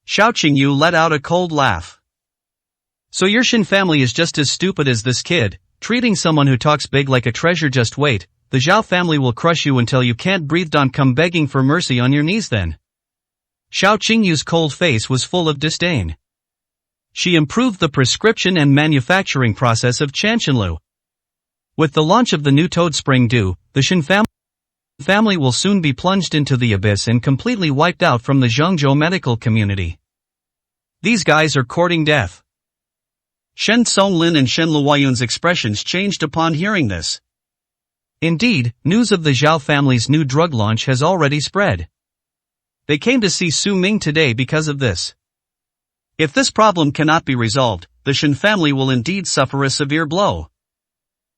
Xiao Qingyu let out a cold laugh. So your Shin family is just as stupid as this kid, treating someone who talks big like a treasure. Just wait, the Zhao family will crush you until you can't breathe. Don't come begging for mercy on your knees then. Xiao Qingyu's cold face was full of disdain. She improved the prescription and manufacturing process of Chanshanlu. With the launch of the new Toad Spring Dew, the Shin family will soon be plunged into the abyss and completely wiped out from the Zhengzhou medical community. These guys are courting death. Shen Songlin and Shen Luoyun's expressions changed upon hearing this. Indeed, news of the Zhao family's new drug launch has already spread. They came to see Su Ming today because of this. If this problem cannot be resolved, the Shen family will indeed suffer a severe blow.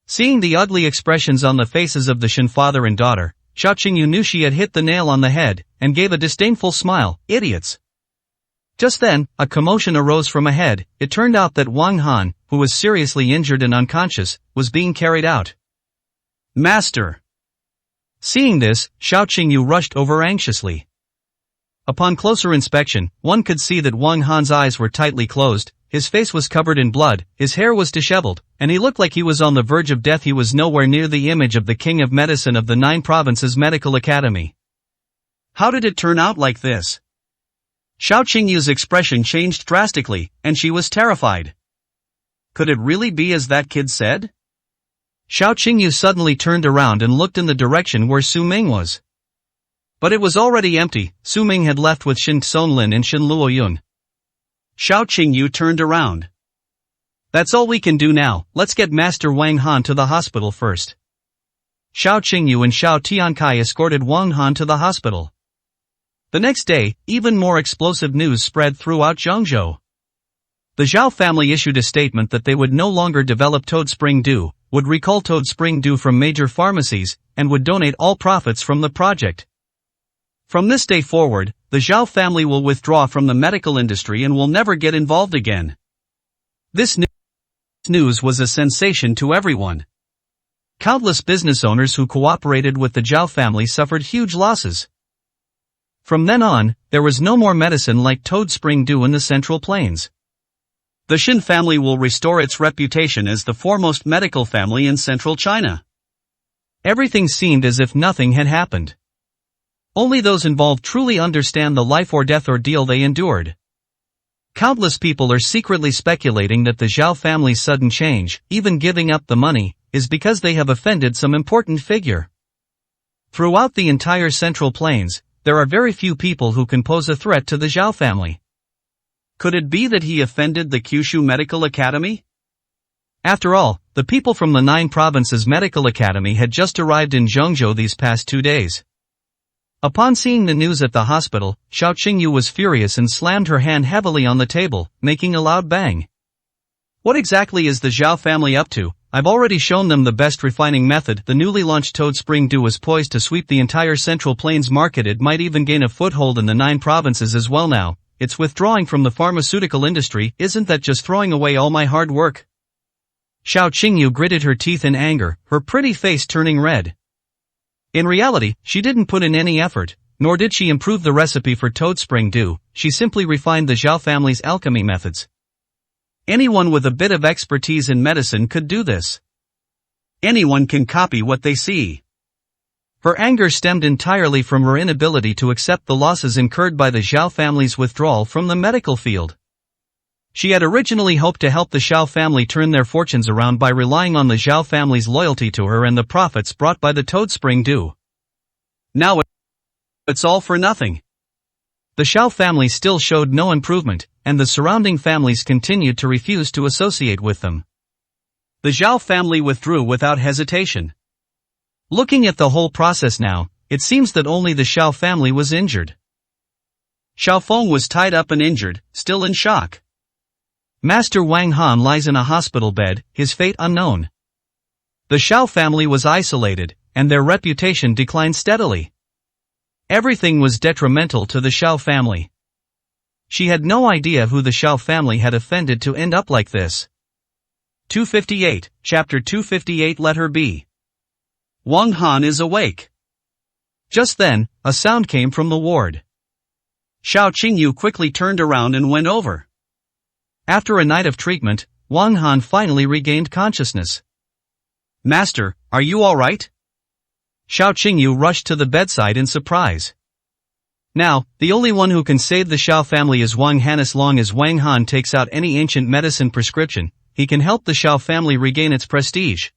Seeing the ugly expressions on the faces of the Shen father and daughter, Xiao Qingyu knew she had hit the nail on the head, and gave a disdainful smile. Idiots. Just then, a commotion arose from ahead. It turned out that Wang Han, who was seriously injured and unconscious, was being carried out. Master! Seeing this, Xiao Qingyu rushed over anxiously. Upon closer inspection, one could see that Wang Han's eyes were tightly closed, his face was covered in blood, his hair was disheveled, and he looked like he was on the verge of death. He was nowhere near the image of the King of Medicine of the 9 Provinces Medical Academy. How did it turn out like this? Xiao Qingyu's expression changed drastically, and she was terrified. Could it really be as that kid said? Xiao Qingyu suddenly turned around and looked in the direction where Su Ming was. But it was already empty. Su Ming had left with Shin Songlin and Shin Luoyun. Xiao Qingyu turned around. That's all we can do now. Let's get Master Wang Han to the hospital first. Xiao Qingyu and Xiao Tiankai escorted Wang Han to the hospital. The next day, even more explosive news spread throughout Zhengzhou. The Zhao family issued a statement that they would no longer develop Toad Spring Dew, would recall Toad Spring Dew from major pharmacies, and would donate all profits from the project. From this day forward, the Zhao family will withdraw from the medical industry and will never get involved again. This news was a sensation to everyone. Countless business owners who cooperated with the Zhao family suffered huge losses. From then on, there was no more medicine like Toad Spring Dew in the Central Plains. The Shin family will restore its reputation as the foremost medical family in central China. Everything seemed as if nothing had happened. Only those involved truly understand the life or death ordeal they endured. Countless people are secretly speculating that the Zhao family's sudden change, even giving up the money, is because they have offended some important figure. Throughout the entire Central Plains, there are very few people who can pose a threat to the Zhao family. Could it be that he offended the Kyushu Medical Academy? After all, the people from the 9 Provinces Medical Academy had just arrived in Zhengzhou these past 2 days. Upon seeing the news at the hospital, Xiao Qingyu was furious and slammed her hand heavily on the table, making a loud bang. What exactly is the Zhao family up to? I've already shown them the best refining method. The newly launched Toad Spring Dew is poised to sweep the entire Central Plains market. It might even gain a foothold in the 9 provinces as well now. It's withdrawing from the pharmaceutical industry. Isn't that just throwing away all my hard work? Xiao Qingyu gritted her teeth in anger, her pretty face turning red. In reality, she didn't put in any effort, nor did she improve the recipe for Toad Spring Dew. She simply refined the Zhao family's alchemy methods. Anyone with a bit of expertise in medicine could do this. Anyone can copy what they see. Her anger stemmed entirely from her inability to accept the losses incurred by the Zhao family's withdrawal from the medical field. She had originally hoped to help the Xiao family turn their fortunes around by relying on the Zhao family's loyalty to her and the profits brought by the Toad Spring Dew. Now it's all for nothing. The Xiao family still showed no improvement, and the surrounding families continued to refuse to associate with them. The Zhao family withdrew without hesitation. Looking at the whole process now, it seems that only the Xiao family was injured. Xiao Feng was tied up and injured, still in shock. Master Wang Han lies in a hospital bed, his fate unknown. The Xiao family was isolated, and their reputation declined steadily. Everything was detrimental to the Xiao family. She had no idea who the Xiao family had offended to end up like this. 258, Chapter 258. Let her be. Wang Han is awake. Just then, a sound came from the ward. Xiao Qingyu quickly turned around and went over. After a night of treatment, Wang Han finally regained consciousness. "Master, are you alright?" Xiao Qingyu rushed to the bedside in surprise. Now, the only one who can save the Xiao family is Wang Han. As long as Wang Han takes out any ancient medicine prescription, he can help the Xiao family regain its prestige.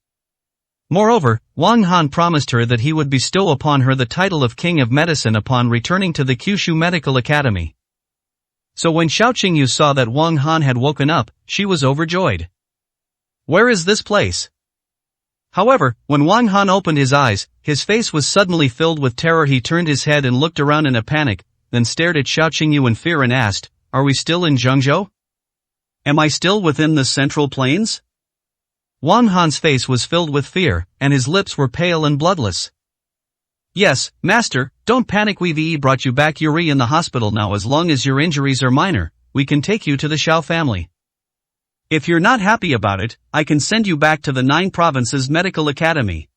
Moreover, Wang Han promised her that he would bestow upon her the title of King of Medicine upon returning to the Kyushu Medical Academy. So when Xiao Qingyu saw that Wang Han had woken up, she was overjoyed. "Where is this place?" However, when Wang Han opened his eyes, his face was suddenly filled with terror. He turned his head and looked around in a panic, then stared at Xiao Qingyu in fear and asked, "Are we still in Zhengzhou? Am I still within the Central Plains?" Wang Han's face was filled with fear, and his lips were pale and bloodless. "Yes, master, don't panic. We've brought you back. You're in the hospital now. As long as your injuries are minor, we can take you to the Xiao family. If you're not happy about it, I can send you back to the 9 Provinces Medical Academy,"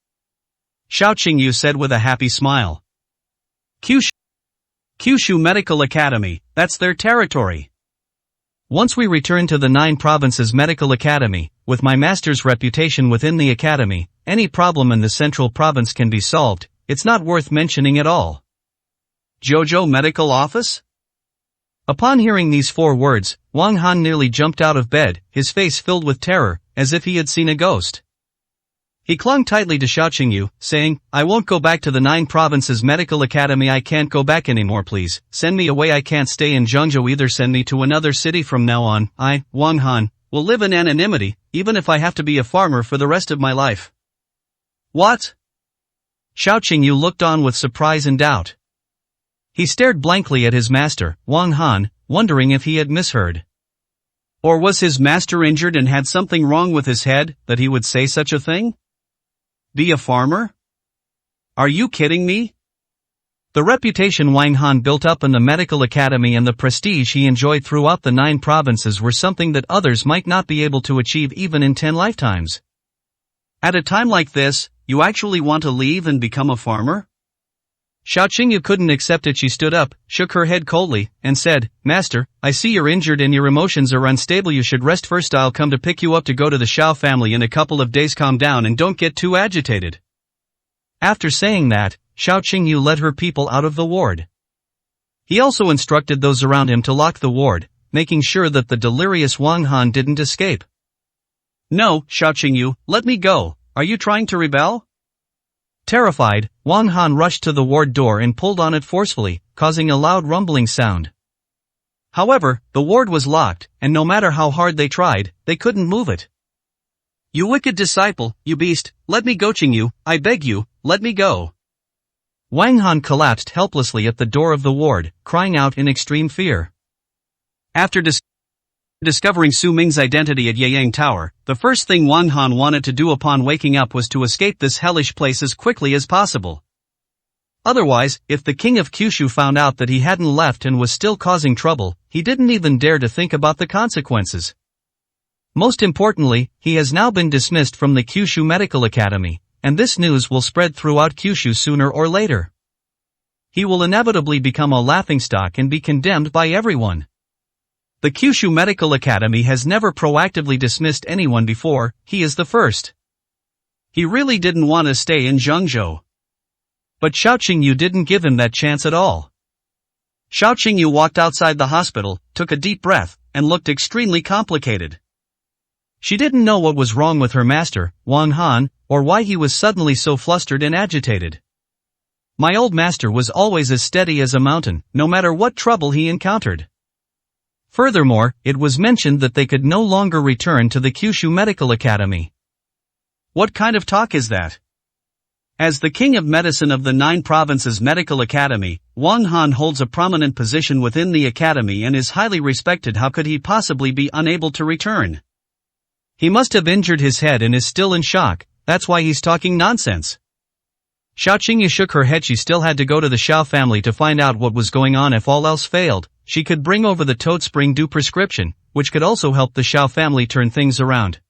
Xiao Qingyu said with a happy smile. Kyushu Medical Academy, that's their territory. Once we return to the 9 Provinces Medical Academy, with my master's reputation within the academy, any problem in the central province can be solved. It's not worth mentioning at all. Jojo Medical Office? Upon hearing these 4 words, Wang Han nearly jumped out of bed, his face filled with terror, as if he had seen a ghost. He clung tightly to Xiao Qingyu, saying, "I won't go back to the 9 Provinces Medical Academy. I can't go back anymore. Please, send me away. I can't stay in Zhengzhou either. Send me to another city from now on. I, Wang Han, will live in anonymity, even if I have to be a farmer for the rest of my life." "What?" Xiao Qingyu looked on with surprise and doubt. He stared blankly at his master, Wang Han, wondering if he had misheard. Or was his master injured and had something wrong with his head, that he would say such a thing? Be a farmer? Are you kidding me? The reputation Wang Han built up in the medical academy and the prestige he enjoyed throughout the 9 provinces were something that others might not be able to achieve even in 10 lifetimes. At a time like this, you actually want to leave and become a farmer? Xiao Qingyu couldn't accept it. She stood up, shook her head coldly, and said, "Master, I see you're injured and your emotions are unstable. You should rest first. I'll come to pick you up to go to the Xiao family in a couple of days. Calm down and don't get too agitated." After saying that, Xiao Qingyu led her people out of the ward. He also instructed those around him to lock the ward, making sure that the delirious Wang Han didn't escape. "No, Xiao Qingyu, let me go. Are you trying to rebel?" Terrified, Wang Han rushed to the ward door and pulled on it forcefully, causing a loud rumbling sound. However, the ward was locked, and no matter how hard they tried, they couldn't move it. "You wicked disciple, you beast, let me go, Qingyu, I beg you, let me go." Wang Han collapsed helplessly at the door of the ward, crying out in extreme fear. After discovering Su Ming's identity at Yeyang Tower, the first thing Wang Han wanted to do upon waking up was to escape this hellish place as quickly as possible. Otherwise, if the king of Kyushu found out that he hadn't left and was still causing trouble, he didn't even dare to think about the consequences. Most importantly, he has now been dismissed from the Kyushu Medical Academy, and this news will spread throughout Kyushu sooner or later. He will inevitably become a laughingstock and be condemned by everyone. The Kyushu Medical Academy has never proactively dismissed anyone before. He is the first. He really didn't want to stay in Zhengzhou. But Xiao Qingyu didn't give him that chance at all. Xiao Qingyu walked outside the hospital, took a deep breath, and looked extremely complicated. She didn't know what was wrong with her master, Wang Han, or why he was suddenly so flustered and agitated. My old master was always as steady as a mountain, no matter what trouble he encountered. Furthermore, it was mentioned that they could no longer return to the Kyushu Medical Academy. What kind of talk is that? As the king of medicine of the 9 Provinces Medical Academy, Wang Han holds a prominent position within the academy and is highly respected. How could he possibly be unable to return? He must have injured his head and is still in shock, that's why he's talking nonsense. Xiao Qingyu shook her head. She still had to go to the Xiao family to find out what was going on. If all else failed, she could bring over the Toad Spring Dew prescription, which could also help the Xiao family turn things around.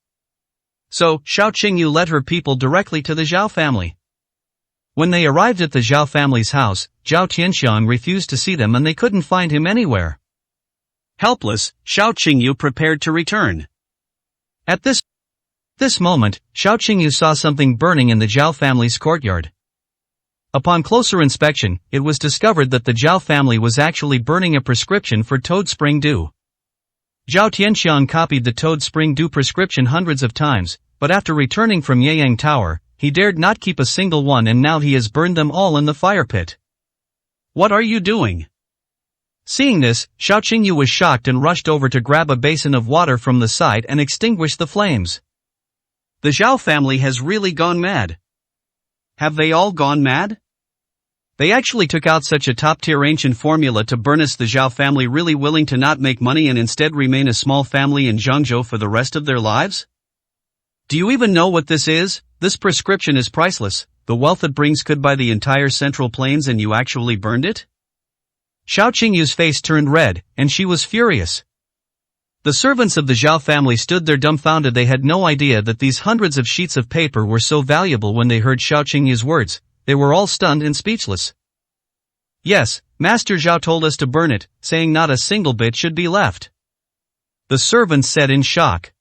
So, Xiao Qingyu led her people directly to the Xiao family. When they arrived at the Zhao family's house, Zhao Tianxiang refused to see them and they couldn't find him anywhere. Helpless, Xiao Qingyu prepared to return. At this moment, Xiao Qingyu saw something burning in the Zhao family's courtyard. Upon closer inspection, it was discovered that the Zhao family was actually burning a prescription for Toad Spring Dew. Zhao Tianxiang copied the Toad Spring Dew prescription hundreds of times, but after returning from Yeyang Tower, he dared not keep a single one and now he has burned them all in the fire pit. What are you doing? Seeing this, Xiao Qingyu was shocked and rushed over to grab a basin of water from the side and extinguish the flames. The Zhao family has really gone mad. Have they all gone mad? They actually took out such a top-tier ancient formula to burn us. The Zhao family really willing to not make money and instead remain a small family in Zhangzhou for the rest of their lives? Do you even know what this is? This prescription is priceless. The wealth it brings could buy the entire Central Plains and you actually burned it? Xiao Qingyu's face turned red, and she was furious. The servants of the Zhao family stood there dumbfounded. They had no idea that these hundreds of sheets of paper were so valuable. When they heard Xiao Qingyu's words, they were all stunned and speechless. Yes, Master Zhao told us to burn it, saying not a single bit should be left. The servants said in shock.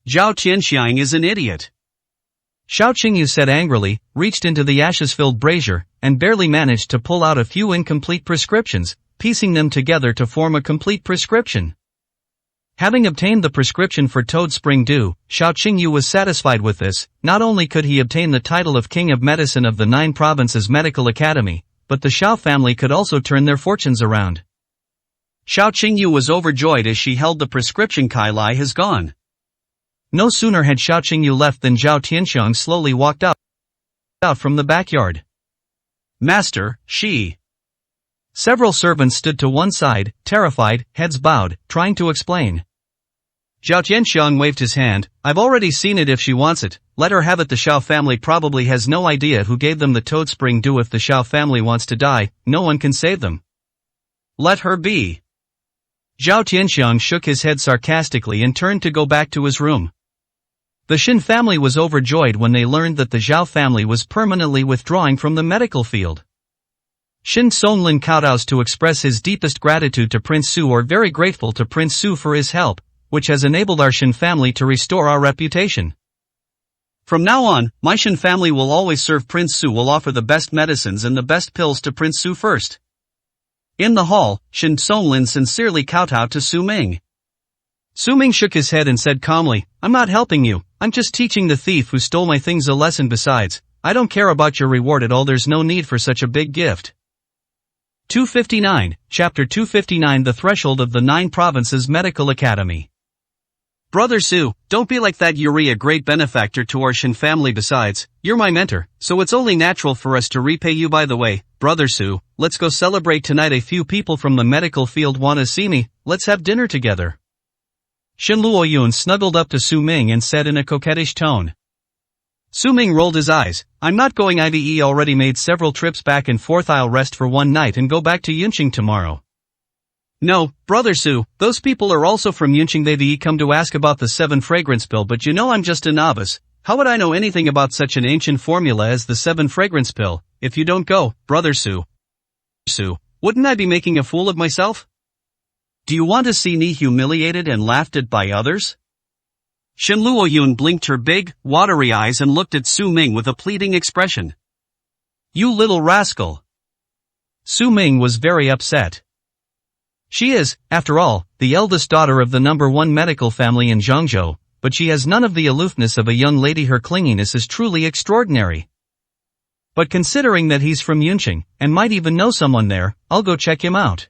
Zhao Tianxiang is an idiot. Xiao Qingyu said angrily, reached into the ashes-filled brazier, and barely managed to pull out a few incomplete prescriptions, piecing them together to form a complete prescription. Having obtained the prescription for Toad Spring Dew, Xiao Qingyu was satisfied with this. Not only could he obtain the title of King of Medicine of the 9 Provinces Medical Academy, but the Xiao family could also turn their fortunes around. Xiao Qingyu was overjoyed as she held the prescription. Kai Lai has gone. No sooner had Xiao Qingyu left than Zhao Tianxiang slowly walked out from the backyard. Master, she. Several servants stood to one side, terrified, heads bowed, trying to explain. Zhao Tianxiang waved his hand. I've already seen it. If she wants it, let her have it. The Xiao family probably has no idea who gave them the Toad Spring Dew. If the Xiao family wants to die, no one can save them. Let her be. Zhao Tianxiang shook his head sarcastically and turned to go back to his room. The Shin family was overjoyed when they learned that the Zhao family was permanently withdrawing from the medical field. Shin Songlin kowtows to express his deepest gratitude to Prince Su, or very grateful to Prince Su for his help, which has enabled our Shin family to restore our reputation. From now on, my Shin family will always serve Prince Su. Will offer the best medicines and the best pills to Prince Su first. In the hall, Shin Songlin sincerely kowtowed to Su Ming. Su Ming shook his head and said calmly, I'm not helping you, I'm just teaching the thief who stole my things a lesson. Besides, I don't care about your reward at all. There's no need for such a big gift. 259, Chapter 259, The Threshold of the 9 Provinces Medical Academy. Brother Su, don't be like that. You're a great benefactor to our Shin family. Besides, you're my mentor, so it's only natural for us to repay you. By the way, Brother Su, let's go celebrate tonight. A few people from the medical field want to see me. Let's have dinner together. Shin Luoyun snuggled up to Su Ming and said in a coquettish tone. Su Ming rolled his eyes. I'm not going. I've already made several trips back and forth. I'll rest for one night and go back to Yunqing tomorrow. No, Brother Su, those people are also from Yunqing. They've come to ask about the 7 fragrance pill, but you know I'm just a novice. How would I know anything about such an ancient formula as the 7 fragrance pill? If you don't go, Brother Su, wouldn't I be making a fool of myself? Do you want to see me humiliated and laughed at by others? Shin Luoyun blinked her big, watery eyes and looked at Su Ming with a pleading expression. You little rascal. Su Ming was very upset. She is, after all, the eldest daughter of the #1 medical family in Zhangzhou, but she has none of the aloofness of a young lady. Her clinginess is truly extraordinary. But considering that he's from Yunqing, and might even know someone there, I'll go check him out.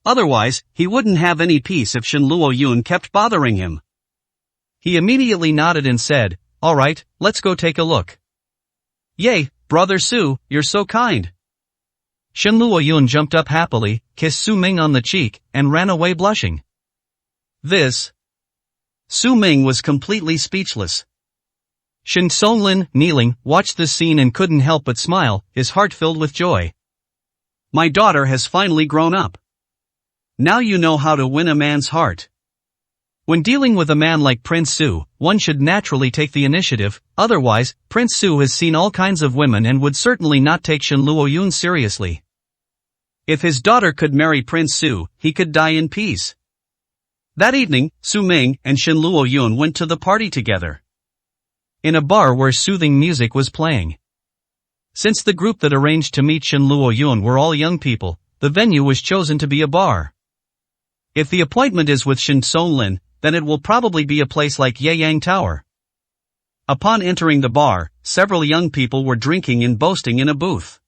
Otherwise, he wouldn't have any peace if Shin Luoyun kept bothering him. He immediately nodded and said, all right, let's go take a look. Yay, Brother Su, you're so kind. Shin Luoyun jumped up happily, kissed Su Ming on the cheek, and ran away blushing. Su Ming was completely speechless. Shin Songlin, kneeling, watched this scene and couldn't help but smile, his heart filled with joy. My daughter has finally grown up. Now you know how to win a man's heart. When dealing with a man like Prince Su, one should naturally take the initiative, otherwise, Prince Su has seen all kinds of women and would certainly not take Shin Luoyun seriously. If his daughter could marry Prince Su, he could die in peace. That evening, Su Ming and Shin Luoyun went to the party together. In a bar where soothing music was playing. Since the group that arranged to meet Shin Luoyun were all young people, the venue was chosen to be a bar. If the appointment is with Shin Songlin, then it will probably be a place like Yeyang Tower. Upon entering the bar, several young people were drinking and boasting in a booth.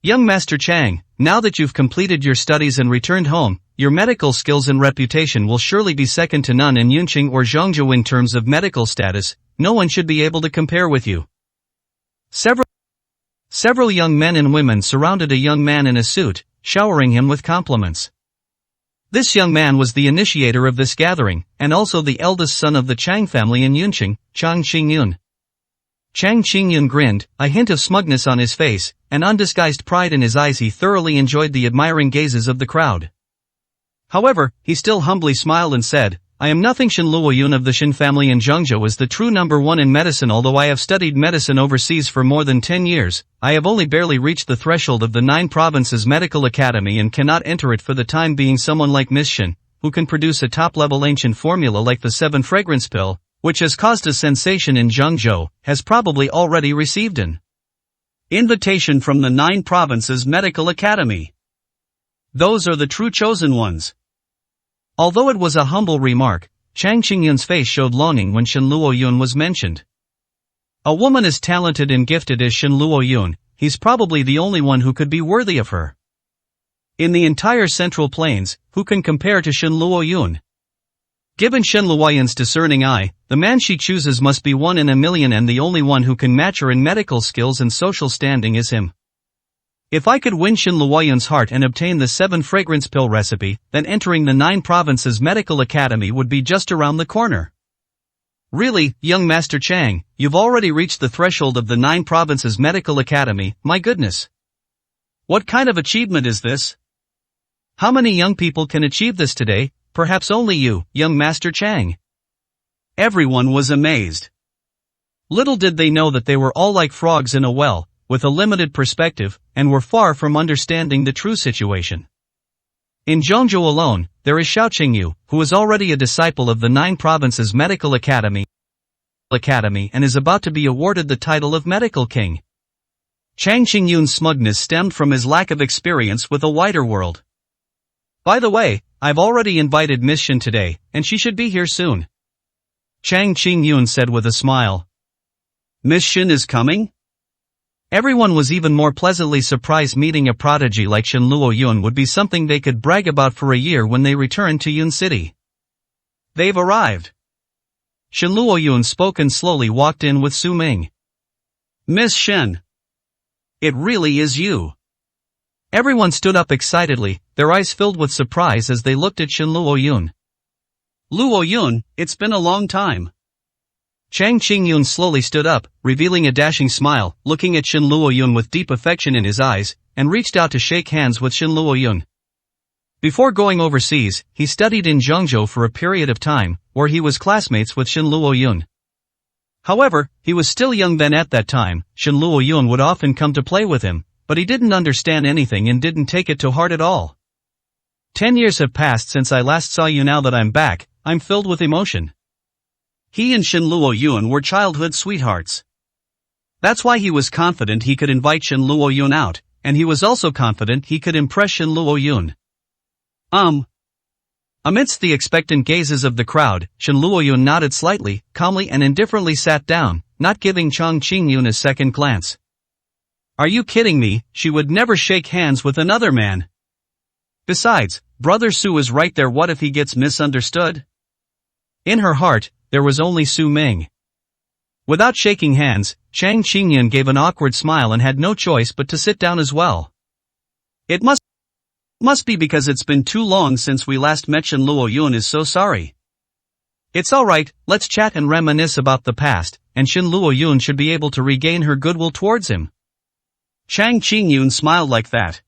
Young Master Chang, now that you've completed your studies and returned home, your medical skills and reputation will surely be second to none in Yunqing or Zhongzhou in terms of medical status. No one should be able to compare with you. Several young men and women surrounded a young man in a suit, showering him with compliments. This young man was the initiator of this gathering, and also the eldest son of the Chang family in Yunqing, Chang Qingyun. Chang Qingyun grinned, a hint of smugness on his face, and undisguised pride in his eyes. He thoroughly enjoyed the admiring gazes of the crowd. However, he still humbly smiled and said, I am nothing. Shin Luoyun of the Shin family in Zhengzhou is the true number one in medicine. Although I have studied medicine overseas for more than 10 years, I have only barely reached the threshold of the 9 provinces medical academy and cannot enter it for the time being. Someone like Miss Shin, who can produce a top-level ancient formula like the 7 fragrance pill, which has caused a sensation in Zhengzhou, has probably already received an invitation from the 9 provinces medical academy. Those are the true chosen ones. Although it was a humble remark, Chang Qingyun's face showed longing when Shin Luoyun was mentioned. A woman as talented and gifted as Shin Luoyun, he's probably the only one who could be worthy of her. In the entire Central Plains, who can compare to Shin Luoyun? Given Shin Luoyun's discerning eye, the man she chooses must be 1 in a million, and the only one who can match her in medical skills and social standing is him. If I could win Shin Luoyun's heart and obtain the 7 fragrance pill recipe, then entering the 9 provinces medical academy would be just around the corner. Really, young Master Chang, you've already reached the threshold of the 9 provinces medical academy. My goodness. What kind of achievement is this? How many young people can achieve this today? Perhaps only you, young Master Chang. Everyone was amazed. Little did they know that they were all like frogs in a well, with a limited perspective, and were far from understanding the true situation. In Zhongzhou alone, there is Xiao Qingyu, who is already a disciple of the 9 provinces medical academy and is about to be awarded the title of medical king. Chang Qingyun's smugness stemmed from his lack of experience with a wider world. By the way, I've already invited Miss Shin today, and she should be here soon. Chang Qingyun said with a smile. Miss Shin is coming? Everyone was even more pleasantly surprised. Meeting a prodigy like Shin Luoyun would be something they could brag about for a year when they returned to Yun City. They've arrived. Shin Luoyun spoke and slowly walked in with Su Ming. Miss Shin. It really is you. Everyone stood up excitedly, their eyes filled with surprise as they looked at Shin Luoyun. Luoyun, it's been a long time. Chang Qingyun slowly stood up, revealing a dashing smile, looking at Shin Luoyun with deep affection in his eyes, and reached out to shake hands with Shin Luoyun. Before going overseas, he studied in Zhengzhou for a period of time, where he was classmates with Shin Luoyun. However, he was still young then. At that time, Shin Luoyun would often come to play with him, but he didn't understand anything and didn't take it to heart at all. 10 years have passed since I last saw you. Now that I'm back, I'm filled with emotion. He and Shin Luoyun were childhood sweethearts. That's why he was confident he could invite Shin Luoyun out, and he was also confident he could impress Shin Luoyun. Amidst the expectant gazes of the crowd, Shin Luoyun nodded slightly, calmly and indifferently sat down, not giving Chang Qingyun a second glance. Are you kidding me? She would never shake hands with another man. Besides, Brother Su is right there. What if he gets misunderstood? In her heart, there was only Su Ming. Without shaking hands, Chang Qingyun gave an awkward smile and had no choice but to sit down as well. It must be because it's been too long since we last met. Shin Luoyun is so sorry. It's alright, let's chat and reminisce about the past, and Shin Luoyun should be able to regain her goodwill towards him. Chang Qingyun smiled like that.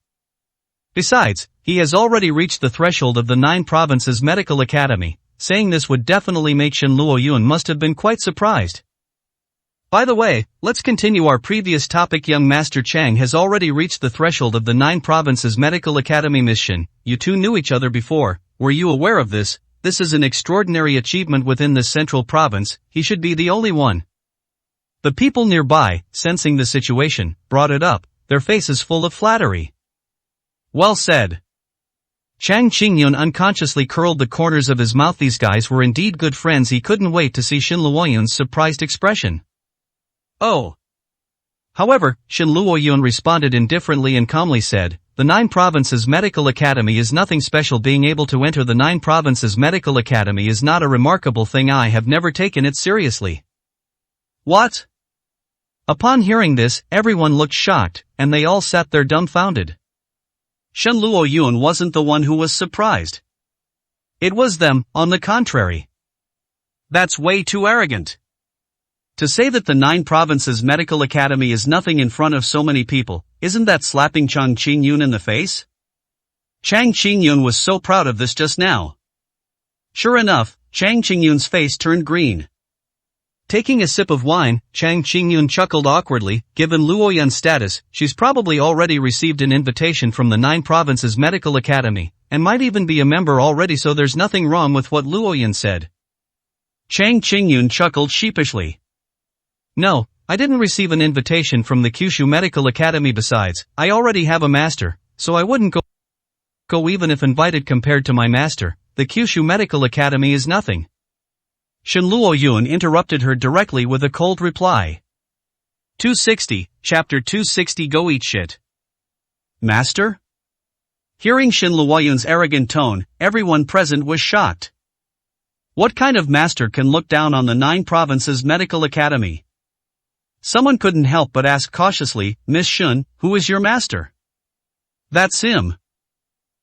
Besides, he has already reached the threshold of the 9 provinces medical academy, saying this would definitely make Shin Luoyun must have been quite surprised. By the way, let's continue our previous topic. Young Master Chang has already reached the threshold of the 9 Provinces Medical Academy. Miss Shin, you two knew each other before, were you aware of this? This is an extraordinary achievement within this central province, he should be the only one. The people nearby, sensing the situation, brought it up, their faces full of flattery. Well said. Chang Qingyun unconsciously curled the corners of his mouth. These guys were indeed good friends. He couldn't wait to see Shin Luoyun's surprised expression. Oh. However, Shin Luoyun responded indifferently and calmly said, the 9 Provinces Medical Academy is nothing special. Being able to enter the 9 Provinces Medical Academy is not a remarkable thing. I have never taken it seriously. What? Upon hearing this, everyone looked shocked, and they all sat there dumbfounded. Shin Luoyun wasn't the one who was surprised. It was them, on the contrary. That's way too arrogant. To say that the 9 Provinces Medical Academy is nothing in front of so many people, isn't that slapping Chang Qingyun in the face? Chang Qingyun was so proud of this just now. Sure enough, Chang Qingyun's face turned green. Taking a sip of wine, Chang Qingyun chuckled awkwardly. Given Luoyun's status, she's probably already received an invitation from the 9 Provinces Medical Academy, and might even be a member already, so there's nothing wrong with what Luoyun said. Chang Qingyun chuckled sheepishly. No, I didn't receive an invitation from the Kyushu Medical Academy. Besides, I already have a master, so I wouldn't go even if invited. Compared to my master, the Kyushu Medical Academy is nothing. Shin Luoyun interrupted her directly with a cold reply. 260, Chapter 260. Go eat shit. Master? Hearing Shin Luoyun's arrogant tone, everyone present was shocked. What kind of master can look down on the 9 Provinces Medical Academy? Someone couldn't help but ask cautiously, Miss Shun, who is your master? That's him.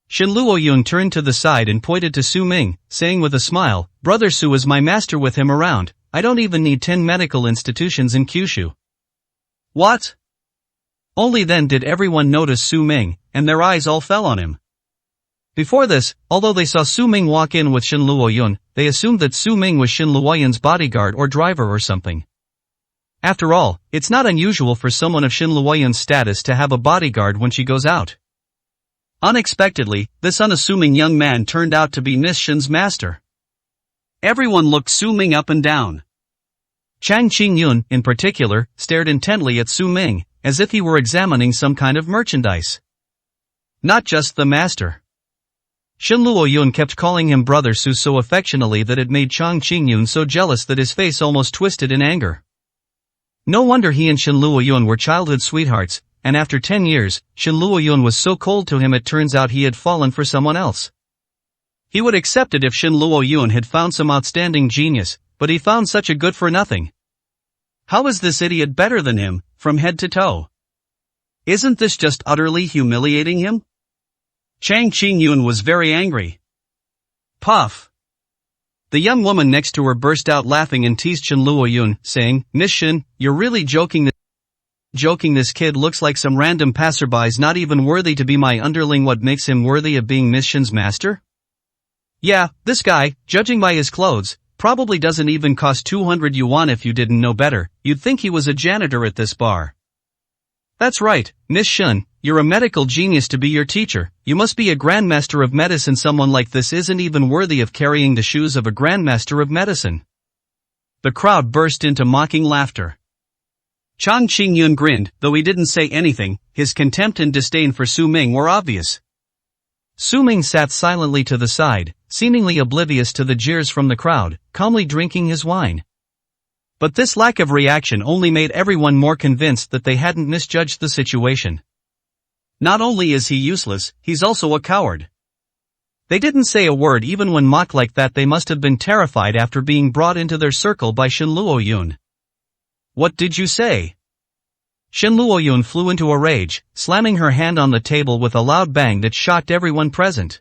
Shin Luoyun turned to the side and pointed to Su Ming, saying with a smile, Brother Su is my master. With him around, I don't even need 10 medical institutions in Kyushu. What? Only then did everyone notice Su Ming, and their eyes all fell on him. Before this, although they saw Su Ming walk in with Shin Luoyun, they assumed that Su Ming was Shin Luoyun's bodyguard or driver or something. After all, it's not unusual for someone of Shin Luoyun's status to have a bodyguard when she goes out. Unexpectedly, this unassuming young man turned out to be Miss Shin's master. Everyone looked Su Ming up and down. Chang Qingyun, in particular, stared intently at Su Ming, as if he were examining some kind of merchandise. Not just the master. Shin Luoyun kept calling him Brother Su so affectionately that it made Chang Qingyun so jealous that his face almost twisted in anger. No wonder he and Shin Luoyun were childhood sweethearts, and after 10 years, Shin Luoyun was so cold to him it turns out he had fallen for someone else. He would accept it if Shin Luoyun had found some outstanding genius, but he found such a good-for-nothing. How is this idiot better than him, from head to toe? Isn't this just utterly humiliating him? Chang Qingyun was very angry. Puff! The young woman next to her burst out laughing and teased Shin Luoyun, saying, Miss Shin, you're really joking. This kid looks like some random passerby's not even worthy to be my underling. What makes him worthy of being Miss Shin's master? Yeah, this guy, judging by his clothes, probably doesn't even cost 200 yuan. If you didn't know better, you'd think he was a janitor at this bar. That's right, Miss Shun, you're a medical genius to be your teacher. You must be a grandmaster of medicine. Someone like this isn't even worthy of carrying the shoes of a grandmaster of medicine. The crowd burst into mocking laughter. Chang Qingyun grinned, though he didn't say anything. His contempt and disdain for Su Ming were obvious. Su Ming sat silently to the side, seemingly oblivious to the jeers from the crowd, calmly drinking his wine. But this lack of reaction only made everyone more convinced that they hadn't misjudged the situation. Not only is he useless, he's also a coward. They didn't say a word even when mocked like that. They must have been terrified after being brought into their circle by Shin Luoyun. What did you say? Shin Luoyun flew into a rage, slamming her hand on the table with a loud bang that shocked everyone present.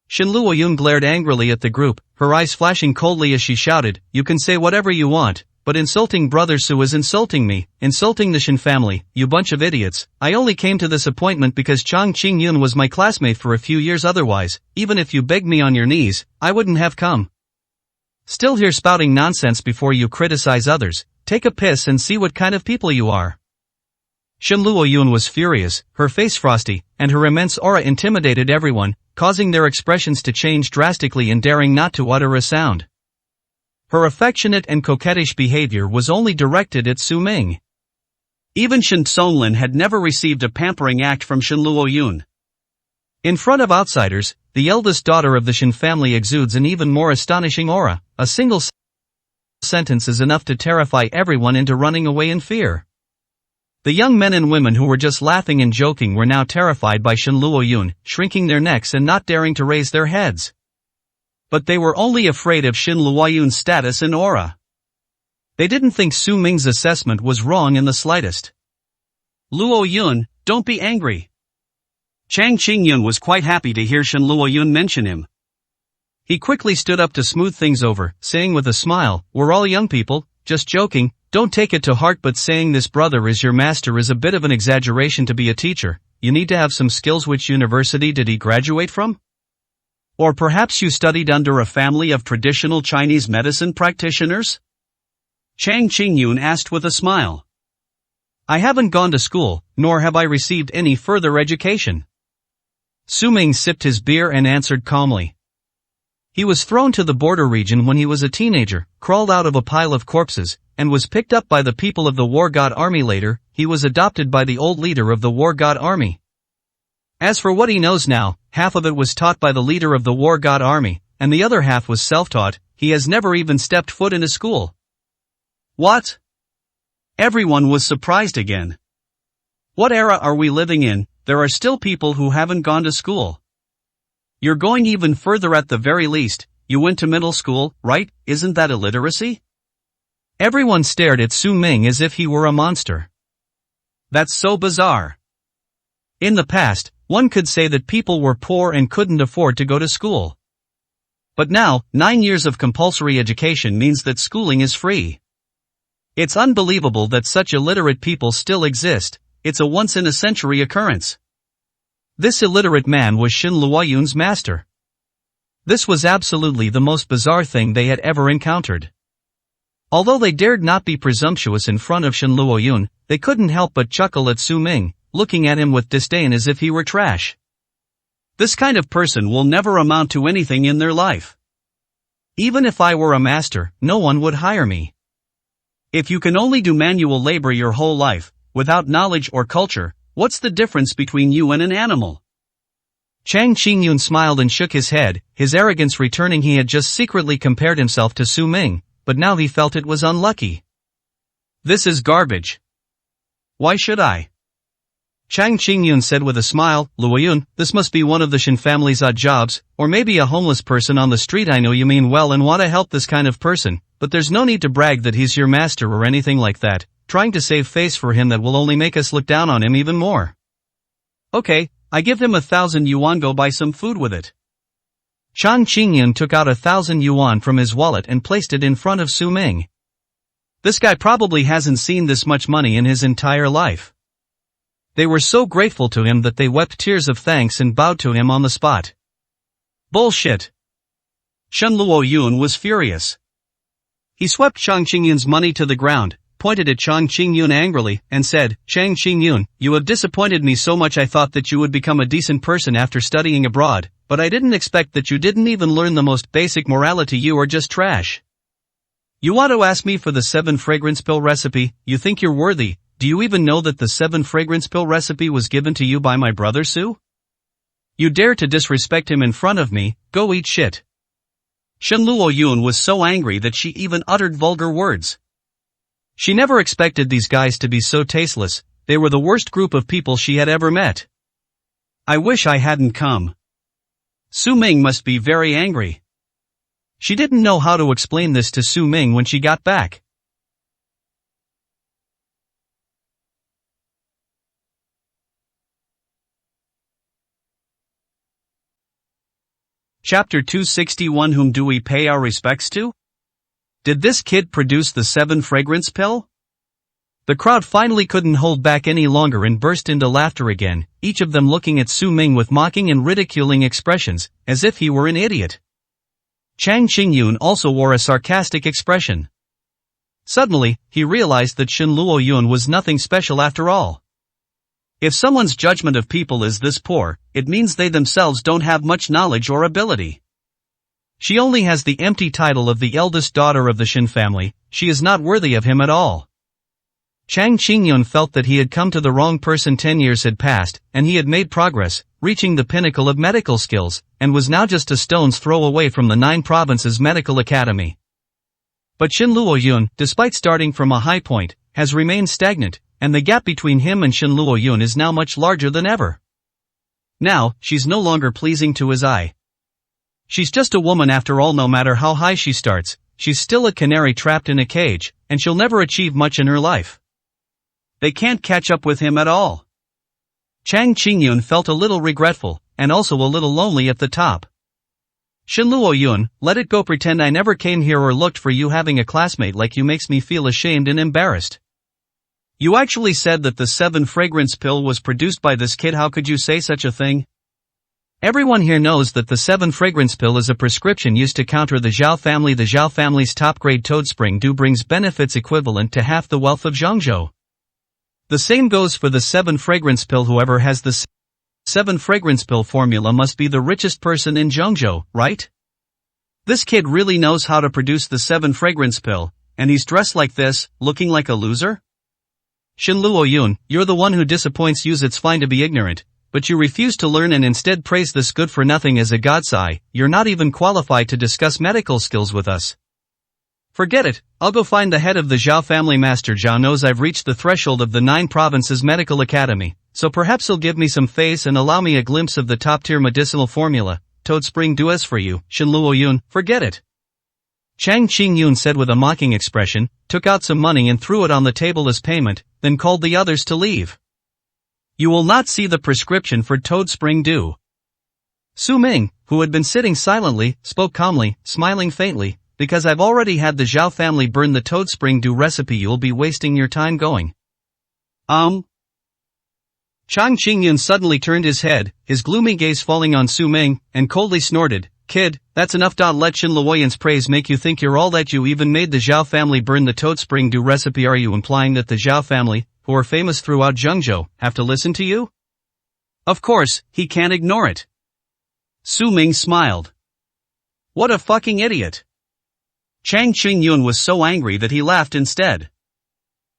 Shin Luoyun glared angrily at the group, her eyes flashing coldly as she shouted, You can say whatever you want, but insulting Brother Su is insulting me, insulting the Shin family, you bunch of idiots. I only came to this appointment because Chang Qingyun was my classmate for a few years. Otherwise, even if you begged me on your knees, I wouldn't have come. Still here spouting nonsense before you criticize others, take a piss and see what kind of people you are. Shin Luoyun was furious, her face frosty, and her immense aura intimidated everyone, causing their expressions to change drastically and daring not to utter a sound. Her affectionate and coquettish behavior was only directed at Su Ming. Even Shin Songlin had never received a pampering act from Shin Luoyun. In front of outsiders, the eldest daughter of the Shin family exudes an even more astonishing aura. A single sentence is enough to terrify everyone into running away in fear. The young men and women who were just laughing and joking were now terrified by Shin Luoyun, shrinking their necks and not daring to raise their heads. But they were only afraid of Shin Luoyun's status and aura. They didn't think Su Ming's assessment was wrong in the slightest. Luoyun, don't be angry. Chang Qingyun was quite happy to hear Shin Luoyun mention him. He quickly stood up to smooth things over, saying with a smile, "We're all young people, just joking, don't take it to heart, but saying this brother is your master is a bit of an exaggeration to be a teacher. You need to have some skills. Which university did he graduate from? Or perhaps you studied under a family of traditional Chinese medicine practitioners?" Chang Qingyun asked with a smile. "I haven't gone to school, nor have I received any further education." Su Ming sipped his beer and answered calmly. He was thrown to the border region when he was a teenager, crawled out of a pile of corpses, and was picked up by the people of the War God Army. Later, he was adopted by the old leader of the War God Army. As for what he knows now, half of it was taught by the leader of the War God Army, and the other half was self-taught. He has never even stepped foot in a school. What? Everyone was surprised again. What era are we living in? There are still people who haven't gone to school. You're going even further. At the very least, you went to middle school, right? Isn't that illiteracy? Everyone stared at Su Ming as if he were a monster. That's so bizarre. In the past, one could say that people were poor and couldn't afford to go to school. But now, 9 years of compulsory education means that schooling is free. It's unbelievable that such illiterate people still exist. It's a once-in-a-century occurrence. This illiterate man was Shin Luoyun's master. This was absolutely the most bizarre thing they had ever encountered. Although they dared not be presumptuous in front of Shin Luoyun, they couldn't help but chuckle at Su Ming, looking at him with disdain as if he were trash. This kind of person will never amount to anything in their life. Even if I were a master, no one would hire me. If you can only do manual labor your whole life, without knowledge or culture, what's the difference between you and an animal? Chang Qingyun smiled and shook his head, his arrogance returning. He had just secretly compared himself to Su Ming, but now he felt it was unlucky. This is garbage. Why should I? Chang Qingyun said with a smile, Luoyun, this must be one of the Shin family's odd jobs, or maybe a homeless person on the street. I know you mean well and want to help this kind of person, but there's no need to brag that he's your master or anything like that, trying to save face for him that will only make us look down on him even more. Okay, I give him 1,000 yuan, go buy some food with it. Chang Qingyun took out 1,000 yuan from his wallet and placed it in front of Su Ming. This guy probably hasn't seen this much money in his entire life. They were so grateful to him that they wept tears of thanks and bowed to him on the spot. Bullshit. Shin Luoyun was furious. He swept Chang Qingyun's money to the ground, pointed at Chang Qingyun angrily, and said, Chang Qingyun, you have disappointed me so much. I thought that you would become a decent person after studying abroad, but I didn't expect that you didn't even learn the most basic morality. You are just trash. You want to ask me for the 7 fragrance pill recipe? You think you're worthy? Do you even know that the 7 fragrance pill recipe was given to you by my brother Su? You dare to disrespect him in front of me? Go eat shit. Shin Luoyun was so angry that she even uttered vulgar words. She never expected these guys to be so tasteless. They were the worst group of people she had ever met. I wish I hadn't come. Su Ming must be very angry. She didn't know how to explain this to Su Ming when she got back. Chapter 261. Whom do we pay our respects to? Did this kid produce the 7 fragrance pill? The crowd finally couldn't hold back any longer and burst into laughter again, each of them looking at Su Ming with mocking and ridiculing expressions, as if he were an idiot. Chang Qingyun also wore a sarcastic expression. Suddenly, he realized that Shen Luoyun was nothing special after all. If someone's judgment of people is this poor, it means they themselves don't have much knowledge or ability. She only has the empty title of the eldest daughter of the Shen family, she is not worthy of him at all. Chang Qingyun felt that he had come to the wrong person. 10 years had passed, and he had made progress, reaching the pinnacle of medical skills, and was now just a stone's throw away from the 9 provinces medical academy. But Shen Luoyun, despite starting from a high point, has remained stagnant, and the gap between him and Shen Luoyun is now much larger than ever. Now, she's no longer pleasing to his eye. She's just a woman after all. No matter how high she starts, she's still a canary trapped in a cage, and she'll never achieve much in her life. They can't catch up with him at all. Chang Qingyun felt a little regretful, and also a little lonely at the top. Shen Luoyun, let it go. Pretend I never came here or looked for you. Having a classmate like you makes me feel ashamed and embarrassed. You actually said that the 7 fragrance pill was produced by this kid. How could you say such a thing? Everyone here knows that the 7 fragrance pill is a prescription used to counter the Zhao family. The Zhao family's top-grade Toad-Spring Dew brings benefits equivalent to half the wealth of Zhangzhou. The same goes for the 7 fragrance pill. Whoever has the 7 fragrance pill formula must be the richest person in Zhangzhou, right? This kid really knows how to produce the 7 fragrance pill, and he's dressed like this, looking like a loser? Shen Luoyun, you're the one who disappoints you. It's fine to be ignorant, but you refuse to learn and instead praise this good-for-nothing as a god's eye. You're not even qualified to discuss medical skills with us. Forget it, I'll go find the head of the Zhao family. Master Zhao knows I've reached the threshold of the 9 provinces medical academy, so perhaps he'll give me some face and allow me a glimpse of the top-tier medicinal formula. Toad-Spring Dew is for you, Shen Luoyun, forget it. Chang Qingyun said with a mocking expression, took out some money and threw it on the table as payment, then called the others to leave. You will not see the prescription for Toad-Spring Dew. Su Ming, who had been sitting silently, spoke calmly, smiling faintly, because I've already had the Zhao family burn the Toad-Spring Dew recipe. You'll be wasting your time going. Chang Qingyun suddenly turned his head, his gloomy gaze falling on Su Ming, and coldly snorted, kid, that's enough. Let Shen Luoyun's praise make you think you're all that. You even made the Zhao family burn the Toad-Spring Dew recipe. Are you implying that the Zhao family, who are famous throughout Zhangzhou, have to listen to you? Of course, he can't ignore it. Su Ming smiled. What a fucking idiot. Chang Qingyun was so angry that he laughed instead.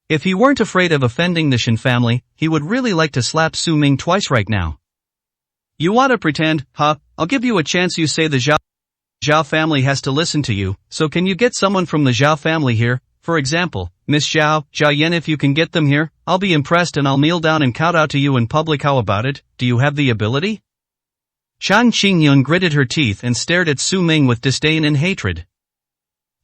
If he weren't afraid of offending the Shen family, he would really like to slap Su Ming twice right now. You want to pretend, huh? I'll give you a chance. You say the Zhao family has to listen to you, so can you get someone from the Zhao family here? For example, Miss Zhao, Zhao Yan. If you can get them here, I'll be impressed and I'll kneel down and kowtow to you in public. How about it? Do you have the ability? Chang Qingyun gritted her teeth and stared at Su Ming with disdain and hatred.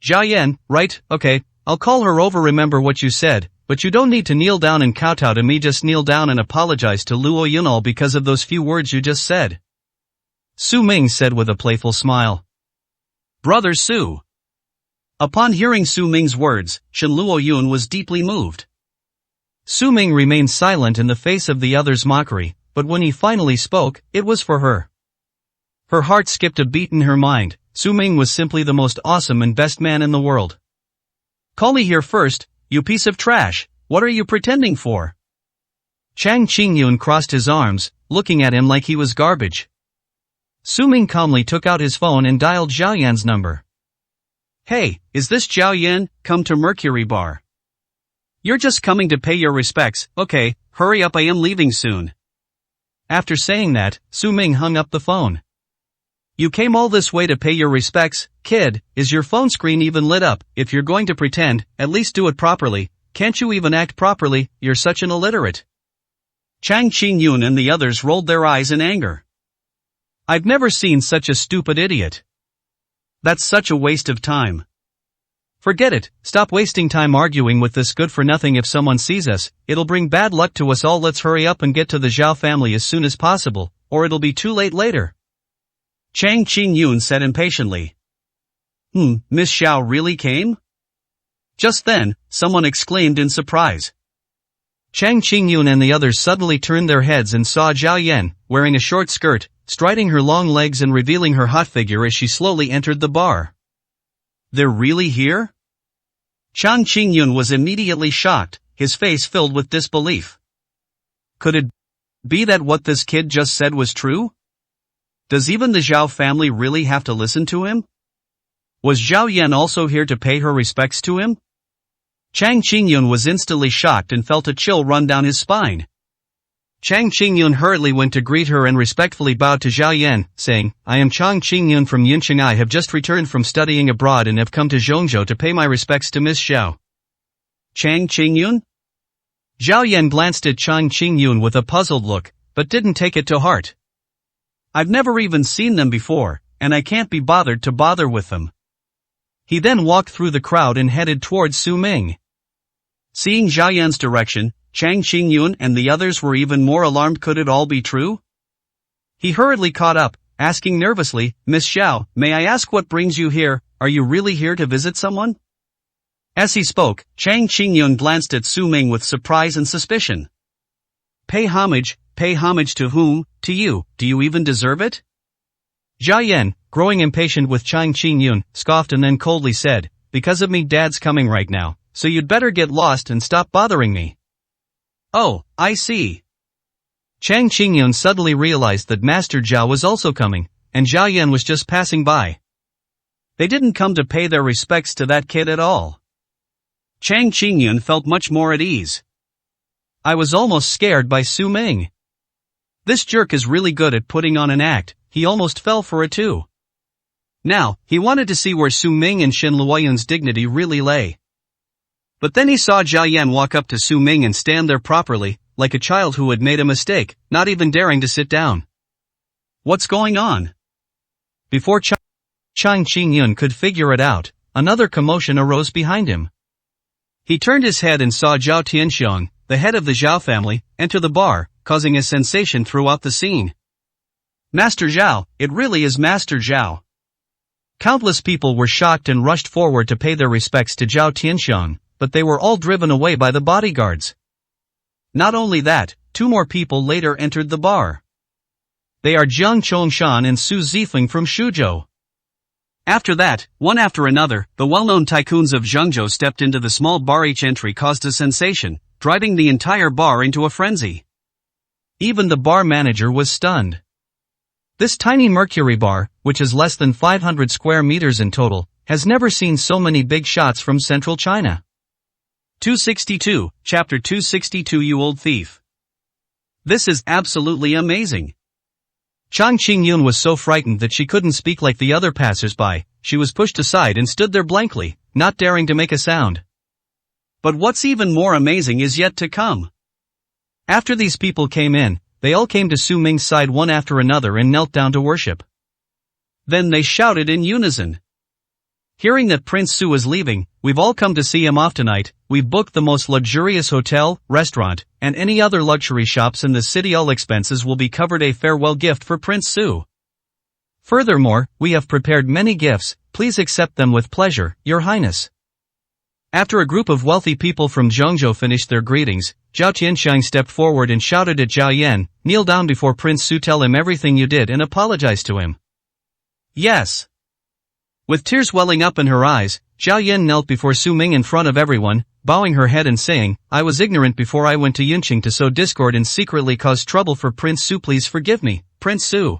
Zhao Yan, right, okay, I'll call her over. Remember what you said, but you don't need to kneel down and kowtow to me. Just kneel down and apologize to Luoyun all because of those few words you just said. Su Ming said with a playful smile. Brother Su. Upon hearing Su Ming's words, Shen Luoyun was deeply moved. Su Ming remained silent in the face of the other's mockery, but when he finally spoke, it was for her. Her heart skipped a beat in her mind. Su Ming was simply the most awesome and best man in the world. Call me here first, you piece of trash, what are you pretending for? Chang Qingyun crossed his arms, looking at him like he was garbage. Su Ming calmly took out his phone and dialed Zhao Yan's number. Hey, is this Zhao Yan? Come to Mercury Bar. You're just coming to pay your respects. Okay, hurry up, I am leaving soon. After saying that, Su Ming hung up the phone. You came all this way to pay your respects, kid? Is your phone screen even lit up? If you're going to pretend, at least do it properly. Can't you even act properly? You're such an illiterate. Chang Qingyun and the others rolled their eyes in anger. I've never seen such a stupid idiot. That's such a waste of time. Forget it, stop wasting time arguing with this good-for-nothing. If someone sees us, it'll bring bad luck to us all. Let's hurry up and get to the Zhao family as soon as possible, or it'll be too late later. Chang Qingyun said impatiently. Miss Xiao really came? Just then, someone exclaimed in surprise. Chang Qingyun and the others suddenly turned their heads and saw Zhao Yan, wearing a short skirt, striding her long legs and revealing her hot figure as she slowly entered the bar. They're really here? Chang Qingyun was immediately shocked, his face filled with disbelief. Could it be that what this kid just said was true? Does even the Zhao family really have to listen to him? Was Zhao Yan also here to pay her respects to him? Chang Qingyun was instantly shocked and felt a chill run down his spine. Chang Qingyun hurriedly went to greet her and respectfully bowed to Zhao Yan, saying, I am Chang Qingyun from Yunqing. I have just returned from studying abroad and have come to Zhongzhou to pay my respects to Miss Zhao. Chang Qingyun? Zhao Yan glanced at Chang Qingyun with a puzzled look, but didn't take it to heart. I've never even seen them before, and I can't be bothered to bother with them. He then walked through the crowd and headed towards Su Ming. Seeing Zhao Yan's direction, Chang Qingyun and the others were even more alarmed. Could it all be true? He hurriedly caught up, asking nervously, Miss Zhao, may I ask what brings you here? Are you really here to visit someone? As he spoke, Chang Qingyun glanced at Su Ming with surprise and suspicion. Pay homage to whom? To you. Do you even deserve it? Zhao Yan, growing impatient with Chang Qingyun, scoffed and then coldly said, because of me Dad's coming right now, so you'd better get lost and stop bothering me. Oh, I see. Chang Qingyun suddenly realized that Master Zhao was also coming, and Zhao Yan was just passing by. They didn't come to pay their respects to that kid at all. Chang Qingyun felt much more at ease. I was almost scared by Su Ming. This jerk is really good at putting on an act, he almost fell for it too. Now, he wanted to see where Su Ming and Shen Luoyun's dignity really lay. But then he saw Zhao Yan walk up to Su Ming and stand there properly, like a child who had made a mistake, not even daring to sit down. What's going on? Before Chang Qingyun could figure it out, another commotion arose behind him. He turned his head and saw Zhao Tianxiang, the head of the Zhao family, enter the bar, causing a sensation throughout the scene. Master Zhao, it really is Master Zhao. Countless people were shocked and rushed forward to pay their respects to Zhao Tianxiang, but they were all driven away by the bodyguards. Not only that, two more people later entered the bar. They are Jiang Chongshan and Su Zifeng from Shuzhou. After that, one after another, the well-known tycoons of Zhengzhou stepped into the small bar. Each entry caused a sensation, driving the entire bar into a frenzy. Even the bar manager was stunned. This tiny Mercury bar, which is less than 500 square meters in total, has never seen so many big shots from central China. 262, Chapter 262. You old thief. This is absolutely amazing. Chang Qingyun was so frightened that she couldn't speak like the other passers-by. She was pushed aside and stood there blankly, not daring to make a sound. But what's even more amazing is yet to come. After these people came in, they all came to Su Ming's side one after another and knelt down to worship. Then they shouted in unison. Hearing that Prince Su is leaving, we've all come to see him off tonight. We've booked the most luxurious hotel, restaurant, and any other luxury shops in the city. All expenses will be covered. A farewell gift for Prince Su. Furthermore, we have prepared many gifts. Please accept them with pleasure, Your Highness. After a group of wealthy people from Zhongzhou finished their greetings, Zhao Tianxiang stepped forward and shouted at Zhao Yan, kneel down before Prince Su, tell him everything you did and apologize to him. Yes. With tears welling up in her eyes, Zhao Yan knelt before Su Ming in front of everyone, bowing her head and saying, I was ignorant before I went to Yunqing to sow discord and secretly cause trouble for Prince Su. Please forgive me, Prince Su.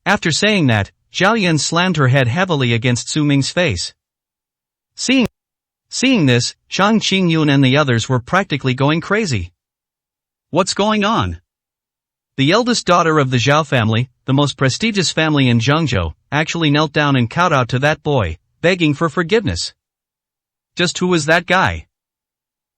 After saying that, Zhao Yan slammed her head heavily against Su Ming's face. Seeing this, Chang Qingyun and the others were practically going crazy. What's going on? The eldest daughter of the Zhao family, the most prestigious family in Zhengzhou, actually knelt down and kowtowed to that boy, begging for forgiveness. Just who is that guy?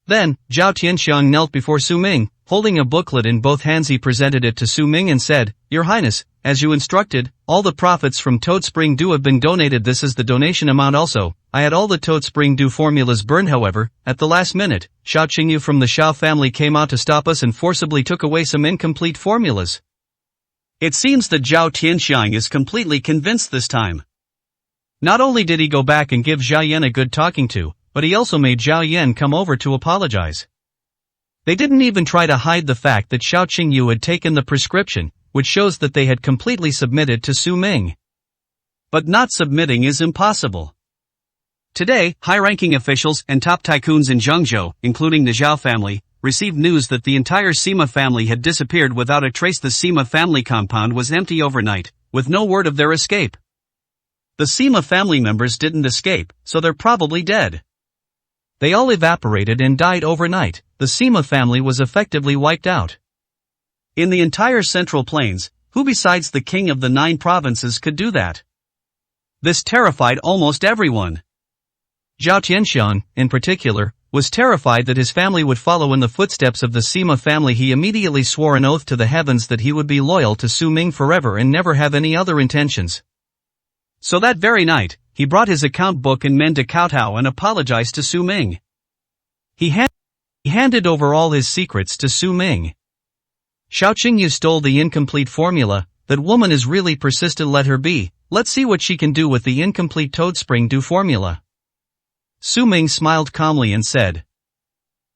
Then, Zhao Tianxiang knelt before Su Ming, holding a booklet in both hands. He presented it to Su Ming and said, Your Highness, as you instructed, all the profits from Toad Spring Dew have been donated. This is the donation amount also. I had all the Toad Spring Dew formulas burned. However, at the last minute, Xiao Qingyu from the Xiao family came out to stop us and forcibly took away some incomplete formulas. It seems that Zhao Tianxiang is completely convinced this time. Not only did he go back and give Zhao Yan a good talking to, but he also made Zhao Yan come over to apologize. They didn't even try to hide the fact that Xiao Qingyu had taken the prescription, which shows that they had completely submitted to Su Ming. But not submitting is impossible. Today, high-ranking officials and top tycoons in Zhengzhou, including the Zhao family, received news that the entire Sima family had disappeared without a trace. The Sima family compound was empty overnight, with no word of their escape. The Sima family members didn't escape, so they're probably dead. They all evaporated and died overnight. The Sima family was effectively wiped out. In the entire Central Plains, who besides the king of the 9 provinces could do that? This terrified almost everyone. Zhao Tianshan, in particular, was terrified that his family would follow in the footsteps of the Sima family. He immediately swore an oath to the heavens that he would be loyal to Su Ming forever and never have any other intentions. So that very night, he brought his account book and men to kowtow and apologized to Su Ming. He handed over all his secrets to Su Ming. Xiao Qingyu stole the incomplete formula. That woman is really persistent. Let her be. Let's see what she can do with the incomplete toad spring dew formula. Su Ming smiled calmly and said,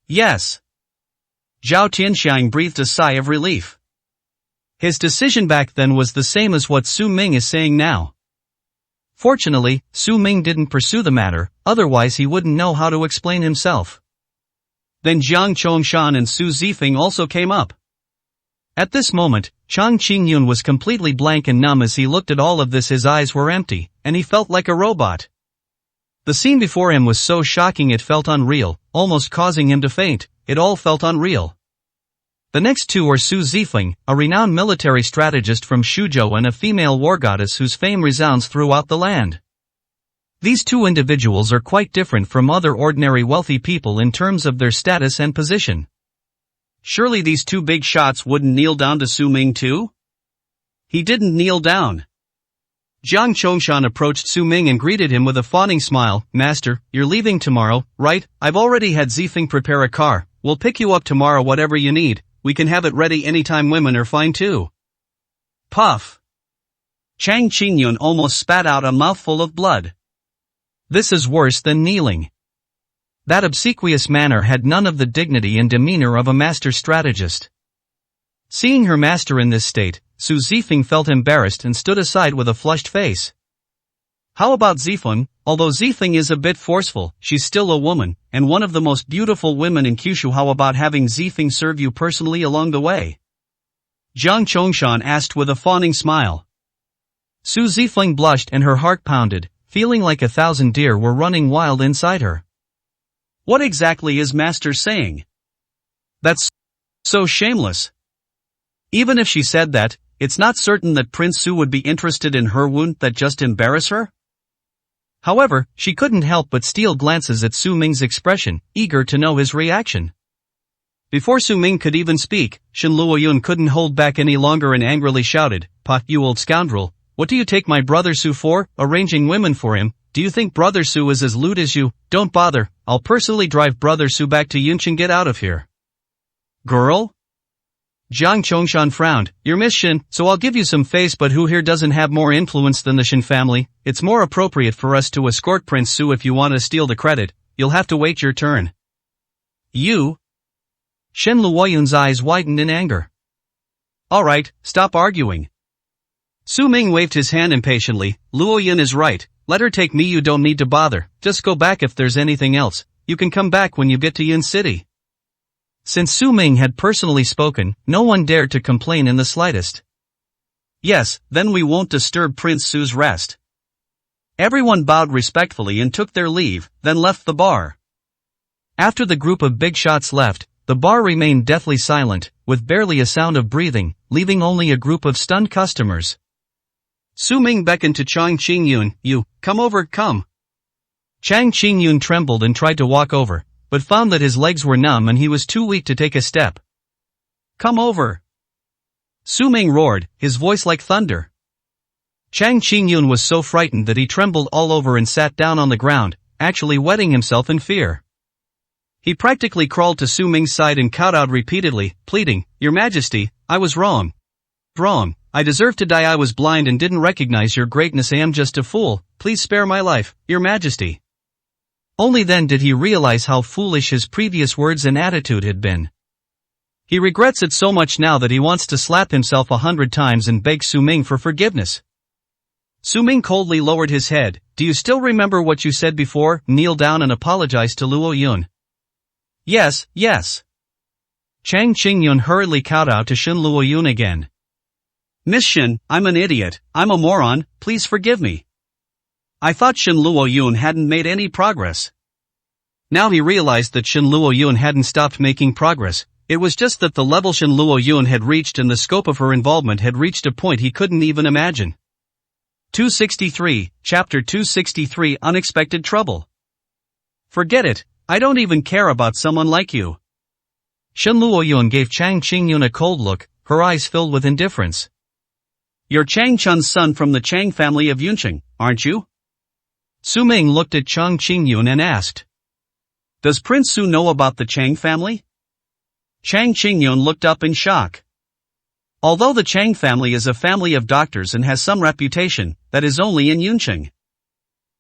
"Yes." Zhao Tianxiang breathed a sigh of relief. His decision back then was the same as what Su Ming is saying now. Fortunately, Su Ming didn't pursue the matter, otherwise he wouldn't know how to explain himself. Then Jiang Chongshan and Su Zifeng also came up. At this moment, Chang Qingyun was completely blank and numb as he looked at all of this. His eyes were empty, and he felt like a robot. The scene before him was so shocking it felt unreal, almost causing him to faint. It all felt unreal. The next two are Su Zifeng, a renowned military strategist from Shuzhou and a female war goddess whose fame resounds throughout the land. These two individuals are quite different from other ordinary wealthy people in terms of their status and position. Surely these two big shots wouldn't kneel down to Su Ming too? He didn't kneel down. Jiang Chongshan approached Su Ming and greeted him with a fawning smile. "Master, you're leaving tomorrow, right? I've already had Zifeng prepare a car. We'll pick you up tomorrow. Whatever you need, we can have it ready anytime. Women are fine too." Puff. Chang Qingyun almost spat out a mouthful of blood. This is worse than kneeling. That obsequious manner had none of the dignity and demeanor of a master strategist. Seeing her master in this state, Su Zifeng felt embarrassed and stood aside with a flushed face. How about Zifeng? Although Zifeng is a bit forceful, she's still a woman, and one of the most beautiful women in Kyushu. How about having Zifeng serve you personally along the way? Jiang Chongshan asked with a fawning smile. Su Zifeng blushed and her heart pounded, feeling like 1,000 deer were running wild inside her. What exactly is Master saying? That's so shameless. Even if she said that, it's not certain that Prince Su would be interested in her. Wouldn't that just embarrass her? However, she couldn't help but steal glances at Su Ming's expression, eager to know his reaction. Before Su Ming could even speak, Shen Luoyun couldn't hold back any longer and angrily shouted, "Pa, you old scoundrel, what do you take my brother Su for, arranging women for him? Do you think brother Su is as lewd as you? Don't bother, I'll personally drive brother Su back to Yunqing. Get out of here." "Girl?" Jiang Chongshan frowned. "You're Miss Shen, so I'll give you some face, but who here doesn't have more influence than the Shen family? It's more appropriate for us to escort Prince Su. If you want to steal the credit, you'll have to wait your turn." "You?" Shen Luoyun's eyes widened in anger. "Alright, stop arguing." Su Ming waved his hand impatiently. "Luoyun is right. Let her take me. You don't need to bother. Just go back. If there's anything else, you can come back when you get to Yin City." Since Su Ming had personally spoken, no one dared to complain in the slightest. "Yes, then we won't disturb Prince Su's rest." Everyone bowed respectfully and took their leave, then left the bar. After the group of big shots left, the bar remained deathly silent, with barely a sound of breathing, leaving only a group of stunned customers. Su Ming beckoned to Chang Qingyun. "You, come over, come." Chang Qingyun trembled and tried to walk over, but found that his legs were numb and he was too weak to take a step. "Come over." Su Ming roared, his voice like thunder. Chang Qingyun was so frightened that he trembled all over and sat down on the ground, actually wetting himself in fear. He practically crawled to Su Ming's side and kowtowed repeatedly, pleading, "Your Majesty, I was wrong. Wrong. I deserve to die. I was blind and didn't recognize your greatness. I am just a fool. Please spare my life, Your Majesty." Only then did he realize how foolish his previous words and attitude had been. He regrets it so much now that he wants to slap himself 100 times and beg Su Ming for forgiveness. Su Ming coldly lowered his head. Do you still remember what you said before? Kneel down and apologize to Luo Yun. Yes, yes. Chang Qingyun hurriedly kowtowed to Shin Luo Yun again. Miss Shin, I'm an idiot, I'm a moron, please forgive me. I thought Shin Luo Yun hadn't made any progress. Now he realized that Shin Luo Yun hadn't stopped making progress, it was just that the level Shin Luo Yun had reached and the scope of her involvement had reached a point he couldn't even imagine. 263, Chapter 263 Unexpected Trouble. Forget it, I don't even care about someone like you. Shin Luo Yun gave Chang Qingyun a cold look, her eyes filled with indifference. You're Chang Chun's son from the Chang family of Yunqing, aren't you? Su Ming looked at Chang Qingyun and asked. Does Prince Su know about the Chang family? Chang Qingyun looked up in shock. Although the Chang family is a family of doctors and has some reputation, that is only in Yunqing.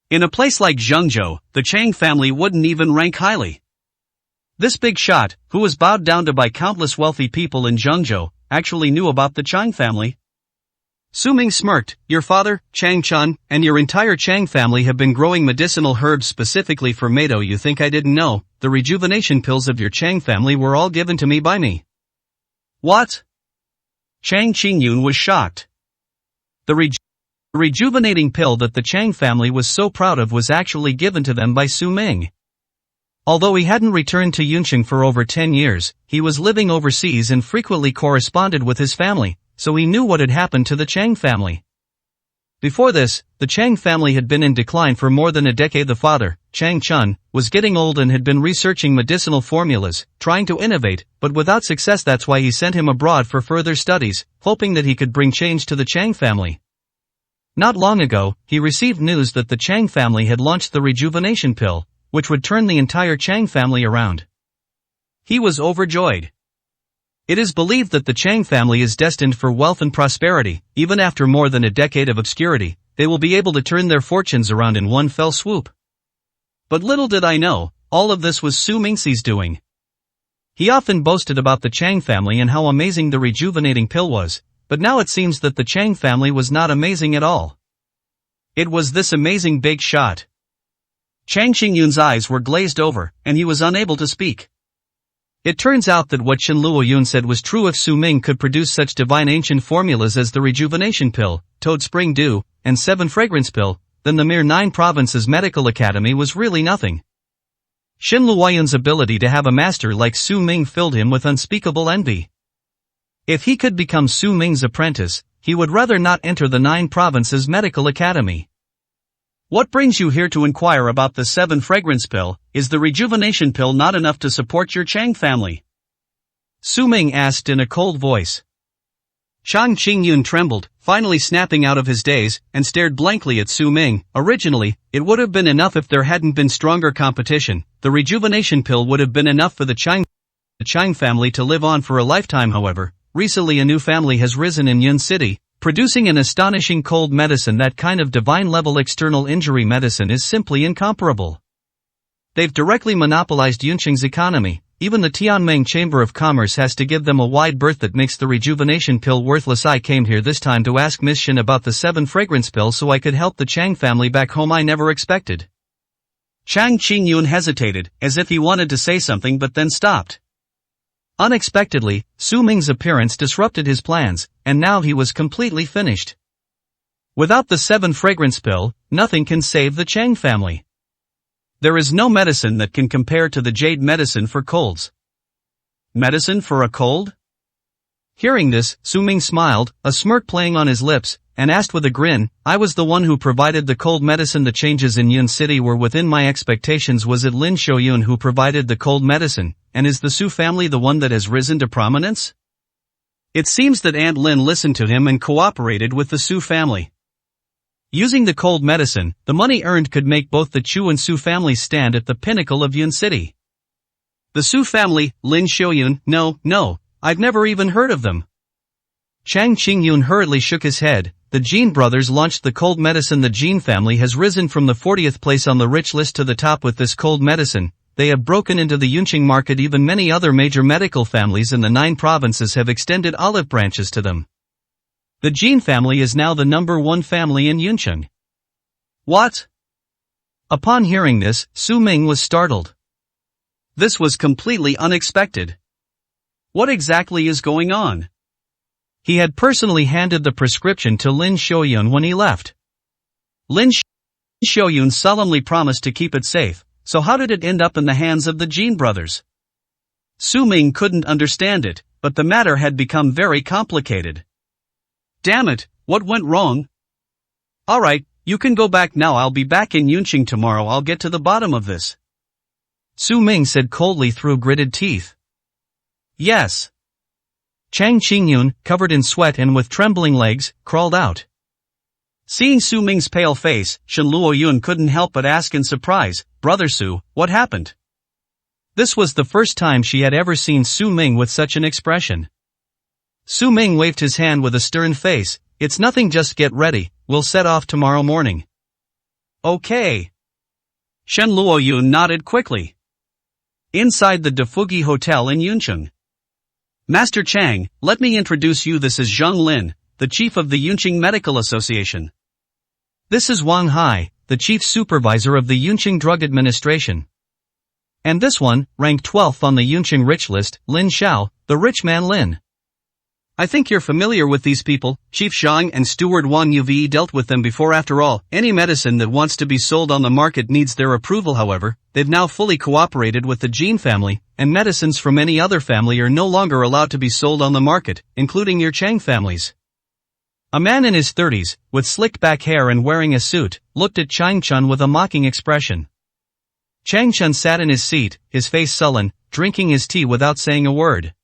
In a place like Zhengzhou, the Chang family wouldn't even rank highly. This big shot, who was bowed down to by countless wealthy people in Zhengzhou, actually knew about the Chang family. Su Ming smirked, your father, Chang Chun, and your entire Chang family have been growing medicinal herbs specifically for Meido. You think I didn't know? The rejuvenation pills of your Chang family were all given to me by me. What? Chang Qingyun was shocked. The rejuvenating pill that the Chang family was so proud of was actually given to them by Su Ming. Although he hadn't returned to Yunqing for over 10 years, he was living overseas and frequently corresponded with his family, so he knew what had happened to the Chang family. Before this, the Chang family had been in decline for more than a decade. The father, Chang Chun, was getting old and had been researching medicinal formulas, trying to innovate, but without success. That's why he sent him abroad for further studies, hoping that he could bring change to the Chang family. Not long ago, he received news that the Chang family had launched the rejuvenation pill, which would turn the entire Chang family around. He was overjoyed. It is believed that the Chang family is destined for wealth and prosperity. Even after more than a decade of obscurity, they will be able to turn their fortunes around in one fell swoop. But little did I know, all of this was Su Mingxi's doing. He often boasted about the Chang family and how amazing the rejuvenating pill was, but now it seems that the Chang family was not amazing at all. It was this amazing big shot. Chang Qingyun's eyes were glazed over, and he was unable to speak. It turns out that what Shin Luo Yun said was true. If Su Ming could produce such divine ancient formulas as the rejuvenation pill, Toad Spring Dew, and 7 fragrance pill, then the mere 9 provinces medical academy was really nothing. Shin Luo Yun's ability to have a master like Su Ming filled him with unspeakable envy. If he could become Su Ming's apprentice, he would rather not enter the 9 provinces medical academy. What brings you here to inquire about the 7 fragrance pill? Is the rejuvenation pill not enough to support your Chang family? Su Ming asked in a cold voice. Chang Qingyun trembled, finally snapping out of his daze, and stared blankly at Su Ming. Originally, it would have been enough if there hadn't been stronger competition. The rejuvenation pill would have been enough for the Chang family to live on for a lifetime. However, recently a new family has risen in Yun City, producing an astonishing cold medicine. That kind of divine-level external injury medicine is simply incomparable. They've directly monopolized Yunqing's economy. Even the Tianming Chamber of Commerce has to give them a wide berth that makes the rejuvenation pill worthless. I came here this time to ask Miss Shin about the 7 fragrance pills so I could help the Chang family back home. I never expected. Chang Qingyun hesitated, as if he wanted to say something but then stopped. Unexpectedly, Su Ming's appearance disrupted his plans, and now he was completely finished. Without the 7 fragrance pill, nothing can save the Chang family. There is no medicine that can compare to the jade medicine for colds. Medicine for a cold? Hearing this, Su Ming smiled, a smirk playing on his lips, and asked with a grin, I was the one who provided the cold medicine. The changes in Yun City were within my expectations. Was it Lin Xiaoyun who provided the cold medicine, and is the Su family the one that has risen to prominence? It seems that Aunt Lin listened to him and cooperated with the Su family. Using the cold medicine, the money earned could make both the Chu and Su families stand at the pinnacle of Yun City. The Su family, Lin Xiaoyun, no, I've never even heard of them. Chang Qingyun hurriedly shook his head. The Jin brothers launched the cold medicine. The Jin family has risen from the 40th place on the rich list to the top with this cold medicine. they have broken into the Yunqing market. Even many other major medical families in the 9 provinces have extended olive branches to them. The Jin family is now the #1 family in Yunqing. What? Upon hearing this, Su Ming was startled. This was completely unexpected. What exactly is going on? He had personally handed the prescription to Lin Xiaoyun when he left. Lin Xiaoyun solemnly promised to keep it safe, so how did it end up in the hands of the Jin brothers? Su Ming couldn't understand it, but the matter had become very complicated. Damn it, what went wrong? Alright, you can go back now. I'll be back in Yunqing tomorrow. I'll get to the bottom of this. Su Ming said coldly through gritted teeth. Yes. Chang Qingyun, covered in sweat and with trembling legs, crawled out. Seeing Su Ming's pale face, Shen Luoyun couldn't help but ask in surprise, "Brother Su, what happened?" This was the first time she had ever seen Su Ming with such an expression. Su Ming waved his hand with a stern face. "It's nothing, just get ready, we'll set off tomorrow morning." Okay. Shen Luoyun nodded quickly. Inside the Defugi Hotel in Yunqing. Master Chang, let me introduce you. This is Zhang Lin, the chief of the Yunqing Medical Association. This is Wang Hai, the chief supervisor of the Yunqing Drug Administration. And this one, ranked 12th on the Yunqing rich list, Lin Xiao, the rich man Lin. I think you're familiar with these people. Chief Zhang and Steward Wang Yuve dealt with them before. After all, any medicine that wants to be sold on the market needs their approval. However, they've now fully cooperated with the Jin family, and medicines from any other family are no longer allowed to be sold on the market, including your Chang families. A man in his 30s, with slick back hair and wearing a suit, looked at Chang Chun with a mocking expression. Chang Chun sat in his seat, his face sullen, drinking his tea without saying a word.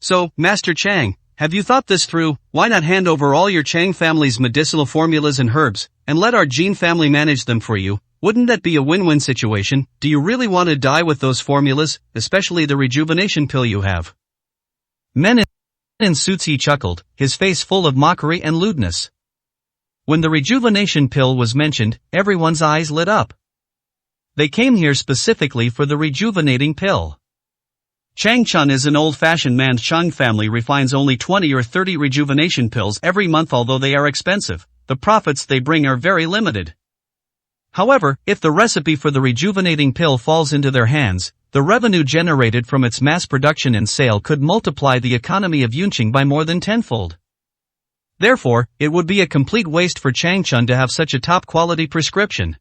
So, Master Chang, have you thought this through? Why not hand over all your Chang family's medicinal formulas and herbs, and let our Jin family manage them for you? Wouldn't that be a win-win situation? Do you really want to die with those formulas, especially the rejuvenation pill you have? Men in suits. He chuckled, his face full of mockery and lewdness. When the rejuvenation pill was mentioned, everyone's eyes lit up. They came here specifically for the rejuvenating pill. Chang Chun is an old-fashioned man. Chang family refines only 20 or 30 rejuvenation pills every month. Although they are expensive, the profits they bring are very limited. However, if the recipe for the rejuvenating pill falls into their hands, the revenue generated from its mass production and sale could multiply the economy of Yunqing by more than tenfold. Therefore, it would be a complete waste for Chang Chun to have such a top-quality prescription.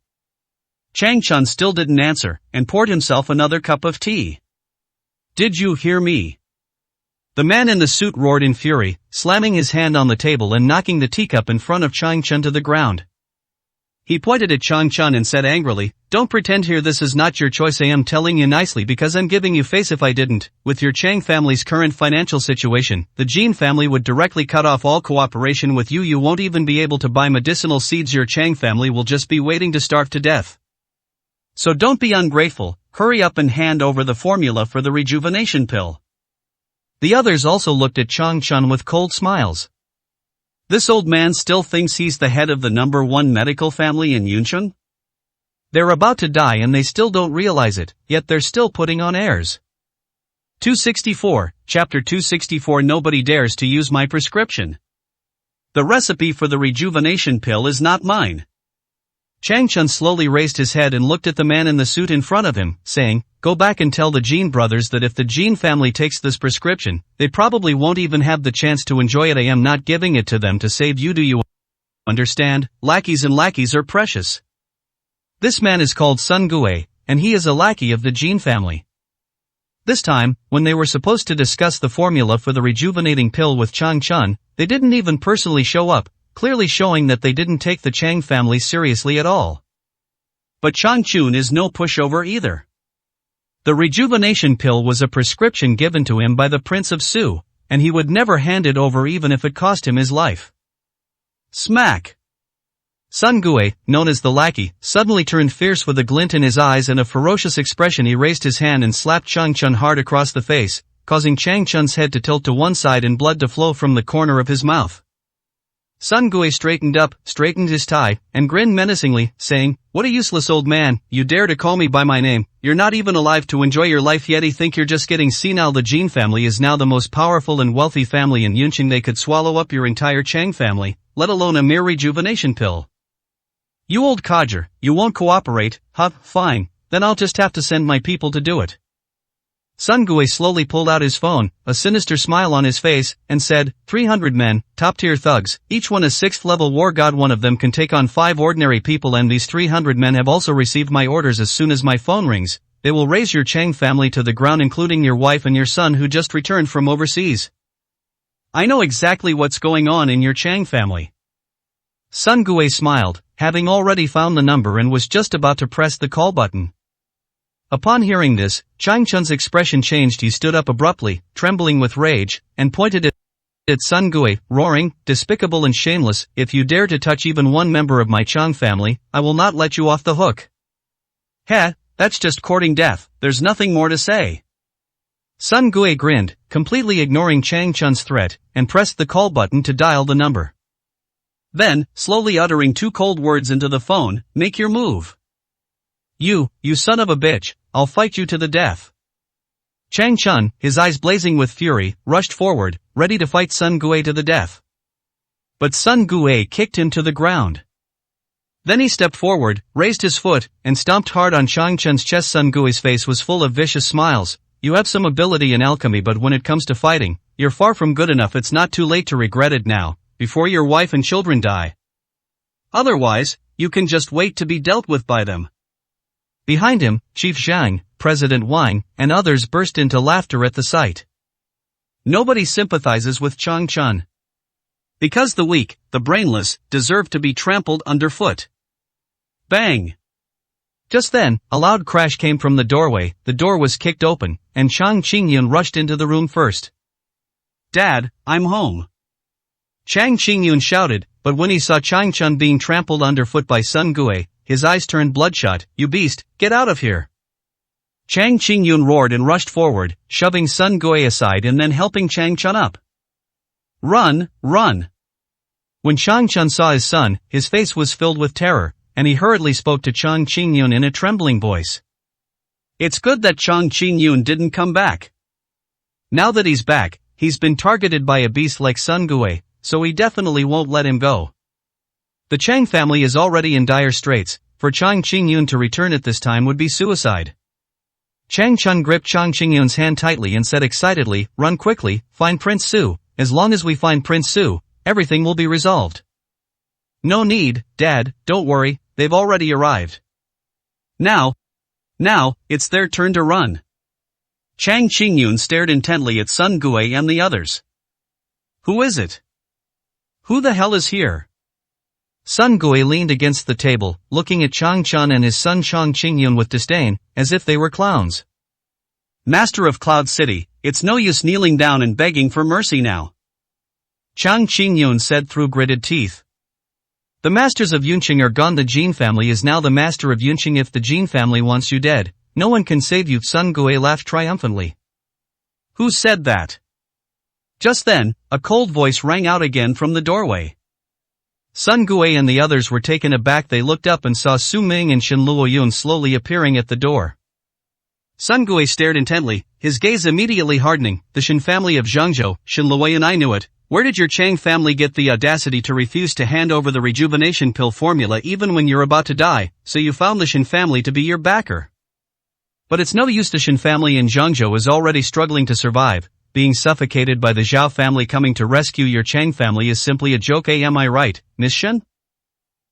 Chang Chun still didn't answer, and poured himself another cup of tea. Did you hear me? The man in the suit roared in fury, slamming his hand on the table and knocking the teacup in front of Chang Chun to the ground. He pointed at Chang Chun and said angrily, "Don't pretend here, this is not your choice. I am telling you nicely because I'm giving you face. If I didn't, with your Chang family's current financial situation, the Jin family would directly cut off all cooperation with you. You won't even be able to buy medicinal seeds. Your Chang family will just be waiting to starve to death. So don't be ungrateful, hurry up and hand over the formula for the rejuvenation pill." The others also looked at Chang Chun with cold smiles. This old man still thinks he's the head of the #1 medical family in Yunqing? They're about to die and they still don't realize it, yet they're still putting on airs. 264, Chapter 264. Nobody dares to use my prescription. The recipe for the rejuvenation pill is not mine. Chang Chun slowly raised his head and looked at the man in the suit in front of him, saying, "Go back and tell the Jin brothers that if the Jin family takes this prescription, they probably won't even have the chance to enjoy it. I am not giving it to them to save you. Do you understand? Lackeys and lackeys are precious. This man is called Sun Gue, and he is a lackey of the Jin family." This time, when they were supposed to discuss the formula for the rejuvenating pill with Chang Chun, they didn't even personally show up, clearly showing that they didn't take the Chang family seriously at all. But Chang Chun is no pushover either. The rejuvenation pill was a prescription given to him by the Prince of Su, and he would never hand it over even if it cost him his life. Smack! Sun Gue, known as the lackey, suddenly turned fierce with a glint in his eyes and a ferocious expression. He raised his hand and slapped Chang Chun hard across the face, causing Chang Chun's head to tilt to one side and blood to flow from the corner of his mouth. Sun Gui straightened up, straightened his tie, and grinned menacingly, saying, "What a useless old man, you dare to call me by my name, you're not even alive to enjoy your life yet. You think you're just getting senile. The Jin family is now the most powerful and wealthy family in Yunqing. They could swallow up your entire Chang family, let alone a mere rejuvenation pill. You old codger, you won't cooperate, huh? Fine, then I'll just have to send my people to do it." Sun Gui slowly pulled out his phone, a sinister smile on his face, and said, 300 men, top-tier thugs, each one a 6th-level war god. One of them can take on 5 ordinary people, and these 300 men have also received my orders. As soon as my phone rings, they will raise your Chang family to the ground, including your wife and your son who just returned from overseas. I know exactly what's going on in your Chang family. Sun Gui smiled, having already found the number, and was just about to press the call button. Upon hearing this, Chang Chun's expression changed. He stood up abruptly, trembling with rage, and pointed at Sun Gui, roaring, "Despicable and shameless, if you dare to touch even one member of my Chang family, I will not let you off the hook." Heh, that's just courting death, there's nothing more to say. Sun Gui grinned, completely ignoring Chang Chun's threat, and pressed the call button to dial the number. Then, slowly uttering 2 cold words into the phone, "Make your move. You son of a bitch, I'll fight you to the death." Chang Chun, his eyes blazing with fury, rushed forward, ready to fight Sun Gui to the death. But Sun Gui kicked him to the ground. Then he stepped forward, raised his foot, and stomped hard on Chang Chun's chest. Sun Gui's face was full of vicious smiles. "You have some ability in alchemy, but when it comes to fighting, you're far from good enough. It's not too late to regret it now, before your wife and children die. Otherwise, you can just wait to be dealt with by them." Behind him, Chief Zhang, President Wang, and others burst into laughter at the sight. Nobody sympathizes with Chang Chun. Because the weak, the brainless, deserve to be trampled underfoot. Bang! Just then, a loud crash came from the doorway. The door was kicked open, and Chang Qingyun rushed into the room first. "Dad, I'm home." Chang Qingyun shouted, but when he saw Chang Chun being trampled underfoot by Sun Gui, his eyes turned bloodshot. "You beast, get out of here!" Chang Qingyun roared and rushed forward, shoving Sun Gui aside and then helping Chang Chun up. "Run, run!" When Chang Chun saw his son, his face was filled with terror, and he hurriedly spoke to Chang Qingyun in a trembling voice. It's good that Chang Qingyun didn't come back. Now that he's back, he's been targeted by a beast like Sun Gui, so he definitely won't let him go. The Chang family is already in dire straits. For Chang Qingyun to return at this time would be suicide. Chang Chun gripped Chang Qingyun's hand tightly and said excitedly, "Run quickly, find Prince Su. As long as we find Prince Su, everything will be resolved." "No need, Dad, don't worry, they've already arrived. Now, it's their turn to run." Chang Qingyun stared intently at Sun Gui and the others. "Who is it? Who the hell is here?" Sun Gui leaned against the table, looking at Chang Chun and his son Chang Qingyun with disdain, as if they were clowns. "Master of Cloud City, it's no use kneeling down and begging for mercy now," Chang Qingyun said through gritted teeth. "The masters of Yunqing are gone. The Jin family is now the master of Yunqing. If the Jin family wants you dead, no one can save you." Sun Gui laughed triumphantly. "Who said that?" Just then, a cold voice rang out again from the doorway. Sun Gui and the others were taken aback. They looked up and saw Su Ming and Shen Luoyun slowly appearing at the door. Sun Gui stared intently, his gaze immediately hardening. "The Shen family of Zhengzhou, Shen Luoyun, I knew it. Where did your Chang family get the audacity to refuse to hand over the rejuvenation pill formula even when you're about to die? So you found the Shen family to be your backer. But it's no use. The Shen family in Zhengzhou is already struggling to survive. Being suffocated by the Zhao family. Coming to rescue your Chang family is simply a joke. Am I right, Miss Shen?"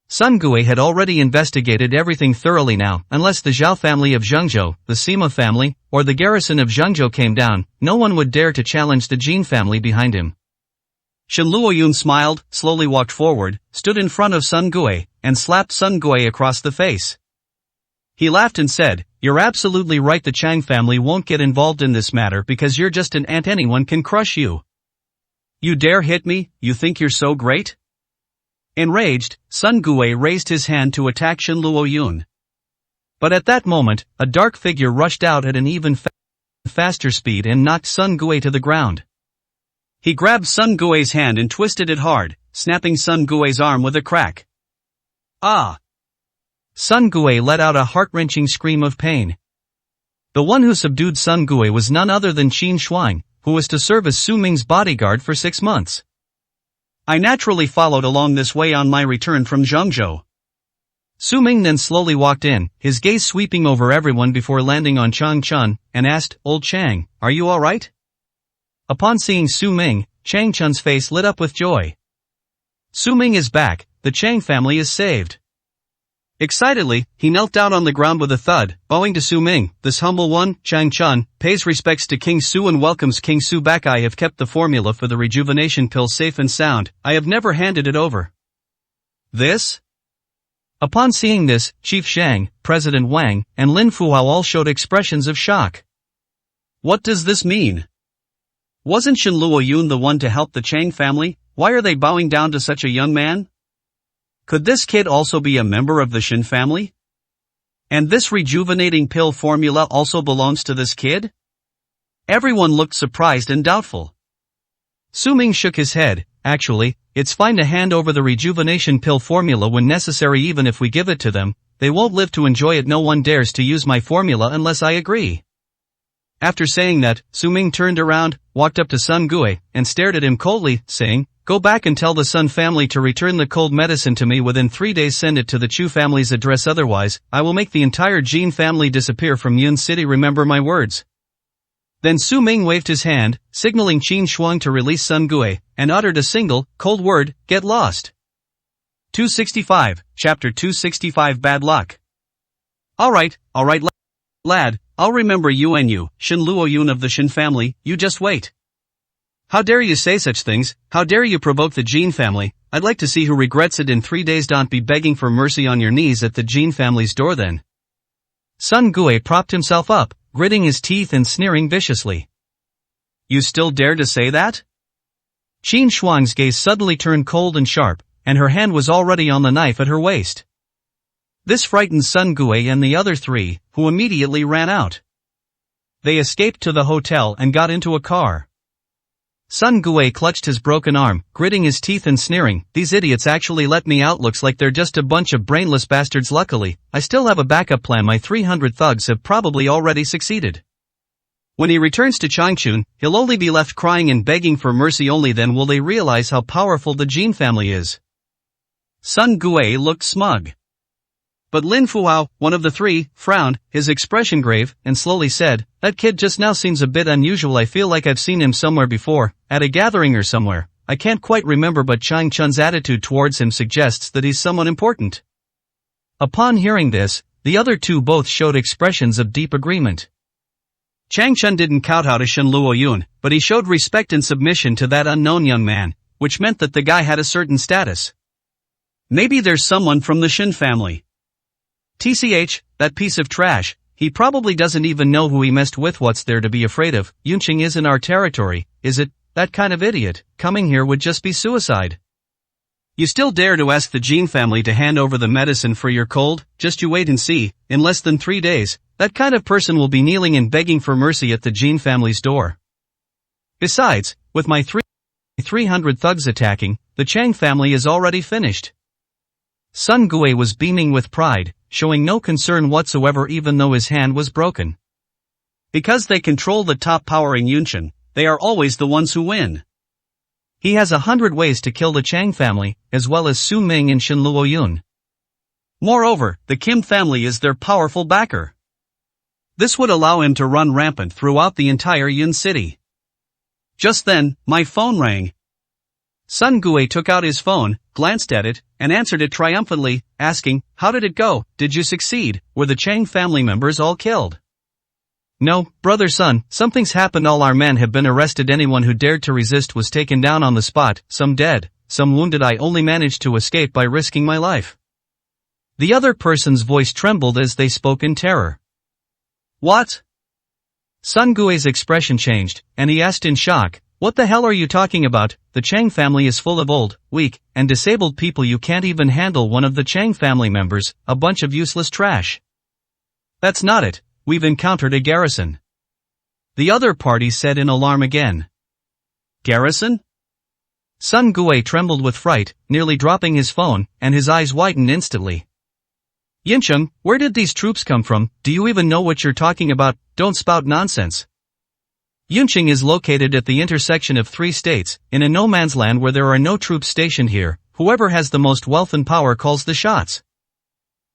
Sun Gui had already investigated everything thoroughly now. Unless the Zhao family of Zhengzhou, the Sima family, or the garrison of Zhengzhou came down, no one would dare to challenge the Jin family behind him. Shen Luoyun smiled, slowly walked forward, stood in front of Sun Gui, and slapped Sun Gui across the face. He laughed and said, "You're absolutely right. The Chang family won't get involved in this matter because you're just an ant. Anyone can crush you. You dare hit me? You think you're so great?" Enraged, Sun Gui raised his hand to attack Shen Luoyun. But at that moment, a dark figure rushed out at an even faster speed and knocked Sun Gui to the ground. He grabbed Sun Gui's hand and twisted it hard, snapping Sun Gui's arm with a crack. Ah! Sun Gui let out a heart-wrenching scream of pain. The one who subdued Sun Gui was none other than Qin Shuang, who was to serve as Su Ming's bodyguard for 6 months. I naturally followed along this way on my return from Zhengzhou. Su Ming then slowly walked in, his gaze sweeping over everyone before landing on Chang Chun, and asked, "Old Chang, are you alright?" Upon seeing Su Ming, Chang Chun's face lit up with joy. Su Ming is back, the Chang family is saved. Excitedly, he knelt down on the ground with a thud, bowing to Su Ming. This humble one, Chang Chun, pays respects to King Su and welcomes King Su back. I have kept the formula for the rejuvenation pill safe and sound. I have never handed it over. This? Upon seeing this, Chief Shang, President Wang, and Lin Fuhao all showed expressions of shock. What does this mean? Wasn't Shen Luoyun the one to help the Chang family? Why are they bowing down to such a young man? Could this kid also be a member of the Shen family? And this rejuvenating pill formula also belongs to this kid? Everyone looked surprised and doubtful. Su Ming shook his head. Actually, it's fine to hand over the rejuvenation pill formula when necessary. Even if we give it to them, they won't live to enjoy it. No one dares to use my formula unless I agree. After saying that, Su Ming turned around, walked up to Sun Gui, and stared at him coldly, saying, "Go back and tell the Sun family to return the cold medicine to me within 3 days. Send it to the Chu family's address, otherwise, I will make the entire Jin family disappear from Yun City. Remember my words." Then Su Ming waved his hand, signaling Qin Shuang to release Sun Gui, and uttered a single, cold word, "Get lost." 265, Chapter 265 Bad Luck. Alright, lad, I'll remember you and you, Shen Luoyun of the Shen family, you just wait. How dare you say such things? How dare you provoke the Jin family? I'd like to see who regrets it in 3 days. Don't be begging for mercy on your knees at the Jin family's door then. Sun Gui propped himself up, gritting his teeth and sneering viciously. You still dare to say that? Qin Shuang's gaze suddenly turned cold and sharp, and her hand was already on the knife at her waist. This frightened Sun Gui and the other 3, who immediately ran out. They escaped to the hotel and got into a car. Sun Gui clutched his broken arm, gritting his teeth and sneering, "These idiots actually let me out. Looks like they're just a bunch of brainless bastards. Luckily, I still have a backup plan. My 300 thugs have probably already succeeded." When he returns to Changchun, he'll only be left crying and begging for mercy. Only then will they realize how powerful the Jin family is. Sun Gui looked smug. But Lin Fuhao, one of the 3, frowned, his expression grave, and slowly said, "That kid just now seems a bit unusual. I feel like I've seen him somewhere before, at a gathering or somewhere. I can't quite remember, but Chang Chun's attitude towards him suggests that he's someone important." Upon hearing this, the other 2 both showed expressions of deep agreement. Chang Chun didn't kowtow to Shen Luoyun, but he showed respect and submission to that unknown young man, which meant that the guy had a certain status. Maybe there's someone from the Shen family. TCH, that piece of trash, he probably doesn't even know who he messed with. What's there to be afraid of? Yunqing isn't our territory, is it? That kind of idiot, coming here would just be suicide. You still dare to ask the Jin family to hand over the medicine for your cold? Just you wait and see, in less than 3 days, that kind of person will be kneeling and begging for mercy at the Jin family's door. Besides, with my 300 thugs attacking, the Chang family is already finished. Sun Gui was beaming with pride, showing no concern whatsoever even though his hand was broken. Because they control the top power in Yunchen, they are always the ones who win. He has 100 ways to kill the Chang family, as well as Su Ming and Shen Luoyun. Moreover, the Kim family is their powerful backer. This would allow him to run rampant throughout the entire Yun city. Just then, my phone rang. Sun Gui took out his phone, glanced at it, and answered it triumphantly, asking, "How did it go? Did you succeed? Were the Chang family members all killed?" "No, brother Sun, something's happened. All our men have been arrested. Anyone who dared to resist was taken down on the spot, some dead, some wounded. I only managed to escape by risking my life." The other person's voice trembled as they spoke in terror. "What?" Sun Gui's expression changed, and he asked in shock, "What the hell are you talking about? The Chang family is full of old, weak, and disabled people. You can't even handle one of the Chang family members, a bunch of useless trash." "That's not it, we've encountered a garrison," the other party said in alarm again. Garrison? Sun Gui trembled with fright, nearly dropping his phone, and his eyes widened instantly. Yincheng, where did these troops come from? Do you even know what you're talking about? Don't spout nonsense. Yunqing is located at the intersection of 3 states, in a no-man's land where there are no troops stationed here. Whoever has the most wealth and power calls the shots.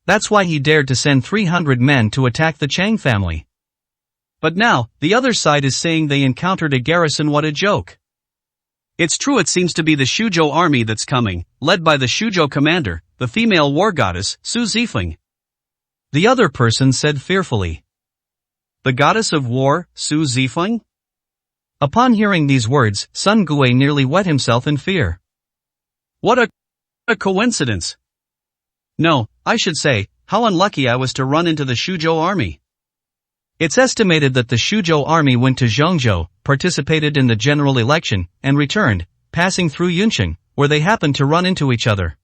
That's why he dared to send 300 men to attack the Chang family. But now, the other side is saying they encountered a garrison. What a joke. It's true, it seems to be the Shuzhou army that's coming, led by the Shuzhou commander, the female war goddess, Su Zifeng. The other person said fearfully. The goddess of war, Su Zifeng? Upon hearing these words, Sun Gui nearly wet himself in fear. What a coincidence. No, I should say, how unlucky I was to run into the Shuzhou army. It's estimated that the Shuzhou army went to Zhengzhou, participated in the general election, and returned, passing through Yunqing, where they happened to run into each other.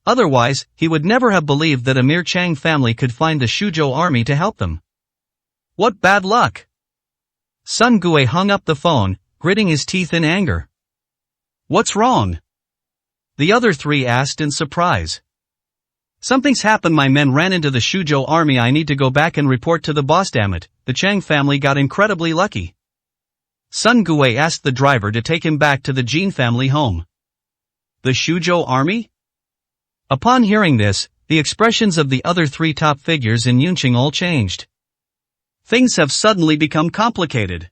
Otherwise, he would never have believed that a mere Chang family could find the Shuzhou army to help them. What bad luck! Sun Gui hung up the phone, gritting his teeth in anger. What's wrong? The other 3 asked in surprise. Something's happened, my men ran into the Shuzhou army. I need to go back and report to the boss. Damn it, the Chang family got incredibly lucky. Sun Gui asked the driver to take him back to the Jin family home. The Shuzhou army? Upon hearing this, the expressions of the other 3 top figures in Yunqing all changed. Things have suddenly become complicated.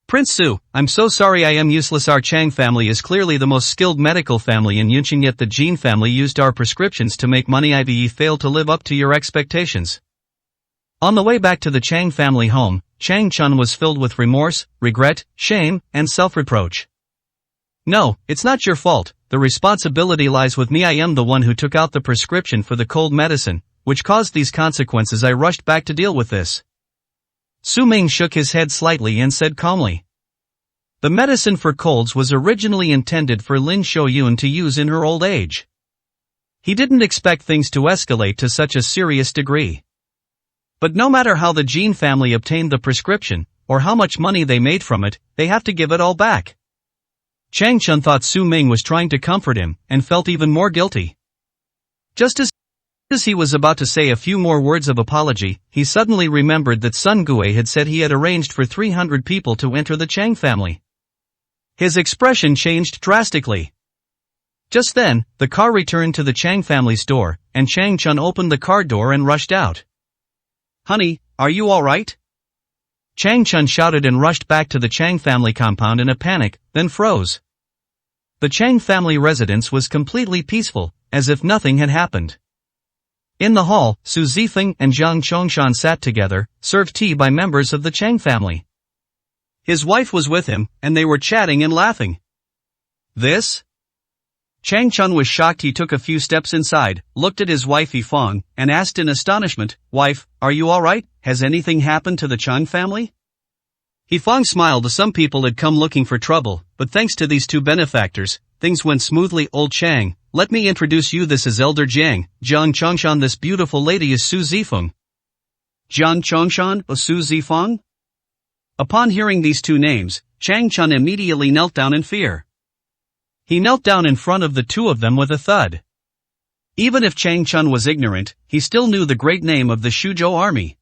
Prince Su, I'm so sorry I am useless. Our Chang family is clearly the most skilled medical family in Yunqing, yet the Jin family used our prescriptions to make money. IVE failed to live up to your expectations. On the way back to the Chang family home, Chang Chun was filled with remorse, regret, shame, and self-reproach. No, it's not your fault, the responsibility lies with me. I am the one who took out the prescription for the cold medicine, which caused these consequences. I rushed back to deal with this. Su Ming shook his head slightly and said calmly. The medicine for colds was originally intended for Lin Shouyun to use in her old age. He didn't expect things to escalate to such a serious degree. But no matter how the Jin family obtained the prescription, or how much money they made from it, they have to give it all back. Chang Chun thought Su Ming was trying to comfort him, and felt even more guilty. Just as he was about to say a few more words of apology, he suddenly remembered that Sun Gui had said he had arranged for 300 people to enter the Chang family. His expression changed drastically. Just then, the car returned to the Chang family's door, and Chang Chun opened the car door and rushed out. Honey, are you alright? Chang Chun shouted and rushed back to the Chang family compound in a panic, then froze. The Chang family residence was completely peaceful, as if nothing had happened. In the hall, Su Zifeng and Zhang Chongshan sat together, served tea by members of the Chang family. His wife was with him, and they were chatting and laughing. This? Chang Chun was shocked. He took a few steps inside, looked at his wife Yifeng, and asked in astonishment, Wife, are you alright? Has anything happened to the Chang family? Yifeng smiled. Some people had come looking for trouble, but thanks to these 2 benefactors, things went smoothly. Old Chang, let me introduce you. This is Elder Jiang, Zhang Chongshan. This beautiful lady is Su Zifeng. Zhang Chongshan, or Su Zifeng? Upon hearing these 2 names, Chang Chun immediately knelt down in fear. He knelt down in front of the 2 of them with a thud. Even if Chang Chun was ignorant, he still knew the great name of the Shuzhou army.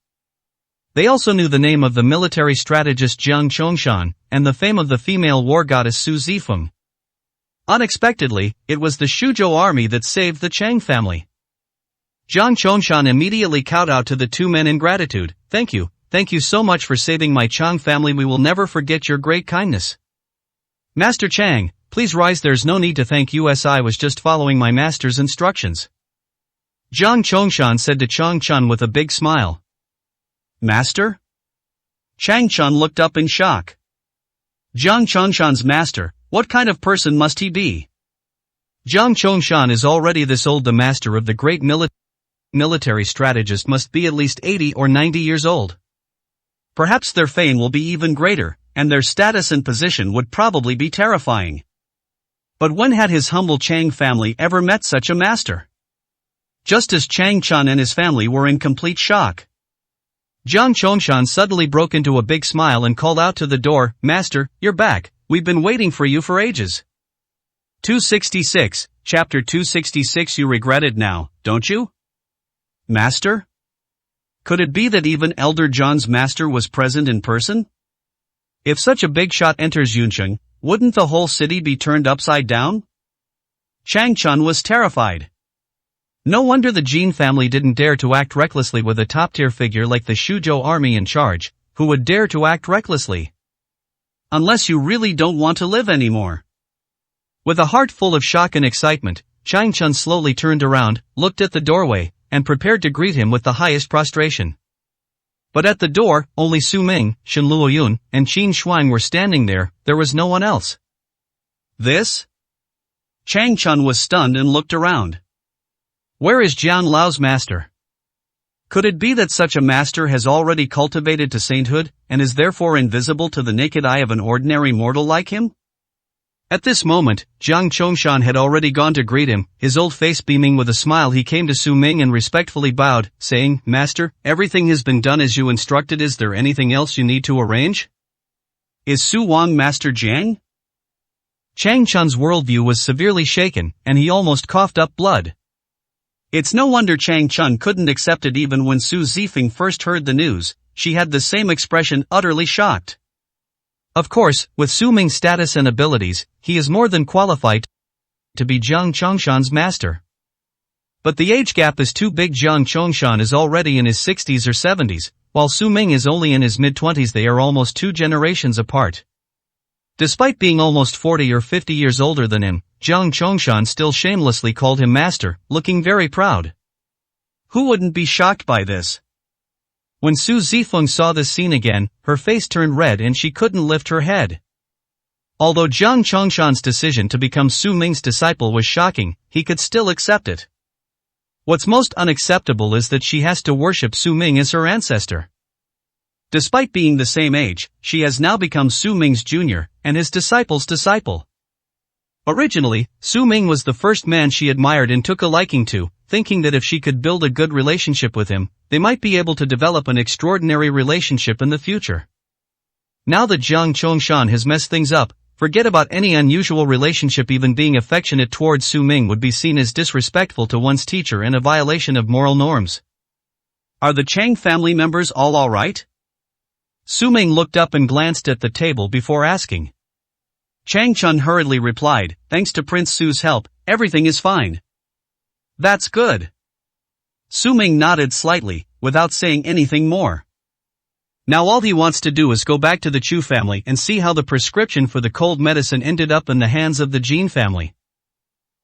They also knew the name of the military strategist Zhang Chongshan, and the fame of the female war goddess Su Zifeng. Unexpectedly, it was the Shuzhou army that saved the Chang family. Zhang Chongshan immediately kowtowed to the 2 men in gratitude. Thank you so much for saving my Chang family. We will never forget your great kindness. Master Chang, please rise. There's no need to thank us. I was just following my master's instructions. Zhang Chongshan said to Chang Chun with a big smile. Master? Chang Chun looked up in shock. Zhang Chongshan's master, what kind of person must he be? Zhang Chongshan is already this old. The master of the great military strategist must be at least 80 or 90 years old. Perhaps their fame will be even greater, and their status and position would probably be terrifying. But when had his humble Chang family ever met such a master? Just as Chang Chun and his family were in complete shock, Zhang Chongshan suddenly broke into a big smile and called out to the door, Master, you're back. We've been waiting for you for ages. 266, Chapter 266. You regret it now, don't you? Master? Could it be that even Elder John's master was present in person? If such a big shot enters Yuncheng, wouldn't the whole city be turned upside down? Chang Chun was terrified. No wonder the Jin family didn't dare to act recklessly with a top-tier figure like the Shuzhou army in charge, who would dare to act recklessly? Unless you really don't want to live anymore. With a heart full of shock and excitement, Chang Chun slowly turned around, looked at the doorway, and prepared to greet him with the highest prostration. But at the door, only Su Ming, Shen Luoyun, and Qin Shuang were standing there. There was no one else. This? Chang Chun was stunned and looked around. Where is Jian Lao's master? Could it be that such a master has already cultivated to sainthood, and is therefore invisible to the naked eye of an ordinary mortal like him? At this moment, Jiang Chongshan had already gone to greet him, his old face beaming with a smile. He came to Su Ming and respectfully bowed, saying, Master, everything has been done as you instructed. Is there anything else you need to arrange? Is Su Wang Master Jiang? Chang Chun's worldview was severely shaken, and he almost coughed up blood. It's no wonder Chang Chun couldn't accept it. Even when Su Zifeng first heard the news, she had the same expression, utterly shocked. Of course, with Su Ming's status and abilities, he is more than qualified to be Jiang Chongshan's master. But the age gap is too big. Jiang Chongshan is already in his 60s or 70s, while Su Ming is only in his mid-20s. They are almost 2 generations apart. Despite being almost 40 or 50 years older than him, Jiang Chongshan still shamelessly called him master, looking very proud. Who wouldn't be shocked by this? When Su Zifeng saw this scene again, her face turned red and she couldn't lift her head. Although Jiang Chongshan's decision to become Su Ming's disciple was shocking, he could still accept it. What's most unacceptable is that she has to worship Su Ming as her ancestor. Despite being the same age, she has now become Su Ming's junior, and his disciple's disciple. Originally, Su Ming was the first man she admired and took a liking to, thinking that if she could build a good relationship with him, they might be able to develop an extraordinary relationship in the future. Now that Jiang Chongshan has messed things up, forget about any unusual relationship. Even being affectionate towards Su Ming would be seen as disrespectful to one's teacher and a violation of moral norms. Are the Chang family members all alright? Su Ming looked up and glanced at the table before asking. Chang Chun hurriedly replied, thanks to Prince Su's help, everything is fine. That's good. Su Ming nodded slightly, without saying anything more. Now all he wants to do is go back to the Chu family and see how the prescription for the cold medicine ended up in the hands of the Jin family.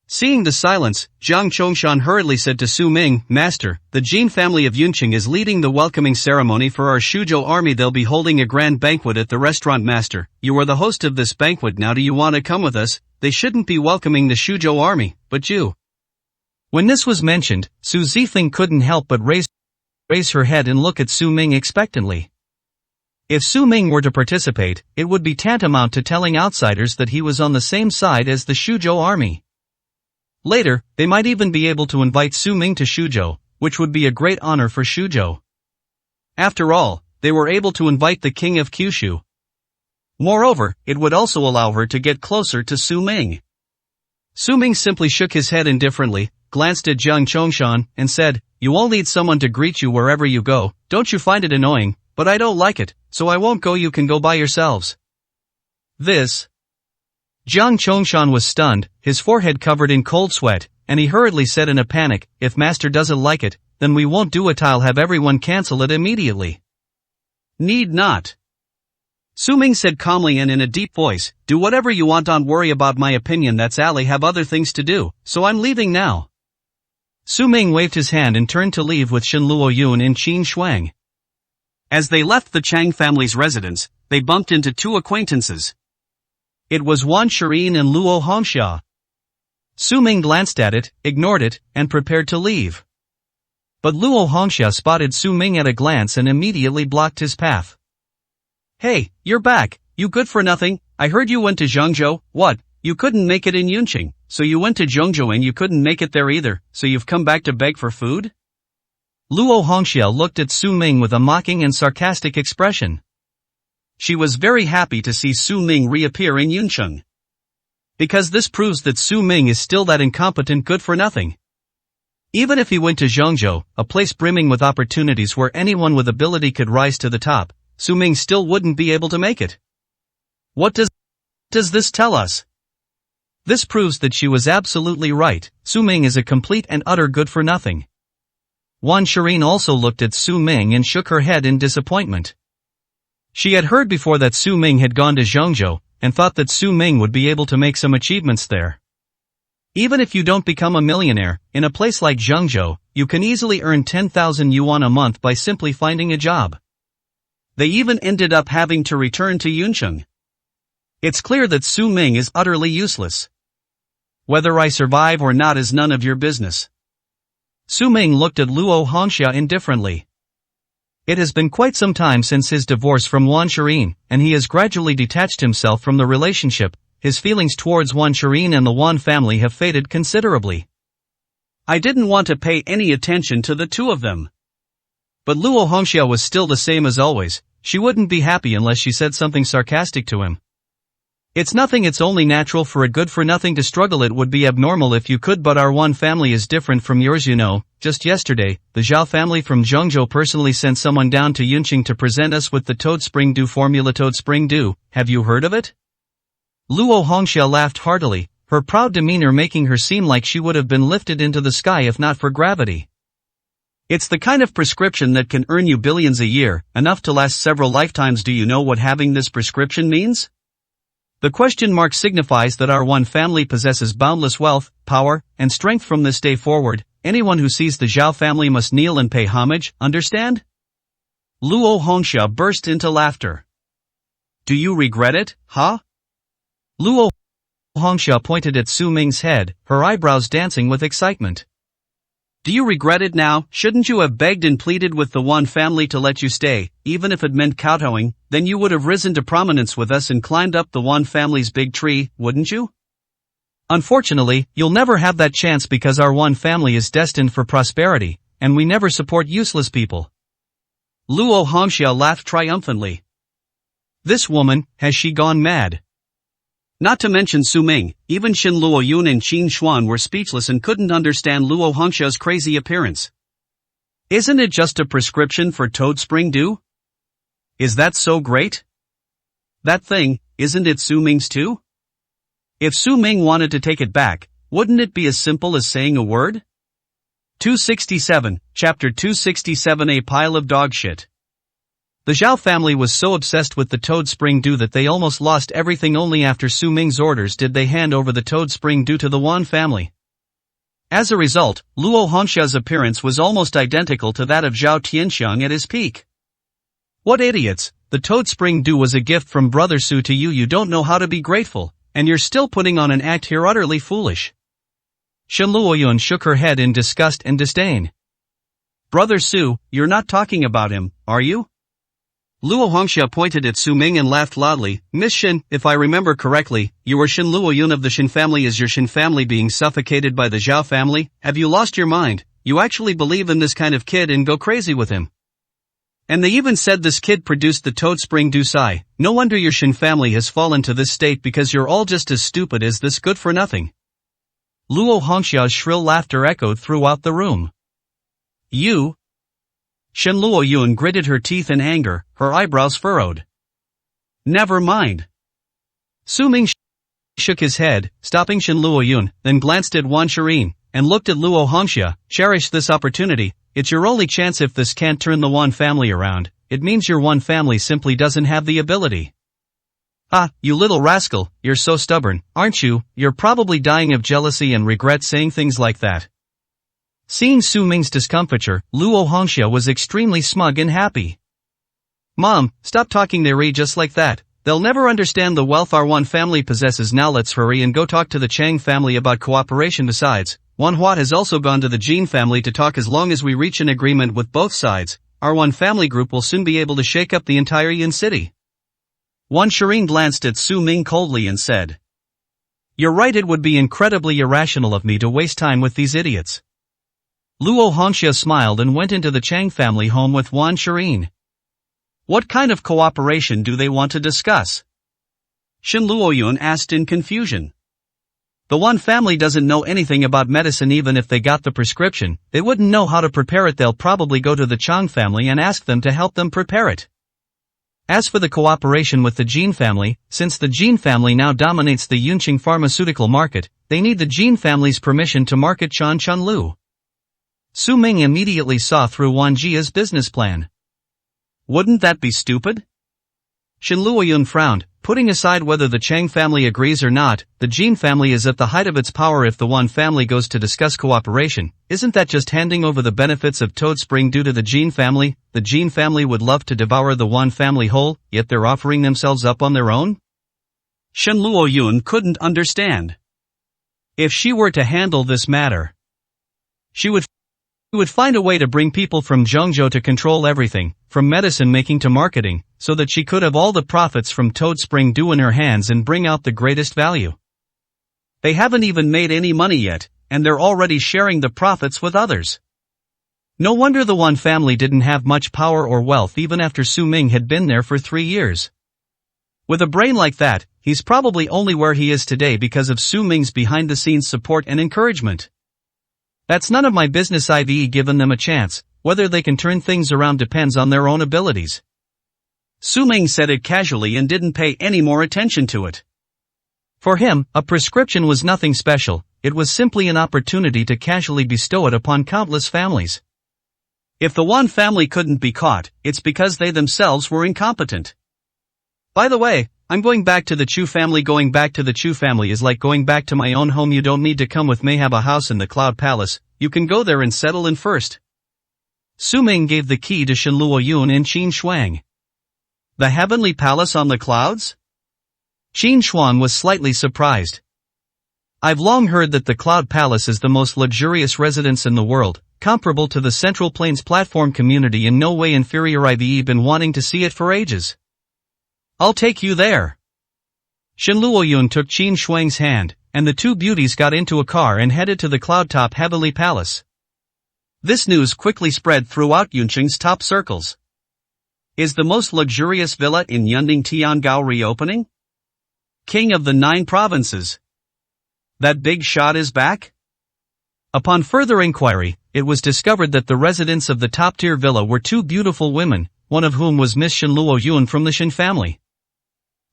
Seeing the silence, Jiang Chongshan hurriedly said to Su Ming, Master, the Jin family of Yunqing is leading the welcoming ceremony for our Shuzhou army. They'll be holding a grand banquet at the restaurant. Master, you are the host of this banquet. Now do you want to come with us? They shouldn't be welcoming the Shuzhou army, but you. When this was mentioned, Su Zifeng couldn't help but raise her head and look at Su Ming expectantly. If Su Ming were to participate, it would be tantamount to telling outsiders that he was on the same side as the Shuzhou army. Later, they might even be able to invite Su Ming to Shuzhou, which would be a great honor for Shuzhou. After all, they were able to invite the king of Kyushu. Moreover, it would also allow her to get closer to Su Ming. Su Ming simply shook his head indifferently, glanced at Jiang Chongshan, and said, You all need someone to greet you wherever you go. Don't you find it annoying? But I don't like it, so I won't go. You can go by yourselves. This. Jiang Chongshan was stunned, his forehead covered in cold sweat, and he hurriedly said in a panic, If Master doesn't like it, then we won't do it. I'll have everyone cancel it immediately. Need not. Su Ming said calmly and in a deep voice, Do whatever you want. Don't worry about my opinion. That's I have other things to do, so I'm leaving now. Su Ming waved his hand and turned to leave with Shen Luoyun and Qin Shuang. As they left the Chang family's residence, they bumped into 2 acquaintances. It was Wan Shirin and Luo Hongxia. Su Ming glanced at it, ignored it, and prepared to leave. But Luo Hongxia spotted Su Ming at a glance and immediately blocked his path. Hey, you're back, you good for nothing. I heard you went to Zhengzhou. What, you couldn't make it in Yunqing, so you went to Zhengzhou and you couldn't make it there either, so you've come back to beg for food? Luo Hongxia looked at Su Ming with a mocking and sarcastic expression. She was very happy to see Su Ming reappear in Yuncheng. Because this proves that Su Ming is still that incompetent good-for-nothing. Even if he went to Zhengzhou, a place brimming with opportunities where anyone with ability could rise to the top, Su Ming still wouldn't be able to make it. What does this tell us? This proves that she was absolutely right. Su Ming is a complete and utter good-for-nothing. Wan Shireen also looked at Su Ming and shook her head in disappointment. She had heard before that Su Ming had gone to Zhengzhou, and thought that Su Ming would be able to make some achievements there. Even if you don't become a millionaire, in a place like Zhengzhou, you can easily earn 10,000 yuan a month by simply finding a job. They even ended up having to return to Yuncheng. It's clear that Su Ming is utterly useless. Whether I survive or not is none of your business. Su Ming looked at Luo Hongxia indifferently. It has been quite some time since his divorce from Wan Shireen, and he has gradually detached himself from the relationship. His feelings towards Wan Shireen and the Wan family have faded considerably. I didn't want to pay any attention to the two of them. But Luo Hongxia was still the same as always. She wouldn't be happy unless she said something sarcastic to him. It's nothing, it's only natural for a good-for-nothing to struggle. It would be abnormal if you could, but our Wan family is different from yours, you know. Just yesterday, the Zhao family from Zhengzhou personally sent someone down to Yuncheng to present us with the Toad Spring Dew formula. Toad Spring Dew, have you heard of it? Luo Hongxia laughed heartily, her proud demeanor making her seem like she would have been lifted into the sky if not for gravity. It's the kind of prescription that can earn you billions a year, enough to last several lifetimes. Do you know what having this prescription means? The question mark signifies that our Wan family possesses boundless wealth, power, and strength. From this day forward, anyone who sees the Zhao family must kneel and pay homage, understand? Luo Hongxia burst into laughter. Do you regret it, huh? Luo Hongxia pointed at Su Ming's head, her eyebrows dancing with excitement. Do you regret it now? Shouldn't you have begged and pleaded with the Wan family to let you stay, even if it meant kowtowing? Then you would have risen to prominence with us and climbed up the Wan family's big tree, wouldn't you? Unfortunately, you'll never have that chance because our Wan family is destined for prosperity, and we never support useless people. Luo Hongxia laughed triumphantly. This woman, has she gone mad? Not to mention Su Ming, even Xin Luoyun and Qin Xuan were speechless and couldn't understand Luo Hongxia's crazy appearance. Isn't it just a prescription for Toad Spring Dew? Is that so great? That thing, isn't it Su Ming's too? If Su Ming wanted to take it back, wouldn't it be as simple as saying a word? 267, Chapter 267. A pile of dog shit. The Zhao family was so obsessed with the Toad Spring Dew that they almost lost everything. Only after Su Ming's orders did they hand over the Toad Spring Dew to the Wan family. As a result, Luo Hongxia's appearance was almost identical to that of Zhao Tianxiang at his peak. What idiots! The Toad Spring Dew was a gift from Brother Su to you. You don't know how to be grateful, and you're still putting on an act here. Utterly foolish. Shen Luoyun shook her head in disgust and disdain. Brother Su, you're not talking about him, are you? Luo Hongxia pointed at Su Ming and laughed loudly. Miss Shin, if I remember correctly, you are Shin Luoyun of the Shin family. Is your Shin family being suffocated by the Zhao family? Have you lost your mind? You actually believe in this kind of kid and go crazy with him. And they even said this kid produced the Toad Spring Dew. Sigh. No wonder your Shin family has fallen to this state because you're all just as stupid as this good for nothing. Luo Hongxia's shrill laughter echoed throughout the room. You? Shen Luoyun gritted her teeth in anger, her eyebrows furrowed. Never mind. Su Ming shook his head, stopping Shen Luoyun, then glanced at Wan Shireen, and looked at Luo Hongxia. Cherish this opportunity. It's your only chance. If this can't turn the Wan family around, it means your Wan family simply doesn't have the ability. Ah, you little rascal, you're so stubborn, aren't you? You're probably dying of jealousy and regret saying things like that. Seeing Su Ming's discomfiture, Luo Hongxia was extremely smug and happy. Mom, stop talking to Ri just like that. They'll never understand the wealth our Wan family possesses. Now let's hurry and go talk to the Chang family about cooperation. Besides, Wan Hua has also gone to the Jin family to talk. As long as we reach an agreement with both sides, our Wan family group will soon be able to shake up the entire Yin city. Wan Shireen glanced at Su Ming coldly and said, You're right, it would be incredibly irrational of me to waste time with these idiots. Luo Hongxia smiled and went into the Chang family home with Wan Shireen. What kind of cooperation do they want to discuss? Shin Luoyun asked in confusion. The one family doesn't know anything about medicine. Even if they got the prescription, they wouldn't know how to prepare it. They'll probably go to the Chang family and ask them to help them prepare it. As for the cooperation with the Jin family, since the Jin family now dominates the Yunqing pharmaceutical market, they need the Jin family's permission to market Chan Chunlu. Su Ming immediately saw through Wan Jia's business plan. Wouldn't that be stupid? Shin Luoyun frowned. Putting aside whether the Chang family agrees or not, the Jin family is at the height of its power. If the Wan family goes to discuss cooperation, isn't that just handing over the benefits of Toad Spring due to the Jin family? The Jin family would love to devour the Wan family whole, yet they're offering themselves up on their own? Shen Luoyun couldn't understand. If she were to handle this matter, she would find a way to bring people from Zhengzhou to control everything, from medicine making to marketing, so that she could have all the profits from Toad Spring Dew in her hands and bring out the greatest value. They haven't even made any money yet, and they're already sharing the profits with others. No wonder the Wan family didn't have much power or wealth even after Su Ming had been there for 3 years. With a brain like that, he's probably only where he is today because of Su Ming's behind-the-scenes support and encouragement. That's none of my business. I've given them a chance. Whether they can turn things around depends on their own abilities. Su Ming said it casually and didn't pay any more attention to it. For him, a prescription was nothing special. It was simply an opportunity to casually bestow it upon countless families. If the Wan family couldn't be caught, it's because they themselves were incompetent. By the way, I'm going back to the Chu family. Going back to the Chu family is like going back to my own home. You don't need to come with me. Have a house in the Cloud Palace. You can go there and settle in first. Su Ming gave the key to Shen Luoyun and Qin Shuang. The heavenly palace on the clouds? Qin Shuang was slightly surprised. I've long heard that the Cloud Palace is the most luxurious residence in the world, comparable to the Central Plains platform community, in no way inferior. I've been wanting to see it for ages. I'll take you there. Shen Luoyun took Qin Shuang's hand, and the two beauties got into a car and headed to the Cloudtop Heavenly Palace. This news quickly spread throughout Yunqing's top circles. Is the most luxurious villa in Yunding Tiangao reopening? King of the 9 provinces. That big shot is back? Upon further inquiry, it was discovered that the residents of the top-tier villa were 2 beautiful women, one of whom was Miss Shen Luoyun from the Shen family.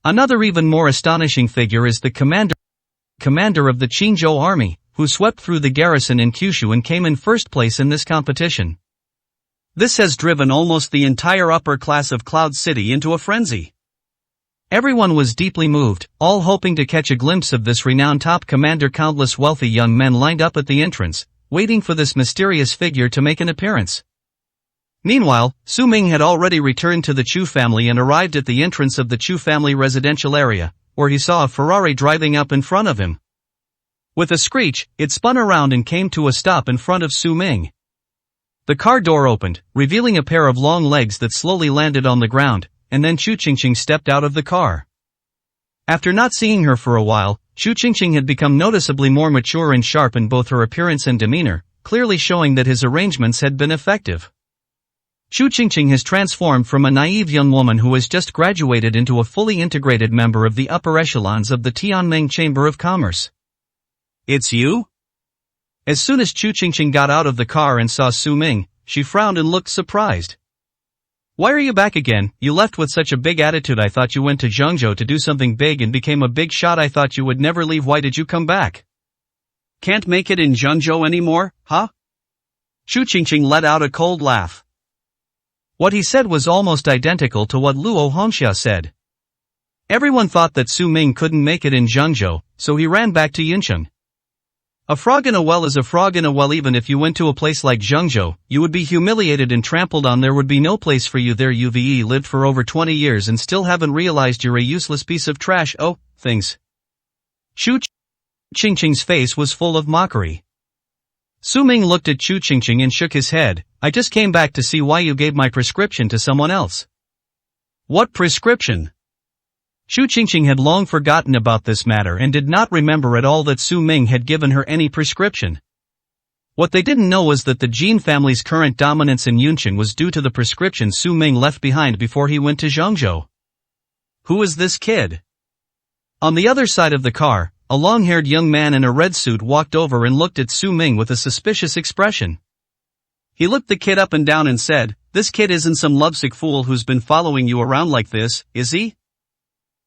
Another even more astonishing figure is the commander of the Qinzhou army, who swept through the garrison in Kyushu and came in first place in this competition. This has driven almost the entire upper class of Cloud City into a frenzy. Everyone was deeply moved, all hoping to catch a glimpse of this renowned top commander. Countless wealthy young men lined up at the entrance, waiting for this mysterious figure to make an appearance. Meanwhile, Su Ming had already returned to the Chu family and arrived at the entrance of the Chu family residential area, where he saw a Ferrari driving up in front of him. With a screech, it spun around and came to a stop in front of Su Ming. The car door opened, revealing a pair of long legs that slowly landed on the ground, and then Chu Qingqing stepped out of the car. After not seeing her for a while, Chu Qingqing had become noticeably more mature and sharp in both her appearance and demeanor, clearly showing that his arrangements had been effective. Chu Qingqing has transformed from a naive young woman who has just graduated into a fully integrated member of the upper echelons of the Tianming Chamber of Commerce. It's you? As soon as Chu Qingqing got out of the car and saw Su Ming, she frowned and looked surprised. Why are you back again? You left with such a big attitude. I thought you went to Zhengzhou to do something big and became a big shot. I thought you would never leave. Why did you come back? Can't make it in Zhengzhou anymore, huh? Chu Qingqing let out a cold laugh. What he said was almost identical to what Luo Hongxia said. Everyone thought that Su Ming couldn't make it in Zhengzhou, so he ran back to Yuncheng. A frog in a well is a frog in a well. Even if you went to a place like Zhengzhou, you would be humiliated and trampled on. There would be no place for you there. You've lived for over 20 years and still haven't realized you're a useless piece of trash. Oh, things. Chu Qingqing's face was full of mockery. Su Ming looked at Chu Qingqing and shook his head. I just came back to see why you gave my prescription to someone else. What prescription? Chu Qingqing had long forgotten about this matter and did not remember at all that Su Ming had given her any prescription. What they didn't know was that the Jin family's current dominance in Yunqing was due to the prescription Su Ming left behind before he went to Zhengzhou. Who is this kid? On the other side of the car, a long-haired young man in a red suit walked over and looked at Su Ming with a suspicious expression. He looked the kid up and down and said, "This kid isn't some lovesick fool who's been following you around like this, is he?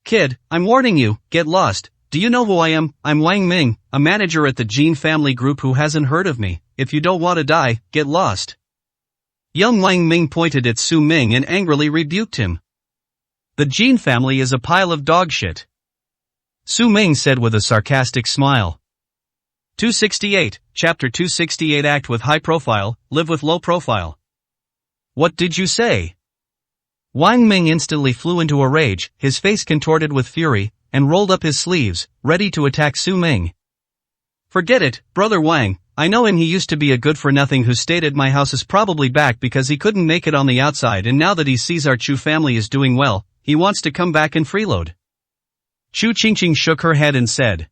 Kid, I'm warning you, get lost. Do you know who I am? I'm Wang Ming, a manager at the Jin family group who hasn't heard of me. If you don't want to die, get lost." Young Wang Ming pointed at Su Ming and angrily rebuked him. "The Jin family is a pile of dog shit," Su Ming said with a sarcastic smile. 268, Chapter 268 Act with high profile, live with low profile. What did you say? Wang Ming instantly flew into a rage, his face contorted with fury, and rolled up his sleeves, ready to attack Su Ming. "Forget it, brother Wang, I know him. He used to be a good-for-nothing who stayed at my house. Is probably back because he couldn't make it on the outside, and now that he sees our Chu family is doing well, he wants to come back and freeload." Chu Qingqing shook her head and said,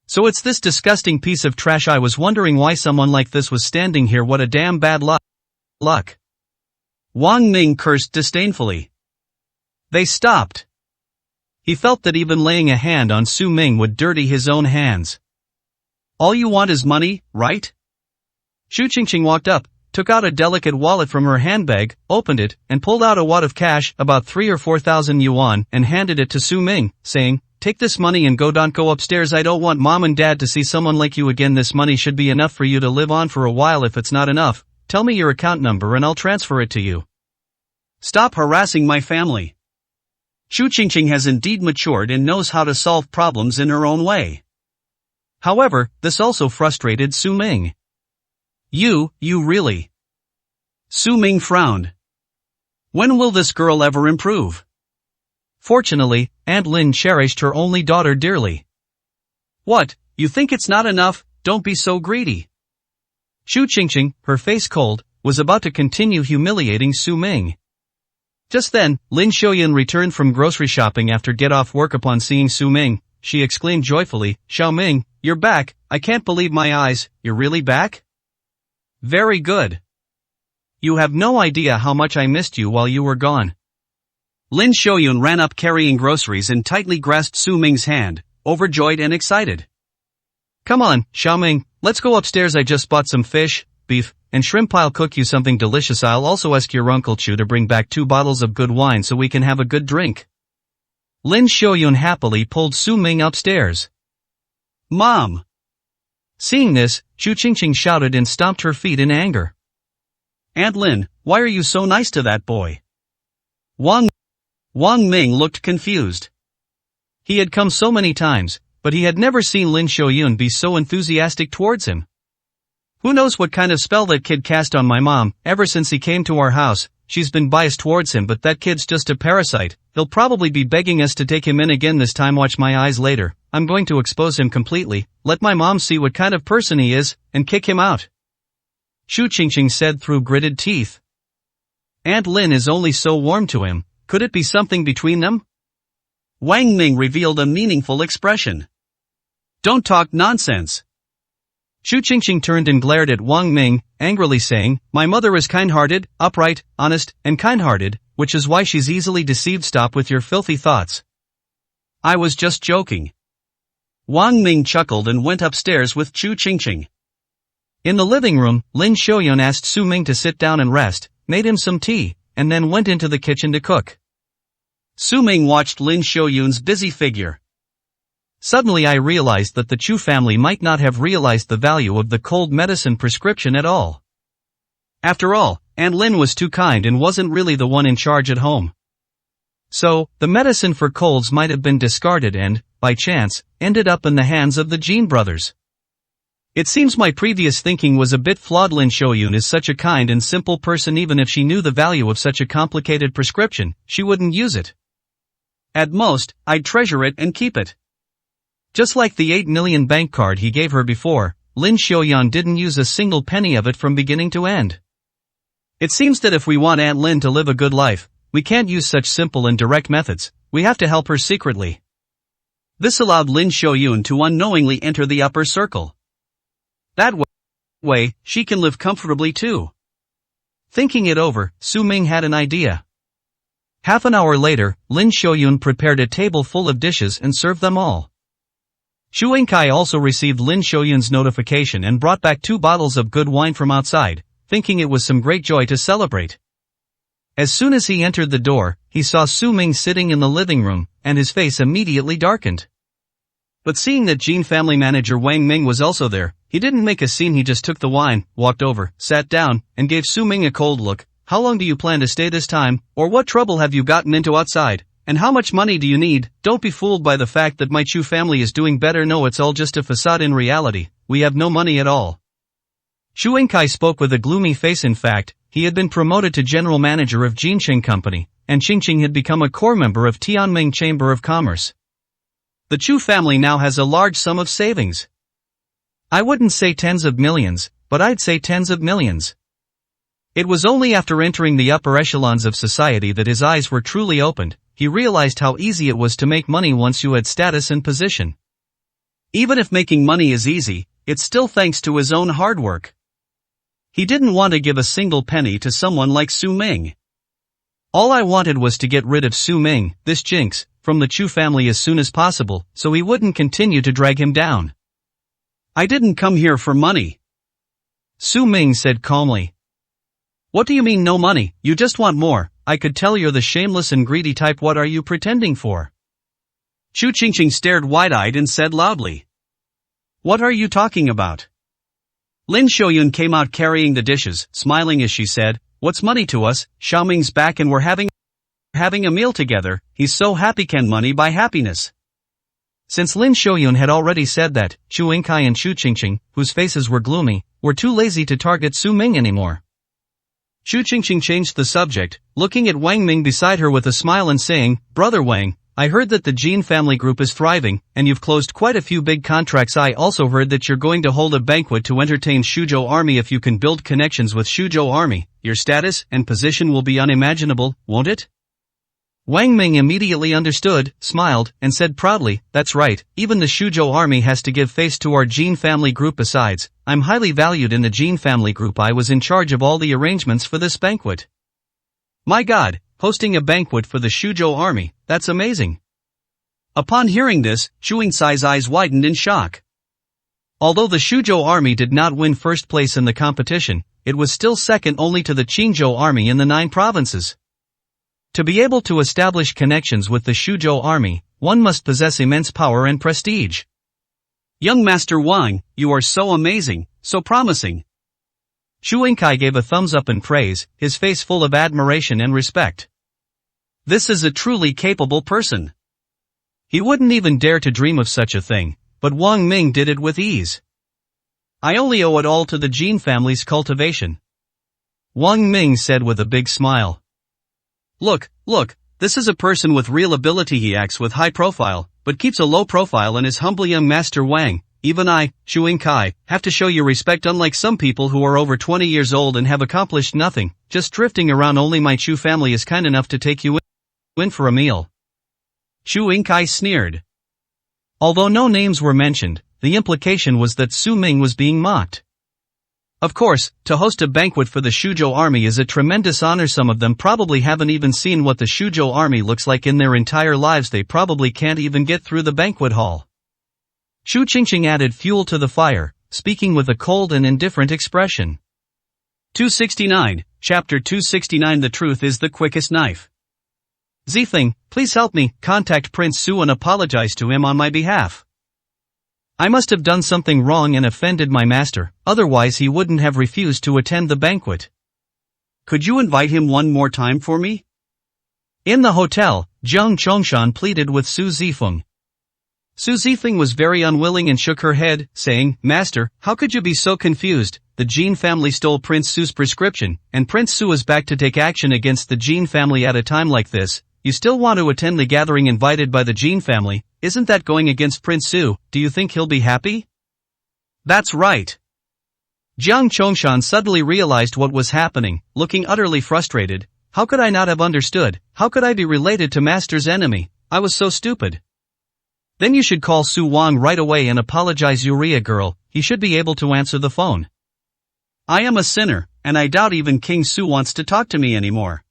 "So it's this disgusting piece of trash. I was wondering why someone like this was standing here. What a damn bad luck. Wang Ming cursed disdainfully. They stopped. He felt that even laying a hand on Su Ming would dirty his own hands. "All you want is money, right?" Chu Qingqing walked up, took out a delicate wallet from her handbag, opened it, and pulled out a wad of cash, about 3 or 4,000 yuan, and handed it to Su Ming, saying, "Take this money and don't go upstairs. I don't want mom and dad to see someone like you again. This money should be enough for you to live on for a while. If it's not enough, tell me your account number and I'll transfer it to you. Stop harassing my family." Chu Qingqing has indeed matured and knows how to solve problems in her own way. However, this also frustrated Su Ming. You really? Su Ming frowned. When will this girl ever improve? Fortunately, Aunt Lin cherished her only daughter dearly. "What, you think it's not enough? Don't be so greedy." Chu Qingqing, her face cold, was about to continue humiliating Su Ming. Just then, Lin Xiaoyun returned from grocery shopping after get off work. Upon seeing Su Ming, she exclaimed joyfully, "Xiao Ming, you're back. I can't believe my eyes. You're really back? Very good. You have no idea how much I missed you while you were gone." Lin Xiaoyun ran up carrying groceries and tightly grasped Su Ming's hand, overjoyed and excited. "Come on, Xiao Ming, let's go upstairs. I just bought some fish, beef, and shrimp. I'll cook you something delicious. I'll also ask your Uncle Chu to bring back 2 bottles of good wine so we can have a good drink." Lin Xiaoyun happily pulled Su Ming upstairs. "Mom!" Seeing this, Chu Qingqing shouted and stomped her feet in anger. "Aunt Lin, why are you so nice to that boy?" Wang Ming looked confused. He had come so many times, but he had never seen Lin Xiaoyun be so enthusiastic towards him. "Who knows what kind of spell that kid cast on my mom? Ever since he came to our house, she's been biased towards him, but that kid's just a parasite. He'll probably be begging us to take him in again this time. Watch my eyes later. I'm going to expose him completely, let my mom see what kind of person he is, and kick him out," Chu Qingqing said through gritted teeth. "Aunt Lin is only so warm to him. Could it be something between them?" Wang Ming revealed a meaningful expression. "Don't talk nonsense." Chu Qingqing turned and glared at Wang Ming, angrily saying, "My mother is kind-hearted, upright, honest, and kind-hearted, which is why she's easily deceived. Stop with your filthy thoughts." "I was just joking." Wang Ming chuckled and went upstairs with Chu Qingqing. In the living room, Lin Xiaoyun asked Su Ming to sit down and rest, made him some tea, and then went into the kitchen to cook. Su Ming watched Lin Xiaoyun's busy figure. Suddenly I realized that the Chu family might not have realized the value of the cold medicine prescription at all. After all, Aunt Lin was too kind and wasn't really the one in charge at home. So, the medicine for colds might have been discarded and, by chance, ended up in the hands of the Jin brothers. It seems my previous thinking was a bit flawed. Lin Xiaoyun is such a kind and simple person. Even if she knew the value of such a complicated prescription, she wouldn't use it. At most, I'd treasure it and keep it. Just like the 8 million bank card he gave her before, Lin Xiaoyun didn't use a single penny of it from beginning to end. It seems that if we want Aunt Lin to live a good life, we can't use such simple and direct methods. We have to help her secretly. This allowed Lin Xiaoyun to unknowingly enter the upper circle. That way, she can live comfortably too. Thinking it over, Su Ming had an idea. Half an hour later, Lin Shoyun prepared a table full of dishes and served them all. Xu Yingkai also received Lin Shoyun's notification and brought back 2 bottles of good wine from outside, thinking it was some great joy to celebrate. As soon as he entered the door, he saw Su Ming sitting in the living room, and his face immediately darkened. But seeing that Jin family manager Wang Ming was also there, he didn't make a scene. He just took the wine, walked over, sat down, and gave Su Ming a cold look. How long do you plan to stay this time, or what trouble have you gotten into outside, and how much money do you need? Don't be fooled by the fact that my Chu family is doing better. No, it's all just a facade. In reality, we have no money at all. Xu Yingkai spoke with a gloomy face. In fact, he had been promoted to general manager of Jinqing Company, and Qingqing had become a core member of Tianming Chamber of Commerce. The Chu family now has a large sum of savings. I wouldn't say tens of millions, but I'd say tens of millions. It was only after entering the upper echelons of society that his eyes were truly opened. He realized how easy it was to make money once you had status and position. Even if making money is easy, it's still thanks to his own hard work. He didn't want to give a single penny to someone like Su Ming. All I wanted was to get rid of Su Ming, this jinx, from the Chu family as soon as possible, so he wouldn't continue to drag him down. I didn't come here for money, Su Ming said calmly. What do you mean no money? You just want more. I could tell you're the shameless and greedy type. What are you pretending for? Chu Qingqing stared wide-eyed and said loudly. What are you talking about? Lin Shoyun came out carrying the dishes, smiling as she said, what's money to us? Xiaoming's back and we're having a meal together. He's so happy. Can money buy happiness? Since Lin Shoyun had already said that, Xu Yingkai and Chu Qingqing, whose faces were gloomy, were too lazy to target Su Ming anymore. Chu Qingqing changed the subject, looking at Wang Ming beside her with a smile and saying, Brother Wang, I heard that the Jin family group is thriving, and you've closed quite a few big contracts. I also heard that you're going to hold a banquet to entertain Shuzhou Army. If you can build connections with Shuzhou Army, your status and position will be unimaginable, won't it? Wang Ming immediately understood, smiled, and said proudly, that's right, even the Shuzhou Army has to give face to our Jin family group. Besides, I'm highly valued in the Jin family group. I was in charge of all the arrangements for this banquet. My God, hosting a banquet for the Shuzhou Army, that's amazing. Upon hearing this, Xu Yingcai's eyes widened in shock. Although the Shuzhou Army did not win first place in the competition, it was still second only to the Qingzhou Army in the 9 provinces. To be able to establish connections with the Shuzhou Army, one must possess immense power and prestige. Young Master Wang, you are so amazing, so promising. Xu Yingkai gave a thumbs up in praise, his face full of admiration and respect. This is a truly capable person. He wouldn't even dare to dream of such a thing, but Wang Ming did it with ease. I only owe it all to the Jin family's cultivation, Wang Ming said with a big smile. Look, this is a person with real ability. He acts with high profile, but keeps a low profile and is humbly. Young Master Wang, even I, Xu Yingkai, have to show you respect. Unlike some people who are over 20 years old and have accomplished nothing, just drifting around. Only my Chu family is kind enough to take you in for a meal. Xu Yingkai sneered. Although no names were mentioned, the implication was that Su Ming was being mocked. Of course, to host a banquet for the Shuzhou Army is a tremendous honor. Some of them probably haven't even seen what the Shuzhou Army looks like in their entire lives. They probably can't even get through the banquet hall. Chu Qingqing added fuel to the fire, speaking with a cold and indifferent expression. 269, Chapter 269. The truth is the quickest knife. Zifeng, please help me. Contact Prince Su and apologize to him on my behalf. I must have done something wrong and offended my master, otherwise he wouldn't have refused to attend the banquet. Could you invite him one more time for me? In the hotel, Zhang Chongshan pleaded with Su Zifeng. Su Zifeng was very unwilling and shook her head, saying, Master, how could you be so confused? The Jin family stole Prince Su's prescription, and Prince Su is back to take action against the Jin family at a time like this. You still want to attend the gathering invited by the Jin family? Isn't that going against Prince Su? Do you think he'll be happy? That's right. Jiang Chongshan suddenly realized what was happening, looking utterly frustrated. How could I not have understood? How could I be related to Master's enemy? I was so stupid. Then you should call Su Wang right away and apologize. Uria girl, he should be able to answer the phone. I am a sinner, and I doubt even King Su wants to talk to me anymore.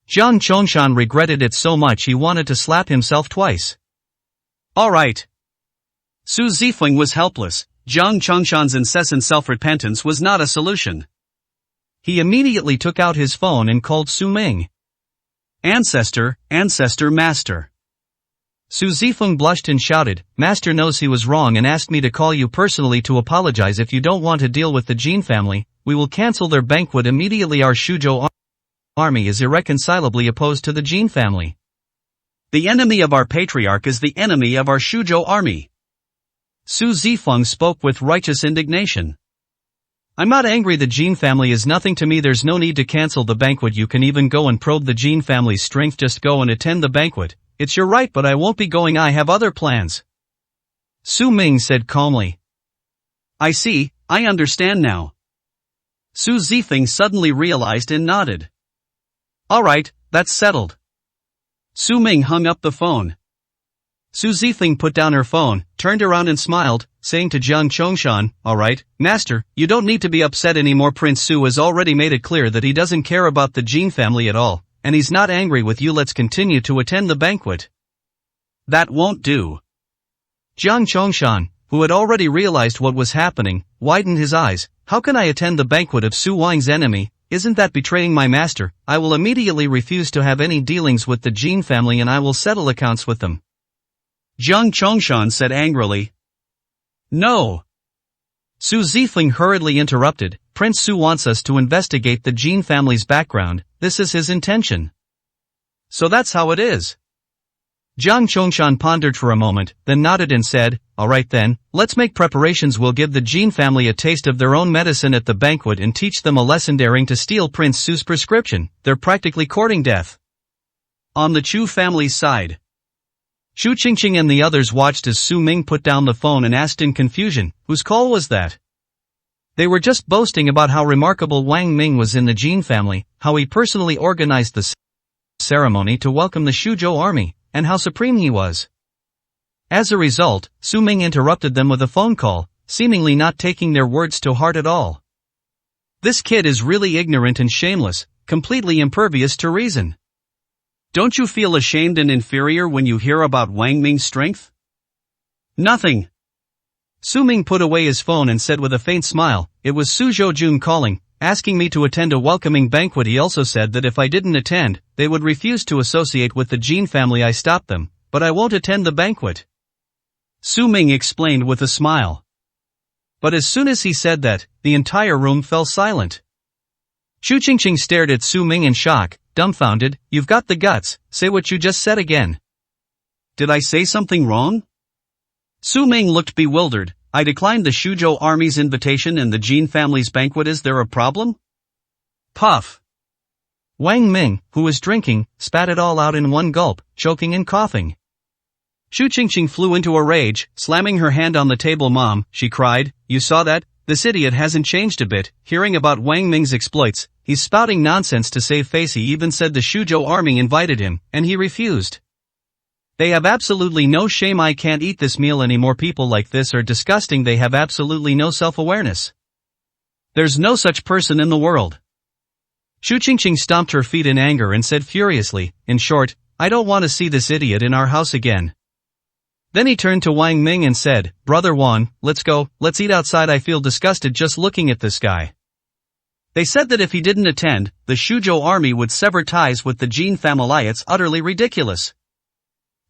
Jiang Chongshan regretted it so much he wanted to slap himself twice. Alright. Su Zifeng was helpless. Jiang Chongshan's incessant self-repentance was not a solution. He immediately took out his phone and called Su Ming. Ancestor, master. Su Zifeng blushed and shouted, Master knows he was wrong and asked me to call you personally to apologize. If you don't want to deal with the Jin family, we will cancel their banquet immediately. Our Shuzhou army is irreconcilably opposed to the Jin family. The enemy of our patriarch is the enemy of our Shuzhou army. Su Zifeng spoke with righteous indignation. I'm not angry. The Jin family is nothing to me. There's no need to cancel the banquet. You can even go and probe the Jin family's strength. Just go and attend the banquet. It's your right, but I won't be going. I have other plans. Su Ming said calmly. I see, I understand now. Su Zifeng suddenly realized and nodded. Alright, that's settled. Su Ming hung up the phone. Su Zifeng put down her phone, turned around and smiled, saying to Jiang Chongshan, Alright, Master, you don't need to be upset anymore. Prince Su has already made it clear that he doesn't care about the Jin family at all, and he's not angry with you. Let's continue to attend the banquet. That won't do. Jiang Chongshan, who had already realized what was happening, widened his eyes. How can I attend the banquet of Su Wang's enemy? Isn't that betraying my master? I will immediately refuse to have any dealings with the Jin family and I will settle accounts with them. Jiang Chongshan said angrily. No. Su Zifeng hurriedly interrupted. Prince Su wants us to investigate the Jin family's background. This is his intention. So that's how it is. Jiang Chongshan pondered for a moment, then nodded and said, Alright then, let's make preparations. We'll give the Jin family a taste of their own medicine at the banquet and teach them a lesson. Daring to steal Prince Su's prescription, they're practically courting death. On the Chu family's side, Xu Qingqing and the others watched as Su Ming put down the phone and asked in confusion, whose call was that? They were just boasting about how remarkable Wang Ming was in the Jin family, how he personally organized the ceremony to welcome the Shuzhou army, and how supreme he was. As a result, Su Ming interrupted them with a phone call, seemingly not taking their words to heart at all. This kid is really ignorant and shameless, completely impervious to reason. Don't you feel ashamed and inferior when you hear about Wang Ming's strength? Nothing. Su Ming put away his phone and said with a faint smile, It was Su Zhoujun calling, asking me to attend a welcoming banquet. He also said that if I didn't attend, they would refuse to associate with the Jin family. I stopped them, but I won't attend the banquet. Su Ming explained with a smile. But as soon as he said that, the entire room fell silent. Xu Qingqing stared at Su Ming in shock, dumbfounded. You've got the guts, say what you just said again. Did I say something wrong? Su Ming looked bewildered. I declined the Shuzhou army's invitation and the Jin family's banquet. Is there a problem? Puff. Wang Ming, who was drinking, spat it all out in one gulp, choking and coughing. Xu Qingqing flew into a rage, slamming her hand on the table. Mom, she cried, you saw that? This idiot hasn't changed a bit. Hearing about Wang Ming's exploits, he's spouting nonsense to save face. He even said the Shuzhou army invited him, and he refused. They have absolutely no shame. I can't eat this meal anymore. People like this are disgusting. They have absolutely no self-awareness. There's no such person in the world. Xu Qingqing stomped her feet in anger and said furiously, in short, I don't want to see this idiot in our house again. Then he turned to Wang Ming and said, Brother Wan, let's go, let's eat outside. I feel disgusted just looking at this guy. They said that if he didn't attend, the Shuzhou army would sever ties with the Jin family. It's utterly ridiculous.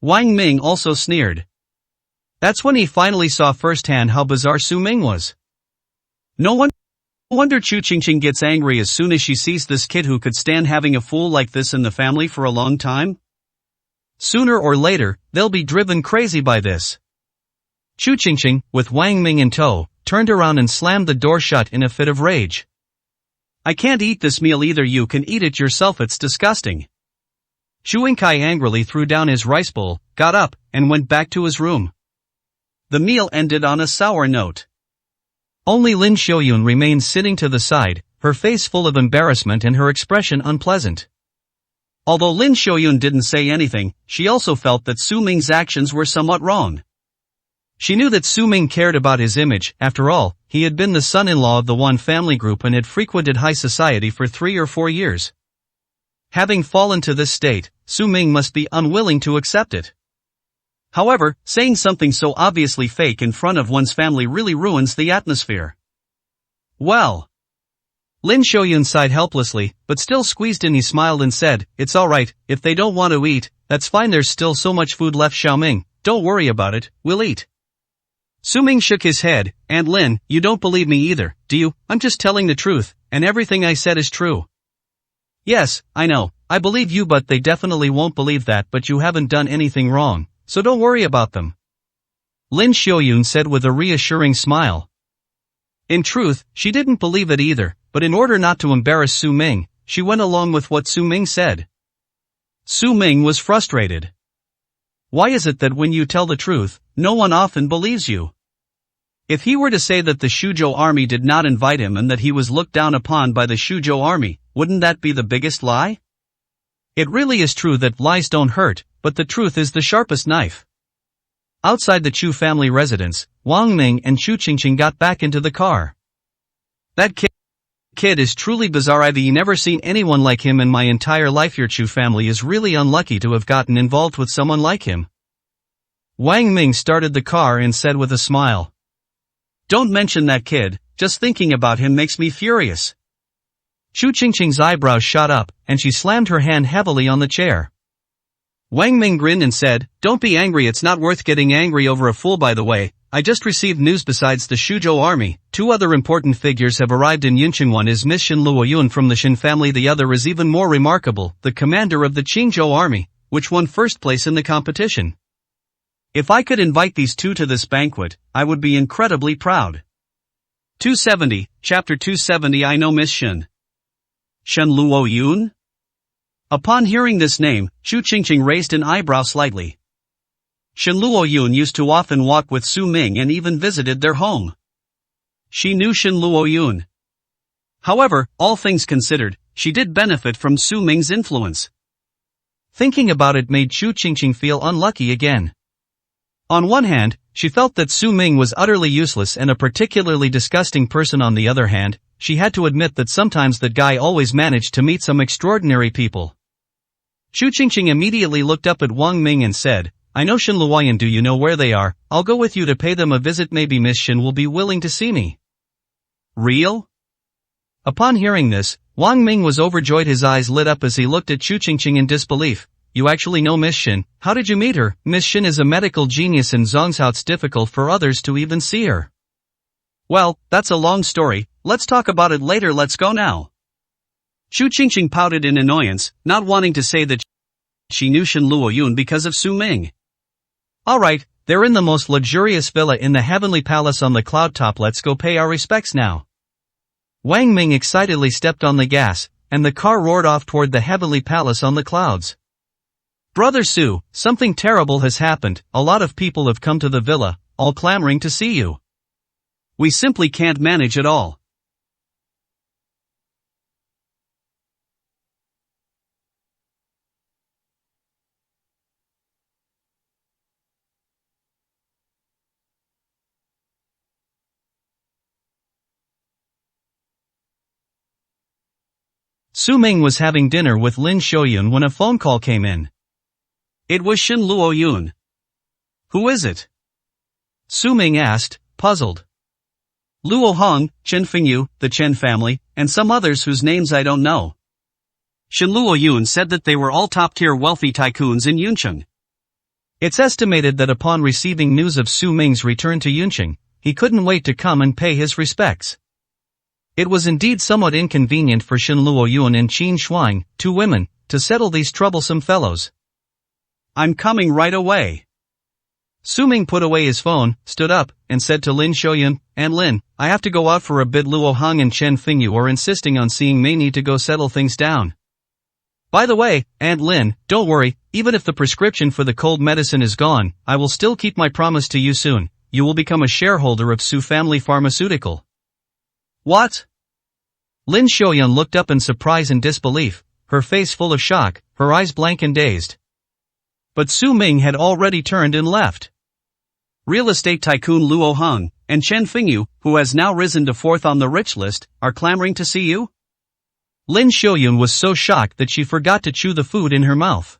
Wang Ming also sneered. That's when he finally saw firsthand how bizarre Su Ming was. No wonder Xu Qingqing gets angry as soon as she sees this kid who could stand having a fool like this in the family for a long time. Sooner or later, they'll be driven crazy by this. Xu Qingqing, with Wang Ming in tow, turned around and slammed the door shut in a fit of rage. I can't eat this meal either. You can eat it yourself. It's disgusting. Xu Yingkai angrily threw down his rice bowl, got up, and went back to his room. The meal ended on a sour note. Only Lin Xiaoyun remained sitting to the side, her face full of embarrassment and her expression unpleasant. Although Lin Xiaoyun didn't say anything, she also felt that Su Ming's actions were somewhat wrong. She knew that Su Ming cared about his image. After all, he had been the son-in-law of the one family group and had frequented high society for 3 or 4 years. Having fallen to this state, Su Ming must be unwilling to accept it. However, saying something so obviously fake in front of one's family really ruins the atmosphere. Well. Lin Shoyun sighed helplessly, but still squeezed in. He smiled and said, "It's alright, if they don't want to eat, that's fine, there's still so much food left, Xiaoming, don't worry about it, we'll eat." Su Ming shook his head, "And Lin, you don't believe me either, do you? I'm just telling the truth, and everything I said is true." "Yes, I know, I believe you, but they definitely won't believe that, but you haven't done anything wrong, so don't worry about them," Lin Shoyun said with a reassuring smile. In truth, she didn't believe it either, but in order not to embarrass Su Ming, she went along with what Su Ming said. Su Ming was frustrated. Why is it that when you tell the truth, no one often believes you? If he were to say that the Shuzhou army did not invite him and that he was looked down upon by the Shuzhou army, wouldn't that be the biggest lie? It really is true that lies don't hurt, but the truth is the sharpest knife. Outside the Chu family residence, Wang Ming and Chu Qingqing got back into the car. "That kid is truly bizarre. I've never seen anyone like him in my entire life. Your Chu family is really unlucky to have gotten involved with someone like him." Wang Ming started the car and said with a smile, "Don't mention that kid, just thinking about him makes me furious." Chu Qingqing's eyebrows shot up, and she slammed her hand heavily on the chair. Wang Ming grinned and said, "Don't be angry, it's not worth getting angry over a fool. By the way, I just received news. Besides the Shuzhou army, 2 other important figures have arrived in Yunqing. One is Miss Shen Luoyun from the Shen family, the other is even more remarkable, the commander of the Qingzhou army, which won first place in the competition. If I could invite these 2 to this banquet, I would be incredibly proud." 270, Chapter 270. I know Miss Shen Luoyun? Upon hearing this name, Chu Qingqing raised an eyebrow slightly. Shen Luoyun used to often walk with Su Ming and even visited their home. She knew Shen Luoyun. However, all things considered, she did benefit from Su Ming's influence. Thinking about it made Chu Qingqing feel unlucky again. On one hand, she felt that Su Ming was utterly useless and a particularly disgusting person. On the other hand, she had to admit that sometimes that guy always managed to meet some extraordinary people. Chu Qingqing immediately looked up at Wang Ming and said, "I know Shen Luoyun. Do you know where they are? I'll go with you to pay them a visit. Maybe Miss Shen will be willing to see me." "Real?" Upon hearing this, Wang Ming was overjoyed. His eyes lit up as he looked at Chu Qingqing in disbelief. "You actually know Miss Shen? How did you meet her?" "Miss Shen is a medical genius in Zhongzhou. It's difficult for others to even see her." "Well, that's a long story, let's talk about it later. Let's go now." Chu Qingqing pouted in annoyance, not wanting to say that she knew Shen Luoyun because of Su Ming. "Alright, they're in the most luxurious villa in the heavenly palace on the cloud top. Let's go pay our respects now." Wang Ming excitedly stepped on the gas, and the car roared off toward the heavenly palace on the clouds. "Brother Su, something terrible has happened. A lot of people have come to the villa, all clamoring to see you. We simply can't manage it all." Su Ming was having dinner with Lin Shoyun when a phone call came in. It was Shen Luoyun. "Who is it?" Su Ming asked, puzzled. "Luo Hong, Chen Fengyu, the Chen family, and some others whose names I don't know." Shen Luoyun said that they were all top-tier wealthy tycoons in Yunqing. It's estimated that upon receiving news of Su Ming's return to Yunqing, he couldn't wait to come and pay his respects. It was indeed somewhat inconvenient for Shen Luoyun and Qin Shuang, 2 women, to settle these troublesome fellows. "I'm coming right away." Su Ming put away his phone, stood up, and said to Lin Shoyun, "And Lin, I have to go out for a bit. Luo Hong and Chen Fengyu are insisting on seeing me. Need to go settle things down. By the way, Aunt Lin, don't worry, even if the prescription for the cold medicine is gone, I will still keep my promise to you soon. You will become a shareholder of Su Family Pharmaceutical." "What?" Lin Shoyun looked up in surprise and disbelief, her face full of shock, her eyes blank and dazed. But Su Ming had already turned and left. Real estate tycoon Luo Heng, and Chen Fingyu, who has now risen to fourth on the rich list, are clamoring to see you? Lin Xiaoyun was so shocked that she forgot to chew the food in her mouth.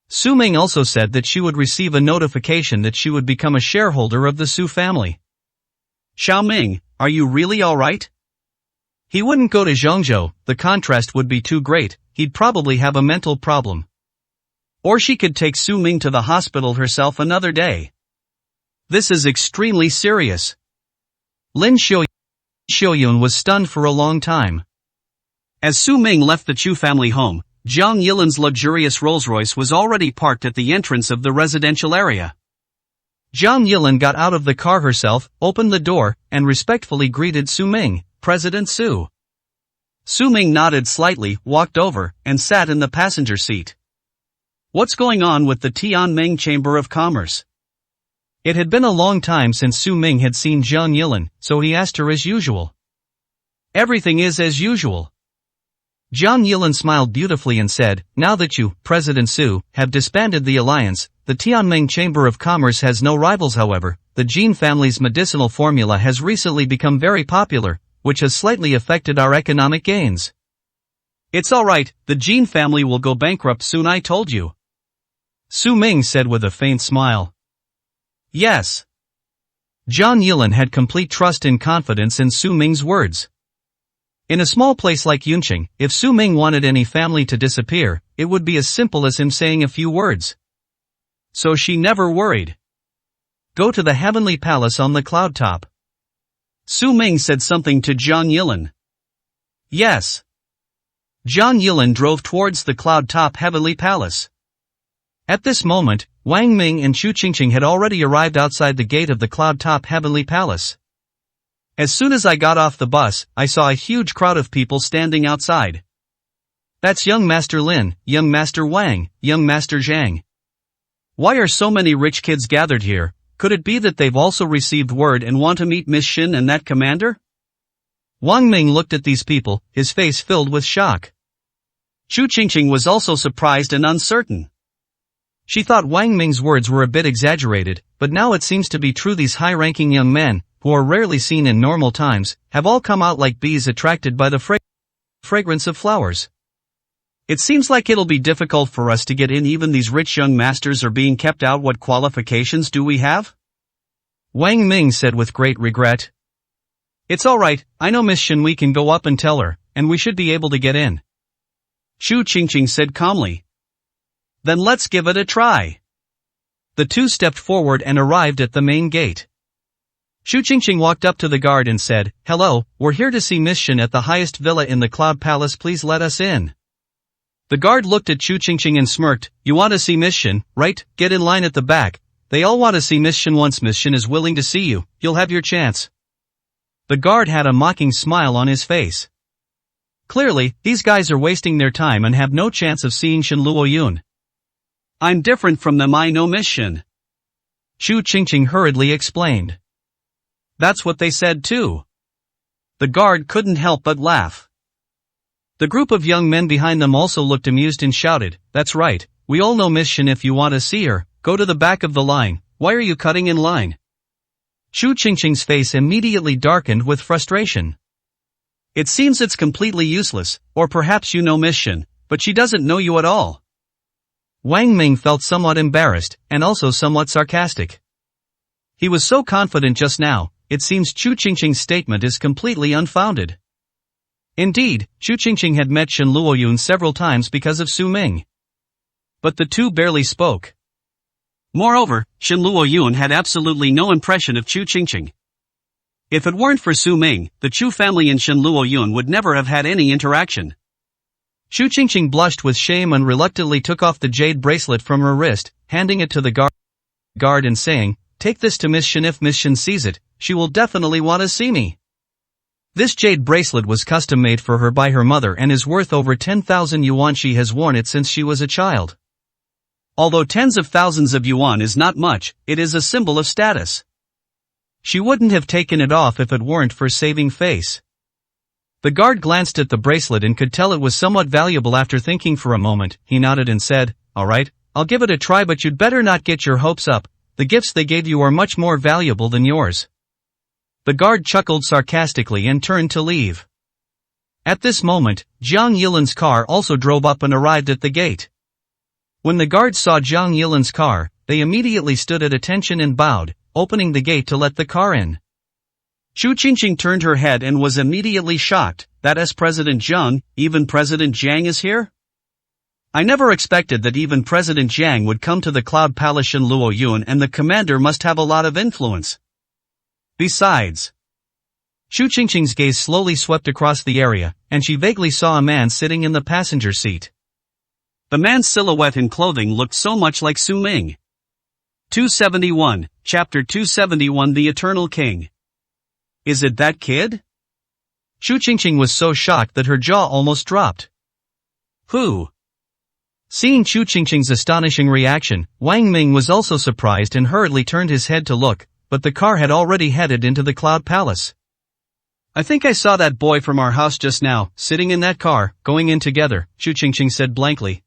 Su Ming also said that she would receive a notification that she would become a shareholder of the Su family. Xiao Ming, are you really alright? He wouldn't go to Zhongzhou, the contrast would be too great, he'd probably have a mental problem. Or she could take Su Ming to the hospital herself another day. This is extremely serious. Lin Xiaoyun was stunned for a long time. As Su Ming left the Chu family home, Jiang Yilan's luxurious Rolls-Royce was already parked at the entrance of the residential area. Jiang Yilan got out of the car herself, opened the door, and respectfully greeted Su Ming, President Su. Su Ming nodded slightly, walked over, and sat in the passenger seat. What's going on with the Tianming Chamber of Commerce? It had been a long time since Su Ming had seen Jiang Yilan, so he asked her as usual. Everything is as usual. Jiang Yilan smiled beautifully and said, now that you, President Su, have disbanded the alliance, the Tianming Chamber of Commerce has no rivals. However, the Jin family's medicinal formula has recently become very popular, which has slightly affected our economic gains. It's alright, the Jin family will go bankrupt soon, I told you. Su Ming said with a faint smile. Yes. Jiang Yilan had complete trust and confidence in Su Ming's words. In a small place like Yunqing, if Su Ming wanted any family to disappear, it would be as simple as him saying a few words. So she never worried. Go to the heavenly palace on the cloud top. Su Ming said something to Jiang Yilan. Yes. Jiang Yilan drove towards the cloud top heavenly palace. At this moment, Wang Ming and Chu Qingqing had already arrived outside the gate of the cloud top heavenly palace. As soon as I got off the bus, I saw a huge crowd of people standing outside. That's young Master Lin, young Master Wang, young Master Zhang. Why are so many rich kids gathered here? Could it be that they've also received word and want to meet Miss Xin and that commander? Wang Ming looked at these people, his face filled with shock. Chu Qingqing was also surprised and uncertain. She thought Wang Ming's words were a bit exaggerated, but now it seems to be true. These high-ranking young men, who are rarely seen in normal times, have all come out like bees attracted by the fragrance of flowers. It seems like it'll be difficult for us to get in. Even these rich young masters are being kept out. What qualifications do we have? Wang Ming said with great regret. It's alright, I know Miss Xin, we can go up and tell her, and we should be able to get in. Chu Qingqing said calmly. Then let's give it a try. The two stepped forward and arrived at the main gate. Chu Qingqing walked up to the guard and said, hello, we're here to see Miss Xin at the highest villa in the Cloud Palace, please let us in. The guard looked at Chu Qingqing and smirked, you want to see Miss Xin, right? Get in line at the back. They all want to see Miss Xin. Once Miss Xin is willing to see you, you'll have your chance. The guard had a mocking smile on his face. Clearly, these guys are wasting their time and have no chance of seeing Xin Luoyun. I'm different from them, I know Miss Xin. Chu Qingqing hurriedly explained. That's what they said too. The guard couldn't help but laugh. The group of young men behind them also looked amused and shouted, that's right, we all know Miss Xin. If you want to see her, go to the back of the line. Why are you cutting in line? Chu Qingqing's face immediately darkened with frustration. It seems it's completely useless, or perhaps you know Miss Xin, but she doesn't know you at all. Wang Ming felt somewhat embarrassed, and also somewhat sarcastic. He was so confident just now, it seems Chu Qingqing's statement is completely unfounded. Indeed, Chu Qingqing had met Xin Luoyun several times because of Su Ming. But the two barely spoke. Moreover, Xin Luoyun had absolutely no impression of Chu Qingqing. If it weren't for Su Ming, the Chu family and Xin Luoyun would never have had any interaction. Chu Qingqing blushed with shame and reluctantly took off the jade bracelet from her wrist, handing it to the guard and saying, take this to Miss Xin. If Miss Xin sees it, she will definitely want to see me. This jade bracelet was custom made for her by her mother and is worth over 10,000 yuan. She has worn it since she was a child. Although tens of thousands of yuan is not much, it is a symbol of status. She wouldn't have taken it off if it weren't for saving face. The guard glanced at the bracelet and could tell it was somewhat valuable. After thinking for a moment, he nodded and said, alright, I'll give it a try, but you'd better not get your hopes up. the gifts they gave you are much more valuable than yours. The guard chuckled sarcastically and turned to leave. At this moment, Jiang Yilan's car also drove up and arrived at the gate. When the guards saw Jiang Yilan's car, they immediately stood at attention and bowed, opening the gate to let the car in. Xu Qingqing turned her head and was immediately shocked. That as President Jiang, even President Jiang is here? I never expected that even President Jiang would come to the Cloud Palace in Luoyuan, and the commander must have a lot of influence. Besides, Xu Qingqing's gaze slowly swept across the area, and she vaguely saw a man sitting in the passenger seat. The man's silhouette and clothing looked so much like Su Ming. 271, Chapter 271, The Eternal King. Is it that kid? Xu Qingqing was so shocked that her jaw almost dropped. Who? Seeing Xu Qingqing's astonishing reaction, Wang Ming was also surprised and hurriedly turned his head to look, but the car had already headed into the Cloud Palace. I think I saw that boy from our house just now, sitting in that car, going in together, Xu Qingqing said blankly.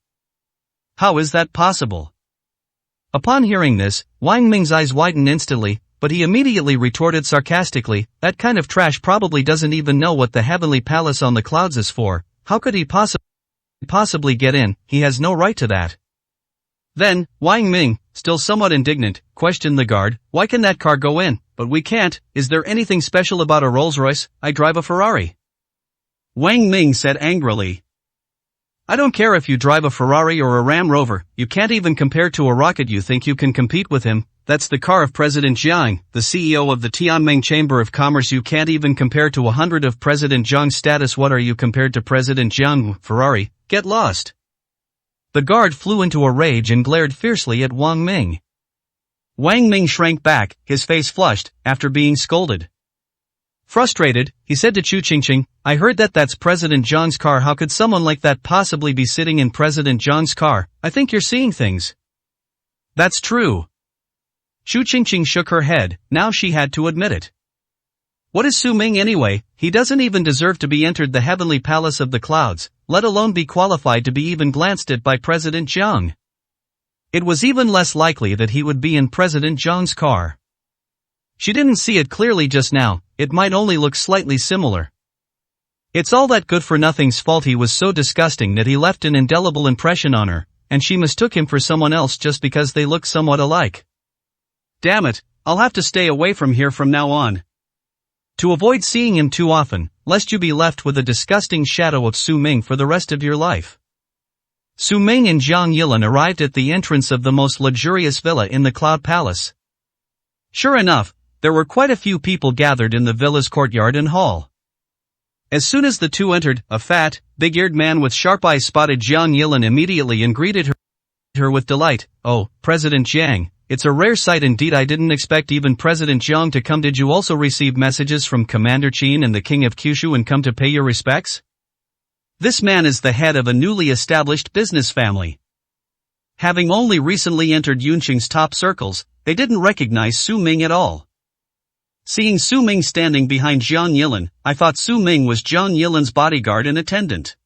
How is that possible? Upon hearing this, Wang Ming's eyes widened instantly, but he immediately retorted sarcastically, that kind of trash probably doesn't even know what the heavenly palace on the clouds is for. How could he possibly get in? He has no right to that. Then, Wang Ming, still somewhat indignant, questioned the guard, why can that car go in, but we can't? Is there anything special about a Rolls-Royce? I drive a Ferrari. Wang Ming said angrily. I don't care if you drive a Ferrari or a Ram Rover, you can't even compare to a rocket. You think you can compete with him? That's the car of President Jiang, the CEO of the Tianming Chamber of Commerce. You can't even compare to 100 of President Jiang's status. What are you compared to President Jiang? Ferrari, get lost. The guard flew into a rage and glared fiercely at Wang Ming. Wang Ming shrank back, his face flushed, after being scolded. Frustrated, he said to Xu Qingqing, I heard that's President Jiang's car. How could someone like that possibly be sitting in President Jiang's car? I think you're seeing things. That's true. Xu Qingqing shook her head, now she had to admit it. What is Su Ming anyway? He doesn't even deserve to be entered the heavenly palace of the clouds, let alone be qualified to be even glanced at by President Jiang. It was even less likely that he would be in President Jiang's car. She didn't see it clearly just now, it might only look slightly similar. It's all that good-for-nothing's fault. He was so disgusting that he left an indelible impression on her, and she mistook him for someone else just because they look somewhat alike. Damn it, I'll have to stay away from here from now on. To avoid seeing him too often, lest you be left with a disgusting shadow of Su Ming for the rest of your life. Su Ming and Jiang Yilan arrived at the entrance of the most luxurious villa in the Cloud Palace. Sure enough, there were quite a few people gathered in the villa's courtyard and hall. As soon as the two entered, a fat, big-eared man with sharp eyes spotted Jiang Yilan immediately and greeted her with delight. Oh, President Jiang, it's a rare sight indeed. I didn't expect even President Jiang to come. Did you also receive messages from Commander Qin and the King of Kyushu and come to pay your respects? This man is the head of a newly established business family. Having only recently entered Yunqing's top circles, they didn't recognize Su Ming at all. Seeing Su Ming standing behind Jiang Yilan, I thought Su Ming was Jiang Yilan's bodyguard and attendant.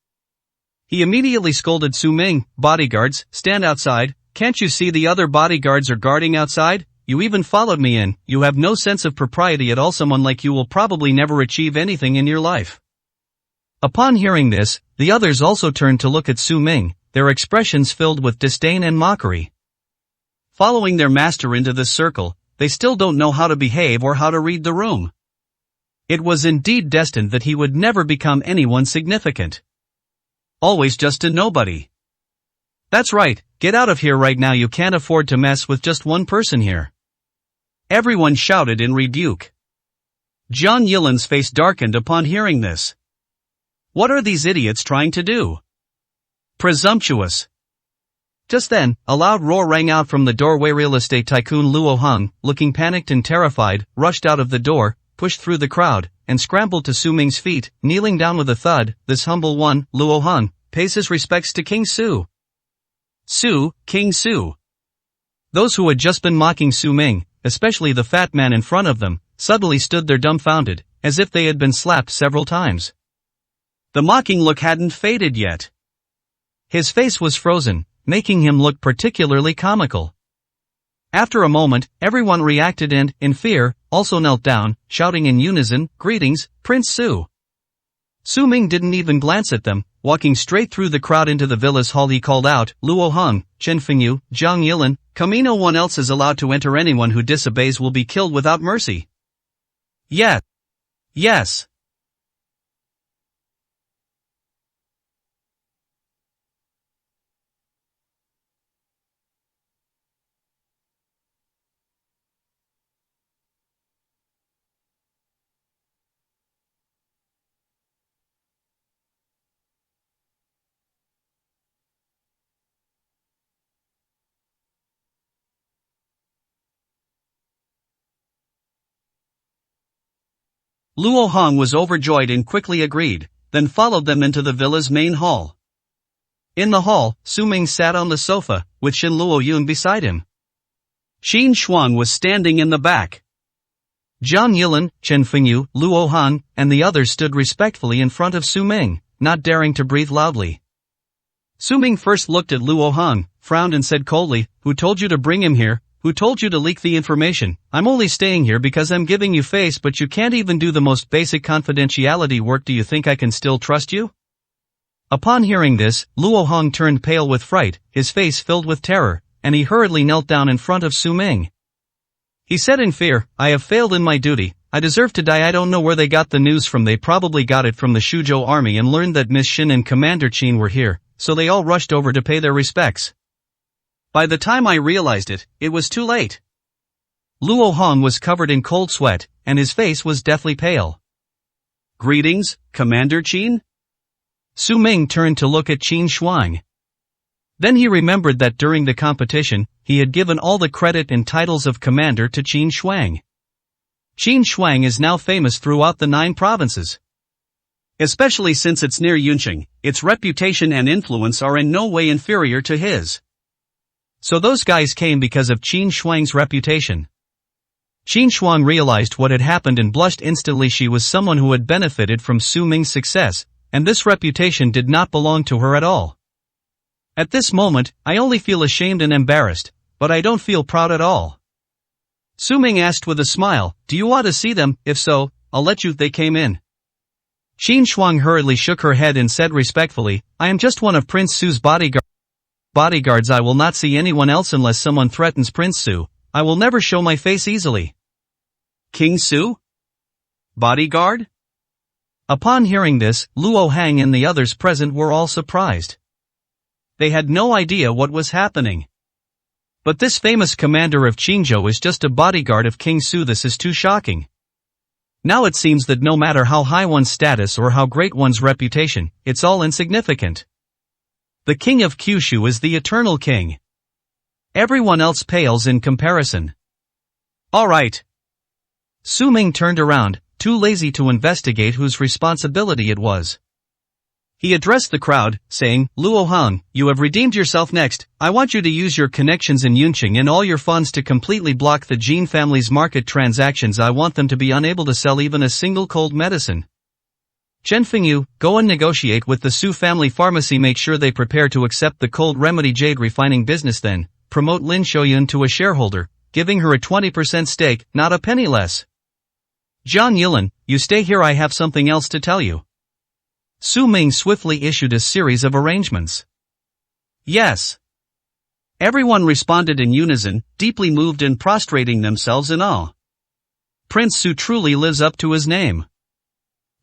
He immediately scolded Su Ming, bodyguards, stand outside, can't you see the other bodyguards are guarding outside? You even followed me in, you have no sense of propriety at all. Someone like you will probably never achieve anything in your life. Upon hearing this, the others also turned to look at Su Ming, their expressions filled with disdain and mockery. Following their master into this circle, they still don't know how to behave or how to read the room. It was indeed destined that he would never become anyone significant. Always just a nobody. That's right, get out of here right now. You can't afford to mess with just one person here. Everyone shouted in rebuke. Jiang Yilan's face darkened upon hearing this. What are these idiots trying to do? Presumptuous. Just then, a loud roar rang out from the doorway. Real estate tycoon Luo Heng, looking panicked and terrified, rushed out of the door, pushed through the crowd, and scrambled to Su Ming's feet, kneeling down with a thud. This humble one, Luo Heng, pays his respects to King Su. King Su. Those who had just been mocking Su Ming, especially the fat man in front of them, suddenly stood there dumbfounded, as if they had been slapped several times. The mocking look hadn't faded yet. His face was frozen, making him look particularly comical. After a moment, everyone reacted and, in fear, also knelt down, shouting in unison, "Greetings, Prince Su." Su Ming didn't even glance at them. Walking straight through the crowd into the villa's hall, he called out, "Luo Heng, Chen Fengyu, Zhang Yilan, come! No one else is allowed to enter. Anyone who disobeys will be killed without mercy." Yes. Yes. Luo Heng was overjoyed and quickly agreed, then followed them into the villa's main hall. In the hall, Su Ming sat on the sofa, with Shin Luo Yun beside him. Qin Shuang was standing in the back. Zhang Yilan, Chen Fengyu, Luo Heng, and the others stood respectfully in front of Su Ming, not daring to breathe loudly. Su Ming first looked at Luo Heng, frowned and said coldly, "Who told you to bring him here? Who told you to leak the information? I'm only staying here because I'm giving you face, but you can't even do the most basic confidentiality work. Do you think I can still trust you?" Upon hearing this, Luo Heng turned pale with fright, his face filled with terror, and he hurriedly knelt down in front of Su Ming. He said in fear, "I have failed in my duty. I deserve to die. I don't know where they got the news from. They probably got it from the Shuzhou army and learned that Miss Shin and Commander Qin were here, so they all rushed over to pay their respects. By the time I realized it, it was too late." Luo Heng was covered in cold sweat, and his face was deathly pale. "Greetings, Commander Qin?" Su Ming turned to look at Qin Shuang. Then he remembered that during the competition, he had given all the credit and titles of commander to Qin Shuang. Qin Shuang is now famous throughout the 9 provinces. Especially since it's near Yunqing, its reputation and influence are in no way inferior to his. So those guys came because of Qin Shuang's reputation. Qin Shuang realized what had happened and blushed instantly. She was someone who had benefited from Su Ming's success, and this reputation did not belong to her at all. At this moment, I only feel ashamed and embarrassed, but I don't feel proud at all. Su Ming asked with a smile, "Do you want to see them? If so, I'll let you." They came in. Qin Shuang hurriedly shook her head and said respectfully, "I am just one of Prince Su's bodyguards. I will not see anyone else unless someone threatens Prince Su. I will never show my face easily." King Su? Bodyguard? Upon hearing this, Luo Heng and the others present were all surprised. They had no idea what was happening. But this famous commander of Qinzhou is just a bodyguard of King Su. This is too shocking. Now it seems that no matter how high one's status or how great one's reputation, it's all insignificant. The king of Kyushu is the eternal king. Everyone else pales in comparison. Alright. Su Ming turned around, too lazy to investigate whose responsibility it was. He addressed the crowd, saying, "Luo Heng, you have redeemed yourself. Next, I want you to use your connections in Yunqing and all your funds to completely block the Jin family's market transactions. I want them to be unable to sell even a single cold medicine. Chen Fengyu, go and negotiate with the Su family pharmacy. Make sure they prepare to accept the cold remedy jade refining business. Then, promote Lin Shoyun to a shareholder, giving her a 20% stake, not a penny less. Zhang Yilan, you stay here. I have something else to tell you." Su Ming swiftly issued a series of arrangements. Yes. Everyone responded in unison, deeply moved and prostrating themselves in awe. Prince Su truly lives up to his name.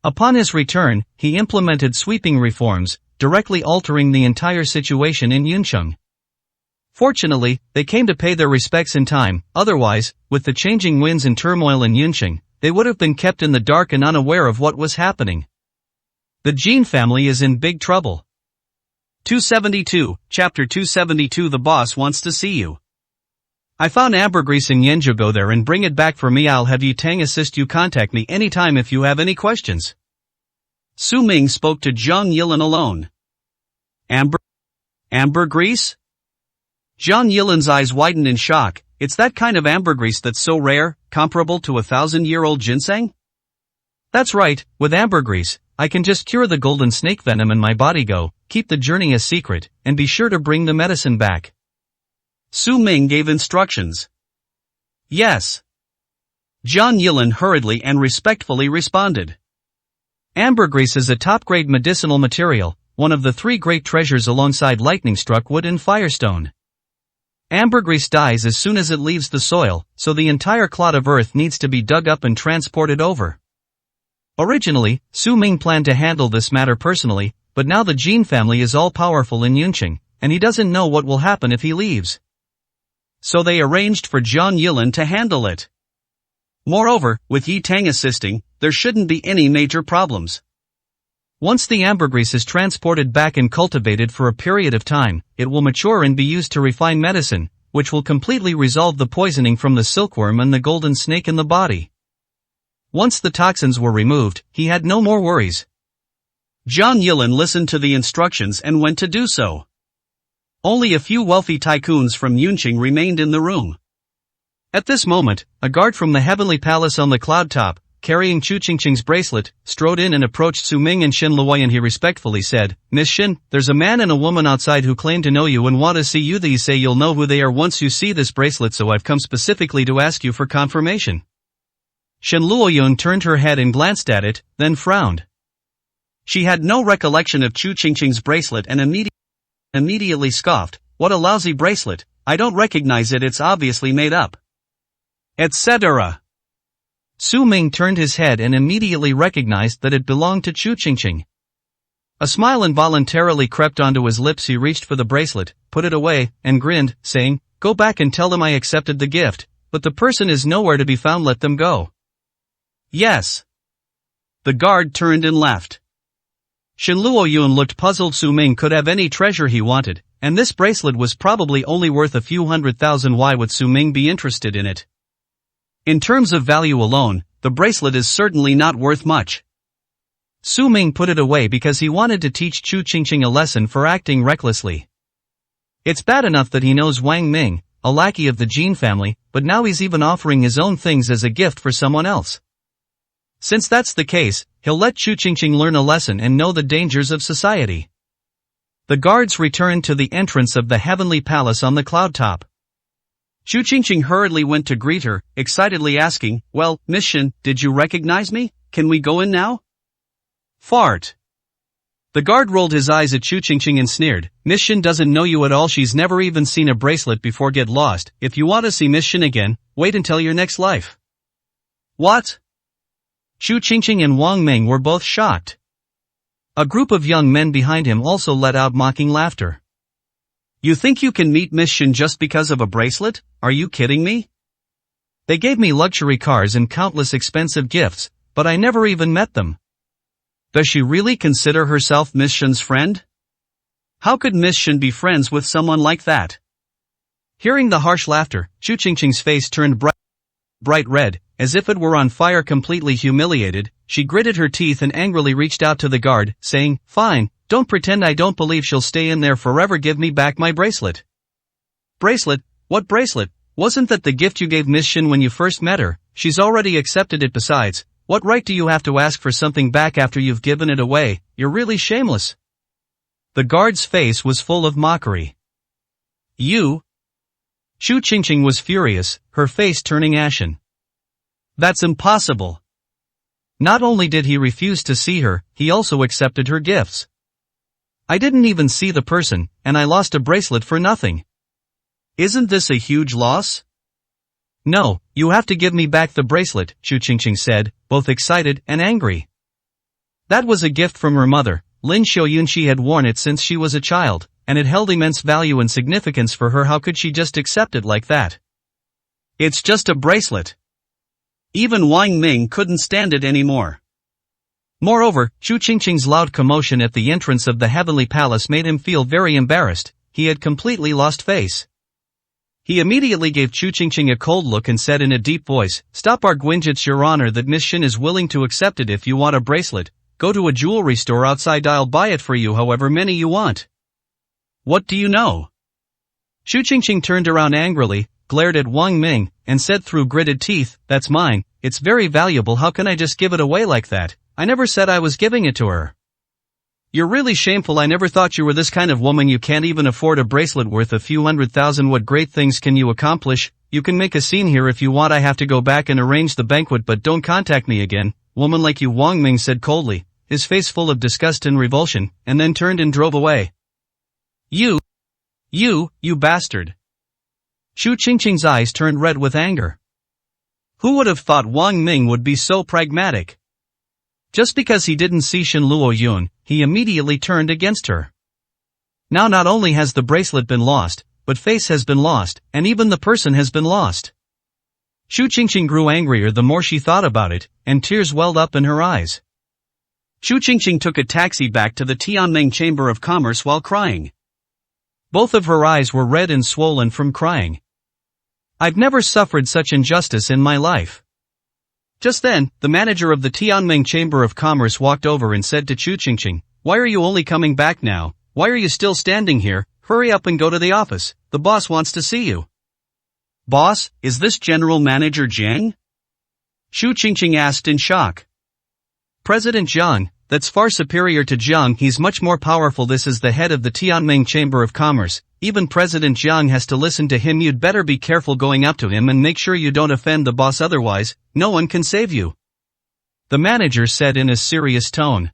Upon his return, he implemented sweeping reforms, directly altering the entire situation in Yunqing. Fortunately, they came to pay their respects in time. Otherwise, with the changing winds and turmoil in Yunqing, they would have been kept in the dark and unaware of what was happening. The Jin family is in big trouble. 272, Chapter 272. The boss wants to see you. I found ambergris in Yenju. Go there and bring it back for me. I'll have Yu Tang assist you. Contact me anytime if you have any questions. Su Ming spoke to Zhang Yilan alone. Ambergris? Zhang Yilan's eyes widened in shock. It's that kind of ambergris that's so rare, comparable to 1,000-year-old ginseng? That's right, with ambergris, I can just cure the golden snake venom in my body. Go, keep the journey a secret, and be sure to bring the medicine back. Su Ming gave instructions. Yes. Zhang Yilin hurriedly and respectfully responded. Ambergris is a top-grade medicinal material, one of the 3 great treasures alongside lightning-struck wood and firestone. Ambergris dies as soon as it leaves the soil, so the entire clod of earth needs to be dug up and transported over. Originally, Su Ming planned to handle this matter personally, but now the Jin family is all-powerful in Yunqing, and he doesn't know what will happen if he leaves. So they arranged for Zhang Yilin to handle it. Moreover, with Yi Tang assisting, there shouldn't be any major problems. Once the ambergris is transported back and cultivated for a period of time, it will mature and be used to refine medicine, which will completely resolve the poisoning from the silkworm and the golden snake in the body. Once the toxins were removed, he had no more worries. Zhang Yilin listened to the instructions and went to do so. Only a few wealthy tycoons from Yunqing remained in the room. At this moment, a guard from the heavenly palace on the cloud top, carrying Chu Qingqing's bracelet, strode in and approached Su Ming and Xin Luoyan. He respectfully said, "Miss Xin, there's a man and a woman outside who claim to know you and want to see you. They say you'll know who they are once you see this bracelet, so I've come specifically to ask you for confirmation." Xin Luoyan turned her head and glanced at it, then frowned. She had no recollection of Chu Qingqing's bracelet and immediately scoffed, "What a lousy bracelet, I don't recognize it, it's obviously made up." Etc. Su Ming turned his head and immediately recognized that it belonged to Chu Qingqing. A smile involuntarily crept onto his lips. He reached for the bracelet, put it away, and grinned, saying, "Go back and tell them I accepted the gift, but the person is nowhere to be found. Let them go." "Yes." The guard turned and left. Xin Luoyun looked puzzled. Su Ming could have any treasure he wanted, and this bracelet was probably only worth a few 100,000. Why would Su Ming be interested in it? In terms of value alone, the bracelet is certainly not worth much. Su Ming put it away because he wanted to teach Chu Qingqing a lesson for acting recklessly. It's bad enough that he knows Wang Ming, a lackey of the Jin family, but now he's even offering his own things as a gift for someone else. Since that's the case, he'll let Chu Qingqing learn a lesson and know the dangers of society. The guards returned to the entrance of the heavenly palace on the cloud top. Chu Qingqing hurriedly went to greet her, excitedly asking, "Well, Miss Xin, did you recognize me? Can we go in now?" Fart. The guard rolled his eyes at Chu Qingqing and sneered, "Miss Xin doesn't know you at all. She's never even seen a bracelet before. Get lost. If you want to see Miss Xin again, wait until your next life." What? Chu Qingqing and Wang Ming were both shocked. A group of young men behind him also let out mocking laughter. "You think you can meet Miss Xin just because of a bracelet? Are you kidding me?" "They gave me luxury cars and countless expensive gifts, but I never even met them." "Does she really consider herself Miss Xin's friend? How could Miss Xin be friends with someone like that?" Hearing the harsh laughter, Chu Qingqing's face turned bright red, as if it were on fire. Completely humiliated, she gritted her teeth and angrily reached out to the guard, saying, "Fine, don't pretend I don't believe she'll stay in there forever. Give me back my bracelet." "Bracelet? What bracelet? Wasn't that the gift you gave Miss Xin when you first met her? She's already accepted it. Besides, what right do you have to ask for something back after you've given it away? You're really shameless." The guard's face was full of mockery. "You?" Chu Qingqing was furious, her face turning ashen. "That's impossible." Not only did he refuse to see her, he also accepted her gifts. "I didn't even see the person, and I lost a bracelet for nothing." "Isn't this a huge loss?" "No, you have to give me back the bracelet," Chu Qingqing said, both excited and angry. That was a gift from her mother, Lin Xiaoyun. She had worn it since she was a child, and it held immense value and significance for her. How could she just accept it like that? "It's just a bracelet." Even Wang Ming couldn't stand it anymore. Moreover, Chu Qingqing's loud commotion at the entrance of the heavenly palace made him feel very embarrassed. He had completely lost face. He immediately gave Chu Qingqing a cold look and said in a deep voice, "Stop arguing, it's your honor that Miss Xin is willing to accept it. If you want a bracelet, go to a jewelry store outside. I'll buy it for you however many you want." "What do you know?" Chu Qingqing turned around angrily, glared at Wang Ming, and said through gritted teeth, "That's mine, it's very valuable. How can I just give it away like that? I never said I was giving it to her." "You're really shameful. I never thought you were this kind of woman. You can't even afford a bracelet worth a few 100,000. What great things can you accomplish? you can make a scene here if you want. I have to go back and arrange the banquet, but don't contact me again, woman like you, Wang Ming said coldly, his face full of disgust and revulsion, and then turned and drove away. You bastard. Xu Qingqing's eyes turned red with anger. Who would have thought Wang Ming would be so pragmatic? Just because he didn't see Shen Luoyun, he immediately turned against her. Now not only has the bracelet been lost, but face has been lost, and even the person has been lost. Xu Qingqing grew angrier the more she thought about it, and tears welled up in her eyes. Xu Qingqing took a taxi back to the Tianming Chamber of Commerce while crying. Both of her eyes were red and swollen from crying. I've never suffered such injustice in my life. Just then, the manager of the Tianming Chamber of Commerce walked over and said to Xu Qingqing, "Why are you only coming back now? Why are you still standing here? Hurry up and go to the office, the boss wants to see you." "Boss, is this General Manager Jiang?" Xu Qingqing asked in shock. "President Jiang, that's far superior to Jiang, he's much more powerful. This is the head of the Tianming Chamber of Commerce, even President Jiang has to listen to him. You'd better be careful going up to him and make sure you don't offend the boss, otherwise, no one can save you," the manager said in a serious tone.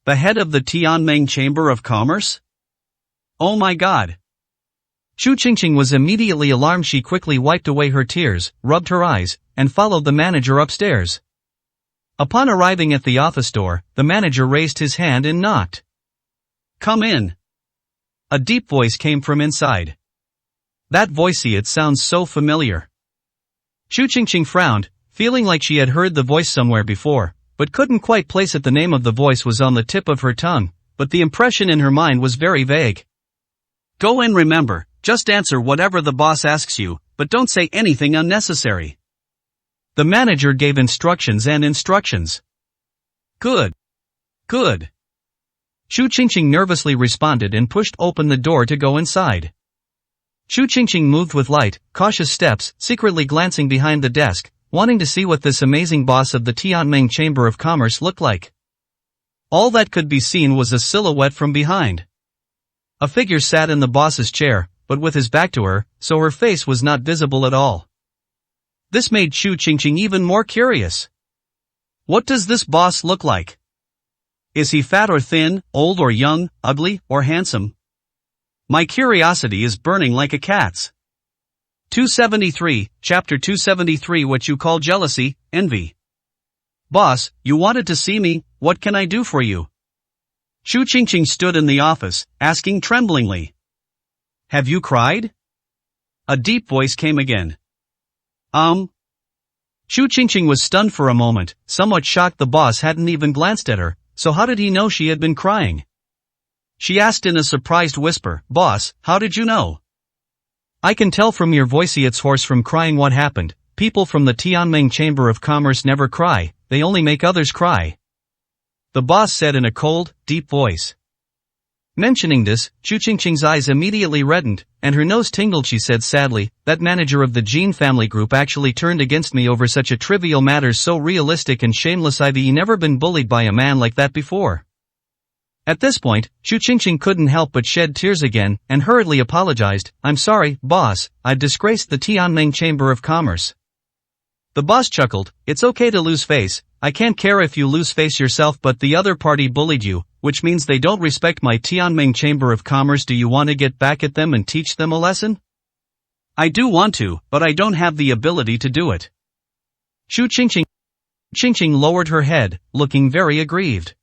The head of the Tianming Chamber of Commerce? Oh my god. Xu Qingqing was immediately alarmed. She quickly wiped away her tears, rubbed her eyes, and followed the manager upstairs. Upon arriving at the office door, the manager raised his hand and knocked. "Come in." A deep voice came from inside. That voice, it sounds so familiar. Xu Qingqing frowned, feeling like she had heard the voice somewhere before, but couldn't quite place it. The name of the voice was on the tip of her tongue, but the impression in her mind was very vague. "Go in, remember, just answer whatever the boss asks you, but don't say anything unnecessary." The manager gave instructions and instructions. Good. Xu Qingqing nervously responded and pushed open the door to go inside. Xu Qingqing moved with light, cautious steps, secretly glancing behind the desk, wanting to see what this amazing boss of the Tianming Chamber of Commerce looked like. All that could be seen was a silhouette from behind. A figure sat in the boss's chair, but with his back to her, so her face was not visible at all. This made Xu Qingqing even more curious. What does this boss look like? Is he fat or thin, old or young, ugly or handsome? My curiosity is burning like a cat's. 273, Chapter 273. What you call jealousy, envy. Boss, you wanted to see me, what can I do for you? Xu Qingqing stood in the office, asking tremblingly. Have you cried? A deep voice came again. Xu Qingqing was stunned for a moment, somewhat shocked. The boss hadn't even glanced at her, so how did he know she had been crying? She asked in a surprised whisper, Boss, how did you know? I can tell from your voice it's hoarse from crying. What happened? People from the Tianming Chamber of Commerce never cry, they only make others cry. The boss said in a cold, deep voice. Mentioning this, Xu Qingqing's eyes immediately reddened, and her nose tingled. She said sadly, that manager of the Jin family group actually turned against me over such a trivial matter, so realistic and shameless. I've never been bullied by a man like that before. At this point, Xu Qingqing couldn't help but shed tears again, and hurriedly apologized. I'm sorry, boss, I've disgraced the Tianming Chamber of Commerce. The boss chuckled, it's okay to lose face, I can't care if you lose face yourself, but the other party bullied you, which means they don't respect my Tianming Chamber of Commerce. Do you want to get back at them and teach them a lesson? I do want to, but I don't have the ability to do it. Xu Qingqing lowered her head, looking very aggrieved.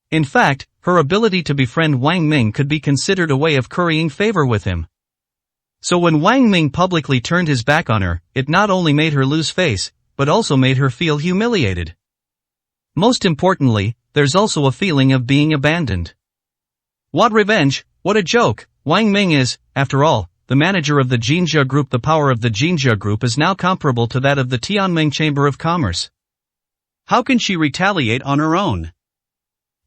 In fact, her ability to befriend Wang Ming could be considered a way of currying favor with him. So when Wang Ming publicly turned his back on her, it not only made her lose face, but also made her feel humiliated. Most importantly, there's also a feeling of being abandoned. What revenge, what a joke. Wang Ming is, after all, the manager of the Jinjia Group. The power of the Jinjia Group is now comparable to that of the Tianming Chamber of Commerce. How can she retaliate on her own?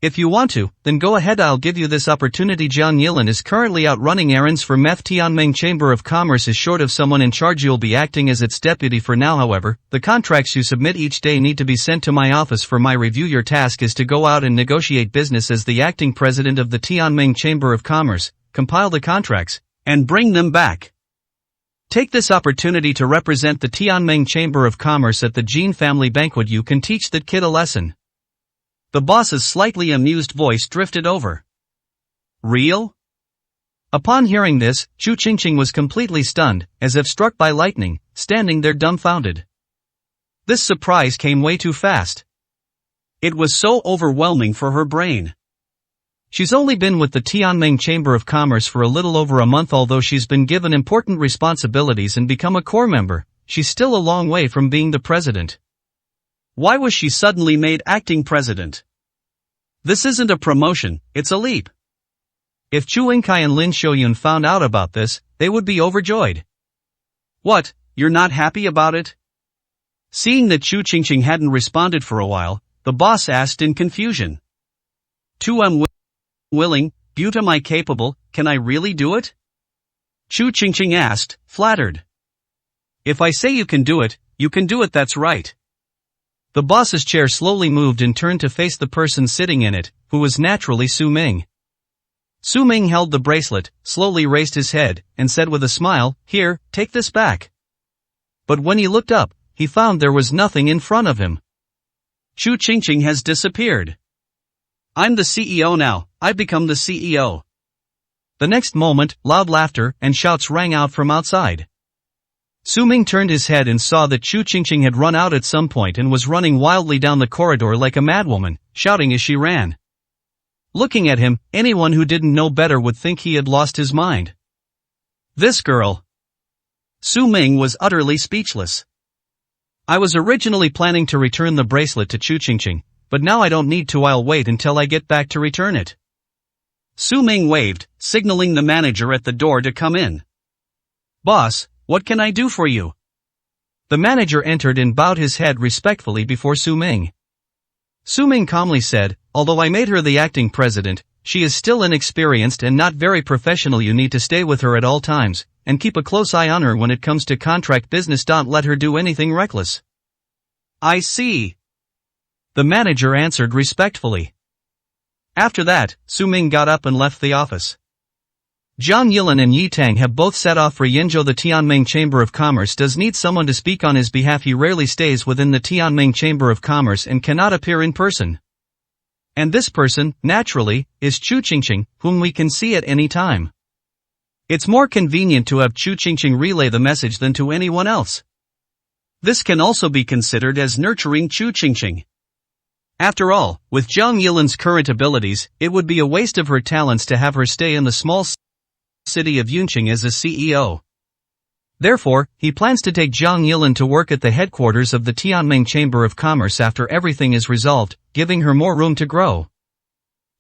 If you want to, then go ahead, I'll give you this opportunity. Jiang Yilin is currently out running errands for meth. Tianming Chamber of Commerce is short of someone in charge. You'll be acting as its deputy for now. However, the contracts you submit each day need to be sent to my office for my review. Your task is to go out and negotiate business as the acting president of the Tianming Chamber of Commerce, compile the contracts, and bring them back. Take this opportunity to represent the Tianming Chamber of Commerce at the Jin family banquet. You can teach that kid a lesson. The boss's slightly amused voice drifted over. Real? Upon hearing this, Chu Qingqing was completely stunned, as if struck by lightning, standing there dumbfounded. This surprise came way too fast. It was so overwhelming for her brain. She's only been with the Tianming Chamber of Commerce for a little over a month. Although she's been given important responsibilities and become a core member, she's still a long way from being the president. Why was she suddenly made acting president? This isn't a promotion, it's a leap. If Chu Yingkai and Lin Xiuyun found out about this, they would be overjoyed. What, you're not happy about it? Seeing that Chu Qingqing hadn't responded for a while, the boss asked in confusion. Tu willing, but am I capable, can I really do it? Chu Qingqing asked, flattered. If I say you can do it, that's right. The boss's chair slowly moved and turned to face the person sitting in it, who was naturally Su Ming. Su Ming held the bracelet, slowly raised his head, and said with a smile, Here, take this back. But when he looked up, he found there was nothing in front of him. Chu Qingqing has disappeared. I'm the CEO now, I've become the CEO. The next moment, loud laughter and shouts rang out from outside. Su Ming turned his head and saw that Chu Qingqing had run out at some point and was running wildly down the corridor like a madwoman, shouting as she ran. Looking at him, anyone who didn't know better would think he had lost his mind. This girl. Su Ming was utterly speechless. I was originally planning to return the bracelet to Chu Qingqing, but now I don't need to. I'll wait until I get back to return it. Su Ming waved, signaling the manager at the door to come in. Boss, what can I do for you? The manager entered and bowed his head respectfully before Su Ming. Su Ming calmly said, Although I made her the acting president, she is still inexperienced and not very professional. You need to stay with her at all times, and keep a close eye on her when it comes to contract business. Don't let her do anything reckless. I see. The manager answered respectfully. After that, Su Ming got up and left the office. Zhang Yilin and Yi Tang have both set off for Yinzhou. The Tianming Chamber of Commerce does need someone to speak on his behalf. He rarely stays within the Tianming Chamber of Commerce and cannot appear in person. And this person, naturally, is Chu Qingqing, whom we can see at any time. It's more convenient to have Chu Qingqing relay the message than to anyone else. This can also be considered as nurturing Chu Qingqing. After all, with Zhang Yilin's current abilities, it would be a waste of her talents to have her stay in the small city of Yunqing as a CEO. Therefore, he plans to take Zhang Yilin to work at the headquarters of the Tianming Chamber of Commerce after everything is resolved, giving her more room to grow.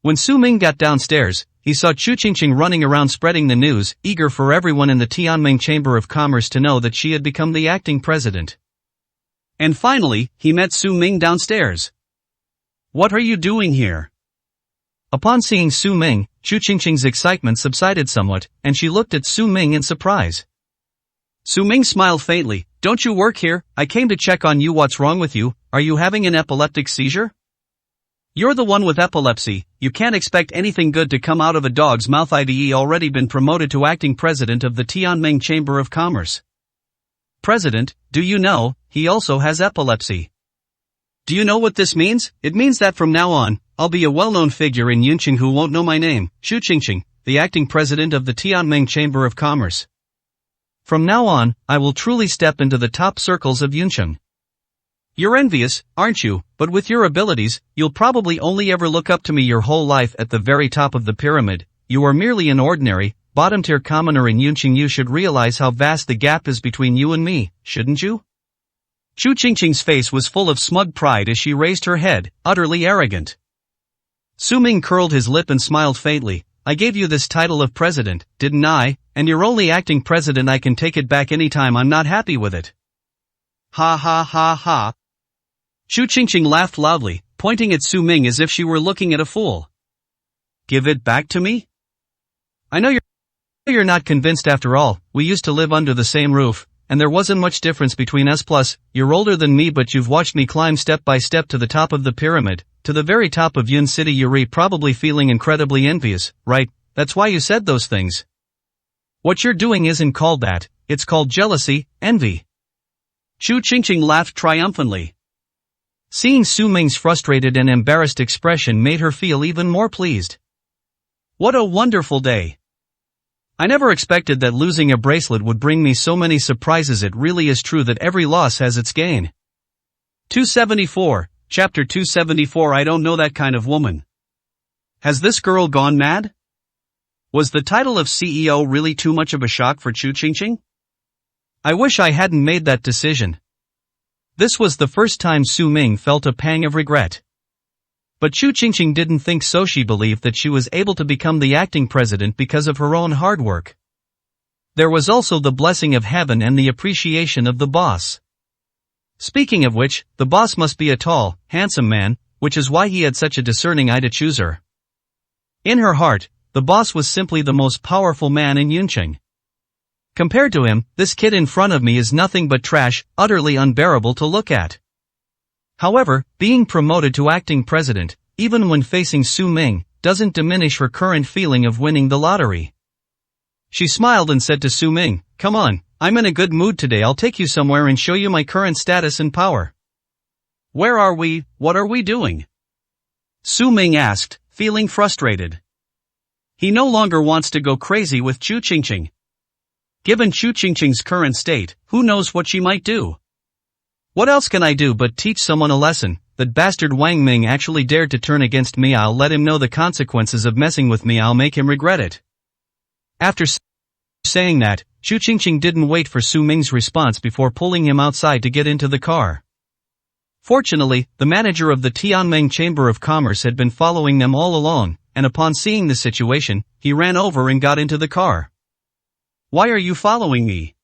When Su Ming got downstairs, he saw Chu Qingqing running around spreading the news, eager for everyone in the Tianming Chamber of Commerce to know that she had become the acting president. And finally, he met Su Ming downstairs. What are you doing here? Upon seeing Su Ming, Chu Qingqing's excitement subsided somewhat, and she looked at Su Ming in surprise. Su Ming smiled faintly. Don't you work here? I came to check on you. What's wrong with you? Are you having an epileptic seizure? You're the one with epilepsy. You can't expect anything good to come out of a dog's mouth. I've already been promoted to acting president of the Tianming Chamber of Commerce. President, do you know, he also has epilepsy. Do you know what this means? It means that from now on, I'll be a well-known figure in Yunqing who won't know my name, Chu Qingqing, the acting president of the Tianming Chamber of Commerce. From now on, I will truly step into the top circles of Yunqing. You're envious, aren't you? But with your abilities, you'll probably only ever look up to me your whole life. At the very top of the pyramid, you are merely an ordinary, bottom-tier commoner in Yunqing. You should realize how vast the gap is between you and me, shouldn't you? Chu Qingqing's face was full of smug pride as she raised her head, utterly arrogant. Su Ming curled his lip and smiled faintly. I gave you this title of president, didn't I? And you're only acting president. I can take it back anytime I'm not happy with it. Ha ha ha ha. Chu Qingqing laughed loudly, pointing at Su Ming as if she were looking at a fool. Give it back to me? I know you're not convinced. After all, we used to live under the same roof, and there wasn't much difference between us. Plus, you're older than me, but you've watched me climb step by step to the top of the pyramid, to the very top of Yun City. You're probably feeling incredibly envious, right? That's why you said those things. What you're doing isn't called that, it's called jealousy, envy. Chu Qingqing laughed triumphantly. Seeing Su Ming's frustrated and embarrassed expression made her feel even more pleased. What a wonderful day. I never expected that losing a bracelet would bring me so many surprises. It really is true that every loss has its gain. 274, Chapter 274. I don't know that kind of woman. Has this girl gone mad? Was the title of CEO really too much of a shock for Chu Qingqing? I wish I hadn't made that decision. This was the first time Su Ming felt a pang of regret. But Chu Qingqing didn't think so. She believed that she was able to become the acting president because of her own hard work. There was also the blessing of heaven and the appreciation of the boss. Speaking of which, the boss must be a tall, handsome man, which is why he had such a discerning eye to choose her. In her heart, the boss was simply the most powerful man in Yunqing. Compared to him, this kid in front of me is nothing but trash, utterly unbearable to look at. However, being promoted to acting president, even when facing Su Ming, doesn't diminish her current feeling of winning the lottery. She smiled and said to Su Ming, "Come on, I'm in a good mood today. I'll take you somewhere and show you my current status and power." Where are we? What are we doing? Su Ming asked, feeling frustrated. He no longer wants to go crazy with Chu Qingqing. Given Chu Qingqing's current state, who knows what she might do? What else can I do but teach someone a lesson? That bastard Wang Ming actually dared to turn against me. I'll let him know the consequences of messing with me. I'll make him regret it. After saying that, Chu Qingqing didn't wait for Su Ming's response before pulling him outside to get into the car. Fortunately, the manager of the Tianming Chamber of Commerce had been following them all along, and upon seeing the situation, he ran over and got into the car. Why are you following me?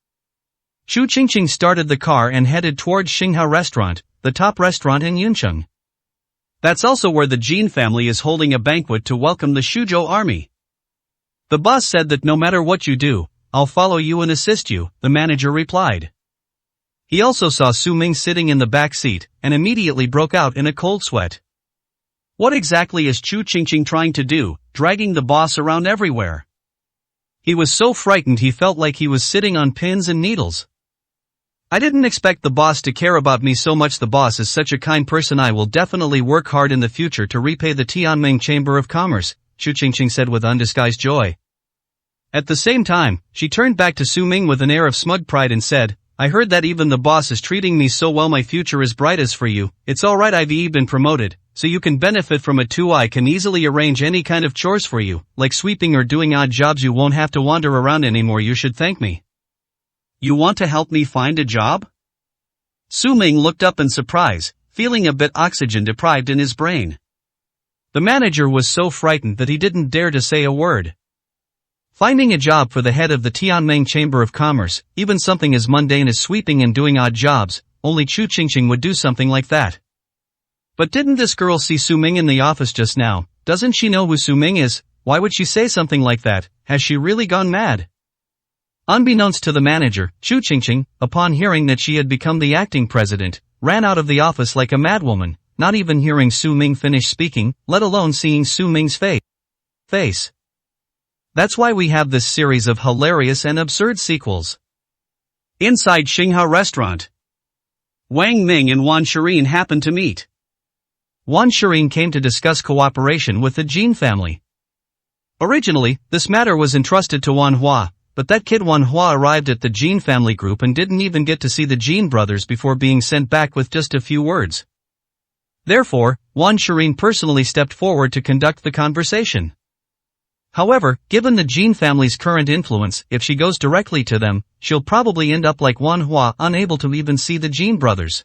Chu Qingqing started the car and headed towards Xinghao Restaurant, the top restaurant in Yuncheng. That's also where the Jin family is holding a banquet to welcome the Shuzhou army. The boss said that no matter what you do, I'll follow you and assist you, the manager replied. He also saw Su Ming sitting in the back seat, and immediately broke out in a cold sweat. What exactly is Chu Qingqing trying to do, dragging the boss around everywhere? He was so frightened he felt like he was sitting on pins and needles. I didn't expect the boss to care about me so much. The boss is such a kind person. I will definitely work hard in the future to repay the Tianming Chamber of Commerce, Chu Qingqing said with undisguised joy. At the same time, she turned back to Su Ming with an air of smug pride and said, "I heard that even the boss is treating me so well. My future is bright. As for you, it's alright. I've been promoted, so you can benefit from it too. I can easily arrange any kind of chores for you, like sweeping or doing odd jobs. You won't have to wander around anymore. You should thank me." You want to help me find a job? Su Ming looked up in surprise, feeling a bit oxygen deprived in his brain. The manager was so frightened that he didn't dare to say a word. Finding a job for the head of the Tianming Chamber of Commerce, even something as mundane as sweeping and doing odd jobs, only Chu Qingqing would do something like that. But didn't this girl see Su Ming in the office just now? Doesn't she know who Su Ming is? Why would she say something like that? Has she really gone mad? Unbeknownst to the manager, Chu Qingqing, upon hearing that she had become the acting president, ran out of the office like a madwoman, not even hearing Su Ming finish speaking, let alone seeing Su Ming's face. That's why we have this series of hilarious and absurd sequels. Inside Xinghao Restaurant, Wang Ming and Wan Shirin happened to meet. Wan Shirin came to discuss cooperation with the Jin family. Originally, this matter was entrusted to Wan Hua, but that kid Wan Hua arrived at the Jin family group and didn't even get to see the Jin brothers before being sent back with just a few words. Therefore, Wan Shirin personally stepped forward to conduct the conversation. However, given the Jin family's current influence, if she goes directly to them, she'll probably end up like Wan Hua, unable to even see the Jin brothers.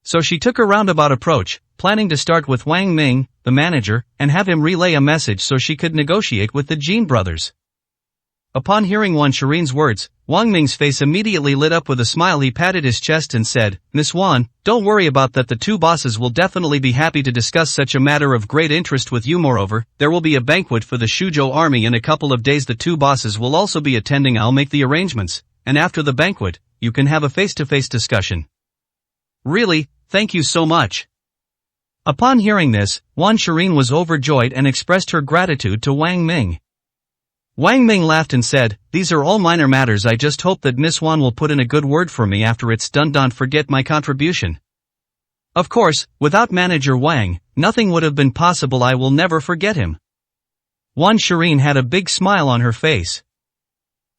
So she took a roundabout approach, planning to start with Wang Ming, the manager, and have him relay a message so she could negotiate with the Jin brothers. Upon hearing Wan Shirin's words, Wang Ming's face immediately lit up with a smile. He patted his chest and said, "Miss Wan, don't worry about that. The two bosses will definitely be happy to discuss such a matter of great interest with you. Moreover, there will be a banquet for the Shuzhou army in a couple of days. The two bosses will also be attending. I'll make the arrangements, and after the banquet, you can have a face-to-face discussion." Really, thank you so much. Upon hearing this, Wan Shirin was overjoyed and expressed her gratitude to Wang Ming. Wang Ming laughed and said, "These are all minor matters. I just hope that Miss Wan will put in a good word for me after it's done. Don't forget my contribution." Of course, without manager Wang, nothing would have been possible. I will never forget him. Wan Shireen had a big smile on her face.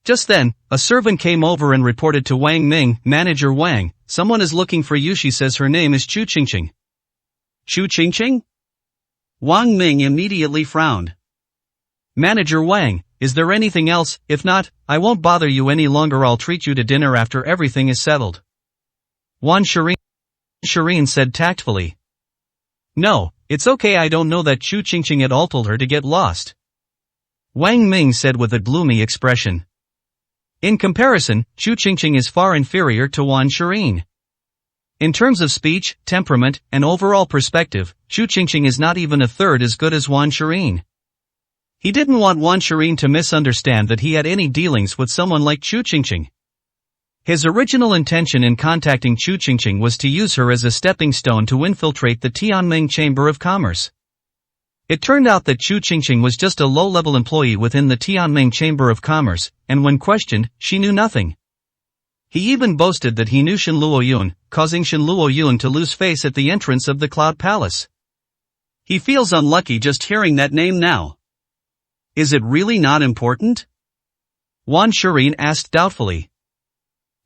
Just then, a servant came over and reported to Wang Ming, "Manager Wang, someone is looking for you. She says her name is Chu Qingqing." Chu Qingqing? Wang Ming immediately frowned. "Manager Wang, is there anything else? If not, I won't bother you any longer. I'll treat you to dinner after everything is settled." Wan Shireen said tactfully. "No, it's okay. I don't know that Chu Qingqing at all told her to get lost." Wang Ming said with a gloomy expression. In comparison, Chu Qingqing is far inferior to Wan Shireen. In terms of speech, temperament, and overall perspective, Chu Qingqing is not even a third as good as Wan Shireen. He didn't want Wan Shireen to misunderstand that he had any dealings with someone like Chu Qingqing. His original intention in contacting Chu Qingqing was to use her as a stepping stone to infiltrate the Tianming Chamber of Commerce. It turned out that Chu Qingqing was just a low-level employee within the Tianming Chamber of Commerce, and when questioned, she knew nothing. He even boasted that he knew Shen Luoyun, causing Shen Luoyun to lose face at the entrance of the Cloud Palace. He feels unlucky just hearing that name now. Is it really not important? Wan Shireen asked doubtfully.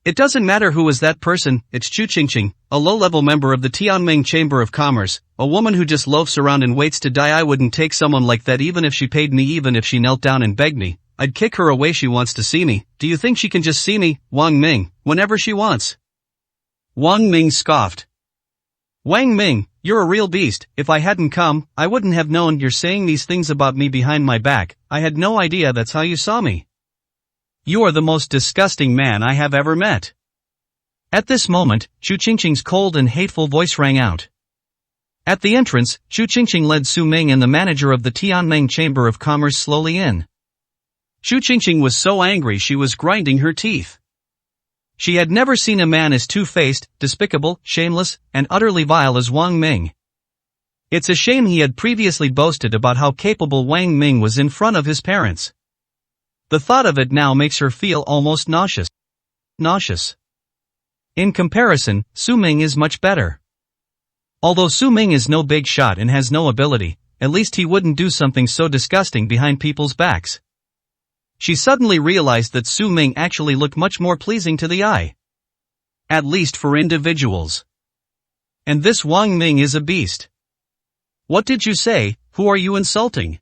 It doesn't matter who is that person, it's Chu Qingqing, a low-level member of the Tianming Chamber of Commerce, a woman who just loafs around and waits to die. I wouldn't take someone like that even if she paid me, even if she knelt down and begged me. I'd kick her away. She wants to see me. Do you think she can just see me, Wang Ming, whenever she wants? Wang Ming scoffed. Wang Ming, you're a real beast. If I hadn't come, I wouldn't have known. You're saying these things about me behind my back. I had no idea that's how you saw me. You are the most disgusting man I have ever met. At this moment, Chu Qingqing's cold and hateful voice rang out. At the entrance, Chu Qingqing led Su Ming and the manager of the Tianming Chamber of Commerce slowly in. Chu Qingqing was so angry she was grinding her teeth. She had never seen a man as two-faced, despicable, shameless, and utterly vile as Wang Ming. It's a shame he had previously boasted about how capable Wang Ming was in front of his parents. The thought of it now makes her feel almost nauseous. In comparison, Su Ming is much better. Although Su Ming is no big shot and has no ability, at least he wouldn't do something so disgusting behind people's backs. She suddenly realized that Su Ming actually looked much more pleasing to the eye. At least for individuals. And this Wang Ming is a beast. What did you say? Who are you insulting?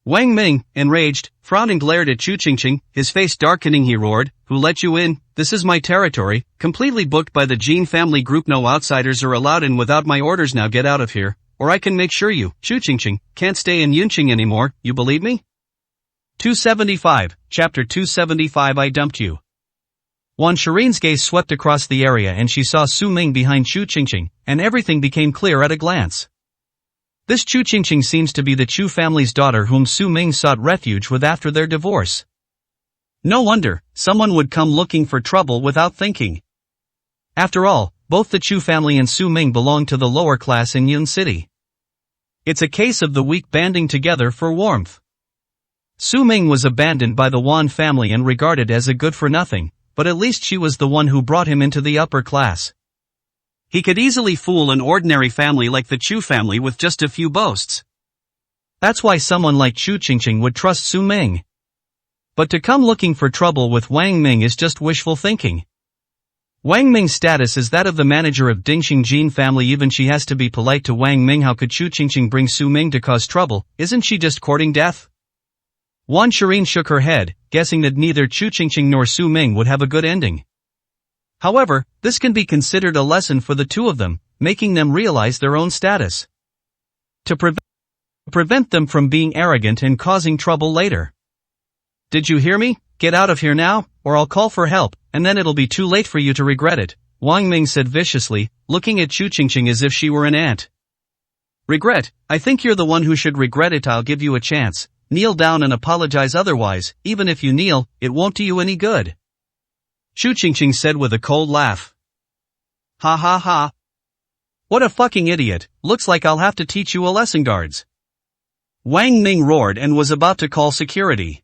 Wang Ming, enraged, frowned and glared at Chu Qingqing, his face darkening. He roared, "Who let you in? This is my territory, completely booked by the Jin family group. No outsiders are allowed in without my orders. Now get out of here, or I can make sure you, Chu Qingqing, can't stay in Yunqing anymore. You believe me?" 275, Chapter 275. I dumped you. Wan Shireen's gaze swept across the area and she saw Su Ming behind Chu Qingqing, and everything became clear at a glance. This Chu Qingqing seems to be the Chu family's daughter whom Su Ming sought refuge with after their divorce. No wonder, someone would come looking for trouble without thinking. After all, both the Chu family and Su Ming belong to the lower class in Yun City. It's a case of the weak banding together for warmth. Su Ming was abandoned by the Wan family and regarded as a good-for-nothing, but at least she was the one who brought him into the upper class. He could easily fool an ordinary family like the Chu family with just a few boasts. That's why someone like Chu Qingqing would trust Su Ming. But to come looking for trouble with Wang Ming is just wishful thinking. Wang Ming's status is that of the manager of Dingxing Jin family. Even she has to be polite to Wang Ming. How could Chu Qingqing bring Su Ming to cause trouble? Isn't she just courting death? Wan Shireen shook her head, guessing that neither Chu Qingqing nor Su Ming would have a good ending. However, this can be considered a lesson for the two of them, making them realize their own status. To prevent them from being arrogant and causing trouble later. Did you hear me? Get out of here now, or I'll call for help, and then it'll be too late for you to regret it, Wang Ming said viciously, looking at Chu Qingqing as if she were an ant. Regret? I think you're the one who should regret it. I'll give you a chance. Kneel down and apologize. Otherwise, even if you kneel, it won't do you any good. Chu Qingqing said with a cold laugh. Ha ha ha. What a fucking idiot, looks like I'll have to teach you a lesson, guards. Wang Ming roared and was about to call security.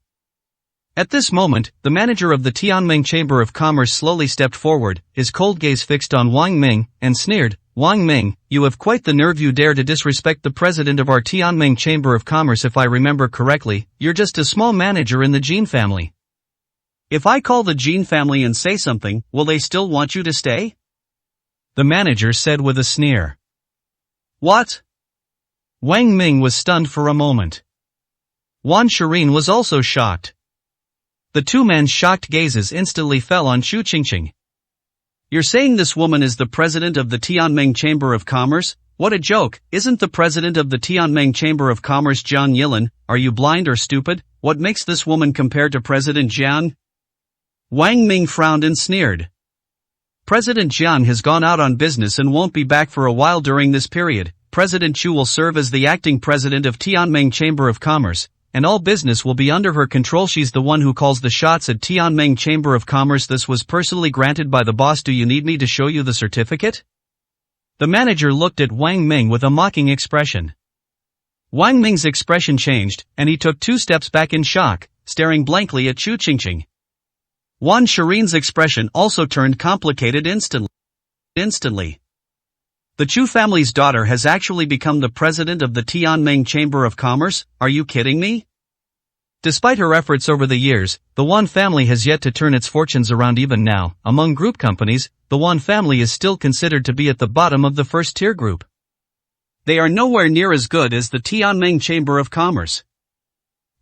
At this moment, the manager of the Tianming Chamber of Commerce slowly stepped forward, his cold gaze fixed on Wang Ming, and sneered, "Wang Ming, you have quite the nerve, you dare to disrespect the president of our Tianming Chamber of Commerce. If I remember correctly, you're just a small manager in the Jin family. If I call the Jin family and say something, will they still want you to stay?" The manager said with a sneer. "What?" Wang Ming was stunned for a moment. Wan Shirin was also shocked. The two men's shocked gazes instantly fell on Chu Qingqing. "You're saying this woman is the president of the Tianming Chamber of Commerce? What a joke! Isn't the president of the Tianming Chamber of Commerce Jian Yilin? Are you blind or stupid? What makes this woman compared to President Jian?" Wang Ming frowned and sneered. "President Jian has gone out on business and won't be back for a while. During this period, President Chu will serve as the acting president of Tianming Chamber of Commerce, and all business will be under her control. She's the one who calls the shots at Tianming Chamber of Commerce. This was personally granted by the boss. Do you need me to show you the certificate?" The manager looked at Wang Ming with a mocking expression. Wang Ming's expression changed, and he took 2 steps back in shock, staring blankly at Chu Qingqing. Wan Shirin's expression also turned complicated instantly. The Chu family's daughter has actually become the president of the Tianming Chamber of Commerce? Are you kidding me? Despite her efforts over the years, the Wan family has yet to turn its fortunes around. Even now, among group companies, the Wan family is still considered to be at the bottom of the first-tier group. They are nowhere near as good as the Tianming Chamber of Commerce.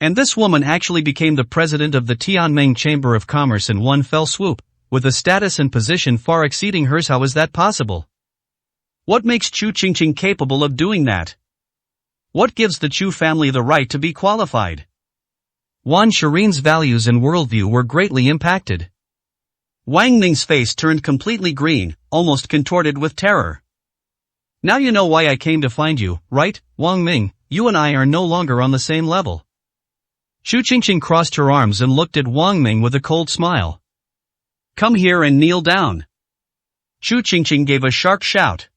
And this woman actually became the president of the Tianming Chamber of Commerce in one fell swoop, with a status and position far exceeding hers. How is that possible? What makes Chu Qingqing capable of doing that? What gives the Chu family the right to be qualified? Wan Shirin's values and worldview were greatly impacted. Wang Ming's face turned completely green, almost contorted with terror. "Now you know why I came to find you, right, Wang Ming? You and I are no longer on the same level." Chu Qingqing crossed her arms and looked at Wang Ming with a cold smile. "Come here and kneel down." Chu Qingqing gave a sharp shout.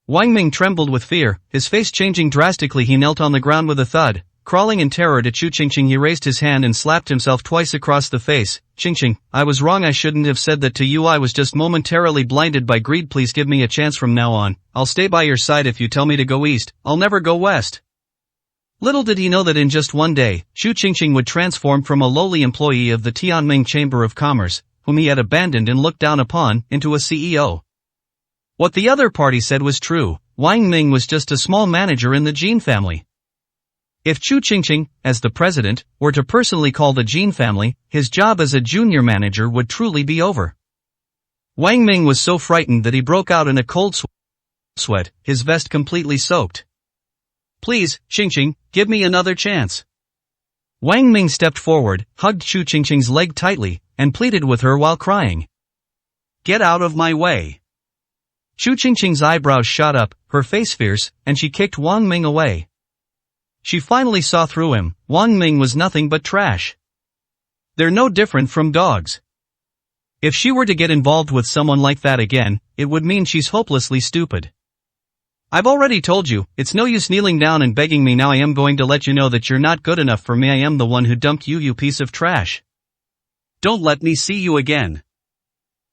Wang Ming trembled with fear, his face changing drastically. He knelt on the ground with a thud. Crawling in terror to Chu Qingqing, he raised his hand and slapped himself twice across the face. "Qingqing, I was wrong. I shouldn't have said that to you. I was just momentarily blinded by greed. Please give me a chance. From now on, I'll stay by your side. If you tell me to go east, I'll never go west." Little did he know that in just one day, Chu Qingqing would transform from a lowly employee of the Tianming Chamber of Commerce, whom he had abandoned and looked down upon, into a CEO. What the other party said was true. Wang Ming was just a small manager in the Jin family. If Chu Qingqing, as the president, were to personally call the Jin family, his job as a junior manager would truly be over. Wang Ming was so frightened that he broke out in a cold sweat, his vest completely soaked. "Please, Qingqing, give me another chance." Wang Ming stepped forward, hugged Chu Qingqing's leg tightly, and pleaded with her while crying. "Get out of my way." Chu Qingqing's eyebrows shot up, her face fierce, and she kicked Wang Ming away. She finally saw through him. Wang Ming was nothing but trash. They're no different from dogs. If she were to get involved with someone like that again, it would mean she's hopelessly stupid. "I've already told you, it's no use kneeling down and begging me. Now I am going to let you know that you're not good enough for me. I am the one who dumped you, you piece of trash. Don't let me see you again."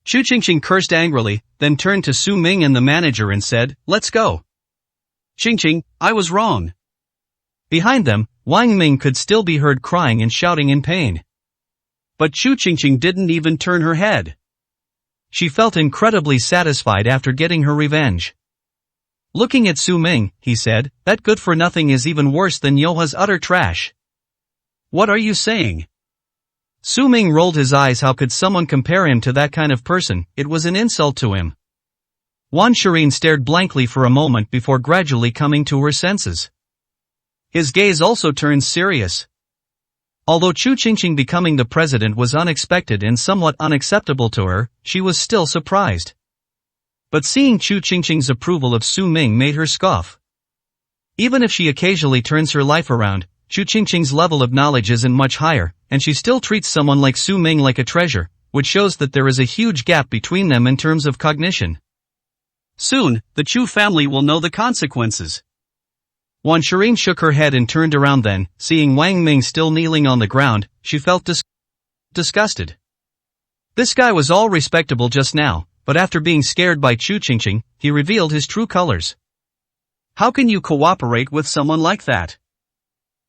Chu Qingqing cursed angrily, then turned to Su Ming and the manager and said, "Let's go." "Qingqing, I was wrong." Behind them, Wang Ming could still be heard crying and shouting in pain. But Chu Qingqing didn't even turn her head. She felt incredibly satisfied after getting her revenge. Looking at Su Ming, he said, "That good-for-nothing is even worse than Yoha's utter trash." "What are you saying?" Su Ming rolled his eyes. How could someone compare him to that kind of person? It was an insult to him. Wan Shirin stared blankly for a moment before gradually coming to her senses. His gaze also turned serious. Although Chu Qingqing becoming the president was unexpected and somewhat unacceptable to her, she was still surprised. But seeing Chu Qingqing's approval of Su Ming made her scoff. Even if she occasionally turns her life around, Chu Qingqing's level of knowledge isn't much higher, and she still treats someone like Su Ming like a treasure, which shows that there is a huge gap between them in terms of cognition. Soon, the Chu family will know the consequences. Wan Shirin shook her head and turned around then, seeing Wang Ming still kneeling on the ground, she felt disgusted. This guy was all respectable just now, but after being scared by Chu Qingqing, he revealed his true colors. How can you cooperate with someone like that?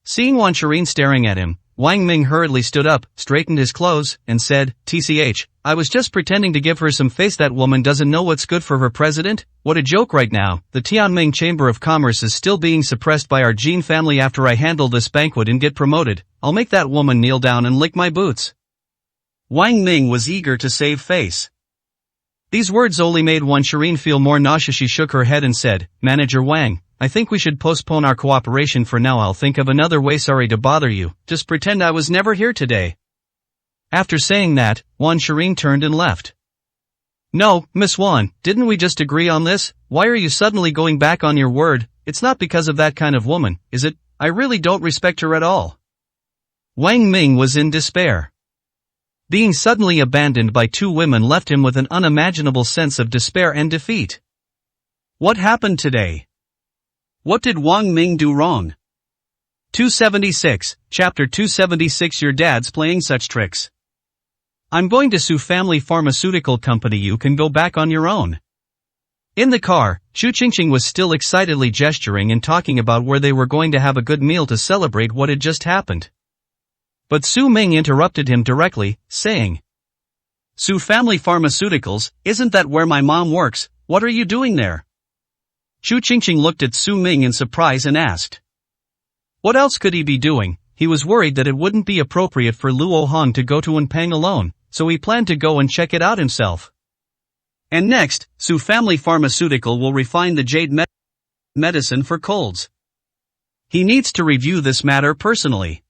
Seeing Wan Shirin staring at him, Wang Ming hurriedly stood up, straightened his clothes, and said, "TCH, I was just pretending to give her some face. That woman doesn't know what's good for her president? What a joke right now. The Tianming Chamber of Commerce is still being suppressed by our Jin family. After I handle this banquet and get promoted, I'll make that woman kneel down and lick my boots." Wang Ming was eager to save face. These words only made Wan Shirin feel more nauseous. She shook her head and said, "Manager Wang, I think we should postpone our cooperation for now. I'll think of another way. Sorry to bother you, just pretend I was never here today." After saying that, Wan Shirin turned and left. "No, Miss Wan, didn't we just agree on this? Why are you suddenly going back on your word? It's not because of that kind of woman, is it? I really don't respect her at all." Wang Ming was in despair. Being suddenly abandoned by two women left him with an unimaginable sense of despair and defeat. What happened today? What did Wang Ming do wrong? 276, Chapter 276. Your dad's playing such tricks. I'm going to sue Family Pharmaceutical Company. You can go back on your own. In the car, Chu Qingqing was still excitedly gesturing and talking about where they were going to have a good meal to celebrate what had just happened. But Su Ming interrupted him directly, saying, "Su Family Pharmaceuticals, isn't that where my mom works? What are you doing there?" Chu Qingqing looked at Su Ming in surprise and asked. What else could he be doing? He was worried that it wouldn't be appropriate for Luo Hong to go to Wenpeng alone, so he planned to go and check it out himself. And next, Su Family Pharmaceutical will refine the jade medicine for colds. He needs to review this matter personally.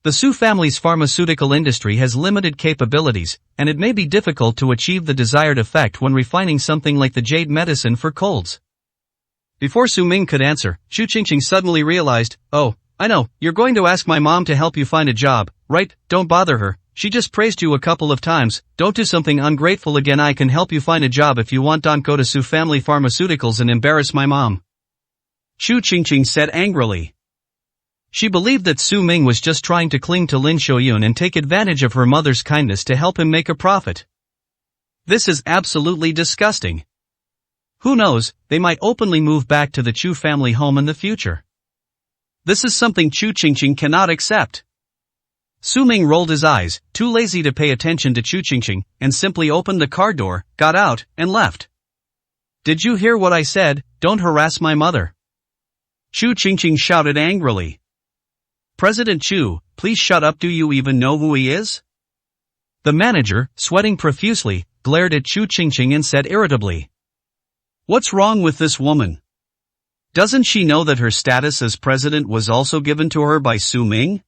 The Su family's pharmaceutical industry has limited capabilities, and it may be difficult to achieve the desired effect when refining something like the jade medicine for colds. Before Su Ming could answer, Chu Qingqing suddenly realized, "Oh, I know, you're going to ask my mom to help you find a job, right? Don't bother her, she just praised you a couple of times, don't do something ungrateful again. I can help you find a job if you want. Don't go to Su Family Pharmaceuticals and embarrass my mom," Chu Qingqing said angrily. She believed that Su Ming was just trying to cling to Lin Shouyun and take advantage of her mother's kindness to help him make a profit. This is absolutely disgusting. Who knows, they might openly move back to the Chu family home in the future. This is something Chu Qingqing cannot accept. Su Ming rolled his eyes, too lazy to pay attention to Chu Qingqing, and simply opened the car door, got out, and left. "Did you hear what I said? Don't harass my mother," Chu Qingqing shouted angrily. "President Chu, please shut up. Do you even know who he is?" The manager, sweating profusely, glared at Chu Qingqing and said irritably, "What's wrong with this woman? Doesn't she know that her status as president was also given to her by Su Ming?"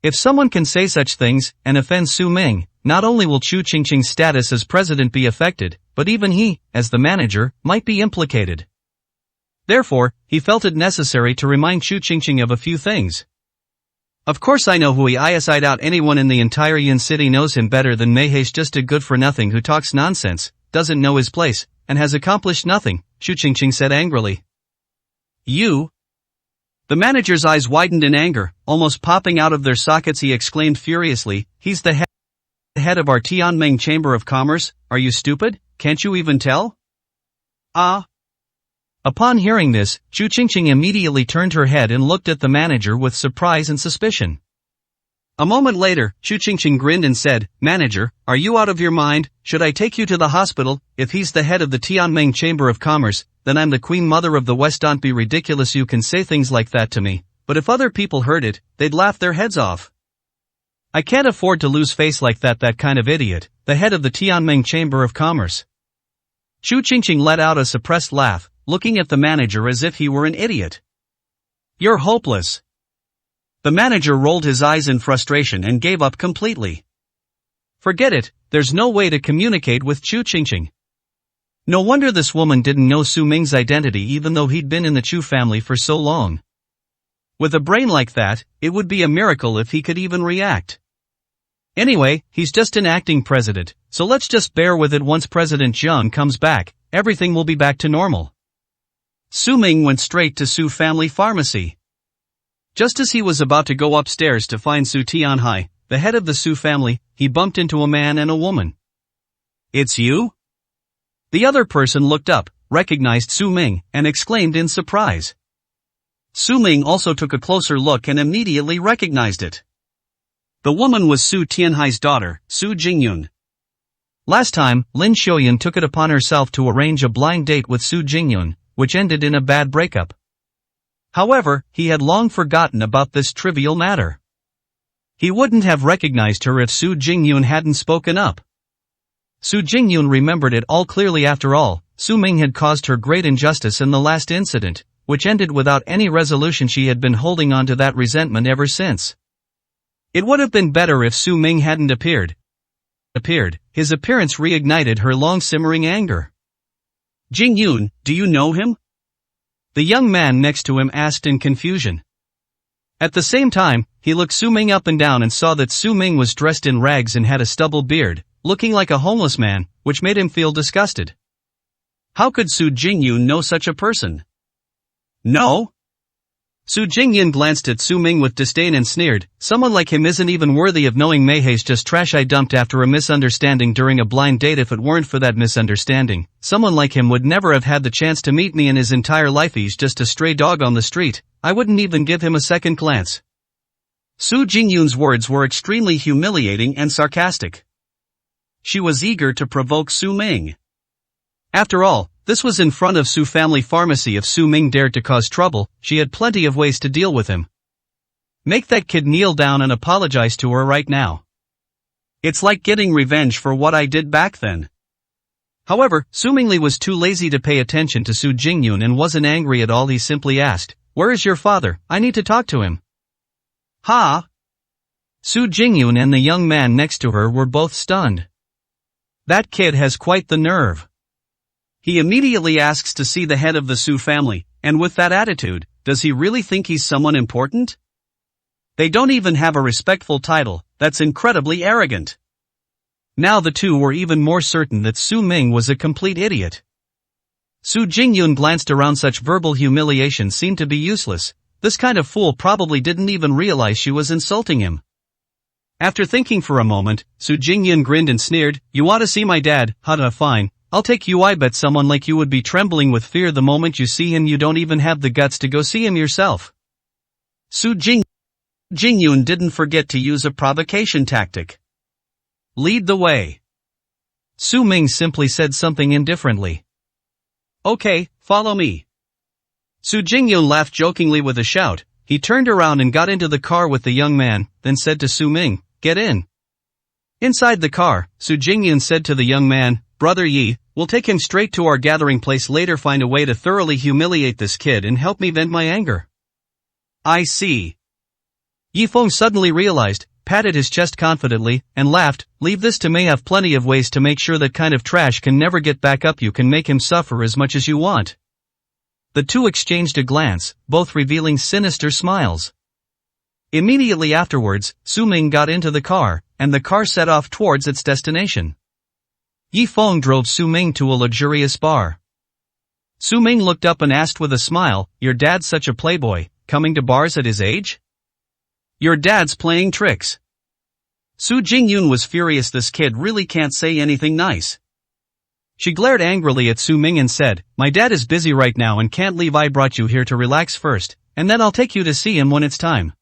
If someone can say such things, and offend Su Ming, not only will Chu Qingqing's status as president be affected, but even he, as the manager, might be implicated. Therefore, he felt it necessary to remind Chu Qingqing of a few things. "Of course I know who he is. I doubt anyone in the entire Yin city knows him better than Mei Hei's just a good for nothing who talks nonsense, doesn't know his place, and has accomplished nothing," Chu Qingqing said angrily. "You?" The manager's eyes widened in anger, almost popping out of their sockets. He exclaimed furiously, "He's the head of our Tianming Chamber of Commerce, are you stupid? Can't you even tell?" "Ah." Upon hearing this, Chu Qingqing immediately turned her head and looked at the manager with surprise and suspicion. A moment later, Chu Qingqing grinned and said, "Manager, are you out of your mind? Should I take you to the hospital? If he's the head of the Tianming Chamber of Commerce, then I'm the Queen Mother of the West. Don't be ridiculous. You can say things like that to me, but if other people heard it, they'd laugh their heads off. I can't afford to lose face like that kind of idiot, the head of the Tianming Chamber of Commerce." Chu Qingqing let out a suppressed laugh, looking at the manager as if he were an idiot. "You're hopeless." The manager rolled his eyes in frustration and gave up completely. Forget it, there's no way to communicate with Chu Qingqing. No wonder this woman didn't know Su Ming's identity even though he'd been in the Chu family for so long. With a brain like that, it would be a miracle if he could even react. Anyway, he's just an acting president, so let's just bear with it. Once President Jiang comes back, everything will be back to normal. Su Ming went straight to Su family pharmacy. Just as he was about to go upstairs to find Su Tianhai, the head of the Su family, he bumped into a man and a woman. "It's you?" The other person looked up, recognized Su Ming, and exclaimed in surprise. Su Ming also took a closer look and immediately recognized it. The woman was Su Tianhai's daughter, Su Jingyun. Last time, Lin Xiaoyan took it upon herself to arrange a blind date with Su Jingyun, which ended in a bad breakup. However, he had long forgotten about this trivial matter. He wouldn't have recognized her if Su Jingyun hadn't spoken up. Su Jingyun remembered it all clearly. After all, Su Ming had caused her great injustice in the last incident, which ended without any resolution. She had been holding on to that resentment ever since. It would have been better if Su Ming hadn't appeared. His appearance reignited her long-simmering anger. "Jingyun, do you know him?" The young man next to him asked in confusion. At the same time, he looked Su Ming up and down and saw that Su Ming was dressed in rags and had a stubble beard, looking like a homeless man, which made him feel disgusted. How could Su Jingyun know such a person? No? Su Jingyun glanced at Su Ming with disdain and sneered, "Someone like him isn't even worthy of knowing me. He's just trash I dumped after a misunderstanding during a blind date. If it weren't for that misunderstanding, someone like him would never have had the chance to meet me in his entire life. He's just a stray dog on the street. I wouldn't even give him a second glance." Su Jingyun's words were extremely humiliating and sarcastic. She was eager to provoke Su Ming. After all, this was in front of Su family pharmacy. If Su Ming dared to cause trouble, she had plenty of ways to deal with him. Make that kid kneel down and apologize to her right now. It's like getting revenge for what I did back then. However, Su Mingli was too lazy to pay attention to Su Jingyun and wasn't angry at all. He simply asked, "Where is your father? I need to talk to him." "Ha?" Su Jingyun and the young man next to her were both stunned. That kid has quite the nerve. He immediately asks to see the head of the Su family, and with that attitude, does he really think he's someone important? They don't even have a respectful title. That's incredibly arrogant. Now the two were even more certain that Su Ming was a complete idiot. Su Jingyun glanced around. Such verbal humiliation seemed to be useless. This kind of fool probably didn't even realize she was insulting him. After thinking for a moment, Su Jingyun grinned and sneered, "You want to see my dad? Hada, fine. I'll take you. I bet someone like you would be trembling with fear the moment you see him. You don't even have the guts to go see him yourself." Su Jingyun didn't forget to use a provocation tactic. "Lead the way." Su Ming simply said something indifferently. "Okay, follow me." Su Jingyun laughed jokingly with a shout. He turned around and got into the car with the young man, then said to Su Ming, "Get in." Inside the car, Su Jingyun said to the young man, "Brother Yi, we'll take him straight to our gathering place later. Find a way to thoroughly humiliate this kid and help me vent my anger." "I see." Yi Feng suddenly realized, patted his chest confidently, and laughed, "Leave this to me. I have plenty of ways to make sure that kind of trash can never get back up. You can make him suffer as much as you want." The two exchanged a glance, both revealing sinister smiles. Immediately afterwards, Su Ming got into the car, and the car set off towards its destination. Yi Feng drove Su Ming to a luxurious bar. Su Ming looked up and asked with a smile, "Your dad's such a playboy, coming to bars at his age? Your dad's playing tricks." Su Jingyun was furious. This kid really can't say anything nice. She glared angrily at Su Ming and said, "My dad is busy right now and can't leave. I brought you here to relax first, and then I'll take you to see him when it's time."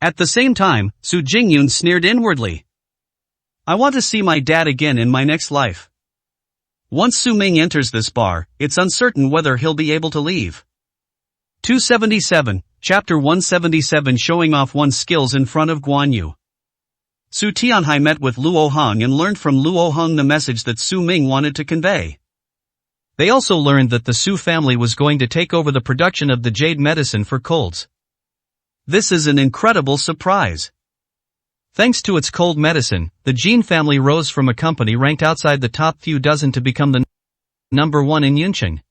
At the same time, Su Jingyun sneered inwardly. "I want to see my dad again in my next life." Once Su Ming enters this bar, it's uncertain whether he'll be able to leave. 277, Chapter 177, Showing off one's skills in front of Guan Yu. Su Tianhai met with Luo Hong and learned from Luo Hong the message that Su Ming wanted to convey. They also learned that the Su family was going to take over the production of the jade medicine for colds. This is an incredible surprise. Thanks to its cold medicine, the Jin family rose from a company ranked outside the top few dozen to become the number one in Yuncheng.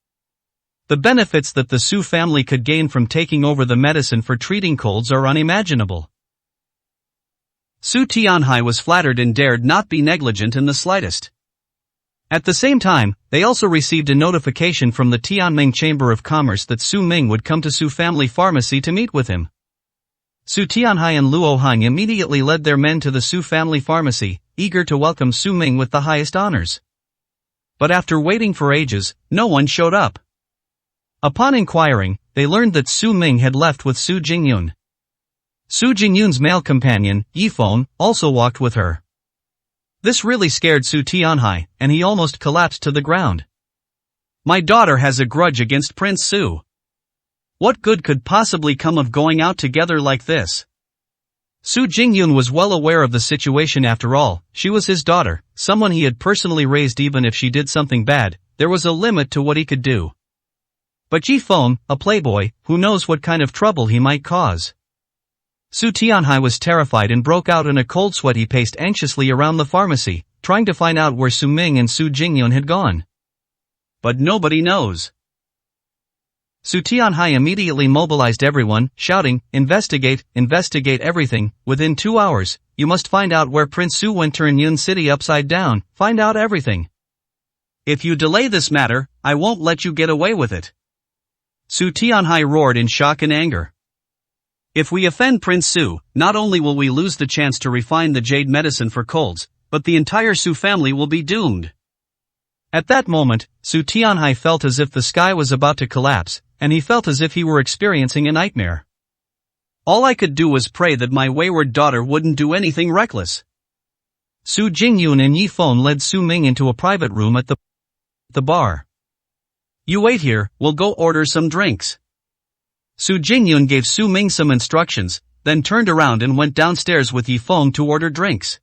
The benefits that the Su family could gain from taking over the medicine for treating colds are unimaginable. Su Tianhai was flattered and dared not be negligent in the slightest. At the same time, they also received a notification from the Tianming Chamber of Commerce that Su Ming would come to Su Family Pharmacy to meet with him. Su Tianhai and Luo Hang immediately led their men to the Su Family Pharmacy, eager to welcome Su Ming with the highest honors. But after waiting for ages, no one showed up. Upon inquiring, they learned that Su Ming had left with Su Jingyun. Su Jingyun's male companion, Yifeng, also walked with her. This really scared Su Tianhai, and he almost collapsed to the ground. My daughter has a grudge against Prince Su. What good could possibly come of going out together like this? Su Jingyun was well aware of the situation after all. She was his daughter, someone he had personally raised. Even if she did something bad, there was a limit to what he could do. But Yifeng, a playboy, who knows what kind of trouble he might cause? Su Tianhai was terrified and broke out in a cold sweat. He paced anxiously around the pharmacy, trying to find out where Su Ming and Su Jingyun had gone. But nobody knows. Su Tianhai immediately mobilized everyone, shouting, investigate everything. Within 2 hours, you must find out where Prince Su went. Turn Yun City upside down, find out everything. If you delay this matter, I won't let you get away with it. Su Tianhai roared in shock and anger. If we offend Prince Su, not only will we lose the chance to refine the jade medicine for colds, but the entire Su family will be doomed. At that moment, Su Tianhai felt as if the sky was about to collapse, and he felt as if he were experiencing a nightmare. All I could do was pray that my wayward daughter wouldn't do anything reckless. Su Jingyun and Yifeng led Su Ming into a private room at the bar. You wait here, we'll go order some drinks. Su Jingyun gave Su Ming some instructions, then turned around and went downstairs with Yifeng to order drinks.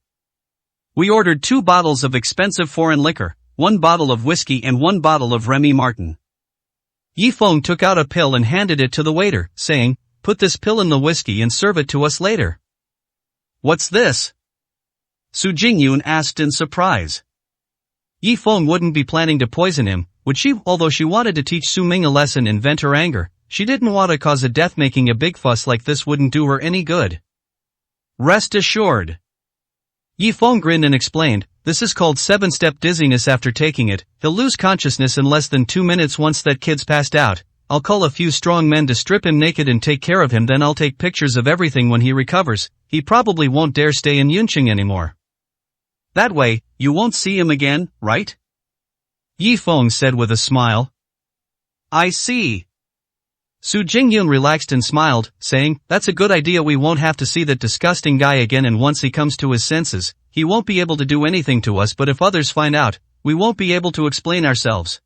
We ordered 2 bottles of expensive foreign liquor, 1 bottle of whiskey and 1 bottle of Remy Martin. Yifeng took out a pill and handed it to the waiter, saying, put this pill in the whiskey and serve it to us later. What's this? Su Jingyun asked in surprise. Yifeng wouldn't be planning to poison him, would she? Although she wanted to teach Su Ming a lesson and vent her anger, she didn't want to cause a death. Making a big fuss like this wouldn't do her any good. Rest assured. Yifeng grinned and explained, this is called 7-step dizziness. After taking it, he'll lose consciousness in less than 2 minutes. Once that kid's passed out, I'll call a few strong men to strip him naked and take care of him. Then I'll take pictures of everything. When he recovers, he probably won't dare stay in Yunqing anymore. That way, you won't see him again, right? Yifeng said with a smile. I see. Su Jingyun relaxed and smiled, saying, that's a good idea. We won't have to see that disgusting guy again, and once he comes to his senses, he won't be able to do anything to us. But if others find out, we won't be able to explain ourselves.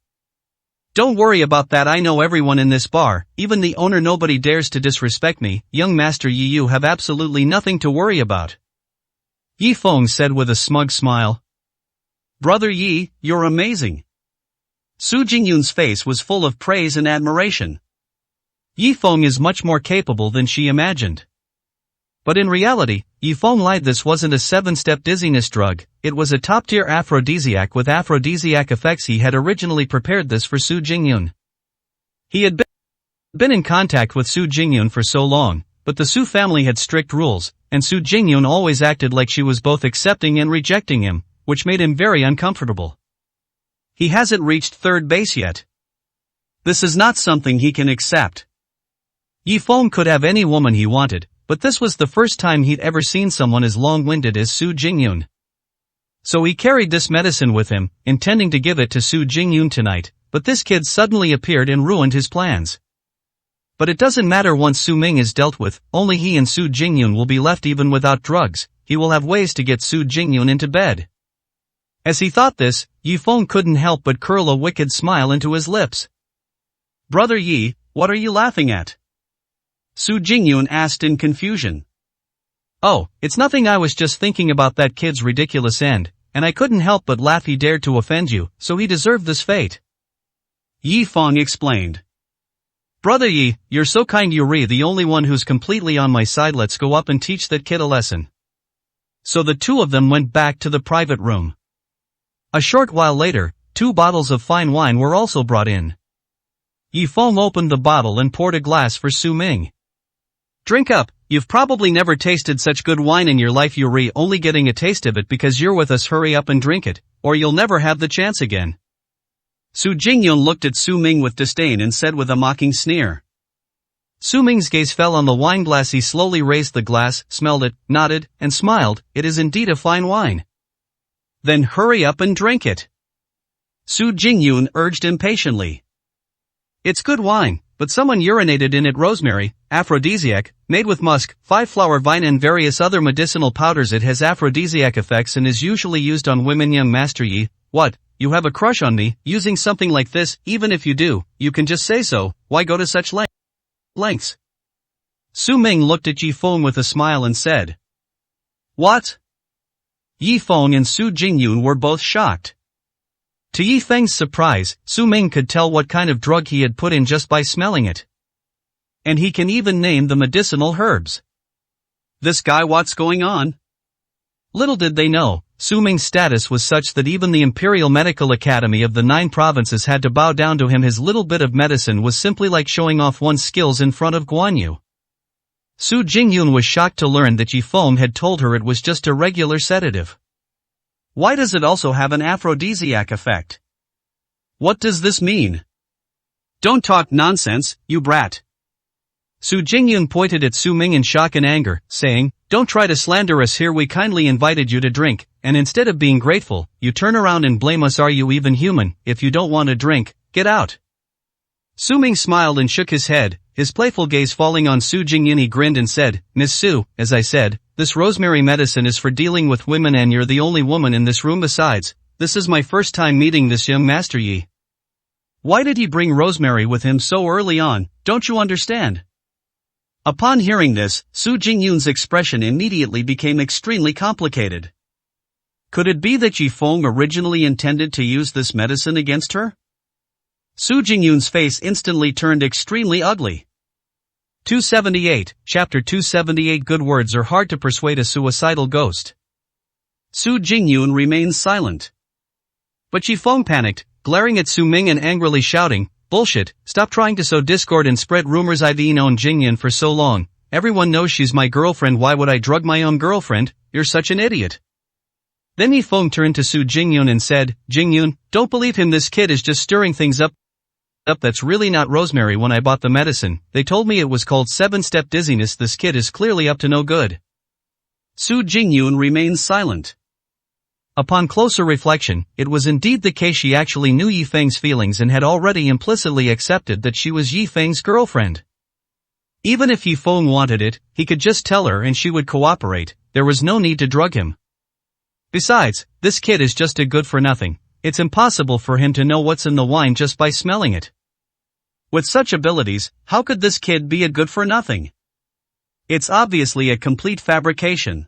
Don't worry about that. I know everyone in this bar, even the owner. Nobody dares to disrespect me. Young Master Yi, you have absolutely nothing to worry about. Yifeng said with a smug smile. Brother Yi, you're amazing. Su Jingyun's face was full of praise and admiration. Yifeng is much more capable than she imagined. But in reality, Yifeng lied. This wasn't a 7-step dizziness drug, it was a top-tier aphrodisiac with aphrodisiac effects. He had originally prepared this for Su Jingyun. He had been in contact with Su Jingyun for so long, but the Su family had strict rules, and Su Jingyun always acted like she was both accepting and rejecting him, which made him very uncomfortable. He hasn't reached 3rd base yet. This is not something he can accept. Yifeng could have any woman he wanted, but this was the first time he'd ever seen someone as long-winded as Su Jingyun. So he carried this medicine with him, intending to give it to Su Jingyun tonight, but this kid suddenly appeared and ruined his plans. But it doesn't matter. Once Su Ming is dealt with, only he and Su Jingyun will be left. Even without drugs, he will have ways to get Su Jingyun into bed. As he thought this, Yifeng couldn't help but curl a wicked smile into his lips. Brother Yi, what are you laughing at? Su Jingyun asked in confusion. Oh, it's nothing. I was just thinking about that kid's ridiculous end, and I couldn't help but laugh. He dared to offend you, so he deserved this fate. Yifeng explained. Brother Yi, you're so kind. You're the only one who's completely on my side. Let's go up and teach that kid a lesson. So the two of them went back to the private room. A short while later, 2 bottles of fine wine were also brought in. Yifeng opened the bottle and poured a glass for Su Ming. Drink up, You've probably never tasted such good wine in your life. You're only getting a taste of it because you're with us. Hurry up and drink it, or you'll never have the chance again. Su Jingyun looked at Su Ming with disdain and said with a mocking sneer. Su Ming's gaze fell on the wine glass. He slowly raised the glass, smelled it, nodded, and smiled. It is indeed a fine wine. Then hurry up and drink it. Su Jingyun urged impatiently. It's good wine, but someone urinated in it. Rosemary, aphrodisiac, made with musk, 5-flower vine and various other medicinal powders. It has aphrodisiac effects and is usually used on women. Young Master Yi, what, you have a crush on me? Using something like this? Even if you do, you can just say so. Why go to such lengths? Su Ming looked at Yi Feng with a smile and said. What? Yi Feng and Su Jingyun were both shocked. To Yi Feng's surprise, Su Ming could tell what kind of drug he had put in just by smelling it. And he can even name the medicinal herbs. This guy, what's going on? Little did they know, Su Ming's status was such that even the Imperial Medical Academy of the 9 provinces had to bow down to him. His little bit of medicine was simply like showing off one's skills in front of Guan Yu. Su Jingyun was shocked to learn that Yi Feng had told her it was just a regular sedative. Why does it also have an aphrodisiac effect? What does this mean? Don't talk nonsense, you brat. Su Jingyun pointed at Su Ming in shock and anger, saying, don't try to slander us here. We kindly invited you to drink, and instead of being grateful, you turn around and blame us. Are you even human? If you don't want to drink, get out. Su Ming smiled and shook his head, his playful gaze falling on Su Jingyun. He grinned and said, Miss Su, as I said, this rosemary medicine is for dealing with women and you're the only woman in this room. Besides, this is my first time meeting this young Master Yi. Why did he bring rosemary with him so early on? Don't you understand? Upon hearing this, Su Jingyun's expression immediately became extremely complicated. Could it be that Yi Feng originally intended to use this medicine against her? Su Jingyun's face instantly turned extremely ugly. 278, Chapter 278. Good words are hard to persuade a suicidal ghost. Su Jingyun remained silent. But Yi Feng panicked, glaring at Su Ming and angrily shouting, bullshit, stop trying to sow discord and spread rumors. I've known Jingyun for so long, everyone knows she's my girlfriend. Why would I drug my own girlfriend? You're such an idiot. Then Yi Feng turned to Su Jingyun and said, Jingyun, don't believe him. This kid is just stirring things up. That's really not rosemary. When I bought the medicine, they told me it was called 7-step dizziness. This kid is clearly up to no good. Su Jingyun remained silent. Upon closer reflection, it was indeed the case. She actually knew Yi Feng's feelings and had already implicitly accepted that she was Yi Feng's girlfriend. Even if Yi Feng wanted it, he could just tell her and she would cooperate. There was no need to drug him. Besides, this kid is just a good for nothing. It's impossible for him to know what's in the wine just by smelling it. With such abilities, how could this kid be a good for nothing? It's obviously a complete fabrication.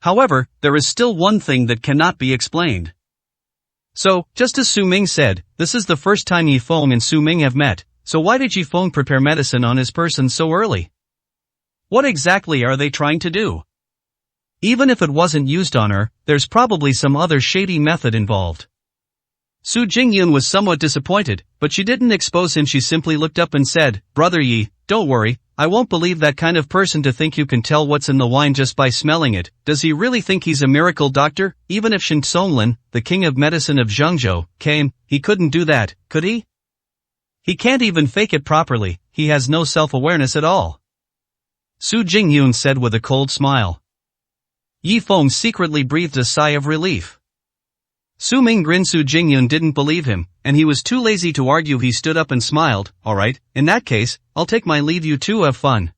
However, there is still one thing that cannot be explained. So, just as Su Ming said, this is the first time Yi Feng and Su Ming have met, so why did Yi Feng prepare medicine on his person so early? What exactly are they trying to do? Even if it wasn't used on her, there's probably some other shady method involved. Su Jingyun was somewhat disappointed, but she didn't expose him. She simply looked up and said, Brother Yi, don't worry, I won't believe that kind of person to think you can tell what's in the wine just by smelling it. Does he really think he's a miracle doctor? Even if Shen Songlin, the king of medicine of Zhengzhou, came, he couldn't do that, could he? He can't even fake it properly. He has no self-awareness at all. Su Jingyun said with a cold smile. Yi Feng secretly breathed a sigh of relief. Su Ming grinned. Su Jingyun didn't believe him, and he was too lazy to argue. He stood up and smiled. Alright, in that case, I'll take my leave. You two have fun.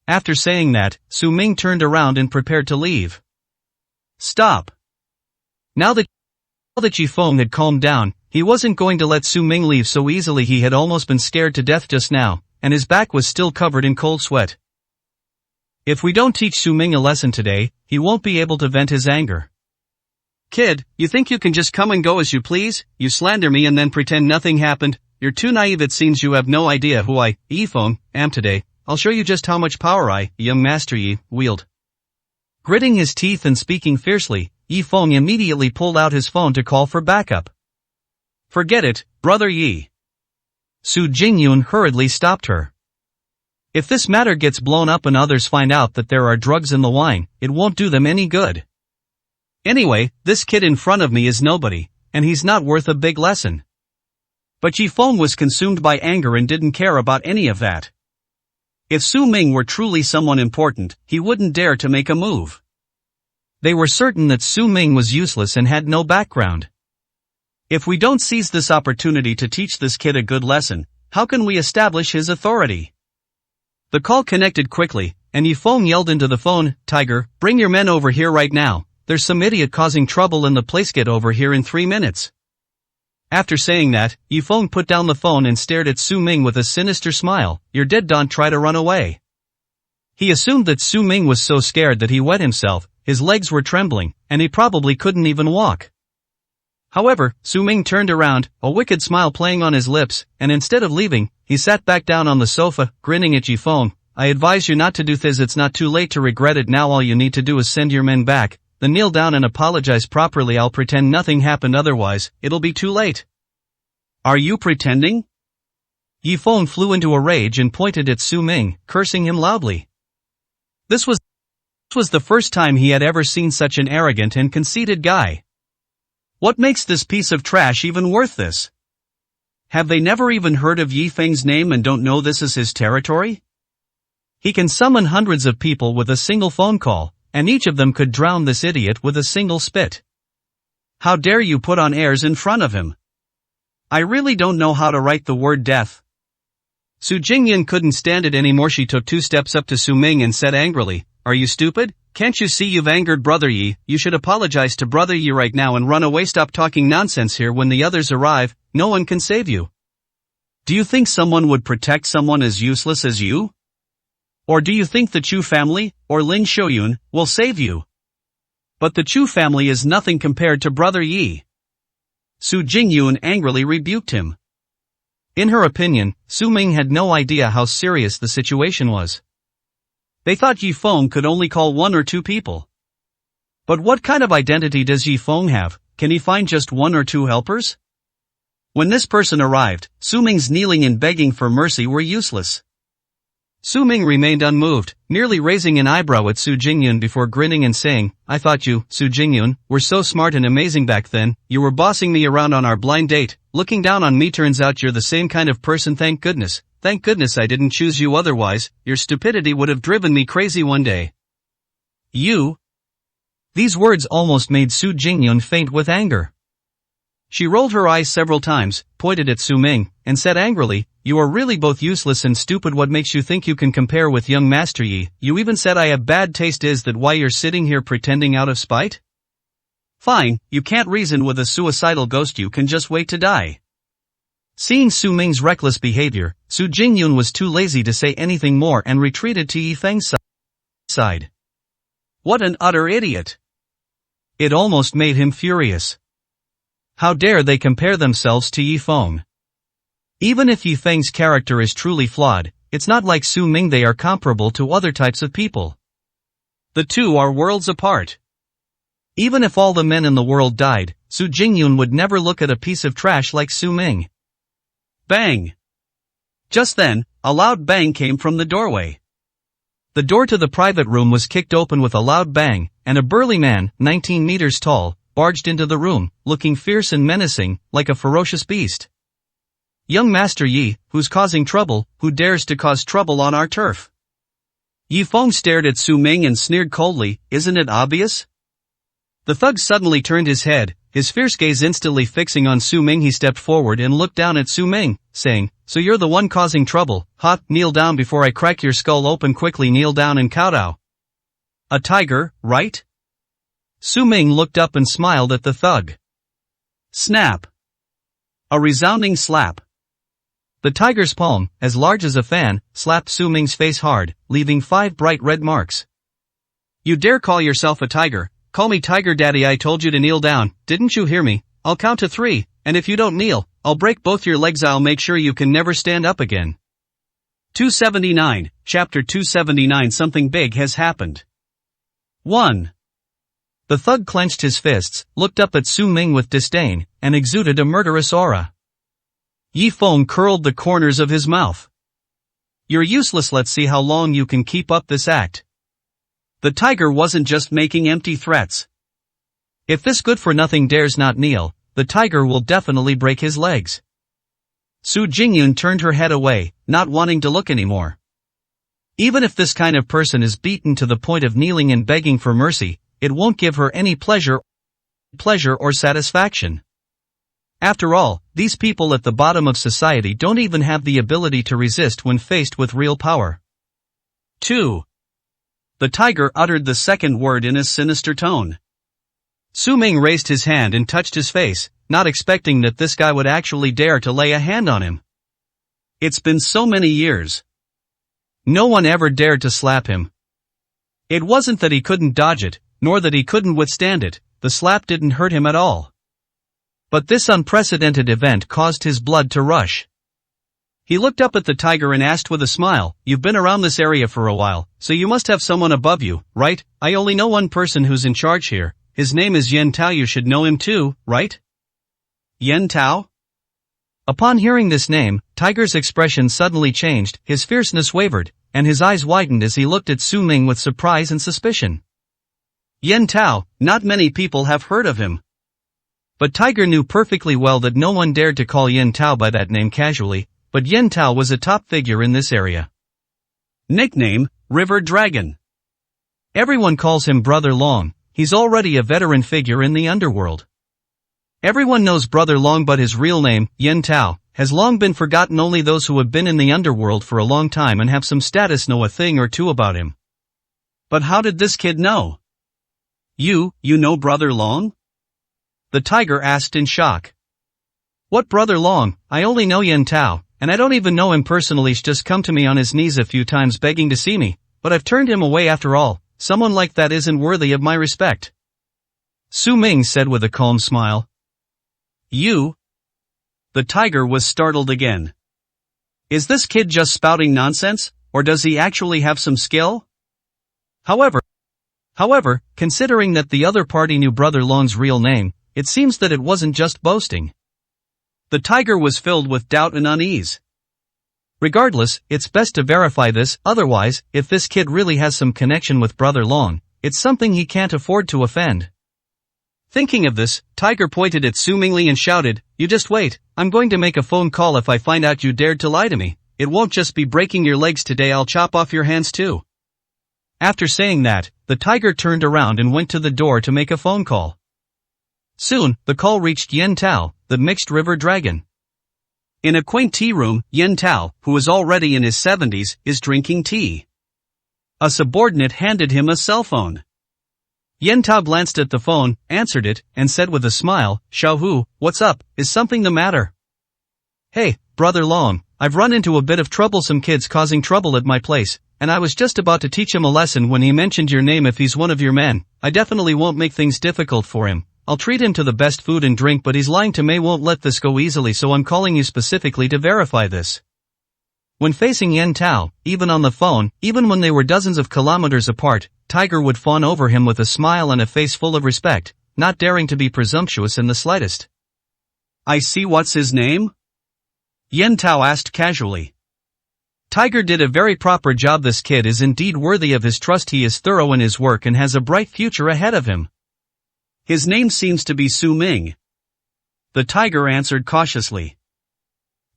After saying that, Su Ming turned around and prepared to leave. Stop. Now that Yi Feng had calmed down, he wasn't going to let Su Ming leave so easily. He had almost been scared to death just now, and his back was still covered in cold sweat. If we don't teach Su Ming a lesson today, he won't be able to vent his anger. Kid, you think you can just come and go as you please? You slander me and then pretend nothing happened? You're too naive. It seems you have no idea who I, Yi Feng, am today. I'll show you just how much power I, young Master Yi, wield. Gritting his teeth and speaking fiercely, Yi Feng immediately pulled out his phone to call for backup. Forget it, Brother Yi. Su Jingyun hurriedly stopped her. If this matter gets blown up and others find out that there are drugs in the wine, it won't do them any good. Anyway, this kid in front of me is nobody, and he's not worth a big lesson. But Yifeng was consumed by anger and didn't care about any of that. If Su Ming were truly someone important, he wouldn't dare to make a move. They were certain that Su Ming was useless and had no background. If we don't seize this opportunity to teach this kid a good lesson, how can we establish his authority? The call connected quickly, and Yifeng yelled into the phone, "Tiger, bring your men over here right now. There's some idiot causing trouble in the place. Get over here in 3 minutes." After saying that, Yifeng put down the phone and stared at Su Ming with a sinister smile. "You're dead, don't try to run away." He assumed that Su Ming was so scared that he wet himself, his legs were trembling, and he probably couldn't even walk. However, Su Ming turned around, a wicked smile playing on his lips, and instead of leaving, he sat back down on the sofa, grinning at Yifeng. "I advise you not to do this. It's not too late to regret it now. All you need to do is send your men back, then kneel down and apologize properly. I'll pretend nothing happened, otherwise, it'll be too late." "Are you pretending?" Yifeng flew into a rage and pointed at Su Ming, cursing him loudly. This was the first time he had ever seen such an arrogant and conceited guy. What makes this piece of trash even worth this? Have they never even heard of Yifeng's name and don't know this is his territory? He can summon hundreds of people with a single phone call, and each of them could drown this idiot with a single spit. How dare you put on airs in front of him? I really don't know how to write the word death. Su Jingyan couldn't stand it anymore. She took 2 steps up to Su Ming and said angrily, "Are you stupid? Can't you see you've angered Brother Yi? You should apologize to Brother Yi right now and run away. Stop talking nonsense here. When the others arrive, no one can save you. Do you think someone would protect someone as useless as you? Or do you think the Chu family, or Lin Shouyun, will save you? But the Chu family is nothing compared to Brother Yi." Su Jingyun angrily rebuked him. In her opinion, Su Ming had no idea how serious the situation was. They thought Yifeng could only call 1 or 2 people. But what kind of identity does Yifeng have? Can he find just 1 or 2 helpers? When this person arrived, Su Ming's kneeling and begging for mercy were useless. Su Ming remained unmoved, merely raising an eyebrow at Su Jingyun before grinning and saying, "I thought you, Su Jingyun, were so smart and amazing back then. You were bossing me around on our blind date, looking down on me. Turns out you're the same kind of person. Thank goodness I didn't choose you, otherwise, your stupidity would have driven me crazy one day." "You?" These words almost made Su Jingyun faint with anger. She rolled her eyes several times, pointed at Su Ming, and said angrily, "You are really both useless and stupid. What makes you think you can compare with young Master Yi? You even said I have bad taste. Is that why you're sitting here pretending out of spite? Fine, you can't reason with a suicidal ghost. You can just wait to die." Seeing Su Ming's reckless behavior, Su Jingyun was too lazy to say anything more and retreated to Yifeng's side. What an utter idiot! It almost made him furious. How dare they compare themselves to Yifeng? Even if Yifeng's character is truly flawed, it's not like Su Ming. They are comparable to other types of people. The two are worlds apart. Even if all the men in the world died, Su Jingyun would never look at a piece of trash like Su Ming. Bang! Just then, a loud bang came from the doorway. The door to the private room was kicked open with a loud bang, and a burly man, 19 meters tall, barged into the room, looking fierce and menacing, like a ferocious beast. "Young Master Yi, who's causing trouble? Who dares to cause trouble on our turf?" Yifeng stared at Su Ming and sneered coldly, "Isn't it obvious?" The thug suddenly turned his head, his fierce gaze instantly fixing on Su Ming. He stepped forward and looked down at Su Ming, saying, "So you're the one causing trouble, huh? Kneel down before I crack your skull open. Quickly kneel down and kowtow. A tiger, right?" Su Ming looked up and smiled at the thug. Snap! A resounding slap. The tiger's palm, as large as a fan, slapped Su Ming's face hard, leaving 5 bright red marks. "You dare call yourself a tiger? Call me Tiger Daddy. I told you to kneel down, didn't you hear me? I'll count to 3, and if you don't kneel, I'll break both your legs. I'll make sure you can never stand up again." 279, Chapter 279. Something big has happened. 1. The thug clenched his fists, looked up at Su Ming with disdain, and exuded a murderous aura. Yifeng curled the corners of his mouth. You're useless, let's see how long you can keep up this act. The tiger wasn't just making empty threats. If this good-for-nothing dares not kneel, the tiger will definitely break his legs. Su Jingyun turned her head away, not wanting to look anymore. Even if this kind of person is beaten to the point of kneeling and begging for mercy, it won't give her any pleasure or satisfaction. After all, these people at the bottom of society don't even have the ability to resist when faced with real power. 2. The tiger uttered the second word in a sinister tone. Su Ming raised his hand and touched his face, not expecting that this guy would actually dare to lay a hand on him. It's been so many years. No one ever dared to slap him. It wasn't that he couldn't dodge it, nor that he couldn't withstand it, the slap didn't hurt him at all. But this unprecedented event caused his blood to rush. He looked up at the tiger and asked with a smile, "You've been around this area for a while, so you must have someone above you, right? I only know one person who's in charge here. His name is Yen Tao. You should know him too, right?" Yen Tao? Upon hearing this name, Tiger's expression suddenly changed, his fierceness wavered, and his eyes widened as he looked at Su Ming with surprise and suspicion. Yen Tao, not many people have heard of him. But Tiger knew perfectly well that no one dared to call Yen Tao by that name casually, but Yen Tao was a top figure in this area. Nickname, River Dragon. Everyone calls him Brother Long, he's already a veteran figure in the underworld. Everyone knows Brother Long, but his real name, Yen Tao, has long been forgotten. Only those who have been in the underworld for a long time and have some status know a thing or two about him. But how did this kid know? You know Brother Long? The tiger asked in shock. What Brother Long? I only know Yen Tao, and I don't even know him personally. He's just come to me on his knees a few times begging to see me, but I've turned him away after all. Someone like that isn't worthy of my respect. Su Ming said with a calm smile. You? The tiger was startled again. Is this kid just spouting nonsense, or does he actually have some skill? However, considering that the other party knew Brother Long's real name, it seems that it wasn't just boasting. The tiger was filled with doubt and unease. Regardless, it's best to verify this, otherwise, if this kid really has some connection with Brother Long, it's something he can't afford to offend. Thinking of this, Tiger pointed at Su Mingli and shouted, "You just wait, I'm going to make a phone call if I find out you dared to lie to me. It won't just be breaking your legs today, I'll chop off your hands too." After saying that, the tiger turned around and went to the door to make a phone call. Soon, the call reached Yen Tao, the mixed river dragon. In a quaint tea room, Yen Tao, who is already in his 70s, is drinking tea. A subordinate handed him a cell phone. Yen Tao glanced at the phone, answered it, and said with a smile, "Xiao Hu, what's up, is something the matter?" "Hey, Brother Long, I've run into a bit of trouble, some kids causing trouble at my place, and I was just about to teach him a lesson when he mentioned your name. If he's one of your men, I definitely won't make things difficult for him. I'll treat him to the best food and drink, but he's lying to me, won't let this go easily, so I'm calling you specifically to verify this." When facing Yen Tao, even on the phone, even when they were dozens of kilometers apart, Tiger would fawn over him with a smile and a face full of respect, not daring to be presumptuous in the slightest. "I see, what's his name?" Yen Tao asked casually. Tiger did a very proper job. This kid is indeed worthy of his trust. He is thorough in his work and has a bright future ahead of him. "His name seems to be Su Ming." The tiger answered cautiously.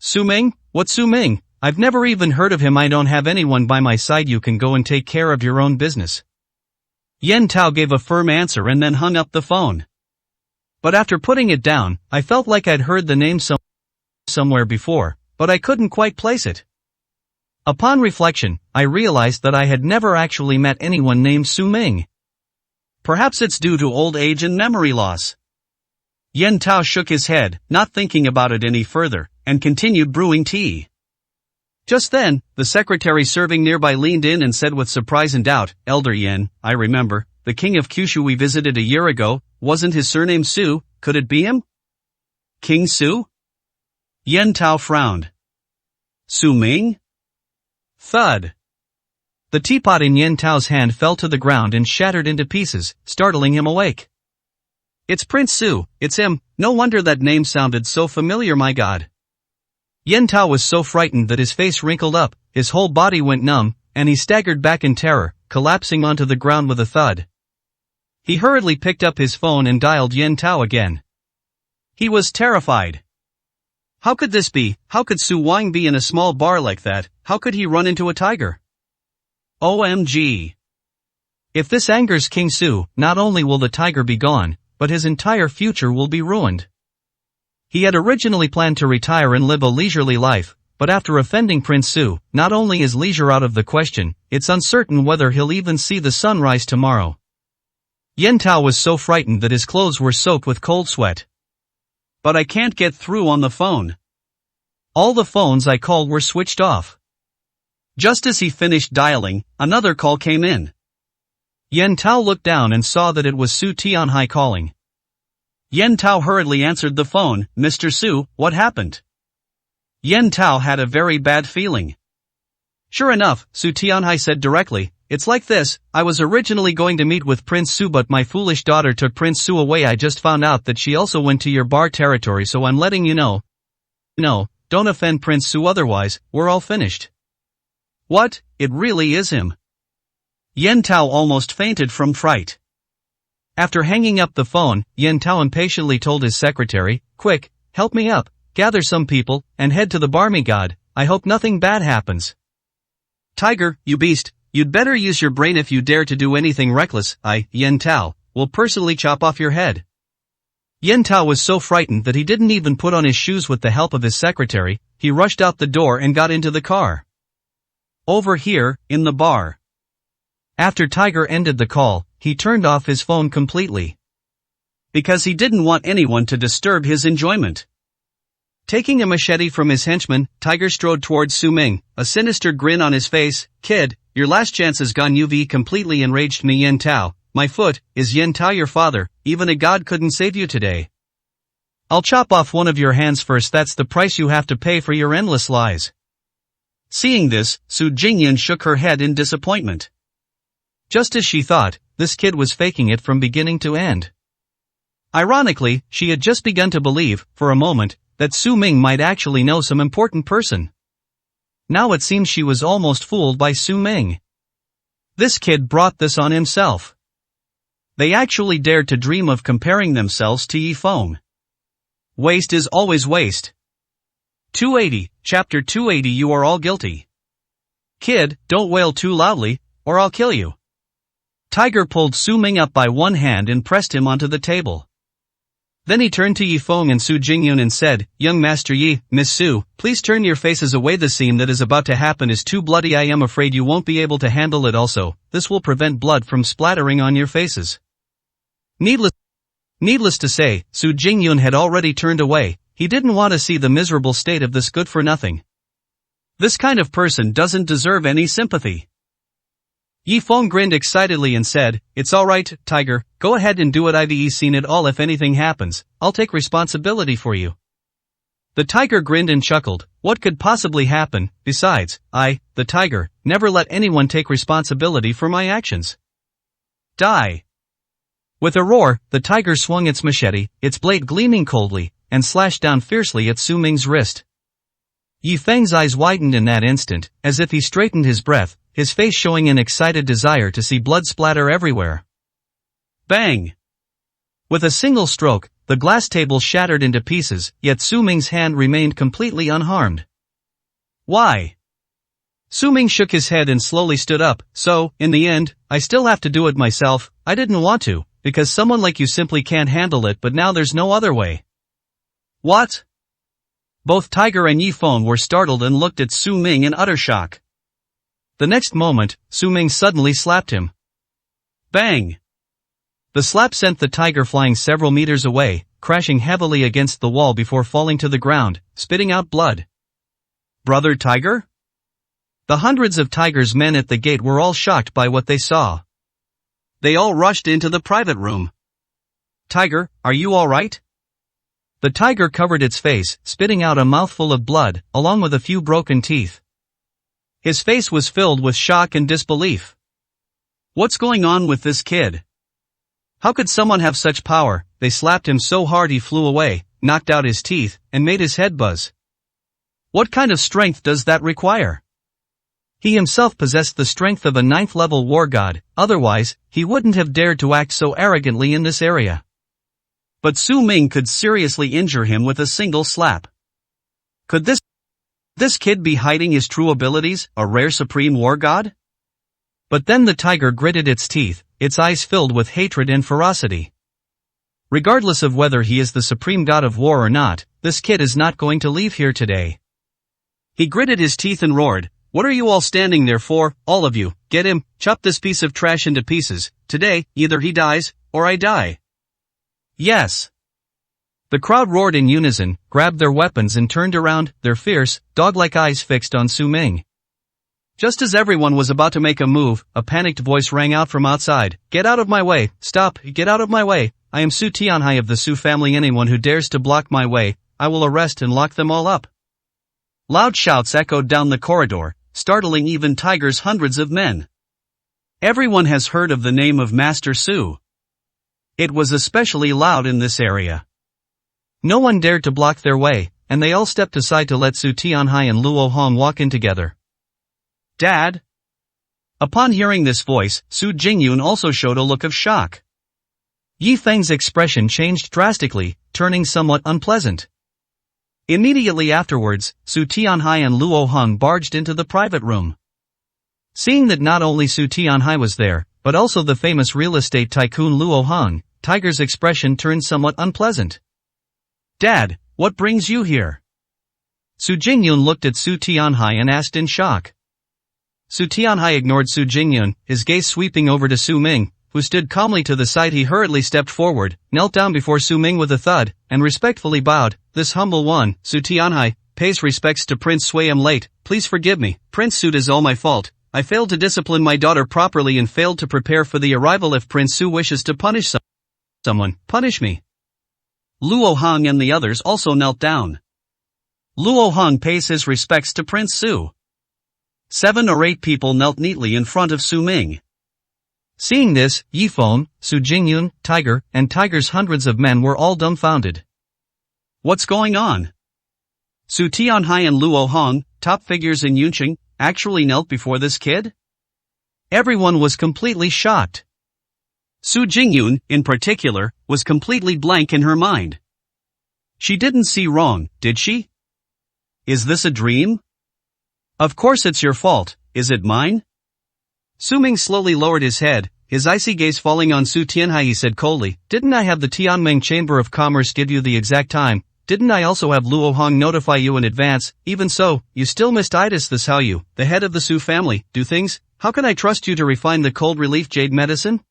"Su Ming? What Su Ming? I've never even heard of him. I don't have anyone by my side. You can go and take care of your own business." Yen Tao gave a firm answer and then hung up the phone. But after putting it down, I felt like I'd heard the name somewhere before, but I couldn't quite place it. Upon reflection, I realized that I had never actually met anyone named Su Ming. Perhaps it's due to old age and memory loss. Yen Tao shook his head, not thinking about it any further, and continued brewing tea. Just then, the secretary serving nearby leaned in and said with surprise and doubt, "Elder Yen, I remember, the king of Kyushu we visited a year ago, wasn't his surname Su? Could it be him?" "King Su?" Yen Tao frowned. "Su Ming?" Thud. The teapot in Yen Tao's hand fell to the ground and shattered into pieces, startling him awake. "It's Prince Su, it's him. No wonder that name sounded so familiar, my god." Yen Tao was so frightened that his face wrinkled up, his whole body went numb, and he staggered back in terror, collapsing onto the ground with a thud. He hurriedly picked up his phone and dialed Yen Tao again. He was terrified. How could this be? How could Su Wang be in a small bar like that? How could he run into a tiger? OMG. If this angers King Su, not only will the tiger be gone, but his entire future will be ruined. He had originally planned to retire and live a leisurely life, but after offending Prince Su, not only is leisure out of the question, it's uncertain whether he'll even see the sun rise tomorrow. Yen Tao was so frightened that his clothes were soaked with cold sweat. But I can't get through on the phone. All the phones I called were switched off. Just as he finished dialing, another call came in. Yen Tao looked down and saw that it was Su Tianhai calling. Yen Tao hurriedly answered the phone. Mr. Su, what happened? Yen Tao had a very bad feeling. Sure enough, Su Tianhai said directly, it's like this, I was originally going to meet with Prince Su but my foolish daughter took Prince Su away. I just found out that she also went to your bar territory, so I'm letting you know. No, don't offend Prince Su, otherwise, we're all finished. What? It really is him. Yen Tao almost fainted from fright. After hanging up the phone, Yen Tao impatiently told his secretary, quick, help me up, gather some people, and head to the bar. Me God, I hope nothing bad happens. Tiger, you beast, you'd better use your brain if you dare to do anything reckless. I, Yen Tao, will personally chop off your head. Yen Tao was so frightened that he didn't even put on his shoes with the help of his secretary. He rushed out the door and got into the car. Over here, in the bar. After Tiger ended the call, he turned off his phone completely. Because he didn't want anyone to disturb his enjoyment. Taking a machete from his henchman, Tiger strode towards Su Ming, a sinister grin on his face. Kid, your last chance is gone. You've completely enraged me. Yen Tao, my foot, is Yen Tao your father? Even a god couldn't save you today. I'll chop off one of your hands first. That's the price you have to pay for your endless lies. Seeing this, Su Jingyan shook her head in disappointment. Just as she thought, this kid was faking it from beginning to end. Ironically, she had just begun to believe, for a moment, that Su Ming might actually know some important person. Now it seems she was almost fooled by Su Ming. This kid brought this on himself. They actually dared to dream of comparing themselves to Yi Feng. Waste is always waste. 280, Chapter 280. You are all guilty. Kid, don't wail too loudly, or I'll kill you. Tiger pulled Su Ming up by one hand and pressed him onto the table. Then he turned to Yi Feng and Su Jingyun and said, Young Master Yi, Miss Su, please turn your faces away. The scene that is about to happen is too bloody. I am afraid you won't be able to handle it. Also, this will prevent blood from splattering on your faces. Needless to say, Su Jingyun had already turned away. He didn't want to see the miserable state of this good-for-nothing. This kind of person doesn't deserve any sympathy. Yi Feng grinned excitedly and said, It's alright, Tiger, go ahead and do it. I've seen it all. If anything happens, I'll take responsibility for you. The tiger grinned and chuckled. What could possibly happen? Besides, I, the tiger, never let anyone take responsibility for my actions. Die. With a roar, the tiger swung its machete, its blade gleaming coldly, and slashed down fiercely at Su Ming's wrist. Yi Feng's eyes widened in that instant, as if he straightened his breath, his face showing an excited desire to see blood splatter everywhere. Bang! With a single stroke, the glass table shattered into pieces, yet Su Ming's hand remained completely unharmed. Why? Su Ming shook his head and slowly stood up. So, in the end, I still have to do it myself. I didn't want to, because someone like you simply can't handle it, but now there's no other way. What? Both Tiger and Yi Feng were startled and looked at Su Ming in utter shock. The next moment, Su Ming suddenly slapped him. Bang! The slap sent the tiger flying several meters away, crashing heavily against the wall before falling to the ground, spitting out blood. Brother Tiger? The hundreds of Tiger's men at the gate were all shocked by what they saw. They all rushed into the private room. Tiger, are you all right? The tiger covered its face, spitting out a mouthful of blood, along with a few broken teeth. His face was filled with shock and disbelief. What's going on with this kid? How could someone have such power? They slapped him so hard he flew away, knocked out his teeth, and made his head buzz. What kind of strength does that require? He himself possessed the strength of a 9th-level war god, otherwise, he wouldn't have dared to act so arrogantly in this area. But Su Ming could seriously injure him with a single slap. Could this kid be hiding his true abilities, a rare supreme war god? But then the tiger gritted its teeth, its eyes filled with hatred and ferocity. Regardless of whether he is the supreme god of war or not, this kid is not going to leave here today. He gritted his teeth and roared, "What are you all standing there for, all of you? Get him, chop this piece of trash into pieces. Today, either he dies, or I die." Yes. The crowd roared in unison, grabbed their weapons and turned around, their fierce, dog-like eyes fixed on Su Ming. Just as everyone was about to make a move, a panicked voice rang out from outside, "Get out of my way, stop, get out of my way, I am Su Tianhai of the Su family. Anyone who dares to block my way, I will arrest and lock them all up." Loud shouts echoed down the corridor, startling even Tiger's hundreds of men. Everyone has heard of the name of Master Su. It was especially loud in this area. No one dared to block their way, and they all stepped aside to let Su Tianhai and Luo Hong walk in together. "Dad?" Upon hearing this voice, Su Jingyun also showed a look of shock. Yi Feng's expression changed drastically, turning somewhat unpleasant. Immediately afterwards, Su Tianhai and Luo Hong barged into the private room. Seeing that not only Su Tianhai was there, but also the famous real estate tycoon Luo Hong, Tiger's expression turned somewhat unpleasant. "Dad, what brings you here?" Su Jingyun looked at Su Tianhai and asked in shock. Su Tianhai ignored Su Jingyun, his gaze sweeping over to Su Ming, who stood calmly to the side. He hurriedly stepped forward, knelt down before Su Ming with a thud, and respectfully bowed. "This humble one, Su Tianhai, pays respects to Prince Sui. I'm late, please forgive me, Prince Su. It is all my fault. I failed to discipline my daughter properly and failed to prepare for the arrival. If Prince Su wishes to punish someone, punish me." Luo Hong and the others also knelt down. Luo Hong pays his respects to Prince Su. 7 or 8 people knelt neatly in front of Su Ming. Seeing this, Yi Feng, Su Jingyun, Tiger, and Tiger's hundreds of men were all dumbfounded. What's going on? Su Tianhai and Luo Hong, top figures in Yunqing, actually knelt before this kid? Everyone was completely shocked. Su Jingyun, in particular, was completely blank in her mind. She didn't see wrong, did she? Is this a dream? Of course it's your fault, is it mine? Su Ming slowly lowered his head, his icy gaze falling on Su Tianhai. He said coldly, "Didn't I have the Tianming Chamber of Commerce give you the exact time? Didn't I also have Luo Hong notify you in advance? Even so, you still missed itis. This how you, the head of the Su family, do things? How can I trust you to refine the cold relief jade medicine?"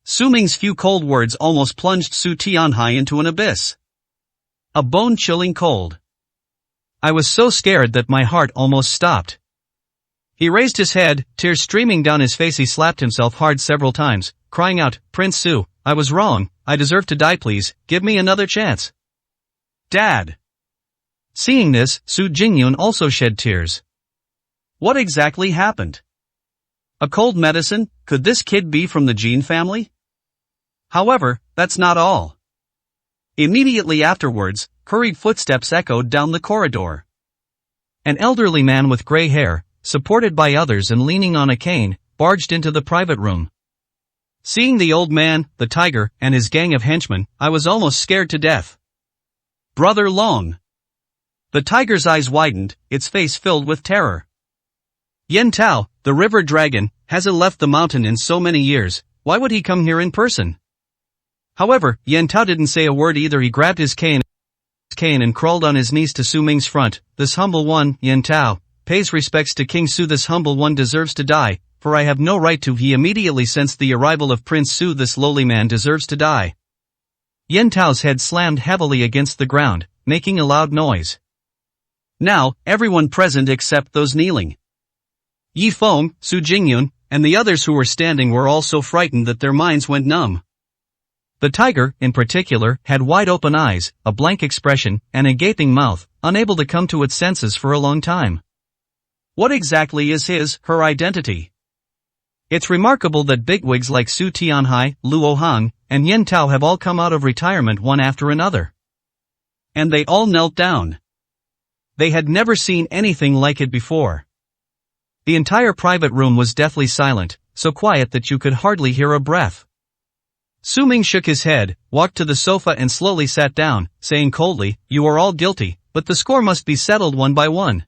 Su Ming's few cold words almost plunged Su Tianhai into an abyss. A bone-chilling cold. I was so scared that my heart almost stopped. He raised his head, tears streaming down his face. He slapped himself hard several times, crying out, "Prince Su, I was wrong, I deserve to die. Please, give me another chance." "Dad." Seeing this, Su Jingyun also shed tears. What exactly happened? A cold medicine? Could this kid be from the Jin family? However, that's not all. Immediately afterwards, hurried footsteps echoed down the corridor. An elderly man with gray hair, supported by others and leaning on a cane, barged into the private room. Seeing the old man, the tiger, and his gang of henchmen, I was almost scared to death. "Brother Long." The tiger's eyes widened, its face filled with terror. "Yen Tao, the river dragon, hasn't left the mountain in so many years, why would he come here in person?" However, Yen Tao didn't say a word either. He grabbed his cane and crawled on his knees to Su Ming's front. "This humble one, Yen Tao, pays respects to King Su. This humble one deserves to die, for I have no right to." He immediately sensed the arrival of Prince Su. "This lowly man deserves to die." Yen Tao's head slammed heavily against the ground, making a loud noise. Now, everyone present except those kneeling, Yi Feng, Su Jingyun, and the others who were standing, were all so frightened that their minds went numb. The tiger, in particular, had wide-open eyes, a blank expression, and a gaping mouth, unable to come to its senses for a long time. What exactly is her identity? It's remarkable that bigwigs like Su Tianhai, Luo Hong, and Yen Tao have all come out of retirement one after another. And they all knelt down. They had never seen anything like it before. The entire private room was deathly silent, so quiet that you could hardly hear a breath. Su Ming shook his head, walked to the sofa and slowly sat down, saying coldly, "You are all guilty, but the score must be settled one by one.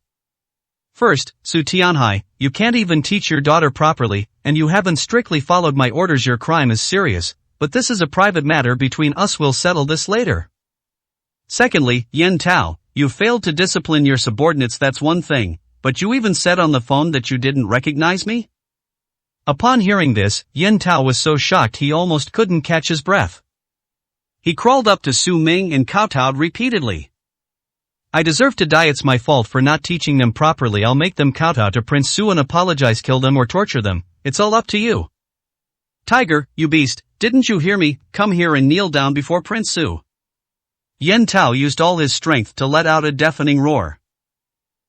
First, Su Tianhai, you can't even teach your daughter properly, and you haven't strictly followed my orders. Your crime is serious, but this is a private matter between us. We'll settle this later. Secondly, Yen Tao, you failed to discipline your subordinates. That's one thing, but you even said on the phone that you didn't recognize me?" Upon hearing this, Yen Tao was so shocked he almost couldn't catch his breath. He crawled up to Su Ming and kowtowed repeatedly. "I deserve to die. It's my fault for not teaching them properly. I'll make them kowtow to Prince Su and apologize. Kill them or torture them. It's all up to you." "Tiger, you beast, didn't you hear me? Come here and kneel down before Prince Su." Yen Tao used all his strength to let out a deafening roar.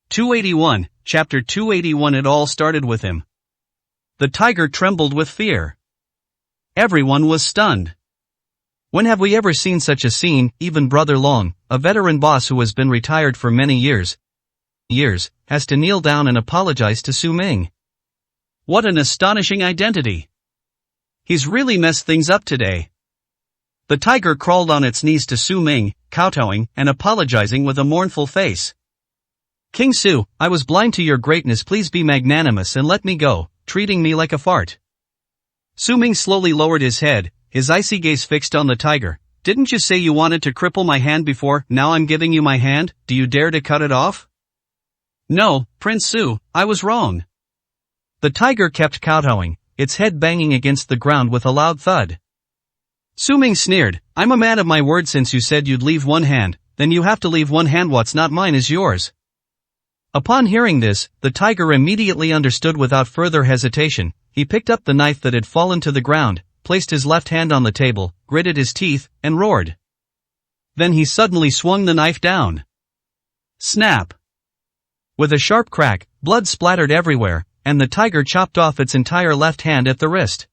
281, Chapter 281. It all started with him. The tiger trembled with fear. Everyone was stunned. When have we ever seen such a scene? Even Brother Long, a veteran boss who has been retired for many years, has to kneel down and apologize to Su Ming. What an astonishing identity. He's really messed things up today. The tiger crawled on its knees to Su Ming, kowtowing and apologizing with a mournful face. "King Su, I was blind to your greatness. Please be magnanimous and let me go, treating me like a fart." Su Ming slowly lowered his head, his icy gaze fixed on the tiger. "Didn't you say you wanted to cripple my hand before? Now I'm giving you my hand. Do you dare to cut it off?" "No, Prince Su, I was wrong." The tiger kept kowtowing, its head banging against the ground with a loud thud. Su Ming sneered, "I'm a man of my word. Since you said you'd leave one hand, then you have to leave one hand. What's not mine is yours." Upon hearing this, the tiger immediately understood. Without further hesitation, he picked up the knife that had fallen to the ground, placed his left hand on the table, gritted his teeth, and roared. Then he suddenly swung the knife down. Snap! With a sharp crack, blood splattered everywhere, and the tiger chopped off its entire left hand at the wrist.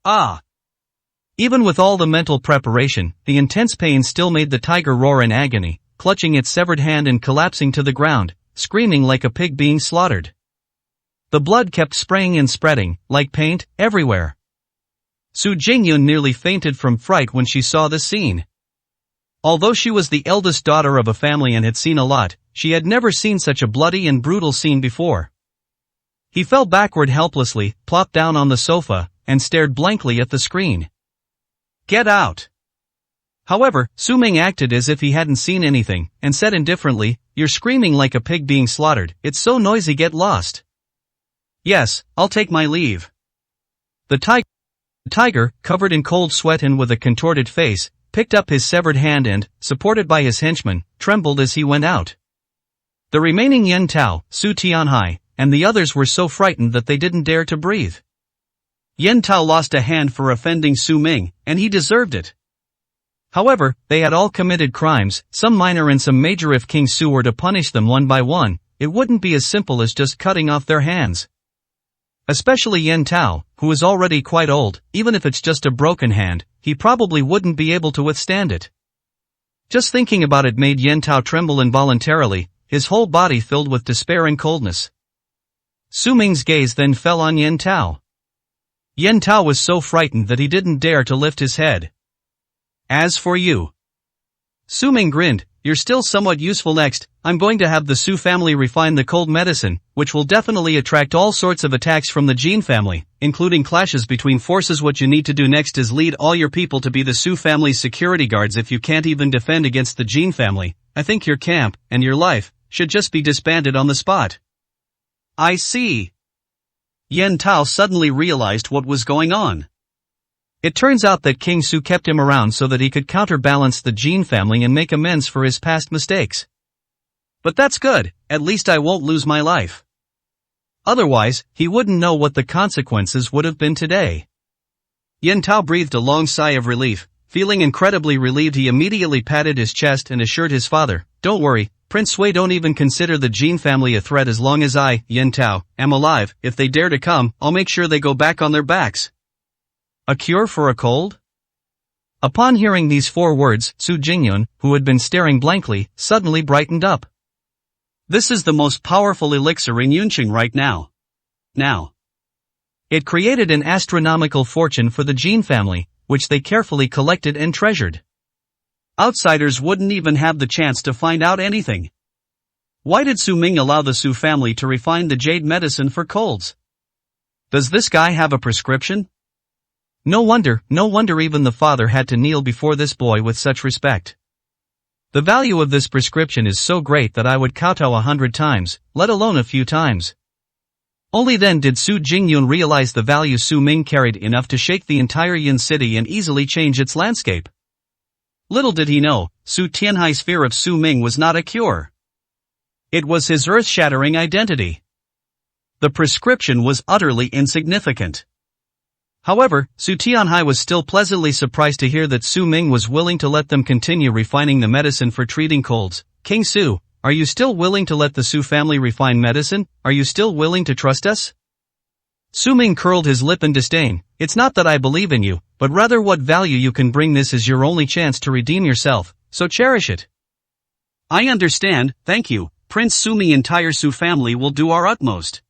Ah! Even with all the mental preparation, the intense pain still made the tiger roar in agony, clutching its severed hand and collapsing to the ground, screaming like a pig being slaughtered. The blood kept spraying and spreading, like paint, everywhere. Su Jingyun nearly fainted from fright when she saw the scene. Although she was the eldest daughter of a family and had seen a lot, she had never seen such a bloody and brutal scene before. He fell backward helplessly, plopped down on the sofa, and stared blankly at the screen. "Get out!" However, Su Ming acted as if he hadn't seen anything, and said indifferently, "You're screaming like a pig being slaughtered. It's so noisy. Get lost." "Yes, I'll take my leave." The tiger, covered in cold sweat and with a contorted face, picked up his severed hand and, supported by his henchmen, trembled as he went out. The remaining Yen Tao, Su Tianhai, and the others were so frightened that they didn't dare to breathe. Yen Tao lost a hand for offending Su Ming, and he deserved it. However, they had all committed crimes, some minor and some major. If King Su were to punish them one by one, it wouldn't be as simple as just cutting off their hands. Especially Yen Tao, who is already quite old. Even if it's just a broken hand, he probably wouldn't be able to withstand it. Just thinking about it made Yen Tao tremble involuntarily, his whole body filled with despair and coldness. Su Ming's gaze then fell on Yen Tao. Yen Tao was so frightened that he didn't dare to lift his head. "As for you," Su Ming grinned, "you're still somewhat useful. Next, I'm going to have the Su family refine the cold medicine, which will definitely attract all sorts of attacks from the Jin family, including clashes between forces. What you need to do next is lead all your people to be the Su family's security guards. If you can't even defend against the Jin family, I think your camp, and your life, should just be disbanded on the spot." "I see." Yen Tao suddenly realized what was going on. It turns out that King Su kept him around so that he could counterbalance the Jin family and make amends for his past mistakes. But that's good, at least I won't lose my life. Otherwise, he wouldn't know what the consequences would have been today. Yen Tao breathed a long sigh of relief. Feeling incredibly relieved, he immediately patted his chest and assured his father, "Don't worry, Prince Sui, don't even consider the Jin family a threat. As long as I, Yen Tao, am alive, if they dare to come, I'll make sure they go back on their backs." A cure for a cold? Upon hearing these 4 words, Su Jingyun, who had been staring blankly, suddenly brightened up. This is the most powerful elixir in Yunqing right now. It created an astronomical fortune for the Jin family, which they carefully collected and treasured. Outsiders wouldn't even have the chance to find out anything. Why did Su Ming allow the Su family to refine the jade medicine for colds? Does this guy have a prescription? No wonder even the father had to kneel before this boy with such respect. The value of this prescription is so great that I would kowtow 100 times, let alone a few times. Only then did Su Jingyun realize the value Su Ming carried enough to shake the entire Yin city and easily change its landscape. Little did he know, Su Tianhai's fear of Su Ming was not a cure. It was his earth-shattering identity. The prescription was utterly insignificant. However, Su Tianhai was still pleasantly surprised to hear that Su Ming was willing to let them continue refining the medicine for treating colds. King Su, are you still willing to let the Su family refine medicine? Are you still willing to trust us? Su Ming curled his lip in disdain. It's not that I believe in you, but rather what value you can bring. This is your only chance to redeem yourself, so cherish it. I understand, thank you, Prince Su. The entire Su family will do our utmost.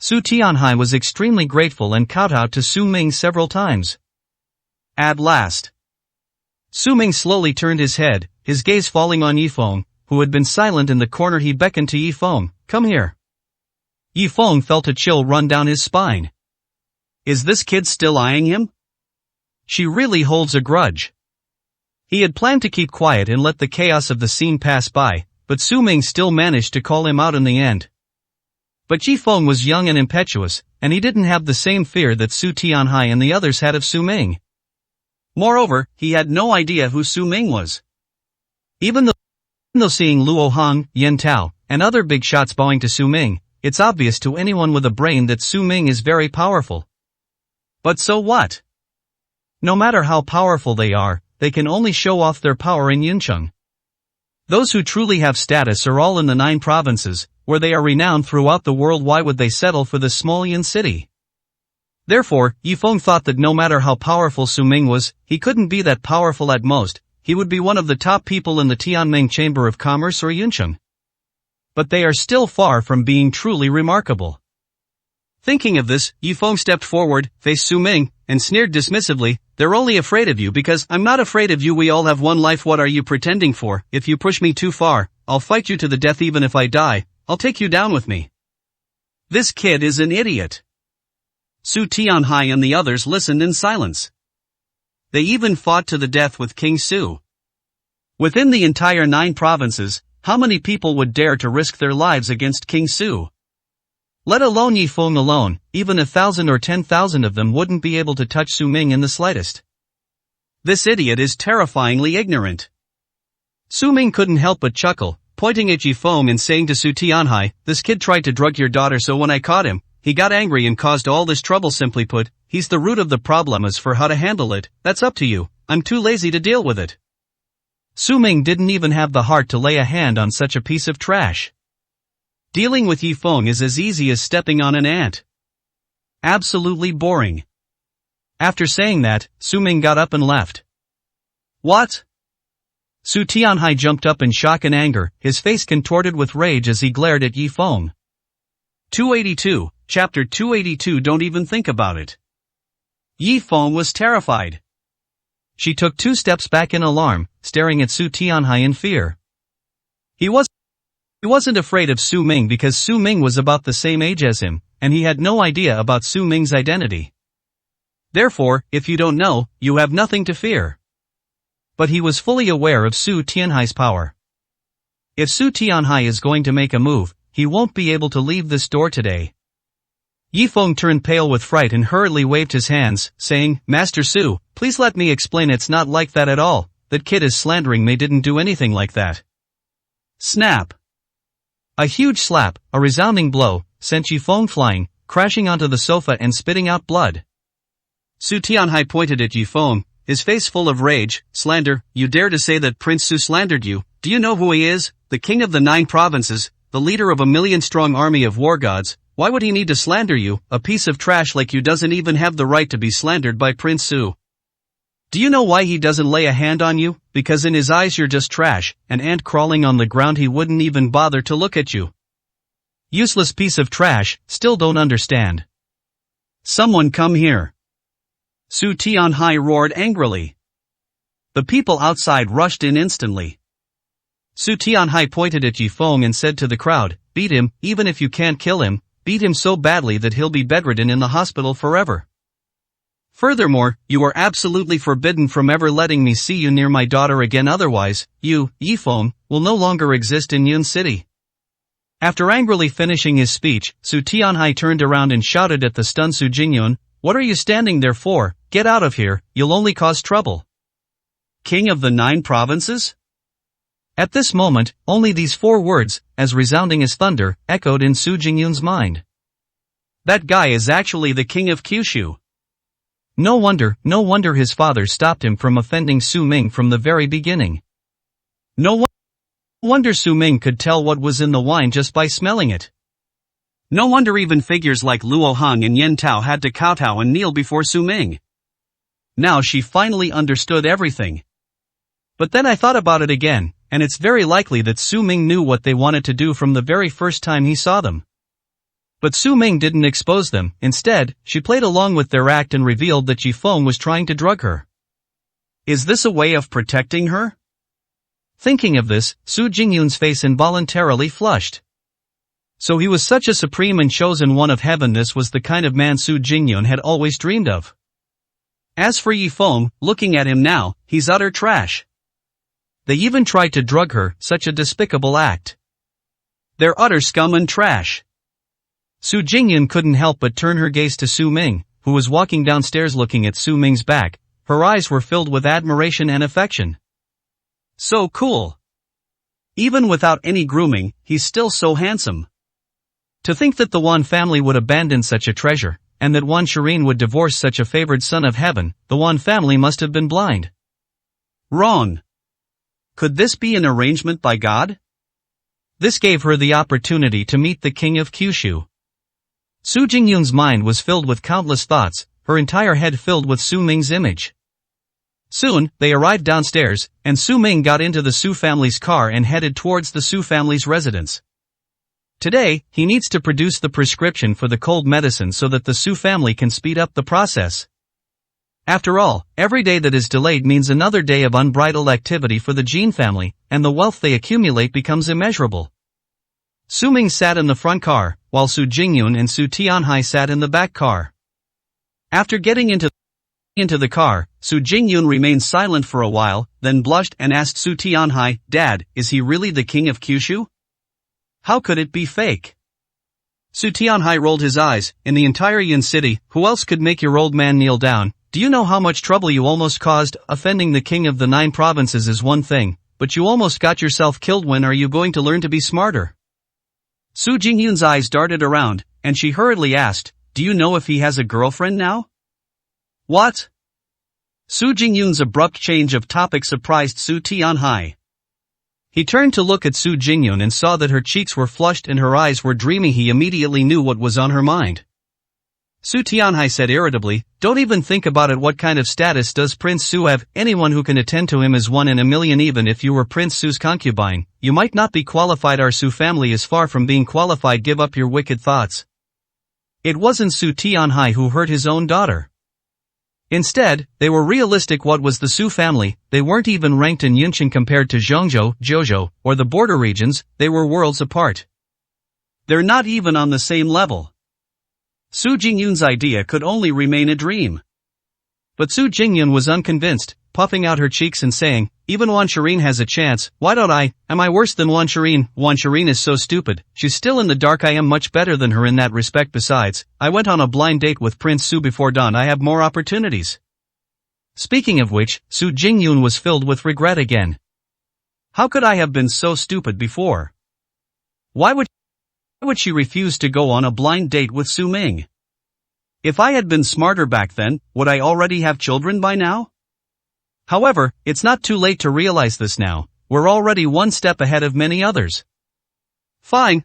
Su Tianhai was extremely grateful and kowtowed to Su Ming several times. At last, Su Ming slowly turned his head, his gaze falling on Yifeng, who had been silent in the corner. He beckoned to Yifeng, come here. Yifeng felt a chill run down his spine. Is this kid still eyeing him? She really holds a grudge. He had planned to keep quiet and let the chaos of the scene pass by, but Su Ming still managed to call him out in the end. But Yifeng was young and impetuous, and he didn't have the same fear that Su Tianhai and the others had of Su Ming. Moreover, he had no idea who Su Ming was. Even though seeing Luo Hong, Yen Tao, and other big shots bowing to Su Ming, it's obvious to anyone with a brain that Su Ming is very powerful. But so what? No matter how powerful they are, they can only show off their power in Yuncheng. Those who truly have status are all in the 9 provinces, where they are renowned throughout the world. Why would they settle for this small Yin city? Therefore, Yifeng thought that no matter how powerful Su Ming was, he couldn't be that powerful. At most, he would be one of the top people in the Tianming Chamber of Commerce or Yuncheng. But they are still far from being truly remarkable. Thinking of this, Yifeng stepped forward, faced Su Ming, and sneered dismissively, they're only afraid of you because I'm not afraid of you. We all have one life. What are you pretending for? If you push me too far, I'll fight you to the death. Even if I die, I'll take you down with me. This kid is an idiot. Su Tianhai and the others listened in silence. They even fought to the death with King Su. Within the entire 9 provinces, how many people would dare to risk their lives against King Su? Let alone Yifeng alone, even 1,000 or 10,000 of them wouldn't be able to touch Su Ming in the slightest. This idiot is terrifyingly ignorant. Su Ming couldn't help but chuckle, pointing at Yifeng and saying to Su Tianhai, this kid tried to drug your daughter, so when I caught him, he got angry and caused all this trouble. Simply put, he's the root of the problem. As for how to handle it, that's up to you. I'm too lazy to deal with it. Su Ming didn't even have the heart to lay a hand on such a piece of trash. Dealing with Yifeng is as easy as stepping on an ant. Absolutely boring. After saying that, Su Ming got up and left. What? Su Tianhai jumped up in shock and anger, his face contorted with rage as he glared at Yifeng. 282, Chapter 282. Don't even think about it. Yifeng was terrified. She took 2 steps back in alarm, staring at Su Tianhai in fear. He wasn't afraid of Su Ming because Su Ming was about the same age as him, and he had no idea about Su Ming's identity. Therefore, if you don't know, you have nothing to fear. But he was fully aware of Su Tianhai's power. If Su Tianhai is going to make a move, he won't be able to leave this door today. Yifeng turned pale with fright and hurriedly waved his hands, saying, Master Su, please let me explain. It's not like that at all. That kid is slandering me. Didn't do anything like that. Snap. A huge slap, a resounding blow, sent Yifeng flying, crashing onto the sofa and spitting out blood. Su Tianhai pointed at Yifeng, his face full of rage. Slander, you dare to say that Prince Su slandered you? Do you know who he is? The king of the 9 provinces, the leader of a 1,000,000-strong army of war gods. Why would he need to slander you? A piece of trash like you doesn't even have the right to be slandered by Prince Su. Do you know why he doesn't lay a hand on you? because in his eyes you're just trash, an ant crawling on the ground, he wouldn't even bother to look at you. Useless piece of trash, still don't understand. Someone come here. Su Tianhai roared angrily. The people outside rushed in instantly. Su Tianhai pointed at Yifeng and said to the crowd, "Beat him, even if you can't kill him, beat him so badly that he'll be bedridden in the hospital forever. Furthermore, you are absolutely forbidden from ever letting me see you near my daughter again, otherwise, you, Yifeng, will no longer exist in Yun City." After angrily finishing his speech, Su Tianhai turned around and shouted at the stunned Su Jingyun, "What are you standing there for? Get out of here, you'll only cause trouble." King of the 9 provinces? At this moment, only these 4 words, as resounding as thunder, echoed in Su Jingyun's mind. That guy is actually the king of Kyushu. No wonder his father stopped him from offending Su Ming from the very beginning. No wonder Su Ming could tell what was in the wine just by smelling it. No wonder even figures like Luo Hong and Yen Tao had to kowtow and kneel before Su Ming. Now she finally understood everything. But then I thought about it again, and it's very likely that Su Ming knew what they wanted to do from the very first time he saw them. But Su Ming didn't expose them, instead, she played along with their act and revealed that Yifeng was trying to drug her. Is this a way of protecting her? Thinking of this, Su Jingyun's face involuntarily flushed. So he was such a supreme and chosen one of heaven. This was the kind of man Su Jingyun had always dreamed of. As for Yifeng, looking at him now, he's utter trash. They even tried to drug her, such a despicable act. They're utter scum and trash. Su Jingyun couldn't help but turn her gaze to Su Ming, who was walking downstairs looking at Su Ming's back. Her eyes were filled with admiration and affection. So cool. Even without any grooming, he's still so handsome. To think that the Wan family would abandon such a treasure, and that Wan Shirin would divorce such a favored son of heaven, the Wan family must have been blind. Wrong. Could this be an arrangement by God? This gave her the opportunity to meet the king of Kyushu. Su Jingyun's mind was filled with countless thoughts, her entire head filled with Su Ming's image. Soon, they arrived downstairs, and Su Ming got into the Su family's car and headed towards the Su family's residence. Today, he needs to produce the prescription for the cold medicine so that the Su family can speed up the process. After all, every day that is delayed means another day of unbridled activity for the Jin family, and the wealth they accumulate becomes immeasurable. Su Ming sat in the front car, while Su Jingyun and Su Tianhai sat in the back car. After getting into the car, Su Jingyun remained silent for a while, then blushed and asked Su Tianhai, "Dad, is he really the king of Kyushu? How could it be fake?" Su Tianhai rolled his eyes. "In the entire Yun city, who else could make your old man kneel down? Do you know how much trouble you almost caused? Offending the king of the 9 provinces is one thing, but you almost got yourself killed. When are you going to learn to be smarter?" Su Jingyun's eyes darted around, and she hurriedly asked, "Do you know if he has a girlfriend now?" What? Su Jingyun's abrupt change of topic surprised Su Tianhai. He turned to look at Su Jingyun and saw that her cheeks were flushed and her eyes were dreamy. He immediately knew what was on her mind. Su Tianhai said irritably, "Don't even think about it. What kind of status does Prince Su have? Anyone who can attend to him is 1 in a million. Even if you were Prince Su's concubine, you might not be qualified. Our Su family is far from being qualified. Give up your wicked thoughts." It wasn't Su Tianhai who hurt his own daughter. Instead, they were realistic. What was the Su family? They weren't even ranked in Yunshan compared to Zhongzhou, Zhozhou, or the border regions. They were worlds apart. They're not even on the same level. Su Jingyun's idea could only remain a dream. But Su Jingyun was unconvinced, puffing out her cheeks and saying, "Even Wan Shirin has a chance. Why don't I? Am I worse than Wan Shirin? Wan Shirin is so stupid. She's still in the dark. I am much better than her in that respect. Besides, I went on a blind date with Prince Su before dawn. I have more opportunities." Speaking of which, Su Jingyun was filled with regret again. How could I have been so stupid before? Why would she refuse to go on a blind date with Su Ming? If I had been smarter back then, would I already have children by now? However, it's not too late to realize this now. We're already 1 step ahead of many others. Fine,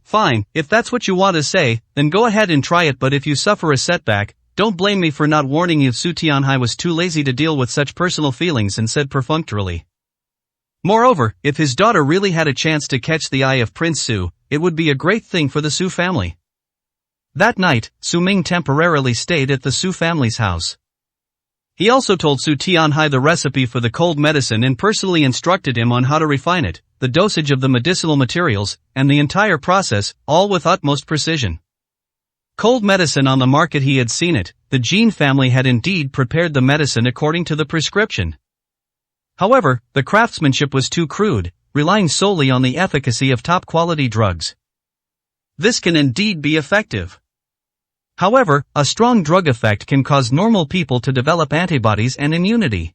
if that's what you want to say, then go ahead and try it. But if you suffer a setback, don't blame me for not warning you. Su Tianhai was too lazy to deal with such personal feelings and said perfunctorily. Moreover, if his daughter really had a chance to catch the eye of Prince Su, it would be a great thing for the Su family. That night, Su Ming temporarily stayed at the Su family's house. He also told Su Tianhai the recipe for the cold medicine and personally instructed him on how to refine it, the dosage of the medicinal materials, and the entire process, all with utmost precision. Cold medicine on the market, he had seen it. The Jin family had indeed prepared the medicine according to the prescription. However, the craftsmanship was too crude, relying solely on the efficacy of top-quality drugs. This can indeed be effective. However, a strong drug effect can cause normal people to develop antibodies and immunity.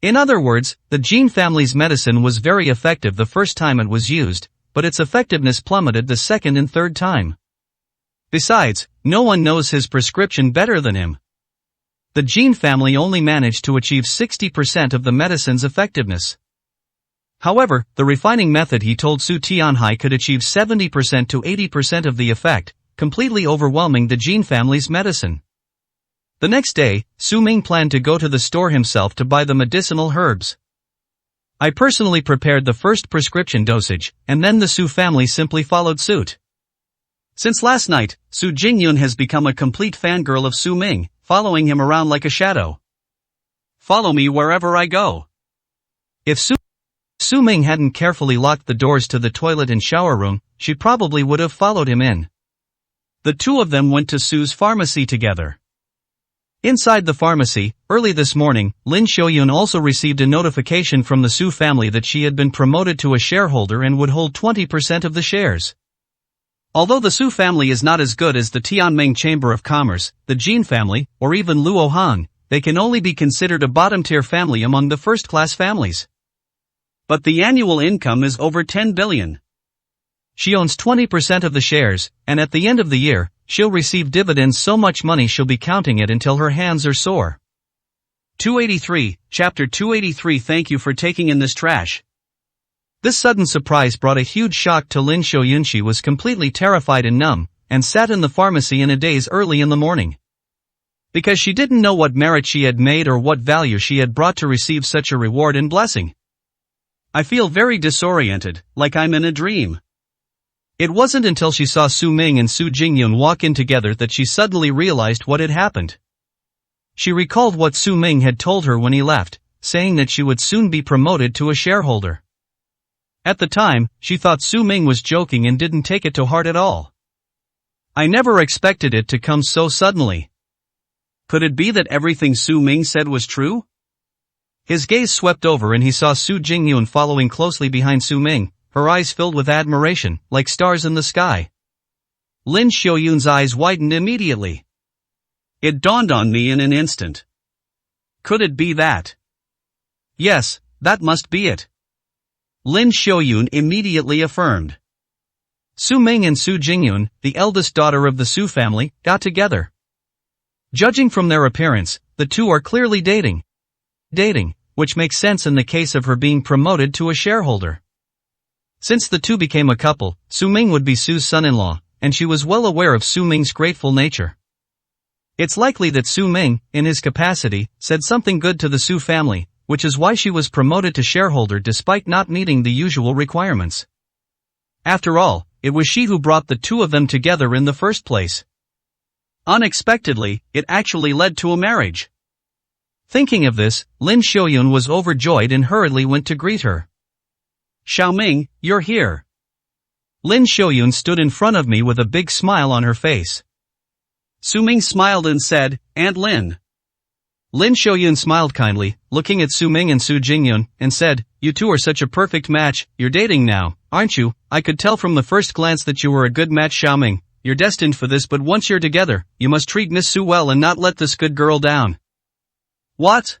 In other words, the Jin family's medicine was very effective the first time it was used, but its effectiveness plummeted the second and third time. Besides, no one knows his prescription better than him. The Jin family only managed to achieve 60% of the medicine's effectiveness. However, the refining method, he told Su Tianhai, could achieve 70% to 80% of the effect, completely overwhelming the Jin family's medicine. The next day, Su Ming planned to go to the store himself to buy the medicinal herbs. I personally prepared the first prescription dosage, and then the Su family simply followed suit. Since last night, Su Jingyun has become a complete fangirl of Su Ming, following him around like a shadow. Follow me wherever I go. If Su Ming hadn't carefully locked the doors to the toilet and shower room, she probably would have followed him in. The two of them went to Su's pharmacy together. Inside the pharmacy, early this morning, Lin Xiaoyun also received a notification from the Su family that she had been promoted to a shareholder and would hold 20% of the shares. Although the Su family is not as good as the Tianming Chamber of Commerce, the Jin family, or even Luo Han, they can only be considered a bottom-tier family among the first-class families. But the annual income is over 10 billion. She owns 20% of the shares, and at the end of the year, she'll receive dividends so much money she'll be counting it until her hands are sore. 283, Chapter 283. Thank you for taking in this trash. This sudden surprise brought a huge shock to Lin Xiaoyun. She was completely terrified and numb, and sat in the pharmacy in a daze early in the morning. Because she didn't know what merit she had made or what value she had brought to receive such a reward and blessing. I feel very disoriented, like I'm in a dream. It wasn't until she saw Su Ming and Su Jingyun walk in together that she suddenly realized what had happened. She recalled what Su Ming had told her when he left, saying that she would soon be promoted to a shareholder. At the time, she thought Su Ming was joking and didn't take it to heart at all. I never expected it to come so suddenly. Could it be that everything Su Ming said was true? His gaze swept over and he saw Su Jingyun following closely behind Su Ming, her eyes filled with admiration, like stars in the sky. Lin Xiaoyun's eyes widened immediately. It dawned on me in an instant. Could it be that? Yes, that must be it. Lin Xiaoyun immediately affirmed. Su Ming and Su Jingyun, the eldest daughter of the Su family, got together. Judging from their appearance, the two are clearly dating, which makes sense in the case of her being promoted to a shareholder. Since the two became a couple, Su Ming would be Su's son-in-law, and she was well aware of Su Ming's grateful nature. It's likely that Su Ming, in his capacity, said something good to the Su family, which is why she was promoted to shareholder despite not meeting the usual requirements. After all, it was she who brought the two of them together in the first place. Unexpectedly, it actually led to a marriage. Thinking of this, Lin Xiaoyun was overjoyed and hurriedly went to greet her. Xiaoming, you're here. Lin Xiaoyun stood in front of me with a big smile on her face. Su Ming smiled and said, Aunt Lin. Lin Xiaoyun smiled kindly, looking at Su Ming and Su Jingyun, and said, You two are such a perfect match. You're dating now, aren't you? I could tell from the first glance that you were a good match. Xiaoming, you're destined for this, but once you're together, you must treat Miss Su well and not let this good girl down. What?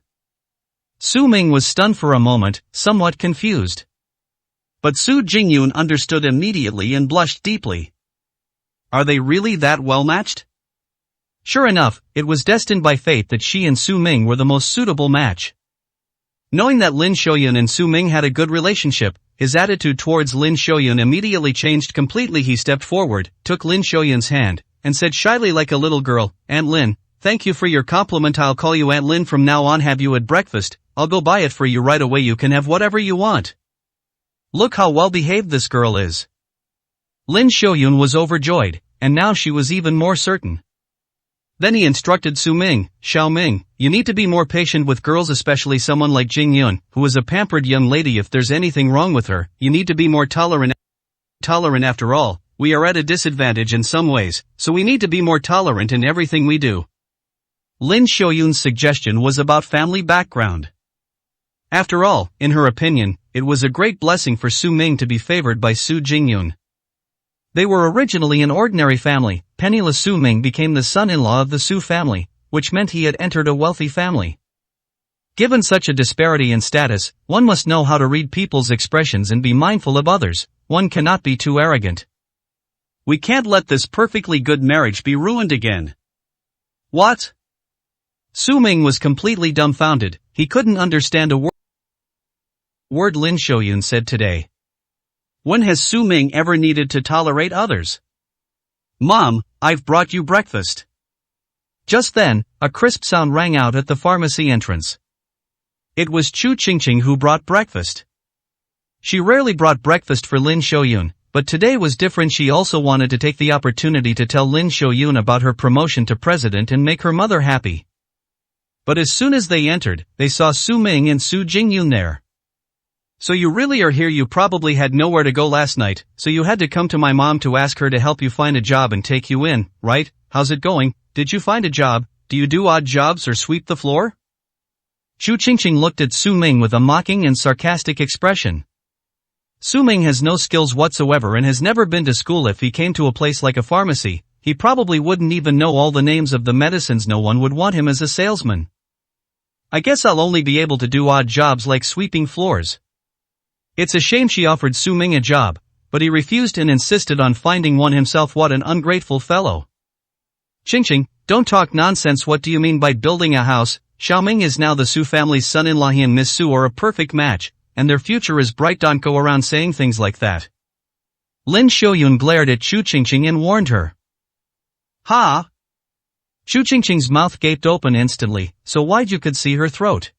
Su Ming was stunned for a moment, somewhat confused. But Su Jingyun understood immediately and blushed deeply. Are they really that well matched? Sure enough, it was destined by fate that she and Su Ming were the most suitable match. Knowing that Lin Xiaoyun and Su Ming had a good relationship, his attitude towards Lin Xiaoyun immediately changed completely. He stepped forward, took Lin Xiaoyun's hand, and said shyly like a little girl, Aunt Lin, thank you for your compliment. I'll call you Aunt Lin from now on. Have you at breakfast? I'll go buy it for you right away. You can have whatever you want. Look how well behaved this girl is. Lin Shoyun was overjoyed, and now she was even more certain. Then he instructed Su Ming, Xiao Ming, you need to be more patient with girls, especially someone like Jing Yun, who is a pampered young lady. If there's anything wrong with her, you need to be more tolerant. After all, we are at a disadvantage in some ways, so we need to be more tolerant in everything we do. Lin Shoyun's suggestion was about family background. After all, in her opinion, it was a great blessing for Su Ming to be favored by Su Jingyun. They were originally an ordinary family. Penniless Su Ming became the son-in-law of the Su family, which meant he had entered a wealthy family. Given such a disparity in status, one must know how to read people's expressions and be mindful of others. One cannot be too arrogant. We can't let this perfectly good marriage be ruined again. What? Su Ming was completely dumbfounded. He couldn't understand a word Lin Shoyun said today. When has Su Ming ever needed to tolerate others? Mom, I've brought you breakfast. Just then, a crisp sound rang out at the pharmacy entrance. It was Chu Qingqing who brought breakfast. She rarely brought breakfast for Lin Shoyun, but today was different. She also wanted to take the opportunity to tell Lin Shoyun about her promotion to president and make her mother happy. But as soon as they entered, they saw Su Ming and Su Jingyun there. So you really are here? You probably had nowhere to go last night, so you had to come to my mom to ask her to help you find a job and take you in, right? How's it going? Did you find a job? Do you do odd jobs or sweep the floor? Chu Qingqing looked at Su Ming with a mocking and sarcastic expression. Su Ming has no skills whatsoever and has never been to school. If he came to a place like a pharmacy, he probably wouldn't even know all the names of the medicines. No one would want him as a salesman. I guess I'll only be able to do odd jobs like sweeping floors. It's a shame. She offered Su Ming a job, but he refused and insisted on finding one himself. What an ungrateful fellow. Qingqing, don't talk nonsense. What do you mean by building a house? Xiao Ming is now the Su family's son-in-law. He and Miss Su are a perfect match, and their future is bright. Don't go around saying things like that. Lin Shoyun glared at Chu Qingqing and warned her. Ha! Chu Qingqing's mouth gaped open instantly, so wide you could see her throat.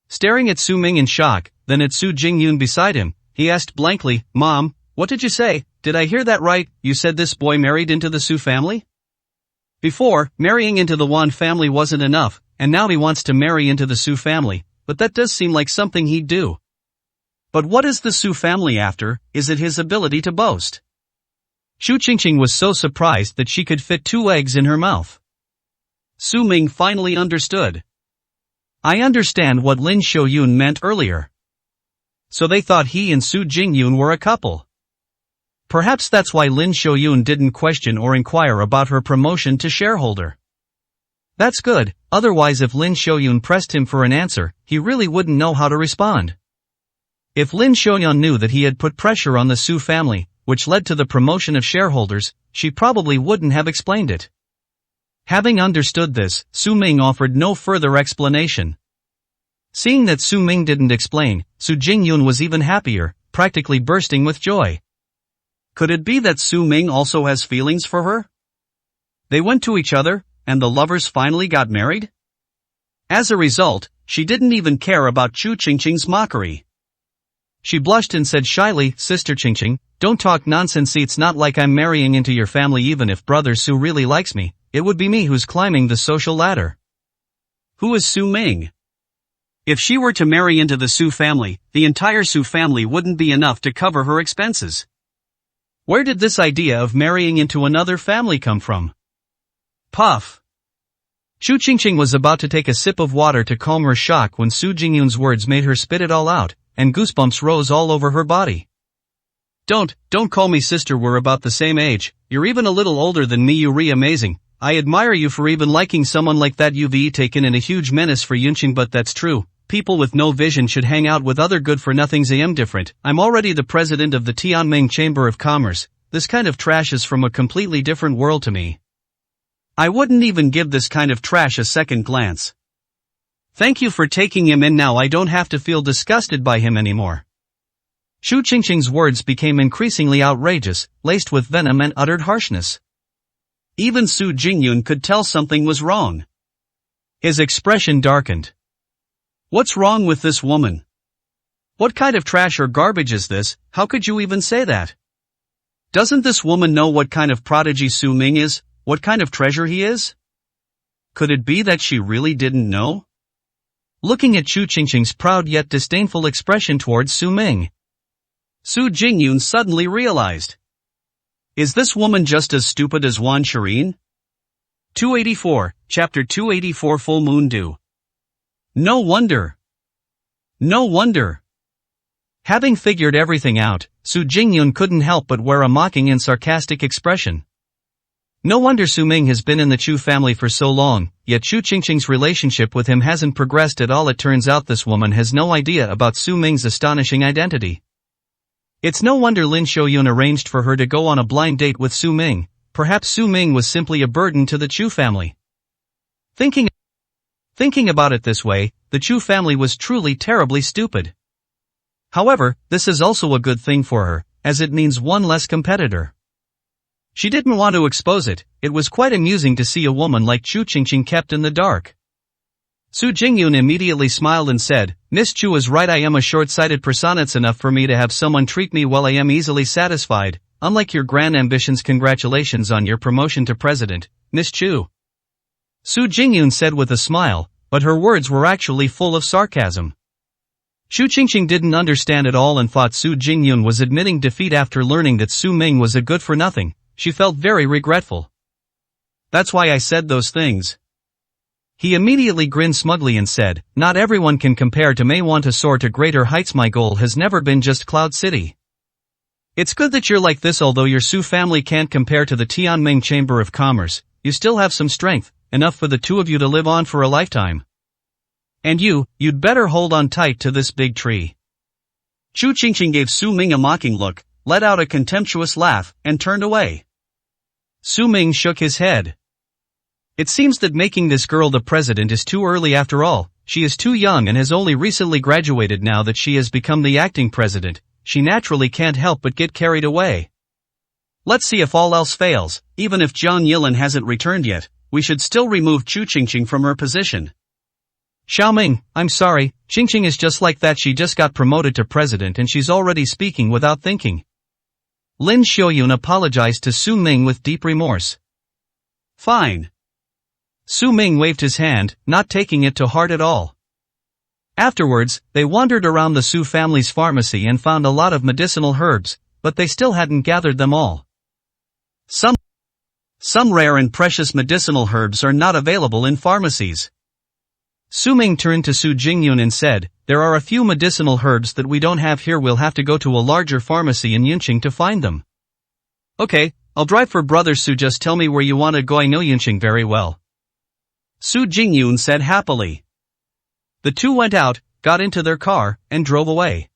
Staring at Su Ming in shock, then at Su Jingyun beside him, he asked blankly, Mom, what did you say? Did I hear that right? You said this boy married into the Su family? Before, marrying into the Wan family wasn't enough, and now he wants to marry into the Su family, but that does seem like something he'd do. But what is the Su family after? Is it his ability to boast? Chu Qingqing was so surprised that she could fit 2 eggs in her mouth. Su Ming finally understood. I understand what Lin Shoyun meant earlier. So they thought he and Su Jingyun were a couple. Perhaps that's why Lin Shoyun didn't question or inquire about her promotion to shareholder. That's good, otherwise if Lin Shoyun pressed him for an answer, he really wouldn't know how to respond. If Lin Shoyun knew that he had put pressure on the Su family, which led to the promotion of shareholders, she probably wouldn't have explained it. Having understood this, Su Ming offered no further explanation. Seeing that Su Ming didn't explain, Su Jingyun was even happier, practically bursting with joy. Could it be that Su Ming also has feelings for her? They went to each other, and the lovers finally got married? As a result, she didn't even care about Chu Qingqing's mockery. She blushed and said shyly, Sister Qingqing, don't talk nonsense. It's not like I'm marrying into your family. Even if brother Su really likes me, it would be me who's climbing the social ladder. Who is Su Ming? If she were to marry into the Su family, the entire Su family wouldn't be enough to cover her expenses. Where did this idea of marrying into another family come from? Puff. Chu Qingqing was about to take a sip of water to calm her shock when Su Jingyun's words made her spit it all out, and goosebumps rose all over her body. Don't call me sister. We're about the same age. You're even a little older than me. You're amazing. I admire you for even liking someone like that. You've taken in a huge menace for Yunqing, but that's true. People with no vision should hang out with other good-for-nothings. I am different. I'm already the president of the Tianming Chamber of Commerce. This kind of trash is from a completely different world to me. I wouldn't even give this kind of trash a second glance. Thank you for taking him in. Now I don't have to feel disgusted by him anymore. Chu Qingqing's words became increasingly outrageous, laced with venom and uttered harshness. Even Su Jingyun could tell something was wrong. His expression darkened. What's wrong with this woman? What kind of trash or garbage is this? How could you even say that? Doesn't this woman know what kind of prodigy Su Ming is, what kind of treasure he is? Could it be that she really didn't know? Looking at Chu Qingqing's proud yet disdainful expression towards Su Ming, Su Jingyun suddenly realized. Is this woman just as stupid as Wan Shirin? 284, Chapter 284 Full Moon Dew. No wonder. No wonder. Having figured everything out, Su Jingyun couldn't help but wear a mocking and sarcastic expression. No wonder Su Ming has been in the Chu family for so long, yet Chu Qingqing's relationship with him hasn't progressed at all. It turns out this woman has no idea about Su Ming's astonishing identity. It's no wonder Lin Xiaoyun arranged for her to go on a blind date with Su Ming. Perhaps Su Ming was simply a burden to the Chu family. Thinking about it this way, the Chu family was truly terribly stupid. However, this is also a good thing for her, as it means one less competitor. She didn't want to expose it. It was quite amusing to see a woman like Chu Qingqing kept in the dark. Su Jingyun immediately smiled and said, Miss Chu is right, I am a short-sighted person. It's enough for me to have someone treat me well. I am easily satisfied, unlike your grand ambitions. Congratulations on your promotion to president, Miss Chu. Su Jingyun said with a smile, but her words were actually full of sarcasm. Chu Qingqing didn't understand it all and thought Su Jingyun was admitting defeat. After learning that Su Ming was a good-for-nothing, she felt very regretful. That's why I said those things. He immediately grinned smugly and said, not everyone can compare to me. Want to soar to greater heights. My goal has never been just Cloud City. It's good that you're like this. Although your Su family can't compare to the Tianming Chamber of Commerce, you still have some strength, enough for the two of you to live on for a lifetime. And you'd better hold on tight to this big tree. Chu Qingqing gave Su Ming a mocking look, let out a contemptuous laugh, and turned away. Su Ming shook his head. It seems that making this girl the president is too early after all. She is too young and has only recently graduated. Now that she has become the acting president, she naturally can't help but get carried away. Let's see if all else fails, even if Jiang Yilin hasn't returned yet, we should still remove Chu Qingqing from her position. Xiaoming, I'm sorry, Qingqing is just like that. She just got promoted to president and she's already speaking without thinking. Lin Xiaoyun apologized to Su Ming with deep remorse. Fine. Su Ming waved his hand, not taking it to heart at all. Afterwards, they wandered around the Su family's pharmacy and found a lot of medicinal herbs, but they still hadn't gathered them all. Some rare and precious medicinal herbs are not available in pharmacies. Su Ming turned to Su Jingyun and said, there are a few medicinal herbs that we don't have here. We'll have to go to a larger pharmacy in Yunqing to find them. Okay, I'll drive for brother Su. Just tell me where you want to go. I know Yunqing very well. Su Jingyun said happily. The two went out, got into their car, and drove away.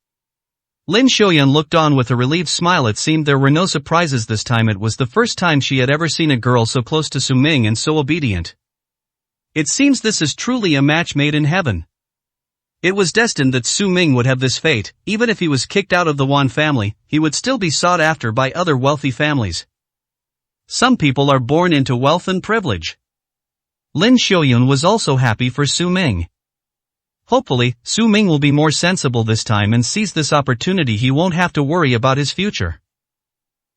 Lin Xiaoyun looked on with a relieved smile. It seemed there were no surprises this time. It was the first time she had ever seen a girl so close to Su Ming and so obedient. It seems this is truly a match made in heaven. It was destined that Su Ming would have this fate. Even if he was kicked out of the Wan family, he would still be sought after by other wealthy families. Some people are born into wealth and privilege. Lin Xiaoyun was also happy for Su Ming. Hopefully, Su Ming will be more sensible this time and seize this opportunity. He won't have to worry about his future.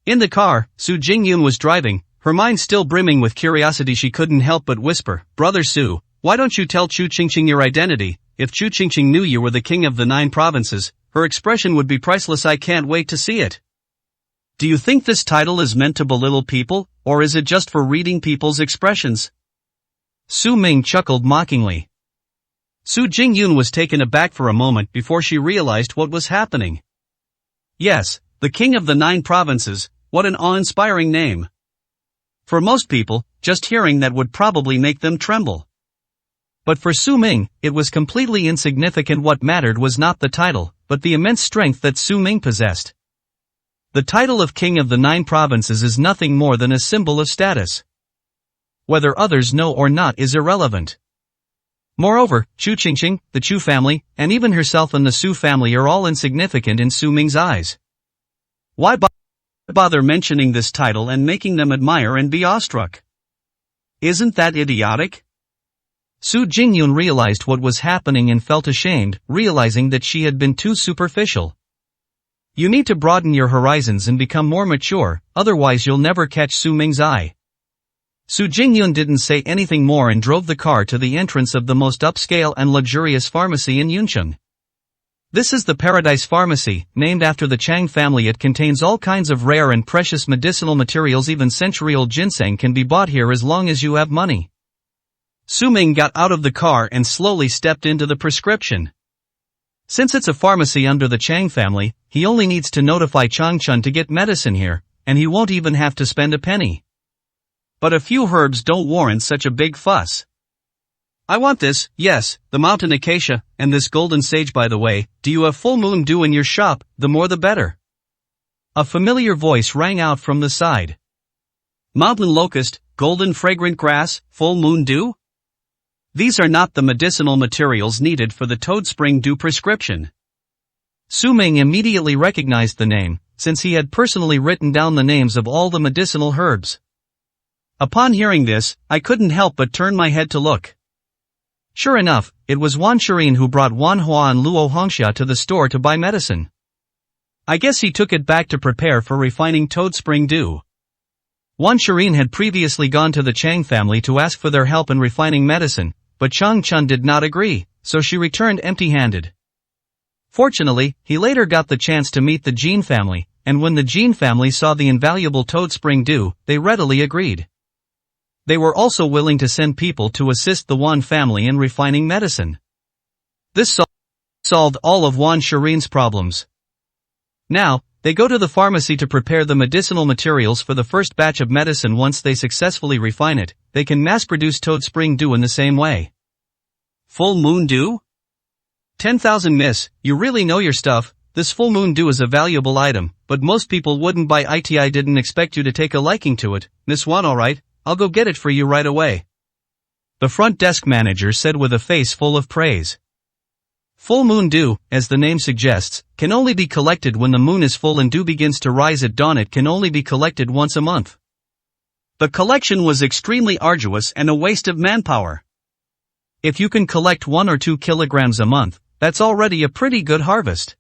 In the car, Su Jingyun was driving, her mind still brimming with curiosity. She couldn't help but whisper, Brother Su, why don't you tell Chu Qingqing your identity? If Chu Qingqing knew you were the king of the 9 provinces, her expression would be priceless. I can't wait to see it. Do you think this title is meant to belittle people, or is it just for reading people's expressions? Su Ming chuckled mockingly. Su Jingyun was taken aback for a moment before she realized what was happening. Yes, the king of the 9 provinces, what an awe-inspiring name. For most people, just hearing that would probably make them tremble. But for Su Ming, it was completely insignificant. What mattered was not the title, but the immense strength that Su Ming possessed. The title of king of the 9 provinces is nothing more than a symbol of status. Whether others know or not is irrelevant. Moreover, Chu Qingqing, the Chu family, and even herself and the Su family are all insignificant in Su Ming's eyes. Why bother mentioning this title and making them admire and be awestruck? Isn't that idiotic? Su Jingyun realized what was happening and felt ashamed, realizing that she had been too superficial. You need to broaden your horizons and become more mature, otherwise you'll never catch Su Ming's eye. Su Jingyun didn't say anything more and drove the car to the entrance of the most upscale and luxurious pharmacy in Yuncheng. This is the Paradise Pharmacy, named after the Chang family. It contains all kinds of rare and precious medicinal materials. Even century-old ginseng can be bought here as long as you have money. Su Ming got out of the car and slowly stepped into the prescription. Since it's a pharmacy under the Chang family, he only needs to notify Changchun to get medicine here, and he won't even have to spend a penny. But a few herbs don't warrant such a big fuss. I want this, yes, the mountain acacia, and this golden sage. By the way, do you have full moon dew in your shop? The more the better. A familiar voice rang out from the side. Mountain locust, golden fragrant grass, full moon dew? These are not the medicinal materials needed for the Toad Spring Dew prescription. Su Ming immediately recognized the name, since he had personally written down the names of all the medicinal herbs. Upon hearing this, I couldn't help but turn my head to look. Sure enough, it was Wan Shirin who brought Wan Hua and Luo Hongxia to the store to buy medicine. I guess he took it back to prepare for refining Toad Spring Dew. Wan Shirin had previously gone to the Chang family to ask for their help in refining medicine, but Changchun did not agree, so she returned empty-handed. Fortunately, he later got the chance to meet the Jin family, and when the Jin family saw the invaluable Toad Spring Dew, they readily agreed. They were also willing to send people to assist the Wan family in refining medicine. This solved all of Wan Shirin's problems. Now, they go to the pharmacy to prepare the medicinal materials for the first batch of medicine. Once they successfully refine it, they can mass-produce Toad Spring Dew in the same way. Full moon dew? 10,000 miss, you really know your stuff. This full moon dew is a valuable item, but most people wouldn't buy it. I didn't expect you to take a liking to it, Miss Wan. Alright, I'll go get it for you right away. The front desk manager said with a face full of praise. Full moon dew, as the name suggests, can only be collected when the moon is full and dew begins to rise at dawn. It can only be collected once a month. The collection was extremely arduous and a waste of manpower. If you can collect 1 or 2 kilograms a month, that's already a pretty good harvest.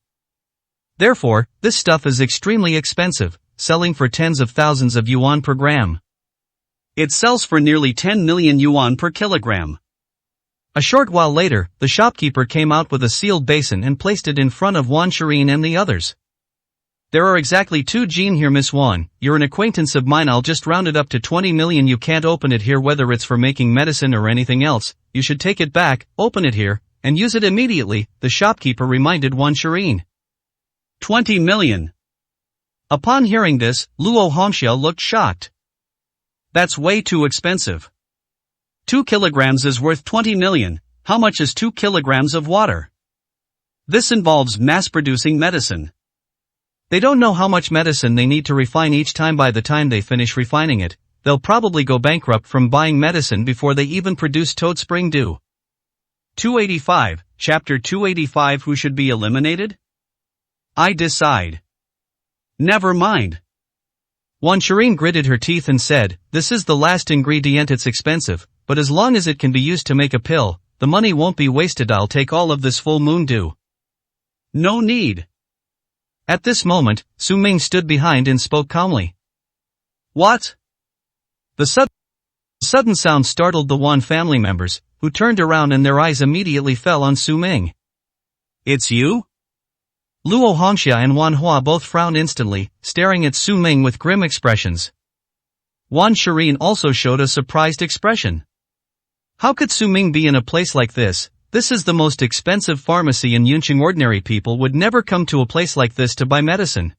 Therefore, this stuff is extremely expensive, selling for tens of thousands of yuan per gram. It sells for nearly 10 million yuan per kilogram. A short while later, the shopkeeper came out with a sealed basin and placed it in front of Wan Shirin and the others. There are exactly 2 Jin here, Miss Wan. You're an acquaintance of mine. I'll just round it up to 20 million. You can't open it here whether it's for making medicine or anything else. You should take it back, open it here, and use it immediately, the shopkeeper reminded Wan Shirin. 20 million. Upon hearing this, Luo Hongxia looked shocked. That's way too expensive. 2 kilograms is worth 20 million. How much is 2 kilograms of water? This involves mass-producing medicine. They don't know how much medicine they need to refine each time. By the time they finish refining it, they'll probably go bankrupt from buying medicine before they even produce Toad Spring Dew. 285, Chapter 285. Who should be eliminated? I decide. Never mind. Wan Shirin gritted her teeth and said, this is the last ingredient. It's expensive, but as long as it can be used to make a pill, the money won't be wasted. I'll take all of this full moon dew. No need. At this moment, Su Ming stood behind and spoke calmly. What? The sudden sound startled the Wan family members, who turned around and their eyes immediately fell on Su Ming. It's you? Luo Hongxia and Wan Hua both frowned instantly, staring at Su Ming with grim expressions. Wan Shirin also showed a surprised expression. How could Su Ming be in a place like this? This is the most expensive pharmacy in Yuncheng. Ordinary people would never come to a place like this to buy medicine.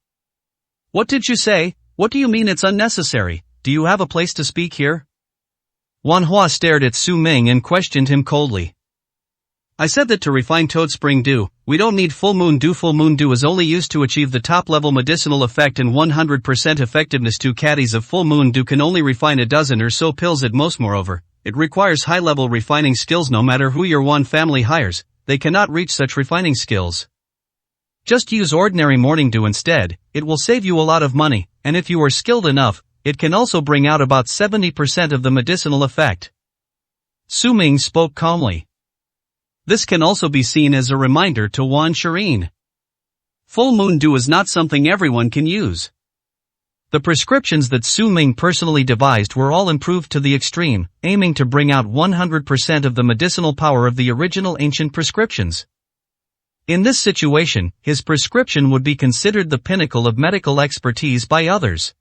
What did you say? What do you mean it's unnecessary? Do you have a place to speak here? Wan Hua stared at Su Ming and questioned him coldly. I said that to refine Toad Spring Dew, we don't need full moon dew. Full moon dew is only used to achieve the top-level medicinal effect and 100% effectiveness. 2 caddies of full moon dew can only refine a dozen or so pills at most. Moreover, it requires high-level refining skills. No matter who your Wan family hires, they cannot reach such refining skills. Just use ordinary morning dew instead. It will save you a lot of money, and if you are skilled enough, it can also bring out about 70% of the medicinal effect. Su Ming spoke calmly. This can also be seen as a reminder to Wan Shireen. Full moon dew is not something everyone can use. The prescriptions that Su Ming personally devised were all improved to the extreme, aiming to bring out 100% of the medicinal power of the original ancient prescriptions. In this situation, his prescription would be considered the pinnacle of medical expertise by others.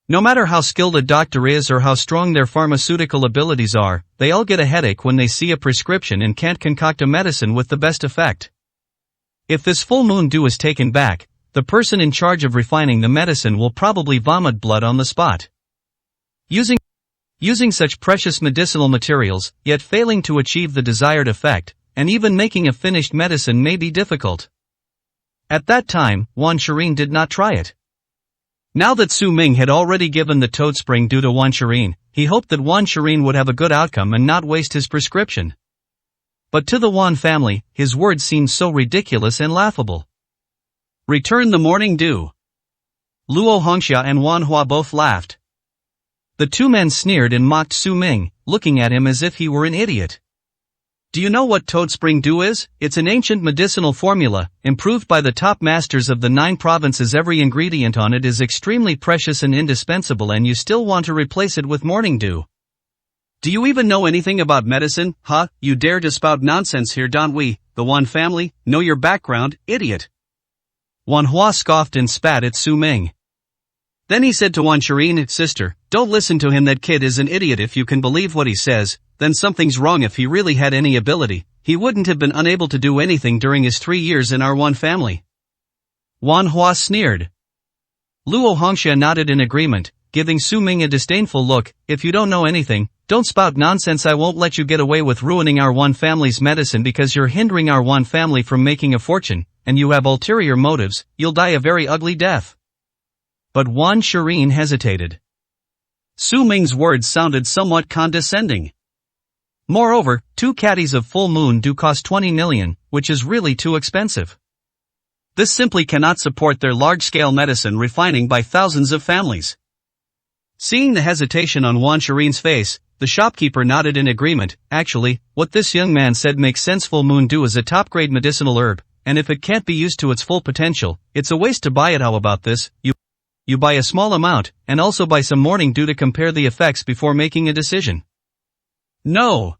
No matter how skilled a doctor is or how strong their pharmaceutical abilities are, they all get a headache when they see a prescription and can't concoct a medicine with the best effect. If this full moon dew is taken back, the person in charge of refining the medicine will probably vomit blood on the spot. Using such precious medicinal materials, yet failing to achieve the desired effect, and even making a finished medicine may be difficult. At that time, Wan Shireen did not try it. Now that Su Ming had already given the toad spring dew to Wan Shireen, he hoped that Wan Shireen would have a good outcome and not waste his prescription. But to the Wan family, his words seemed so ridiculous and laughable. Return the morning dew. Luo Hongxia and Wan Hua both laughed. The two men sneered and mocked Su Ming, looking at him as if he were an idiot. Do you know what toad spring dew is? It's an ancient medicinal formula, improved by the top masters of the 9 provinces. Every ingredient on it is extremely precious and indispensable, and you still want to replace it with morning dew. Do you even know anything about medicine? Huh? You dare to spout nonsense here, don't we, the Wan family? Know your background, idiot. Wan Hua scoffed and spat at Su Ming. Then he said to Wan Shireen, sister, don't listen to him, that kid is an idiot. If you can believe what he says, then something's wrong. If he really had any ability, he wouldn't have been unable to do anything during his 3 years in our Wan family. Wan Hua sneered. Luo Hongxia nodded in agreement, giving Su Ming a disdainful look. If you don't know anything, don't spout nonsense. I won't let you get away with ruining our Wan family's medicine because you're hindering our Wan family from making a fortune, and you have ulterior motives. You'll die a very ugly death. But Wan Shireen hesitated. Su Ming's words sounded somewhat condescending. Moreover, 2 caddies of full moon dew cost 20 million, which is really too expensive. This simply cannot support their large-scale medicine refining by thousands of families. Seeing the hesitation on Wan Shireen's face, the shopkeeper nodded in agreement. Actually, what this young man said makes sense. Full moon dew is a top-grade medicinal herb, and if it can't be used to its full potential, it's a waste to buy it. How about this? You buy a small amount, and also buy some morning dew to compare the effects before making a decision. No.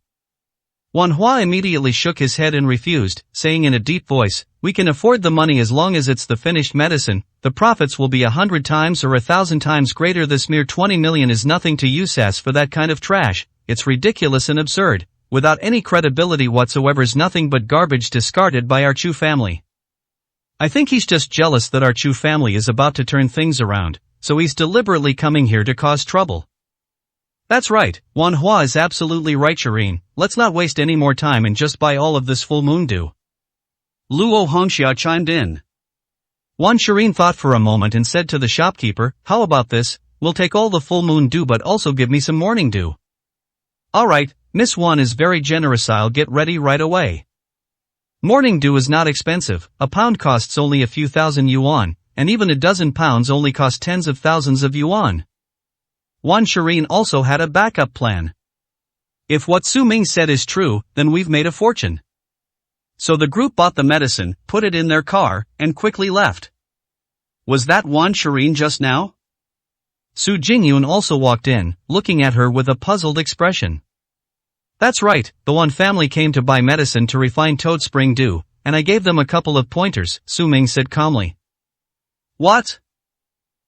Wan Hua immediately shook his head and refused, saying in a deep voice, we can afford the money as long as it's the finished medicine. The profits will be 100 times or 1,000 times greater. This mere 20 million is nothing to you, Sass, for that kind of trash. It's ridiculous and absurd, without any credibility whatsoever. Is nothing but garbage discarded by our Chu family. I think he's just jealous that our Chu family is about to turn things around, so he's deliberately coming here to cause trouble. That's right, Wan Hua is absolutely right, Shireen. Let's not waste any more time and just buy all of this full moon dew. Luo Hongxia chimed in. Wan Shireen thought for a moment and said to the shopkeeper, how about this? We'll take all the full moon dew but also give me some morning dew. Alright, Miss Wan is very generous. I'll get ready right away. Morning dew is not expensive. A pound costs only a few thousand yuan, and even a dozen pounds only cost tens of thousands of yuan. Wan Shireen also had a backup plan. If what Su Ming said is true, then we've made a fortune. So the group bought the medicine, put it in their car, and quickly left. Was that Wan Shireen just now? Su Jingyun also walked in, looking at her with a puzzled expression. That's right, the Wan family came to buy medicine to refine toad spring dew, and I gave them a couple of pointers, Su Ming said calmly. What?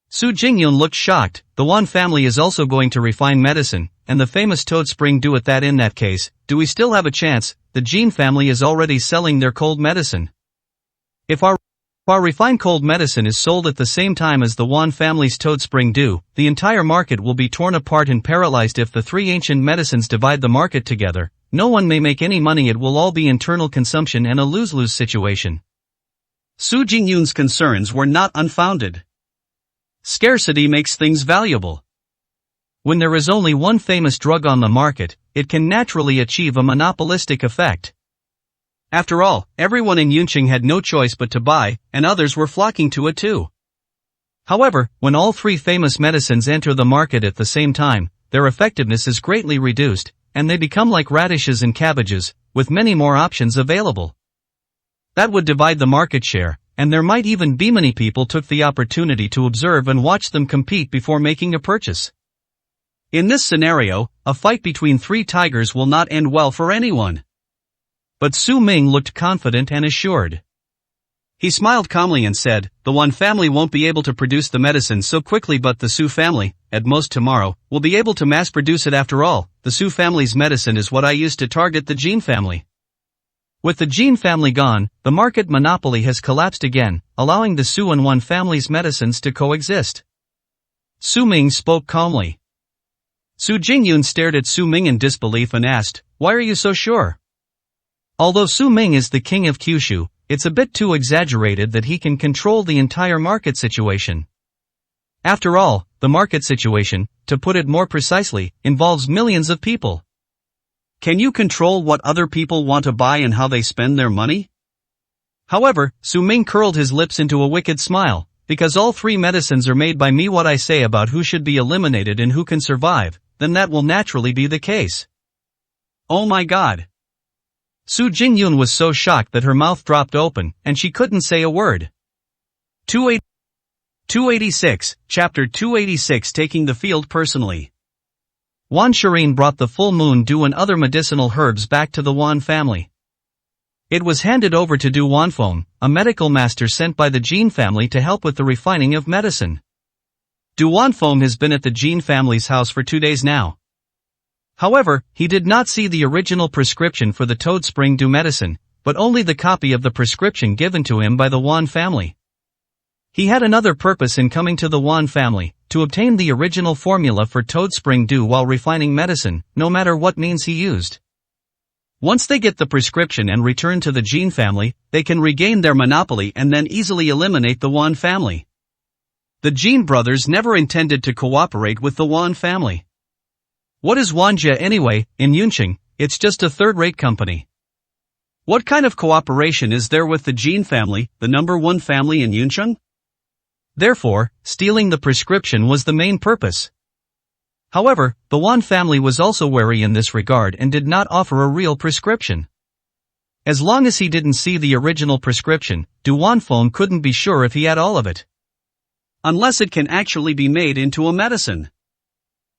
Su Jingyun looked shocked. The Wan family is also going to refine medicine, and the famous toad spring dew at that. In that case, do we still have a chance? The Jin family is already selling their cold medicine. If our refined cold medicine is sold at the same time as the Wan family's toad spring dew, the entire market will be torn apart and paralyzed. If the 3 ancient medicines divide the market together, no one may make any money. It will all be internal consumption and a lose-lose situation. Su Jingyun's concerns were not unfounded. Scarcity makes things valuable. When there is only one famous drug on the market, it can naturally achieve a monopolistic effect. After all, everyone in Yunqing had no choice but to buy, and others were flocking to it too. However, when all three famous medicines enter the market at the same time, their effectiveness is greatly reduced, and they become like radishes and cabbages, with many more options available. That would divide the market share, and there might even be many people took the opportunity to observe and watch them compete before making a purchase. In this scenario, a fight between three tigers will not end well for anyone. But Su Ming looked confident and assured. He smiled calmly and said, "The Wan family won't be able to produce the medicine so quickly, but the Su family, at most tomorrow, will be able to mass produce it. After all, the Su family's medicine is what I used to target the Jin family." With the Jin family gone, the market monopoly has collapsed again, allowing the Su and Wan family's medicines to coexist. Su Ming spoke calmly. Su Jingyun stared at Su Ming in disbelief and asked, "Why are you so sure?" Although Su Ming is the king of Kyushu, it's a bit too exaggerated that he can control the entire market situation. After all, the market situation, to put it more precisely, involves millions of people. Can you control what other people want to buy and how they spend their money? However, Su Ming curled his lips into a wicked smile, because all three medicines are made by me. What I say about who should be eliminated and who can survive, then that will naturally be the case. Oh my god. Su Jingyun was so shocked that her mouth dropped open, and she couldn't say a word. 286, Chapter 286, Taking the Field Personally. Wan Shireen brought the full moon dew and other medicinal herbs back to the Wan family. It was handed over to Du Wanfeng, a medical master sent by the Jin family to help with the refining of medicine. Du Wanfeng has been at the Jin family's house for 2 days now. However, he did not see the original prescription for the Toad Spring Dew medicine, but only the copy of the prescription given to him by the Wan family. He had another purpose in coming to the Wan family, to obtain the original formula for Toad Spring Dew while refining medicine, no matter what means he used. Once they get the prescription and return to the Jin family, they can regain their monopoly and then easily eliminate the Wan family. The Jin brothers never intended to cooperate with the Wan family. What is Wanja anyway? In Yunqing, it's just a third-rate company. What kind of cooperation is there with the Jin family, the number one family in Yunqing? Therefore, stealing the prescription was the main purpose. However, the Wan family was also wary in this regard and did not offer a real prescription. As long as he didn't see the original prescription, Du Wanfeng couldn't be sure if he had all of it. Unless it can actually be made into a medicine.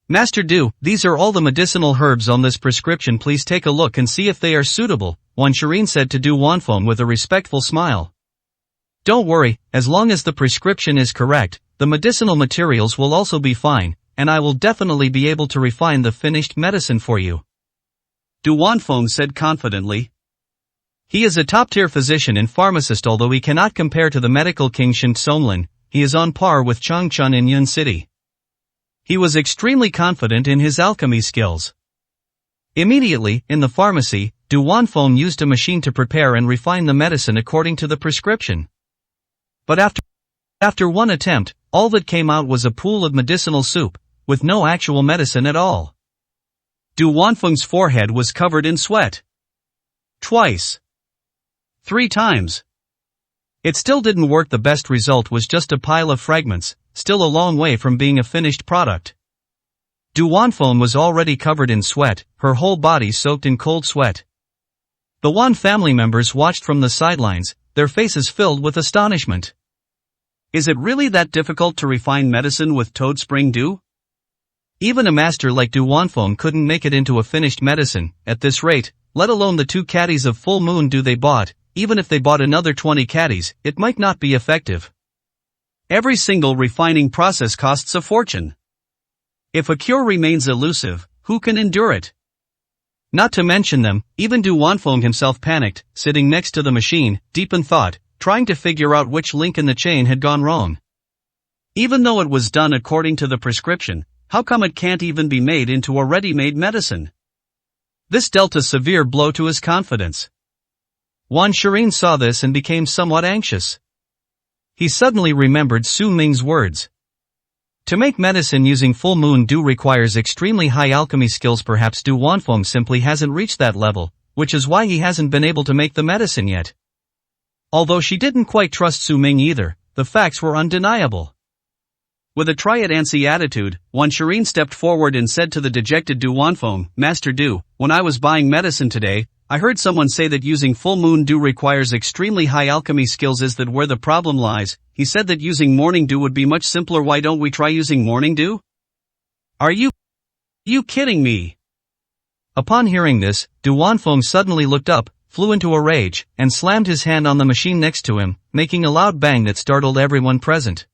Master Du, these are all the medicinal herbs on this prescription. Please take a look and see if they are suitable, Wan Shireen said to Du Wanfeng with a respectful smile. Don't worry, as long as the prescription is correct, the medicinal materials will also be fine, and I will definitely be able to refine the finished medicine for you. Du Wanfeng said confidently. He is a top-tier physician and pharmacist. Although he cannot compare to the medical king Shin Tsonglin, he is on par with Changchun in Yun City. He was extremely confident in his alchemy skills. Immediately, in the pharmacy, Du Wanfeng used a machine to prepare and refine the medicine according to the prescription. But after one attempt, all that came out was a pool of medicinal soup, with no actual medicine at all. Du Wanfeng's forehead was covered in sweat. Twice. 3 times. It still didn't work. The best result was just a pile of fragments, still a long way from being a finished product. Du Wanfeng was already covered in sweat, her whole body soaked in cold sweat. The Wan family members watched from the sidelines, their faces filled with astonishment. Is it really that difficult to refine medicine with Toad Spring Dew? Even a master like Du Wanfeng couldn't make it into a finished medicine, at this rate, let alone the 2 caddies of full moon dew they bought. Even if they bought another 20 caddies, it might not be effective. Every single refining process costs a fortune. If a cure remains elusive, who can endure it? Not to mention them, even Du Wanfeng himself panicked, sitting next to the machine, deep in thought, trying to figure out which link in the chain had gone wrong. Even though it was done according to the prescription, how come it can't even be made into a ready-made medicine? This dealt a severe blow to his confidence. Wan Shireen saw this and became somewhat anxious. He suddenly remembered Su Ming's words. To make medicine using full moon dew requires extremely high alchemy skills. Perhaps Du Wanfeng simply hasn't reached that level, which is why he hasn't been able to make the medicine yet. Although she didn't quite trust Su Ming either, the facts were undeniable. With a try-it-antsy attitude, Wan Shireen stepped forward and said to the dejected Du Wanfeng, Master Du, when I was buying medicine today, I heard someone say that using full moon dew requires extremely high alchemy skills. Is that where the problem lies? He said that using morning dew would be much simpler. Why don't we try using morning dew? Are you kidding me? Upon hearing this, Du Wanfeng suddenly looked up, flew into a rage, and slammed his hand on the machine next to him, making a loud bang that startled everyone present.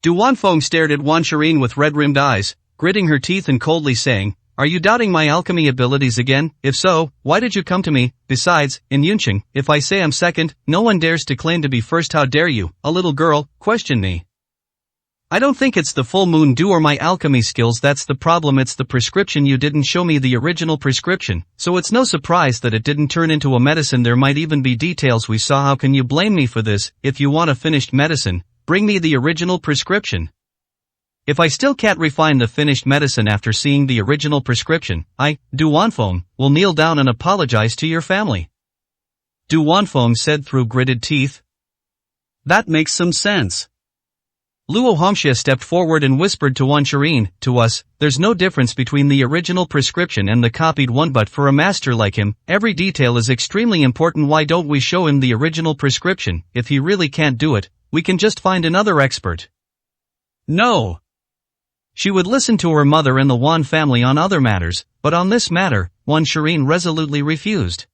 Du Wanfeng stared at Wan Shireen with red-rimmed eyes, gritting her teeth and coldly saying, Are you doubting my alchemy abilities again? If so, why did you come to me? Besides, in Yunqing, if I say I'm second, no one dares to claim to be first. How dare you, a little girl, question me? I don't think it's the full moon dew or my alchemy skills that's the problem, it's the prescription. You didn't show me the original prescription, so it's no surprise that it didn't turn into a medicine. There might even be details we saw. How can you blame me for this? If you want a finished medicine, bring me the original prescription. If I still can't refine the finished medicine after seeing the original prescription, I, Du Wanfeng, will kneel down and apologize to your family. Du Wanfeng said through gritted teeth. That makes some sense. Luo Hongxue stepped forward and whispered to Wan Shireen, to us, there's no difference between the original prescription and the copied one, but for a master like him, every detail is extremely important. Why don't we show him the original prescription? If he really can't do it, we can just find another expert. No. She would listen to her mother and the Wan family on other matters, but on this matter, Wan Shireen resolutely refused.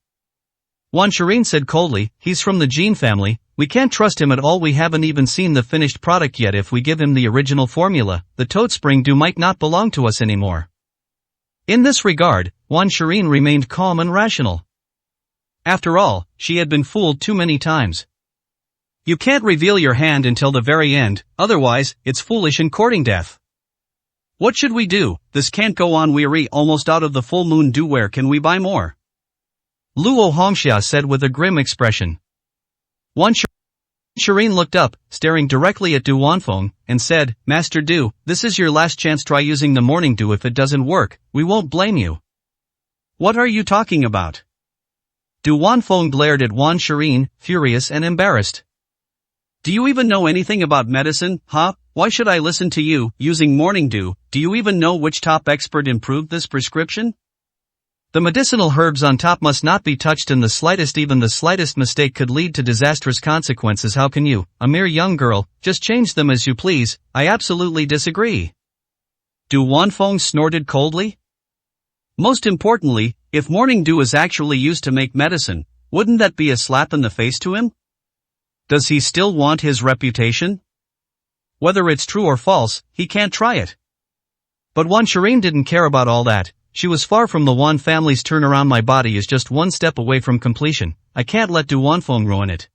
Wan Shireen said coldly, he's from the Jin family, we can't trust him at all. We haven't even seen the finished product yet. If we give him the original formula, the Toad Spring Dew might not belong to us anymore. In this regard, Wan Shireen remained calm and rational. After all, she had been fooled too many times. You can't reveal your hand until the very end, otherwise, it's foolish and courting death. What should we do? This can't go on. We're almost out of the full moon dew. Where can we buy more? Luo Hongxue said with a grim expression. Wan Shireen looked up, staring directly at Du Wanfeng, and said, Master Du, this is your last chance. Try using the morning dew. If it doesn't work, we won't blame you. What are you talking about? Du Wanfeng glared at Wan Shireen, furious and embarrassed. Do you even know anything about medicine, huh? Why should I listen to you? Using morning dew, do you even know which top expert improved this prescription? The medicinal herbs on top must not be touched in the slightest. Even the slightest mistake could lead to disastrous consequences. How can you, a mere young girl, just change them as you please? I absolutely disagree. Du Wanfeng snorted coldly. Most importantly, if morning dew is actually used to make medicine, wouldn't that be a slap in the face to him? Does he still want his reputation? Whether it's true or false, he can't try it. But Wan Shireen didn't care about all that. She was far from the Wan family's turnaround. My body is just one step away from completion. I can't let Du Wanfeng ruin it.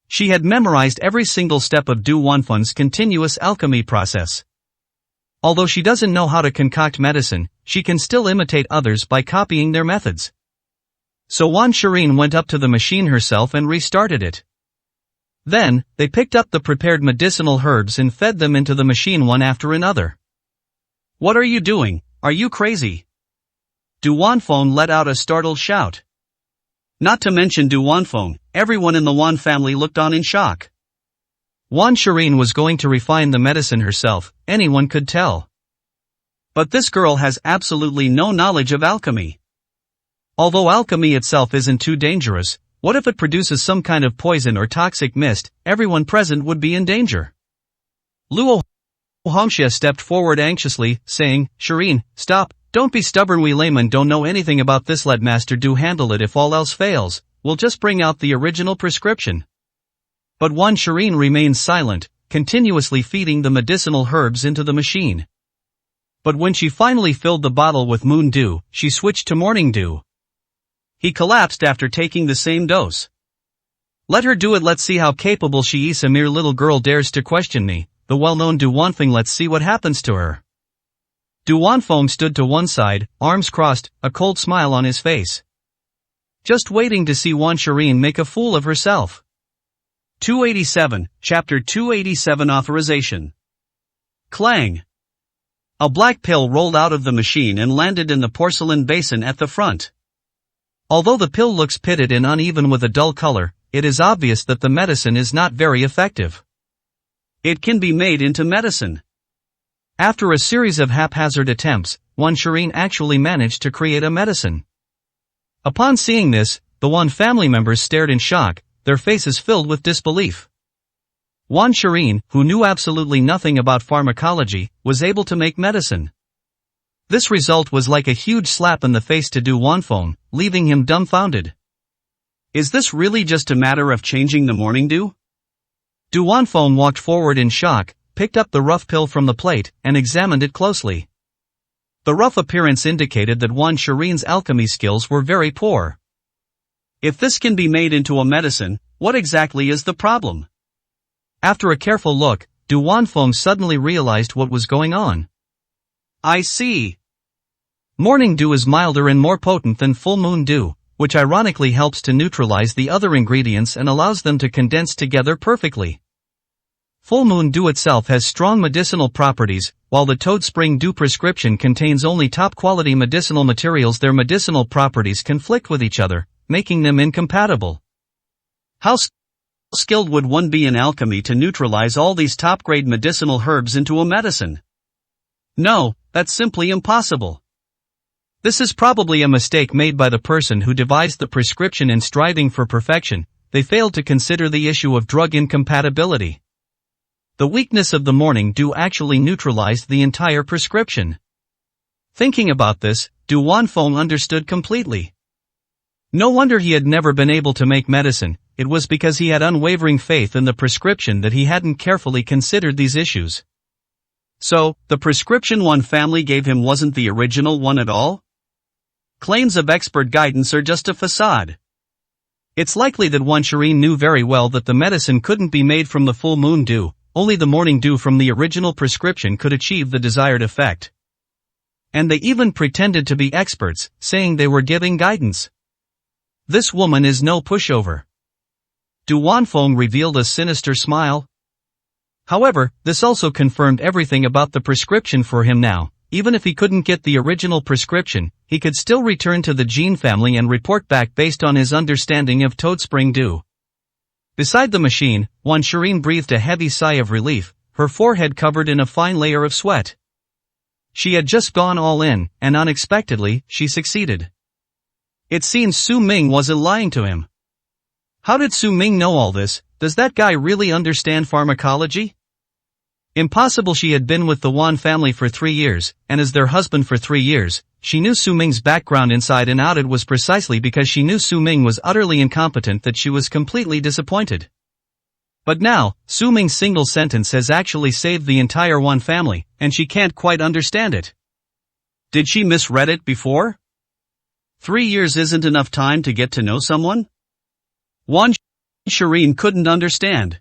She had memorized every single step of Du Wanfeng's continuous alchemy process. Although she doesn't know how to concoct medicine, she can still imitate others by copying their methods. So Wan Shireen went up to the machine herself and restarted it. Then, they picked up the prepared medicinal herbs and fed them into the machine one after another. What are you doing? Are you crazy? Du Wanfeng let out a startled shout. Not to mention Du Wanfeng, everyone in the Wan family looked on in shock. Wan Shireen was going to refine the medicine herself, anyone could tell. But this girl has absolutely no knowledge of alchemy. Although alchemy itself isn't too dangerous, what if it produces some kind of poison or toxic mist? Everyone present would be in danger. Luo Hongxue stepped forward anxiously, saying, Shireen, stop, don't be stubborn. We laymen don't know anything about this. Let Master Du handle it. If all else fails, we'll just bring out the original prescription. But Wan Shireen remained silent, continuously feeding the medicinal herbs into the machine. But when she finally filled the bottle with moon dew, she switched to morning dew. He collapsed after taking the same dose. Let her do it. Let's see how capable she is. A mere little girl dares to question me, the well-known Du Wanfeng. Let's see what happens to her. Du Wanfeng stood to one side, arms crossed, a cold smile on his face. Just waiting to see Wan Shireen make a fool of herself. 287, Chapter 287 Authorization. Clang. A black pill rolled out of the machine and landed in the porcelain basin at the front. Although the pill looks pitted and uneven with a dull color, it is obvious that the medicine is not very effective. It can be made into medicine. After a series of haphazard attempts, Wan Shireen actually managed to create a medicine. Upon seeing this, the Wan family members stared in shock, their faces filled with disbelief. Wan Shireen, who knew absolutely nothing about pharmacology, was able to make medicine. This result was like a huge slap in the face to Du Wanfeng, leaving him dumbfounded. Is this really just a matter of changing the morning dew? Du Wanfeng walked forward in shock, picked up the rough pill from the plate, and examined it closely. The rough appearance indicated that Wan Shireen's alchemy skills were very poor. If this can be made into a medicine, what exactly is the problem? After a careful look, Du Wanfeng suddenly realized what was going on. I see. Morning dew is milder and more potent than full moon dew, which ironically helps to neutralize the other ingredients and allows them to condense together perfectly. Full moon dew itself has strong medicinal properties, while the Toad Spring Dew prescription contains only top-quality medicinal materials. Their medicinal properties conflict with each other, making them incompatible. How skilled would one be in alchemy to neutralize all these top-grade medicinal herbs into a medicine? No, that's simply impossible. This is probably a mistake made by the person who devised the prescription. In striving for perfection, they failed to consider the issue of drug incompatibility. The weakness of the morning dew actually neutralized the entire prescription. Thinking about this, Du Wanfeng understood completely. No wonder he had never been able to make medicine. It was because he had unwavering faith in the prescription that he hadn't carefully considered these issues. So, the prescription Wan family gave him wasn't the original one at all? Claims of expert guidance are just a facade. It's likely that Wan Shireen knew very well that the medicine couldn't be made from the full moon dew. Only the morning dew from the original prescription could achieve the desired effect. And they even pretended to be experts, saying they were giving guidance. This woman is no pushover. Du Wanfeng revealed a sinister smile. However, this also confirmed everything about the prescription for him now. Even if he couldn't get the original prescription, he could still return to the Jin family and report back based on his understanding of Toad Spring Dew. Beside the machine, Wan Shireen breathed a heavy sigh of relief, her forehead covered in a fine layer of sweat. She had just gone all in, and unexpectedly, she succeeded. It seems Su Ming wasn't lying to him. How did Su Ming know all this? Does that guy really understand pharmacology? Impossible. She had been with the Wan family for 3 years, and as their husband for 3 years, she knew Su Ming's background inside and out. It was precisely because she knew Su Ming was utterly incompetent that she was completely disappointed. But now, Su Ming's single sentence has actually saved the entire Wan family, and she can't quite understand it. Did she misread it before? 3 years isn't enough time to get to know someone? Wan Shireen couldn't understand.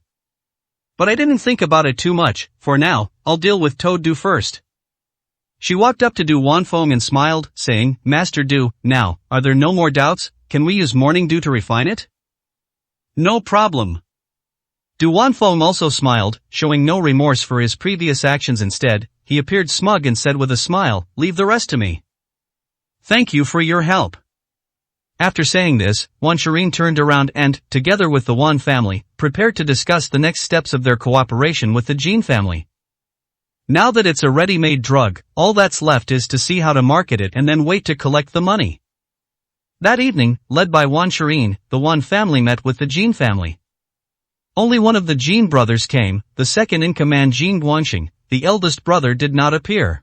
But I didn't think about it too much. For now, I'll deal with Toad Dew first. She walked up to Du Wanfeng and smiled, saying, Master Dew, now, are there no more doubts? Can we use morning dew to refine it? No problem. Du Wanfeng also smiled, showing no remorse for his previous actions. Instead, he appeared smug and said with a smile, leave the rest to me. Thank you for your help. After saying this, Wan Shireen turned around and, together with the Wan family, prepared to discuss the next steps of their cooperation with the Jin family. Now that it's a ready-made drug, all that's left is to see how to market it and then wait to collect the money. That evening, led by Wan Shireen, the Wan family met with the Jin family. Only one of the Jin brothers came, the second-in-command Jin Guangxing. The eldest brother did not appear.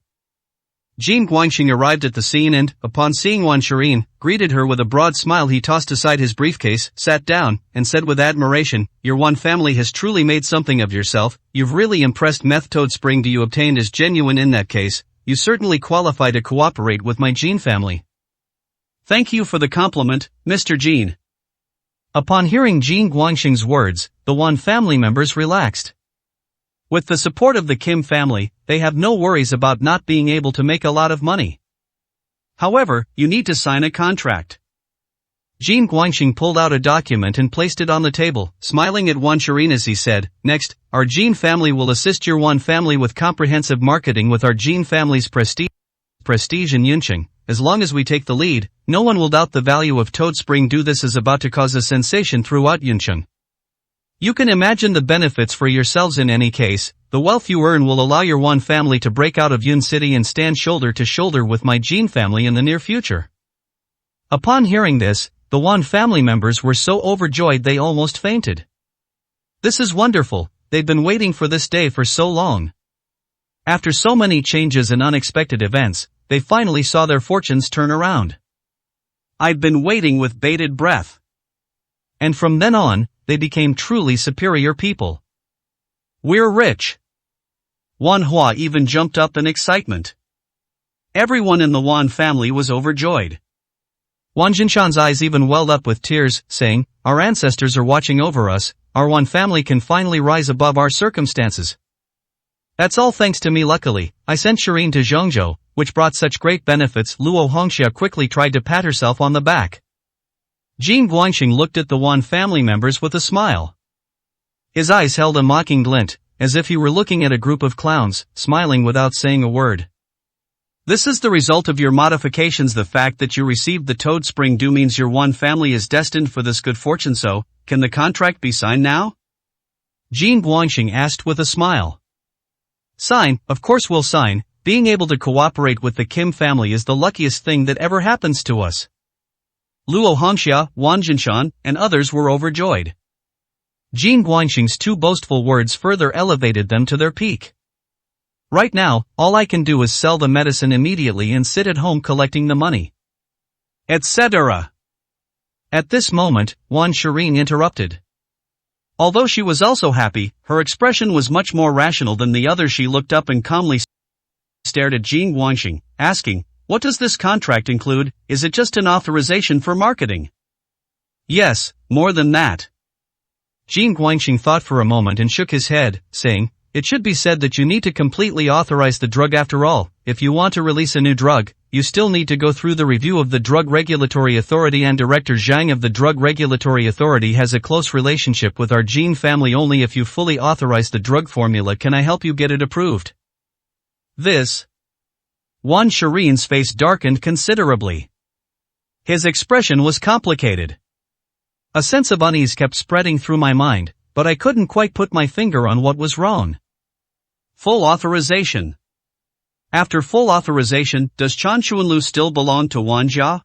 Jin Guangxing arrived at the scene and, upon seeing Wan Shireen, greeted her with a broad smile. He tossed aside his briefcase, sat down, and said with admiration, Your Wan family has truly made something of yourself. You've really impressed. Meth Toad Spring Dew you obtained is genuine. In that case, you certainly qualify to cooperate with my Jin family. Thank you for the compliment, Mr. Jin. Upon hearing Jin Guangxing's words, the Wan family members relaxed. With the support of the Kim family, they have no worries about not being able to make a lot of money. However, you need to sign a contract. Jin Guangxing pulled out a document and placed it on the table, smiling at Wan Shireen as he said, Next, our Jin family will assist your Wan family with comprehensive marketing with our Jin family's prestige in Yuncheng. As long as we take the lead, no one will doubt the value of Toad Spring Dew. This is about to cause a sensation throughout Yuncheng. You can imagine the benefits for yourselves in any case. The wealth you earn will allow your Wan family to break out of Yun City and stand shoulder to shoulder with my Jin family in the near future. Upon hearing this, the Wan family members were so overjoyed they almost fainted. This is wonderful, they'd been waiting for this day for so long. After so many changes and unexpected events, they finally saw their fortunes turn around. I'd been waiting with bated breath. And from then on, they became truly superior people. We're rich. Wan Hua even jumped up in excitement. Everyone in the Wan family was overjoyed. Wan Jinshan's eyes even welled up with tears, saying, "Our ancestors are watching over us, our Wan family can finally rise above our circumstances. That's all thanks to me luckily, I sent Shireen to Zhongzhou, which brought such great benefits." Luo Hongxia quickly tried to pat herself on the back. Jin Guangxing looked at the Wan family members with a smile. His eyes held a mocking glint, as if he were looking at a group of clowns, smiling without saying a word. This is the result of your modifications. The fact that you received the Toad Spring Dew means your Wan family is destined for this good fortune, so, can the contract be signed now? Jin Guangxing asked with a smile. Sign, of course we'll sign. Being able to cooperate with the Kim family is the luckiest thing that ever happens to us. Luo Hongxia, Wan Jinshan, and others were overjoyed. Jin Guangxing's two boastful words further elevated them to their peak. Right now, all I can do is sell the medicine immediately and sit at home collecting the money. Etc. At this moment, Wan Shireen interrupted. Although she was also happy, her expression was much more rational than the others. She looked up and calmly stared at Jin Guangxing, asking, "What does this contract include? Is it just an authorization for marketing?" "Yes, more than that." Jin Guangxing thought for a moment and shook his head, saying, "It should be said that you need to completely authorize the drug after all. If you want to release a new drug, you still need to go through the review of the Drug Regulatory Authority, and Director Zhang of the Drug Regulatory Authority has a close relationship with our Jin family. Only if you fully authorize the drug formula can I help you get it approved." This. Wan Shireen's face darkened considerably. His expression was complicated. A sense of unease kept spreading through my mind, but I couldn't quite put my finger on what was wrong. Full authorization. After full authorization, does Chan Xuanlu still belong to Wan Jia?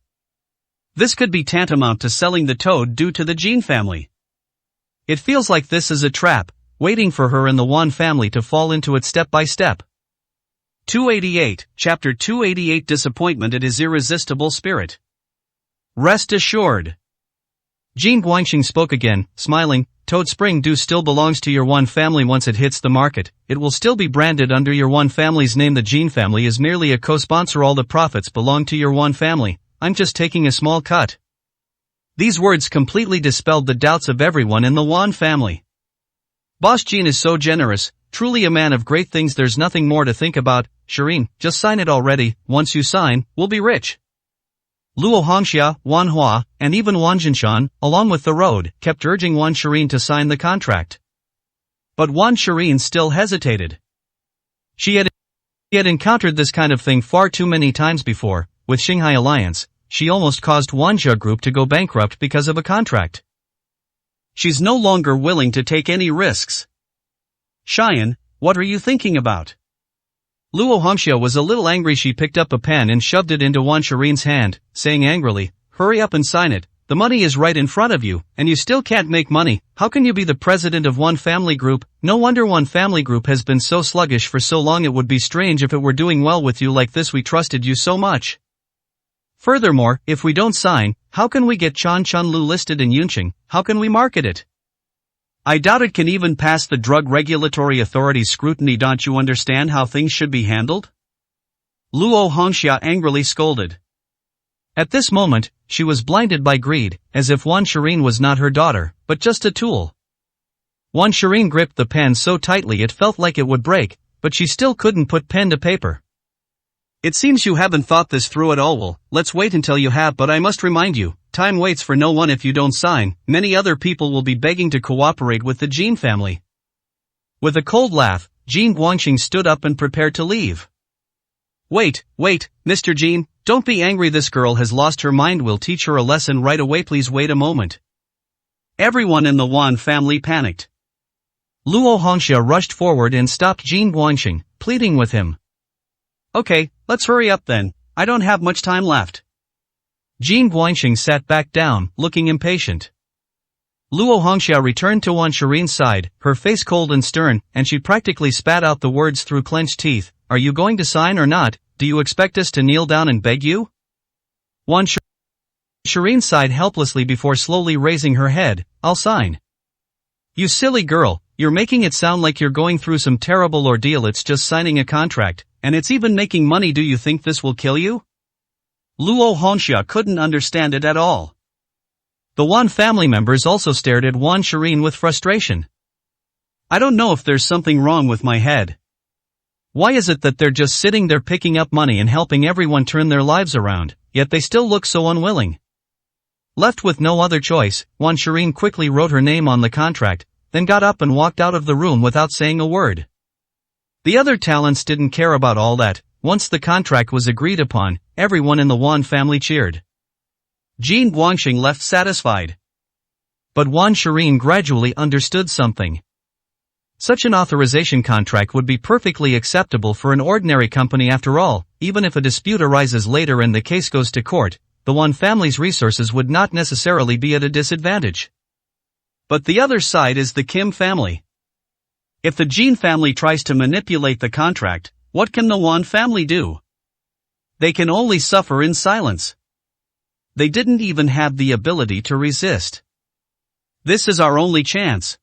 This could be tantamount to selling the Toad due to the Jin family. It feels like this is a trap, waiting for her and the Wan family to fall into it step by step. 288, Chapter 288. Disappointment at his irresistible spirit. Rest assured. Jin Guangxing spoke again, smiling, "Toad Spring Dew still belongs to your Wan family. Once it hits the market, it will still be branded under your Wan family's name. The Jin family is merely a co-sponsor. All the profits belong to your Wan family. I'm just taking a small cut." These words completely dispelled the doubts of everyone in the Wan family. Boss Jin is so generous, truly a man of great things. There's nothing more to think about. Shireen, just sign it already. Once you sign, we'll be rich. Luo Hongxia, Wan Hua, and even Wan Jinshan, along with the road, kept urging Wan Shireen to sign the contract. But Wan Shireen still hesitated. She had encountered this kind of thing far too many times before. With Shanghai Alliance, she almost caused Wanjia Group to go bankrupt because of a contract. She's no longer willing to take any risks. Cheyenne, what are you thinking about? Luo Hongxia was a little angry. She picked up a pen and shoved it into Wan Shireen's hand, saying angrily, "Hurry up and sign it. The money is right in front of you, and you still can't make money. How can you be the president of One Family Group? No wonder One Family Group has been so sluggish for so long. It would be strange if it were doing well with you like this. We trusted you so much. Furthermore, if we don't sign, how can we get Chan Chunlu listed in Yunqing? How can we market it? I doubt it can even pass the Drug Regulatory Authority's scrutiny. Don't you understand how things should be handled?" Luo Hongxia angrily scolded. At this moment, she was blinded by greed, as if Wan Shireen was not her daughter, but just a tool. Wan Shireen gripped the pen so tightly it felt like it would break, but she still couldn't put pen to paper. "It seems you haven't thought this through at all. Well, let's wait until you have, but I must remind you, time waits for no one. If you don't sign, many other people will be begging to cooperate with the Jin family." With a cold laugh, Jin Guangxing stood up and prepared to leave. Wait, Mr. Jin, don't be angry. This girl has lost her mind. We'll teach her a lesson right away. Please wait a moment. Everyone in the Wan family panicked. Luo Hongxia rushed forward and stopped Jin Guangxing, pleading with him. Okay, let's hurry up then, I don't have much time left. Jin Guangxing sat back down, looking impatient. Luo Hongxia returned to Wan Shirin's side, her face cold and stern, and she practically spat out the words through clenched teeth. Are you going to sign or not? Do you expect us to kneel down and beg you? Wan Shirin sighed helplessly before slowly raising her head. I'll sign. You silly girl, you're making it sound like you're going through some terrible ordeal. It's just signing a contract, and it's even making money. Do you think this will kill you? Luo Hongxia couldn't understand it at all. The Wan family members also stared at Wan Shirin with frustration. I don't know if there's something wrong with my head. Why is it that they're just sitting there picking up money and helping everyone turn their lives around, yet they still look so unwilling? Left with no other choice, Wan Shirin quickly wrote her name on the contract, then got up and walked out of the room without saying a word. The other talents didn't care about all that. Once the contract was agreed upon, everyone in the Wan family cheered. Jin Guangxing left satisfied. But Wan Shirin gradually understood something. Such an authorization contract would be perfectly acceptable for an ordinary company after all. Even if a dispute arises later and the case goes to court, the Wan family's resources would not necessarily be at a disadvantage. But the other side is the Kim family. If the Jin family tries to manipulate the contract, what can the Wan family do? They can only suffer in silence. They didn't even have the ability to resist. This is our only chance.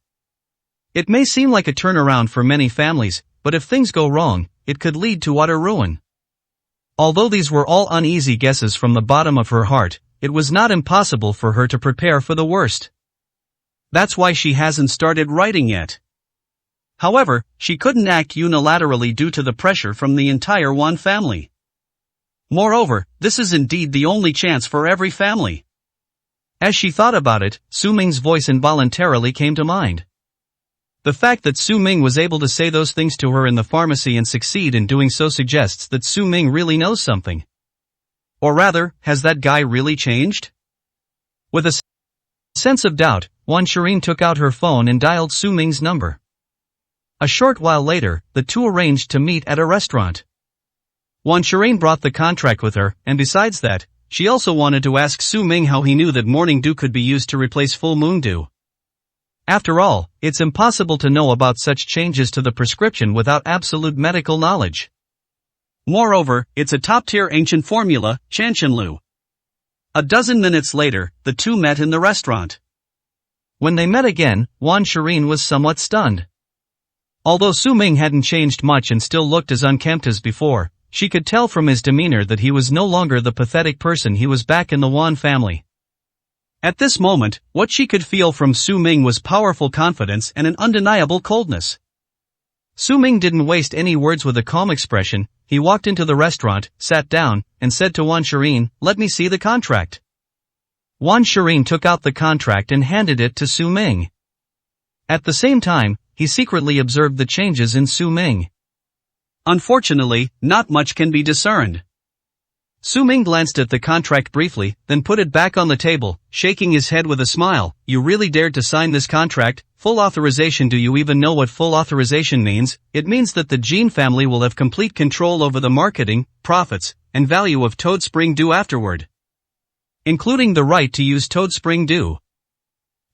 It may seem like a turnaround for many families, but if things go wrong, it could lead to utter ruin. Although these were all uneasy guesses from the bottom of her heart, it was not impossible for her to prepare for the worst. That's why she hasn't started writing yet. However, she couldn't act unilaterally due to the pressure from the entire Wan family. Moreover, this is indeed the only chance for every family. As she thought about it, Su Ming's voice involuntarily came to mind. The fact that Su Ming was able to say those things to her in the pharmacy and succeed in doing so suggests that Su Ming really knows something. Or rather, has that guy really changed? With a sense of doubt, Wan Shirin took out her phone and dialed Su Ming's number. A short while later, the two arranged to meet at a restaurant. Wan Shirin brought the contract with her, and besides that, she also wanted to ask Su Ming how he knew that morning dew could be used to replace full moon dew. After all, it's impossible to know about such changes to the prescription without absolute medical knowledge. Moreover, it's a top-tier ancient formula, Chanchenlu. A dozen minutes later, the two met in the restaurant. When they met again, Wan Shirin was somewhat stunned. Although Su Ming hadn't changed much and still looked as unkempt as before, she could tell from his demeanor that he was no longer the pathetic person he was back in the Wan family. At this moment, what she could feel from Su Ming was powerful confidence and an undeniable coldness. Su Ming didn't waste any words. With a calm expression, he walked into the restaurant, sat down, and said to Wan Shirin, "Let me see the contract." Wan Shirin took out the contract and handed it to Su Ming. At the same time, he secretly observed the changes in Su Ming. Unfortunately, not much can be discerned. Su Ming glanced at the contract briefly, then put it back on the table, shaking his head with a smile. "You really dared to sign this contract? Full authorization? Do you even know what full authorization means? It means that the Jin family will have complete control over the marketing, profits, and value of Toad Spring Dew afterward. Including the right to use Toad Spring Dew.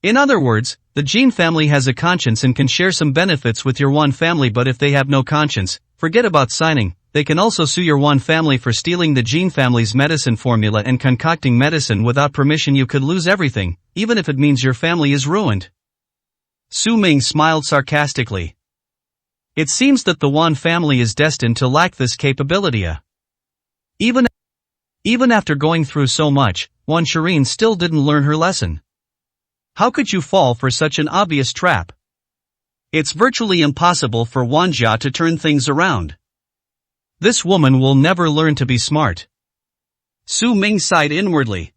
In other words, the Jin family has a conscience and can share some benefits with your Wan family, but if they have no conscience, forget about signing. They can also sue your Wan family for stealing the Jin family's medicine formula and concocting medicine without permission. You could lose everything, even if it means your family is ruined." Su Ming smiled sarcastically. It seems that the Wan family is destined to lack this capability. Even after going through so much, Wan Shirin still didn't learn her lesson. How could you fall for such an obvious trap? It's virtually impossible for Wan Jia to turn things around. This woman will never learn to be smart. Su Ming sighed inwardly.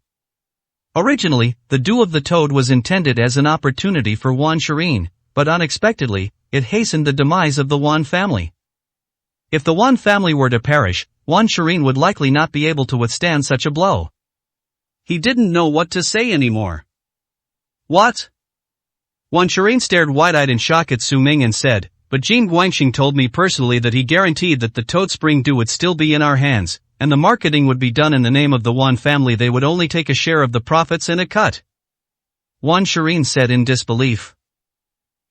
Originally, the Dew of the Toad was intended as an opportunity for Wan Shirin, but unexpectedly, it hastened the demise of the Wan family. If the Wan family were to perish, Wan Shirin would likely not be able to withstand such a blow. He didn't know what to say anymore. What? Wan Shireen stared wide-eyed in shock at Su Ming and said, "But Jin Guangxing told me personally that he guaranteed that the Toad Spring Dew would still be in our hands, and the marketing would be done in the name of the Wan family. They would only take a share of the profits and a cut." Wan Shireen said in disbelief.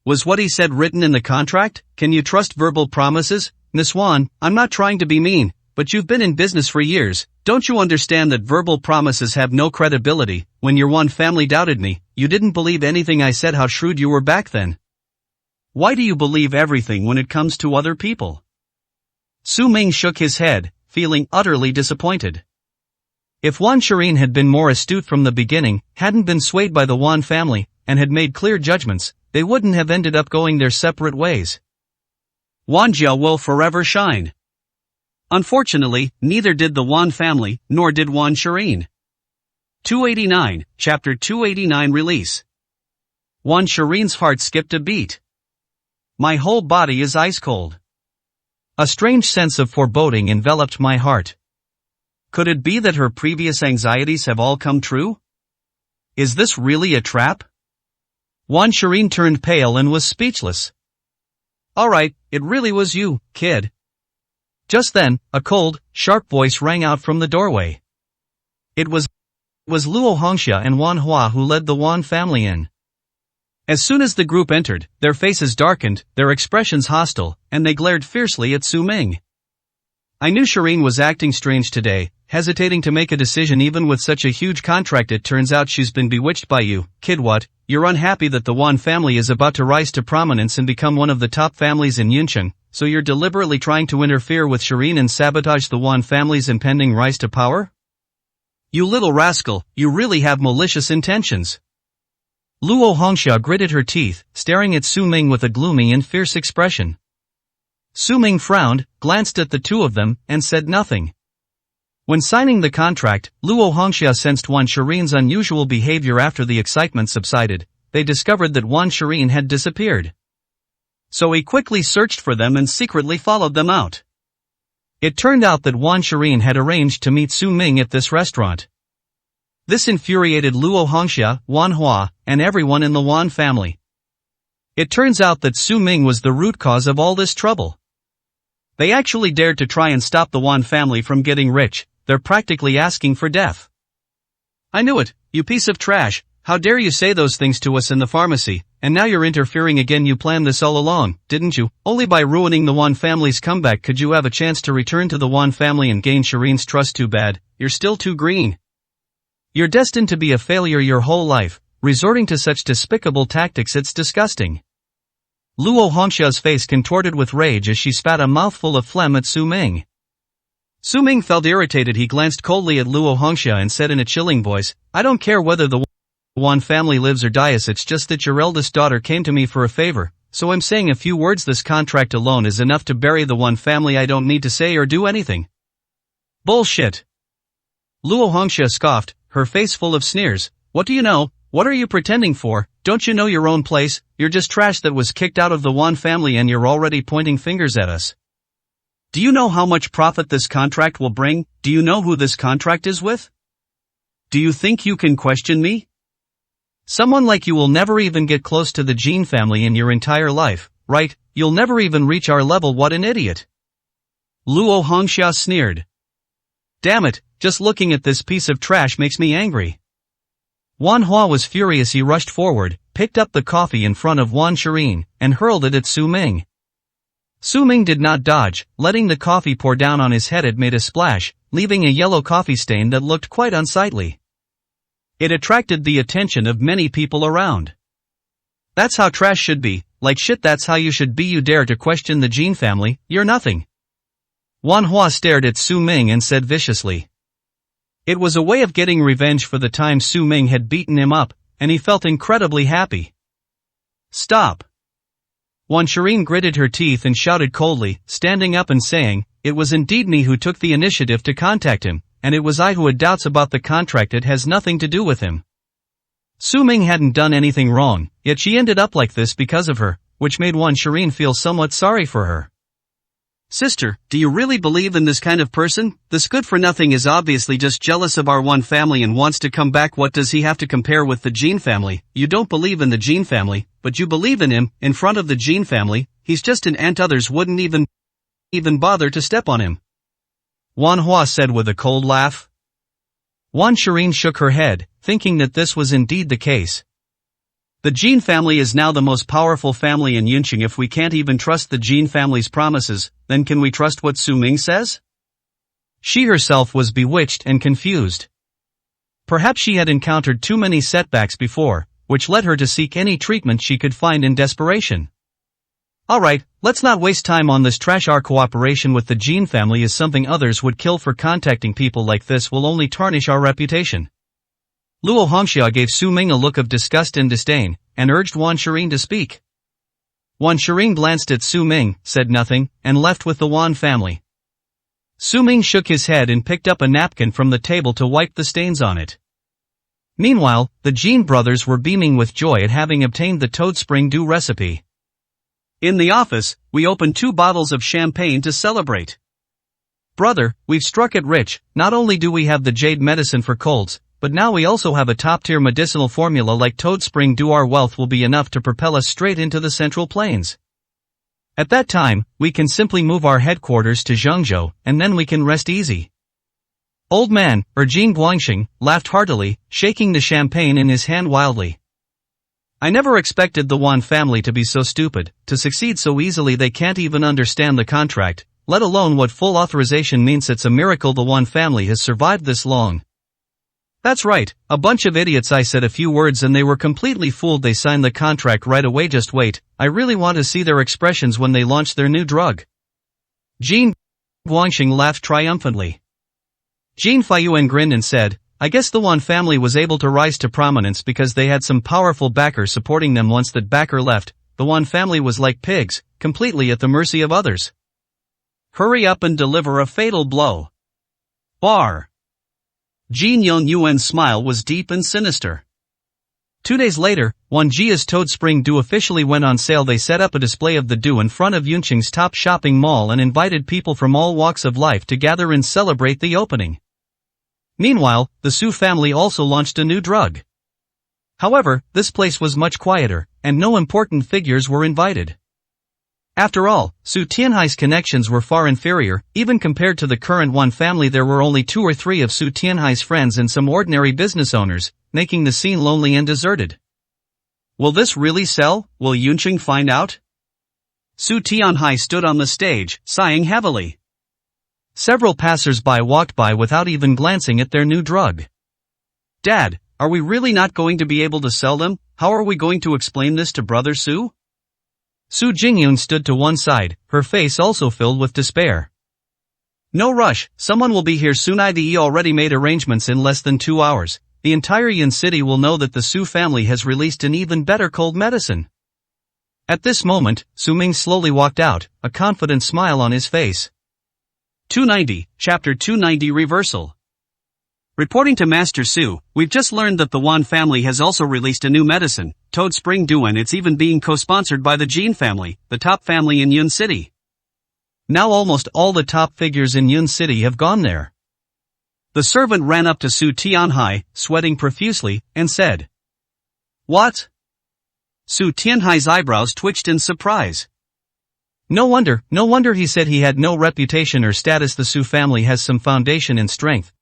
"Was what he said written in the contract? Can you trust verbal promises? Miss Wan, I'm not trying to be mean, but you've been in business for years. Don't you understand that verbal promises have no credibility? When your Wan family doubted me, you didn't believe anything I said. How shrewd you were back then. Why do you believe everything when it comes to other people?" Su Ming shook his head, feeling utterly disappointed. If Wan Shireen had been more astute from the beginning, hadn't been swayed by the Wan family, and had made clear judgments, they wouldn't have ended up going their separate ways. Wan Jia will forever shine. Unfortunately, neither did the Wan family, nor did Wan Shireen. 289, Chapter 289 Release. Wan Shireen's heart skipped a beat. "My whole body is ice cold. A strange sense of foreboding enveloped my heart. Could it be that her previous anxieties have all come true? Is this really a trap?" Wan Shireen turned pale and was speechless. "Alright, it really was you, kid." Just then, a cold, sharp voice rang out from the doorway. It was Luo Hongxia and Wan Hua who led the Wan family in. As soon as the group entered, their faces darkened, their expressions hostile, and they glared fiercely at Su Ming. "I knew Shireen was acting strange today, hesitating to make a decision even with such a huge contract. It turns out she's been bewitched by you, kid. What? You're unhappy that the Wan family is about to rise to prominence and become one of the top families in Yuncheng, so you're deliberately trying to interfere with Shireen and sabotage the Wan family's impending rise to power? You little rascal, you really have malicious intentions." Luo Hongxia gritted her teeth, staring at Su Ming with a gloomy and fierce expression. Su Ming frowned, glanced at the two of them, and said nothing. When signing the contract, Luo Hongxia sensed Wan Shireen's unusual behavior. After the excitement subsided, they discovered that Wan Shireen had disappeared. So he quickly searched for them and secretly followed them out. It turned out that Wan Shireen had arranged to meet Su Ming at this restaurant. This infuriated Luo Hongxia, Wan Hua, and everyone in the Wan family. It turns out that Su Ming was the root cause of all this trouble. They actually dared to try and stop the Wan family from getting rich. They're practically asking for death. "I knew it, you piece of trash. How dare you say those things to us in the pharmacy, and now you're interfering again. You planned this all along, didn't you? Only by ruining the Wan family's comeback could you have a chance to return to the Wan family and gain Shireen's trust. Too bad, you're still too green. You're destined to be a failure your whole life, resorting to such despicable tactics. It's disgusting." Luo Hongxia's face contorted with rage as she spat a mouthful of phlegm at Su Ming. Su Ming felt irritated. He glanced coldly at Luo Hongxia and said in a chilling voice, "I don't care whether the Wan family lives or dies. It's just that your eldest daughter came to me for a favor, so I'm saying a few words. This contract alone is enough to bury the Wan family. I don't need to say or do anything." "Bullshit." Luo Hongxia scoffed, her face full of sneers. "What do you know? What are you pretending for? Don't you know your own place? You're just trash that was kicked out of the Wan family and you're already pointing fingers at us. Do you know how much profit this contract will bring? Do you know who this contract is with? Do you think you can question me? Someone like you will never even get close to the Jin family in your entire life, right? You'll never even reach our level. What an idiot." Luo Hongxia sneered. "Damn it, just looking at this piece of trash makes me angry." Wan Hua was furious. He rushed forward, picked up the coffee in front of Wan Shireen, and hurled it at Su Ming. Su Ming did not dodge, letting the coffee pour down on his head. It made a splash, leaving a yellow coffee stain that looked quite unsightly. It attracted the attention of many people around. "That's how trash should be, like shit. That's how you should be. You dare to question the Jin family, you're nothing." Wan Hua stared at Su Ming and said viciously. It was a way of getting revenge for the time Su Ming had beaten him up, and he felt incredibly happy. "Stop." Wan Shireen gritted her teeth and shouted coldly, standing up and saying, "It was indeed me who took the initiative to contact him, and it was I who had doubts about the contract. It has nothing to do with him." Su Ming hadn't done anything wrong, yet she ended up like this because of her, which made Wan Shireen feel somewhat sorry for her. Sister, do you really believe in this kind of person? This good-for-nothing is obviously just jealous of our one family and wants to come back. What does he have to compare with the Jean family? You don't believe in the Jean family, but you believe in him, in front of the Jean family. He's just an ant. Others wouldn't even bother to step on him. Wan Hua said with a cold laugh. Wan Shireen shook her head, thinking that this was indeed the case. The Jean family is now the most powerful family in Yunqing. If we can't even trust the Jean family's promises, then can we trust what Su Ming says? She herself was bewitched and confused. Perhaps she had encountered too many setbacks before, which led her to seek any treatment she could find in desperation. Alright, let's not waste time on this trash. Our cooperation with the Jean family is something others would kill for. Contacting people like this will only tarnish our reputation. Luo Hongxia gave Su Ming a look of disgust and disdain, and urged Wan Shireen to speak. Wan Shireen glanced at Su Ming, said nothing, and left with the Wan family. Su Ming shook his head and picked up a napkin from the table to wipe the stains on it. Meanwhile, the Jean brothers were beaming with joy at having obtained the Toad Spring Dew recipe. In the office, we opened 2 bottles of champagne to celebrate. Brother, we've struck it rich. Not only do we have the jade medicine for colds, but now we also have a top-tier medicinal formula like Toad Spring Dew. Our wealth will be enough to propel us straight into the Central Plains. At that time, we can simply move our headquarters to Zhengzhou, and then we can rest easy. Old man, Jing Guangxing, laughed heartily, shaking the champagne in his hand wildly. I never expected the Wan family to be so stupid, to succeed so easily. They can't even understand the contract, let alone what full authorization means. It's a miracle the Wan family has survived this long. That's right, a bunch of idiots. I said a few words and they were completely fooled. They signed the contract right away. Just wait, I really want to see their expressions when they launch their new drug. Jing Guangxing laughed triumphantly. Jin Feiyuan grinned and said, I guess the Wan family was able to rise to prominence because they had some powerful backers supporting them. Once that backer left, the Wan family was like pigs, completely at the mercy of others. Hurry up and deliver a fatal blow. Bar. Jin Yuan's smile was deep and sinister. 2 days later, Wan Jia's Toad Spring Dew officially went on sale. They set up a display of the dew in front of Yunqing's top shopping mall and invited people from all walks of life to gather and celebrate the opening. Meanwhile, the Su family also launched a new drug. However, this place was much quieter, and no important figures were invited. After all, Su Tianhai's connections were far inferior. Even compared to the current Wan family, there were only 2 or 3 of Su Tianhai's friends and some ordinary business owners, making the scene lonely and deserted. Will this really sell? Will Yunqing find out? Su Tianhai stood on the stage, sighing heavily. Several passers-by walked by without even glancing at their new drug. Dad, are we really not going to be able to sell them? How are we going to explain this to Brother Su? Su Jingyun stood to one side, her face also filled with despair. No rush, someone will be here soon. IDE already made arrangements. In less than 2 hours, the entire Yin city will know that the Su family has released an even better cold medicine. At this moment, Su Ming slowly walked out, a confident smile on his face. 290, Chapter 290 Reversal. Reporting to Master Su, we've just learned that the Wan family has also released a new medicine, Toad Spring Dew, and it's even being co-sponsored by the Jin family, the top family in Yun City. Now almost all the top figures in Yun City have gone there. The servant ran up to Su Tianhai, sweating profusely, and said, What? Su Tianhai's eyebrows twitched in surprise. No wonder, he said. He had no reputation or status. The Su family has some foundation and strength,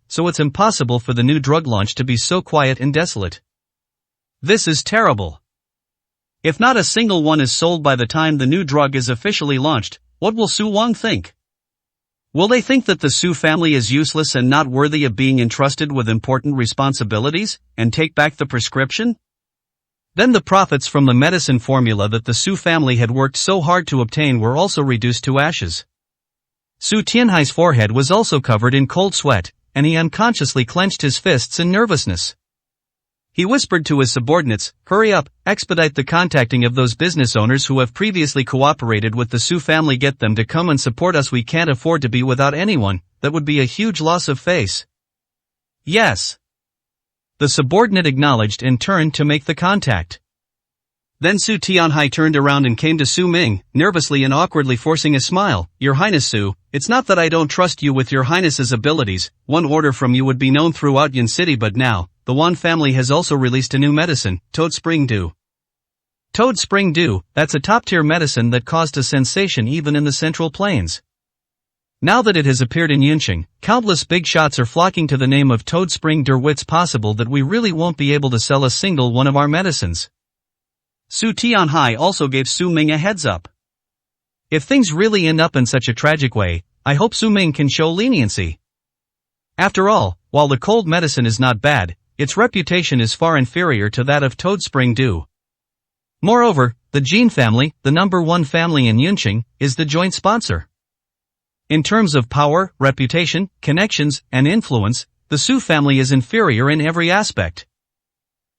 so it's impossible for the new drug launch to be so quiet and desolate. This is terrible. If not a single one is sold by the time the new drug is officially launched, what will Su Wang think? Will they think that the Su family is useless and not worthy of being entrusted with important responsibilities, and take back the prescription? Then the profits from the medicine formula that the Su family had worked so hard to obtain were also reduced to ashes. Su Tianhai's forehead was also covered in cold sweat, and he unconsciously clenched his fists in nervousness. He whispered to his subordinates, Hurry up, expedite the contacting of those business owners who have previously cooperated with the Su family. Get them to come and support us. We can't afford to be without anyone. That would be a huge loss of face. Yes. The subordinate acknowledged and turned to make the contact. Then Su Tianhai turned around and came to Su Ming, nervously and awkwardly forcing a smile. Your Highness Su, it's not that I don't trust you with your Highness's abilities, one order from you would be known throughout Yin City, but now, the Wan family has also released a new medicine, Toad Spring Dew. Toad Spring Dew, that's a top-tier medicine that caused a sensation even in the Central Plains. Now that it has appeared in Yunqing, countless big shots are flocking to the name of Toad Spring Dew. It's possible that we really won't be able to sell a single one of our medicines. Su Tianhai also gave Su Ming a heads up. If things really end up in such a tragic way, I hope Su Ming can show leniency. After all, while the cold medicine is not bad, its reputation is far inferior to that of Toad Spring Dew. Moreover, the Jin family, the #1 family in Yunqing, is the joint sponsor. In terms of power, reputation, connections, and influence, the Su family is inferior in every aspect.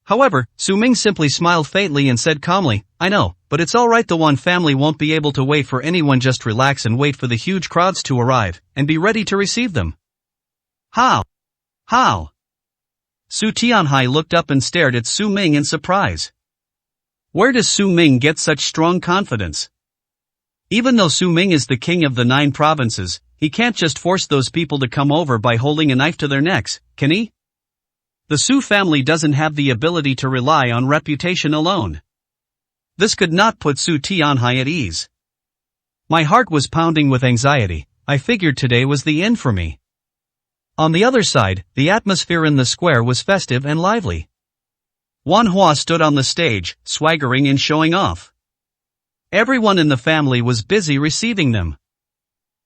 However, Su Ming simply smiled faintly and said calmly, I know, but it's alright, the Wan family won't be able to wait for anyone, just relax and wait for the huge crowds to arrive, and be ready to receive them. How? Su Tianhai looked up and stared at Su Ming in surprise. Where does Su Ming get such strong confidence? Even though Su Ming is the king of the 9 provinces, he can't just force those people to come over by holding a knife to their necks, can he? The Su family doesn't have the ability to rely on reputation alone. This could not put Su Tianhai at ease. My heart was pounding with anxiety. I figured today was the end for me. On the other side, the atmosphere in the square was festive and lively. Wan Hua stood on the stage, swaggering and showing off. Everyone in the family was busy receiving them.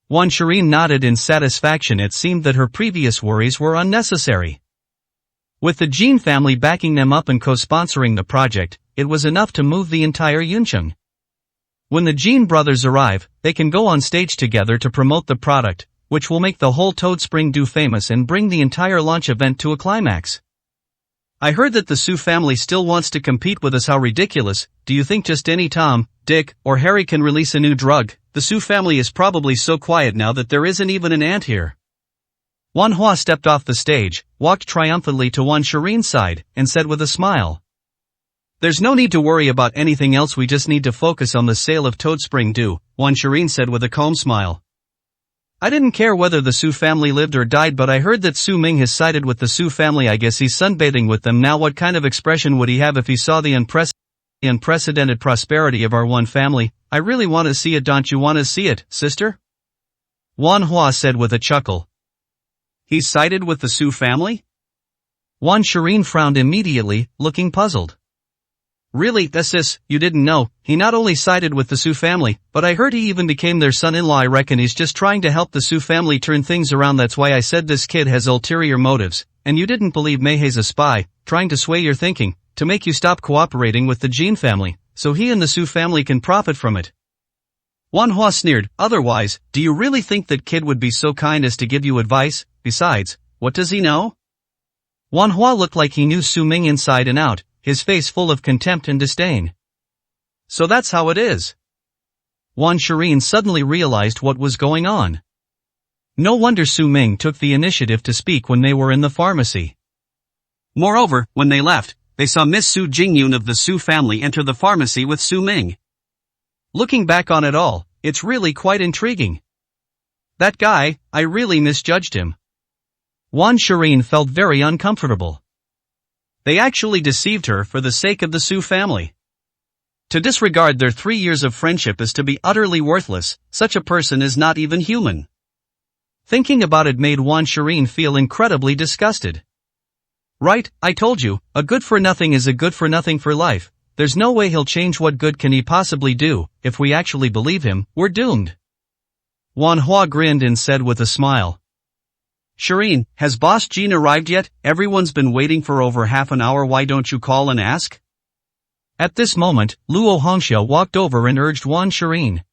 Wan Shireen nodded in satisfaction. It seemed that her previous worries were unnecessary. With the Jin family backing them up and co-sponsoring the project, it was enough to move the entire Yunqing. When the Jin brothers arrive, they can go on stage together to promote the product, which will make the whole Toad Spring Dew famous and bring the entire launch event to a climax. I heard that the Su family still wants to compete with us. How ridiculous. Do you think just any Tom, Dick, or Harry can release a new drug? The Su family is probably so quiet now that there isn't even an ant here. Wan Hua stepped off the stage, walked triumphantly to Wan Shireen's side, and said with a smile. There's no need to worry about anything else, we just need to focus on the sale of Toad Spring Dew, Wan Shireen said with a calm smile. I didn't care whether the Su family lived or died, but I heard that Su Ming has sided with the Su family. I guess he's sunbathing with them now. What kind of expression would he have if he saw the unprecedented prosperity of our one family? I really want to see it. Don't you want to see it, sister? Wan Hua said with a chuckle. He's sided with the Su family? Wan Shireen frowned immediately, looking puzzled. Really, sis, you didn't know, he not only sided with the Su family, but I heard he even became their son-in-law. I reckon he's just trying to help the Su family turn things around. That's why I said this kid has ulterior motives, and you didn't believe Meihe's a spy, trying to sway your thinking, to make you stop cooperating with the Jin family, so he and the Su family can profit from it. Wan Hua sneered. Otherwise, do you really think that kid would be so kind as to give you advice? Besides, what does he know? Wan Hua looked like he knew Su Ming inside and out, his face full of contempt and disdain. So that's how it is. Wan Shireen suddenly realized what was going on. No wonder Su Ming took the initiative to speak when they were in the pharmacy. Moreover, when they left, they saw Miss Su Jingyun of the Su family enter the pharmacy with Su Ming. Looking back on it all, it's really quite intriguing. That guy, I really misjudged him. Wan Shireen felt very uncomfortable. They actually deceived her for the sake of the Su family. To disregard their 3 years of friendship is to be utterly worthless. Such a person is not even human. Thinking about it made Wan Shireen feel incredibly disgusted. Right, I told you, a good for nothing is a good for nothing for life. There's no way he'll change. What good can he possibly do? If we actually believe him, we're doomed. Wan Hua grinned and said with a smile. Shireen, has Boss Jean arrived yet? Everyone's been waiting for over half an hour. Why don't you call and ask? At this moment, Luo Hongxia walked over and urged Wan Shireen.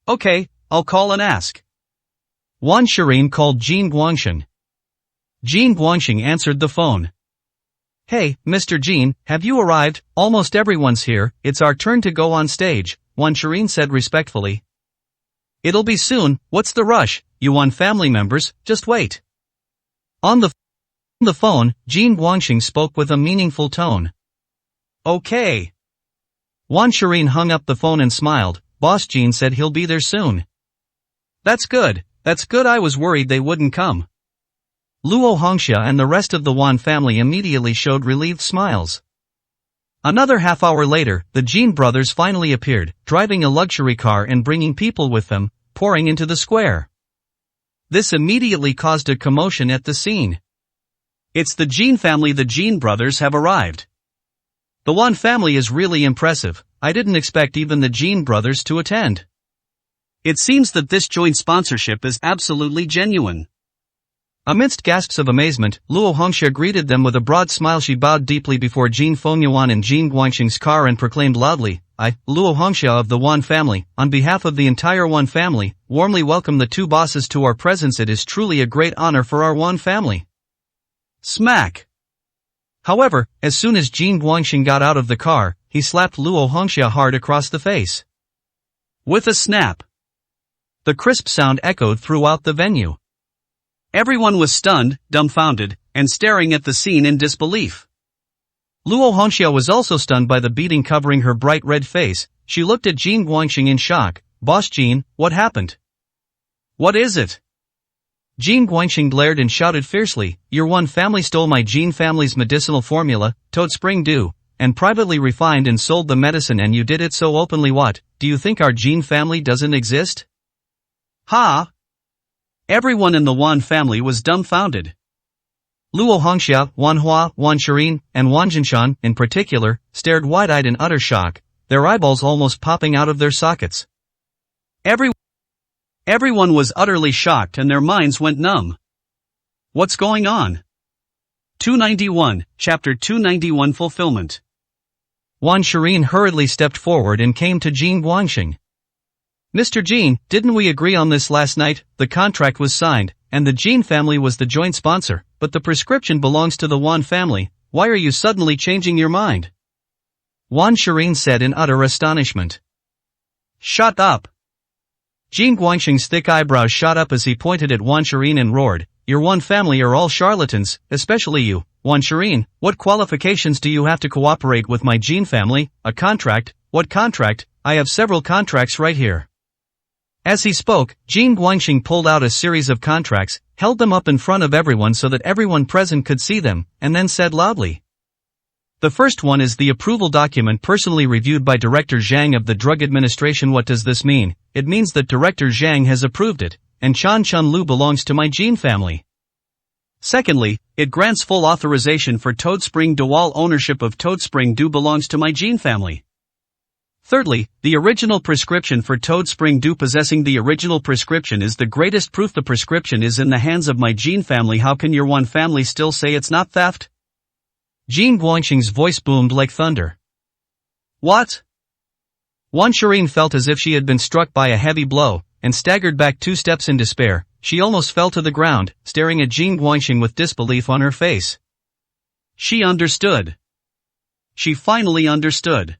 Okay, I'll call and ask. Wan Shireen called Jean Guangshen. Jean Guangshen answered the phone. Hey, Mr. Jean, have you arrived? Almost everyone's here, it's our turn to go on stage, Wan Shireen said respectfully. It'll be soon, what's the rush, you Wan family members, just wait. On the phone, Jean Guangshen spoke with a meaningful tone. Okay. Wan Shireen hung up the phone and smiled. Boss Jean said he'll be there soon. That's good, I was worried they wouldn't come. Luo Hongxia and the rest of the Wan family immediately showed relieved smiles. Another half hour later, the Jean brothers finally appeared, driving a luxury car and bringing people with them, pouring into the square. This immediately caused a commotion at the scene. It's the Jean family, the Jean brothers have arrived. The Wan family is really impressive. I didn't expect even the Jean brothers to attend. It seems that this joint sponsorship is absolutely genuine. Amidst gasps of amazement, Luo Hongxia greeted them with a broad smile. She bowed deeply before Jean Fengyuan and Jean Guangxing's car and proclaimed loudly, I, Luo Hongxia of the Wan family, on behalf of the entire Wan family, warmly welcome the two bosses to our presence. It is truly a great honor for our Wan family. Smack! However, as soon as Jean Guangxing got out of the car, he slapped Luo Hongxia hard across the face. With a snap. The crisp sound echoed throughout the venue. Everyone was stunned, dumbfounded, and staring at the scene in disbelief. Luo Hongxia was also stunned by the beating covering her bright red face. She looked at Jean Guangxing in shock. Boss Jean, what happened? What is it? Jean Guangxing glared and shouted fiercely, your Wan family stole my Jean family's medicinal formula, Toad Spring Dew, and privately refined and sold the medicine, and you did it so openly. What, do you think our Jean family doesn't exist? Ha! Everyone in the Wan family was dumbfounded. Luo Hongxia, Wan Hua, Wan Shireen, and Wan Jinshan, in particular, stared wide-eyed in utter shock, their eyeballs almost popping out of their sockets. Everyone was utterly shocked and their minds went numb. What's going on? 291, Chapter 291 Fulfillment. Wan Shireen hurriedly stepped forward and came to Jean Guangxing. Mr. Jean, didn't we agree on this last night? The contract was signed, and the Jean family was the joint sponsor, but the prescription belongs to the Wan family. Why are you suddenly changing your mind? Wan Shireen said in utter astonishment. Shut up! Jean Guangxing's thick eyebrows shot up as he pointed at Wan Shireen and roared, your Wan family are all charlatans, especially you, Wan Shireen. What qualifications do you have to cooperate with my Jean family? A contract? What contract? I have several contracts right here. As he spoke, Jean Guangxing pulled out a series of contracts, held them up in front of everyone so that everyone present could see them, and then said loudly. The first one is the approval document personally reviewed by Director Zhang of the Drug Administration. What does this mean? It means that Director Zhang has approved it, and Chan Chunlu belongs to my Jean family. Secondly, it grants full authorization for Toad Spring Dew. All ownership of Toad Spring Dew belongs to my Jean family. Thirdly, the original prescription for Toad Spring Dew. Possessing the original prescription is the greatest proof the prescription is in the hands of my Jean family. How can your Wan family still say it's not theft? Jean Guangxing's voice boomed like thunder. What? Wan Shireen felt as if she had been struck by a heavy blow, and staggered back 2 steps in despair. She almost fell to the ground, staring at Jean Guangxing with disbelief on her face. She understood. She finally understood.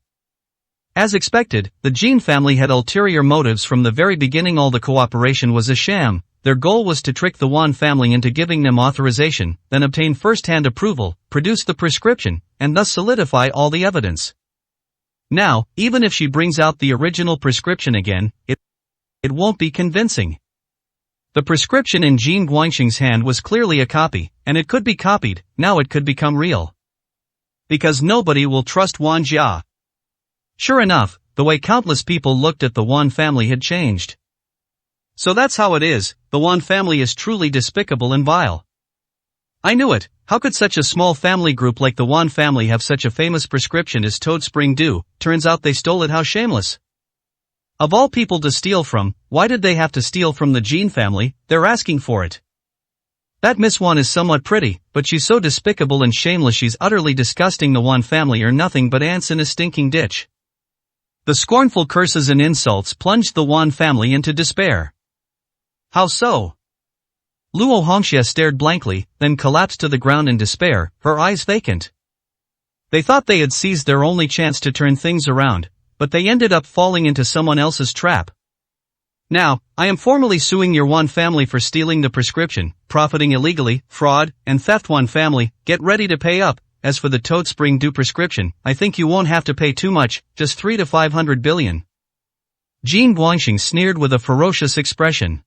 As expected, the Jean family had ulterior motives from the very beginning. All the cooperation was a sham. Their goal was to trick the Wan family into giving them authorization, then obtain first-hand approval, produce the prescription, and thus solidify all the evidence. Now, even if she brings out the original prescription again, it won't be convincing. The prescription in Jean Guangxing's hand was clearly a copy, and it could be copied. Now it could become real. Because nobody will trust Wan Jia. Sure enough, the way countless people looked at the Wan family had changed. So that's how it is, the Wan family is truly despicable and vile. I knew it. How could such a small family group like the Wan family have such a famous prescription as Toad Spring Dew? Turns out they stole it. How shameless. Of all people to steal from, why did they have to steal from the Jean family? They're asking for it. That Miss Wan is somewhat pretty, but she's so despicable and shameless. She's utterly disgusting. The Wan family are nothing but ants in a stinking ditch. The scornful curses and insults plunged the Wan family into despair. How so? Luo Hongxia stared blankly, then collapsed to the ground in despair, her eyes vacant. They thought they had seized their only chance to turn things around, but they ended up falling into someone else's trap. Now, I am formally suing your Wan family for stealing the prescription, profiting illegally, fraud, and theft. Wan family, get ready to pay up. as for the Toad Spring Dew prescription, I think you won't have to pay too much, just 3 to 500 billion. Jean Guangxing sneered with a ferocious expression.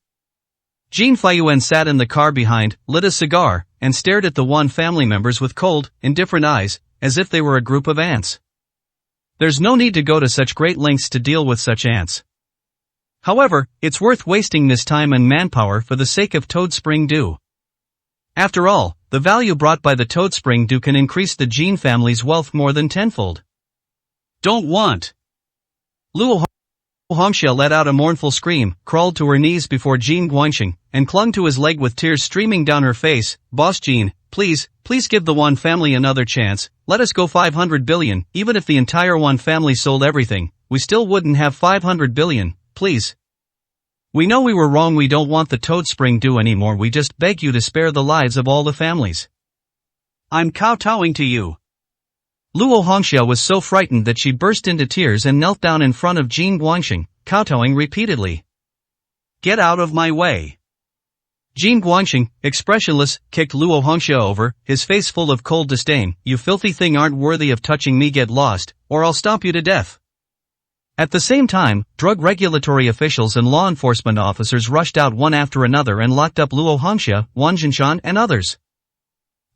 Jean Feiyuan sat in the car behind, lit a cigar, and stared at the Wan family members with cold, indifferent eyes, as if they were a group of ants. There's no need to go to such great lengths to deal with such ants. However, it's worth wasting this time and manpower for the sake of Toad Spring Dew. After all, the value brought by the Toad Spring Dew can increase the Jean family's wealth more than tenfold. Don't want. Luo Hongxia let out a mournful scream, crawled to her knees before Jean Guangxing, and clung to his leg with tears streaming down her face. Boss Jean, please give the Wan family another chance. Let us go 500 billion, even if the entire Wan family sold everything, we still wouldn't have 500 billion, please. We know we were wrong, we don't want the Toad Spring Dew anymore, we just beg you to spare the lives of all the families. I'm kowtowing to you. Luo Hongxia was so frightened that she burst into tears and knelt down in front of Jean Guangxing, kowtowing repeatedly. Get out of my way. Jean Guangxing, expressionless, kicked Luo Hongxia over, his face full of cold disdain. You filthy thing aren't worthy of touching me, get lost, or I'll stomp you to death. At the same time, drug regulatory officials and law enforcement officers rushed out one after another and locked up Luo Hongxia, Wang Jinshan and others.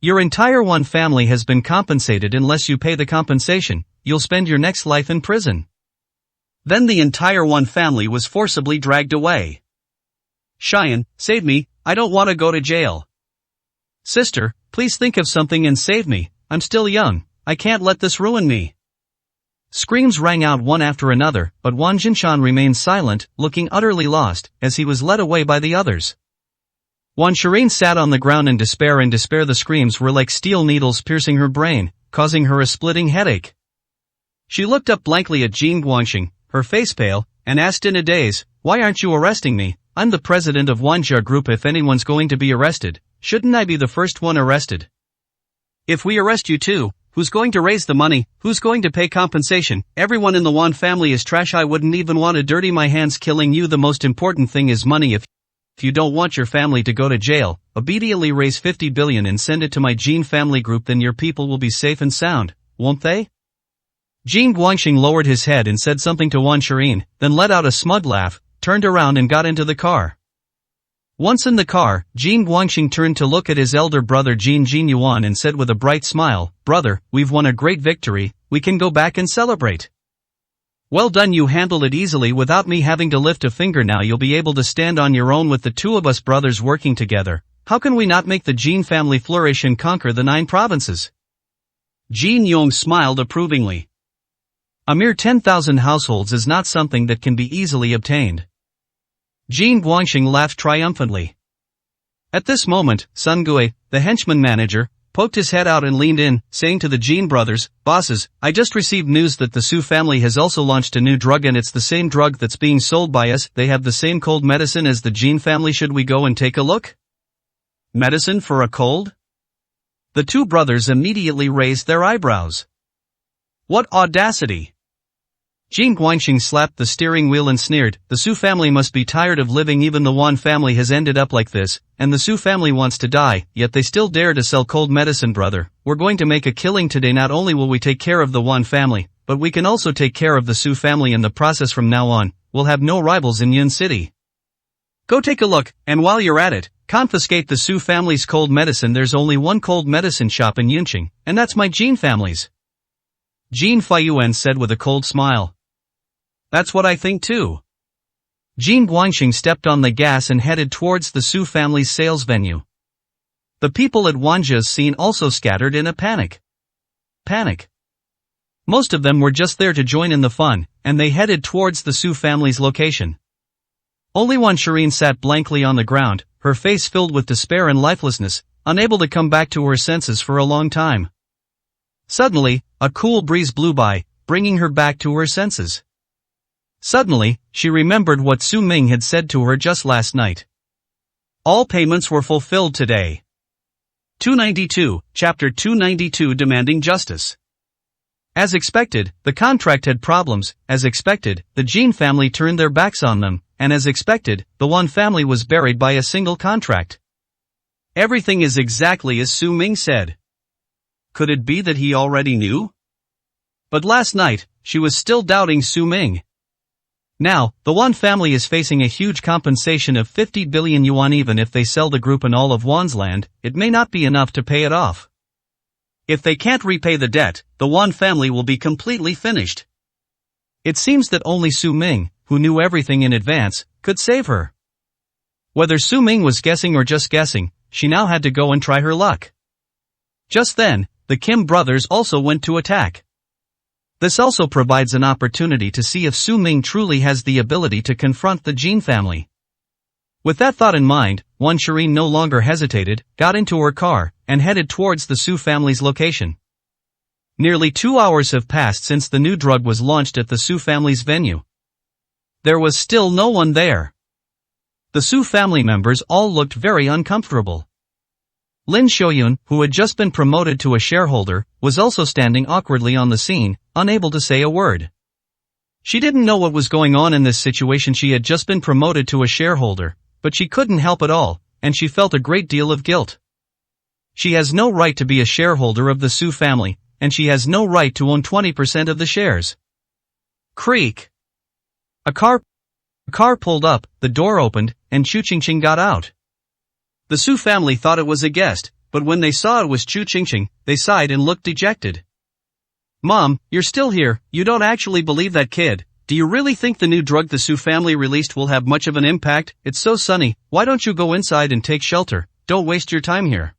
Your entire Wan family has been compensated. Unless you pay the compensation, you'll spend your next life in prison. Then the entire Wan family was forcibly dragged away. Cheyenne, save me, I don't want to go to jail. Sister, please think of something and save me, I'm still young, I can't let this ruin me. Screams rang out one after another, but Wang Jinshan remained silent, looking utterly lost, as he was led away by the others. Wan Shireen sat on the ground in despair. The screams were like steel needles piercing her brain, causing her a splitting headache. She looked up blankly at Jean Guangxing, her face pale, and asked in a daze, why aren't you arresting me? I'm the president of Wanjia Group. If anyone's going to be arrested, shouldn't I be the first one arrested? If we arrest you too, who's going to raise the money, who's going to pay compensation? Everyone in the Wan family is trash. I wouldn't even want to dirty my hands killing you. The most important thing is money. If you don't want your family to go to jail, immediately raise 50 billion and send it to my Jean family group, then your people will be safe and sound, won't they? Jean Guangxing lowered his head and said something to Wan Shireen, then let out a smug laugh, turned around and got into the car. Once in the car, Jean Guangxing turned to look at his elder brother Jean Yuan and said with a bright smile, brother, we've won a great victory, we can go back and celebrate. Well done, you handled it easily without me having to lift a finger. Now you'll be able to stand on your own with the two of us brothers working together. How can we not make the Jean family flourish and conquer the 9 provinces? Jean Yong smiled approvingly. A mere 10,000 households is not something that can be easily obtained. Jean Guangxing laughed triumphantly. At this moment, Sun Gui, the henchman manager, poked his head out and leaned in, saying to the Jean brothers, bosses, I just received news that the Su family has also launched a new drug, and it's the same drug that's being sold by us. They have the same cold medicine as the Jean family. Should we go and take a look? Medicine for a cold? The two brothers immediately raised their eyebrows. What audacity! Jean Guangxing slapped the steering wheel and sneered, the Su family must be tired of living. Even the Wan family has ended up like this, and the Su family wants to die, yet they still dare to sell cold medicine. Brother, we're going to make a killing today. Not only will we take care of the Wan family, but we can also take care of the Su family in the process. From now on, we'll have no rivals in Yun City. Go take a look, and while you're at it, confiscate the Su family's cold medicine. There's only one cold medicine shop in Yunqing, and that's my Jean family's. Jean Feiyuan said with a cold smile. That's what I think too. Jean Guangxing stepped on the gas and headed towards the Su family's sales venue. The people at Wanjia's scene also scattered in a panic. Most of them were just there to join in the fun, and they headed towards the Su family's location. Only Wan Shireen sat blankly on the ground, her face filled with despair and lifelessness, unable to come back to her senses for a long time. Suddenly, a cool breeze blew by, bringing her back to her senses. Suddenly, she remembered what Su Ming had said to her just last night. All payments were fulfilled today. 292, Chapter 292, Demanding Justice. As expected, the contract had problems. As expected, the Jean family turned their backs on them, and as expected, the Wan family was buried by a single contract. Everything is exactly as Su Ming said. Could it be that he already knew? But last night, she was still doubting Su Ming. Now, the Wan family is facing a huge compensation of 50 billion yuan. Even if they sell the group and all of Wan's land, it may not be enough to pay it off. If they can't repay the debt, the Wan family will be completely finished. It seems that only Su Ming, who knew everything in advance, could save her. Whether Su Ming was guessing or just guessing, she now had to go and try her luck. Just then, the Kim brothers also went to attack. This also provides an opportunity to see if Su Ming truly has the ability to confront the Jin family. With that thought in mind, Wan Shireen no longer hesitated, got into her car, and headed towards the Su family's location. Nearly 2 hours have passed since the new drug was launched at the Su family's venue. There was still no one there. The Su family members all looked very uncomfortable. Lin Xiaoyun, who had just been promoted to a shareholder, was also standing awkwardly on the scene, unable to say a word. She didn't know what was going on in this situation. She had just been promoted to a shareholder, but she couldn't help it all, and she felt a great deal of guilt. She has no right to be a shareholder of the Su family, and she has no right to own 20% of the shares. Creak. A car pulled up, the door opened, and Chu Qingqing got out. The Su family thought it was a guest, but when they saw it was Chu Qingqing, they sighed and looked dejected. Mom, you're still here, you don't actually believe that kid. Do you really think the new drug the Su family released will have much of an impact? It's so sunny, why don't you go inside and take shelter? Don't waste your time here.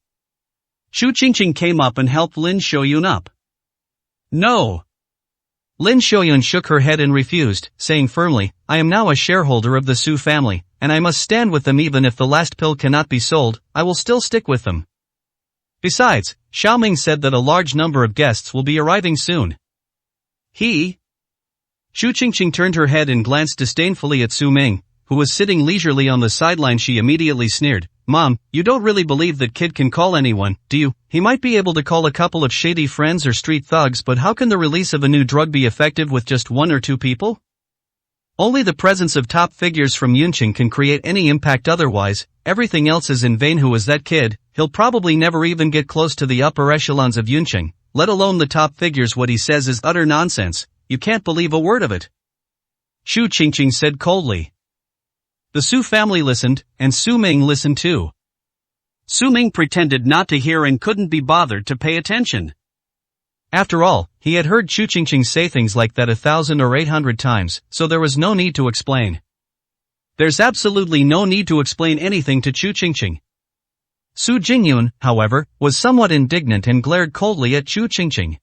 Chu Qingqing came up and helped Lin Xiaoyun up. No. Lin Xiaoyun shook her head and refused, saying firmly, I am now a shareholder of the Su family, and I must stand with them. Even if the last pill cannot be sold, I will still stick with them. Besides, Xiaoming said that a large number of guests will be arriving soon. Chu Qingqing turned her head and glanced disdainfully at Su Ming, who was sitting leisurely on the sideline. She immediately sneered, Mom, you don't really believe that kid can call anyone, do you? He might be able to call a couple of shady friends or street thugs, but how can the release of a new drug be effective with just 1 or 2 people? Only the presence of top figures from Yunqing can create any impact. Otherwise, everything else is in vain. Who is that kid? He'll probably never even get close to the upper echelons of Yunqing, let alone the top figures. What he says is utter nonsense, you can't believe a word of it. Chu Qingqing said coldly. The Su family listened, and Su Ming listened too. Su Ming pretended not to hear and couldn't be bothered to pay attention. After all, he had heard Chu Qingqing say things like that 1,000 or 800 times, so there was no need to explain. There's absolutely no need to explain anything to Chu Qingqing. Su Jingyun, however, was somewhat indignant and glared coldly at Chu Qingqing.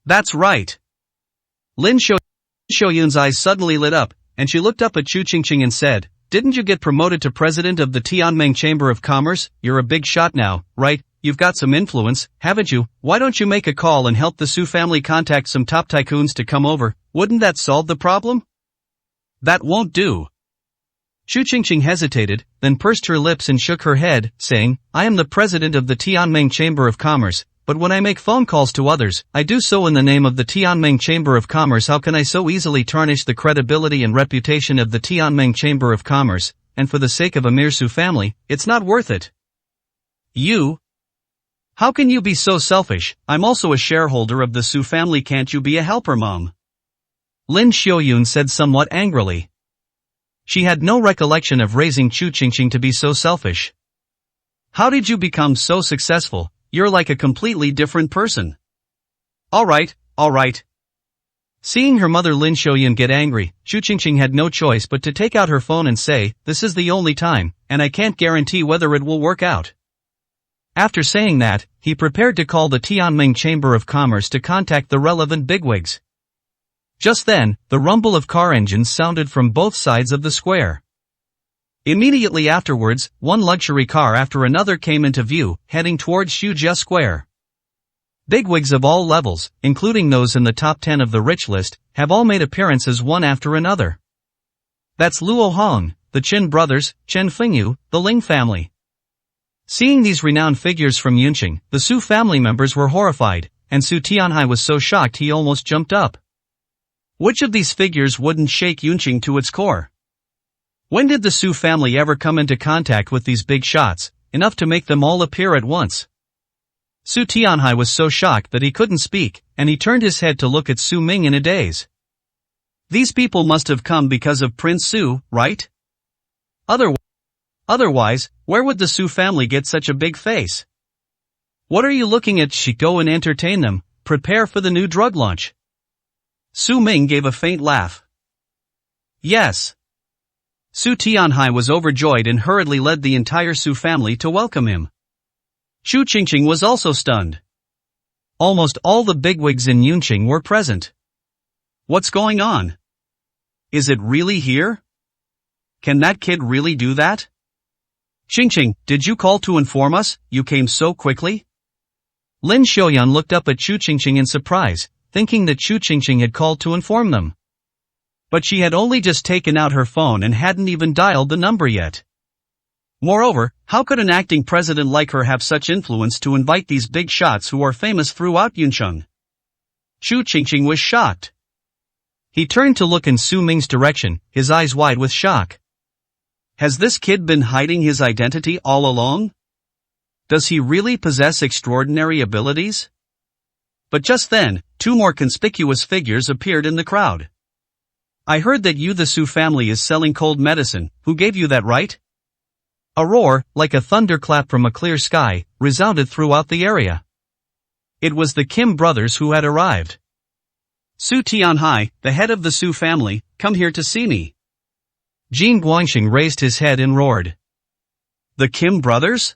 That's right. Lin Xiaoyun's eyes suddenly lit up, and she looked up at Chu Qingqing and said, Didn't you get promoted to president of the Tianming Chamber of Commerce? You're a big shot now, right? You've got some influence, haven't you? Why don't you make a call and help the Su family contact some top tycoons to come over? Wouldn't that solve the problem? That won't do. Chu Qingqing hesitated, then pursed her lips and shook her head, saying, I am the president of the Tianming Chamber of Commerce, but when I make phone calls to others, I do so in the name of the Tianming Chamber of Commerce. How can I so easily tarnish the credibility and reputation of the Tianming Chamber of Commerce, and for the sake of a mere Su family, it's not worth it. You? How can you be so selfish? I'm also a shareholder of the Su family. Can't you be a helper, Mom? Lin Xiaoyun said somewhat angrily. She had no recollection of raising Chu Qingqing to be so selfish. How did you become so successful? You're like a completely different person. Alright. Seeing her mother Lin Xiaoyun get angry, Chu Qingqing had no choice but to take out her phone and say, This is the only time, and I can't guarantee whether it will work out. After saying that, he prepared to call the Tianming Chamber of Commerce to contact the relevant bigwigs. Just then, the rumble of car engines sounded from both sides of the square. Immediately afterwards, one luxury car after another came into view, heading towards Shujia Square. Bigwigs of all levels, including those in the top 10 of the rich list, have all made appearances one after another. That's Luo Hong, the Qin brothers, Chen Fengyu, the Ling family. Seeing these renowned figures from Yunqing, the Su family members were horrified, and Su Tianhai was so shocked he almost jumped up. Which of these figures wouldn't shake Yunqing to its core? When did the Su family ever come into contact with these big shots, enough to make them all appear at once? Su Tianhai was so shocked that he couldn't speak, and he turned his head to look at Su Ming in a daze. These people must have come because of Prince Su, right? Otherwise, where would the Su family get such a big face? What are you looking at? Go and entertain them, prepare for the new drug launch. Su Ming gave a faint laugh. Yes. Su Tianhai was overjoyed and hurriedly led the entire Su family to welcome him. Chu Qingqing was also stunned. Almost all the bigwigs in Yunqing were present. What's going on? Is it really here? Can that kid really do that? Qingqing, did you call to inform us? You came so quickly? Lin Xiaoyan looked up at Chu Qingqing in surprise, thinking that Chu Qingqing had called to inform them. But she had only just taken out her phone and hadn't even dialed the number yet. Moreover, how could an acting president like her have such influence to invite these big shots who are famous throughout Yuncheng? Chu Qingqing was shocked. He turned to look in Su Ming's direction, his eyes wide with shock. Has this kid been hiding his identity all along? Does he really possess extraordinary abilities? But just then, two more conspicuous figures appeared in the crowd. I heard that you the Su family is selling cold medicine. Who gave you that right? A roar, like a thunderclap from a clear sky, resounded throughout the area. It was the Kim brothers who had arrived. Su Tianhai, the head of the Su family, come here to see me. Jin Guangxing raised his head and roared. The Kim brothers?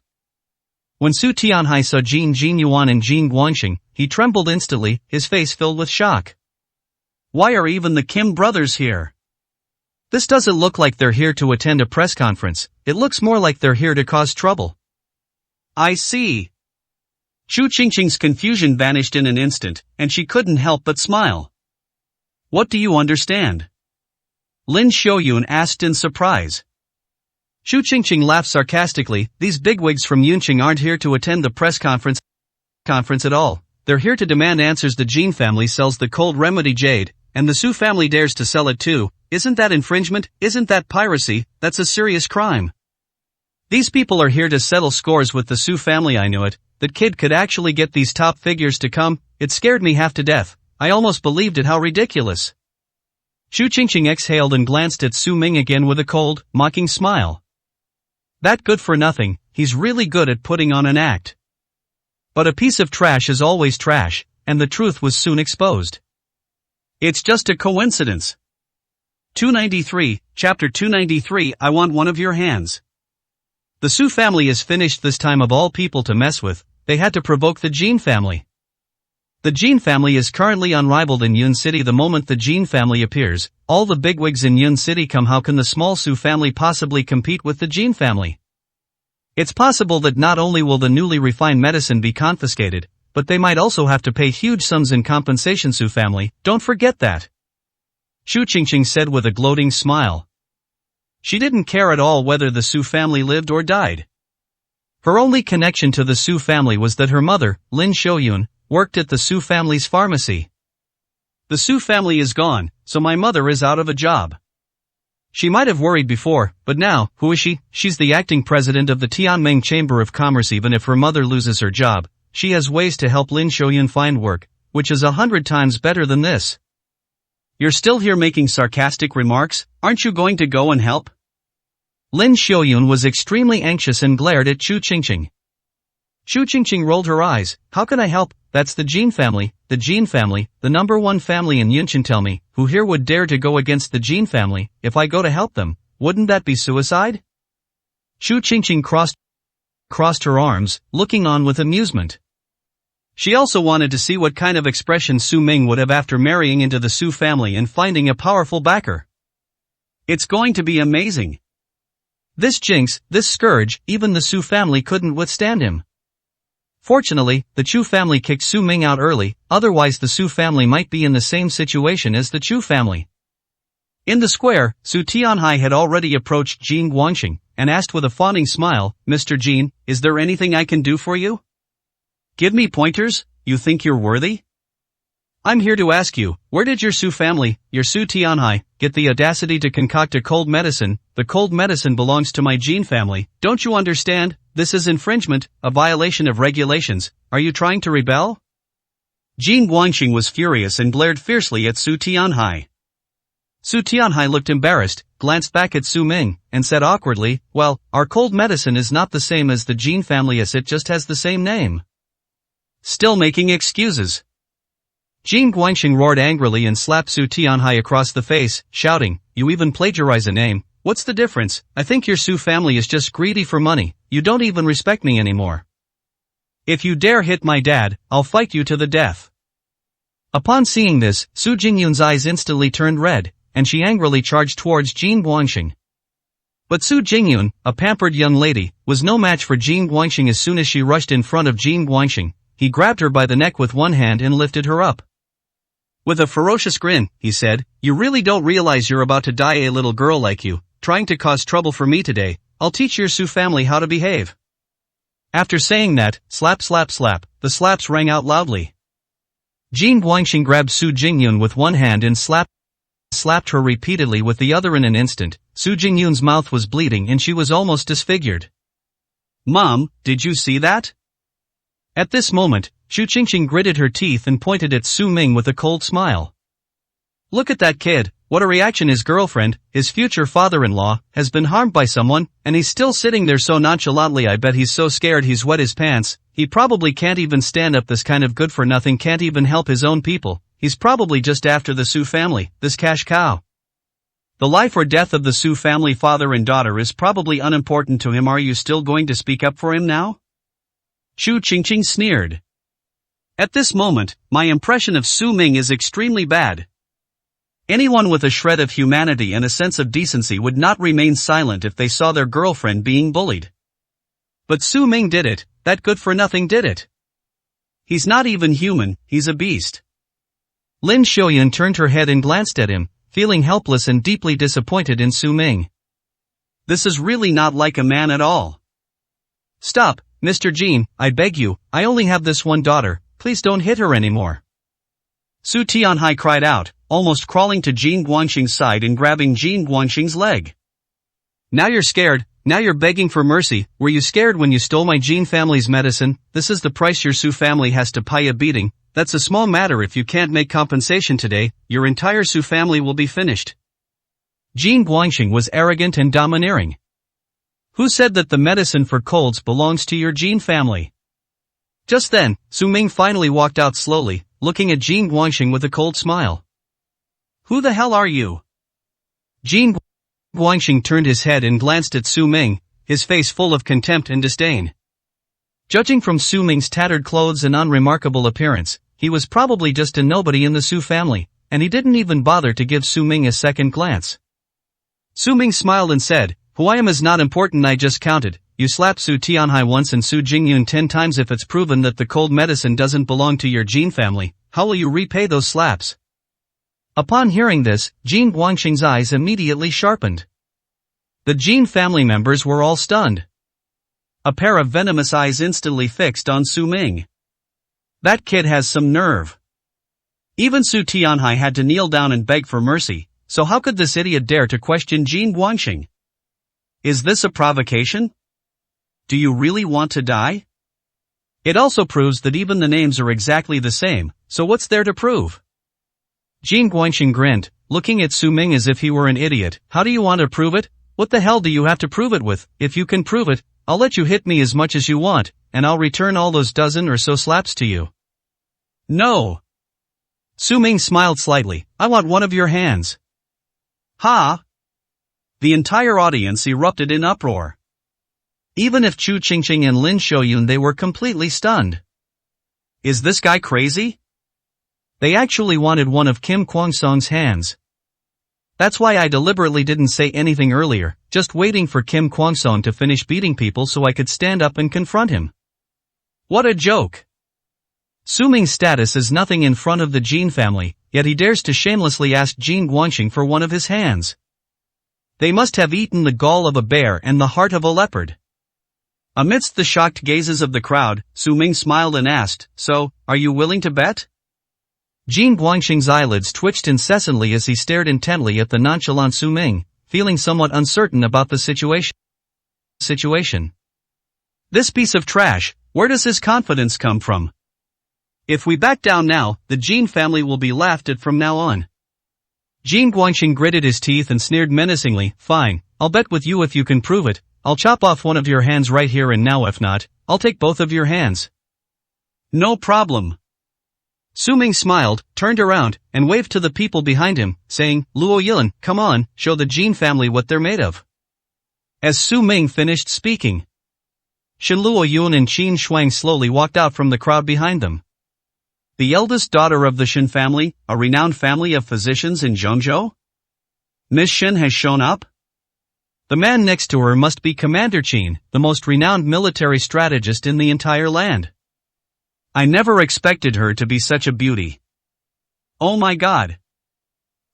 When Su Tianhai saw Jin Yuan and Jin Guangxing, he trembled instantly, his face filled with shock. Why are even the Kim brothers here? This doesn't look like they're here to attend a press conference, it looks more like they're here to cause trouble. I see. Chu Qingqing's confusion vanished in an instant, and she couldn't help but smile. What do you understand? Lin Xiaoyun asked in surprise. Chu Qingqing laughed sarcastically. These bigwigs from Yunqing aren't here to attend the press conference at all. They're here to demand answers. The Jin family sells the cold remedy jade, and the Su family dares to sell it too. Isn't that infringement? Isn't that piracy? That's a serious crime. These people are here to settle scores with the Su family. I knew it. That kid could actually get these top figures to come. It scared me half to death. I almost believed it. How ridiculous. Chu Qingqing exhaled and glanced at Su Ming again with a cold, mocking smile. That good for nothing, he's really good at putting on an act. But a piece of trash is always trash, and the truth was soon exposed. It's just a coincidence. 293, Chapter 293. I want one of your hands. The Su family is finished this time. Of all people to mess with, they had to provoke the Jin family. The Jin family is currently unrivaled in Yun City. The moment the Jin family appears, all the bigwigs in Yun City come. How can the small Su family possibly compete with the Jin family? It's possible that not only will the newly refined medicine be confiscated, but they might also have to pay huge sums in compensation. Su family, don't forget that. Chu Qingqing said with a gloating smile. She didn't care at all whether the Su family lived or died. Her only connection to the Su family was that her mother, Lin Xiaoyun, worked at the Su family's pharmacy. The Su family is gone, so my mother is out of a job. She might have worried before, but now, who is she? She's the acting president of the Tianming Chamber of Commerce. Even if her mother loses her job, she has ways to help Lin Xiaoyun find work, which is 100 times better than this. You're still here making sarcastic remarks, aren't you going to go and help? Lin Xiaoyun was extremely anxious and glared at Chu Qingqing. Chu Qingqing rolled her eyes. How can I help? That's the Jin family, the #1 family in Yunqing. Tell me, who here would dare to go against the Jin family? If I go to help them, wouldn't that be suicide? Chu Qingqing crossed her arms, looking on with amusement. She also wanted to see what kind of expression Su Ming would have after marrying into the Su family and finding a powerful backer. It's going to be amazing. This jinx, this scourge, even the Su family couldn't withstand him. Fortunately, the Chu family kicked Su Ming out early, otherwise the Su family might be in the same situation as the Chu family. In the square, Su Tianhai had already approached Jin Guangxing, and asked with a fawning smile, Mr. Jin, is there anything I can do for you? Give me pointers, you think you're worthy? I'm here to ask you, where did your Su family, your Su Tianhai, get the audacity to concoct a cold medicine? The cold medicine belongs to my Jean family. Don't you understand? This is infringement, a violation of regulations. Are you trying to rebel? Jean Guangxing was furious and glared fiercely at Su Tianhai. Su Tianhai looked embarrassed, glanced back at Su Ming, and said awkwardly, well, our cold medicine is not the same as the Jean family as it just has the same name. Still making excuses. Jean Guangxing roared angrily and slapped Su Tianhai across the face, shouting, you even plagiarize a name. What's the difference? I think your Su family is just greedy for money. You don't even respect me anymore. If you dare hit my dad, I'll fight you to the death. Upon seeing this, Su Jingyun's eyes instantly turned red, and she angrily charged towards Jean Guangxing. But Su Jingyun, a pampered young lady, was no match for Jean Guangxing. As soon as she rushed in front of Jean Guangxing, he grabbed her by the neck with one hand and lifted her up. With a ferocious grin, he said, you really don't realize you're about to die. A little girl like you, trying to cause trouble for me today, I'll teach your Su family how to behave. After saying that, slap slap slap, the slaps rang out loudly. Jean Guangxing grabbed Su Jingyun with one hand and slapped her repeatedly with the other. In an instant, Su Jingyun's mouth was bleeding and she was almost disfigured. Mom, did you see that? At this moment, Xu Qingqing gritted her teeth and pointed at Su Ming with a cold smile. Look at that kid, what a reaction. His girlfriend, his future father-in-law, has been harmed by someone, and he's still sitting there so nonchalantly. I bet he's so scared he's wet his pants. He probably can't even stand up. This kind of good-for-nothing can't even help his own people. He's probably just after the Su family, this cash cow. The life or death of the Su family father and daughter is probably unimportant to him. Are you still going to speak up for him now? Xu Qingqing sneered. At this moment, my impression of Su Ming is extremely bad. Anyone with a shred of humanity and a sense of decency would not remain silent if they saw their girlfriend being bullied. But Su Ming did it, that good-for-nothing did it. He's not even human, he's a beast. Lin Xiaoyan turned her head and glanced at him, feeling helpless and deeply disappointed in Su Ming. This is really not like a man at all. Stop, Mr. Jean, I beg you, I only have this one daughter, please don't hit her anymore. Su Tianhai cried out, almost crawling to Jean Guangxing's side and grabbing Jean Guangxing's leg. Now you're scared, now you're begging for mercy. Were you scared when you stole my Jean family's medicine? This is the price your Su family has to pay, a beating. That's a small matter. If you can't make compensation today, your entire Su family will be finished. Jean Guangxing was arrogant and domineering. Who said that the medicine for colds belongs to your Jean family? Just then, Su Ming finally walked out slowly, looking at Jean Guangxing with a cold smile. Who the hell are you? Jean Guangxing turned his head and glanced at Su Ming, his face full of contempt and disdain. Judging from Su Ming's tattered clothes and unremarkable appearance, he was probably just a nobody in the Su family, and he didn't even bother to give Su Ming a second glance. Su Ming smiled and said, who I am is not important. I just counted. You slapped Su Tianhai once and Su Jingyun 10 times. If it's proven that the cold medicine doesn't belong to your Jean family, how will you repay those slaps? Upon hearing this, Jean Guangxing's eyes immediately sharpened. The Jean family members were all stunned. A pair of venomous eyes instantly fixed on Su Ming. That kid has some nerve. Even Su Tianhai had to kneel down and beg for mercy, so how could this idiot dare to question Jean Guangxing? Is this a provocation? Do you really want to die? It also proves that even the names are exactly the same, so what's there to prove? Jean Guangxing grinned, looking at Su Ming as if he were an idiot. How do you want to prove it? What the hell do you have to prove it with? If you can prove it, I'll let you hit me as much as you want, and I'll return all those dozen or so slaps to you. No. Su Ming smiled slightly. I want one of your hands. Ha! The entire audience erupted in uproar. Even if Xu Qingqing and Lin Xiaoyun, they were completely stunned. Is this guy crazy? They actually wanted one of Kim Kwang-song's hands. That's why I deliberately didn't say anything earlier, just waiting for Kim Kwang-song to finish beating people so I could stand up and confront him. What a joke. Su Ming's status is nothing in front of the Jean family, yet he dares to shamelessly ask Jean Guangxing for one of his hands. They must have eaten the gall of a bear and the heart of a leopard. Amidst the shocked gazes of the crowd, Su Ming smiled and asked, so, are you willing to bet? Jin Guangxing's eyelids twitched incessantly as he stared intently at the nonchalant Su Ming, feeling somewhat uncertain about the situation. This piece of trash, where does his confidence come from? If we back down now, the Jin family will be laughed at from now on. Jin Guangxing gritted his teeth and sneered menacingly, fine, I'll bet with you if you can prove it, I'll chop off one of your hands right here and now, if not, I'll take both of your hands. No problem. Su Ming smiled, turned around, and waved to the people behind him, saying, Luo Yilan, come on, show the Jin family what they're made of. As Su Ming finished speaking, Shen Luo Yun and Qin Shuang slowly walked out from the crowd behind them. The eldest daughter of the Shen family, a renowned family of physicians in Zhengzhou? Miss Shen has shown up? The man next to her must be Commander Qin, the most renowned military strategist in the entire land. I never expected her to be such a beauty. Oh my god.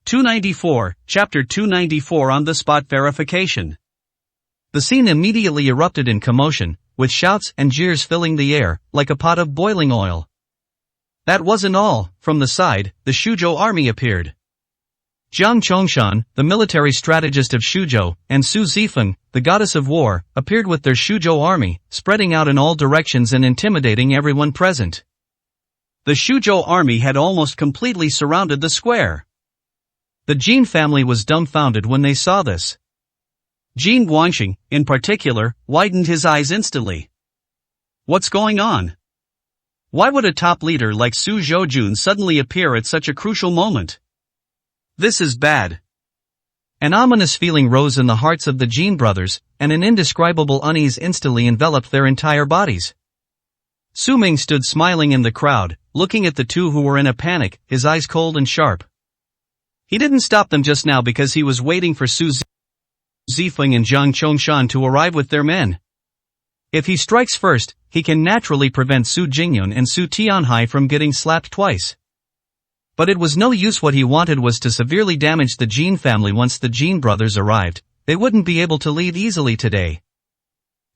294, Chapter 294 On the Spot Verification. The scene immediately erupted in commotion, with shouts and jeers filling the air, like a pot of boiling oil. That wasn't all. From the side, the Shuzhou army appeared. Jiang Chongshan, the military strategist of Shuzhou, and Su Zifeng, the goddess of war, appeared with their Shuzhou army, spreading out in all directions and intimidating everyone present. The Shuzhou army had almost completely surrounded the square. The Jin family was dumbfounded when they saw this. Jin Guangxing, in particular, widened his eyes instantly. What's going on? Why would a top leader like Su Zhoujun suddenly appear at such a crucial moment? This is bad. An ominous feeling rose in the hearts of the Jin brothers, and an indescribable unease instantly enveloped their entire bodies. Su Ming stood smiling in the crowd, looking at the two who were in a panic, his eyes cold and sharp. He didn't stop them just now because he was waiting for Su Zifeng and Jiang Chongshan to arrive with their men. If he strikes first, he can naturally prevent Su Jingyun and Su Tianhai from getting slapped twice. But it was no use. What he wanted was to severely damage the Jin family. Once the Jin brothers arrived, they wouldn't be able to leave easily today.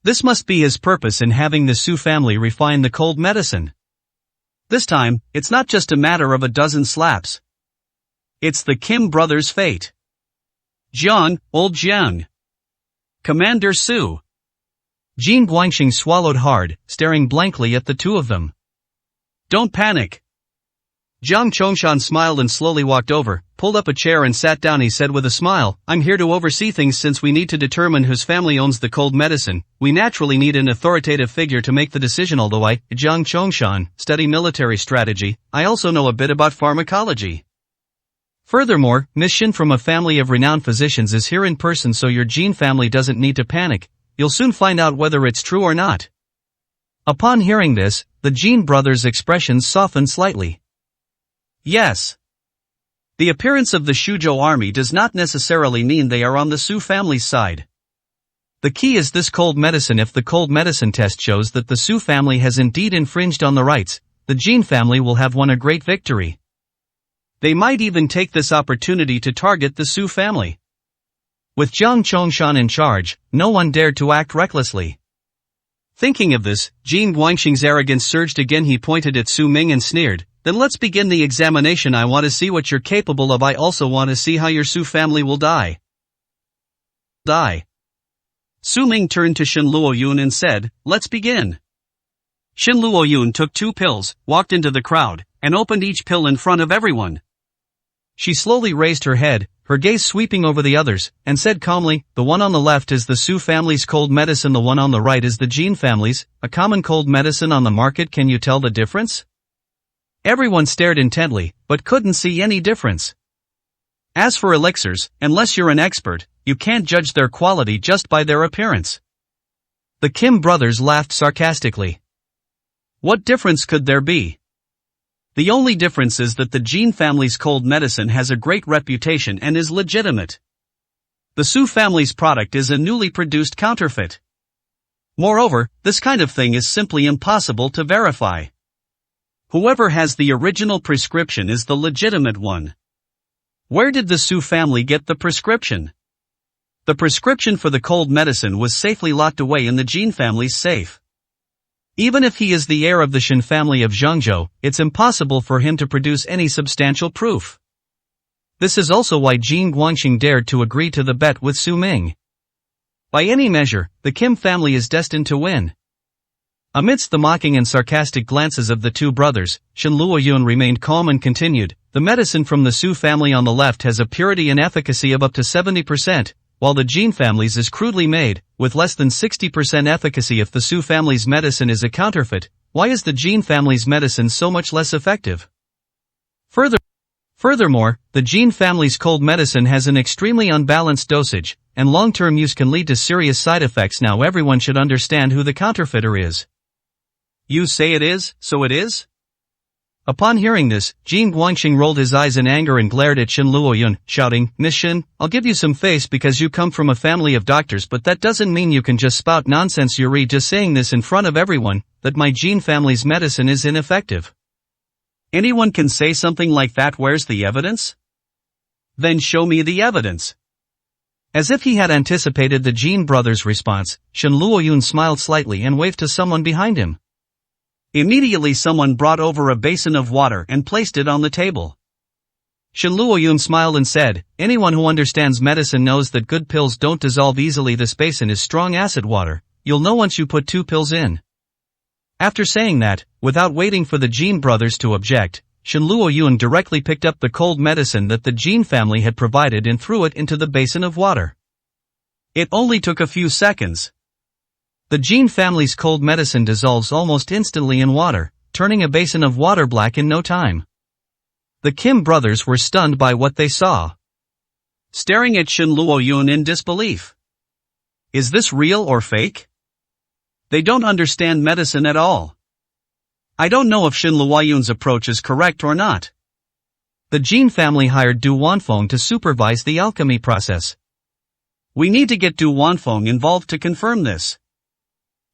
This must be his purpose in having the Su family refine the cold medicine. This time, it's not just a matter of a dozen slaps. It's the Kim brothers' fate. Jiang, old Jiang. Commander Su. Jin Guangxing swallowed hard, staring blankly at the two of them. Don't panic. Jiang Chongshan smiled and slowly walked over, pulled up a chair and sat down. He said with a smile, I'm here to oversee things. Since we need to determine whose family owns the cold medicine, we naturally need an authoritative figure to make the decision. Although I, Jiang Chongshan, study military strategy, I also know a bit about pharmacology. Furthermore, Miss Shin from a family of renowned physicians is here in person, so your Jin family doesn't need to panic. You'll soon find out whether it's true or not. Upon hearing this, the Jin brothers' expressions softened slightly. Yes. The appearance of the Shuzhou army does not necessarily mean they are on the Su family's side. The key is this cold medicine. If the cold medicine test shows that the Su family has indeed infringed on the rights, the Jin family will have won a great victory. They might even take this opportunity to target the Su family. With Jiang Chongshan in charge, no one dared to act recklessly. Thinking of this, Jin Guangxing's arrogance surged again. He pointed at Su Ming and sneered, then let's begin the examination. I want to see what you're capable of. I also want to see how your Su family will die. Su Ming turned to Shen Luo Yun and said, let's begin. Shen Luo Yun took 2 pills, walked into the crowd, and opened each pill in front of everyone. She slowly raised her head, her gaze sweeping over the others, and said calmly, the one on the left is the Su family's cold medicine, the one on the right is the Jin family's, a common cold medicine on the market. Can you tell the difference? Everyone stared intently, but couldn't see any difference. As for elixirs, unless you're an expert, you can't judge their quality just by their appearance. The Kim brothers laughed sarcastically. What difference could there be? The only difference is that the Jin family's cold medicine has a great reputation and is legitimate. The Su family's product is a newly produced counterfeit. Moreover, this kind of thing is simply impossible to verify. Whoever has the original prescription is the legitimate one. Where did the Su family get the prescription? The prescription for the cold medicine was safely locked away in the Jin family's safe. Even if he is the heir of the Shin family of Zhengzhou, it's impossible for him to produce any substantial proof. This is also why Jin Guangxing dared to agree to the bet with Su Ming. By any measure, the Kim family is destined to win. Amidst the mocking and sarcastic glances of the two brothers, Shen Luoyun remained calm and continued, "The medicine from the Su family on the left has a purity and efficacy of up to 70%, while the Jin family's is crudely made, with less than 60% efficacy. If the Su family's medicine is a counterfeit, why is the Jin family's medicine so much less effective? Furthermore, the Jin family's cold medicine has an extremely unbalanced dosage, and long-term use can lead to serious side effects. Now everyone should understand who the counterfeiter is." "You say it is, so it is?" Upon hearing this, Jin Guangxing rolled his eyes in anger and glared at Shen Luoyun, shouting, "Miss Shen, I'll give you some face because you come from a family of doctors, but that doesn't mean you can just spout nonsense. You're just saying this in front of everyone, that my Jin family's medicine is ineffective. Anyone can say something like that. Where's the evidence? Then show me the evidence." As if he had anticipated the Jin brothers' response, Shen Luoyun smiled slightly and waved to someone behind him. Immediately someone brought over a basin of water and placed it on the table. Shen Luoyun smiled and said, "Anyone who understands medicine knows that good pills don't dissolve easily. This basin is strong acid water. You'll know once you put 2 pills in." After saying that, without waiting for the Jin brothers to object, Shen Luoyun directly picked up the cold medicine that the Jin family had provided and threw it into the basin of water. It only took a few seconds. The Jin family's cold medicine dissolves almost instantly in water, turning a basin of water black in no time. The Kim brothers were stunned by what they saw, staring at Shen Luoyun in disbelief. Is this real or fake? They don't understand medicine at all. I don't know if Shen Luoyun's approach is correct or not. The Jin family hired Du Wanfeng to supervise the alchemy process. We need to get Du Wanfeng involved to confirm this.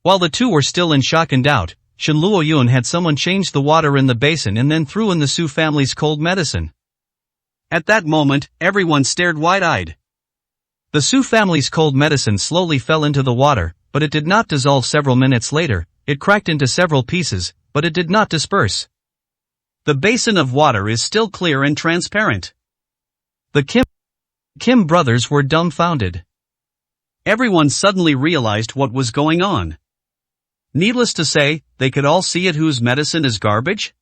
While the two were still in shock and doubt, Shen Luoyun had someone change the water in the basin and then threw in the Su family's cold medicine. At that moment, everyone stared wide-eyed. The Su family's cold medicine slowly fell into the water, but it did not dissolve. Several minutes later, it cracked into several pieces, but it did not disperse. The basin of water is still clear and transparent. The Kim brothers were dumbfounded. Everyone suddenly realized what was going on. Needless to say, they could all see it. Whose medicine is garbage?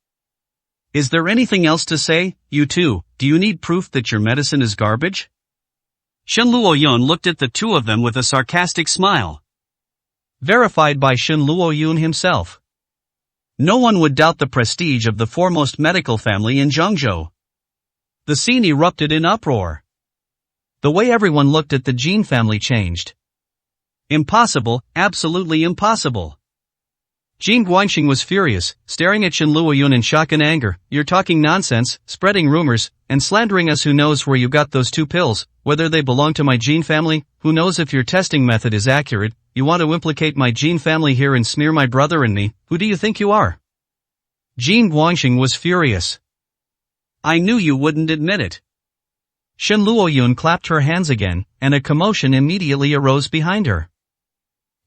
Is there anything else to say? You too, do you need proof that your medicine is garbage? Shen Luoyun looked at the two of them with a sarcastic smile. Verified by Shen Luoyun himself. No one would doubt the prestige of the foremost medical family in Zhengzhou. The scene erupted in uproar. The way everyone looked at the Jin family changed. Impossible, absolutely impossible. Jin Guangxing was furious, staring at Shen Luoyun in shock and anger. "You're talking nonsense, spreading rumors, and slandering us. Who knows where you got those 2 pills, whether they belong to my Jin family? Who knows if your testing method is accurate? You want to implicate my Jin family here and smear my brother and me? Who do you think you are?" Jin Guangxing was furious. "I knew you wouldn't admit it." Shen Luoyun clapped her hands again, and a commotion immediately arose behind her.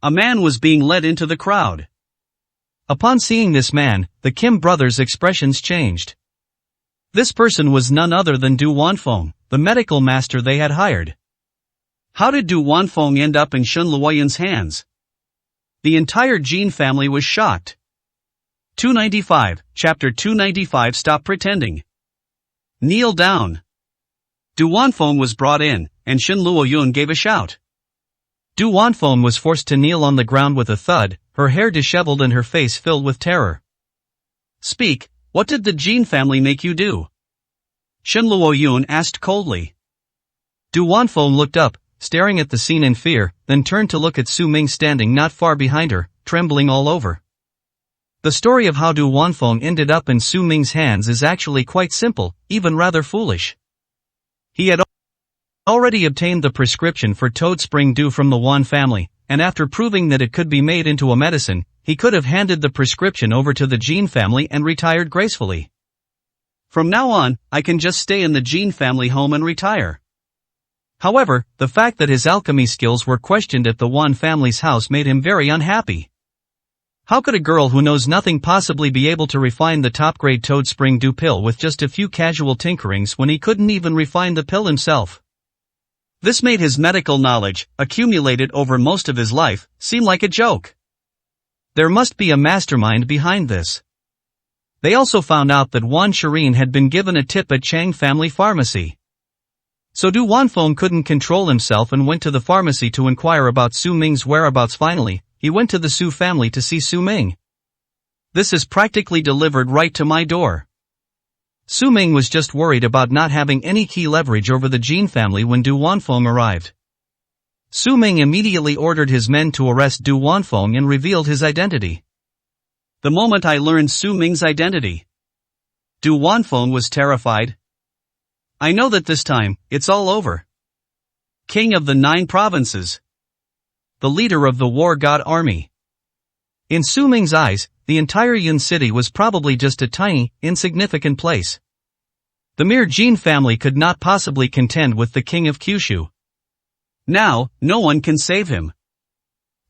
A man was being led into the crowd. Upon seeing this man, the Kim brothers' expressions changed. This person was none other than Du Wanfeng, the medical master they had hired. How did Du Wanfeng end up in Shen Luoyun's hands? The entire Jin family was shocked. 295, Chapter 295. Stop pretending. Kneel down. Du Wanfeng was brought in, and Shen Luoyun gave a shout. Du Wanfeng was forced to kneel on the ground with a thud, her hair disheveled and her face filled with terror. "Speak, what did the Jin family make you do?" Shen Luoyun asked coldly. Du Wanfeng looked up, staring at the scene in fear, then turned to look at Su Ming standing not far behind her, trembling all over. The story of how Du Wanfeng ended up in Su Ming's hands is actually quite simple, even rather foolish. He had already obtained the prescription for Toad Spring Dew from the Wan family, and after proving that it could be made into a medicine, he could have handed the prescription over to the Jin family and retired gracefully. From now on, I can just stay in the Jin family home and retire. However, the fact that his alchemy skills were questioned at the Wan family's house made him very unhappy. How could a girl who knows nothing possibly be able to refine the top-grade toad spring dew pill with just a few casual tinkerings when he couldn't even refine the pill himself? This made his medical knowledge, accumulated over most of his life, seem like a joke. There must be a mastermind behind this. They also found out that Wan Shireen had been given a tip at Chang Family Pharmacy. So Du Wanfeng couldn't control himself and went to the pharmacy to inquire about Su Ming's whereabouts. Finally, he went to the Su family to see Su Ming. This is practically delivered right to my door. Su Ming was just worried about not having any key leverage over the Jin family when Du Wanfeng arrived. Su Ming immediately ordered his men to arrest Du Wanfeng and revealed his identity. The moment I learned Su Ming's identity, Du Wanfeng was terrified. I know that this time, it's all over. King of the 9 provinces. The leader of the war god army. In Su Ming's eyes, the entire Yun city was probably just a tiny, insignificant place. The mere Jin family could not possibly contend with the king of Kyushu. Now, no one can save him.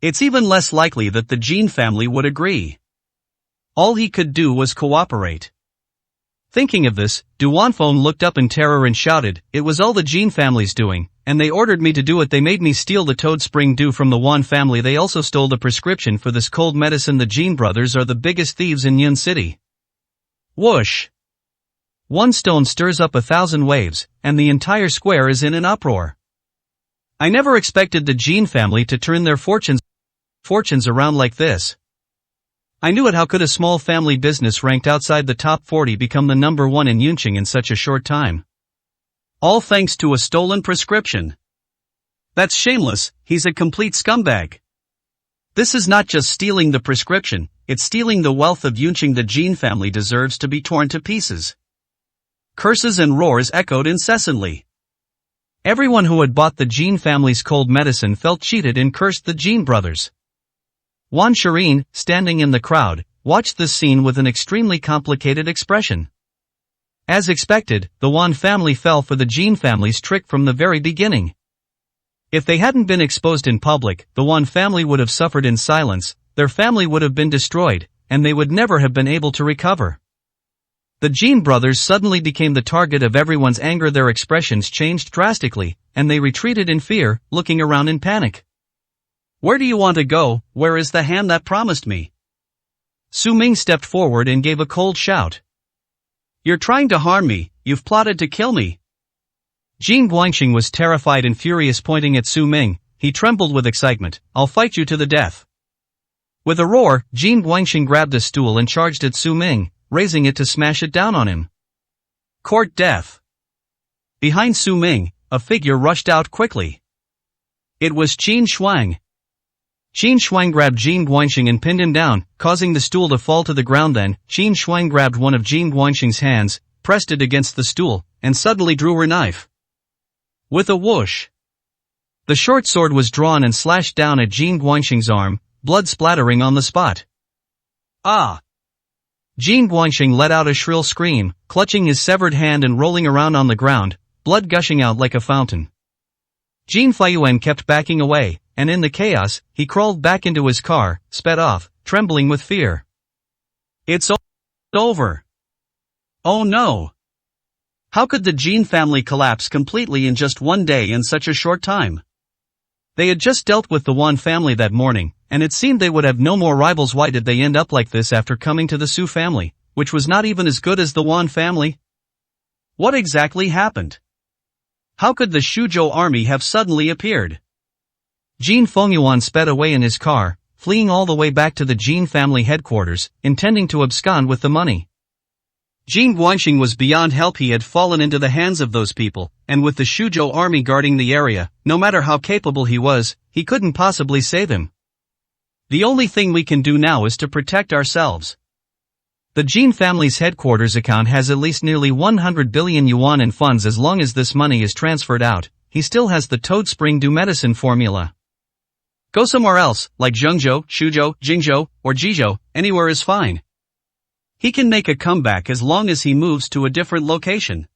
It's even less likely that the Jin family would agree. All he could do was cooperate. Thinking of this, Du Wanfeng looked up in terror and shouted, "It was all the Jin family's doing, and they ordered me to do it. They made me steal the toad spring dew from the Wan family. They also stole the prescription for this cold medicine. The Jin brothers are the biggest thieves in Yun City." Whoosh! One stone stirs up 1,000 waves, and the entire square is in an uproar. I never expected the Jin family to turn their fortunes around like this. I knew it. How could a small family business ranked outside the top 40 become the number 1 in Yunqing in such a short time? All thanks to a stolen prescription. That's shameless. He's a complete scumbag. This is not just stealing the prescription, it's stealing the wealth of Yunqing. The Jin family deserves to be torn to pieces. Curses and roars echoed incessantly. Everyone who had bought the Jin family's cold medicine felt cheated and cursed the Jin brothers. Wan Shireen, standing in the crowd, watched this scene with an extremely complicated expression. As expected, the Wan family fell for the Jin family's trick from the very beginning. If they hadn't been exposed in public, the Wan family would have suffered in silence, their family would have been destroyed, and they would never have been able to recover. The Jin brothers suddenly became the target of everyone's anger. Their expressions changed drastically, and they retreated in fear, looking around in panic. Where do you want to go? Where is the hand that promised me? Su Ming stepped forward and gave a cold shout. You're trying to harm me, you've plotted to kill me. Jin Guangxing was terrified and furious, pointing at Su Ming. He trembled with excitement. I'll fight you to the death. With a roar, Jin Guangxing grabbed a stool and charged at Su Ming, raising it to smash it down on him. Court death. Behind Su Ming, a figure rushed out quickly. It was Qin Shuang. Qin Shuang grabbed Jin Guangxing and pinned him down, causing the stool to fall to the ground. Then, Qin Shuang grabbed one of Jin Guangxing's hands, pressed it against the stool, and suddenly drew her knife. With a whoosh, the short sword was drawn and slashed down at Jin Guangxing's arm, blood splattering on the spot. Ah! Jin Guangxing let out a shrill scream, clutching his severed hand and rolling around on the ground, blood gushing out like a fountain. Jin Feiyuan kept backing away, and in the chaos, he crawled back into his car, sped off, trembling with fear. It's over. Oh no! How could the Jin family collapse completely in just one day in such a short time? They had just dealt with the Wan family that morning, and it seemed they would have no more rivals. Why did they end up like this after coming to the Su family, which was not even as good as the Wan family? What exactly happened? How could the Shuzhou army have suddenly appeared? Jin Fengyuan sped away in his car, fleeing all the way back to the Jin family headquarters, intending to abscond with the money. Jin Guangxing was beyond help. He had fallen into the hands of those people, and with the Shuzhou army guarding the area, no matter how capable he was, he couldn't possibly save him. The only thing we can do now is to protect ourselves. The Jin family's headquarters account has at least nearly 100 billion yuan in funds. As long as this money is transferred out, he still has the toad spring dew medicine formula. Go somewhere else, like Zhengzhou, Shuzhou, Jingzhou, or Jizhou, anywhere is fine. He can make a comeback as long as he moves to a different location.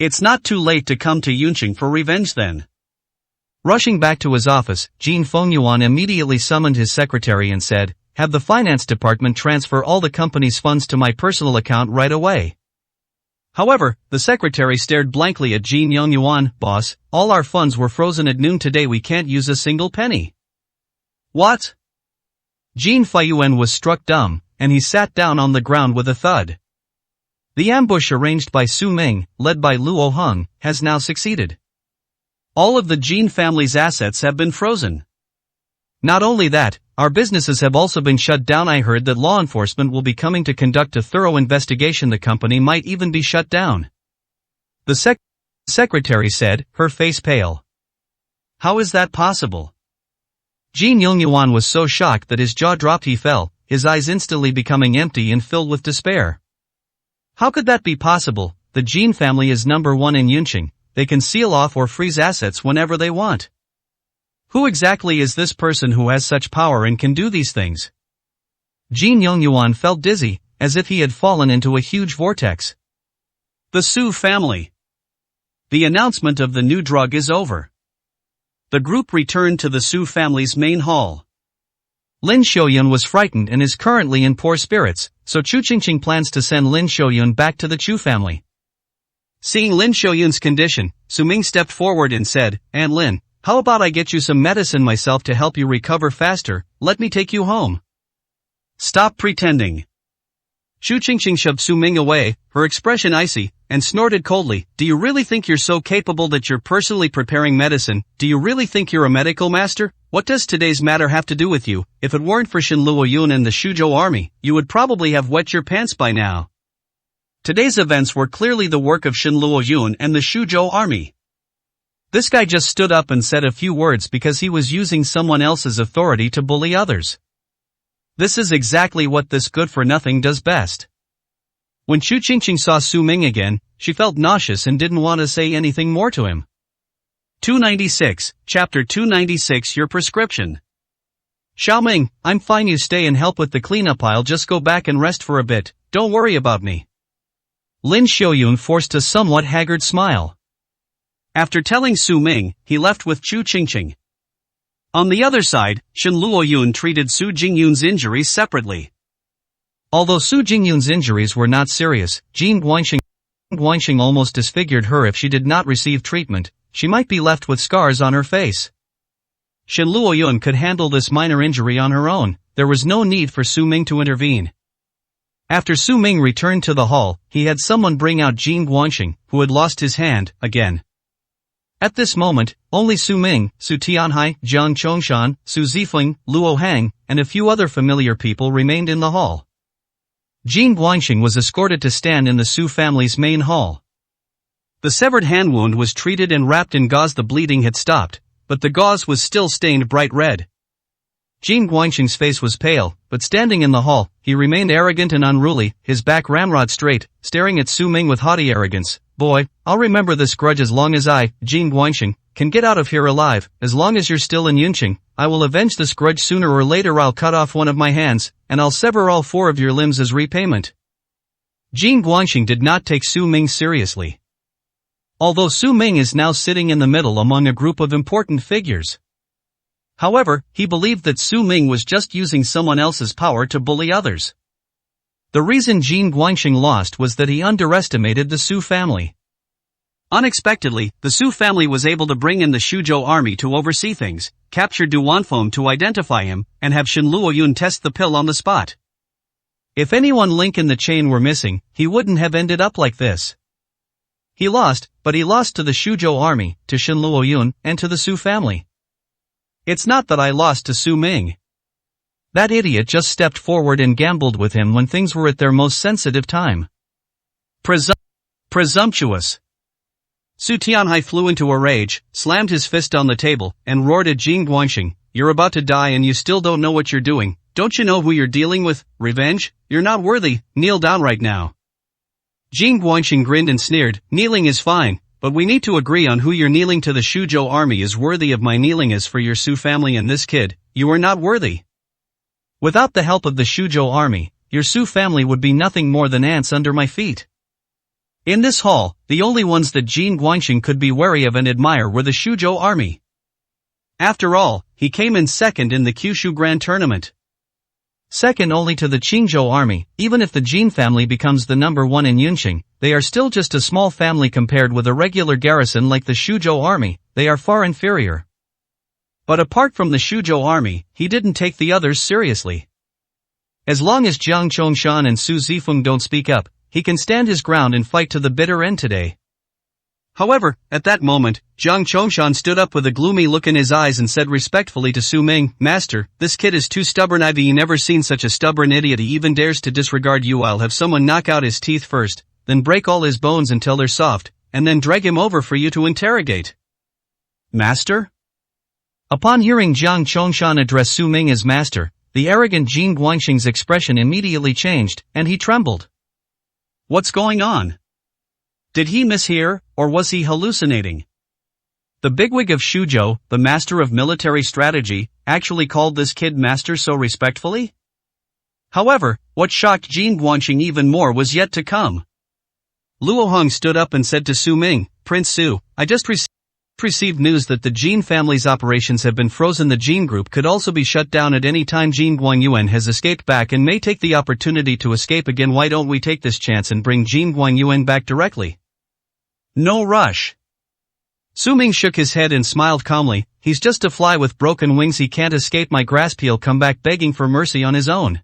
It's not too late to come to Yunqing for revenge then. Rushing back to his office, Jin Fengyuan immediately summoned his secretary and said, have the finance department transfer all the company's funds to my personal account right away. However, the secretary stared blankly at Jin Young-yuan. Boss, all our funds were frozen at noon today, we can't use a single penny. What? Jin Feiyuan was struck dumb, and he sat down on the ground with a thud. The ambush arranged by Su Ming, led by Luo Heng, has now succeeded. All of the Jin family's assets have been frozen. Not only that, our businesses have also been shut down. I heard that law enforcement will be coming to conduct a thorough investigation. The company might even be shut down. The secretary said, her face pale. How is that possible? Jin Young-yuan was so shocked that his jaw dropped. He fell, his eyes instantly becoming empty and filled with despair. How could that be possible? The Jin family is number one in Yunqing. They can seal off or freeze assets whenever they want. Who exactly is this person who has such power and can do these things? Jin Young-yuan felt dizzy, as if he had fallen into a huge vortex. The Su family. The announcement of the new drug is over. The group returned to the Su family's main hall. Lin Xiaoyun was frightened and is currently in poor spirits, so Chu Qingqing plans to send Lin Xiaoyun back to the Chu family. Seeing Lin Xiaoyun's condition, Su Ming stepped forward and said, Aunt Lin, how about I get you some medicine myself to help you recover faster? Let me take you home. Stop pretending. Chu Qingqing shoved Su Ming away, her expression icy, and snorted coldly, do you really think you're so capable that you're personally preparing medicine? Do you really think you're a medical master? What does today's matter have to do with you? If it weren't for Shen Luoyun and the Shuzhou army, you would probably have wet your pants by now. Today's events were clearly the work of Shen Luoyun and the Shuzhou army. This guy just stood up and said a few words because he was using someone else's authority to bully others. This is exactly what this good-for-nothing does best. When Chu Qingqing saw Su Ming again, she felt nauseous and didn't want to say anything more to him. 296, Chapter 296 Your prescription. Xiaoming, I'm fine, you stay and help with the cleanup, I'll just go back and rest for a bit, don't worry about me. Lin Xiaoyun forced a somewhat haggard smile. After telling Su Ming, he left with Chu Qingqing. On the other side, Shen Luoyun treated Su Jingyun's injuries separately. Although Su Jingyun's injuries were not serious, Jin Guanxing almost disfigured her. If she did not receive treatment, she might be left with scars on her face. Shen Luoyun could handle this minor injury on her own, there was no need for Su Ming to intervene. After Su Ming returned to the hall, he had someone bring out Jin Guanxing, who had lost his hand, again. At this moment, only Su Ming, Su Tianhai, Jiang Chongshan, Su Zifeng, Luo Heng, and a few other familiar people remained in the hall. Jin Guanxing was escorted to stand in the Su family's main hall. The severed hand wound was treated and wrapped in gauze. The bleeding had stopped, but the gauze was still stained bright red. Jin Guanxing's face was pale, but standing in the hall, he remained arrogant and unruly, his back ramrod straight, staring at Su Ming with haughty arrogance. Boy, I'll remember this grudge as long as I, Jin Guanxing, can get out of here alive. As long as you're still in Yunqing, I will avenge this grudge. Sooner or later I'll cut off one of my hands, and I'll sever all 4 of your limbs as repayment. Jin Guanxing did not take Su Ming seriously. Although Su Ming is now sitting in the middle among a group of important figures. However, he believed that Su Ming was just using someone else's power to bully others. The reason Jin Guanxing lost was that he underestimated the Su family. Unexpectedly, the Su family was able to bring in the Shuzhou army to oversee things, capture Du Wanfeng to identify him, and have Shen Luoyun test the pill on the spot. If any one link in the chain were missing, he wouldn't have ended up like this. He lost, but he lost to the Shuzhou army, to Shen Luoyun, and to the Su family. It's not that I lost to Su Ming. That idiot just stepped forward and gambled with him when things were at their most sensitive time. Presumptuous. Su Tianhai flew into a rage, slammed his fist on the table, and roared at Jin Guanxing, you're about to die and you still don't know what you're doing. Don't you know who you're dealing with? Revenge? You're not worthy, kneel down right now. Jin Guanxing grinned and sneered, kneeling is fine, but we need to agree on who you're kneeling to. The Shuzhou army is worthy of my kneeling. As for your Su family and this kid, you are not worthy. Without the help of the Shuzhou army, your Su family would be nothing more than ants under my feet. In this hall, the only ones that Jin Guanxing could be wary of and admire were the Shuzhou army. After all, he came in second in the Kyushu Grand Tournament. Second only to the Qingzhou army. Even if the Jin family becomes the number one in Yunqing, they are still just a small family compared with a regular garrison like the Shuzhou army. They are far inferior. But apart from the Shuzhou army, he didn't take the others seriously. As long as Jiang Chongshan and Su Zifeng don't speak up, he can stand his ground and fight to the bitter end today. However, at that moment, Jiang Chongshan stood up with a gloomy look in his eyes and said respectfully to Su Ming, "Master, this kid is too stubborn. I've never seen such a stubborn idiot. He even dares to disregard you. I'll have someone knock out his teeth first, then break all his bones until they're soft, and then drag him over for you to interrogate." Master? Upon hearing Jiang Chongshan address Su Ming as master, the arrogant Jin Guangxing's expression immediately changed, and he trembled. What's going on? Did he mishear, or was he hallucinating? The bigwig of Shuzhou, the master of military strategy, actually called this kid master so respectfully? However, what shocked Jin Guangxing even more was yet to come. Luo Hong stood up and said to Su Ming, "Prince Su, I just received news that the Jin family's operations have been frozen. The Jin group could also be shut down at any time. Jin Guangyuan has escaped back and may take the opportunity to escape again. Why don't we take this chance and bring Jin Guangyuan back directly? No rush." Su Ming shook his head and smiled calmly. "He's just a fly with broken wings. He can't escape my grasp. He'll come back begging for mercy on his own."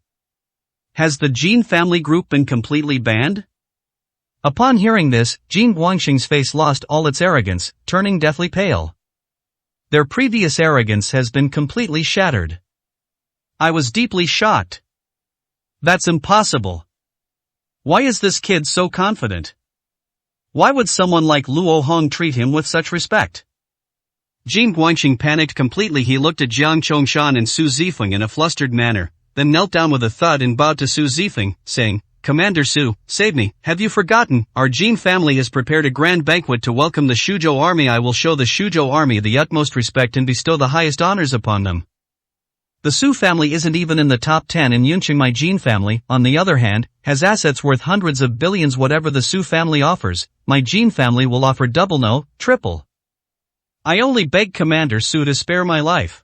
Has the Jin family group been completely banned? Upon hearing this, Jin Guangxing's face lost all its arrogance, turning deathly pale. Their previous arrogance has been completely shattered. I was deeply shocked. That's impossible. Why is this kid so confident? Why would someone like Luo Hong treat him with such respect? Jin Guangxing panicked completely. He looked at Jiang Chongshan and Su Zifeng in a flustered manner, then knelt down with a thud and bowed to Su Zifeng, saying, "Commander Su, save me. Have you forgotten? Our Jin family has prepared a grand banquet to welcome the Shuzhou army. I will show the Shuzhou army the utmost respect and bestow the highest honors upon them." The Su family isn't even in the top 10 in Yunqing. My Jin family, on the other hand, has assets worth hundreds of billions. Whatever the Su family offers, my Jin family will offer double, no, triple. I only beg Commander Su to spare my life.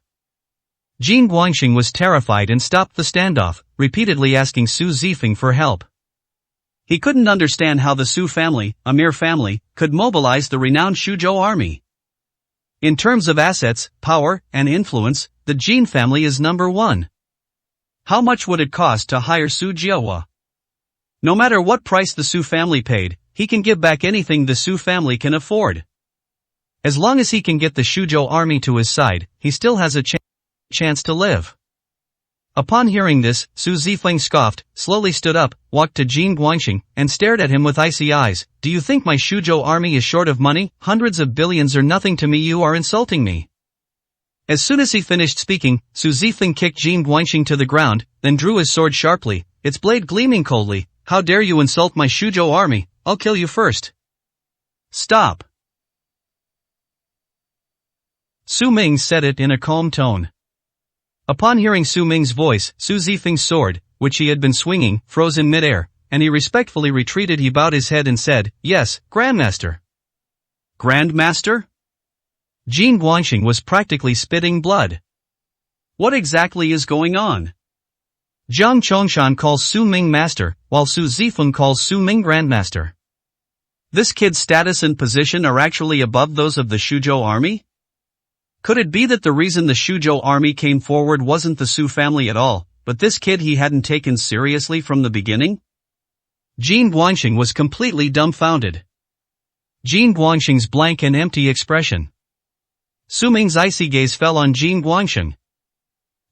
Jin Guangxing was terrified and stopped the standoff, repeatedly asking Su Zifeng for help. He couldn't understand how the Su family, a mere family, could mobilize the renowned Shuzhou army. In terms of assets, power, and influence, the Jin family is number one. How much would it cost to hire Su Jiahua? No matter what price the Su family paid, he can give back anything the Su family can afford. As long as he can get the Shuzhou army to his side, he still has a chance to live. Upon hearing this, Su Zifeng scoffed, slowly stood up, walked to Jin Guangxing, and stared at him with icy eyes. "Do you think my Shuzhou army is short of money? Hundreds of billions are nothing to me. You are insulting me." As soon as he finished speaking, Su Zifeng kicked Jin Guangxing to the ground, then drew his sword sharply, its blade gleaming coldly. "How dare you insult my Shuzhou army? I'll kill you first." "Stop." Su Ming said it in a calm tone. Upon hearing Su Ming's voice, Su Zifeng's sword, which he had been swinging, froze in midair, and he respectfully retreated. He bowed his head and said, "Yes, Grandmaster." Grandmaster? Jin Guangxing was practically spitting blood. What exactly is going on? Jiang Chongshan calls Su Ming master, while Su Zifeng calls Su Ming grandmaster. This kid's status and position are actually above those of the Shuzhou army? Could it be that the reason the Shuzhou army came forward wasn't the Su family at all, but this kid he hadn't taken seriously from the beginning? Jin Guangxing was completely dumbfounded. Jin Guangxing's blank and empty expression. Su Ming's icy gaze fell on Jin Guangxing.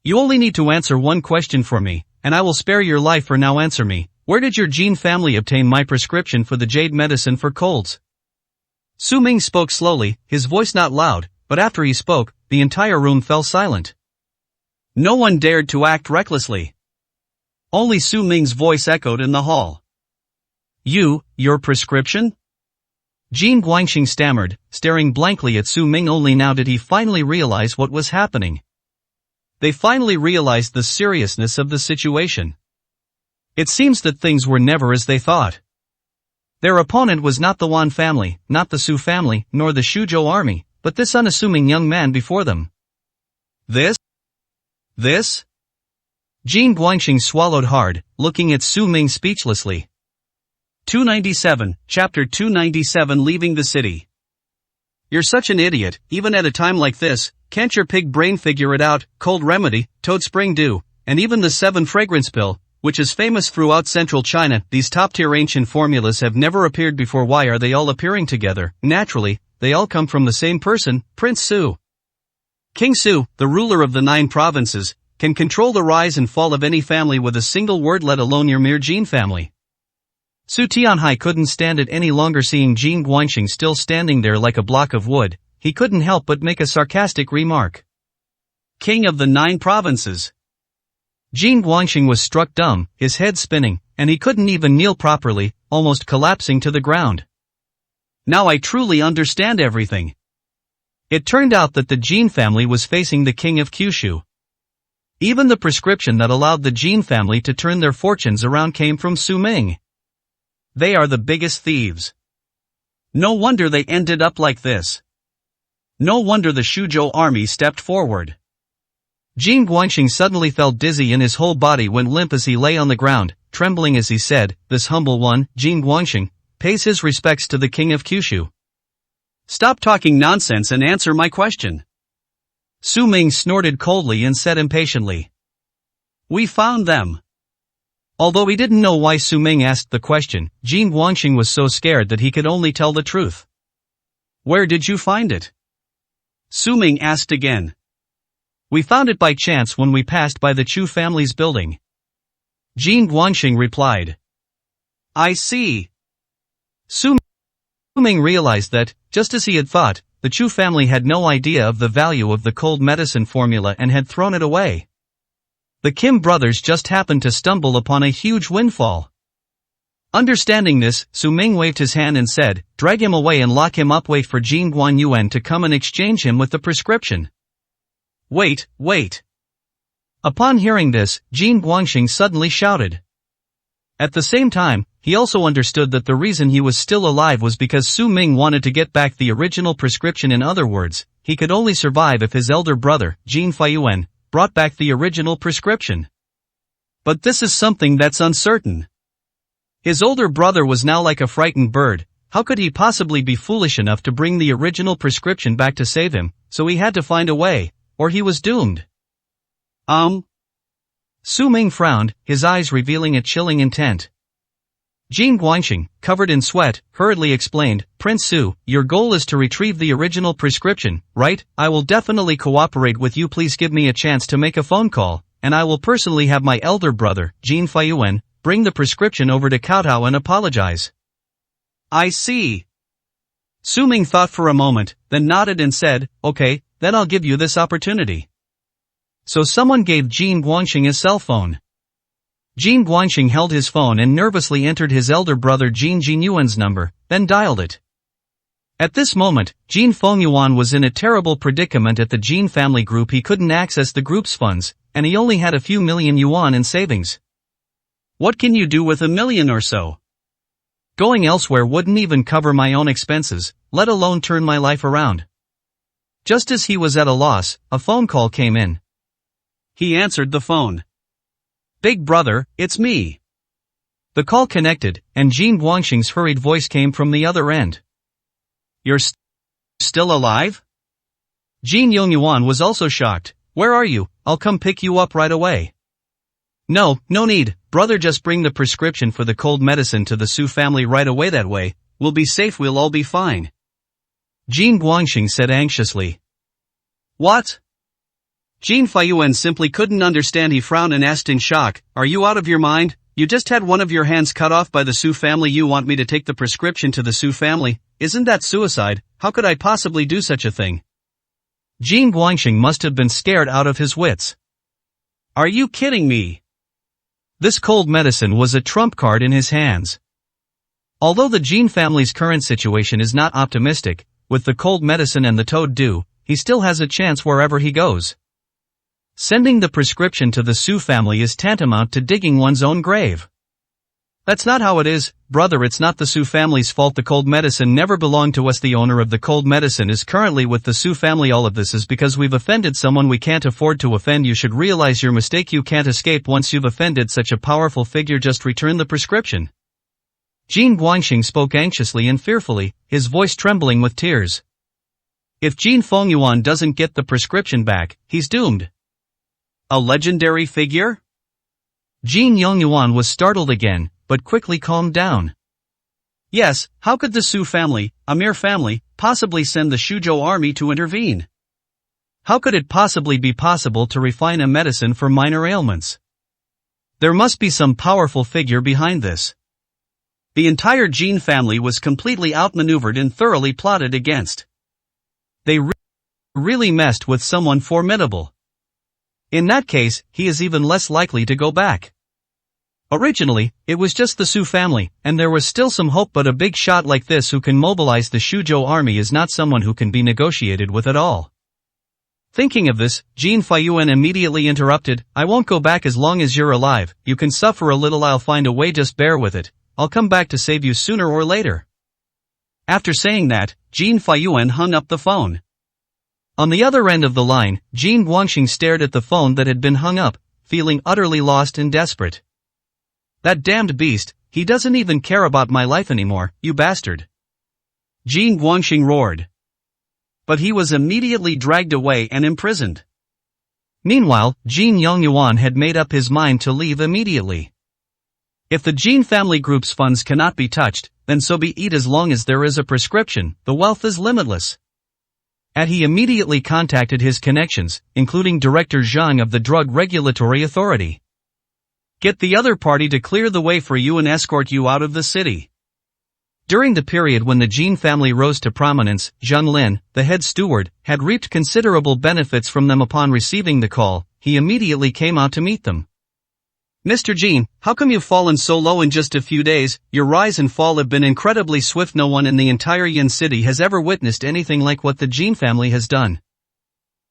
"You only need to answer one question for me, and I will spare your life. For now answer me, where did your Jin family obtain my prescription for the jade medicine for colds?" Su Ming spoke slowly, his voice not loud, but after he spoke, the entire room fell silent. No one dared to act recklessly. Only Su Ming's voice echoed in the hall. Your prescription?" Jin Guangxing stammered, staring blankly at Su Ming. Only now did he finally realize what was happening. They finally realized the seriousness of the situation. It seems that things were never as they thought. Their opponent was not the Wan family, not the Su family, nor the Shuzhou army, but this unassuming young man before them. This? Jin Guangxing swallowed hard, looking at Su Ming speechlessly. 297, Chapter 297 Leaving the City. You're such an idiot, even at a time like this, can't your pig brain figure it out? Cold Remedy, Toad Spring Dew, and even the 7 Fragrance Pill, which is famous throughout central China. These top-tier ancient formulas have never appeared before. Why are they all appearing together? Naturally, they all come from the same person, Prince Su. King Su, the ruler of the 9 provinces, can control the rise and fall of any family with a single word, let alone your mere Jin family. Su Tianhai couldn't stand it any longer seeing Jin Guangxing still standing there like a block of wood. He couldn't help but make a sarcastic remark. King of the 9 provinces. Jin Guangxing was struck dumb, his head spinning, and he couldn't even kneel properly, almost collapsing to the ground. Now I truly understand everything. It turned out that the Jin family was facing the king of Kyushu. Even the prescription that allowed the Jin family to turn their fortunes around came from Su Ming. They are the biggest thieves. No wonder they ended up like this. No wonder the Shuzhou army stepped forward. Jin Guangxing suddenly felt dizzy and his whole body went limp as he lay on the ground, trembling as he said, "This humble one, Jin Guangxing, pays his respects to the king of Kyushu." Stop talking nonsense and answer my question. Su Ming snorted coldly and said impatiently. We found them. Although he didn't know why Su Ming asked the question, Jin Guangxing was so scared that he could only tell the truth. Where did you find it? Su Ming asked again. We found it by chance when we passed by the Chu family's building. Jin Guangxing replied. I see. Su Ming realized that, just as he had thought, the Chu family had no idea of the value of the cold medicine formula and had thrown it away. The Kim brothers just happened to stumble upon a huge windfall. Understanding this, Su Ming waved his hand and said, drag him away and lock him up. Wait for Jin Guanyuan to come and exchange him with the prescription. Wait. Upon hearing this, Jin Guangxing suddenly shouted. At the same time, he also understood that the reason he was still alive was because Su Ming wanted to get back the original prescription. In other words, he could only survive if his elder brother, Jin Faiyuan, brought back the original prescription. But this is something that's uncertain. His older brother was now like a frightened bird. How could he possibly be foolish enough to bring the original prescription back to save him? So he had to find a way, or he was doomed. Su Ming frowned, his eyes revealing a chilling intent. Jin Guangxing, covered in sweat, hurriedly explained, Prince Su, your goal is to retrieve the original prescription, right? I will definitely cooperate with you. Please give me a chance to make a phone call, and I will personally have my elder brother, Jin Faiyuan, bring the prescription over to Kowtow and apologize. I see. Su Ming thought for a moment, then nodded and said, okay, then I'll give you this opportunity. So someone gave Jin Guangxing his cell phone. Jin Guangxing held his phone and nervously entered his elder brother Jin Jinyuan's number, then dialed it. At this moment, Jin Fengyuan was in a terrible predicament at the Jin family group. He couldn't access the group's funds, and he only had a few million yuan in savings. What can you do with $1 million or so? Going elsewhere wouldn't even cover my own expenses, let alone turn my life around. Just as he was at a loss, a phone call came in. He answered the phone. Big brother, it's me. The call connected, and Jin Guangxing's hurried voice came from the other end. You're still alive? Jin Yongyuan was also shocked. Where are you? I'll come pick you up right away. No need, brother, just bring the prescription for the cold medicine to the Su family right away. That way, we'll be safe, we'll all be fine. Jin Guangxing said anxiously. What? Jin Faiyuan simply couldn't understand. He frowned and asked in shock, are you out of your mind? You just had one of your hands cut off by the Su family. You want me to take the prescription to the Su family? Isn't that suicide? How could I possibly do such a thing? Jin Guangxing must have been scared out of his wits. Are you kidding me? This cold medicine was a trump card in his hands. Although the Jin family's current situation is not optimistic, with the cold medicine and the toad dew, he still has a chance wherever he goes. Sending the prescription to the Su family is tantamount to digging one's own grave. That's not how it is, brother. It's not the Su family's fault. The cold medicine never belonged to us. The owner of the cold medicine is currently with the Su family. All of this is because we've offended someone we can't afford to offend. You should realize your mistake. You can't escape once you've offended such a powerful figure. Just return the prescription. Jin Guangxing spoke anxiously and fearfully, his voice trembling with tears. If Jin Fengyuan doesn't get the prescription back, he's doomed. A legendary figure? Jin Yongyuan was startled again, but quickly calmed down. Yes, how could the Su family, a mere family, possibly send the Shuzhou army to intervene? How could it possibly be possible to refine a medicine for minor ailments? There must be some powerful figure behind this. The entire Jin family was completely outmaneuvered and thoroughly plotted against. They really messed with someone formidable. In that case, he is even less likely to go back. Originally, it was just the Su family, and there was still some hope, but a big shot like this who can mobilize the Shuzhou army is not someone who can be negotiated with at all. Thinking of this, Jin Feiyuan immediately interrupted, I won't go back as long as you're alive. You can suffer a little, I'll find a way, just bear with it. I'll come back to save you sooner or later. After saying that, Jin Feiyuan hung up the phone. On the other end of the line, Jin Guangxing stared at the phone that had been hung up, feeling utterly lost and desperate. That damned beast, he doesn't even care about my life anymore, you bastard. Jin Guangxing roared. But he was immediately dragged away and imprisoned. Meanwhile, Jin Yongyuan had made up his mind to leave immediately. If the Jin family group's funds cannot be touched, then so be it. As long as there is a prescription, the wealth is limitless. And he immediately contacted his connections, including Director Zhang of the Drug Regulatory Authority. Get the other party to clear the way for you and escort you out of the city. During the period when the Jin family rose to prominence, Zhang Lin, the head steward, had reaped considerable benefits from them. Upon receiving the call, he immediately came out to meet them. Mr. Jin, how come you've fallen so low in just a few days? Your rise and fall have been incredibly swift. No one in the entire Yin city has ever witnessed anything like what the Jin family has done.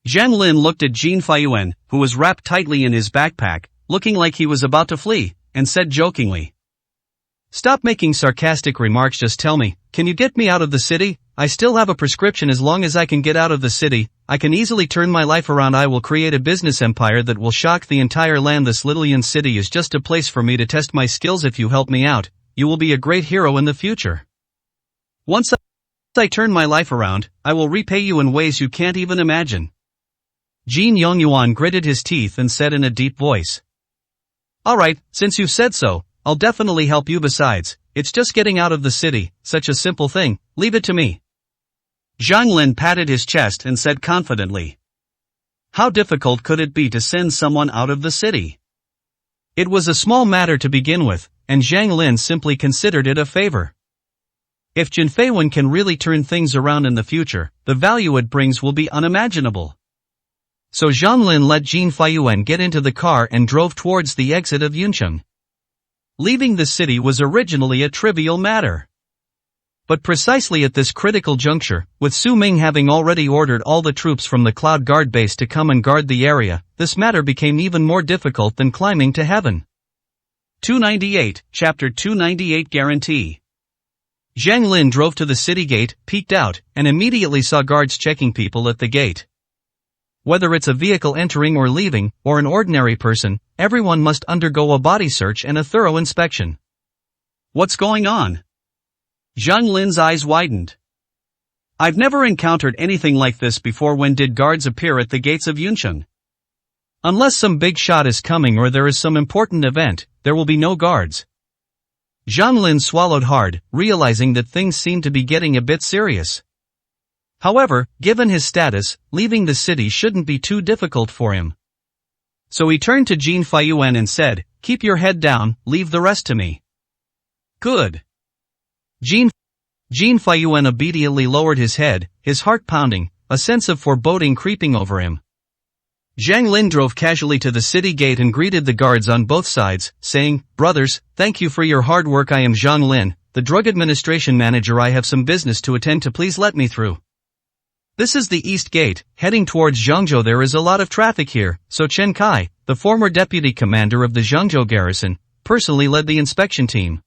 Zhang Lin looked at Jin Feiyuan, who was wrapped tightly in his backpack, looking like he was about to flee, and said jokingly, Stop making sarcastic remarks, just tell me, can you get me out of the city? I still have a prescription. As long as I can get out of the city, I can easily turn my life around. I will create a business empire that will shock the entire land. This little Yin city is just a place for me to test my skills. If you help me out, you will be a great hero in the future. Once I turn my life around, I will repay you in ways you can't even imagine. Jin Yongyuan gritted his teeth and said in a deep voice. Alright, since you've said so, I'll definitely help you. Besides, it's just getting out of the city, such a simple thing, leave it to me. Zhang Lin patted his chest and said confidently. How difficult could it be to send someone out of the city? It was a small matter to begin with, and Zhang Lin simply considered it a favor. If Jin Feiwen can really turn things around in the future, the value it brings will be unimaginable. So Zhang Lin let Jin Feiyuan get into the car and drove towards the exit of Yuncheng. Leaving the city was originally a trivial matter. But precisely at this critical juncture, with Su Ming having already ordered all the troops from the Cloud Guard base to come and guard the area, this matter became even more difficult than climbing to heaven. 298, Chapter 298 Guarantee. Zhang Lin drove to the city gate, peeked out, and immediately saw guards checking people at the gate. Whether it's a vehicle entering or leaving, or an ordinary person, everyone must undergo a body search and a thorough inspection. What's going on? Zhang Lin's eyes widened. I've never encountered anything like this before. When did guards appear at the gates of Yuncheng? Unless some big shot is coming or there is some important event, there will be no guards. Zhang Lin swallowed hard, realizing that things seemed to be getting a bit serious. However, given his status, leaving the city shouldn't be too difficult for him. So he turned to Jin Feiyuan and said, keep your head down, leave the rest to me. Good. Jin Feiyuan obediently lowered his head, his heart pounding, a sense of foreboding creeping over him. Zhang Lin drove casually to the city gate and greeted the guards on both sides, saying, Brothers, thank you for your hard work. I am Zhang Lin, the drug administration manager. I have some business to attend to. Please let me through. This is the East Gate, heading towards Zhangzhou. There is a lot of traffic here, so Chen Kai, the former deputy commander of the Zhangzhou garrison, personally led the inspection team.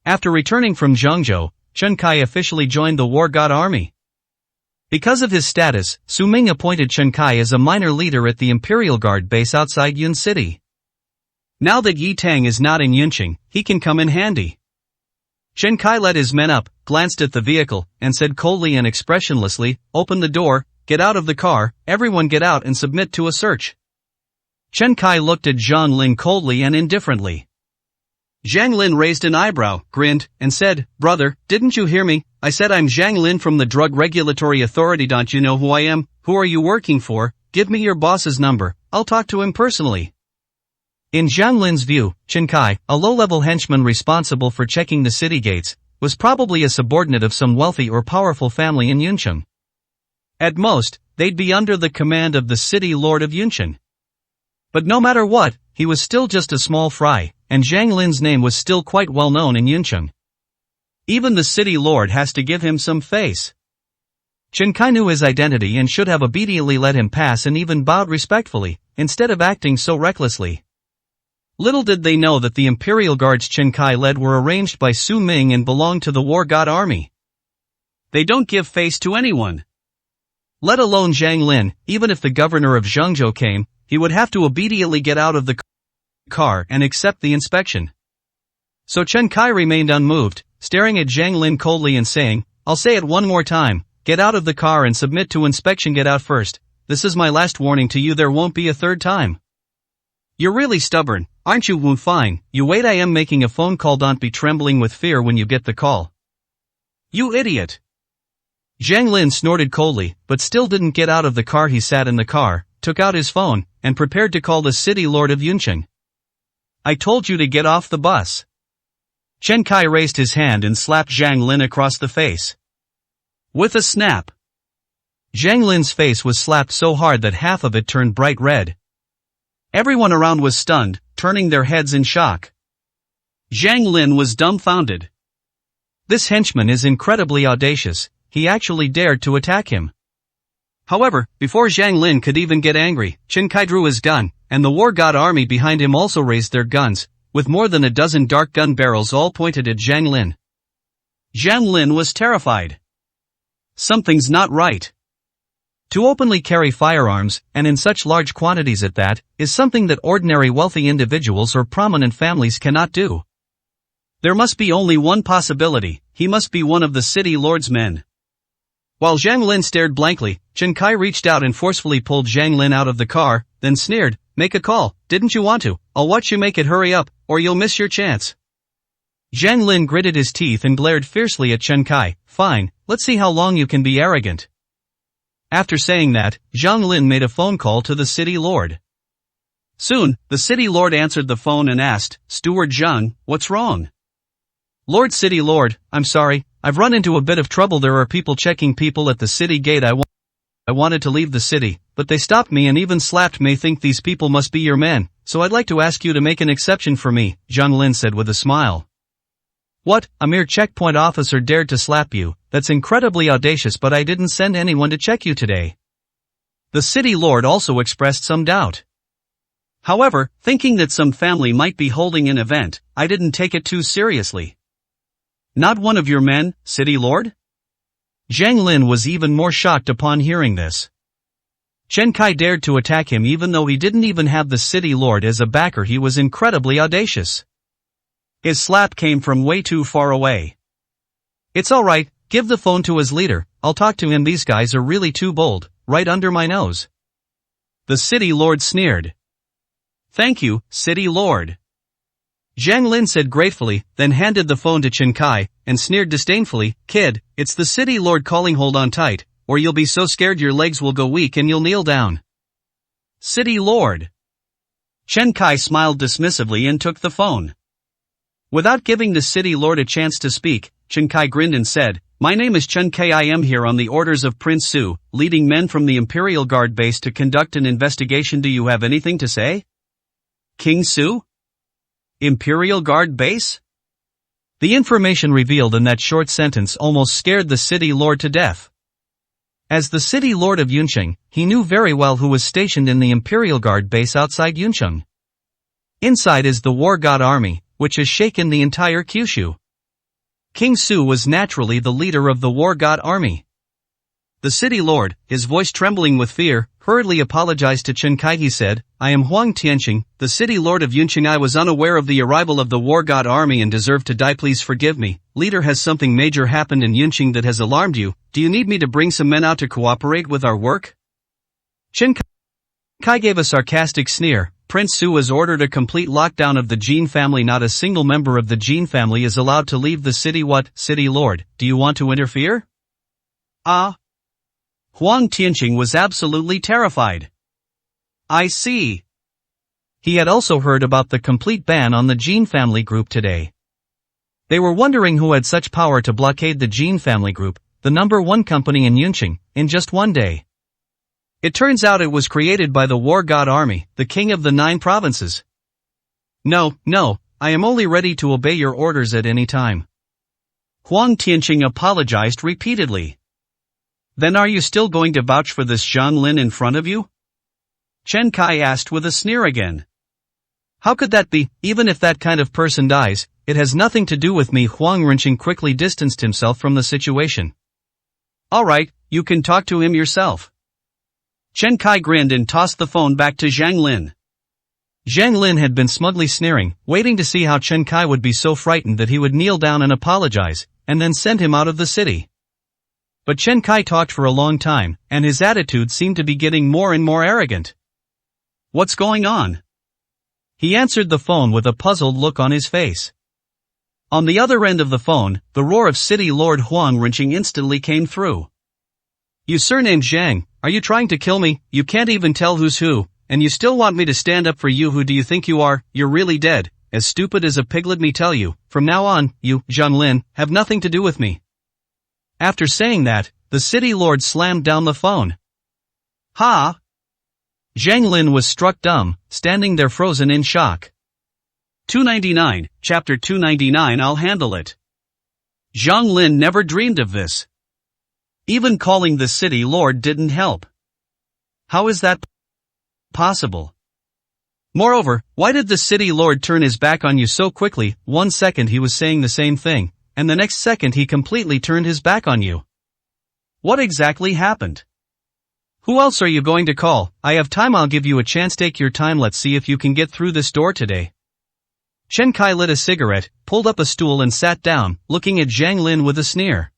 After returning from Zhengzhou, Chen Kai officially joined the war god army. Because of his status, Su Ming appointed Chen Kai as a minor leader at the Imperial Guard base outside Yun City. Now that Yi Tang is not in Yunqing, he can come in handy. Chen Kai led his men up, glanced at the vehicle, and said coldly and expressionlessly, "Open the door, get out of the car, everyone get out and submit to a search." Chen Kai looked at Zhang Lin coldly and indifferently. Zhang Lin raised an eyebrow, grinned, and said, "Brother, didn't you hear me? I said I'm Zhang Lin from the Drug Regulatory Authority. Don't you know who I am? Who are you working for? Give me your boss's number, I'll talk to him personally." In Zhang Lin's view, Chen Kai, a low-level henchman responsible for checking the city gates, was probably a subordinate of some wealthy or powerful family in Yunqing. At most, they'd be under the command of the city lord of Yunqing. But no matter what, he was still just a small fry, and Zhang Lin's name was still quite well known in Yunqing. Even the city lord has to give him some face. Chen Kai knew his identity and should have obediently let him pass and even bowed respectfully, instead of acting so recklessly. Little did they know that the Imperial Guards Chen Kai led were arranged by Su Ming and belonged to the war god army. They don't give face to anyone. Let alone Zhang Lin. Even if the governor of Zhengzhou came, he would have to obediently get out of the car and accept the inspection. So Chen Kai remained unmoved, staring at Zhang Lin coldly and saying, "I'll say it one more time, get out of the car and submit to inspection. Get out first. This is my last warning to you, there won't be a third time." "You're really stubborn, aren't you?" "Wu, fine, you wait, I am making a phone call. Don't be trembling with fear when you get the call." "You idiot." Zhang Lin snorted coldly, but still didn't get out of the car. He sat in the car, took out his phone, and prepared to call the city lord of Yunqing. "I told you to get off the bus." Chen Kai raised his hand and slapped Zhang Lin across the face. With a snap. Zhang Lin's face was slapped so hard that half of it turned bright red. Everyone around was stunned, turning their heads in shock. Zhang Lin was dumbfounded. This henchman is incredibly audacious, he actually dared to attack him. However, before Zhang Lin could even get angry, Chen Kai drew his gun, and the war god army behind him also raised their guns, with more than a dozen dark gun barrels all pointed at Zhang Lin. Zhang Lin was terrified. Something's not right. To openly carry firearms, and in such large quantities at that, is something that ordinary wealthy individuals or prominent families cannot do. There must be only one possibility: he must be one of the city lord's men. While Zhang Lin stared blankly, Chen Kai reached out and forcefully pulled Zhang Lin out of the car, then sneered, "Make a call, didn't you want to? I'll watch you make it. Hurry up, or you'll miss your chance." Zhang Lin gritted his teeth and glared fiercely at Chen Kai. "Fine, let's see how long you can be arrogant." After saying that, Zhang Lin made a phone call to the city lord. Soon, the city lord answered the phone and asked, "Steward Zhang, what's wrong?" "Lord, City Lord, I'm sorry, I've run into a bit of trouble. There are people checking people at the city gate. I wanted to leave the city, but they stopped me and even slapped me. Think these people must be your men, so I'd like to ask you to make an exception for me," Zhang Lin said with a smile. "What, a mere checkpoint officer dared to slap you? That's incredibly audacious, but I didn't send anyone to check you today." The city lord also expressed some doubt. "However, thinking that some family might be holding an event, I didn't take it too seriously." "Not one of your men, city lord?" Zhang Lin was even more shocked upon hearing this. Chen Kai dared to attack him even though he didn't even have the city lord as a backer. He was incredibly audacious. His slap came from way too far away. "It's alright, give the phone to his leader, I'll talk to him. These guys are really too bold, right under my nose." The city lord sneered. "Thank you, city lord." Zhang Lin said gratefully, then handed the phone to Chen Kai, and sneered disdainfully, "Kid, it's the city lord calling. Hold on tight, or you'll be so scared your legs will go weak and you'll kneel down." "City lord." Chen Kai smiled dismissively and took the phone. Without giving the city lord a chance to speak, Chen Kai grinned and said, "My name is Chen Kai. I am here on the orders of Prince Su, leading men from the Imperial Guard base to conduct an investigation. Do you have anything to say?" "King Su? Imperial Guard base?" The information revealed in that short sentence almost scared the city lord to death. As the city lord of Yunqing, he knew very well who was stationed in the Imperial Guard base outside Yunqing. Inside is the war god army, which has shaken the entire Kyushu. King Su was naturally the leader of the war god army. The city lord, his voice trembling with fear, hurriedly apologized to Chen Kai. He said, "I am Huang Tianqing, the city lord of Yunqing. I was unaware of the arrival of the war god army and deserve to die. Please forgive me. Leader, has something major happened in Yunqing that has alarmed you? Do you need me to bring some men out to cooperate with our work?" Chen Kai gave a sarcastic sneer. Prince Su has ordered a complete lockdown of the Jin family. Not a single member of the Jin family is allowed to leave the city. What, city lord, do you want to interfere? Huang Tianqing was absolutely terrified. I see. He had also heard about the complete ban on the Jin family group today. They were wondering who had such power to blockade the Jin family group, the number one company in Yunqing, in just one day. It turns out it was created by the war god army, the king of the 9 provinces. No, I am only ready to obey your orders at any time. Huang Tianqing apologized repeatedly. Then are you still going to vouch for this Zhang Lin in front of you? Chen Kai asked with a sneer again. How could that be? Even if that kind of person dies, it has nothing to do with me. Huang Tianqing quickly distanced himself from the situation. Alright, you can talk to him yourself. Chen Kai grinned and tossed the phone back to Zhang Lin. Zhang Lin had been smugly sneering, waiting to see how Chen Kai would be so frightened that he would kneel down and apologize, and then send him out of the city. But Chen Kai talked for a long time, and his attitude seemed to be getting more and more arrogant. What's going on? He answered the phone with a puzzled look on his face. On the other end of the phone, the roar of City Lord Huang Tianqing instantly came through. You surnamed Zhang, are you trying to kill me? You can't even tell who's who, and you still want me to stand up for you? Who do you think you are? You're really dead, as stupid as a pig. Let me tell you, from now on, you, Zhang Lin, have nothing to do with me. After saying that, the city lord slammed down the phone. Ha! Zhang Lin was struck dumb, standing there frozen in shock. 299, Chapter 299. I'll handle it. Zhang Lin never dreamed of this. Even calling the city lord didn't help. How is that possible? Moreover, why did the city lord turn his back on you so quickly? 1 second he was saying the same thing, and the next second he completely turned his back on you. What exactly happened? Who else are you going to call? I have time. I'll give you a chance. Take your time. Let's see if you can get through this door today. Chen Kai lit a cigarette, pulled up a stool and sat down, looking at Zhang Lin with a sneer.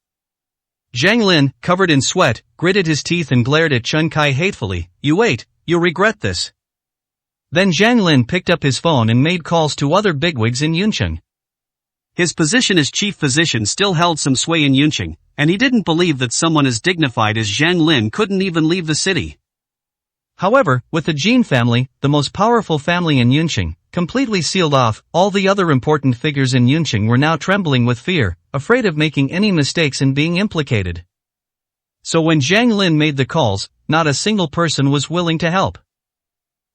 Zhang Lin, covered in sweat, gritted his teeth and glared at Chen Kai hatefully. You wait, you'll regret this. Then Zhang Lin picked up his phone and made calls to other bigwigs in Yunqing. His position as chief physician still held some sway in Yunqing, and he didn't believe that someone as dignified as Zhang Lin couldn't even leave the city. However, with the Jin family, the most powerful family in Yunqing, completely sealed off, all the other important figures in Yunqing were now trembling with fear, afraid of making any mistakes and being implicated. So when Zhang Lin made the calls, not a single person was willing to help.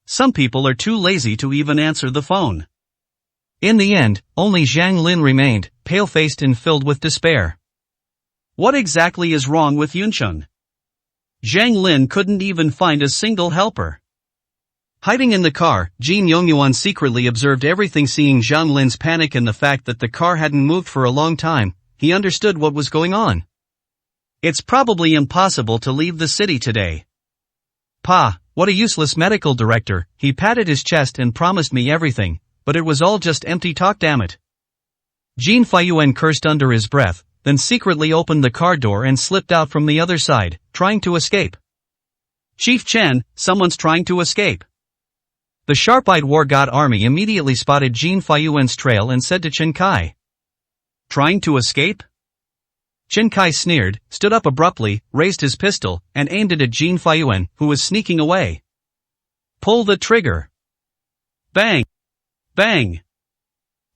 Some people are too lazy to even answer the phone. In the end, only Zhang Lin remained, pale-faced and filled with despair. What exactly is wrong with Yunqing? Zhang Lin couldn't even find a single helper. Hiding in the car, Jin Yongyuan secretly observed everything. Seeing Zhang Lin's panic and the fact that the car hadn't moved for a long time, he understood what was going on. It's probably impossible to leave the city today. Pa, what a useless medical director. He patted his chest and promised me everything, but it was all just empty talk. Damn it. Jin Feiyuan cursed under his breath, then secretly opened the car door and slipped out from the other side, trying to escape. Chief Chen, someone's trying to escape. The sharp-eyed war god army immediately spotted Jin Feiyuan's trail and said to Chen Kai. Trying to escape? Chen Kai sneered, stood up abruptly, raised his pistol, and aimed it at Jin Feiyuan, who was sneaking away. Pull the trigger. Bang! Bang!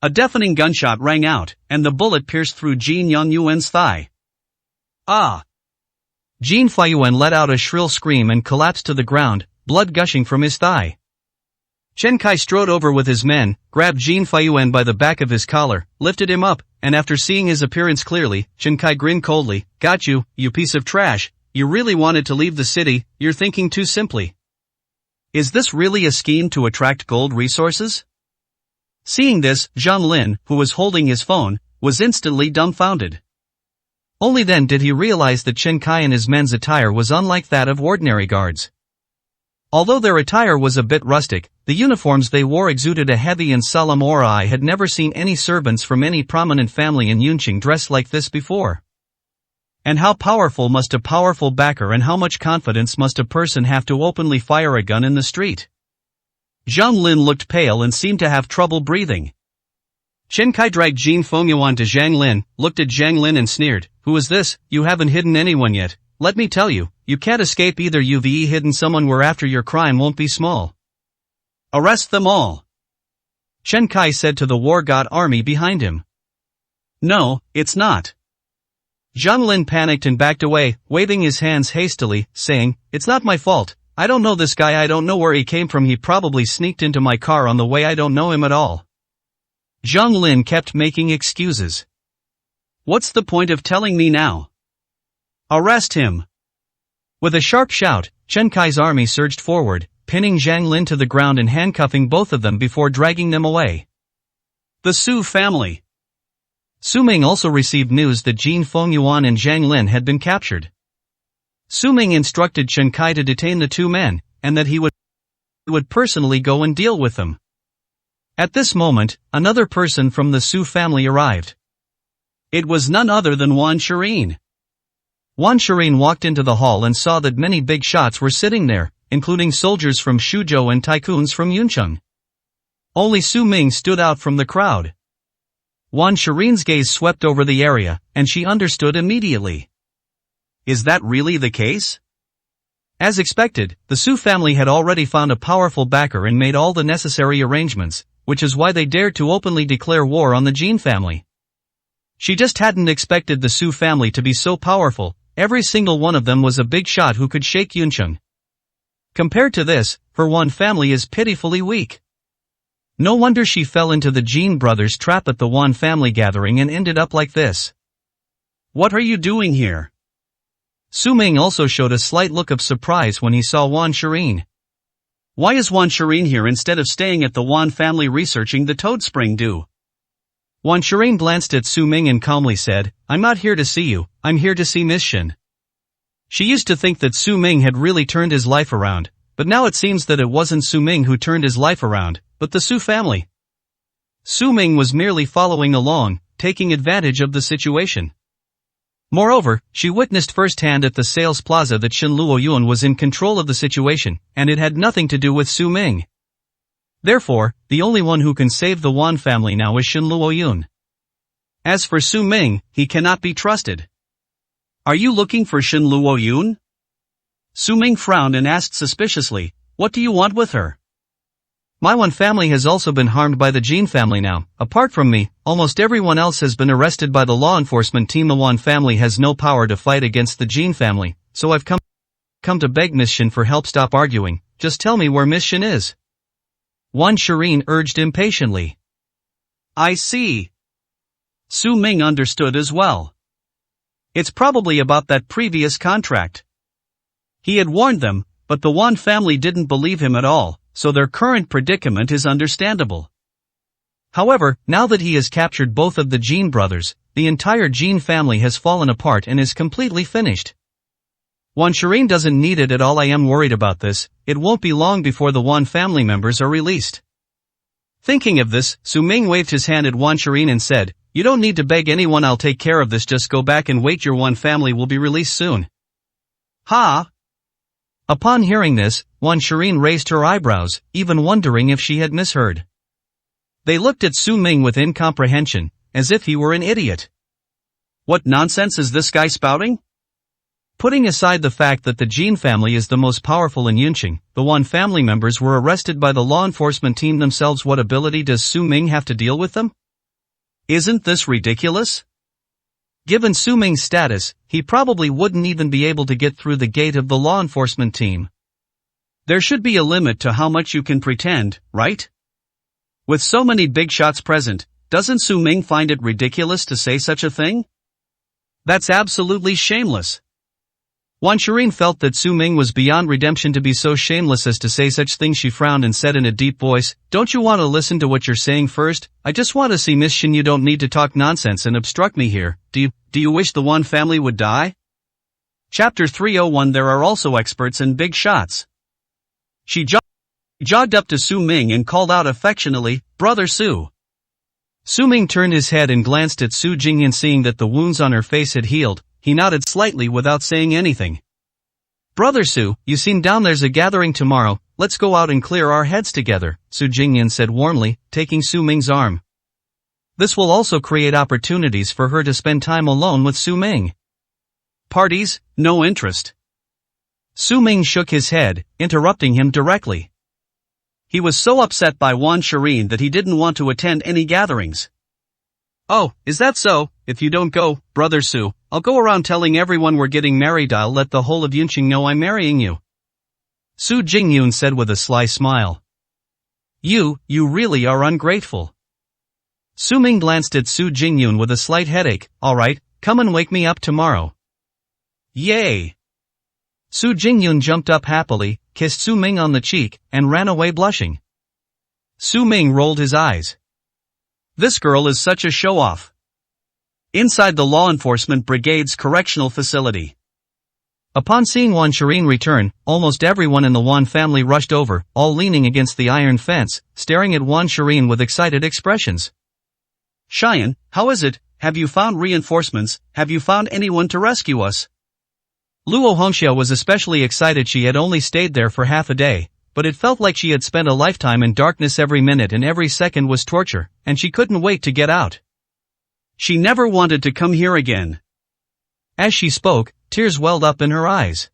A deafening gunshot rang out, and the bullet pierced through Jin Yongyuan's thigh. Ah! Jin Feiyuan let out a shrill scream and collapsed to the ground, blood gushing from his thigh. Chen Kai strode over with his men, grabbed Jin Feiyuan by the back of his collar, lifted him up, and after seeing his appearance clearly, Chen Kai grinned coldly. Got you, you piece of trash. You really wanted to leave the city. You're thinking too simply. Is this really a scheme to attract gold resources? Seeing this, Zhang Lin, who was holding his phone, was instantly dumbfounded. Only then did he realize that Chen Kai and his men's attire was unlike that of ordinary guards. Although their attire was a bit rustic, the uniforms they wore exuded a heavy and solemn aura. I had never seen any servants from any prominent family in Yunqing dressed like this before. And how powerful must a powerful backer and how much confidence must a person have to openly fire a gun in the street? Zhang Lin looked pale and seemed to have trouble breathing. Chen Kai dragged Jin Fengyuan to Zhang Lin, looked at Zhang Lin and sneered, "Who is this? You haven't hidden anyone yet. Let me tell you, you can't escape either. You've hidden someone where after your crime won't be small. Arrest them all." Chen Kai said to the war god army behind him. "No, it's not." Zhang Lin panicked and backed away, waving his hands hastily, saying, "It's not my fault. I don't know this guy. I don't know where he came from. He probably sneaked into my car on the way. I don't know him at all." Zhang Lin kept making excuses. "What's the point of telling me now? Arrest him!" With a sharp shout, Chen Kai's army surged forward, pinning Zhang Lin to the ground and handcuffing both of them before dragging them away. The Su family. Su Ming also received news that Jin Fengyuan and Zhang Lin had been captured. Su Ming instructed Chen Kai to detain the two men, and that he would personally go and deal with them. At this moment, another person from the Su family arrived. It was none other than Wan Shirin. Wan Shirin walked into the hall and saw that many big shots were sitting there, including soldiers from Shuzhou and tycoons from Yuncheng. Only Su Ming stood out from the crowd. Wan Shirin's gaze swept over the area, and she understood immediately. Is that really the case? As expected, the Su family had already found a powerful backer and made all the necessary arrangements, which is why they dared to openly declare war on the Jin family. She just hadn't expected the Su family to be so powerful. Every single one of them was a big shot who could shake Yuncheng. Compared to this, her Wan family is pitifully weak. No wonder she fell into the Jin brothers' trap at the Wan family gathering and ended up like this. What are you doing here? Su Ming also showed a slight look of surprise when he saw Wan Shirin. Why is Wan Shirin here instead of staying at the Wan family researching the Toad Spring Dew? Wan Shirin glanced at Su Ming and calmly said, "I'm not here to see you, I'm here to see Miss Shin." She used to think that Su Ming had really turned his life around, but now it seems that it wasn't Su Ming who turned his life around, but the Su family. Su Ming was merely following along, taking advantage of the situation. Moreover, she witnessed firsthand at the sales plaza that Shin Luoyun was in control of the situation, and it had nothing to do with Su Ming. Therefore, the only one who can save the Wan family now is Shin Luoyun. As for Su Ming, he cannot be trusted. Are you looking for Shin Luoyun? Su Ming frowned and asked suspiciously, what do you want with her? My Wan family has also been harmed by the Jin family now. Apart from me, almost everyone else has been arrested by the law enforcement team. The Wan family has no power to fight against the Jin family, so I've come to beg Miss Shin for help. Stop arguing, just tell me where Miss Shin is. Wan Shirin urged impatiently. I see. Su Ming understood as well. It's probably about that previous contract. He had warned them, but the Wan family didn't believe him at all, so their current predicament is understandable. However, now that he has captured both of the Jin brothers, the entire Jin family has fallen apart and is completely finished. Wan Shirin doesn't need it at all. I am worried about this. It won't be long before the Wan family members are released. Thinking of this, Su Ming waved his hand at Wan Shirin and said, you don't need to beg anyone. I'll take care of this. Just go back and wait. Your Wan family will be released soon. Ha! Upon hearing this, Wan Shirin raised her eyebrows, even wondering if she had misheard. They looked at Su Ming with incomprehension, as if he were an idiot. What nonsense is this guy spouting? Putting aside the fact that the Jin family is the most powerful in Yunqing, the Wan family members were arrested by the law enforcement team themselves. What ability does Su Ming have to deal with them? Isn't this ridiculous? Given Su Ming's status, he probably wouldn't even be able to get through the gate of the law enforcement team. There should be a limit to how much you can pretend, right? With so many big shots present, doesn't Su Ming find it ridiculous to say such a thing? That's absolutely shameless. Wan Shirin felt that Su Ming was beyond redemption to be so shameless as to say such things. She frowned and said in a deep voice, "Don't you want to listen to what you're saying first? I just want to see Miss Shin. You don't need to talk nonsense and obstruct me here. Do you wish the Wan family would die?" Chapter 301. There are also experts in big shots. She jogged up to Su Ming and called out affectionately, "Brother Su." Su Ming turned his head and glanced at Su Jingyan. Seeing that the wounds on her face had healed, he nodded slightly without saying anything. "Brother Su, you seem down. There's a gathering tomorrow, let's go out and clear our heads together," Su Jingyan said warmly, taking Su Ming's arm. This will also create opportunities for her to spend time alone with Su Ming. Parties, no interest. Su Ming shook his head, interrupting him directly. He was so upset by Wan Shirin that he didn't want to attend any gatherings. "Oh, is that so? If you don't go, Brother Su, I'll go around telling everyone we're getting married. I'll let the whole of Yunqing know I'm marrying you," Su Jingyun said with a sly smile. You really are ungrateful." Su Ming glanced at Su Jingyun with a slight headache. "Alright, come and wake me up tomorrow." "Yay!" Su Jingyun jumped up happily, kissed Su Ming on the cheek, and ran away blushing. Su Ming rolled his eyes. This girl is such a show-off. Inside the law enforcement brigade's correctional facility. Upon seeing Wan Shirin return, almost everyone in the Wan family rushed over, all leaning against the iron fence, staring at Wan Shirin with excited expressions. "Cheyenne, how is it? Have you found reinforcements? Have you found anyone to rescue us?" Luo Hongxiao was especially excited. She had only stayed there for half a day, but it felt like she had spent a lifetime in darkness. Every minute and every second was torture, and she couldn't wait to get out. She never wanted to come here again. As she spoke, tears welled up in her eyes.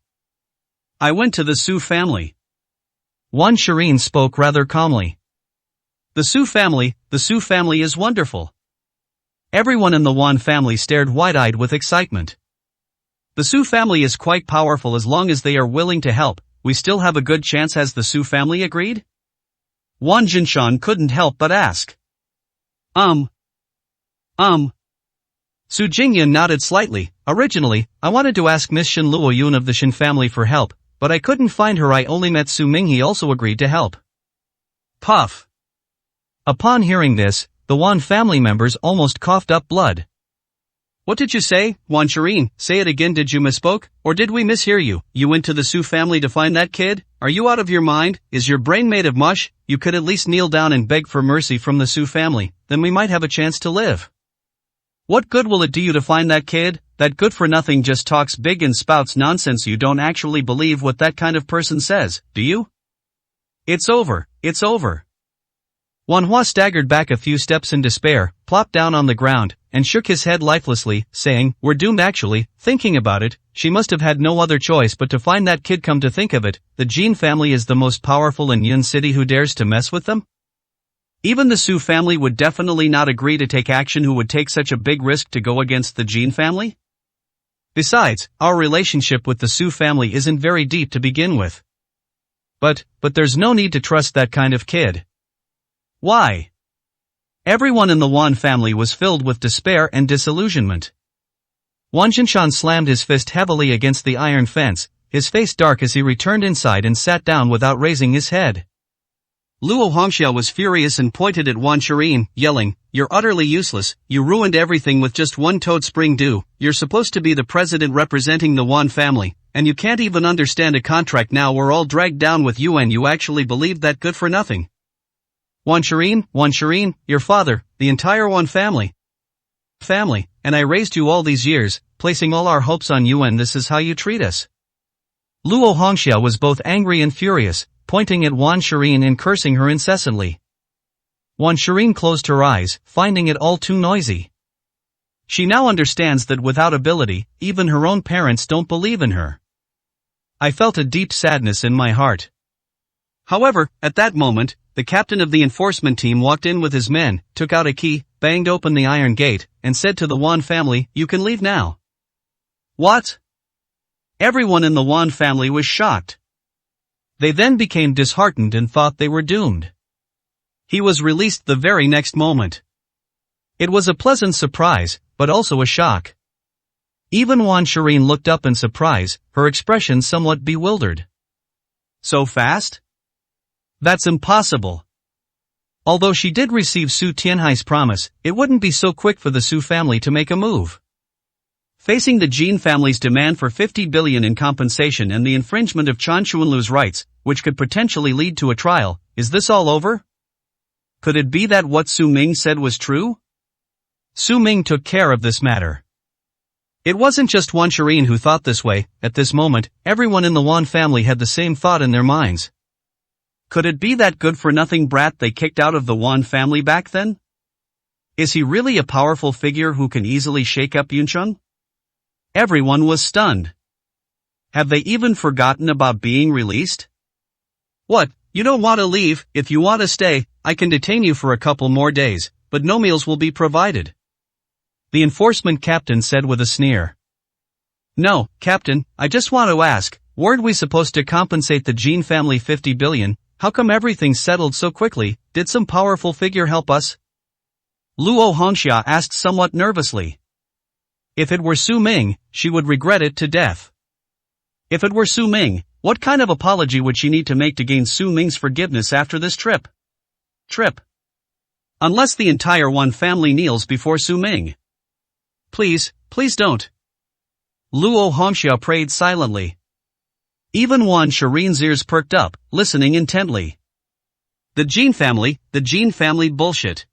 "I went to the Su family." Wan Shirin spoke rather calmly. The Su family is wonderful." Everyone in the Wan family stared wide-eyed with excitement. "The Su family is quite powerful. As long as they are willing to help, we still have a good chance." Has the Su family agreed? Wan Jinshan couldn't help but ask. Su Jingyan nodded slightly. "Originally, I wanted to ask Miss Shin Luo Yun of the Shin family for help, but I couldn't find her. I only met Su Ming. He also agreed to help." Puff. Upon hearing this, the Wan family members almost coughed up blood. "What did you say, Wan Shirin? Say it again. Did you misspoke, or did we mishear you? You went to the Su family to find that kid? Are you out of your mind? Is your brain made of mush? You could at least kneel down and beg for mercy from the Su family, then we might have a chance to live. What good will it do you to find that kid? That good-for-nothing just talks big and spouts nonsense. You don't actually believe what that kind of person says, do you? It's over. Wan Hua staggered back a few steps in despair, plopped down on the ground, and shook his head lifelessly, saying, "We're doomed." Actually, thinking about it, she must have had no other choice but to find that kid. Come to think of it, the Jin family is the most powerful in Yun City. Who dares to mess with them? Even the Su family would definitely not agree to take action. Who would take such a big risk to go against the Jin family? Besides, our relationship with the Su family isn't very deep to begin with. But there's no need to trust that kind of kid. Why? Everyone in the Wan family was filled with despair and disillusionment. Wan Jinshan slammed his fist heavily against the iron fence, his face dark as he returned inside and sat down without raising his head. Luo Hongxiao was furious and pointed at Wan Shirin, yelling, "You're utterly useless. You ruined everything with just one toad spring dew. You're supposed to be the president representing the Wan family, and you can't even understand a contract. Now we're all dragged down with you and you actually believe that good for nothing. Wan Shirin, your father, the entire Wan family, and I raised you all these years, placing all our hopes on you, and this is how you treat us." Luo Hongxiao was both angry and furious, pointing at Wan Shirin and cursing her incessantly. Wan Shirin closed her eyes, finding it all too noisy. She now understands that without ability, even her own parents don't believe in her. I felt a deep sadness in my heart. However, at that moment, the captain of the enforcement team walked in with his men, took out a key, banged open the iron gate, and said to the Wan family, "You can leave now." What? Everyone in the Wan family was shocked. They then became disheartened and thought they were doomed. He was released the very next moment. It was a pleasant surprise, but also a shock. Even Wan Shireen looked up in surprise, her expression somewhat bewildered. So fast? That's impossible. Although she did receive Su Tianhai's promise, it wouldn't be so quick for the Su family to make a move. Facing the Jin family's demand for 50 billion in compensation and the infringement of Chan Chuanlu's rights, which could potentially lead to a trial, is this all over? Could it be that what Su Ming said was true? Su Ming took care of this matter. It wasn't just Wan Shireen who thought this way. At this moment, everyone in the Wan family had the same thought in their minds. Could it be that good-for-nothing brat they kicked out of the Wan family back then? Is he really a powerful figure who can easily shake up Yuncheng? Everyone was stunned. Have they even forgotten about being released? What, you don't want to leave? If you want to stay, I can detain you for a couple more days, but no meals will be provided. The enforcement captain said with a sneer. No, Captain, I just want to ask, weren't we supposed to compensate the Jin family 50 billion? How come everything settled so quickly? Did some powerful figure help us? Luo Hongxia asked somewhat nervously. If it were Su Ming, she would regret it to death. If it were Su Ming, what kind of apology would she need to make to gain Su Ming's forgiveness after this trip? Unless the entire Wan family kneels before Su Ming. Please don't. Luo Hongxia prayed silently. Even Wan Shireen's ears perked up, listening intently. The Jin family bullshit.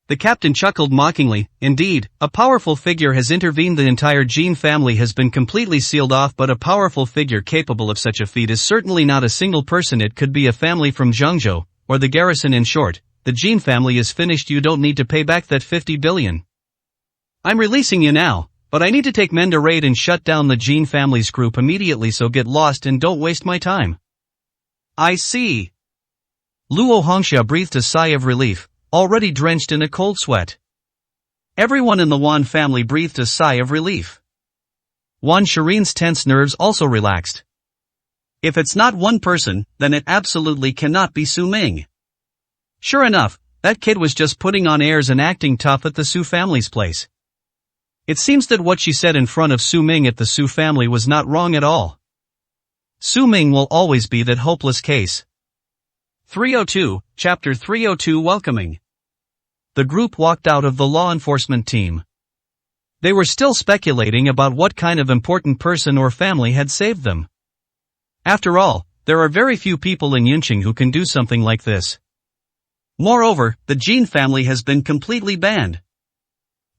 The captain chuckled mockingly. Indeed, a powerful figure has intervened. The entire Jin family has been completely sealed off, but a powerful figure capable of such a feat is certainly not a single person. It could be a family from Zhengzhou, or the garrison. In short, the Jin family is finished. You don't need to pay back that 50 billion. I'm releasing you now, but I need to take men to raid and shut down the Jin family's group immediately, so get lost and don't waste my time. I see. Luo Hongxia breathed a sigh of relief, already drenched in a cold sweat. Everyone in the Wan family breathed a sigh of relief. Wan Shireen's tense nerves also relaxed. If it's not one person, then it absolutely cannot be Su Ming. Sure enough, that kid was just putting on airs and acting tough at the Su family's place. It seems that what she said in front of Su Ming at the Su family was not wrong at all. Su Ming will always be that hopeless case. 302, Chapter 302 Welcoming. The group walked out of the law enforcement team. They were still speculating about what kind of important person or family had saved them. After all, there are very few people in Yunqing who can do something like this. Moreover, the Jin family has been completely banned.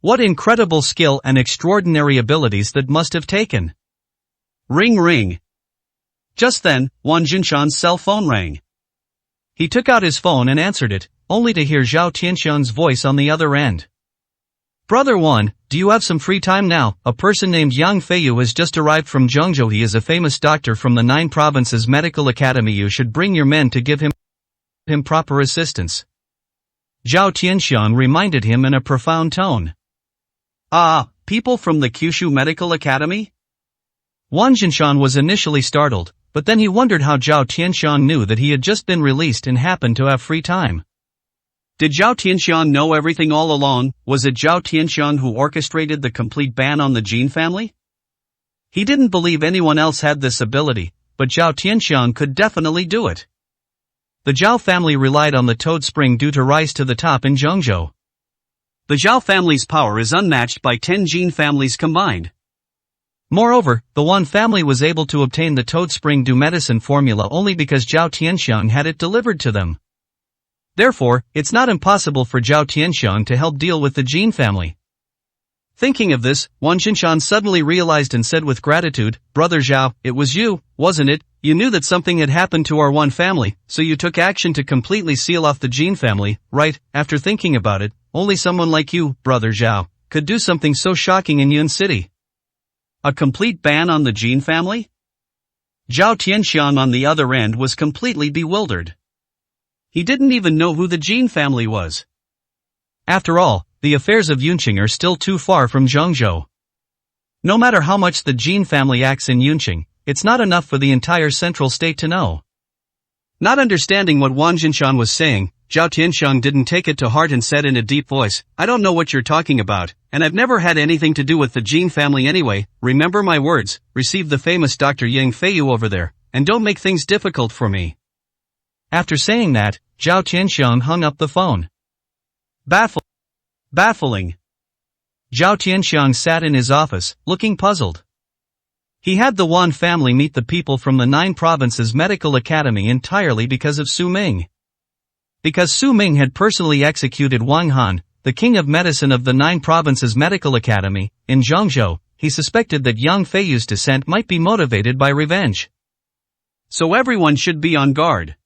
What incredible skill and extraordinary abilities that must have taken. Ring ring. Just then, Wan Jinshan's cell phone rang. He took out his phone and answered it, only to hear Zhao Tianxiang's voice on the other end. Brother Wan, do you have some free time now? A person named Yang Feiyu has just arrived from Zhengzhou. He is a famous doctor from the 9 provinces medical academy. You should bring your men to give him proper assistance. Zhao Tianxiang reminded him in a profound tone. People from the Kyushu Medical Academy? Wan Jinshan was initially startled, but then he wondered how Zhao Tianxiang knew that he had just been released and happened to have free time. Did Zhao Tianxiang know everything all along? Was it Zhao Tianxiang who orchestrated the complete ban on the Jin family? He didn't believe anyone else had this ability, but Zhao Tianxiang could definitely do it. The Zhao family relied on the Toad Spring due to rise to the top in Zhengzhou. The Zhao family's power is unmatched by 10 Jin families combined. Moreover, the Wan family was able to obtain the Toad Spring Dew medicine formula only because Zhao Tianxiang had it delivered to them. Therefore, it's not impossible for Zhao Tianxiang to help deal with the Jin family. Thinking of this, Wan Jinshan suddenly realized and said with gratitude, Brother Zhao, it was you, wasn't it? You knew that something had happened to our Wan family, so you took action to completely seal off the Jin family, right? After thinking about it, only someone like you, Brother Zhao, could do something so shocking in Yun City. A complete ban on the Jin family? Zhao Tianxiang on the other end was completely bewildered. He didn't even know who the Jin family was. After all, the affairs of Yunqing are still too far from Zhengzhou. No matter how much the Jin family acts in Yunqing, it's not enough for the entire central state to know. Not understanding what Wan Jinshan was saying, Zhao Tianxiang didn't take it to heart and said in a deep voice, "I don't know what you're talking about, and I've never had anything to do with the Jin family anyway. Remember my words, receive the famous Dr. Yang Feiyu over there, and don't make things difficult for me." After saying that, Zhao Tianxiang hung up the phone. Baffling. Zhao Tianxiang sat in his office, looking puzzled. He had the Wan family meet the people from the 9 Provinces Medical Academy entirely because of Su Ming. Because Su Ming had personally executed Wang Han, the king of medicine of the 9 Provinces Medical Academy, in Zhongzhou, he suspected that Yang Feiyu's descent might be motivated by revenge. So everyone should be on guard.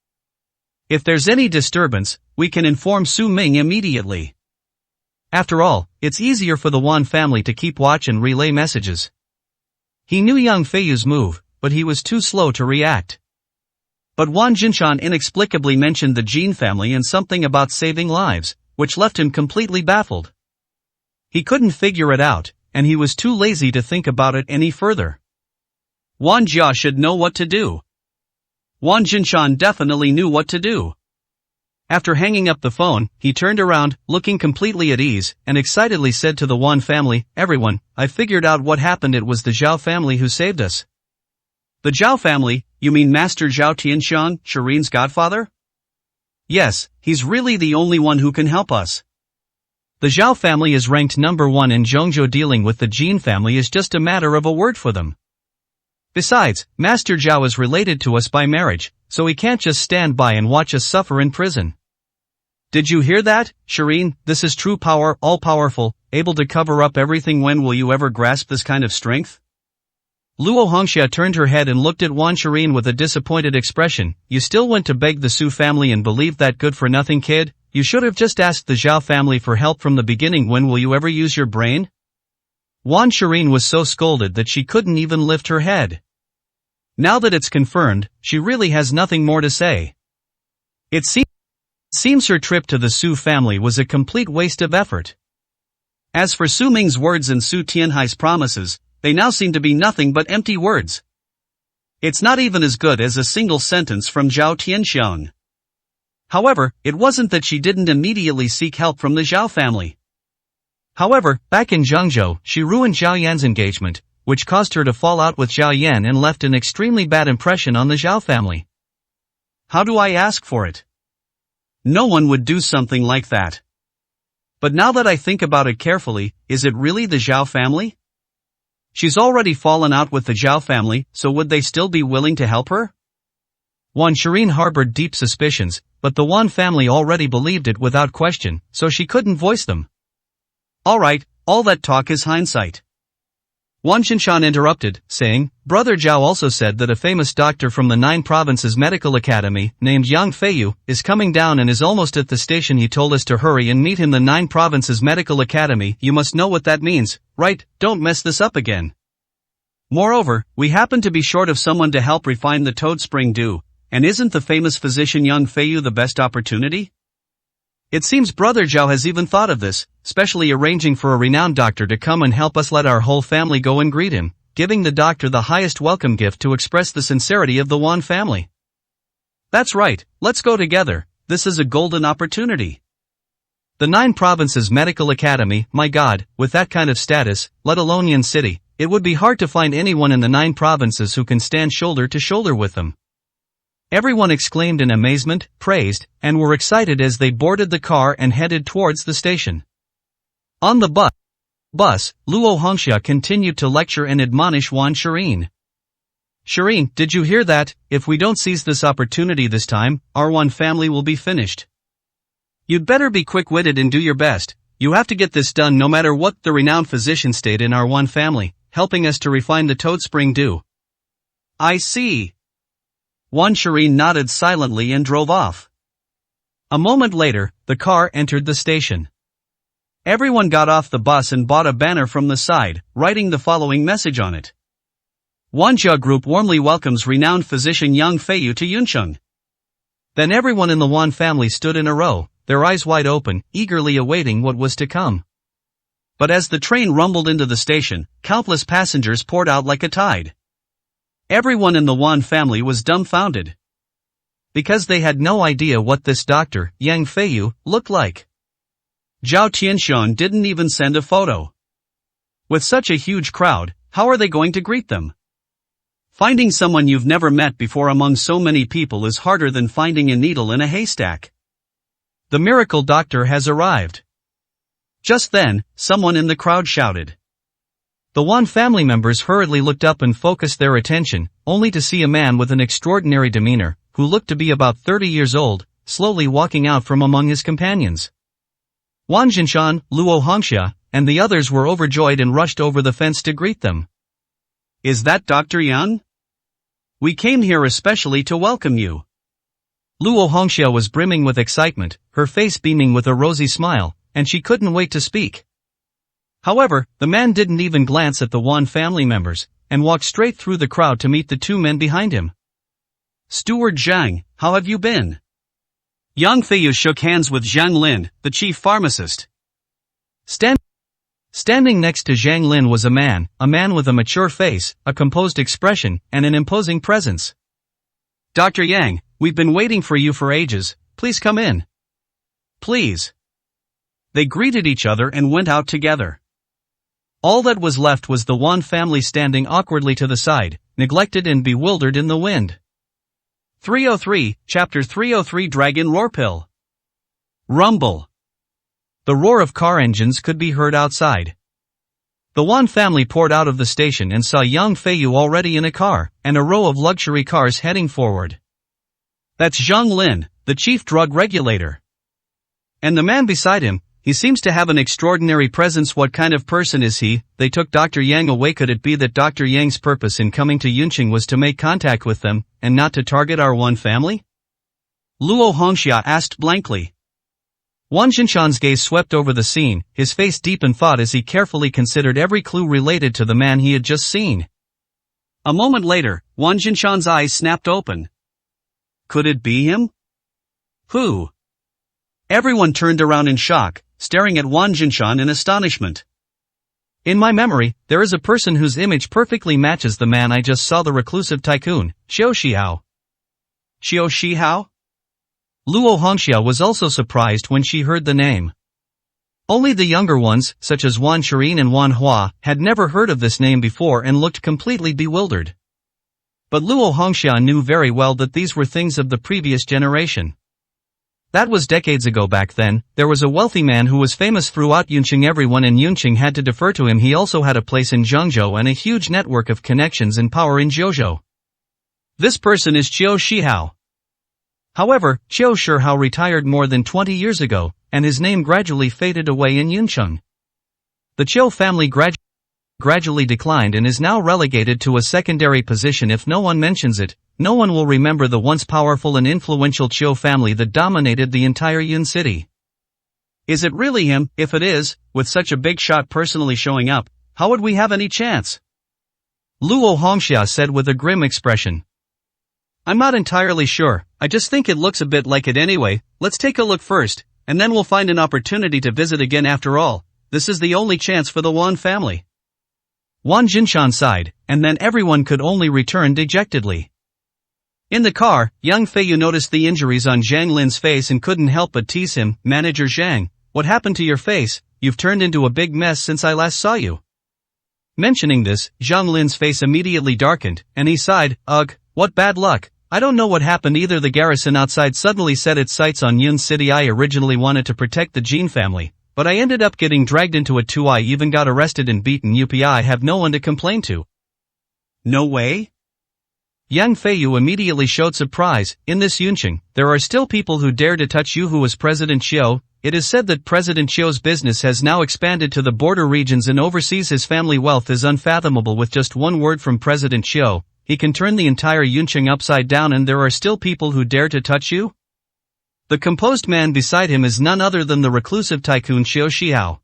If there's any disturbance, we can inform Su Ming immediately. After all, it's easier for the Wan family to keep watch and relay messages. He knew Yang Feiyu's move, but he was too slow to react. But Wan Jinshan inexplicably mentioned the Jin family and something about saving lives, which left him completely baffled. He couldn't figure it out, and he was too lazy to think about it any further. Wan Jia should know what to do. Wan Jinshan definitely knew what to do. After hanging up the phone, he turned around, looking completely at ease, and excitedly said to the Wan family, "Everyone, I figured out what happened. It was the Zhao family who saved us." The Zhao family? You mean Master Zhao Tianxiang, Shirin's godfather? Yes, he's really the only one who can help us. The Zhao family is ranked number 1 in Zhongzhou. Dealing with the Jin family is just a matter of a word for them. Besides, Master Zhao is related to us by marriage, so he can't just stand by and watch us suffer in prison. Did you hear that, Shirin? This is true power, all-powerful, able to cover up everything. When will you ever grasp this kind of strength? Luo Hongxia turned her head and looked at Wan Shirin with a disappointed expression. You still went to beg the Su family and believed that good-for-nothing kid? You should have just asked the Zhao family for help from the beginning. When will you ever use your brain? Wan Shirin was so scolded that she couldn't even lift her head. Now that it's confirmed, she really has nothing more to say. It seems her trip to the Su family was a complete waste of effort. As for Su Ming's words and Su Tianhai's promises, they now seem to be nothing but empty words. It's not even as good as a single sentence from Zhao Tianxiang. However, it wasn't that she didn't immediately seek help from the Zhao family. However, back in Zhongzhou, she ruined Zhao Yan's engagement, which caused her to fall out with Zhao Yan and left an extremely bad impression on the Zhao family. How do I ask for it? No one would do something like that. But now that I think about it carefully, is it really the Zhao family? She's already fallen out with the Zhao family, so would they still be willing to help her? Wan Shirin harbored deep suspicions, but the Wan family already believed it without question, so she couldn't voice them. Alright, all that talk is hindsight. Wan Xinshan interrupted, saying, Brother Zhao also said that a famous doctor from the 9 Provinces Medical Academy, named Yang Feiyu, is coming down and is almost at the station. He told us to hurry and meet him. The 9 Provinces Medical Academy. You must know what that means, right? Don't mess this up again. Moreover, we happen to be short of someone to help refine the Toad Spring Dew, and isn't the famous physician Yang Feiyu the best opportunity? It seems Brother Zhao has even thought of this, specially arranging for a renowned doctor to come and help us. Let our whole family go and greet him, giving the doctor the highest welcome gift to express the sincerity of the Wan family. That's right, let's go together. This is a golden opportunity. The 9 Provinces Medical Academy, my God, with that kind of status, let alone Yan City, it would be hard to find anyone in the 9 provinces who can stand shoulder to shoulder with them. Everyone exclaimed in amazement, praised, and were excited as they boarded the car and headed towards the station. On the bus, Luo Hongxia continued to lecture and admonish Wan Shirin. Shirin, did you hear that? If we don't seize this opportunity this time, our Wan family will be finished. You'd better be quick-witted and do your best. You have to get this done no matter what. The renowned physician stayed in our Wan family, helping us to refine the Toad Spring Dew. I see. Wan Shirin nodded silently and drove off. A moment later, the car entered the station. Everyone got off the bus and bought a banner from the side, writing the following message on it. Wanjia Group warmly welcomes renowned physician Yang Feiyu to Yuncheng. Then everyone in the Wan family stood in a row, their eyes wide open, eagerly awaiting what was to come. But as the train rumbled into the station, countless passengers poured out like a tide. Everyone in the Wan family was dumbfounded. because they had no idea what this Dr. Yang Feiyu looked like. Zhao Tianxian didn't even send a photo. With such a huge crowd, how are they going to greet them? Finding someone you've never met before among so many people is harder than finding a needle in a haystack. The miracle doctor has arrived. Just then, someone in the crowd shouted. The Wan family members hurriedly looked up and focused their attention, only to see a man with an extraordinary demeanor, who looked to be about 30 years old, slowly walking out from among his companions. Wan Jinshan, Luo Hongxia, and the others were overjoyed and rushed over the fence to greet them. Is that Dr. Yan? We came here especially to welcome you. Luo Hongxia was brimming with excitement, her face beaming with a rosy smile, and she couldn't wait to speak. However, the man didn't even glance at the Wan family members, and walked straight through the crowd to meet the two men behind him. Steward Zhang, how have you been? Yang Feiyu shook hands with Zhang Lin, the chief pharmacist. Standing next to Zhang Lin was a man with a mature face, a composed expression, and an imposing presence. Dr. Yang, we've been waiting for you for ages, please come in. Please. They greeted each other and went out together. All that was left was the Wan family standing awkwardly to the side, neglected and bewildered in the wind. 303, Chapter 303 Dragon Roar Pill. Rumble. The roar of car engines could be heard outside. The Wan family poured out of the station and saw Yang Feiyu already in a car, and a row of luxury cars heading forward. That's Zhang Lin, the chief drug regulator. And the man beside him, he seems to have an extraordinary presence. What kind of person is he? They took Dr. Yang away. Could it be that Dr. Yang's purpose in coming to Yunqing was to make contact with them, and not to target our Wan family? Luo Hongxia asked blankly. Wan Jinshan's gaze swept over the scene, his face deep in thought as he carefully considered every clue related to the man he had just seen. A moment later, Wan Jinshan's eyes snapped open. Could it be him? Who? Everyone turned around in shock, staring at Wan Jinshan in astonishment. In my memory, there is a person whose image perfectly matches the man I just saw, the reclusive tycoon, Xiao Shihao. Xiao Shihao? Luo Hongxia was also surprised when she heard the name. Only the younger ones, such as Wan Shirin and Wan Hua, had never heard of this name before and looked completely bewildered. But Luo Hongxia knew very well that these were things of the previous generation. That was decades ago. Back then, there was a wealthy man who was famous throughout Yunqing. Everyone in Yunqing had to defer to him. He also had a place in Zhengzhou and a huge network of connections and power in Zhuzhou. This person is Qiu Shihao. However, Qiu Shihao retired more than 20 years ago, and his name gradually faded away in Yunqing. The Qiu family gradually declined and is now relegated to a secondary position. If no one mentions it, no one will remember the once powerful and influential Qiu family that dominated the entire Yun city. Is it really him? If it is, with such a big shot personally showing up, how would we have any chance? Luo Hongxia said with a grim expression. I'm not entirely sure, I just think it looks a bit like it anyway. Let's take a look first, and then we'll find an opportunity to visit again. After all, this is the only chance for the Wan family. Wan Jinshan sighed, and then everyone could only return dejectedly. In the car, Yang Feiyu noticed the injuries on Zhang Lin's face and couldn't help but tease him. Manager Zhang, what happened to your face? You've turned into a big mess since I last saw you. Mentioning this, Zhang Lin's face immediately darkened, and he sighed, Ugh, what bad luck. I don't know what happened either. The garrison outside suddenly set its sights on Yun City. I originally wanted to protect the Jin family, but I ended up getting dragged into it too. I even got arrested and beaten up. I have no one to complain to. No way? Yang Feiyu immediately showed surprise. In this Yunqing, there are still people who dare to touch you. Who was President Qiu? It is said that President Qiu's business has now expanded to the border regions and overseas. His family wealth is unfathomable. With just one word from President Qiu, he can turn the entire Yunqing upside down, and there are still people who dare to touch you? The composed man beside him is none other than the reclusive tycoon Qiu Shihao.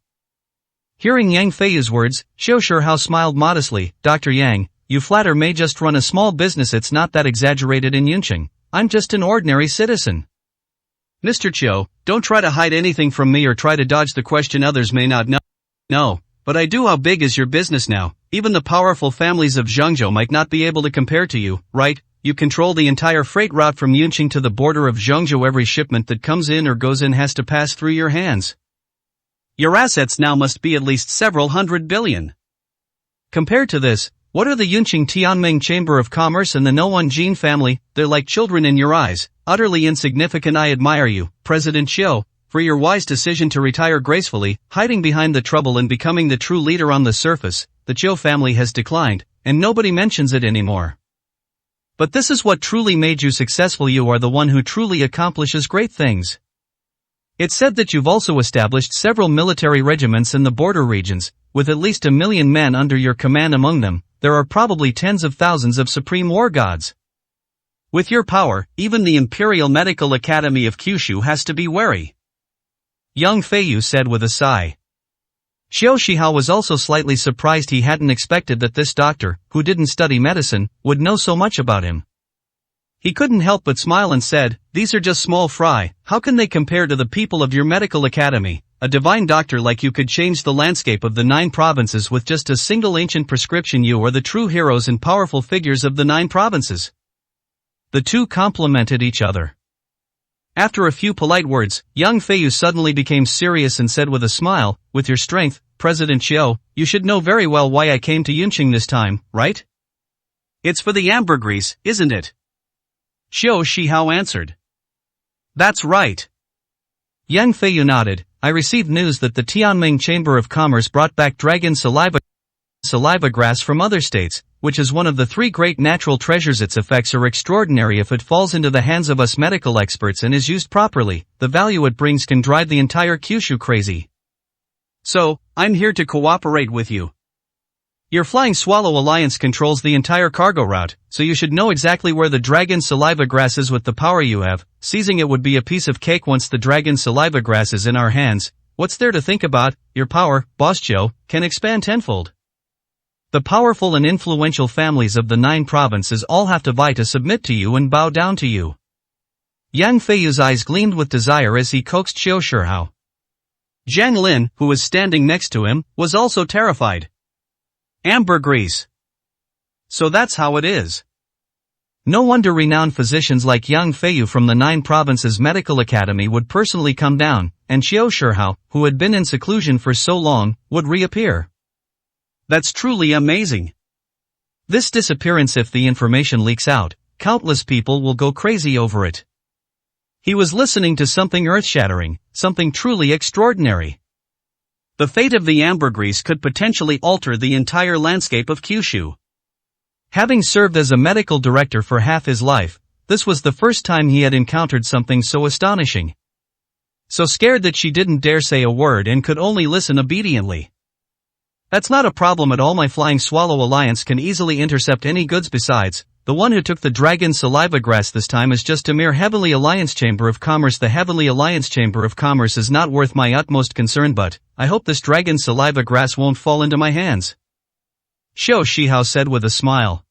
Hearing Yang Feiyu's words, Qiu Shihao smiled modestly. Dr. Yang, you flatter may just run a small business. It's not that exaggerated in Yunqing. I'm just an ordinary citizen. Mr. Qiu, don't try to hide anything from me or try to dodge the question others may not know. No, but I do. How big is your business now? Even the powerful families of Zhengzhou might not be able to compare to you, right? you control the entire freight route from Yunqing to the border of Zhengzhou. Every shipment that comes in or goes in has to pass through your hands. Your assets now must be at least several hundred billion. Compared to this, what are the Yunqing Tianming Chamber of Commerce and the Noan Jin family? They're like children in your eyes, utterly insignificant. I admire you, President Xiu, for your wise decision to retire gracefully, hiding behind the trouble and becoming the true leader. On the surface, the Xiu family has declined, and nobody mentions it anymore. But this is what truly made you successful. You are the one who truly accomplishes great things. It's said that you've also established several military regiments in the border regions, with at least 1 million men under your command. Among them, there are probably tens of thousands of supreme war gods. With your power, even the Imperial Medical Academy of Kyushu has to be wary. Young Feiyu said with a sigh. Xiao Shihao was also slightly surprised. He hadn't expected that this doctor, who didn't study medicine, would know so much about him. He couldn't help but smile and said, "These are just small fry. How can they compare to the people of your medical academy? A divine doctor like you could change the landscape of the 9 provinces with just a single ancient prescription. You are the true heroes and powerful figures of the 9 provinces." The two complemented each other. After a few polite words, young Feiyu suddenly became serious and said with a smile, "With your strength, President Xiu, you should know very well why I came to Yunqing this time, right? It's for the ambergris, isn't it?" Xiu Shihao answered. "That's right." Yang Feiyu nodded. "I received news that the Tianming Chamber of Commerce brought back dragon saliva grass from other states, which is one of the 3 great natural treasures. Its effects are extraordinary if it falls into the hands of us medical experts and is used properly. The value it brings can drive the entire Kyushu crazy. So, I'm here to cooperate with you. Your Flying Swallow Alliance controls the entire cargo route, so you should know exactly where the dragon saliva grass is. With the power you have, seizing it would be a piece of cake. Once the dragon saliva grass is in our hands, what's there to think about? Your power, Boss Joe, can expand tenfold. The powerful and influential families of the 9 provinces all have to vie to submit to you and bow down to you." Yang Feiyu's eyes gleamed with desire as he coaxed Xiu Shihao. Zhang Lin, who was standing next to him, was also terrified. Ambergris. So that's how it is. No wonder renowned physicians like Yang Feiyu from the 9 provinces medical academy would personally come down, and Xiu Shihao, who had been in seclusion for so long, would reappear. That's truly amazing. This disappearance, if the information leaks out, countless people will go crazy over it. He was listening to something earth-shattering, something truly extraordinary. The fate of the ambergris could potentially alter the entire landscape of Kyushu. Having served as a medical director for half his life, this was the first time he had encountered something so astonishing. So scared that she didn't dare say a word and could only listen obediently. "That's not a problem at all. My Flying Swallow Alliance can easily intercept any goods. Besides, the one who took the dragon saliva grass this time is just a mere Heavenly Alliance Chamber of Commerce. The Heavenly Alliance Chamber of Commerce is not worth my utmost concern, but I hope this dragon saliva grass won't fall into my hands," Xiu Shihao said with a smile.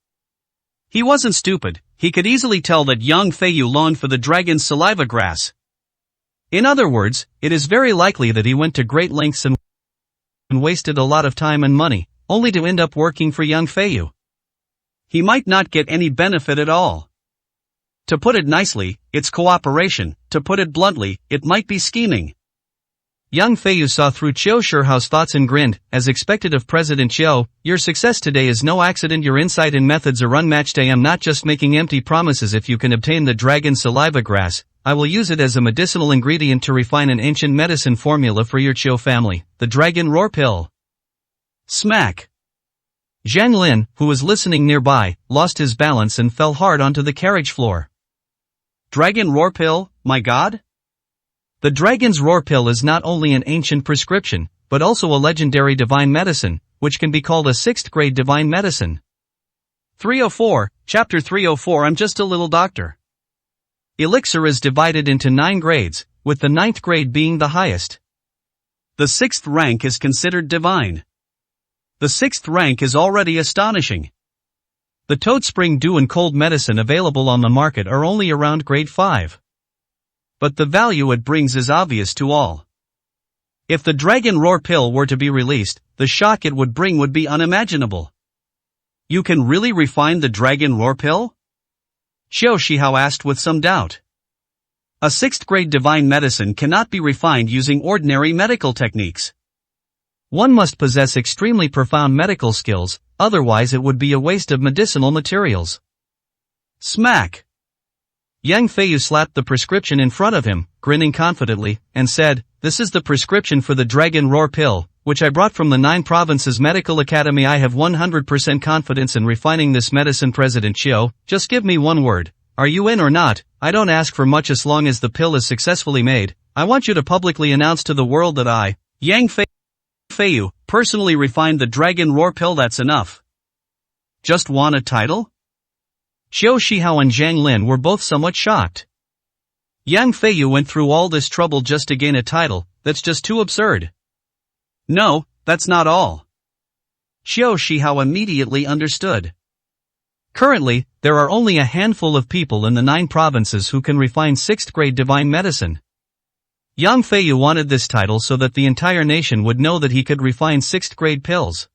He wasn't stupid. He could easily tell that Yang Feiyu longed for the dragon saliva grass. In other words, it is very likely that he went to great lengths and wasted a lot of time and money, only to end up working for Yang Feiyu. He might not get any benefit at all. To put it nicely, it's cooperation. To put it bluntly, it might be scheming. Yang Feiyu saw through Xiu Shihao's thoughts and grinned. "As expected of President Xiu, your success today is no accident. Your insight and methods are unmatched. I am not just making empty promises. If you can obtain the dragon saliva grass, I will use it as a medicinal ingredient to refine an ancient medicine formula for your Xiu family, the dragon roar pill." Smack! Zhang Lin, who was listening nearby, lost his balance and fell hard onto the carriage floor. Dragon roar pill, my god? The dragon's roar pill is not only an ancient prescription, but also a legendary divine medicine, which can be called a 6th grade divine medicine. 304, Chapter 304. I'm just a little doctor. Elixir is divided into 9 grades, with the 9th grade being the highest. The 6th rank is considered divine. The 6th rank is already astonishing. The Toad Spring Dew and cold medicine available on the market are only around grade 5. But the value it brings is obvious to all. If the Dragon Roar pill were to be released, the shock it would bring would be unimaginable. You can really refine the Dragon Roar pill? Xiao Shihao asked with some doubt. A 6th grade divine medicine cannot be refined using ordinary medical techniques. One must possess extremely profound medical skills, otherwise it would be a waste of medicinal materials. Smack! Yang Feiyu slapped the prescription in front of him, grinning confidently, and said, "This is the prescription for the Dragon Roar pill, which I brought from the 9 Provinces Medical Academy. I have 100% confidence in refining this medicine. President Xiao, just give me one word. Are you in or not? I don't ask for much as long as the pill is successfully made. I want you to publicly announce to the world that I, Yang Feiyu, personally refined the Dragon Roar pill. That's enough. Just want a title?" Xiao Shihao and Zhang Lin were both somewhat shocked. Yang Feiyu went through all this trouble just to gain a title. That's just too absurd. No, that's not all. Xiao Shihao immediately understood. Currently, there are only a handful of people in the 9 provinces who can refine 6th grade divine medicine. Yang Feiyu wanted this title so that the entire nation would know that he could refine 6th grade pills.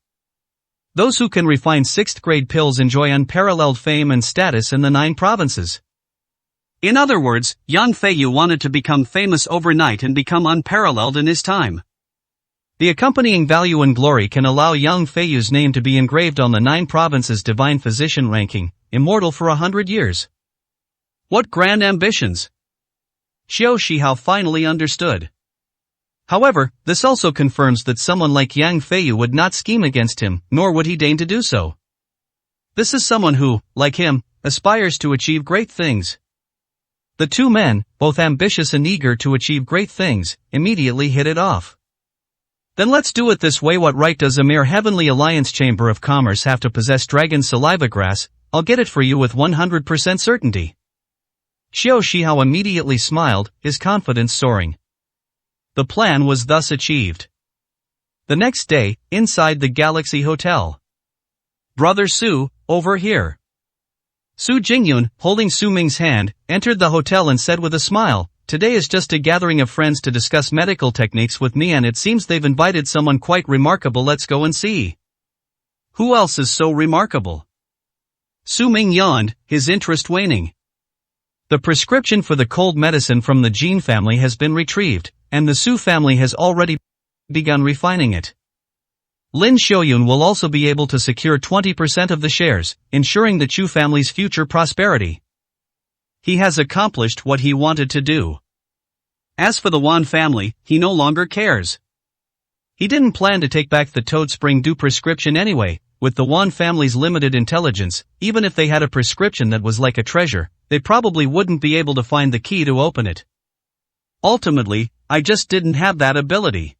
Those who can refine 6th grade pills enjoy unparalleled fame and status in the 9 provinces. In other words, Yang Feiyu wanted to become famous overnight and become unparalleled in his time. The accompanying value and glory can allow Yang Feiyu's name to be engraved on the 9 provinces divine physician ranking, immortal for 100 years. What grand ambitions! Xiao Shihao finally understood. However, this also confirms that someone like Yang Feiyu would not scheme against him, nor would he deign to do so. This is someone who, like him, aspires to achieve great things. The two men, both ambitious and eager to achieve great things, immediately hit it off. Then let's do it this way. What right does a mere Heavenly Alliance Chamber of Commerce have to possess dragon saliva grass? I'll get it for you with 100% certainty. Xiao Shihao immediately smiled, his confidence soaring. The plan was thus achieved. The next day, inside the Galaxy Hotel. "Brother Su, over here." Su Jingyun, holding Su Ming's hand, entered the hotel and said with a smile, "Today is just a gathering of friends to discuss medical techniques with me, and it seems they've invited someone quite remarkable. Let's go and see." "Who else is so remarkable?" Su Ming yawned, his interest waning. "The prescription for the cold medicine from the Jin family has been retrieved, and the Su family has already begun refining it. Lin Xiaoyun will also be able to secure 20% of the shares, ensuring the Chu family's future prosperity. He has accomplished what he wanted to do. As for the Wan family, he no longer cares. He didn't plan to take back the Toad Spring Dew prescription anyway. With the Wan family's limited intelligence, even if they had a prescription that was like a treasure, they probably wouldn't be able to find the key to open it. Ultimately, I just didn't have that ability.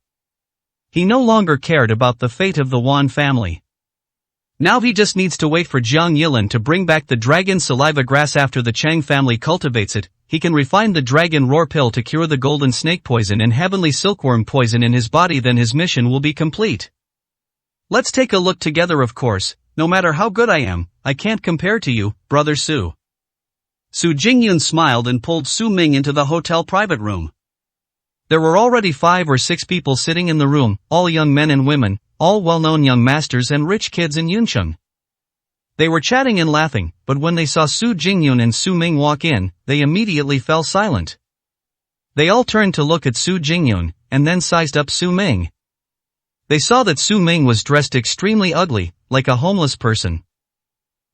He no longer cared about the fate of the Wan family. Now he just needs to wait for Jiang Yilin to bring back the dragon saliva grass. After the Chang family cultivates it, he can refine the dragon roar pill to cure the golden snake poison and heavenly silkworm poison in his body. Then his mission will be complete. Let's take a look together. Of course, no matter how good I am, I can't compare to you, Brother Su. Su Jingyun smiled and pulled Su Ming into the hotel private room. There were already 5 or 6 people sitting in the room, all young men and women, all well-known young masters and rich kids in Yuncheng. They were chatting and laughing, but when they saw Su Jingyun and Su Ming walk in, they immediately fell silent. They all turned to look at Su Jingyun, and then sized up Su Ming. They saw that Su Ming was dressed extremely ugly, like a homeless person.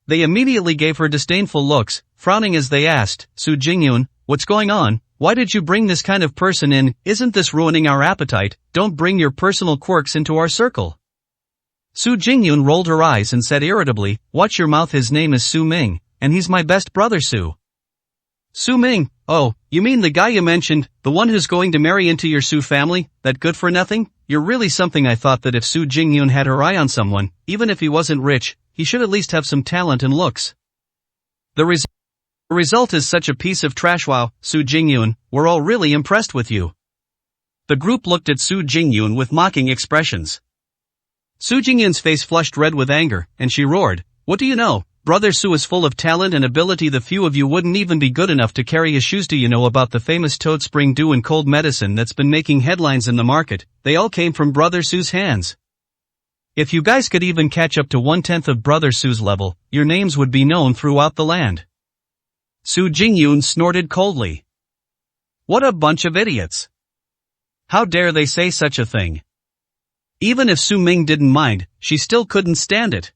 They immediately gave her disdainful looks, frowning as they asked, "Su Jingyun, what's going on? Why did you bring this kind of person in? Isn't this ruining our appetite? Don't bring your personal quirks into our circle." Su Jingyun rolled her eyes and said irritably, "Watch your mouth. His name is Su Ming, and he's my best brother Su." "Su Ming? Oh, you mean the guy you mentioned, the one who's going to marry into your Su family, that good for nothing? You're really something." I thought that if Su Jingyun had her eye on someone, even if he wasn't rich, he should at least have some talent and looks. The result is such a piece of trash. Wow, Su Jingyun, we're all really impressed with you. The group looked at Su Jingyun with mocking expressions. Su Jingyun's face flushed red with anger, and she roared, "What do you know? Brother Su is full of talent and ability. The few of you wouldn't even be good enough to carry his shoes. Do you know about the famous Toad Spring Dew and cold medicine that's been making headlines in the market? They all came from Brother Su's hands. If you guys could even catch up to 1/10 of Brother Su's level, your names would be known throughout the land." Su Jingyun snorted coldly. What a bunch of idiots. How dare they say such a thing? Even if Su Ming didn't mind, she still couldn't stand it.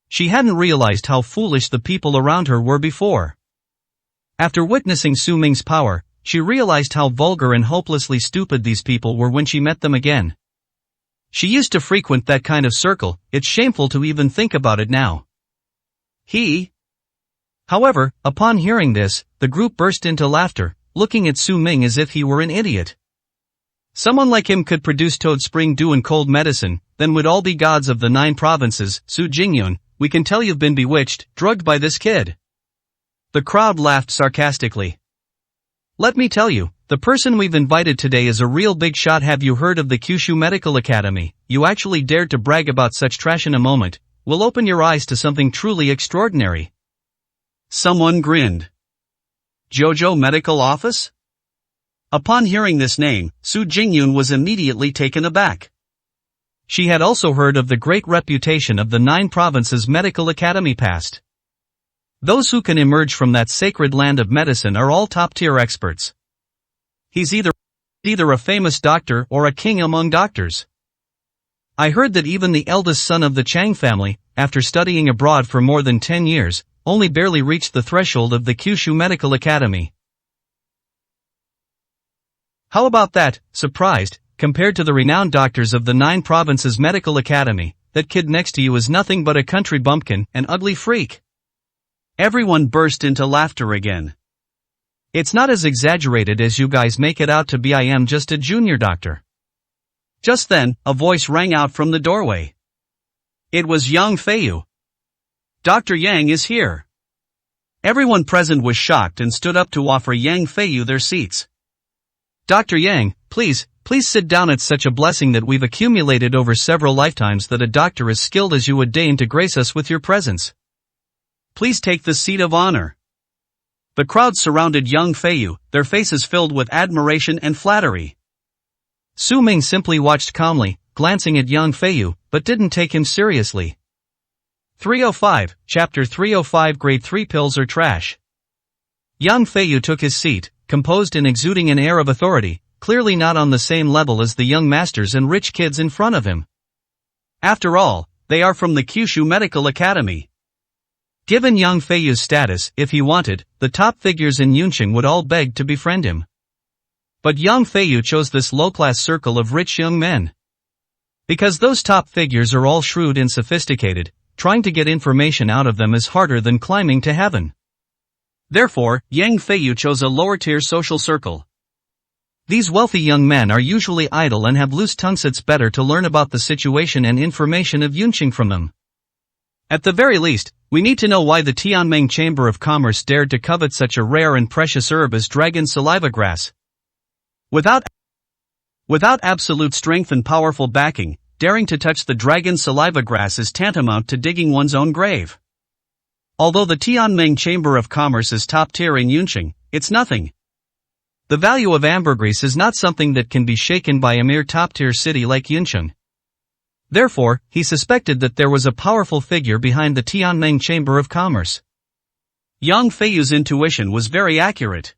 She hadn't realized how foolish the people around her were before. After witnessing Su Ming's power, she realized how vulgar and hopelessly stupid these people were when she met them again. She used to frequent that kind of circle, it's shameful to even think about it now. However, upon hearing this, the group burst into laughter, looking at Su Ming as if he were an idiot. Someone like him could produce toad spring dew and cold medicine, then would all be gods of the 9 provinces. Su Jingyun, we can tell you've been bewitched, drugged by this kid. The crowd laughed sarcastically. Let me tell you, the person we've invited today is a real big shot. Have you heard of the Kyushu Medical Academy? You actually dared to brag about such trash in a moment. We'll open your eyes to something truly extraordinary. Someone grinned. Jojo Medical Office? Upon hearing this name, Su Jingyun was immediately taken aback. She had also heard of the great reputation of the 9 provinces medical academy past. Those who can emerge from that sacred land of medicine are all top-tier experts. He's either a famous doctor or a king among doctors. I heard that even the eldest son of the Chang family, after studying abroad for more than 10 years, only barely reached the threshold of the Kyushu Medical Academy. How about that? Surprised, compared to the renowned doctors of the 9 provinces medical academy, that kid next to you is nothing but a country bumpkin, an ugly freak. Everyone burst into laughter again. It's not as exaggerated as you guys make it out to be. I am just a junior doctor. Just then, a voice rang out from the doorway. It was Yang Feiyu. Dr. Yang is here. Everyone present was shocked and stood up to offer Yang Feiyu their seats. Dr. Yang, please sit down. It's such a blessing that we've accumulated over several lifetimes that a doctor as skilled as you would deign to grace us with your presence. Please take the seat of honor. The crowd surrounded Yang Feiyu, their faces filled with admiration and flattery. Su Ming simply watched calmly, glancing at Yang Feiyu, but didn't take him seriously. 305, Chapter 305 Grade 3 Pills are Trash. Yang Feiyu took his seat, composed and exuding an air of authority, clearly not on the same level as the young masters and rich kids in front of him. After all, they are from the Kyushu Medical Academy. Given Yang Feiyu's status, if he wanted, the top figures in Yunqing would all beg to befriend him. But Yang Feiyu chose this low-class circle of rich young men. Because those top figures are all shrewd and sophisticated, trying to get information out of them is harder than climbing to heaven. Therefore, Yang Feiyu chose a lower-tier social circle. These wealthy young men are usually idle and have loose tongues. It's better to learn about the situation and information of Yunqing from them. At the very least, we need to know why the Tianming Chamber of Commerce dared to covet such a rare and precious herb as dragon saliva grass. Without absolute strength and powerful backing, daring to touch the dragon saliva grass is tantamount to digging one's own grave. Although the Tianming Chamber of Commerce is top tier in Yunqing, it's nothing. The value of ambergris is not something that can be shaken by a mere top-tier city like Yunqing. Therefore, he suspected that there was a powerful figure behind the Tianming Chamber of Commerce. Yang Feiyu's intuition was very accurate.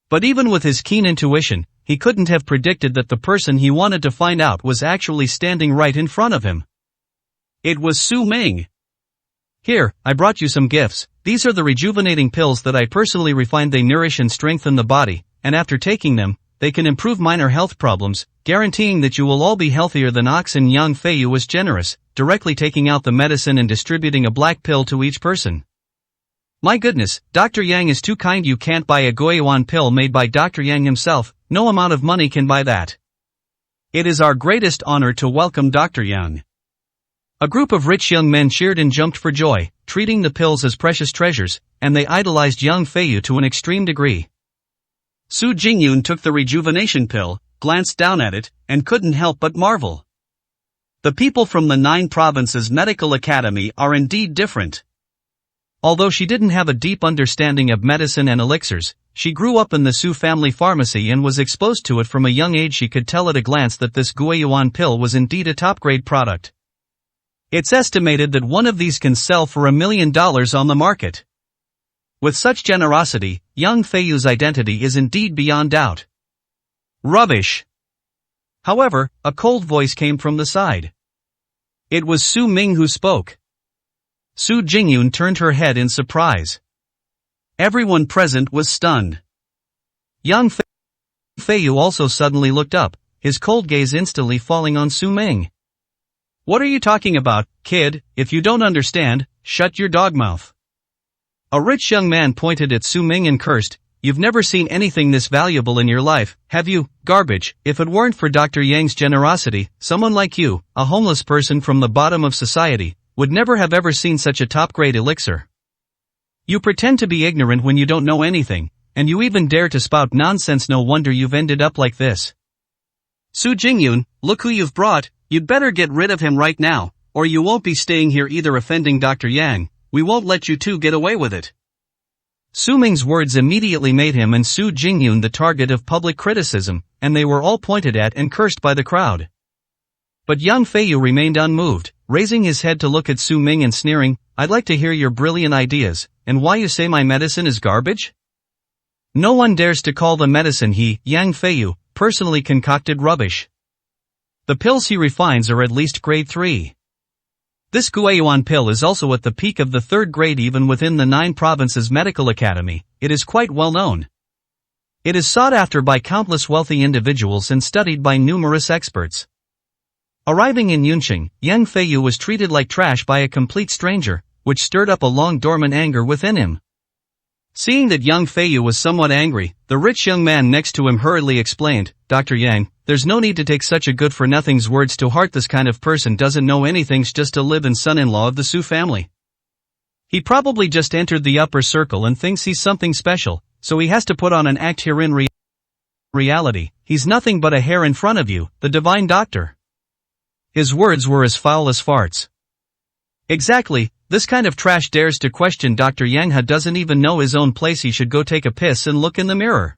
But even with his keen intuition, he couldn't have predicted that the person he wanted to find out was actually standing right in front of him. It was Su Ming. Here, I brought you some gifts. These are the rejuvenating pills that I personally refined. They nourish and strengthen the body, and after taking them, they can improve minor health problems, guaranteeing that you will all be healthier than oxen. Yang Feiyu was generous, directly taking out the medicine and distributing a black pill to each person. My goodness, Dr. Yang is too kind. You can't buy a Guiyuan pill made by Dr. Yang himself. No amount of money can buy that. It is our greatest honor to welcome Dr. Yang. A group of rich young men cheered and jumped for joy, treating the pills as precious treasures, and they idolized Yang Feiyu to an extreme degree. Su Jingyun took the rejuvenation pill, glanced down at it, and couldn't help but marvel. The people from the 9 provinces medical academy are indeed different. Although she didn't have a deep understanding of medicine and elixirs, she grew up in the Su family pharmacy and was exposed to it from a young age. She could tell at a glance that this Guiyuan pill was indeed a top-grade product. It's estimated that one of these can sell for $1 million on the market. With such generosity, young Feiyu's identity is indeed beyond doubt. Rubbish! However, a cold voice came from the side. It was Su Ming who spoke. Su Jingyun turned her head in surprise. Everyone present was stunned. Young Feiyu also suddenly looked up, his cold gaze instantly falling on Su Ming. What are you talking about, kid? If you don't understand, shut your dog mouth. A rich young man pointed at Su Ming and cursed, "You've never seen anything this valuable in your life, have you? Garbage. If it weren't for Dr. Yang's generosity, someone like you, a homeless person from the bottom of society, would never have ever seen such a top-grade elixir. You pretend to be ignorant when you don't know anything, and you even dare to spout nonsense. No wonder you've ended up like this. Su Jingyun, look who you've brought. You'd better get rid of him right now, or you won't be staying here either offending Dr. Yang. We won't let you two get away with it." Su Ming's words immediately made him and Su Jingyun the target of public criticism, and they were all pointed at and cursed by the crowd. But young Feiyu remained unmoved, raising his head to look at Su Ming and sneering, "I'd like to hear your brilliant ideas, and why you say my medicine is garbage? No one dares to call the medicine he, Yang Feiyu, personally concocted rubbish. The pills he refines are at least grade 3. This Guiyuan pill is also at the peak of the 3rd grade even within the 9 provinces medical academy. It is quite well known. It is sought after by countless wealthy individuals and studied by numerous experts." Arriving in Yunqing, Yang Feiyu was treated like trash by a complete stranger, which stirred up a long dormant anger within him. Seeing that young Feiyu was somewhat angry, the rich young man next to him hurriedly explained, "Dr. Yang, there's no need to take such a good-for-nothing's words to heart. This kind of person doesn't know anything's just a live-in son-in-law of the Su family. He probably just entered the upper circle and thinks he's something special, so he has to put on an act here. In reality, he's nothing but a hair in front of you, the divine doctor." His words were as foul as farts. Exactly, this kind of trash dares to question Dr. Yang. Ha doesn't even know his own place. He should go take a piss and look in the mirror.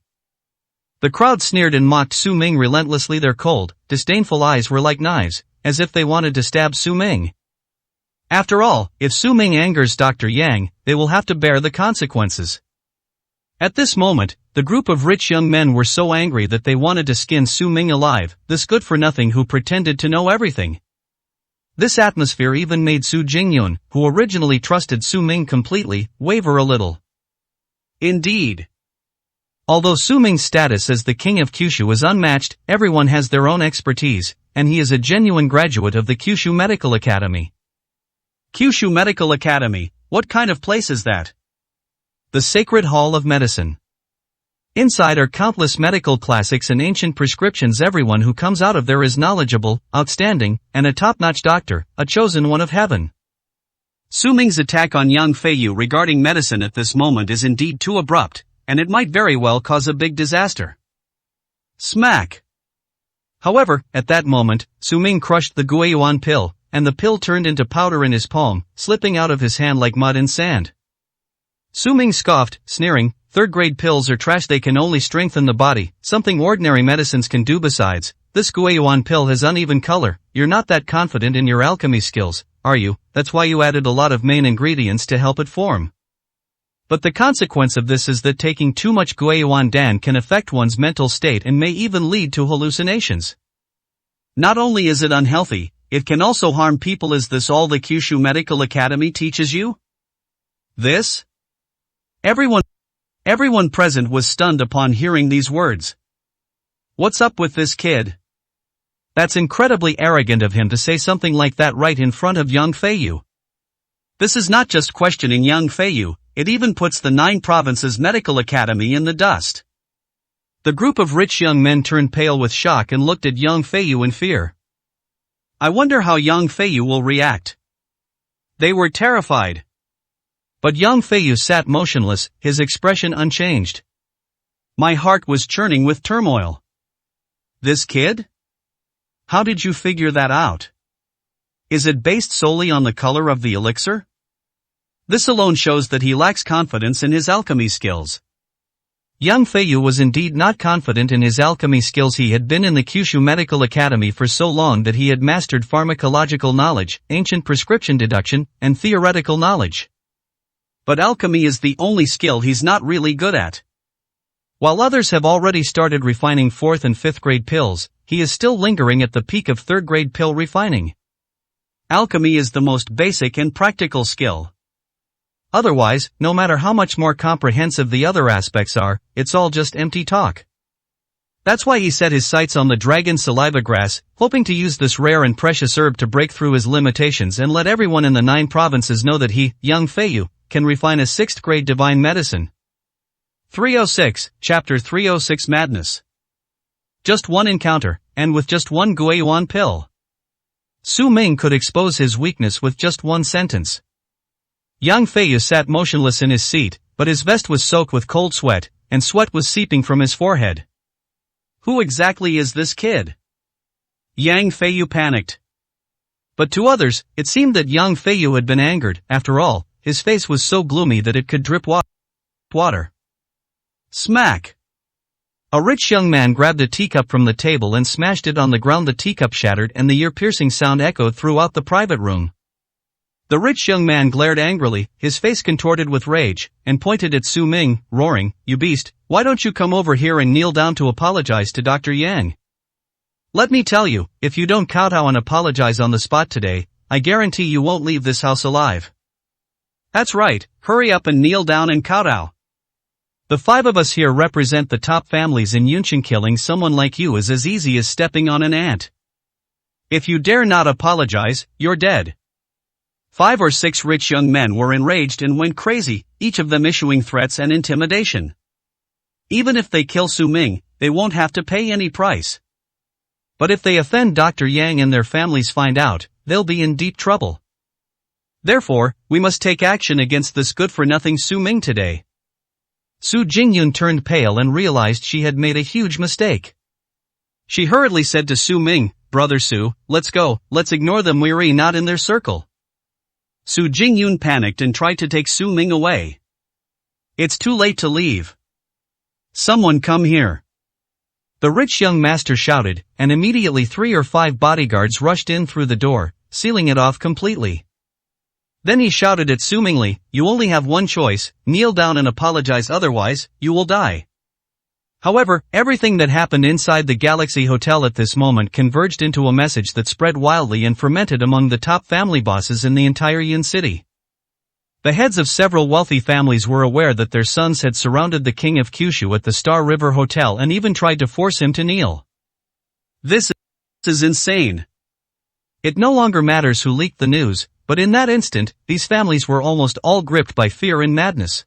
The crowd sneered and mocked Su Ming relentlessly. Their cold, disdainful eyes were like knives, as if they wanted to stab Su Ming. After all, if Su Ming angers Dr. Yang, they will have to bear the consequences. At this moment, the group of rich young men were so angry that they wanted to skin Su Ming alive, this good-for-nothing who pretended to know everything. This atmosphere even made Su Jingyun, who originally trusted Su Ming completely, waver a little. Indeed. Although Su Ming's status as the king of Kyushu is unmatched, everyone has their own expertise, and he is a genuine graduate of the Kyushu Medical Academy. Kyushu Medical Academy, what kind of place is that? The Sacred Hall of Medicine. Inside are countless medical classics and ancient prescriptions. Everyone who comes out of there is knowledgeable, outstanding, and a top-notch doctor, a chosen one of heaven. Su Ming's attack on young Feiyu regarding medicine at this moment is indeed too abrupt, and it might very well cause a big disaster. Smack! However, at that moment, Su Ming crushed the Guiyuan pill, and the pill turned into powder in his palm, slipping out of his hand like mud in sand. Su Ming scoffed, sneering, "Third-grade pills are trash. They can only strengthen the body, something ordinary medicines can do. Besides, this Guiyuan pill has uneven color. You're not that confident in your alchemy skills, are you? That's why you added a lot of main ingredients to help it form. But the consequence of this is that taking too much Guiyuan Dan can affect one's mental state and may even lead to hallucinations. Not only is it unhealthy, it can also harm people. Is this all the Kyushu Medical Academy teaches you? This?" Everyone present was stunned upon hearing these words. What's up with this kid? That's incredibly arrogant of him to say something like that right in front of young Feiyu. This is not just questioning young Feiyu, it even puts the 9 provinces medical academy in the dust. The group of rich young men turned pale with shock and looked at young Feiyu in fear. I wonder how young Feiyu will react. They were terrified. But young Feiyu sat motionless, his expression unchanged. My heart was churning with turmoil. This kid? How did you figure that out? Is it based solely on the color of the elixir? This alone shows that he lacks confidence in his alchemy skills. Young Feiyu was indeed not confident in his alchemy skills. He had been in the Kyushu Medical Academy for so long that he had mastered pharmacological knowledge, ancient prescription deduction, and theoretical knowledge. But alchemy is the only skill he's not really good at. While others have already started refining 4th and 5th grade pills, he is still lingering at the peak of 3rd grade pill refining. Alchemy is the most basic and practical skill. Otherwise, no matter how much more comprehensive the other aspects are, it's all just empty talk. That's why he set his sights on the dragon saliva grass, hoping to use this rare and precious herb to break through his limitations and let everyone in the 9 provinces know that he, young Feiyu, can refine a 6th grade divine medicine. 306, Chapter 306 Madness. Just one encounter, and with just one Guiyuan pill. Su Ming could expose his weakness with just one sentence. Yang Feiyu sat motionless in his seat, but his vest was soaked with cold sweat, and sweat was seeping from his forehead. Who exactly is this kid? Yang Feiyu panicked. But to others, it seemed that Yang Feiyu had been angered. After all, his face was so gloomy that it could drip water. Smack! A rich young man grabbed a teacup from the table and smashed it on the ground. The teacup shattered and the ear-piercing sound echoed throughout the private room. The rich young man glared angrily, his face contorted with rage, and pointed at Su Ming, roaring, "You beast, why don't you come over here and kneel down to apologize to Dr. Yang? Let me tell you, if you don't kowtow and apologize on the spot today, I guarantee you won't leave this house alive." That's right, hurry up and kneel down and kowtow. The 5 of us here represent the top families in Yunqing. Killing someone like you is as easy as stepping on an ant. If you dare not apologize, you're dead. 5 or 6 rich young men were enraged and went crazy, each of them issuing threats and intimidation. Even if they kill Su Ming, they won't have to pay any price. But if they offend Dr. Yang and their families find out, they'll be in deep trouble. Therefore, we must take action against this good-for-nothing Su Ming today. Su Jingyun turned pale and realized she had made a huge mistake. She hurriedly said to Su Ming, "Brother Su, let's go, let's ignore them, we're not in their circle." Su Jingyun panicked and tried to take Su Ming away. "It's too late to leave. Someone come here." The rich young master shouted, and immediately 3 or 5 bodyguards rushed in through the door, sealing it off completely. Then he shouted at Su Ming, "You only have one choice, kneel down and apologize, otherwise, you will die." However, everything that happened inside the Galaxy Hotel at this moment converged into a message that spread wildly and fermented among the top family bosses in the entire Yun city. The heads of several wealthy families were aware that their sons had surrounded the king of Kyushu at the Star River Hotel and even tried to force him to kneel. This is insane. It no longer matters who leaked the news, but in that instant, these families were almost all gripped by fear and madness.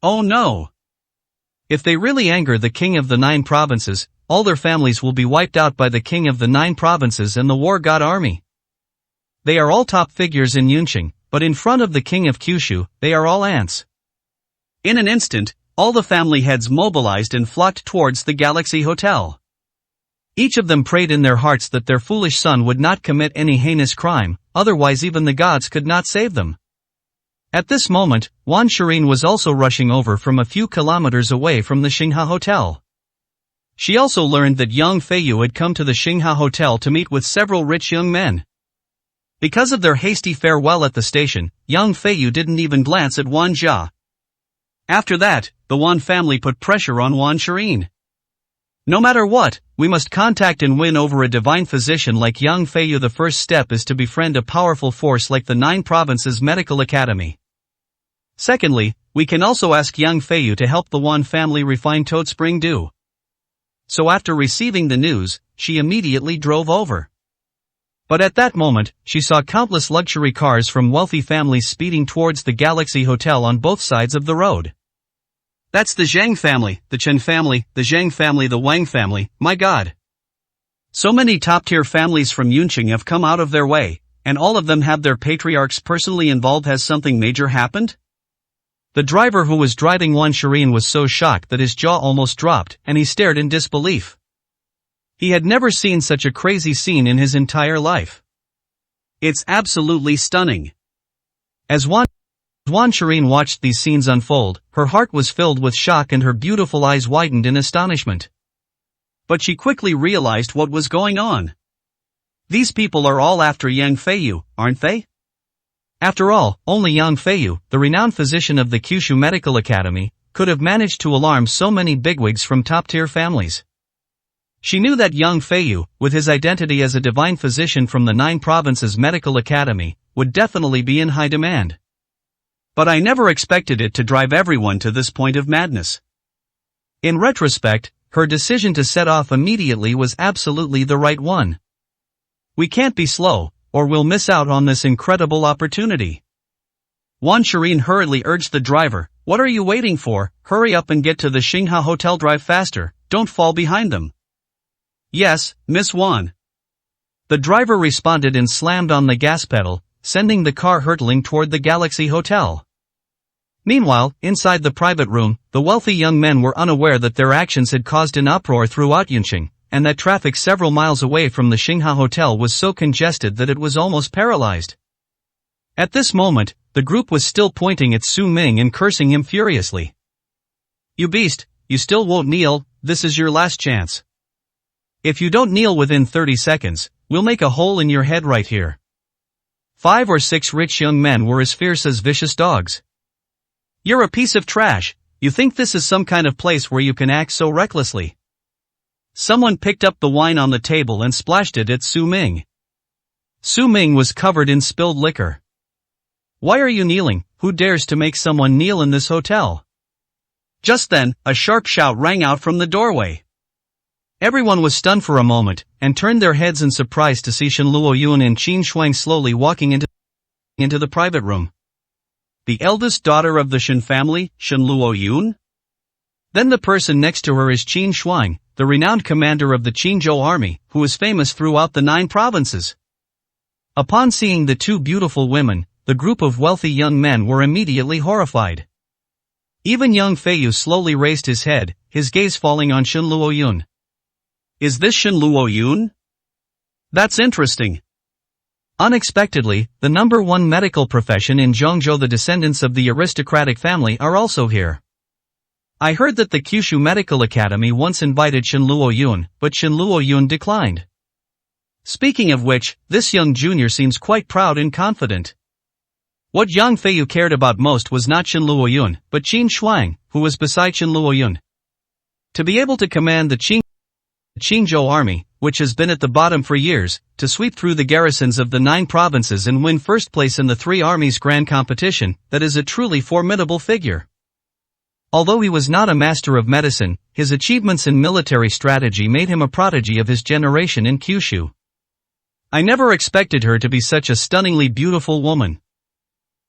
Oh no! If they really anger the king of the 9 provinces, all their families will be wiped out by the king of the 9 provinces and the war god army. They are all top figures in Yunqing, but in front of the king of Kyushu, they are all ants. In an instant, all the family heads mobilized and flocked towards the Galaxy Hotel. Each of them prayed in their hearts that their foolish son would not commit any heinous crime, otherwise even the gods could not save them. At this moment, Wan Shirin was also rushing over from a few kilometers away from the Xingha Hotel. She also learned that Yang Feiyu had come to the Xingha Hotel to meet with several rich young men. Because of their hasty farewell at the station, Yang Feiyu didn't even glance at Wan Jia. After that, the Wan family put pressure on Wan Shirin. No matter what, we must contact and win over a divine physician like Yang Feiyu. The first step is to befriend a powerful force like the 9 provinces medical academy. Secondly, we can also ask Yang Feiyu to help the Wan family refine Toad Spring Dew. So after receiving the news, she immediately drove over. But at that moment, she saw countless luxury cars from wealthy families speeding towards the Galaxy Hotel on both sides of the road. That's the Zhang family, the Chen family, the Zhang family, the Wang family, my god. So many top-tier families from Yunqing have come out of their way, and all of them have their patriarchs personally involved. Has something major happened? The driver who was driving Wan Shirin was so shocked that his jaw almost dropped, and he stared in disbelief. He had never seen such a crazy scene in his entire life. It's absolutely stunning. As Wan Shirin watched these scenes unfold, her heart was filled with shock and her beautiful eyes widened in astonishment. But she quickly realized what was going on. These people are all after Yang Feiyu, aren't they? After all, only Yang Feiyu, the renowned physician of the Kyushu Medical Academy, could have managed to alarm so many bigwigs from top-tier families. She knew that Yang Feiyu, with his identity as a divine physician from the 9 Provinces Medical Academy, would definitely be in high demand. But I never expected it to drive everyone to this point of madness. In retrospect, her decision to set off immediately was absolutely the right one. We can't be slow, or we'll miss out on this incredible opportunity. Wan Shirin hurriedly urged the driver, "What are you waiting for? Hurry up and get to the Xingha Hotel, drive faster, don't fall behind them." "Yes, Miss Wan." The driver responded and slammed on the gas pedal, sending the car hurtling toward the Galaxy Hotel. Meanwhile, inside the private room, the wealthy young men were unaware that their actions had caused an uproar throughout Yunqing, and that traffic several miles away from the Xingha Hotel was so congested that it was almost paralyzed. At this moment, the group was still pointing at Su Ming and cursing him furiously. "You beast, you still won't kneel, this is your last chance. If you don't kneel within 30 seconds, we'll make a hole in your head right here." 5 or 6 rich young men were as fierce as vicious dogs. "You're a piece of trash, you think this is some kind of place where you can act so recklessly?" Someone picked up the wine on the table and splashed it at Su Ming. Su Ming was covered in spilled liquor. "Why are you kneeling? Who dares to make someone kneel in this hotel?" Just then, a sharp shout rang out from the doorway. Everyone was stunned for a moment, and turned their heads in surprise to see Shen Luoyun and Qin Shuang slowly walking into the private room. The eldest daughter of the Shen family, Shen Luoyun? Then the person next to her is Qin Shuang, the renowned commander of the Qinzhou army, who is famous throughout the 9 provinces. Upon seeing the 2 beautiful women, the group of wealthy young men were immediately horrified. Even Yang Feiyu slowly raised his head, his gaze falling on Shen Luoyun. "Is this Shen Luoyun? That's interesting." Unexpectedly, the number 1 medical profession in Zhongzhou, the descendants of the aristocratic family, are also here. I heard that the Kyushu Medical Academy once invited Shen Luoyun, but Shen Luoyun declined. Speaking of which, this young junior seems quite proud and confident. What Yang Feiyu cared about most was not Shen Luoyun, but Qin Shuang, who was beside Shen Luoyun. To be able to command the Qinzhou army, which has been at the bottom for years, to sweep through the garrisons of the 9 provinces and win first place in the 3 armies' grand competition, that is a truly formidable figure. Although he was not a master of medicine, his achievements in military strategy made him a prodigy of his generation in Kyushu. I never expected her to be such a stunningly beautiful woman.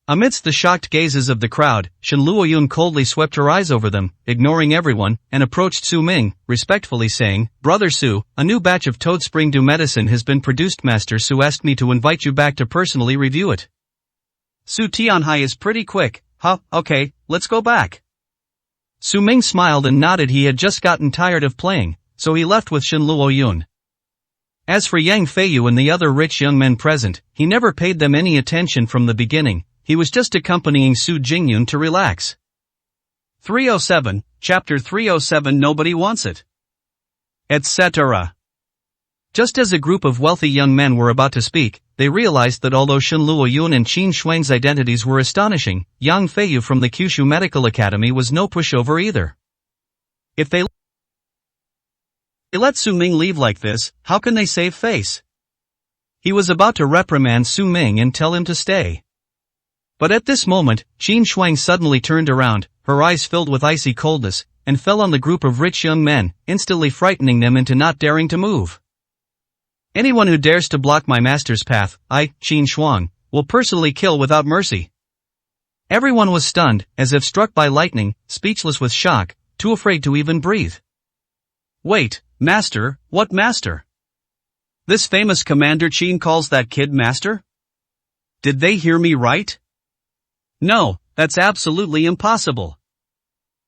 Amidst the shocked gazes of the crowd, Shen Luoyun coldly swept her eyes over them, ignoring everyone, and approached Su Ming, respectfully saying, "Brother Su, a new batch of Toad Spring Dew medicine has been produced. Master Su asked me to invite you back to personally review it." "Su Tianhai is pretty quick, huh? Okay, let's go back." Su Ming smiled and nodded. He had just gotten tired of playing, so he left with Shen Luoyun. As for Yang Feiyu and the other rich young men present, he never paid them any attention from the beginning. He was just accompanying Su Jingyun to relax. 307, Chapter 307. Nobody wants it. Etc. Just as a group of wealthy young men were about to speak, they realized that although Shen Luoyun and Qin Shuang's identities were astonishing, Yang Feiyu from the Kyushu Medical Academy was no pushover either. If they let Su Ming leave like this, how can they save face? He was about to reprimand Su Ming and tell him to stay. But at this moment, Qin Shuang suddenly turned around, her eyes filled with icy coldness, and fell on the group of rich young men, instantly frightening them into not daring to move. "Anyone who dares to block my master's path, I, Qin Shuang, will personally kill without mercy." Everyone was stunned, as if struck by lightning, speechless with shock, too afraid to even breathe. "Wait, master, what master? This famous Commander Qin calls that kid master? Did they hear me right? No, that's absolutely impossible.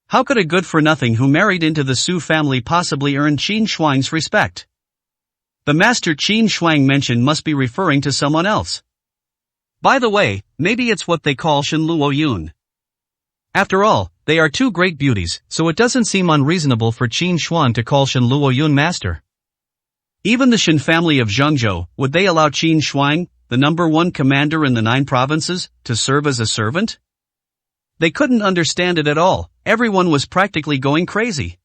How could a good-for-nothing who married into the Su family possibly earn Qin Shuang's respect? The master Qin Shuang mentioned must be referring to someone else. By the way, maybe it's what they call Shen Luoyun. After all, they are 2 great beauties, so it doesn't seem unreasonable for Qin Shuang to call Shen Luoyun master. Even the Shen family of Zhengzhou, would they allow Qin Shuang, the #1 commander in the 9 provinces, to serve as a servant? They couldn't understand it at all. Everyone was practically going crazy.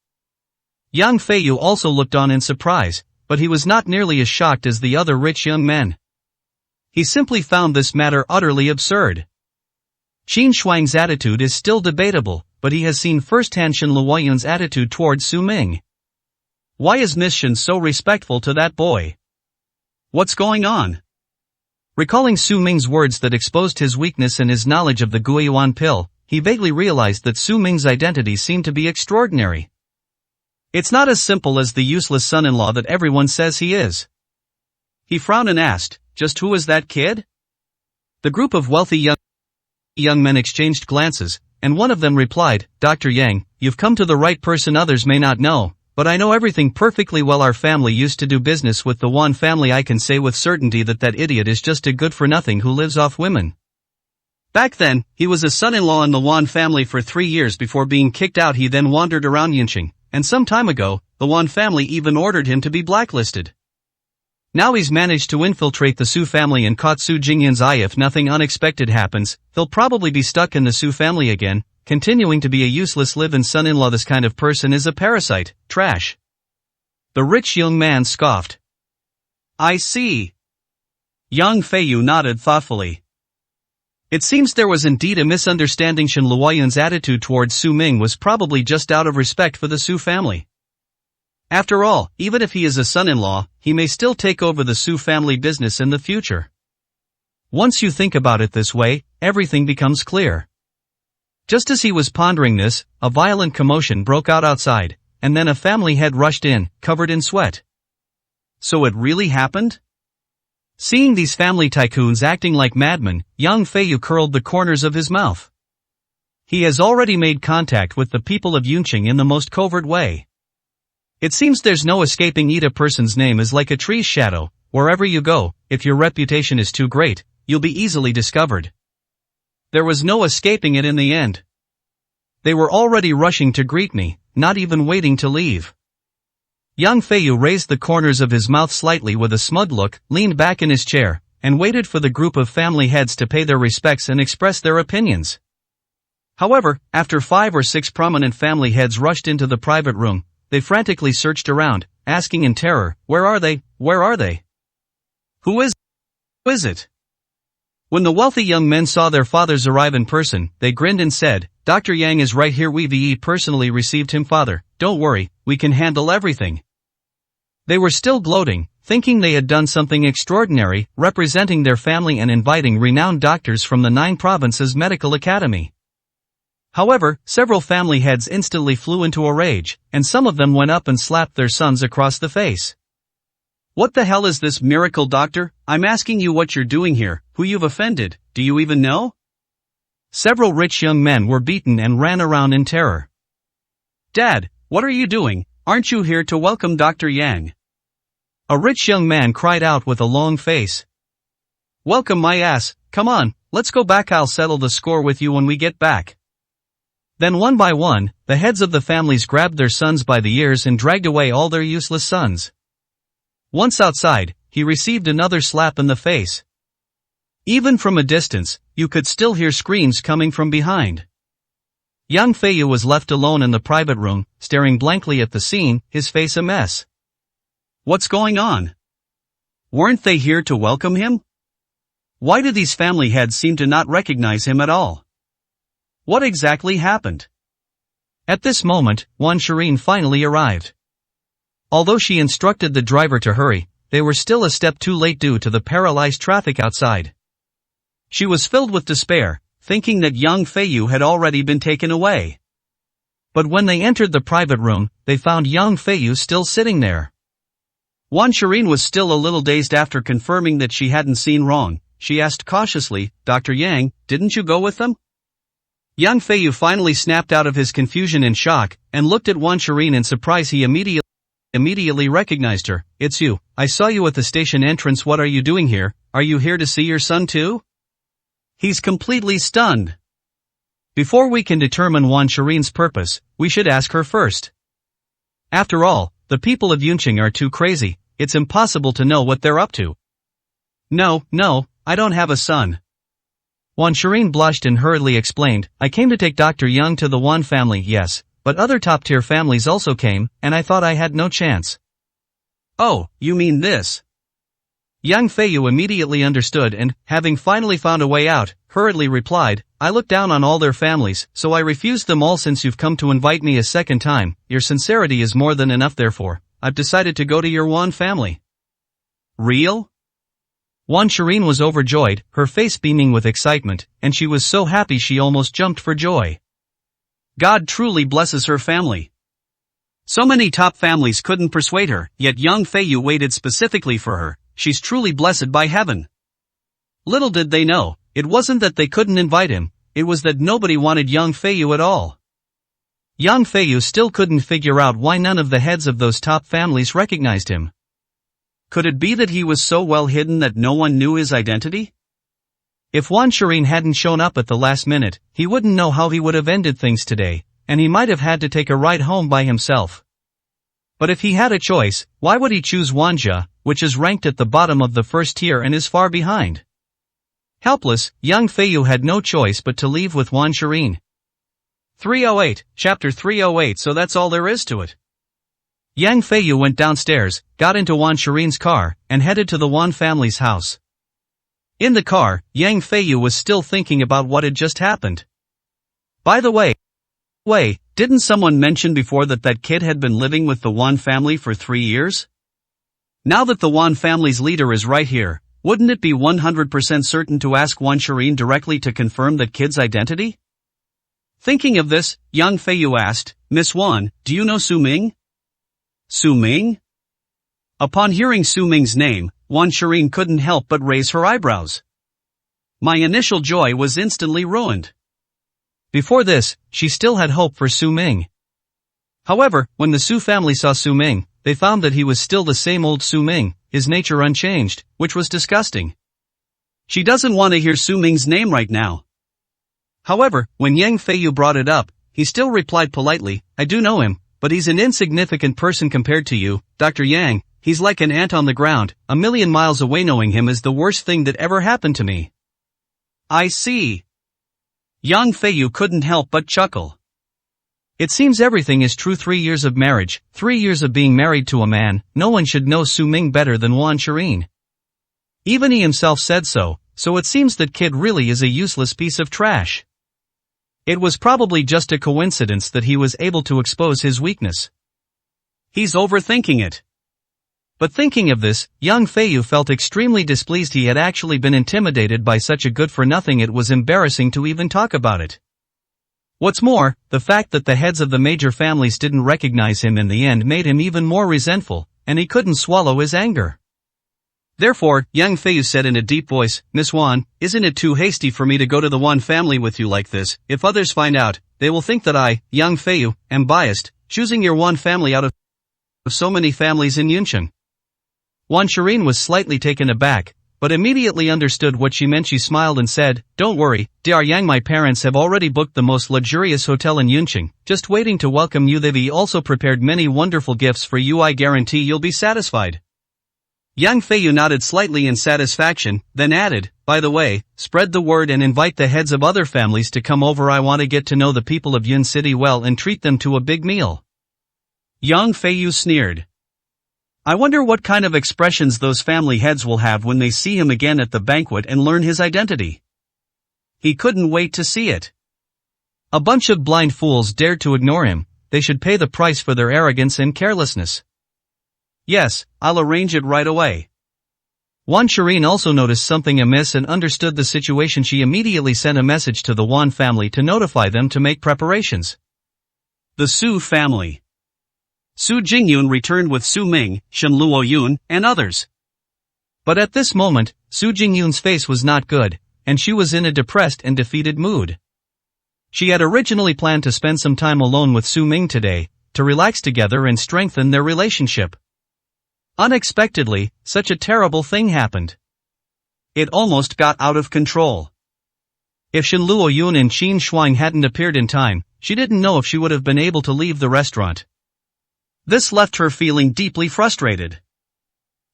Yang Feiyu also looked on in surprise, but he was not nearly as shocked as the other rich young men. He simply found this matter utterly absurd. Qin Shuang's attitude is still debatable, but he has seen firsthand Shen Luoyun's attitude towards Su Ming. Why is Miss Shen so respectful to that boy? What's going on? Recalling Su Ming's words that exposed his weakness and his knowledge of the Guiyuan pill, he vaguely realized that Su Ming's identity seemed to be extraordinary. It's not as simple as the useless son-in-law that everyone says he is. He frowned and asked, just who is that kid? The group of wealthy young men exchanged glances, and one of them replied, Dr. Yang, you've come to the right person. Others may not know, but I know everything perfectly well. Our family used to do business with the Wan family. I can say with certainty that that idiot is just a good-for-nothing who lives off women. Back then, he was a son-in-law in the Wan family for 3 years before being kicked out. He then wandered around Yinqing, and some time ago, the Wan family even ordered him to be blacklisted. Now he's managed to infiltrate the Su family and caught Su Jingyan's eye. If nothing unexpected happens, he'll probably be stuck in the Su family again, continuing to be a useless live-in son-in-law. This kind of person is a parasite, trash. The rich young man scoffed. I see. Yang Feiyu nodded thoughtfully. It seems there was indeed a misunderstanding. Shen Luoyun's attitude towards Su Ming was probably just out of respect for the Su family. After all, even if he is a son-in-law, he may still take over the Su family business in the future. Once you think about it this way, everything becomes clear. Just as he was pondering this, a violent commotion broke out outside, and then a family head rushed in, covered in sweat. So it really happened? Seeing these family tycoons acting like madmen, Yang Feiyu curled the corners of his mouth. He has already made contact with the people of Yunqing in the most covert way. It seems there's no escaping it. A person's name is like a tree's shadow. Wherever you go, if your reputation is too great, you'll be easily discovered. There was no escaping it in the end. They were already rushing to greet me, not even waiting to leave. Yang Feiyu raised the corners of his mouth slightly with a smug look, leaned back in his chair, and waited for the group of family heads to pay their respects and express their opinions. However, after 5 or 6 prominent family heads rushed into the private room, they frantically searched around, asking in terror, where are they? Where are they? Who is it? When the wealthy young men saw their fathers arrive in person, they grinned and said, Dr. Yang is right here. We've personally received him. Father, don't worry, we can handle everything. They were still gloating, thinking they had done something extraordinary, representing their family and inviting renowned doctors from the 9 provinces medical academy. However, several family heads instantly flew into a rage, and some of them went up and slapped their sons across the face. What the hell is this miracle, doctor? I'm asking you what you're doing here, who you've offended, do you even know? Several rich young men were beaten and ran around in terror. Dad, what are you doing? Aren't you here to welcome Dr. Yang? A rich young man cried out with a long face. Welcome my ass, come on, let's go back. I'll settle the score with you when we get back. Then one by one, the heads of the families grabbed their sons by the ears and dragged away all their useless sons. Once outside, he received another slap in the face. Even from a distance, you could still hear screams coming from behind. Yang Feiyu was left alone in the private room, staring blankly at the scene, his face a mess. What's going on? Weren't they here to welcome him? Why do these family heads seem to not recognize him at all? What exactly happened? At this moment, Wan Shireen finally arrived. Although she instructed the driver to hurry, they were still a step too late due to the paralyzed traffic outside. She was filled with despair, thinking that Yang Feiyu had already been taken away. But when they entered the private room, they found Yang Feiyu still sitting there. Wan Shireen was still a little dazed. After confirming that she hadn't seen wrong, she asked cautiously, Dr. Yang, didn't you go with them? Yang Feiyu finally snapped out of his confusion and shock, and looked at Wan Shireen in surprise. He immediately recognized her. It's you, I saw you at the station entrance. What are you doing here? Are you here to see your son too? He's completely stunned. Before we can determine Wan Shireen's purpose, we should ask her first. After all, the people of Yunqing are too crazy, it's impossible to know what they're up to. No, I don't have a son. Wan Shireen blushed and hurriedly explained, I came to take Dr. Young to the Wan family, yes, but other top-tier families also came, and I thought I had no chance. Oh, you mean this? Yang Feiyu immediately understood and, having finally found a way out, hurriedly replied, I look down on all their families, so I refused them all since you've come to invite me a second time. Your sincerity is more than enough therefore. I've decided to go to your Wan family. Real? Wan Shireen was overjoyed, her face beaming with excitement, and she was so happy she almost jumped for joy. God truly blesses her family. So many top families couldn't persuade her, yet Yang Feiyu waited specifically for her. She's truly blessed by heaven. Little did they know, it wasn't that they couldn't invite him, it was that nobody wanted Yang Feiyu at all. Yang Feiyu still couldn't figure out why none of the heads of those top families recognized him. Could it be that he was so well hidden that no one knew his identity? If Wan Shireen hadn't shown up at the last minute, he wouldn't know how he would have ended things today, and he might have had to take a ride home by himself. But if he had a choice, why would he choose Wanja, which is ranked at the bottom of the first tier and is far behind? Helpless, Yang Feiyu had no choice but to leave with Wan Shireen. 308, Chapter 308. So that's all there is to it. Yang Feiyu went downstairs, got into Wan Shireen's car, and headed to the Wan family's house. In the car, Yang Feiyu was still thinking about what had just happened. By the way, didn't someone mention before that kid had been living with the Wan family for 3 years? Now that the Wan family's leader is right here, wouldn't it be 100% certain to ask Wan Shireen directly to confirm that kid's identity? Thinking of this, Yang Feiyu asked, Miss Wan, do you know Su Ming? Su Ming? Upon hearing Su Ming's name, Wan Shireen couldn't help but raise her eyebrows. My initial joy was instantly ruined. Before this, she still had hope for Su Ming. However, when the Su family saw Su Ming, they found that he was still the same old Su Ming, his nature unchanged, which was disgusting. She doesn't want to hear Su Ming's name right now. However, when Yang Feiyu brought it up, he still replied politely, I do know him, but he's an insignificant person compared to you, Dr. Yang, he's like an ant on the ground, a million miles away. Knowing him is the worst thing that ever happened to me. I see. Yang Feiyu couldn't help but chuckle. It seems everything is true. 3 years of marriage, 3 years of being married to a man, no one should know Su Ming better than Wan Shireen. Even he himself said so it seems that kid really is a useless piece of trash. It was probably just a coincidence that he was able to expose his weakness. He's overthinking it. But thinking of this, Yang Feiyu felt extremely displeased. He had actually been intimidated by such a good-for-nothing. It was embarrassing to even talk about it. What's more, the fact that the heads of the major families didn't recognize him in the end made him even more resentful, and he couldn't swallow his anger. Therefore, Yang Feiyu said in a deep voice, Miss Wan, isn't it too hasty for me to go to the Wan family with you like this? If others find out, they will think that I, Yang Feiyu, am biased, choosing your Wan family out of so many families in Yuncheng. Wan Shireen was slightly taken aback, but immediately understood what she meant. She smiled and said, Don't worry, Dr. Yang, my parents have already booked the most luxurious hotel in Yuncheng, just waiting to welcome you. They've also prepared many wonderful gifts for you. I guarantee you'll be satisfied. Yang Feiyu nodded slightly in satisfaction, then added, by the way, spread the word and invite the heads of other families to come over. I want to get to know the people of Yun City well and treat them to a big meal. Yang Feiyu sneered. I wonder what kind of expressions those family heads will have when they see him again at the banquet and learn his identity. He couldn't wait to see it. A bunch of blind fools dared to ignore him. They should pay the price for their arrogance and carelessness. Yes, I'll arrange it right away. Wan Shireen also noticed something amiss and understood the situation. She immediately sent a message to the Wan family to notify them to make preparations. The Su family. Su Jingyun returned with Su Ming, Shen Luoyun, and others. But at this moment, Su Jingyun's face was not good, and she was in a depressed and defeated mood. She had originally planned to spend some time alone with Su Ming today, to relax together and strengthen their relationship. Unexpectedly, such a terrible thing happened. It almost got out of control. If Shen Luoyun and Qin Shuang hadn't appeared in time, she didn't know if she would have been able to leave the restaurant. This left her feeling deeply frustrated.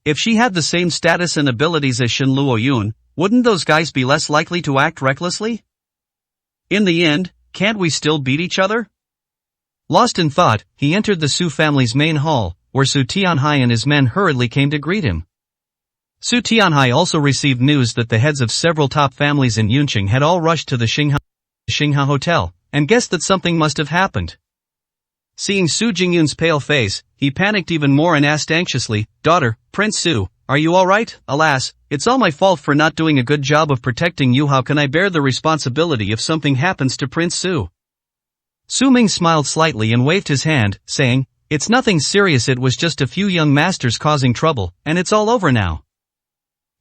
If she had the same status and abilities as Shen Luoyun, wouldn't those guys be less likely to act recklessly? In the end, can't we still beat each other? Lost in thought, he entered the Su family's main hall, where Su Tianhai and his men hurriedly came to greet him. Su Tianhai also received news that the heads of several top families in Yunqing had all rushed to the Xingha Hotel, and guessed that something must have happened. Seeing Su Jingyun's pale face, he panicked even more and asked anxiously, "Daughter, Prince Su, are you alright? Alas, it's all my fault for not doing a good job of protecting you. How can I bear the responsibility if something happens to Prince Su?" Su Ming smiled slightly and waved his hand, saying, "It's nothing serious, it was just a few young masters causing trouble, and it's all over now."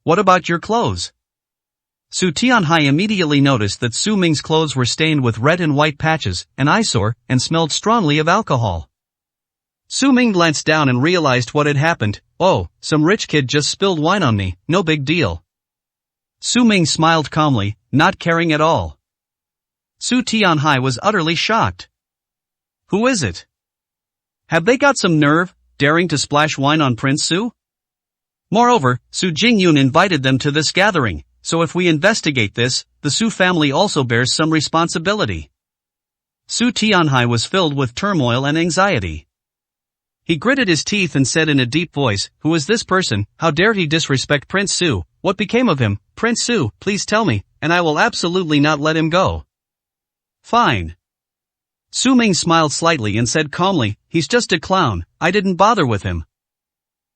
"What about your clothes?" Su Tianhai immediately noticed that Su Ming's clothes were stained with red and white patches, an eyesore, and smelled strongly of alcohol. Su Ming glanced down and realized what had happened. "Oh, some rich kid just spilled wine on me, no big deal." Su Ming smiled calmly, not caring at all. Su Tianhai was utterly shocked. "Who is it? Have they got some nerve, daring to splash wine on Prince Su?" Moreover, Su Jingyun invited them to this gathering, so if we investigate this, the Su family also bears some responsibility. Su Tianhai was filled with turmoil and anxiety. He gritted his teeth and said in a deep voice, "Who is this person? How dare he disrespect Prince Su? What became of him? Prince Su, please tell me, and I will absolutely not let him go." "Fine." Su Ming smiled slightly and said calmly, "He's just a clown, I didn't bother with him."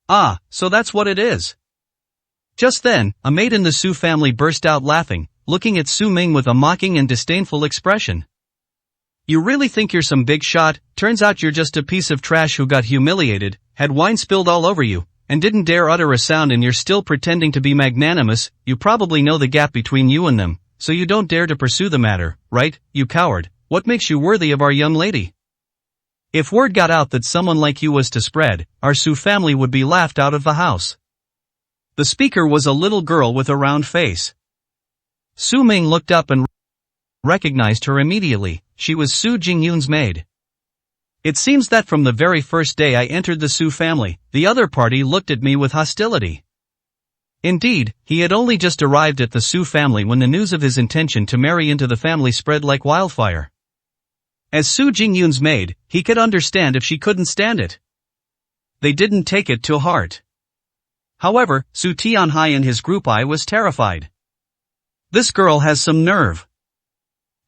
"Ah, so that's what it is." Just then, a maid in the Su family burst out laughing, looking at Su Ming with a mocking and disdainful expression. "You really think you're some big shot? Turns out you're just a piece of trash who got humiliated, had wine spilled all over you, and didn't dare utter a sound, and you're still pretending to be magnanimous. You probably know the gap between you and them, so you don't dare to pursue the matter, right, you coward? What makes you worthy of our young lady? If word got out that someone like you was to spread, our Su family would be laughed out of the house." The speaker was a little girl with a round face. Su Ming looked up and recognized her immediately. She was Su Jingyun's maid. "It seems that from the very first day I entered the Su family, the other party looked at me with hostility." Indeed, he had only just arrived at the Su family when the news of his intention to marry into the family spread like wildfire. As Su Jingyun's maid, he could understand if she couldn't stand it. They didn't take it to heart. However, Su Tianhai and his group I was terrified. This girl has some nerve.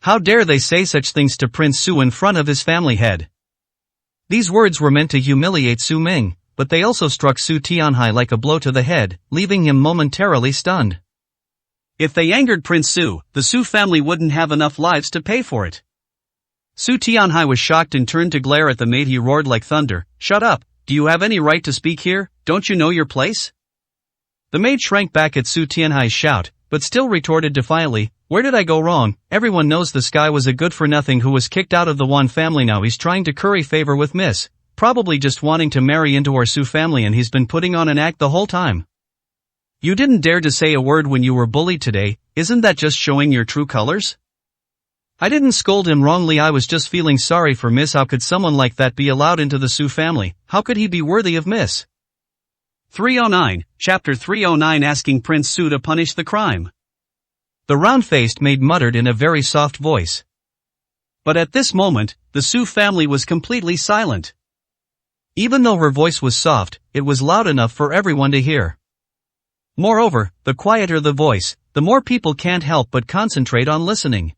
How dare they say such things to Prince Su in front of his family head? These words were meant to humiliate Su Ming, but they also struck Su Tianhai like a blow to the head, leaving him momentarily stunned. If they angered Prince Su, the Su family wouldn't have enough lives to pay for it. Su Tianhai was shocked and turned to glare at the maid. He roared like thunder, "Shut up, do you have any right to speak here? Don't you know your place?" The maid shrank back at Su Tianhai's shout, but still retorted defiantly, "Where did I go wrong? Everyone knows this guy was a good-for-nothing who was kicked out of the Wan family. Now he's trying to curry favor with Miss, probably just wanting to marry into our Su family, and he's been putting on an act the whole time. You didn't dare to say a word when you were bullied today, isn't that just showing your true colors?" "I didn't scold him wrongly, I was just feeling sorry for Miss. How could someone like that be allowed into the Su family? How could he be worthy of Miss?" 309, Chapter 309, Asking Prince Su to punish the crime. The round-faced maid muttered in a very soft voice. But at this moment, the Su family was completely silent. Even though her voice was soft, it was loud enough for everyone to hear. Moreover, the quieter the voice, the more people can't help but concentrate on listening.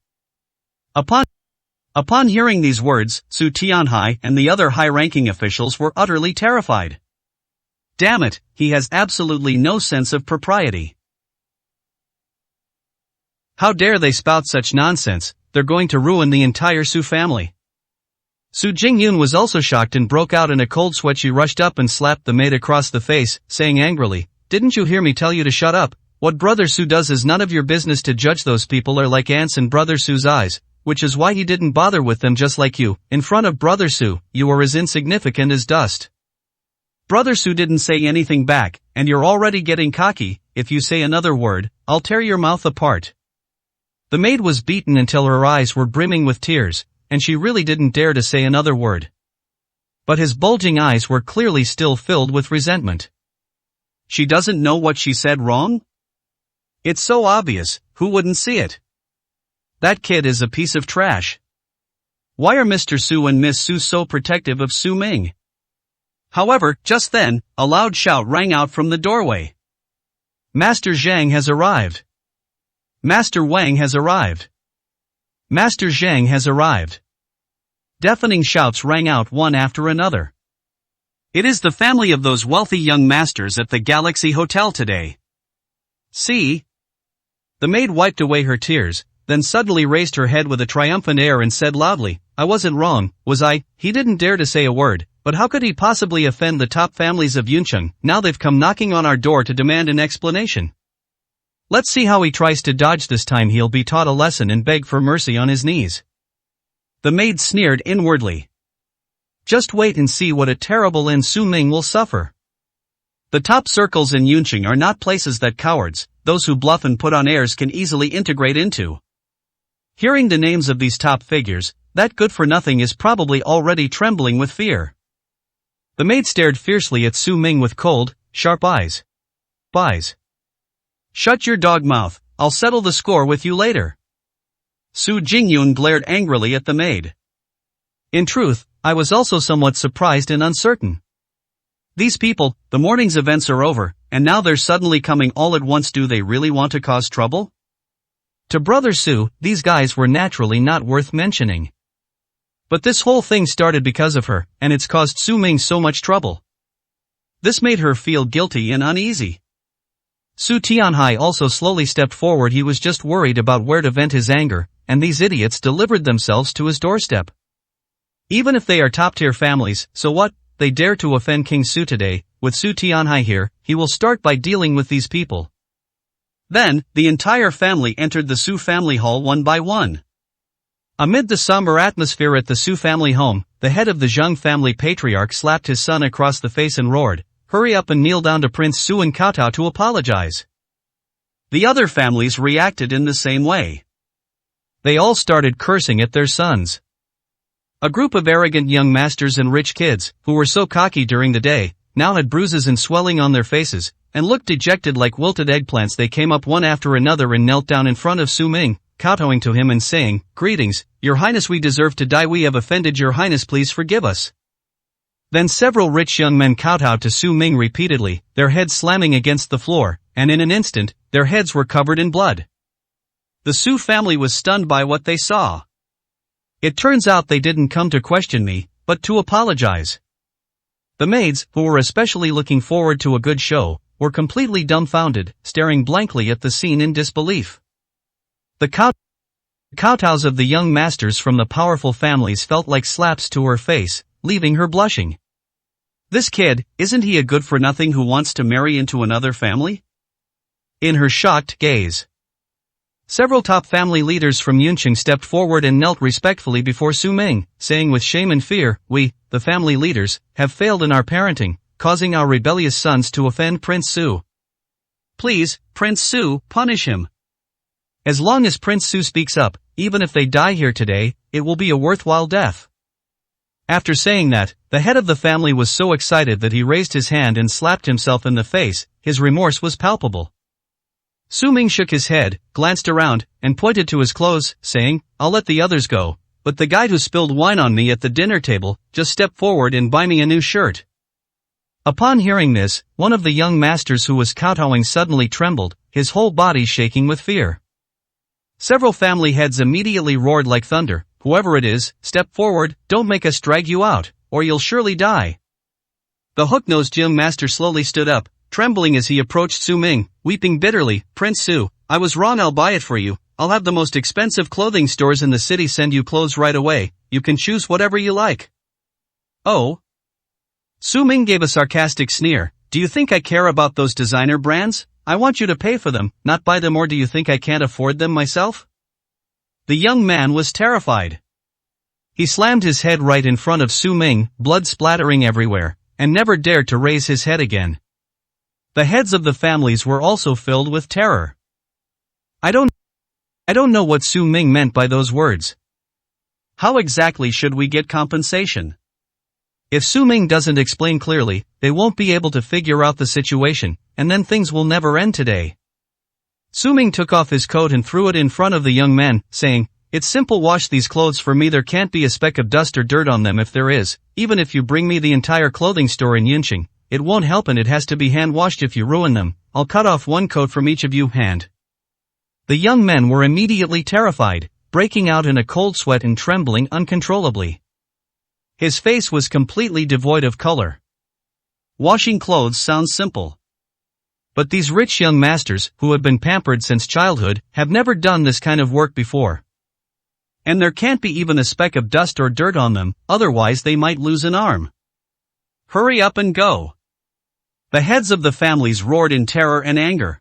Upon hearing these words, Su Tianhai and the other high-ranking officials were utterly terrified. Damn it, he has absolutely no sense of propriety. How dare they spout such nonsense? They're going to ruin the entire Su family. Su Jingyun was also shocked and broke out in a cold sweat. She rushed up and slapped the maid across the face, saying angrily, "Didn't you hear me tell you to shut up? What Brother Su does is none of your business to judge. Those people are like ants in Brother Su's eyes, which is why he didn't bother with them, just like you. In front of Brother Su, you are as insignificant as dust. Brother Su didn't say anything back, and you're already getting cocky. If you say another word, I'll tear your mouth apart." The maid was beaten until her eyes were brimming with tears, and she really didn't dare to say another word. But his bulging eyes were clearly still filled with resentment. She doesn't know what she said wrong? It's so obvious, who wouldn't see it? That kid is a piece of trash. Why are Mr. Su and Miss Su so protective of Su Ming? However, just then, a loud shout rang out from the doorway. Master Zhang has arrived. Master Wang has arrived. Master Zhang has arrived. Deafening shouts rang out one after another. It is the family of those wealthy young masters at the Galaxy Hotel today. See? The maid wiped away her tears, then suddenly raised her head with a triumphant air and said loudly, I wasn't wrong, was I? He didn't dare to say a word, but how could he possibly offend the top families of Yuncheng? Now they've come knocking on our door to demand an explanation. Let's see how he tries to dodge this time. He'll be taught a lesson and beg for mercy on his knees. The maid sneered inwardly. Just wait and see what a terrible end Su Ming will suffer. The top circles in Yuncheng are not places that cowards, those who bluff and put on airs, can easily integrate into. Hearing the names of these top figures, that good-for-nothing is probably already trembling with fear. The maid stared fiercely at Su Ming with cold, sharp eyes. Shut your dog mouth, I'll settle the score with you later. Su Jingyun glared angrily at the maid. In truth, I was also somewhat surprised and uncertain. These people, the morning's events are over, and now they're suddenly coming all at once. Do they really want to cause trouble? To Brother Su, these guys were naturally not worth mentioning. But this whole thing started because of her, and it's caused Su Ming so much trouble. This made her feel guilty and uneasy. Su Tianhai also slowly stepped forward. He was just worried about where to vent his anger, and these idiots delivered themselves to his doorstep. Even if they are top-tier families, so what? They dare to offend King Su today. With Su Tianhai here, he will start by dealing with these people. Then, the entire family entered the Su family hall one by one. Amid the somber atmosphere at the Su family home, the head of the Zheng family patriarch slapped his son across the face and roared, "Hurry up and kneel down to Prince Su and kowtow to apologize." The other families reacted in the same way. They all started cursing at their sons. A group of arrogant young masters and rich kids, who were so cocky during the day, now had bruises and swelling on their faces, and looked dejected like wilted eggplants. They came up one after another and knelt down in front of Su Ming, kowtowing to him and saying, "Greetings, Your Highness, we deserve to die. We have offended Your Highness, please forgive us." Then several rich young men kowtowed to Su Ming repeatedly, their heads slamming against the floor, and in an instant, their heads were covered in blood. The Su family was stunned by what they saw. It turns out they didn't come to question me, but to apologize. The maids, who were especially looking forward to a good show, were completely dumbfounded, staring blankly at the scene in disbelief. The kowtows of the young masters from the powerful families felt like slaps to her face, leaving her blushing. This kid, isn't he a good-for-nothing who wants to marry into another family? In her shocked gaze. Several top family leaders from Yuncheng stepped forward and knelt respectfully before Su Ming, saying with shame and fear, "We, the family leaders, have failed in our parenting, causing our rebellious sons to offend Prince Su. Please, Prince Su, punish him. As long as Prince Su speaks up, even if they die here today, it will be a worthwhile death." After saying that, the head of the family was so excited that he raised his hand and slapped himself in the face. His remorse was palpable. Su Ming shook his head, glanced around, and pointed to his clothes, saying, "I'll let the others go, but the guy who spilled wine on me at the dinner table, just step forward and buy me a new shirt." Upon hearing this, one of the young masters who was kowtowing suddenly trembled, his whole body shaking with fear. Several family heads immediately roared like thunder, "Whoever it is, step forward, don't make us drag you out, or you'll surely die." The hook-nosed young master slowly stood up, trembling as he approached Su Ming, weeping bitterly, "Prince Su, I was wrong. I'll buy it for you. I'll have the most expensive clothing stores in the city send you clothes right away. You can choose whatever you like." "Oh?" Su Ming gave a sarcastic sneer, "Do you think I care about those designer brands? I want you to pay for them, not buy them. Or do you think I can't afford them myself?" The young man was terrified. He slammed his head right in front of Su Ming, blood splattering everywhere, and never dared to raise his head again. The heads of the families were also filled with terror. I don't know what Su Ming meant by those words. How exactly should we get compensation? If Su Ming doesn't explain clearly, they won't be able to figure out the situation, and then things will never end today. Su Ming took off his coat and threw it in front of the young man, saying, "It's simple, wash these clothes for me. There can't be a speck of dust or dirt on them. If there is, even if you bring me the entire clothing store in Yunqing, it won't help, and it has to be hand washed. If you ruin them, I'll cut off one coat from each of you hand." The young men were immediately terrified, breaking out in a cold sweat and trembling uncontrollably. His face was completely devoid of color. Washing clothes sounds simple. But these rich young masters, who have been pampered since childhood, have never done this kind of work before. And there can't be even a speck of dust or dirt on them, otherwise they might lose an arm. "Hurry up and go!" The heads of the families roared in terror and anger.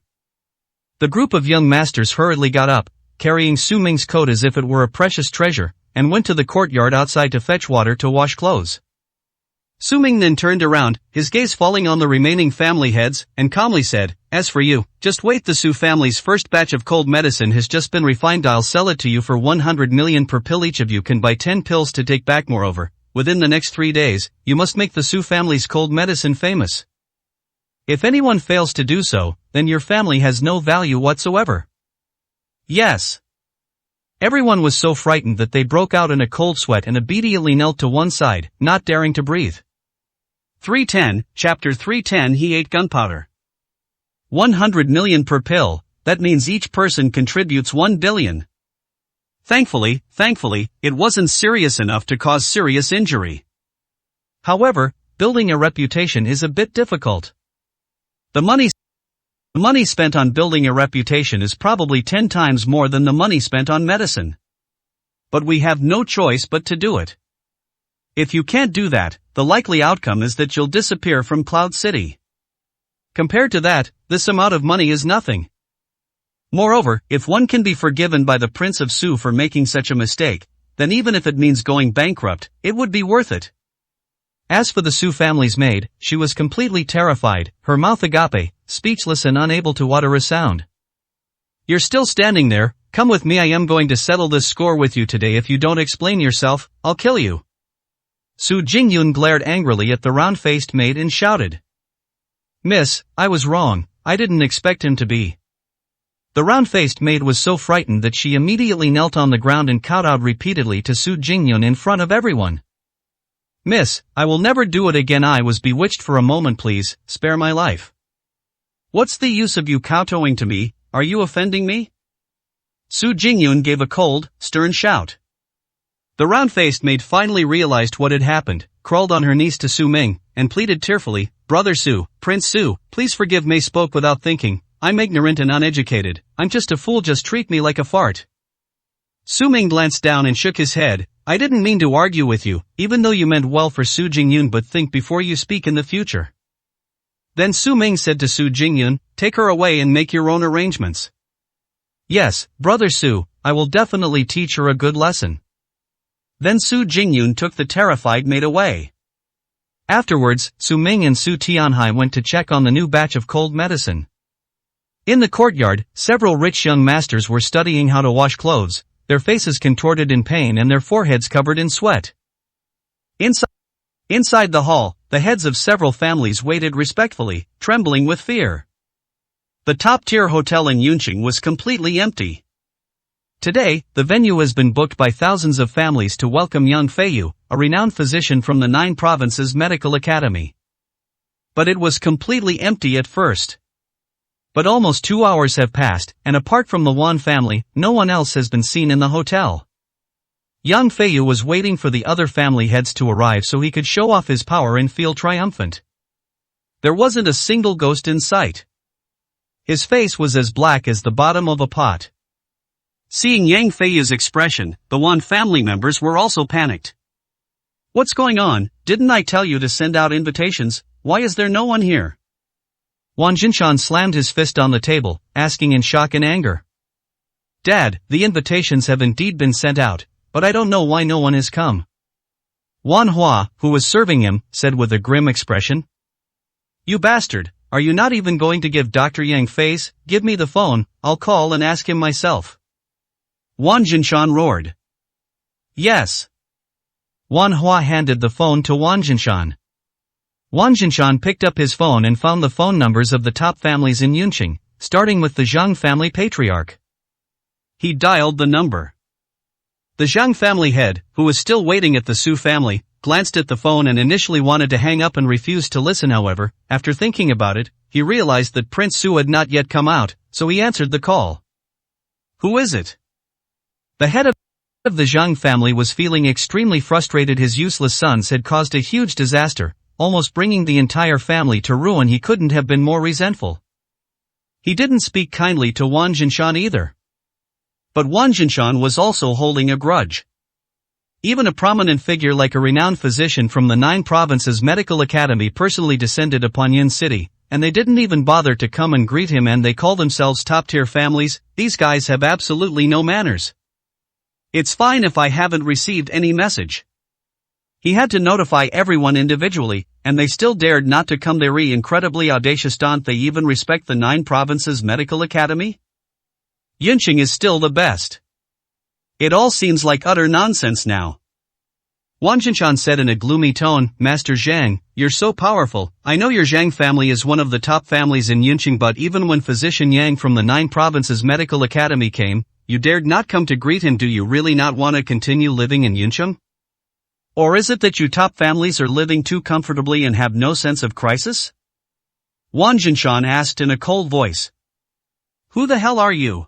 The group of young masters hurriedly got up, carrying Su Ming's coat as if it were a precious treasure, and went to the courtyard outside to fetch water to wash clothes. Su Ming then turned around, his gaze falling on the remaining family heads, and calmly said, "As for you, just wait. The Su family's first batch of cold medicine has just been refined. I'll sell it to you for 100 million per pill. Each of you can buy 10 pills to take back. Moreover, within the next 3 days, you must make the Su family's cold medicine famous. If anyone fails to do so, then your family has no value whatsoever." Yes. Everyone was so frightened that they broke out in a cold sweat and immediately knelt to one side, not daring to breathe. 310, Chapter 310. He ate gunpowder. 100 million per pill, that means each person contributes 1 billion. Thankfully, it wasn't serious enough to cause serious injury. However, building a reputation is a bit difficult. The money spent on building a reputation is probably 10 times more than the money spent on medicine. But we have no choice but to do it. If you can't do that, the likely outcome is that you'll disappear from Cloud City. Compared to that, this amount of money is nothing. Moreover, if one can be forgiven by the Prince of Su for making such a mistake, then even if it means going bankrupt, it would be worth it. As for the Su family's maid, she was completely terrified, her mouth agape, speechless and unable to utter a sound. "You're still standing there, come with me. I am going to settle this score with you today. If you don't explain yourself, I'll kill you." Su Jingyun glared angrily at the round-faced maid and shouted, "Miss, I was wrong, I didn't expect him to be." The round-faced maid was so frightened that she immediately knelt on the ground and kowtowed repeatedly to Su Jingyun in front of everyone. "Miss, I will never do it again. I was bewitched for a moment. Please, spare my life." "What's the use of you kowtowing to me? Are you offending me?" Su Jingyun gave a cold, stern shout. The round-faced maid finally realized what had happened, crawled on her knees to Su Ming, and pleaded tearfully, "Brother Su, Prince Su, please forgive me." Spoke without thinking, "I'm ignorant and uneducated, I'm just a fool, just treat me like a fart." Su Ming glanced down and shook his head. "I didn't mean to argue with you, even though you meant well for Su Jingyun, but think before you speak in the future." Then Su Ming said to Su Jingyun, "Take her away and make your own arrangements." "Yes, Brother Su, I will definitely teach her a good lesson." Then Su Jingyun took the terrified maid away. Afterwards, Su Ming and Su Tianhai went to check on the new batch of cold medicine. In the courtyard, several rich young masters were studying how to wash clothes, their faces contorted in pain and their foreheads covered in sweat. Inside the hall, the heads of several families waited respectfully, trembling with fear. The top-tier hotel in Yunqing was completely empty. Today, the venue has been booked by thousands of families to welcome Yang Feiyu, a renowned physician from the 9 Provinces Medical Academy. But it was completely empty at first. But almost 2 hours have passed, and apart from the Wan family, no one else has been seen in the hotel. Yang Feiyu was waiting for the other family heads to arrive so he could show off his power and feel triumphant. There wasn't a single ghost in sight. His face was as black as the bottom of a pot. Seeing Yang Feiyu's expression, the Wan family members were also panicked. "What's going on? Didn't I tell you to send out invitations? Why is there no one here?" Wang Jinshan slammed his fist on the table, asking in shock and anger. "Dad, the invitations have indeed been sent out, but I don't know why no one has come." Wan Hua, who was serving him, said with a grim expression. "You bastard, are you not even going to give Dr. Yang face? Give me the phone, I'll call and ask him myself." Wan Jinshan roared. "Yes." Wan Hua handed the phone to Wan Jinshan. Wan Jinshan picked up his phone and found the phone numbers of the top families in Yunqing, starting with the Zhang family patriarch. He dialed the number. The Zhang family head, who was still waiting at the Su family, glanced at the phone and initially wanted to hang up and refused to listen. However, after thinking about it, he realized that Prince Su had not yet come out, so he answered the call. "Who is it?" The head of the Zhang family was feeling extremely frustrated. His useless sons had caused a huge disaster, almost bringing the entire family to ruin. He couldn't have been more resentful. He didn't speak kindly to Wang Jinshan either. But Wang Jinshan was also holding a grudge. Even a prominent figure like a renowned physician from the 9 Provinces Medical Academy personally descended upon Yin City, and they didn't even bother to come and greet him, and they call themselves top-tier families. These guys have absolutely no manners. "It's fine if I haven't received any message." He had to notify everyone individually, and they still dared not to come. They're incredibly audacious. Don't they even respect the 9 Provinces Medical Academy? Yinqing is still the best. It all seems like utter nonsense now. Wang Jinshan said in a gloomy tone, "Master Zhang, you're so powerful. I know your Zhang family is one of the top families in Yinqing, but even when physician Yang from the 9 Provinces Medical Academy came, you dared not come to greet him. Do you really not want to continue living in Yinqing? Or is it that you top families are living too comfortably and have no sense of crisis?" Wang Jinshan asked in a cold voice. "Who the hell are you?"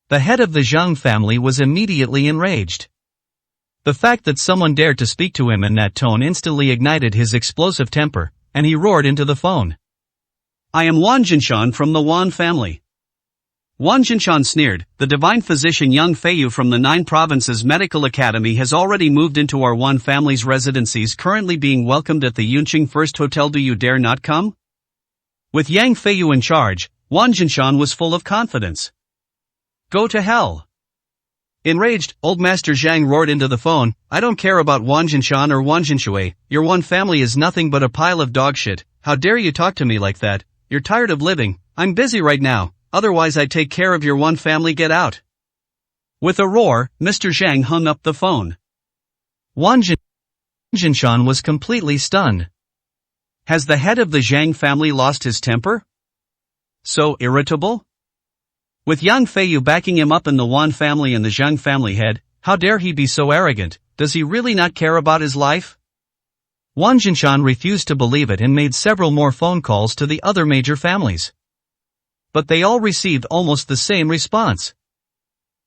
The head of the Zhang family was immediately enraged. The fact that someone dared to speak to him in that tone instantly ignited his explosive temper, and he roared into the phone. "I am Wang Jinshan from the Wan family." Wang Jinshan sneered, "The divine physician Yang Feiyu from the 9 Provinces Medical Academy has already moved into our Wan family's residencies, currently being welcomed at the Yunqing First Hotel. Do you dare not come?" With Yang Feiyu in charge, Wang Jinshan was full of confidence. "Go to hell." Enraged, old Master Zhang roared into the phone, "I don't care about Wang Jinshan or Wang Jinshui. Your Wan family is nothing but a pile of dog shit. How dare you talk to me like that? You're tired of living. I'm busy right now, otherwise I'd take care of your Wan family. Get out." With a roar, Mr. Zhang hung up the phone. Wang Jinshan was completely stunned. Has the head of the Zhang family lost his temper? So irritable? With Yang Feiyu backing him up in the Wan family and the Zhang family head, how dare he be so arrogant? Does he really not care about his life? Wang Jinshan refused to believe it and made several more phone calls to the other major families. But they all received almost the same response.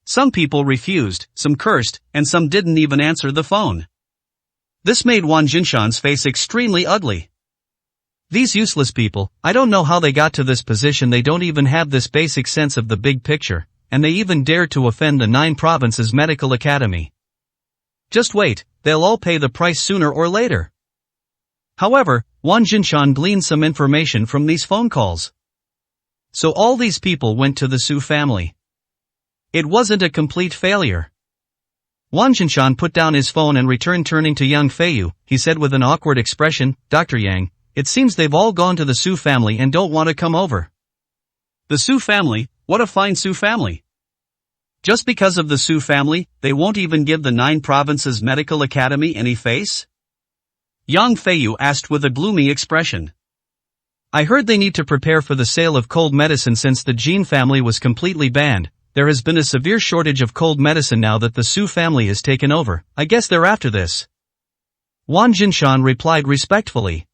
Some people refused, some cursed, and some didn't even answer the phone. This made Wang Jinshan's face extremely ugly. These useless people, I don't know how they got to this position. They don't even have this basic sense of the big picture, and they even dare to offend the 9 Provinces Medical Academy. Just wait, they'll all pay the price sooner or later. However, Wang Jinshan gleaned some information from these phone calls. So all these people went to the Su family. It wasn't a complete failure. Wang Jinshan put down his phone and returned. Turning to Yang Feiyu, he said with an awkward expression, "Dr. Yang, it seems they've all gone to the Su family and don't want to come over." The Su family? What a fine Su family. Just because of the Su family, they won't even give the 9 Provinces Medical Academy any face? Yang Feiyu asked with a gloomy expression. "I heard they need to prepare for the sale of cold medicine since the Jin family was completely banned. There has been a severe shortage of cold medicine now that the Su family has taken over. I guess they're after this." Wang Jinshan replied respectfully.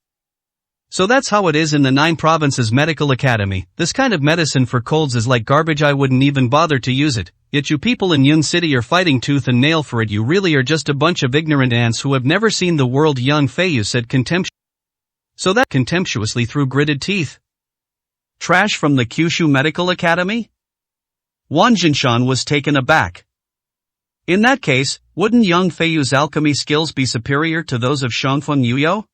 "So that's how it is in the 9 Provinces Medical Academy. This kind of medicine for colds is like garbage. I wouldn't even bother to use it. Yet you people in Yun City are fighting tooth and nail for it. You really are just a bunch of ignorant ants who have never seen the world," Yang Feiyu said contemptuously through gritted teeth. "Trash from the Kyushu Medical Academy?" Wang Jinshan was taken aback. In that case, wouldn't Yang Feiyu's alchemy skills be superior to those of Shangfeng Yuyo?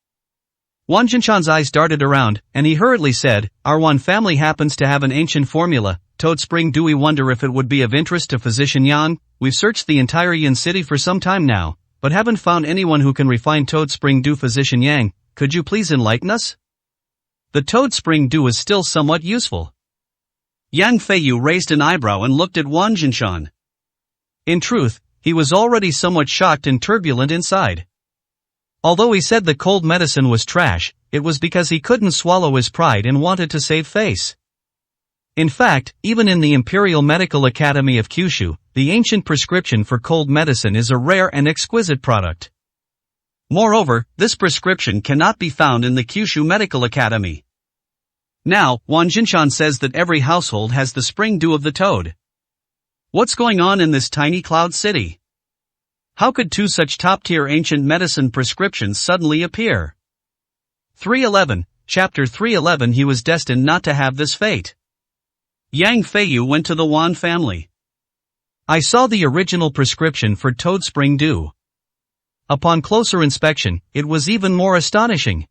Wang Jinshan's eyes darted around, and he hurriedly said, "Our Wan family happens to have an ancient formula, Toad Spring. Do we wonder if it would be of interest to Physician Yang? We've searched the entire Yin City for some time now, but haven't found anyone who can refine Toad Spring Dew. Physician Yang, could you please enlighten us? The Toad Spring Dew is still somewhat useful." Yang Feiyu raised an eyebrow and looked at Wang Jinshan. In truth, he was already somewhat shocked and turbulent inside. Although he said the cold medicine was trash, it was because he couldn't swallow his pride and wanted to save face. In fact, even in the Imperial Medical Academy of Kyushu, the ancient prescription for cold medicine is a rare and exquisite product. Moreover, this prescription cannot be found in the Kyushu Medical Academy. Now, Won Jinshan says that every household has the spring dew of the toad. What's going on in this tiny cloud city? How could two such top-tier ancient medicine prescriptions suddenly appear? 311, Chapter 311. He was destined not to have this fate. Yang Feiyu went to the Wan family. I saw the original prescription for toad spring dew. Upon closer inspection, it was even more astonishing.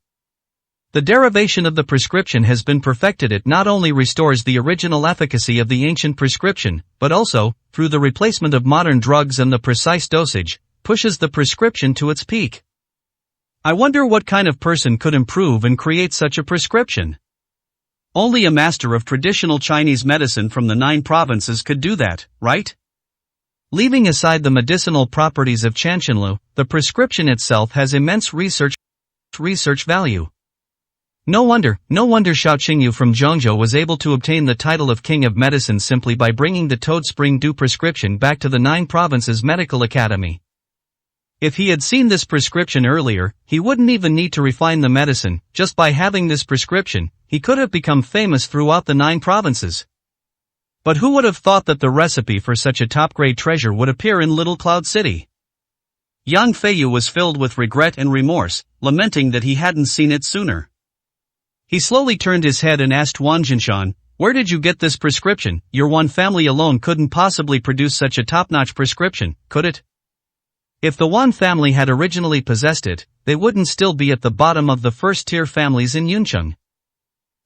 The derivation of the prescription has been perfected. It not only restores the original efficacy of the ancient prescription, but also, through the replacement of modern drugs and the precise dosage, pushes the prescription to its peak. I wonder what kind of person could improve and create such a prescription. Only a master of traditional Chinese medicine from the 9 provinces could do that, right? Leaving aside the medicinal properties of Chanchanlu, the prescription itself has immense research value. No wonder Xiao Qingyu from Zhengzhou was able to obtain the title of King of Medicine simply by bringing the toad spring dew prescription back to the 9 provinces medical academy. If he had seen this prescription earlier, he wouldn't even need to refine the medicine. Just by having this prescription, he could have become famous throughout the 9 provinces. But who would have thought that the recipe for such a top-grade treasure would appear in Little Cloud City? Yang Feiyu was filled with regret and remorse, lamenting that he hadn't seen it sooner. He slowly turned his head and asked Wang Jinshan, where did you get this prescription? Your Wan family alone couldn't possibly produce such a top-notch prescription, could it? If the Wan family had originally possessed it, they wouldn't still be at the bottom of the first-tier families in Yuncheng.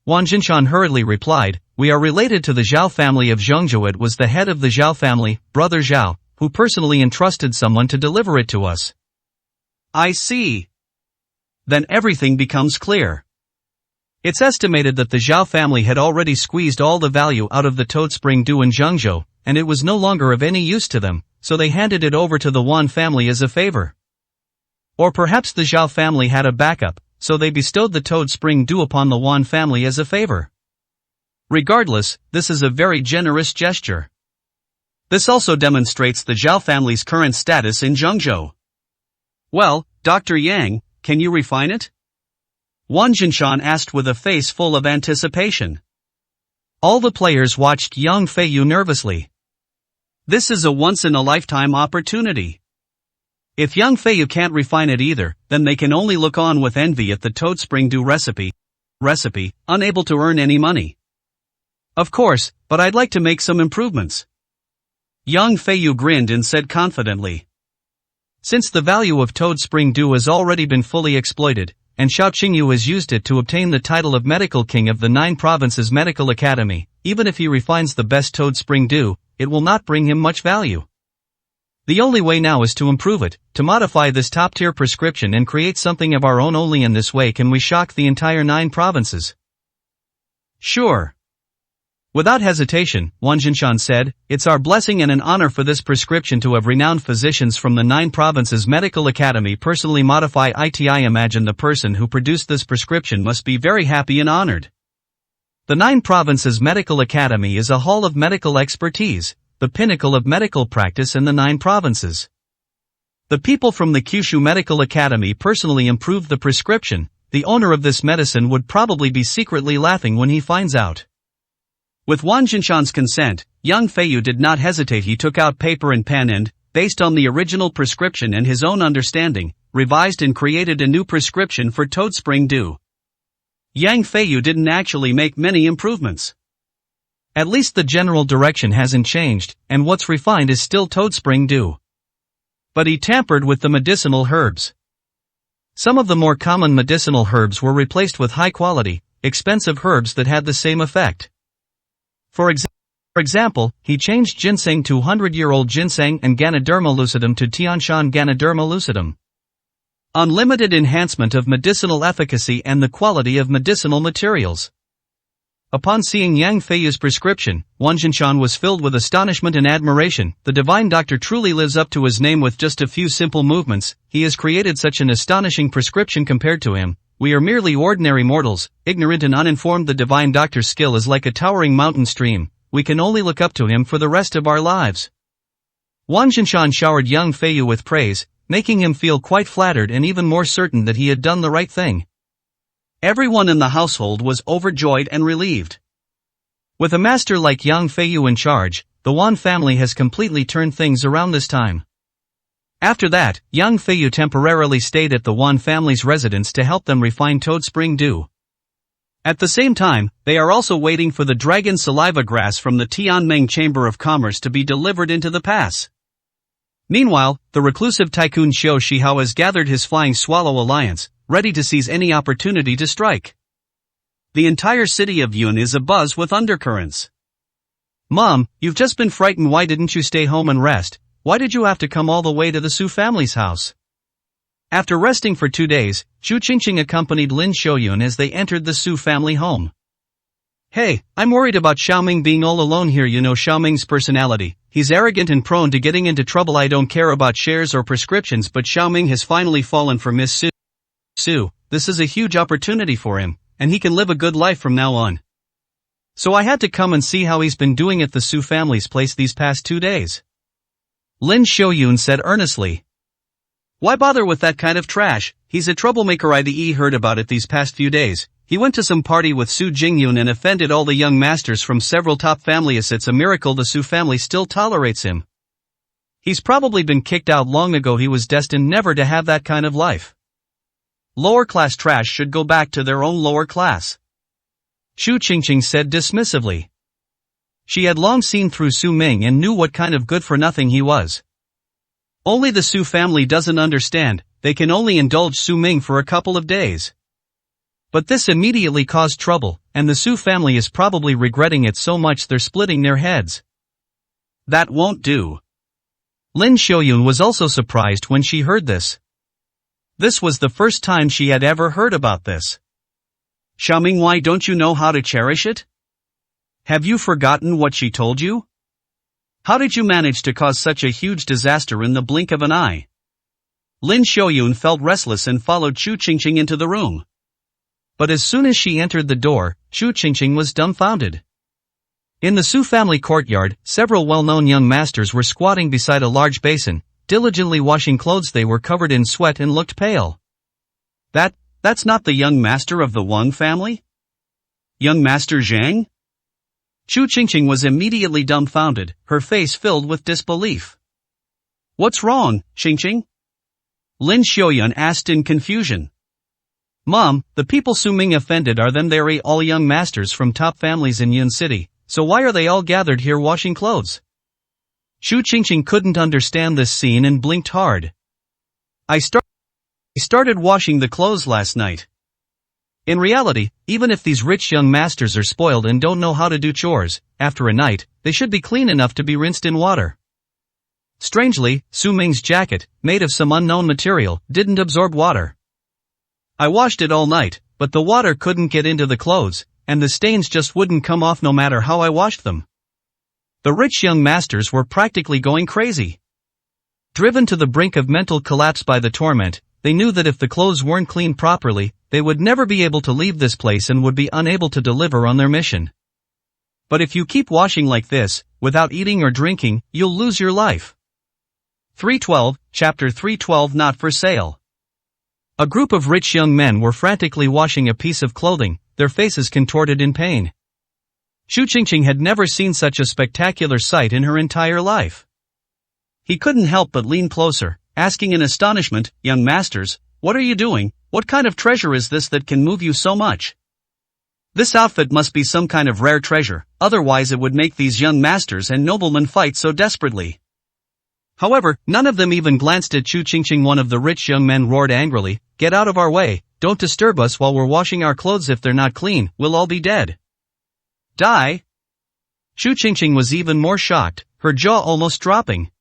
Wang Jinshan hurriedly replied, we are related to the Zhao family of Zhengzhou. It was the head of the Zhao family, Brother Zhao, who personally entrusted someone to deliver it to us. I see. Then everything becomes clear. It's estimated that the Zhao family had already squeezed all the value out of the toad spring dew in Zhengzhou, and it was no longer of any use to them, so they handed it over to the Wan family as a favor. Or perhaps the Zhao family had a backup, so they bestowed the toad spring dew upon the Wan family as a favor. Regardless, this is a very generous gesture. This also demonstrates the Zhao family's current status in Zhengzhou. Well, Dr. Yang, can you refine it? Wang Jinshan asked with a face full of anticipation. All the players watched Yang Feiyu nervously. This is a once-in-a-lifetime opportunity. If Yang Feiyu can't refine it either, then they can only look on with envy at the toad spring dew recipe, unable to earn any money. Of course, but I'd like to make some improvements. Yang Feiyu grinned and said confidently. Since the value of toad spring dew has already been fully exploited, and Xiao Qingyu has used it to obtain the title of Medical King of the 9 Provinces Medical Academy, even if he refines the best toad spring dew, it will not bring him much value. The only way now is to improve it, to modify this top-tier prescription and create something of our own. Only in this way can we shock the entire 9 provinces. Sure. Without hesitation, Wang Jinshan said, it's our blessing and an honor for this prescription to have renowned physicians from the 9 provinces medical academy personally modify it. I imagine the person who produced this prescription must be very happy and honored. The 9 provinces medical academy is a hall of medical expertise, the pinnacle of medical practice in the 9 provinces. The people from the Kyushu Medical Academy personally improved the prescription. The owner of this medicine would probably be secretly laughing when he finds out. With Wang Jinshan's consent, Yang Feiyu did not hesitate. He took out paper and pen and, based on the original prescription and his own understanding, revised and created a new prescription for toad spring dew. Yang Feiyu didn't actually make many improvements. At least the general direction hasn't changed, and what's refined is still toad spring dew. But he tampered with the medicinal herbs. Some of the more common medicinal herbs were replaced with high-quality, expensive herbs that had the same effect. For example, he changed ginseng to 100-year-old ginseng and Ganoderma lucidum to Tianshan Ganoderma lucidum. Unlimited enhancement of medicinal efficacy and the quality of medicinal materials. Upon seeing Yang Feiyu's prescription, Wang Jinshan was filled with astonishment and admiration. The divine doctor truly lives up to his name with just a few simple movements. He has created such an astonishing prescription. Compared to him, we are merely ordinary mortals, ignorant and uninformed. The divine doctor's skill is like a towering mountain stream, we can only look up to him for the rest of our lives. Wang Xinshan showered young Feiyu with praise, making him feel quite flattered and even more certain that he had done the right thing. Everyone in the household was overjoyed and relieved. With a master like Yang Feiyu in charge, the Wan family has completely turned things around this time. After that, Yang Feiyu temporarily stayed at the Wan family's residence to help them refine Toad Spring Dew. At the same time, they are also waiting for the dragon saliva grass from the Tianming Chamber of Commerce to be delivered into the pass. Meanwhile, the reclusive tycoon Xiao Shihao has gathered his Flying Swallow alliance, ready to seize any opportunity to strike. The entire city of Yun is abuzz with undercurrents. Mom, you've just been frightened. Why didn't you stay home and rest? Why did you have to come all the way to the Su family's house? After resting for 2 days, Xu Qingqing accompanied Lin Xiaoyun as they entered the Su family home. Hey, I'm worried about Xiaoming being all alone here. You know Xiaoming's personality. He's arrogant and prone to getting into trouble. I don't care about shares or prescriptions, but Xiaoming has finally fallen for Miss Su. This is a huge opportunity for him, and he can live a good life from now on. So I had to come and see how he's been doing at the Su family's place these past 2 days. Lin Xiaoyun said earnestly. Why bother with that kind of trash? He's a troublemaker. IDE heard about it these past few days. He went to some party with Su Jingyun and offended all the young masters from several top families. It's a miracle the Su family still tolerates him. He's probably been kicked out long ago. He was destined never to have that kind of life. Lower class trash should go back to their own lower class. Xu Qingqing said dismissively. She had long seen through Su Ming and knew what kind of good-for-nothing he was. Only the Su family doesn't understand, they can only indulge Su Ming for a couple of days. But this immediately caused trouble, and the Su family is probably regretting it so much they're splitting their heads. That won't do. Lin Xiaoyun was also surprised when she heard this. This was the first time she had ever heard about this. Xiaoming, why don't you know how to cherish it? Have you forgotten what she told you? How did you manage to cause such a huge disaster in the blink of an eye? Lin Xiaoyun felt restless and followed Xu Qingqing into the room. But as soon as she entered the door, Xu Qingqing was dumbfounded. In the Su family courtyard, several well-known young masters were squatting beside a large basin, diligently washing clothes. They were covered in sweat and looked pale. That's not the young master of the Wang family? Young Master Zhang? Xu Qingqing was immediately dumbfounded, her face filled with disbelief. What's wrong, Qingqing? Lin Xiaoyun asked in confusion. Mom, the people Su Ming offended are them they're all young masters from top families in Yun City, so why are they all gathered here washing clothes? Xu Qingqing couldn't understand this scene and blinked hard. I started washing the clothes last night. In reality, even if these rich young masters are spoiled and don't know how to do chores, after a night, they should be clean enough to be rinsed in water. Strangely, Su Ming's jacket, made of some unknown material, didn't absorb water. I washed it all night, but the water couldn't get into the clothes, and the stains just wouldn't come off no matter how I washed them. The rich young masters were practically going crazy. Driven to the brink of mental collapse by the torment, they knew that if the clothes weren't cleaned properly, they would never be able to leave this place and would be unable to deliver on their mission. But if you keep washing like this, without eating or drinking, you'll lose your life. 312, Chapter 312. Not for sale. A group of rich young men were frantically washing a piece of clothing, their faces contorted in pain. Xu Qingqing had never seen such a spectacular sight in her entire life. He couldn't help but lean closer, asking in astonishment, Young masters, what are you doing? What kind of treasure is this that can move you so much? This outfit must be some kind of rare treasure, otherwise it would make these young masters and noblemen fight so desperately. However, none of them even glanced at Xu Qingqing. One of the rich young men roared angrily, get out of our way, don't disturb us while we're washing our clothes. If they're not clean, we'll all be dead. Die? Xu Qingqing was even more shocked, her jaw almost dropping.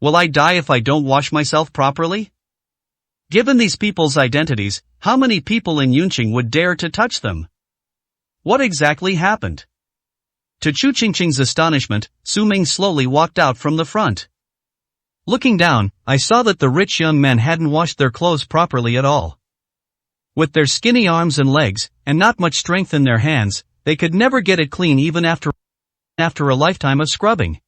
Will I die if I don't wash myself properly? Given these people's identities, how many people in Yunqing would dare to touch them? What exactly happened? To Xu Qingqing's astonishment, Su Ming slowly walked out from the front. Looking down, I saw that the rich young men hadn't washed their clothes properly at all. With their skinny arms and legs, and not much strength in their hands, they could never get it clean even after a lifetime of scrubbing.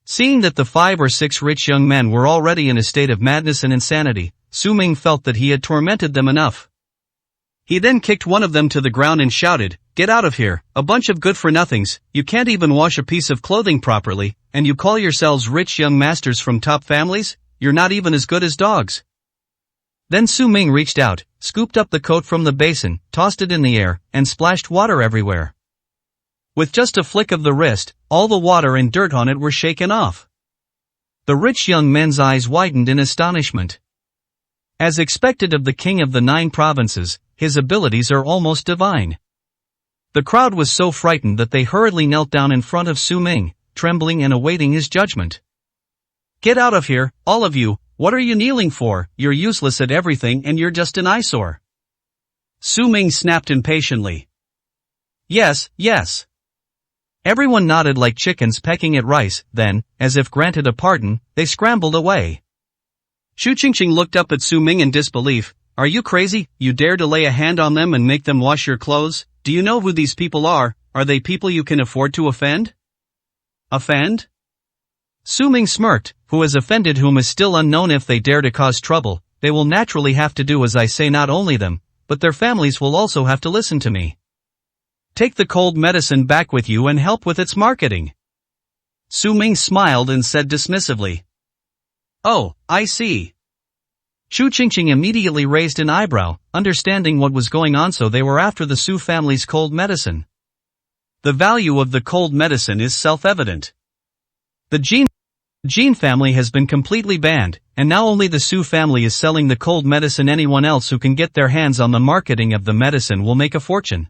Seeing that the 5 or 6 rich young men were already in a state of madness and insanity, Su Ming felt that he had tormented them enough. He then kicked one of them to the ground and shouted, "Get out of here, a bunch of good-for-nothings, you can't even wash a piece of clothing properly, and you call yourselves rich young masters from top families? You're not even as good as dogs." Then Su Ming reached out, scooped up the coat from the basin, tossed it in the air, and splashed water everywhere. With just a flick of the wrist, all the water and dirt on it were shaken off. The rich young men's eyes widened in astonishment. As expected of the king of the 9 provinces, his abilities are almost divine. The crowd was so frightened that they hurriedly knelt down in front of Su Ming, trembling and awaiting his judgment. "Get out of here, all of you, what are you kneeling for? You're useless at everything and you're just an eyesore." Su Ming snapped impatiently. "Yes, yes." Everyone nodded like chickens pecking at rice, then, as if granted a pardon, they scrambled away. Shu Qingqing looked up at Su Ming in disbelief. "Are you crazy? You dare to lay a hand on them and make them wash your clothes? Do you know who these people are? Are they people you can afford to offend?" "Offend?" Su Ming smirked. "Who has offended whom is still unknown. If they dare to cause trouble, they will naturally have to do as I say. Not only them, but their families will also have to listen to me. Take the cold medicine back with you and help with its marketing." Su Ming smiled and said dismissively, "Oh, I see." Shu Qingqing immediately raised an eyebrow, understanding what was going on. So they were after the Su family's cold medicine. The value of the cold medicine is self-evident. The Jin family has been completely banned, and now only the Su family is selling the cold medicine. Anyone else who can get their hands on the marketing of the medicine will make a fortune.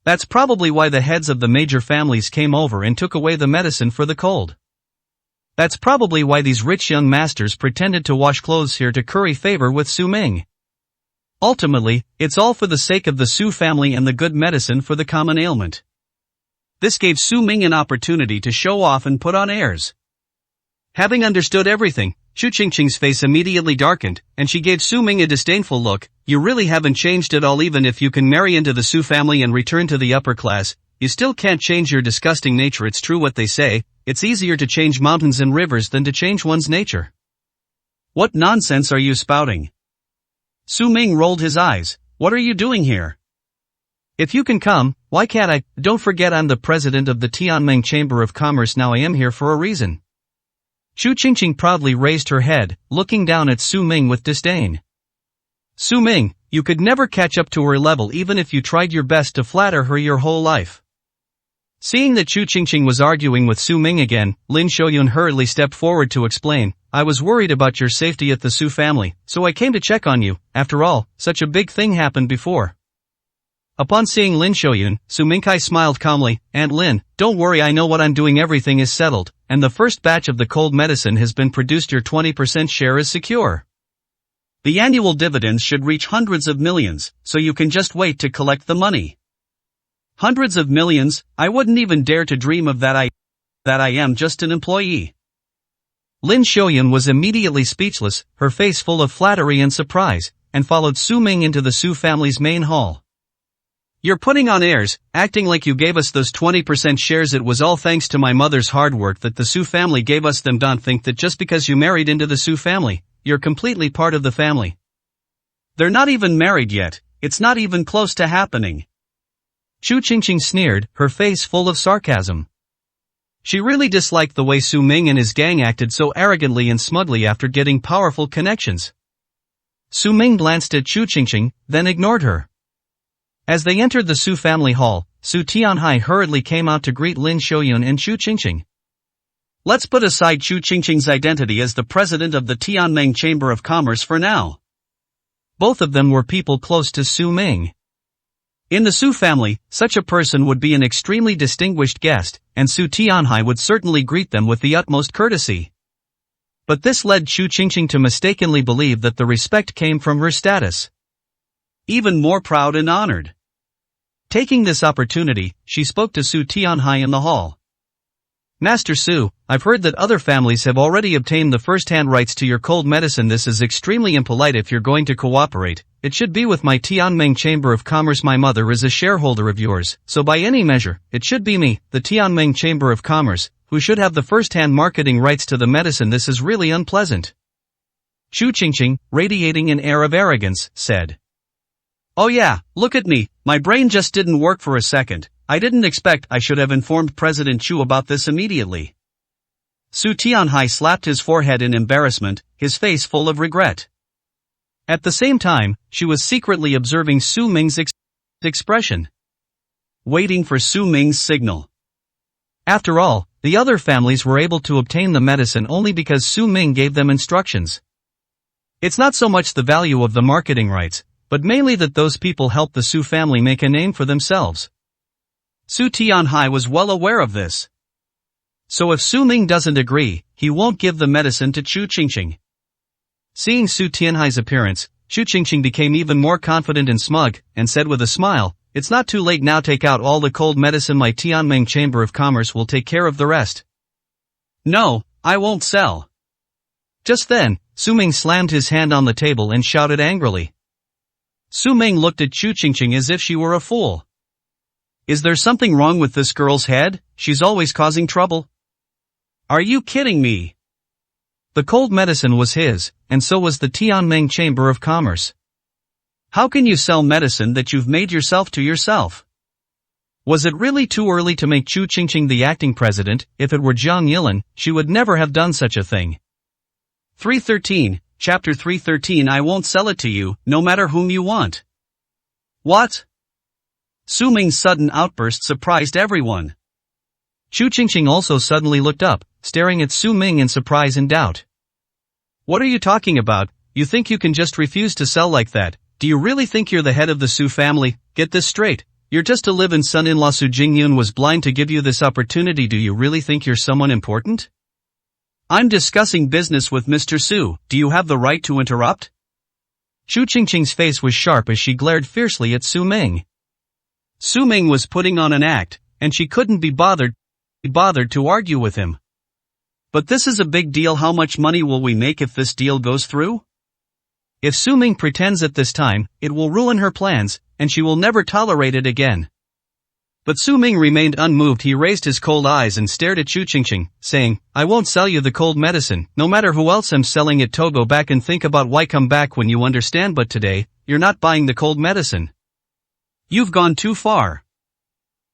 That's probably why the heads of the major families came over and took away the medicine for the cold. That's probably why these rich young masters pretended to wash clothes here to curry favor with Su Ming. Ultimately, it's all for the sake of the Su family and the good medicine for the common ailment. This gave Su Ming an opportunity to show off and put on airs. Having understood everything, Shu Qingqing's face immediately darkened, and she gave Su Ming a disdainful look. "You really haven't changed at all. Even if you can marry into the Su family and return to the upper class, you still can't change your disgusting nature. It's true what they say, it's easier to change mountains and rivers than to change one's nature. What nonsense are you spouting?" Su Ming rolled his eyes. "What are you doing here? If you can come, why can't I? Don't forget I'm the president of the Tianming Chamber of Commerce. Now I am here for a reason." Shu Qingqing proudly raised her head, looking down at Su Ming with disdain. "Su Ming, you could never catch up to her level even if you tried your best to flatter her your whole life." Seeing that Shu Qingqing was arguing with Su Ming again, Lin Shouyun hurriedly stepped forward to explain, "I was worried about your safety at the Su family, so I came to check on you. After all, such a big thing happened before." Upon seeing Lin Shouyun, Su Mingkai smiled calmly. "Aunt Lin, don't worry, I know what I'm doing. Everything is settled, and the first batch of the cold medicine has been produced. Your 20% share is secure. The annual dividends should reach hundreds of millions, so you can just wait to collect the money." "Hundreds of millions? I wouldn't even dare to dream of that. I am just an employee." Lin Shouyun was immediately speechless, her face full of flattery and surprise, and followed Su Ming into the Su family's main hall. "You're putting on airs, acting like you gave us those 20% shares. It was all thanks to my mother's hard work that the Su family gave us them. Don't think that just because you married into the Su family, you're completely part of the family. They're not even married yet, it's not even close to happening." Shu Qingqing sneered, her face full of sarcasm. She really disliked the way Su Ming and his gang acted so arrogantly and smugly after getting powerful connections. Su Ming glanced at Shu Qingqing, then ignored her. As they entered the Su family hall, Su Tianhai hurriedly came out to greet Lin Shouyun and Shu Qingqing. Let's put aside Shu Qingqing's identity as the president of the Tianming Chamber of Commerce for now. Both of them were people close to Su Ming. In the Su family, such a person would be an extremely distinguished guest, and Su Tianhai would certainly greet them with the utmost courtesy. But this led Shu Qingqing to mistakenly believe that the respect came from her status. Even more proud and honored. Taking this opportunity, she spoke to Su Tianhai in the hall. Master Su, I've heard that other families have already obtained the first-hand rights to your cold medicine. This is extremely impolite. If you're going to cooperate, it should be with my Tianming Chamber of Commerce. My mother is a shareholder of yours, so by any measure, it should be me, the Tianming Chamber of Commerce, who should have the first-hand marketing rights to the medicine. This is really unpleasant. Chu Qingqing, radiating an air of arrogance, said. Oh yeah, look at me, my brain just didn't work for a second. I didn't expect. I should have informed President Chu about this immediately. Su Tianhai slapped his forehead in embarrassment, his face full of regret. At the same time, she was secretly observing Su Ming's expression, waiting for Su Ming's signal. After all, the other families were able to obtain the medicine only because Su Ming gave them instructions. It's not so much the value of the marketing rights, but mainly that those people helped the Su family make a name for themselves. Su Tianhai was well aware of this. So if Su Ming doesn't agree, he won't give the medicine to Chu Qingqing. Seeing Su Tianhai's appearance, Chu Qingqing became even more confident and smug, and said with a smile, it's not too late now. Take out all the cold medicine. My Tianming Chamber of Commerce will take care of the rest. No, I won't sell. Just then, Su Ming slammed his hand on the table and shouted angrily. Su Ming looked at Chu Qingqing as if she were a fool. Is there something wrong with this girl's head? She's always causing trouble. Are you kidding me? The cold medicine was his, and so was the Tianming Chamber of Commerce. How can you sell medicine that you've made yourself to yourself? Was it really too early to make Chu Qingqing the acting president? If it were Zhang Yilin, she would never have done such a thing. 313, Chapter 313. I won't sell it to you, no matter whom you want. What? Su Ming's sudden outburst surprised everyone. Chu Qingqing also suddenly looked up, staring at Su Ming in surprise and doubt. What are you talking about? You think you can just refuse to sell like that? Do you really think you're the head of the Su family? Get this straight. You're just a live-in son-in-law. Su Jingyun was blind to give you this opportunity. Do you really think you're someone important? I'm discussing business with Mr. Su. Do you have the right to interrupt? Chu Qingqing's face was sharp as she glared fiercely at Su Ming. Su Ming was putting on an act, and she couldn't be bothered to argue with him. But this is a big deal. How much money will we make if this deal goes through? If Su Ming pretends at this time, it will ruin her plans, and she will never tolerate it again. But Su Ming remained unmoved. He raised his cold eyes and stared at Chu Qingqing, saying, I won't sell you the cold medicine, no matter who else I'm selling it to. Go back and think about why. Come back when you understand, but today, you're not buying the cold medicine. You've gone too far.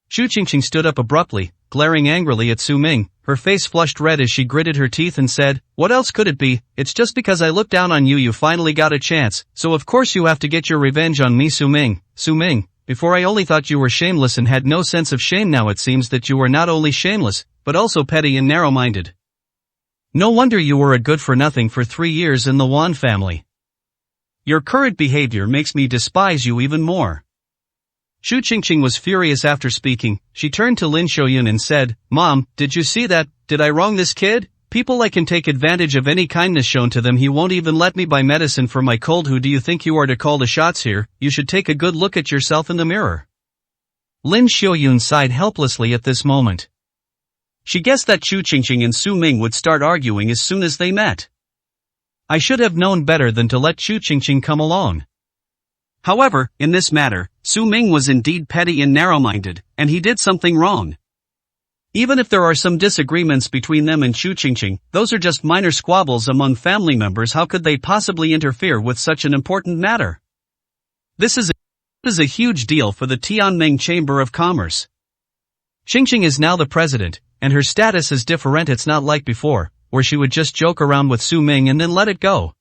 Chu Qingqing stood up abruptly, glaring angrily at Su Ming. Her face flushed red as she gritted her teeth and said, what else could it be? It's just because I looked down on you. You finally got a chance, so of course you have to get your revenge on me. Su Ming, before I only thought you were shameless and had no sense of shame. Now it seems that you were not only shameless, but also petty and narrow-minded. No wonder you were a good-for-nothing for 3 years in the Wan family. Your current behavior makes me despise you even more. Chu Qingqing was furious after speaking. She turned to Lin Shouyun and said, Mom, did you see that? Did I wrong this kid? People like him take advantage of any kindness shown to them. He won't even let me buy medicine for my cold. Who do you think you are to call the shots here? You should take a good look at yourself in the mirror. Lin Shouyun sighed helplessly at this moment. She guessed that Chu Qingqing and Su Ming would start arguing as soon as they met. I should have known better than to let Chu Qingqing come along. However, in this matter, Su Ming was indeed petty and narrow-minded, and he did something wrong. Even if there are some disagreements between them and Chu Qingqing, those are just minor squabbles among family members. How could they possibly interfere with such an important matter? This is a huge deal for the Tianming Chamber of Commerce. Qingqing is now the president, and her status is different. It's not like before, where she would just joke around with Su Ming and then let it go.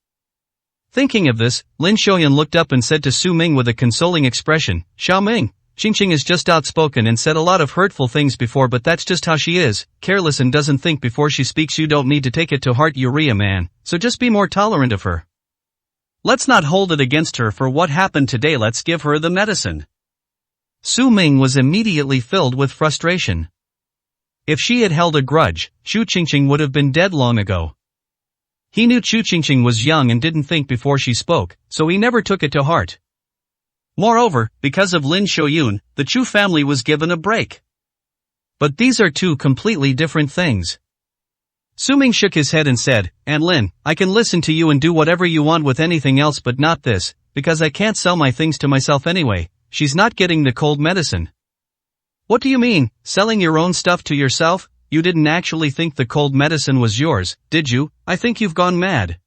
Thinking of this, Lin Shouyun looked up and said to Su Ming with a consoling expression, Xiao Ming, Qingqing is just outspoken and said a lot of hurtful things before, but that's just how she is, careless and doesn't think before she speaks. You don't need to take it to heart, Urea man, so just be more tolerant of her. Let's not hold it against her for what happened today. Let's give her the medicine. Su Ming was immediately filled with frustration. If she had held a grudge, Chu Qingqing would have been dead long ago. He knew Chu Qingqing was young and didn't think before she spoke, so he never took it to heart. Moreover, because of Lin Shouyun, the Chu family was given a break. But these are two completely different things. Su Ming shook his head and said, Aunt Lin, I can listen to you and do whatever you want with anything else but not this, because I can't sell my things to myself anyway. She's not getting the cold medicine. What do you mean, selling your own stuff to yourself? You didn't actually think the cold medicine was yours, did you? I think you've gone mad.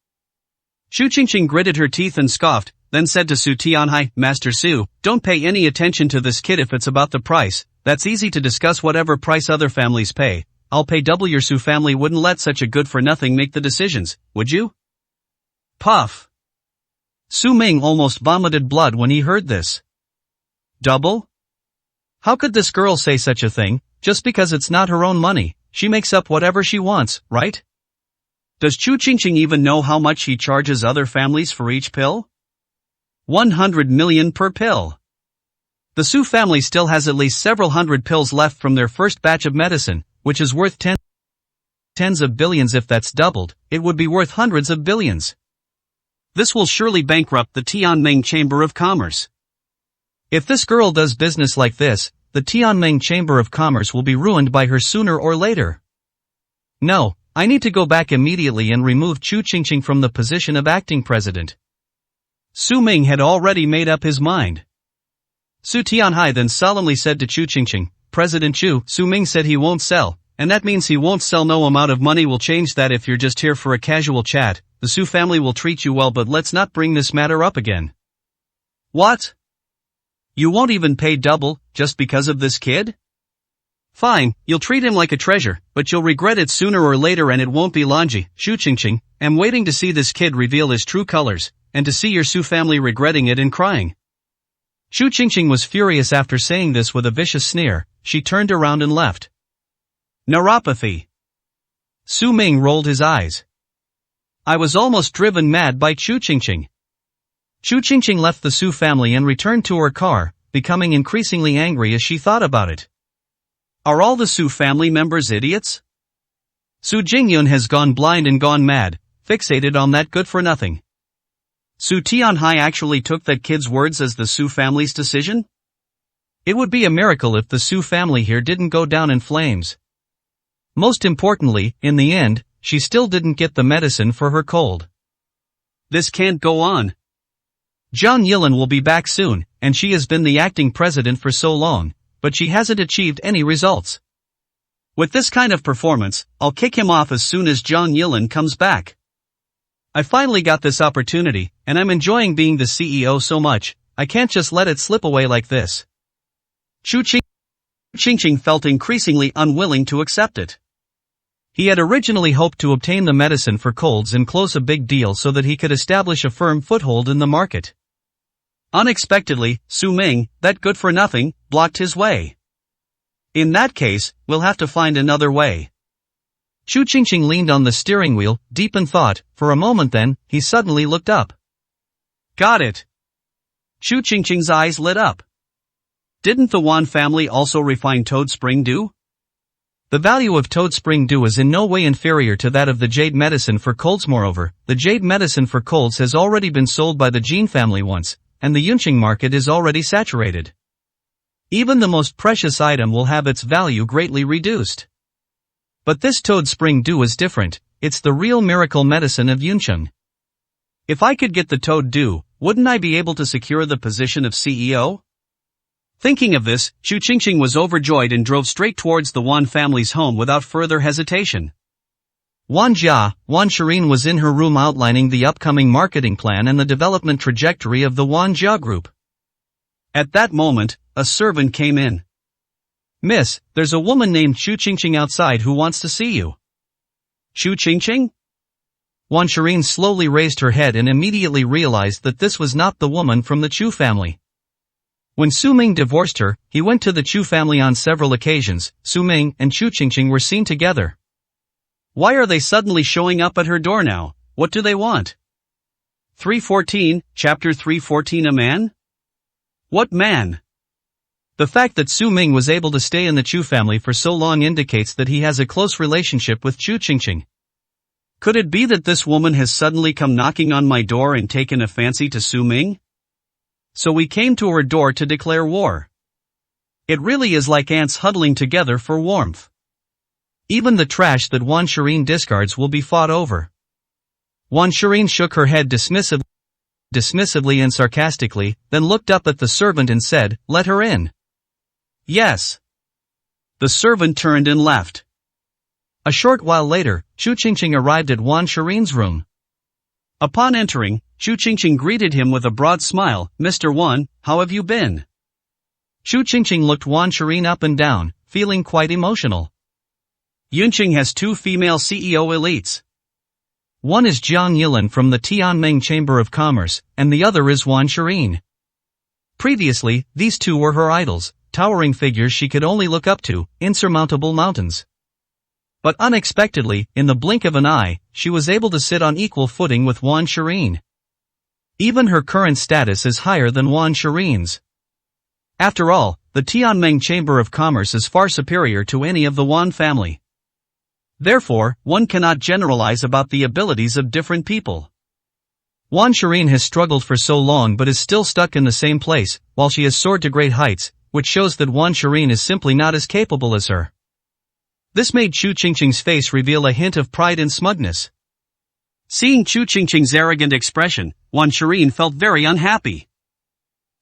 Shu Qingqing gritted her teeth and scoffed, then said to Su Tianhai, Master Su, don't pay any attention to this kid if it's about the price. That's easy to discuss whatever price other families pay. I'll pay double. Your Su family wouldn't let such a good-for-nothing make the decisions, would you? Puff. Su Ming almost vomited blood when he heard this. Double? How could this girl say such a thing? Just because it's not her own money, she makes up whatever she wants, right? Does Chu Qingqing even know how much he charges other families for each pill? 100 million per pill. The Su family still has at least several hundred pills left from their first batch of medicine, which is worth tens of billions. If that's doubled, it would be worth hundreds of billions. This will surely bankrupt the Tianming Chamber of Commerce. If this girl does business like this, the Tianming Chamber of Commerce will be ruined by her sooner or later. No, I need to go back immediately and remove Chu Qingqing from the position of acting president. Su Ming had already made up his mind. Su Tianhai then solemnly said to Chu Qingqing, President Chu, Su Ming said he won't sell, and that means he won't sell. No amount of money will change that. If you're just here for a casual chat, the Su family will treat you well, but let's not bring this matter up again. What? You won't even pay double, just because of this kid? Fine, you'll treat him like a treasure, but you'll regret it sooner or later, and it won't be long. Shu Qingqing, am waiting to see this kid reveal his true colors, and to see your Su family regretting it and crying. Shu Qingqing was furious after saying this. With a vicious sneer, she turned around and left. Neuropathy. Su Ming rolled his eyes. I was almost driven mad by Chu Qingqing. Chu Qingqing left the Su family and returned to her car, becoming increasingly angry as she thought about it. Are all the Su family members idiots? Su Jingyun has gone blind and gone mad, fixated on that good-for-nothing. Su Tianhai actually took that kid's words as the Su family's decision? It would be a miracle if the Su family here didn't go down in flames. Most importantly, in the end, she still didn't get the medicine for her cold. This can't go on. Zhang Yilin will be back soon, and she has been the acting president for so long, but she hasn't achieved any results. With this kind of performance, I'll kick him off as soon as Zhang Yilin comes back. I finally got this opportunity, and I'm enjoying being the CEO so much, I can't just let it slip away like this. Chu Qingqing felt increasingly unwilling to accept it. He had originally hoped to obtain the medicine for colds and close a big deal so that he could establish a firm foothold in the market. Unexpectedly, Su Ming, that good-for-nothing, blocked his way. In that case, we'll have to find another way. Chu Qingqing leaned on the steering wheel, deep in thought. For a moment then, he suddenly looked up. Got it. Chu Qingqing's eyes lit up. Didn't the Wan family also refine toad spring dew? The value of toad spring dew is in no way inferior to that of the jade medicine for colds. Moreover, the jade medicine for colds has already been sold by the Jin family once, and the Yunqing market is already saturated. Even the most precious item will have its value greatly reduced. But this toad spring dew is different, it's the real miracle medicine of Yunqing. If I could get the toad dew, wouldn't I be able to secure the position of CEO? Thinking of this, Chu Qingqing was overjoyed and drove straight towards the Wan family's home without further hesitation. Wan Shirin was in her room outlining the upcoming marketing plan and the development trajectory of the Wan Jia group. At that moment, a servant came in. Miss, there's a woman named Chu Qingqing outside who wants to see you. Chu Qingqing? Wan Shirin slowly raised her head and immediately realized that this was not the woman from the Chu family. When Su Ming divorced her, he went to the Chu family on several occasions. Su Ming and Chu Qingqing were seen together. Why are they suddenly showing up at her door now? What do they want? 314, Chapter 314. A man? What man? The fact that Su Ming was able to stay in the Chu family for so long indicates that he has a close relationship with Chu Qingqing. Could it be that this woman has suddenly come knocking on my door and taken a fancy to Su Ming? So we came to her door to declare war. It really is like ants huddling together for warmth. Even the trash that Wan Shireen discards will be fought over. Wan Shireen shook her head dismissively and sarcastically, then looked up at the servant and said, "Let her in." "Yes." The servant turned and left. A short while later, Chu Qingqing arrived at Wan Shireen's room. Upon entering, Chu Qingqing greeted him with a broad smile. "Mr. Wan, how have you been?" Chu Qingqing looked Wan Shireen up and down, feeling quite emotional. Yunqing has two female CEO elites. One is Jiang Yilan from the Tianming Chamber of Commerce, and the other is Wan Shireen. Previously, these two were her idols, towering figures she could only look up to, insurmountable mountains. But unexpectedly, in the blink of an eye, she was able to sit on equal footing with Wan Shireen. Even her current status is higher than Wan Shireen's. After all, the Tianming Chamber of Commerce is far superior to any of the Wan family. Therefore, one cannot generalize about the abilities of different people. Wan Shireen has struggled for so long but is still stuck in the same place, while she has soared to great heights, which shows that Wan Shireen is simply not as capable as her. This made Chu Qingqing's face reveal a hint of pride and smugness. Seeing Chu Qingqing's arrogant expression, Wan Shireen felt very unhappy.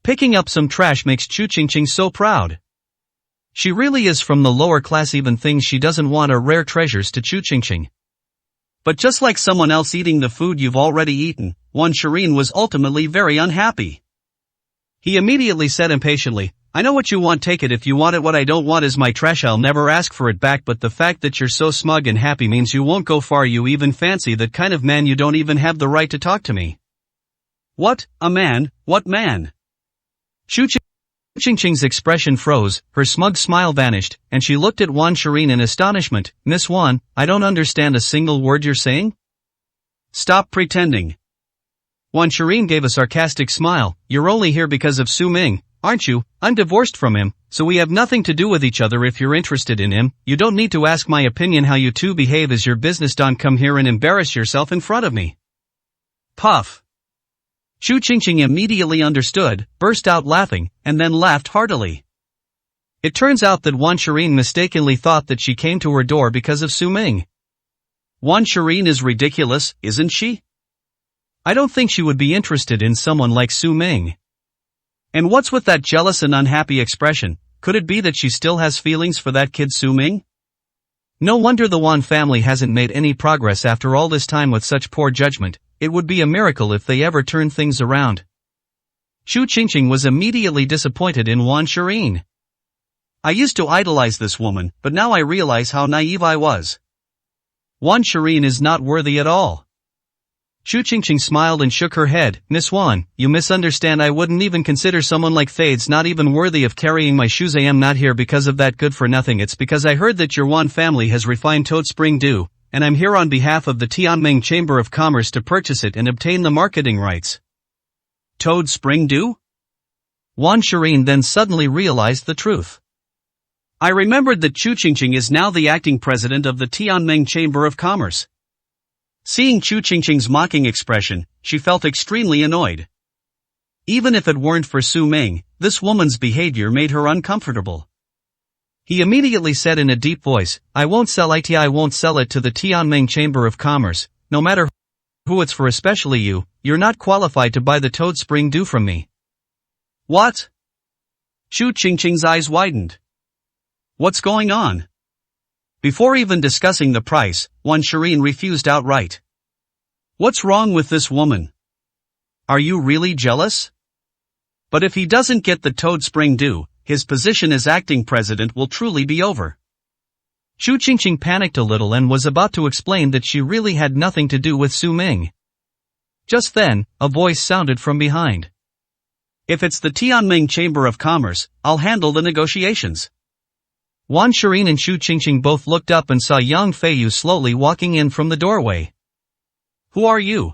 Picking up some trash makes Chu Qingqing so proud. She really is from the lower class. Even things she doesn't want are rare treasures to Chu Qingqing. But just like someone else eating the food you've already eaten, Wan Shireen was ultimately very unhappy. He immediately said impatiently, "I know what you want, take it if you want it. What I don't want is my trash. I'll never ask for it back, but the fact that you're so smug and happy means you won't go far. You even fancy that kind of man. You don't even have the right to talk to me." "What, a man? What man?" Chu Qingqing's expression froze, her smug smile vanished, and she looked at Wan Shireen in astonishment. "Miss Wan, I don't understand a single word you're saying." "Stop pretending." Wan Shireen gave a sarcastic smile. "You're only here because of Su Ming, aren't you? I'm divorced from him, so we have nothing to do with each other. If you're interested in him, you don't need to ask my opinion. How you two behave is your business. Don't come here and embarrass yourself in front of me." Puff. Chu Qingqing immediately understood, burst out laughing, and then laughed heartily. It turns out that Wan Shireen mistakenly thought that she came to her door because of Su Ming. Wan Shireen is ridiculous, isn't she? I don't think she would be interested in someone like Su Ming. And what's with that jealous and unhappy expression? Could it be that she still has feelings for that kid Su Ming? No wonder the Wan family hasn't made any progress after all this time with such poor judgment. It would be a miracle if they ever turned things around. Chu Qingqing was immediately disappointed in Wan Shireen. I used to idolize this woman, but now I realize how naive I was. Wan Shireen is not worthy at all. Chu Qingqing smiled and shook her head. "Miss Wan, you misunderstand. I wouldn't even consider someone like Fade's not even worthy of carrying my shoes. I am not here because of that good for nothing. It's because I heard that your Wan family has refined Toad Spring Dew, and I'm here on behalf of the Tianming Chamber of Commerce to purchase it and obtain the marketing rights." Toad Spring Dew? Wan Shireen then suddenly realized the truth. I remembered that Chu Qingqing is now the acting president of the Tianming Chamber of Commerce. Seeing Chu Qingqing's mocking expression, she felt extremely annoyed. Even if it weren't for Su Ming, this woman's behavior made her uncomfortable. He immediately said in a deep voice, I won't sell it to the Tianming Chamber of Commerce, no matter who it's for, especially you. You're not qualified to buy the Toad Spring Dew from me." "What?" Chu Qingqing's eyes widened. "What's going on?" Before even discussing the price, Wan Shireen refused outright. "What's wrong with this woman? Are you really jealous? But if he doesn't get the Toad Spring Dew, his position as acting president will truly be over." Chu Qingqing panicked a little and was about to explain that she really had nothing to do with Su Ming. Just then, a voice sounded from behind. "If it's the Tianming Chamber of Commerce, I'll handle the negotiations." Wan Shireen and Chu Qingqing both looked up and saw Yang Feiyu slowly walking in from the doorway. "Who are you?"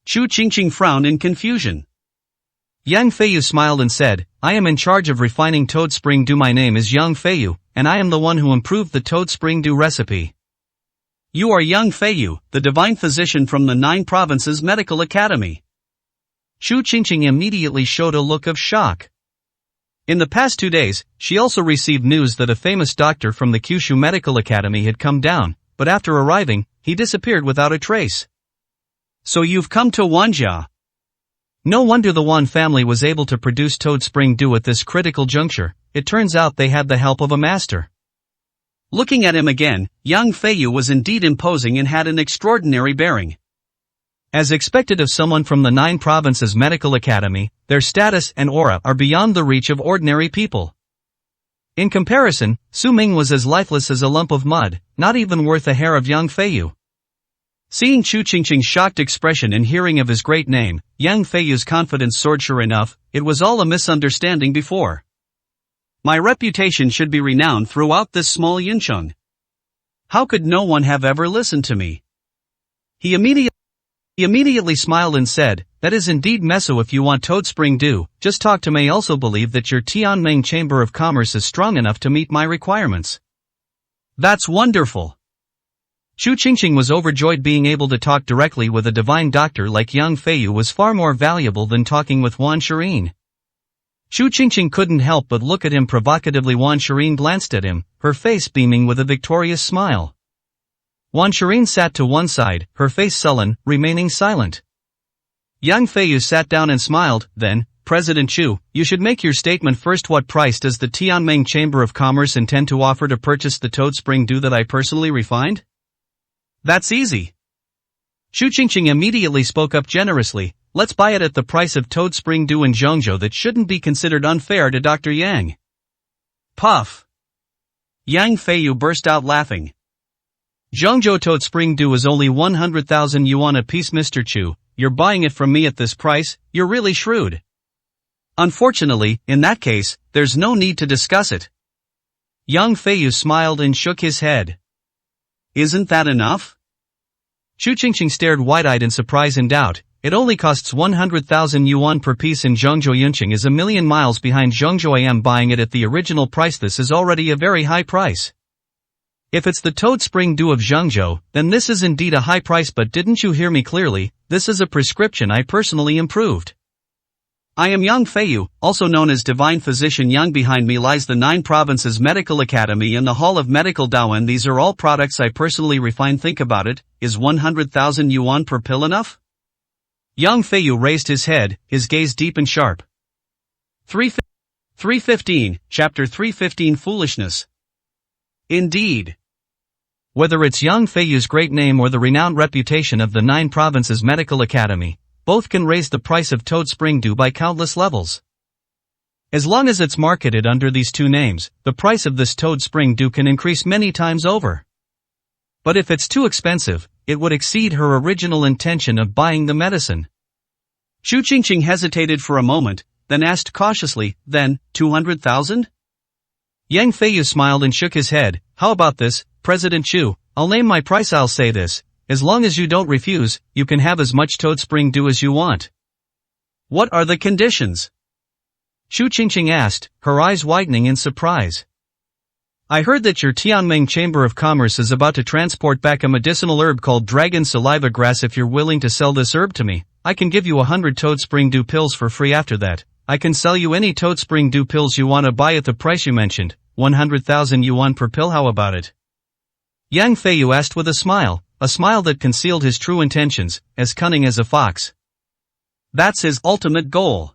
Chu Qingqing frowned in confusion. Yang Feiyu smiled and said, I am in charge of refining Toad Spring Dew. My name is Yang Feiyu, and I am the one who improved the Toad Spring Dew recipe. "You are Yang Feiyu, the divine physician from the 9 Provinces Medical Academy." Chu Qingqing immediately showed a look of shock. In the past 2 days, she also received news that a famous doctor from the Kyushu Medical Academy had come down, but after arriving, he disappeared without a trace. So you've come to Wanja. No wonder the Wan family was able to produce Toad Spring Dew at this critical juncture. It turns out they had the help of a master. Looking at him again, young Feiyu was indeed imposing and had an extraordinary bearing. As expected of someone from the 9 Provinces Medical Academy, their status and aura are beyond the reach of ordinary people. In comparison, Su Ming was as lifeless as a lump of mud, not even worth a hair of young Feiyu. Seeing Chu Qingqing's shocked expression and hearing of his great name, young Feiyu's confidence soared. Sure enough, it was all a misunderstanding before. My reputation should be renowned throughout this small Yuncheng. How could no one have ever listened to me? He immediately smiled and said, "That is indeed Meso. If you want Toad Spring Dew, just talk to me. I also believe that your Tianming Chamber of Commerce is strong enough to meet my requirements." That's wonderful. Chu Qingqing was overjoyed. Being able to talk directly with a divine doctor like young Feiyu was far more valuable than talking with Wan Shirin. Chu Qingqing couldn't help but look at him provocatively. Wan Shirin glanced at him, her face beaming with a victorious smile. Wan Shirin sat to one side, her face sullen, remaining silent. Young Feiyu sat down and smiled. Then, "President Chu, you should make your statement first. What price does the Tianming Chamber of Commerce intend to offer to purchase the Toad Spring Dew that I personally refined?" "That's easy." Chu Qingqing immediately spoke up generously. "Let's buy it at the price of Toad Spring Dew in Zhongzhou. That shouldn't be considered unfair to Dr. Yang." Puff! Yang Feiyu burst out laughing. "Zhongzhou Toad Spring Dew is only 100,000 yuan a piece. Mr. Chu, you're buying it from me at this price? You're really shrewd." "Unfortunately, in that case, there's no need to discuss it." Young Feiyu smiled and shook his head. "Isn't that enough?" Chu Qingqing stared wide-eyed in surprise and doubt. "It only costs 100,000 yuan per piece in Zhongzhou. Yunqing is a million miles behind Zhongzhou. I am buying it at the original price. This is already a very high price. If it's the Toad Spring Dew of Zhongzhou, then this is indeed a high price. But didn't you hear me clearly? This is a prescription I personally improved. I am Yang Feiyu, also known as Divine Physician Yang. Behind me lies the 9 Provinces Medical Academy and the Hall of Medical Dawen. These are all products I personally refined. Think about it, is 100,000 yuan per pill enough?" Young Feiyu raised his head, his gaze deep and sharp. 315, Chapter 315 Foolishness. Indeed. Whether it's young Feiyu's great name or the renowned reputation of the 9 Provinces Medical Academy, both can raise the price of Toad Spring Dew by countless levels. As long as it's marketed under these 2 names, the price of this Toad Spring Dew can increase many times over. But if it's too expensive, it would exceed her original intention of buying the medicine. Chu Qingqing hesitated for a moment, then asked cautiously, "Then, 200,000? Yang Feiyu smiled and shook his head. "How about this, President Chu? I'll name my price. I'll say this. As long as you don't refuse, you can have as much Toad Spring Dew as you want." "What are the conditions?" Chu Qingqing asked, her eyes widening in surprise. "I heard that your Tianming Chamber of Commerce is about to transport back a medicinal herb called dragon saliva grass. If you're willing to sell this herb to me, I can give you 100 Toad Spring Dew pills for free. After that, I can sell you any Toad Spring Dew pills you want to buy at the price you mentioned, 100,000 yuan per pill. How about it?" Yang Feiyu asked with a smile that concealed his true intentions, as cunning as a fox. That's his ultimate goal.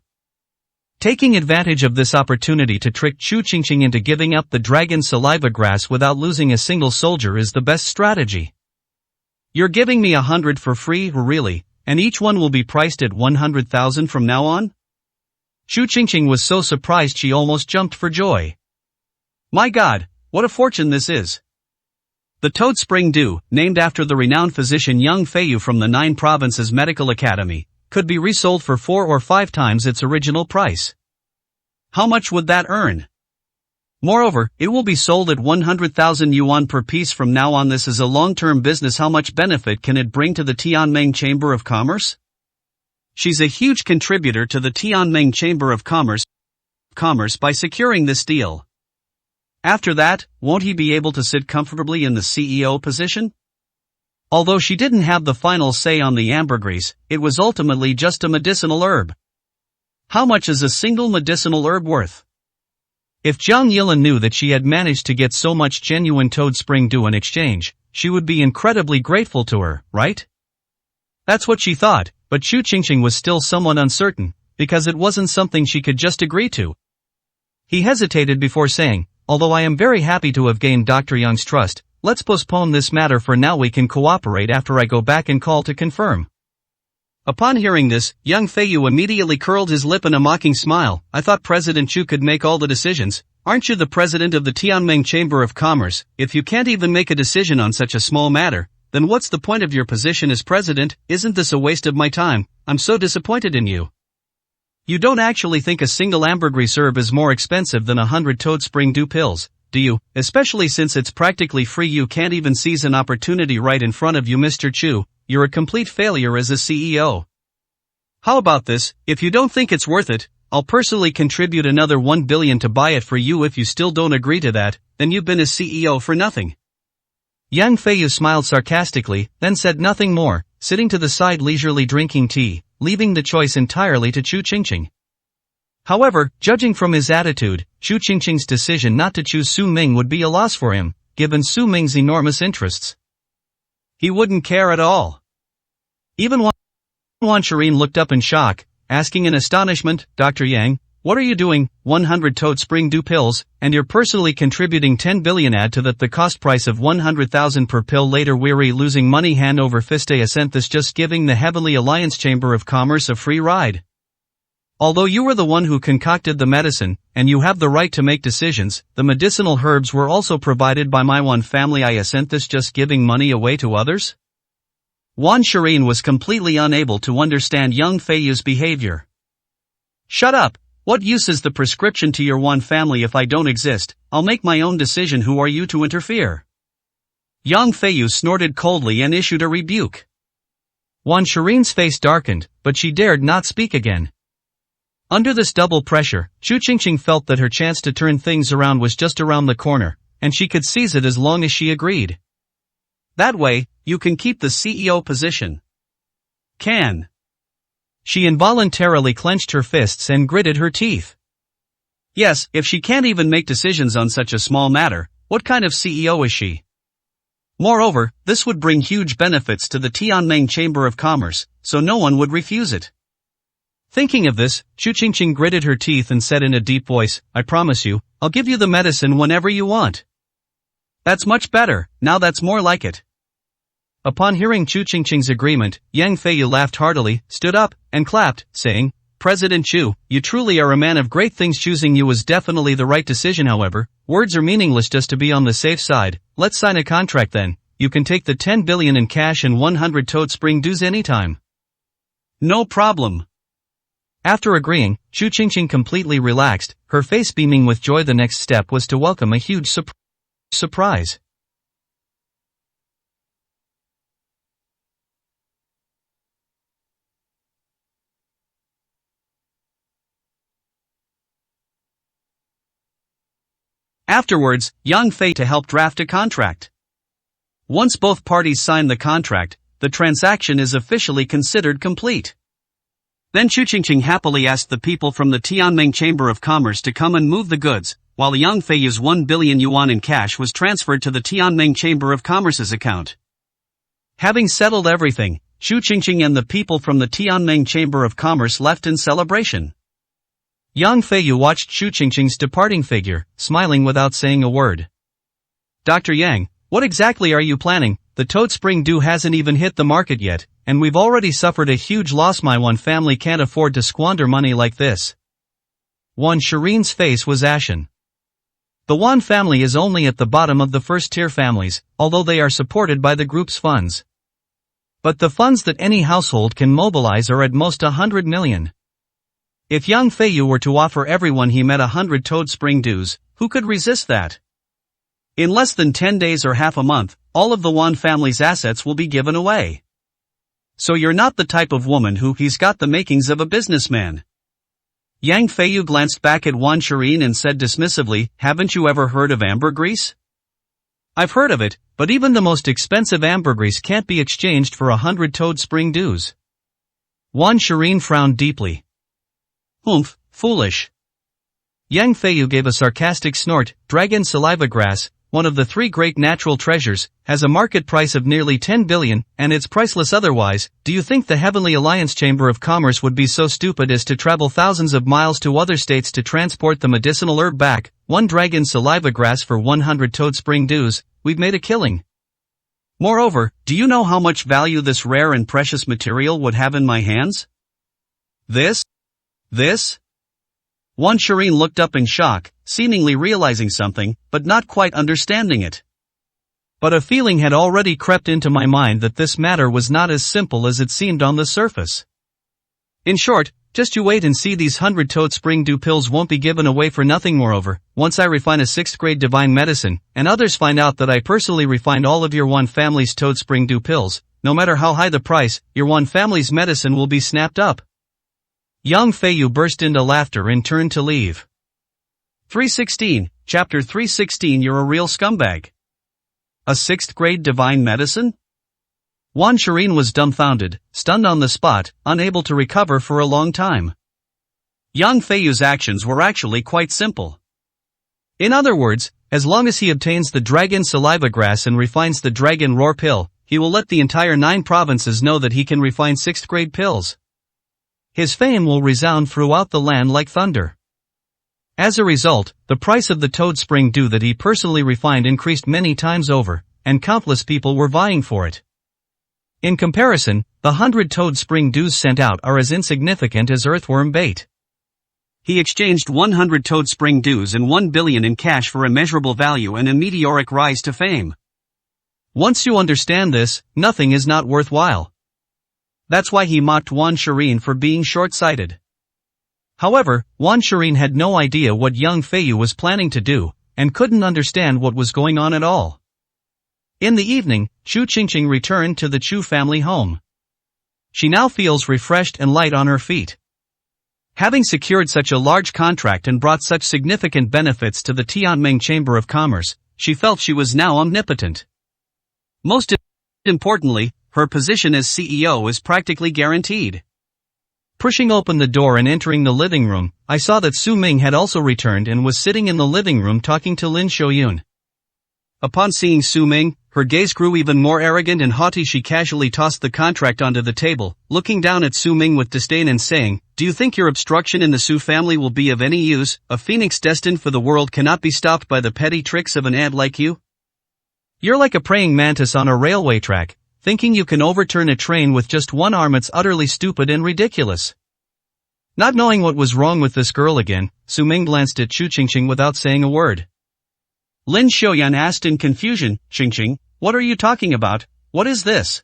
Taking advantage of this opportunity to trick Chu Qingqing into giving up the dragon saliva grass without losing a single soldier is the best strategy. "You're giving me 100 for free, really, and each one will be priced at 100,000 from now on?" Chu Qingqing was so surprised she almost jumped for joy. "My God, what a fortune this is!" The Toad Spring Dew, named after the renowned physician Yang Feiyu from the 9 Provinces Medical Academy, could be resold for 4 or 5 times its original price. How much would that earn? Moreover, it will be sold at 100,000 yuan per piece from now on. This is a long-term business. How much benefit can it bring to the Tianming Chamber of Commerce? She's a huge contributor to the Tianming Chamber of Commerce by securing this deal. After that, won't he be able to sit comfortably in the CEO position? Although she didn't have the final say on the ambergris, it was ultimately just a medicinal herb. How much is a single medicinal herb worth? If Zhang Yilin knew that she had managed to get so much genuine toad spring dew in exchange, she would be incredibly grateful to her, right? That's what she thought, but Chu Qingqing was still somewhat uncertain, because it wasn't something she could just agree to. He hesitated before saying, although I am very happy to have gained Dr. Young's trust, let's postpone this matter for now. We can cooperate after I go back and call to confirm. Upon hearing this, Yang Feiyu immediately curled his lip in a mocking smile. I thought President Chu could make all the decisions. Aren't you the president of the Tianming Chamber of Commerce? If you can't even make a decision on such a small matter, then what's the point of your position as president? Isn't this a waste of my time? I'm so disappointed in you. You don't actually think a single ambergris herb is more expensive than 100 toad spring dew pills, do you? Especially since it's practically free. You can't even seize an opportunity right in front of you, Mr. Chu. You're a complete failure as a CEO. How about this? If you don't think it's worth it, I'll personally contribute another 1 billion to buy it for you. If you still don't agree to that, then you've been a CEO for nothing. Yang Feiyu smiled sarcastically, then said nothing more, sitting to the side leisurely drinking tea, leaving the choice entirely to Chu Qingqing. However, judging from his attitude, Chu Qingqing's decision not to choose Su Ming would be a loss for him, given Su Ming's enormous interests. He wouldn't care at all. Even Wan Shirin looked up in shock, asking in astonishment, Dr. Yang, what are you doing? 100 toad spring dew pills, and you're personally contributing 10 billion. Add to that the cost price of 100,000 per pill. Later weary losing money hand over fist. Sent this just giving the Heavenly Alliance Chamber of Commerce a free ride. Although you were the one who concocted the medicine, and you have the right to make decisions, the medicinal herbs were also provided by my Wan family. I sent this just giving money away to others? Wan Shirin was completely unable to understand Yang Feiyu's behavior. Shut up! What use is the prescription to your Wan family if I don't exist? I'll make my own decision. Who are you to interfere? Yang Feiyu snorted coldly and issued a rebuke. Wan Shirin's face darkened, but she dared not speak again. Under this double pressure, Chu Qingqing felt that her chance to turn things around was just around the corner, and she could seize it as long as she agreed. That way, you can keep the CEO position. Can. She involuntarily clenched her fists and gritted her teeth. Yes, if she can't even make decisions on such a small matter, what kind of CEO is she? Moreover, this would bring huge benefits to the Tianming Chamber of Commerce, so no one would refuse it. Thinking of this, Chu Qingqing gritted her teeth and said in a deep voice, I promise you, I'll give you the medicine whenever you want. That's much better, now that's more like it. Upon hearing Chu Qingqing's agreement, Yang Feiyu laughed heartily, stood up, and clapped, saying, President Chu, you truly are a man of great things. Choosing you was definitely the right decision. However, words are meaningless. Just to be on the safe side, let's sign a contract then. You can take the 10 billion in cash and 100 toad spring dews anytime. No problem. After agreeing, Chu Qingqing completely relaxed, her face beaming with joy. The next step was to welcome a huge surprise. Afterwards, Yang Fei to help draft a contract. Once both parties sign the contract, the transaction is officially considered complete. Then Chu Qingqing happily asked the people from the Tianming Chamber of Commerce to come and move the goods, while Yang Feiyu's 1 billion yuan in cash was transferred to the Tianming Chamber of Commerce's account. Having settled everything, Chu Qingqing and the people from the Tianming Chamber of Commerce left in celebration. Yang Feiyu watched Chu Qingqing's departing figure, smiling without saying a word. Dr. Yang, what exactly are you planning? The toad spring dew hasn't even hit the market yet, and we've already suffered a huge loss. My Wan family can't afford to squander money like this. Wan Shirin's face was ashen. The Wan family is only at the bottom of the first-tier families, although they are supported by the group's funds. But the funds that any household can mobilize are at most 100 million. If Yang Feiyu were to offer everyone he met 100 toad spring dews, who could resist that? In less than 10 days or half a month, all of the Wan family's assets will be given away. So you're not the type of woman he's got the makings of a businessman. Yang Feiyu glanced back at Wan Shirin and said dismissively, haven't you ever heard of ambergris? I've heard of it, but even the most expensive ambergris can't be exchanged for 100 toad spring dews. Wan Shirin frowned deeply. Foolish. Yang Feiyu gave a sarcastic snort. Dragon saliva grass, one of the three great natural treasures, has a market price of nearly 10 billion, and it's priceless otherwise. Do you think the Heavenly Alliance Chamber of Commerce would be so stupid as to travel thousands of miles to other states to transport the medicinal herb back? One dragon saliva grass for 100 toad spring dews. We've made a killing. Moreover, do you know how much value this rare and precious material would have in my hands? This? Wan Shireen looked up in shock, seemingly realizing something, but not quite understanding it. But a feeling had already crept into my mind that this matter was not as simple as it seemed on the surface. In short, just you wait and see, these 100 toad spring dew pills won't be given away for nothing. Moreover, once I refine a 6th grade divine medicine, and others find out that I personally refined all of your one family's toad spring dew pills, no matter how high the price, your one family's medicine will be snapped up. Yang Feiyu burst into laughter and turned to leave. 316, Chapter 316. You're a real scumbag. A 6th grade divine medicine? Wan Shireen was dumbfounded, stunned on the spot, unable to recover for a long time. Yang Feiyu's actions were actually quite simple. In other words, as long as he obtains the dragon saliva grass and refines the dragon roar pill, he will let the entire 9 provinces know that he can refine 6th grade pills. His fame will resound throughout the land like thunder. As a result, the price of the toad spring dew that he personally refined increased many times over, and countless people were vying for it. In comparison, the 100 toad spring dews sent out are as insignificant as earthworm bait. He exchanged 100 toad spring dews and 1 billion in cash for immeasurable value and a meteoric rise to fame. Once you understand this, nothing is not worthwhile. That's why he mocked Wan Shireen for being short-sighted. However, Wan Shireen had no idea what Yang Feiyu was planning to do, and couldn't understand what was going on at all. In the evening, Chu Qingqing returned to the Chu family home. She now feels refreshed and light on her feet. Having secured such a large contract and brought such significant benefits to the Tianming Chamber of Commerce, she felt she was now omnipotent. Most importantly, her position as CEO is practically guaranteed. Pushing open the door and entering the living room, I saw that Su Ming had also returned and was sitting in the living room talking to Lin Shoyun. Upon seeing Su Ming, her gaze grew even more arrogant and haughty. She casually tossed the contract onto the table, looking down at Su Ming with disdain and saying, "Do you think your obstruction in the Su family will be of any use? A phoenix destined for the world cannot be stopped by the petty tricks of an ant like you? You're like a praying mantis on a railway track, thinking you can overturn a train with just one arm. It's utterly stupid and ridiculous." Not knowing what was wrong with this girl again, Su Ming glanced at Chu Qingqing without saying a word. Lin Shoyan asked in confusion, "Qingqing, what are you talking about? What is this?"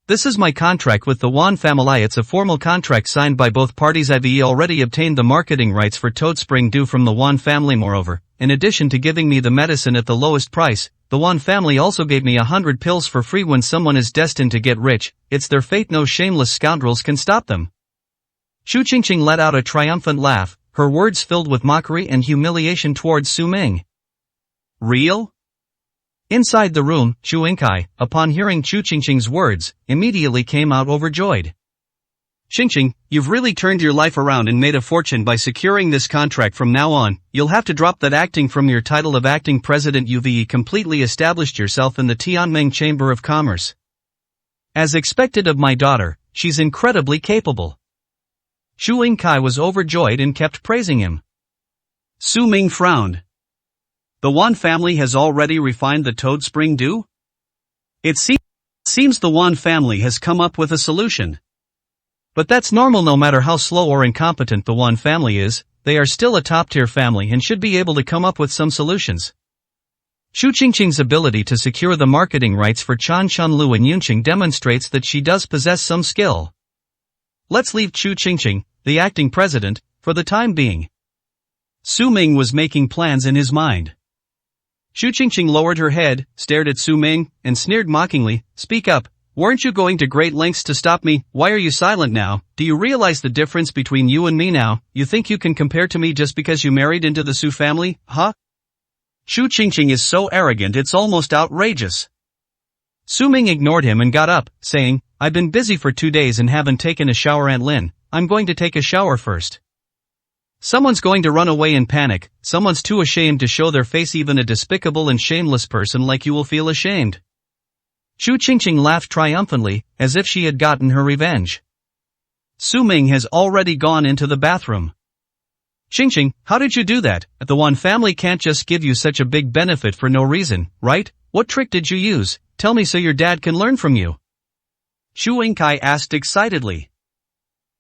"This is my contract with the Wan family. It's a formal contract signed by both parties. I've already obtained the marketing rights for Toad Spring Dew from the Wan family. Moreover, in addition to giving me the medicine at the lowest price, the Wan family also gave me 100 pills for free. When someone is destined to get rich, it's their fate. No shameless scoundrels can stop them." Chu Qingqing let out a triumphant laugh, her words filled with mockery and humiliation towards Su Ming. "Real?" Inside the room, Chu Yingkai, upon hearing Chu Qingqing's words, immediately came out overjoyed. "Qingqing, you've really turned your life around and made a fortune by securing this contract. From now on, you'll have to drop that acting from your title of acting president. You've completely established yourself in the Tianming Chamber of Commerce. As expected of my daughter, she's incredibly capable." Chu Yingkai was overjoyed and kept praising him. Su Ming frowned. The Wan family has already refined the Toad Spring Dew? It seems the Wan family has come up with a solution. But that's normal. No matter how slow or incompetent the Wan family is, they are still a top-tier family and should be able to come up with some solutions. Chu Qingqing's ability to secure the marketing rights for Chan Chunlu and Yunqing demonstrates that she does possess some skill. Let's leave Chu Qingqing, the acting president, for the time being. Su Ming was making plans in his mind. Chu Qingqing lowered her head, stared at Su Ming, and sneered mockingly, "Speak up, weren't you going to great lengths to stop me? Why are you silent now? Do you realize the difference between you and me now? You think you can compare to me just because you married into the Su family, huh?" Chu Qingqing is so arrogant it's almost outrageous. Su Ming ignored him and got up, saying, "I've been busy for 2 days and haven't taken a shower. Aunt Lin, I'm going to take a shower first." Someone's going to run away in panic, someone's too ashamed to show their face, even a despicable and shameless person like you will feel ashamed. Chu Qingqing laughed triumphantly, as if she had gotten her revenge. Su Ming has already gone into the bathroom. Qingqing, how did you do that? The Wan family can't just give you such a big benefit for no reason, right? What trick did you use? Tell me so your dad can learn from you. Xu Yingkai asked excitedly.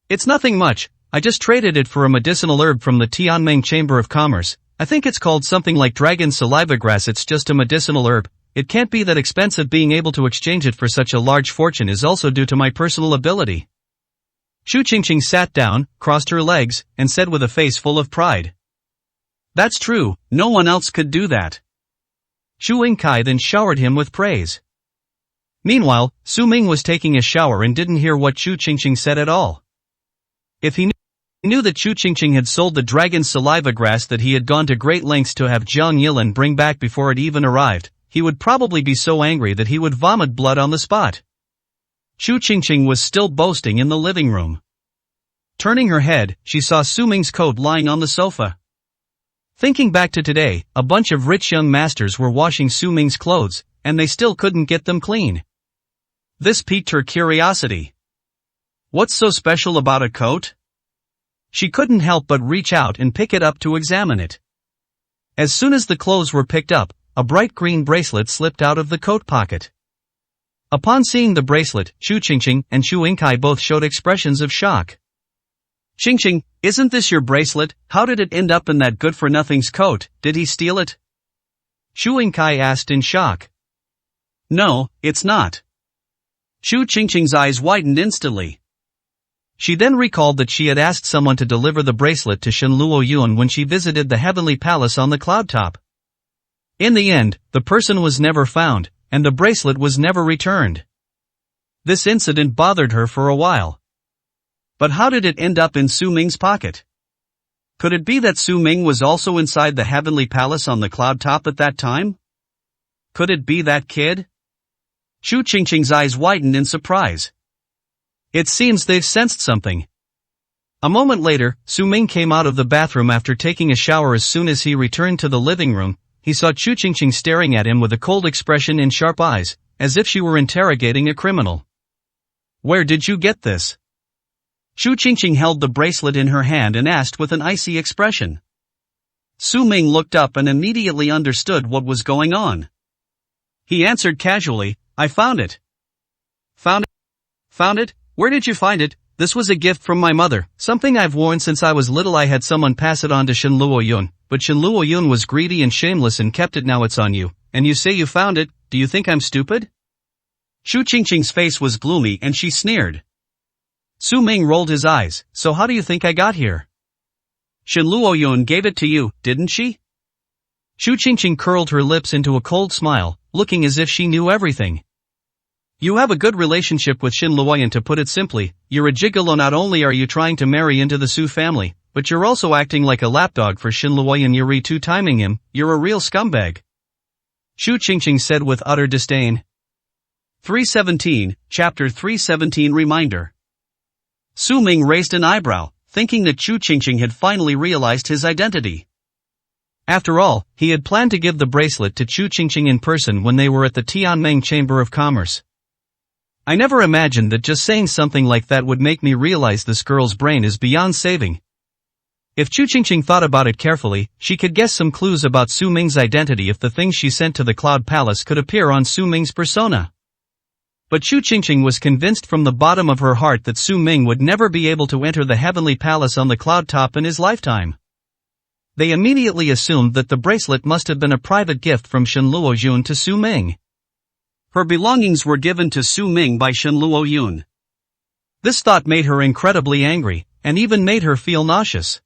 It's nothing much, I just traded it for a medicinal herb from the Tianming Chamber of Commerce. I think it's called something like dragon saliva grass. It's just a medicinal herb. It can't be that expensive. Being able to exchange it for such a large fortune is also due to my personal ability. Chu Qingqing sat down, crossed her legs, and said with a face full of pride. That's true, no one else could do that. Xu Yingkai then showered him with praise. Meanwhile, Su Ming was taking a shower and didn't hear what Chu Qingqing said at all. If he knew that Chu Qingqing had sold the dragon saliva grass that he had gone to great lengths to have Jiang Yilan bring back before it even arrived, he would probably be so angry that he would vomit blood on the spot. Chu Qingqing was still boasting in the living room. Turning her head, she saw Su Ming's coat lying on the sofa. Thinking back to today, a bunch of rich young masters were washing Su Ming's clothes, and they still couldn't get them clean. This piqued her curiosity. What's so special about a coat? She couldn't help but reach out and pick it up to examine it. As soon as the clothes were picked up, a bright green bracelet slipped out of the coat pocket. Upon seeing the bracelet, Chu Qingqing and Xu Yingkai both showed expressions of shock. Qingqing, isn't this your bracelet? How did it end up in that good-for-nothing's coat? Did he steal it? Xu Yingkai asked in shock. No, it's not. Chu Qingqing's eyes widened instantly. She then recalled that she had asked someone to deliver the bracelet to Shen Luoyun when she visited the heavenly palace on the cloud top. In the end, the person was never found, and the bracelet was never returned. This incident bothered her for a while. But how did it end up in Su Ming's pocket? Could it be that Su Ming was also inside the heavenly palace on the cloud top at that time? Could it be that kid? Chu Qingqing's eyes widened in surprise. It seems they've sensed something. A moment later, Su Ming came out of the bathroom after taking a shower. As soon as he returned to the living room, he saw Chu Qingqing staring at him with a cold expression and sharp eyes, as if she were interrogating a criminal. Where did you get this? Chu Qingqing held the bracelet in her hand and asked with an icy expression. Su Ming looked up and immediately understood what was going on. He answered casually, I found it. Found it? Found it? Where did you find it? This was a gift from my mother, something I've worn since I was little. I had someone pass it on to Shen Luoyun, but Shen Luoyun was greedy and shameless and kept it. Now it's on you, and you say you found it. Do you think I'm stupid? Chu Qingqing's face was gloomy and she sneered. Su Ming rolled his eyes. So how do you think I got here? Shen Luoyun gave it to you, didn't she? Chu Qingqing curled her lips into a cold smile, looking as if she knew everything. You have a good relationship with Shen Luoyun. To put it simply, you're a gigolo. Not only are you trying to marry into the Su family, but you're also acting like a lapdog for Shen Luoyun. You're two-timing him. You're a real scumbag. Chu Qingqing said with utter disdain. 317, Chapter 317 Reminder. Su Ming raised an eyebrow, thinking that Chu Qingqing had finally realized his identity. After all, he had planned to give the bracelet to Chu Qingqing in person when they were at the Tianming Chamber of Commerce. I never imagined that just saying something like that would make me realize this girl's brain is beyond saving. If Chu Qingqing thought about it carefully, she could guess some clues about Su Ming's identity if the things she sent to the Cloud Palace could appear on Su Ming's persona. But Chu Qingqing was convinced from the bottom of her heart that Su Ming would never be able to enter the heavenly palace on the cloud top in his lifetime. They immediately assumed that the bracelet must have been a private gift from Shen Luoyun to Su Ming. Her belongings were given to Su Ming by Shen Luoyun. This thought made her incredibly angry, and even made her feel nauseous.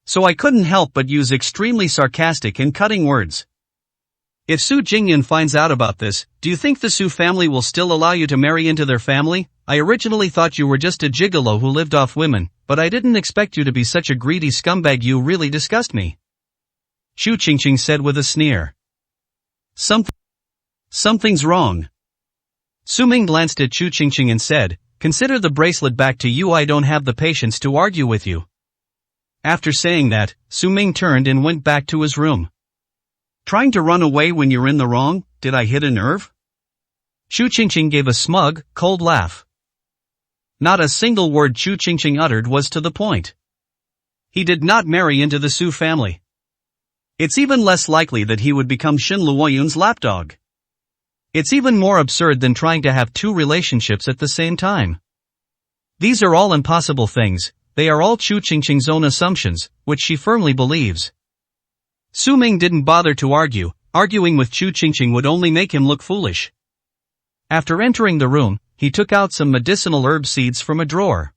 So I couldn't help but use extremely sarcastic and cutting words. If Su Jingyun finds out about this, do you think the Su family will still allow you to marry into their family? I originally thought you were just a gigolo who lived off women, but I didn't expect you to be such a greedy scumbag. You really disgust me. Chu Qingqing said with a sneer. Something's wrong. Su Ming glanced at Chu Qingqing and said, consider the bracelet back to you. I don't have the patience to argue with you. After saying that, Su Ming turned and went back to his room. Trying to run away when you're in the wrong, did I hit a nerve? Chu Qingqing gave a smug, cold laugh. Not a single word Chu Qingqing uttered was to the point. He did not marry into the Su family. It's even less likely that he would become Shen Luoyun's lapdog. It's even more absurd than trying to have two relationships at the same time. These are all impossible things, they are all Chu Qingqing's own assumptions, which she firmly believes. Su Ming didn't bother to argue, arguing with Chu Qingqing would only make him look foolish. After entering the room, he took out some medicinal herb seeds from a drawer.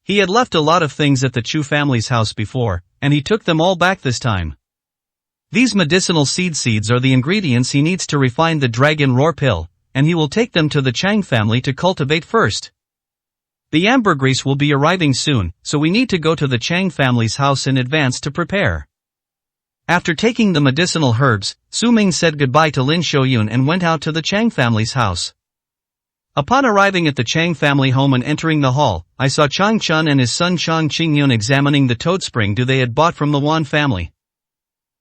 He had left a lot of things at the Chu family's house before, and he took them all back this time. These medicinal seeds are the ingredients he needs to refine the dragon roar pill, and he will take them to the Chang family to cultivate first. The ambergris will be arriving soon, so we need to go to the Chang family's house in advance to prepare. After taking the medicinal herbs, Su Ming said goodbye to Lin Xiaoyun and went out to the Chang family's house. Upon arriving at the Chang family home and entering the hall, I saw Chang Chun and his son Chang Qingyun examining the toad spring dew they had bought from the Wan family.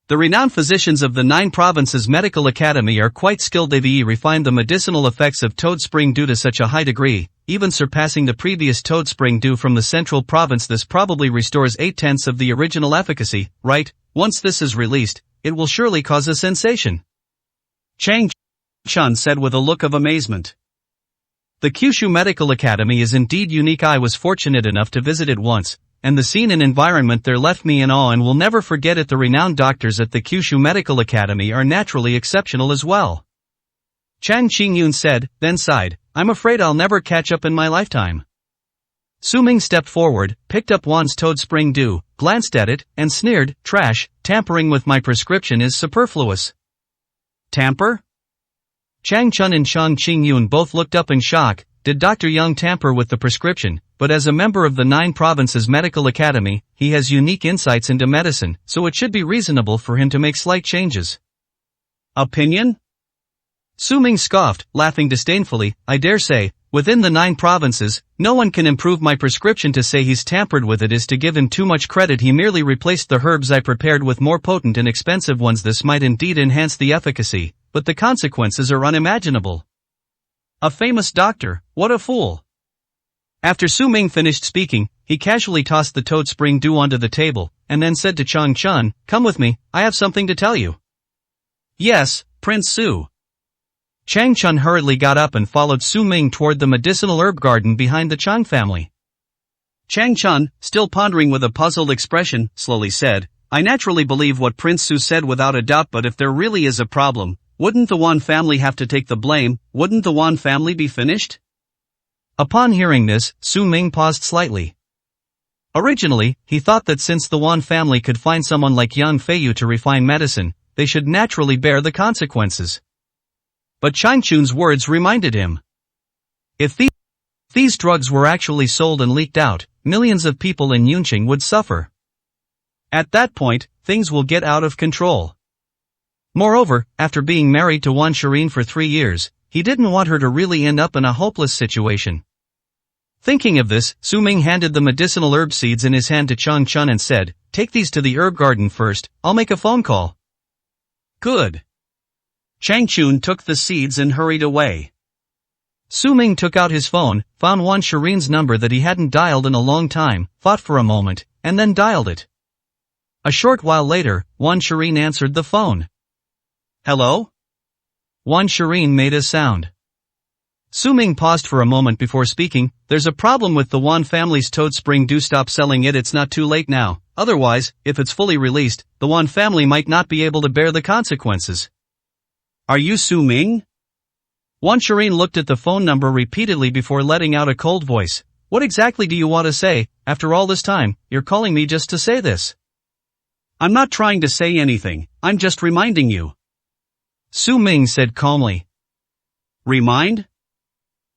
The renowned physicians of the 9 provinces medical academy are quite skilled. They've refined the medicinal effects of toad spring dew to such a high degree, even surpassing the previous toad spring dew from the central province. This probably restores 8/10 of the original efficacy, right? Once this is released, it will surely cause a sensation. Chang Chun said with a look of amazement. The Kyushu Medical Academy is indeed unique. I was fortunate enough to visit it once, and the scene and environment there left me in awe and will never forget it. The renowned doctors at the Kyushu Medical Academy are naturally exceptional as well. Chang Qingyun said, then sighed, I'm afraid I'll never catch up in my lifetime. Su Ming stepped forward, picked up Wan's toad spring dew, glanced at it, and sneered, trash, tampering with my prescription is superfluous. Tamper? Chang Chun and Chang Qingyun both looked up in shock. Did Dr. Young tamper with the prescription? But as a member of the 9 provinces medical academy, he has unique insights into medicine, so it should be reasonable for him to make slight changes. Opinion? Su Ming scoffed, laughing disdainfully, I dare say, within the 9 provinces, no one can improve my prescription. To say he's tampered with it is to give him too much credit. He merely replaced the herbs I prepared with more potent and expensive ones. This might indeed enhance the efficacy, but the consequences are unimaginable. A famous doctor, what a fool. After Su Ming finished speaking, he casually tossed the toad spring dew onto the table, and then said to Chang Chun, come with me, I have something to tell you. Yes, Prince Su. Chang Chun hurriedly got up and followed Su Ming toward the medicinal herb garden behind the Chang family. Chang Chun, still pondering with a puzzled expression, slowly said, I naturally believe what Prince Su said without a doubt, but if there really is a problem, wouldn't the Wan family have to take the blame? Wouldn't the Wan family be finished? Upon hearing this, Su Ming paused slightly. Originally, he thought that since the Wan family could find someone like Yang Feiyu to refine medicine, they should naturally bear the consequences. But Chang Chun's words reminded him. If these drugs were actually sold and leaked out, millions of people in Yunqing would suffer. At that point, things will get out of control. Moreover, after being married to Wan Shirin for 3 years, he didn't want her to really end up in a hopeless situation. Thinking of this, Su Ming handed the medicinal herb seeds in his hand to Chang Chun and said, take these to the herb garden first, I'll make a phone call. Good. Chang Chun took the seeds and hurried away. Su Ming took out his phone, found Wan Shirin's number that he hadn't dialed in a long time, thought for a moment, and then dialed it. A short while later, Wan Shirin answered the phone. Hello? Wan Shirin made a sound. Su Ming paused for a moment before speaking, there's a problem with the Wan family's toad spring dew. Stop selling it, it's not too late now, otherwise, if it's fully released, the Wan family might not be able to bear the consequences. Are you Su Ming? Wan Shirin looked at the phone number repeatedly before letting out a cold voice. What exactly do you want to say? After all this time, you're calling me just to say this. I'm not trying to say anything, I'm just reminding you. Su Ming said calmly. Remind?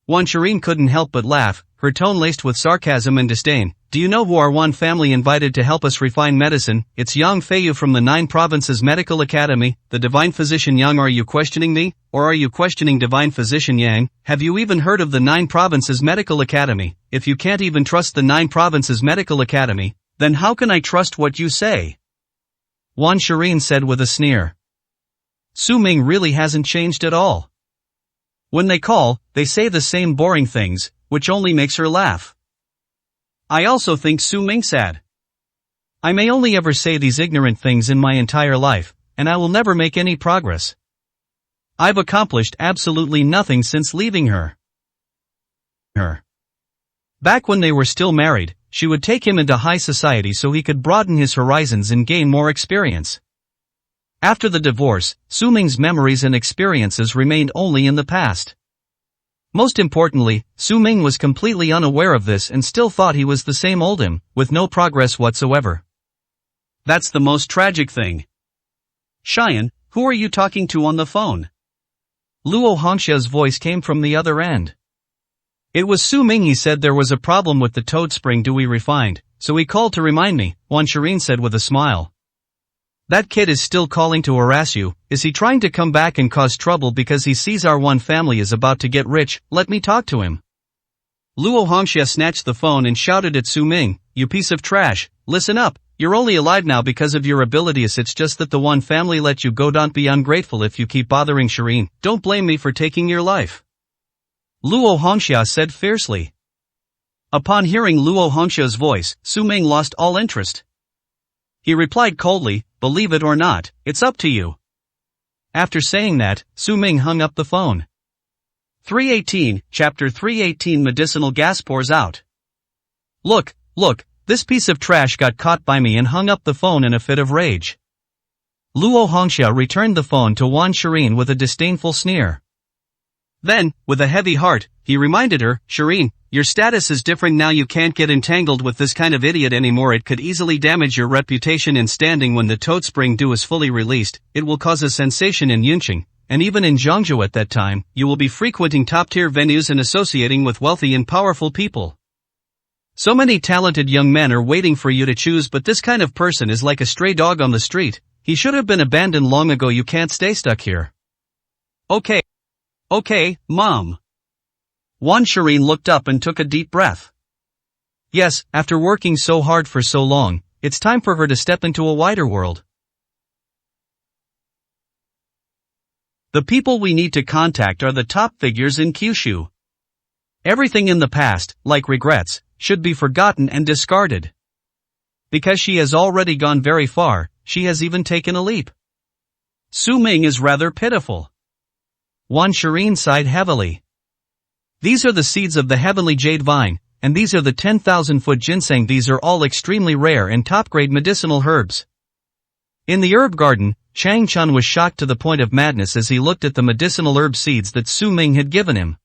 Wan Shirin couldn't help but laugh, her tone laced with sarcasm and disdain. Do you know who our Wan family invited to help us refine medicine? It's Yang Feiyu from the 9 provinces medical academy, the divine physician Yang. Are you questioning me, or are you questioning divine physician Yang? Have you even heard of the 9 provinces medical academy? If you can't even trust the 9 provinces medical academy, Then how can I trust what you say? Wan Shirin said with a sneer. Su Ming really hasn't changed at all. When they call, they say the same boring things, which only makes her laugh. I also think Su Ming's sad. I may only ever say these ignorant things in my entire life, and I will never make any progress. I've accomplished absolutely nothing since leaving her. Back when they were still married, she would take him into high society so he could broaden his horizons and gain more experience. After the divorce, Su Ming's memories and experiences remained only in the past. Most importantly, Su Ming was completely unaware of this and still thought he was the same old him, with no progress whatsoever. That's the most tragic thing. Cheyenne, who are you talking to on the phone? Luo Hongxia's voice came from the other end. It was Su Ming. He said there was a problem with the toad spring Dewey refined, so he called to remind me, Wan Shirin said with a smile. That kid is still calling to harass you. Is he trying to come back and cause trouble because he sees our one family is about to get rich? Let me talk to him. Luo Hongxia snatched the phone and shouted at Su Ming, you piece of trash, listen up, you're only alive now because of your abilities. It's just that the one family let you go. Don't be ungrateful if you keep bothering Shirin. Don't blame me for taking your life. Luo Hongxia said fiercely. Upon hearing Luo Hongxia's voice, Su Ming lost all interest. He replied coldly, believe it or not, it's up to you. After saying that, Su Ming hung up the phone. 318, Chapter 318 Medicinal gas pours out. Look, this piece of trash got caught by me and hung up the phone in a fit of rage. Luo Hongxia returned the phone to Wan Shirin with a disdainful sneer. Then, with a heavy heart, he reminded her, Shirin, your status is different now. You can't get entangled with this kind of idiot anymore. It could easily damage your reputation and standing when the toad spring dew is fully released. It will cause a sensation in Yunqing, and even in Zhangzhou at that time. You will be frequenting top-tier venues and associating with wealthy and powerful people. So many talented young men are waiting for you to choose, but this kind of person is like a stray dog on the street. He should have been abandoned long ago. You can't stay stuck here. Okay, Mom. Wan Shirin looked up and took a deep breath. Yes, after working so hard for so long, it's time for her to step into a wider world. The people we need to contact are the top figures in Kyushu. Everything in the past, like regrets, should be forgotten and discarded. Because she has already gone very far, she has even taken a leap. Su Ming is rather pitiful. Wan Shirin sighed heavily. These are the seeds of the heavenly jade vine, and these are the 10,000-foot ginseng. These are all extremely rare and top-grade medicinal herbs. In the herb garden, Chang Chun was shocked to the point of madness as he looked at the medicinal herb seeds that Su Ming had given him.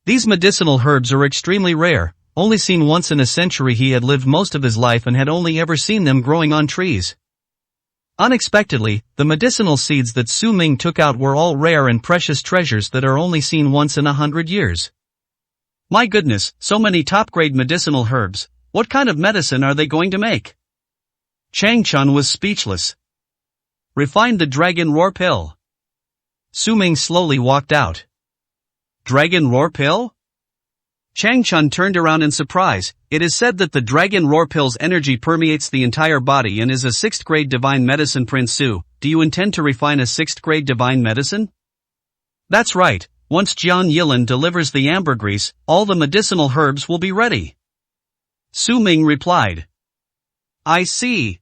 These medicinal herbs are extremely rare, only seen once in a century. He had lived most of his life and had only ever seen them growing on trees. Unexpectedly, the medicinal seeds that Su Ming took out were all rare and precious treasures that are only seen once in 100 years. My goodness, so many top-grade medicinal herbs. What kind of medicine are they going to make? Chang Chun was speechless. Refine the dragon roar pill. Su Ming slowly walked out. Dragon roar pill? Chang Chun turned around in surprise. It is said that the dragon roar pill's energy permeates the entire body and is a 6th grade divine medicine. Prince Su, do you intend to refine a 6th grade divine medicine? That's right. Once Jian Yilin delivers the ambergris, all the medicinal herbs will be ready. Su Ming replied. I see.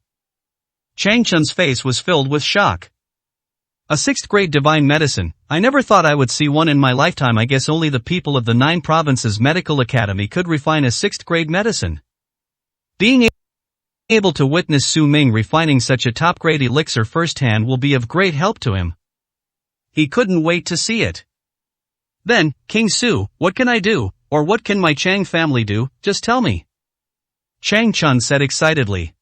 Chang Chun's face was filled with shock. A 6th grade divine medicine, I never thought I would see one in my lifetime. I guess only the people of the 9 provinces medical academy could refine a 6th grade medicine. Being able to witness Su Ming refining such a top grade elixir firsthand will be of great help to him. He couldn't wait to see it. Then, King Su, what can I do, or what can my Chang family do? Just tell me. Chang Chun said excitedly.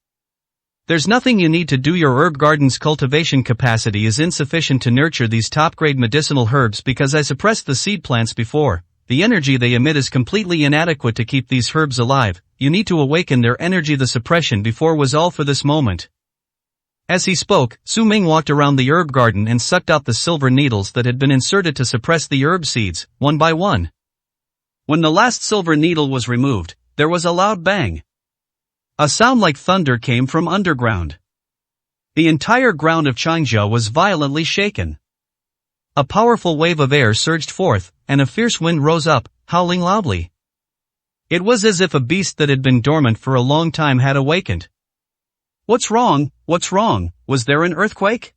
There's nothing you need to do. Your herb garden's cultivation capacity is insufficient to nurture these top-grade medicinal herbs because I suppressed the seed plants before. The energy they emit is completely inadequate to keep these herbs alive. You need to awaken their energy. The suppression before was all for this moment. As he spoke, Su Ming walked around the herb garden and sucked out the silver needles that had been inserted to suppress the herb seeds, one by one. When the last silver needle was removed, there was a loud bang. A sound like thunder came from underground. The entire ground of Changzhou was violently shaken. A powerful wave of air surged forth, and a fierce wind rose up, howling loudly. It was as if a beast that had been dormant for a long time had awakened. "What's wrong? What's wrong? Was there an earthquake?"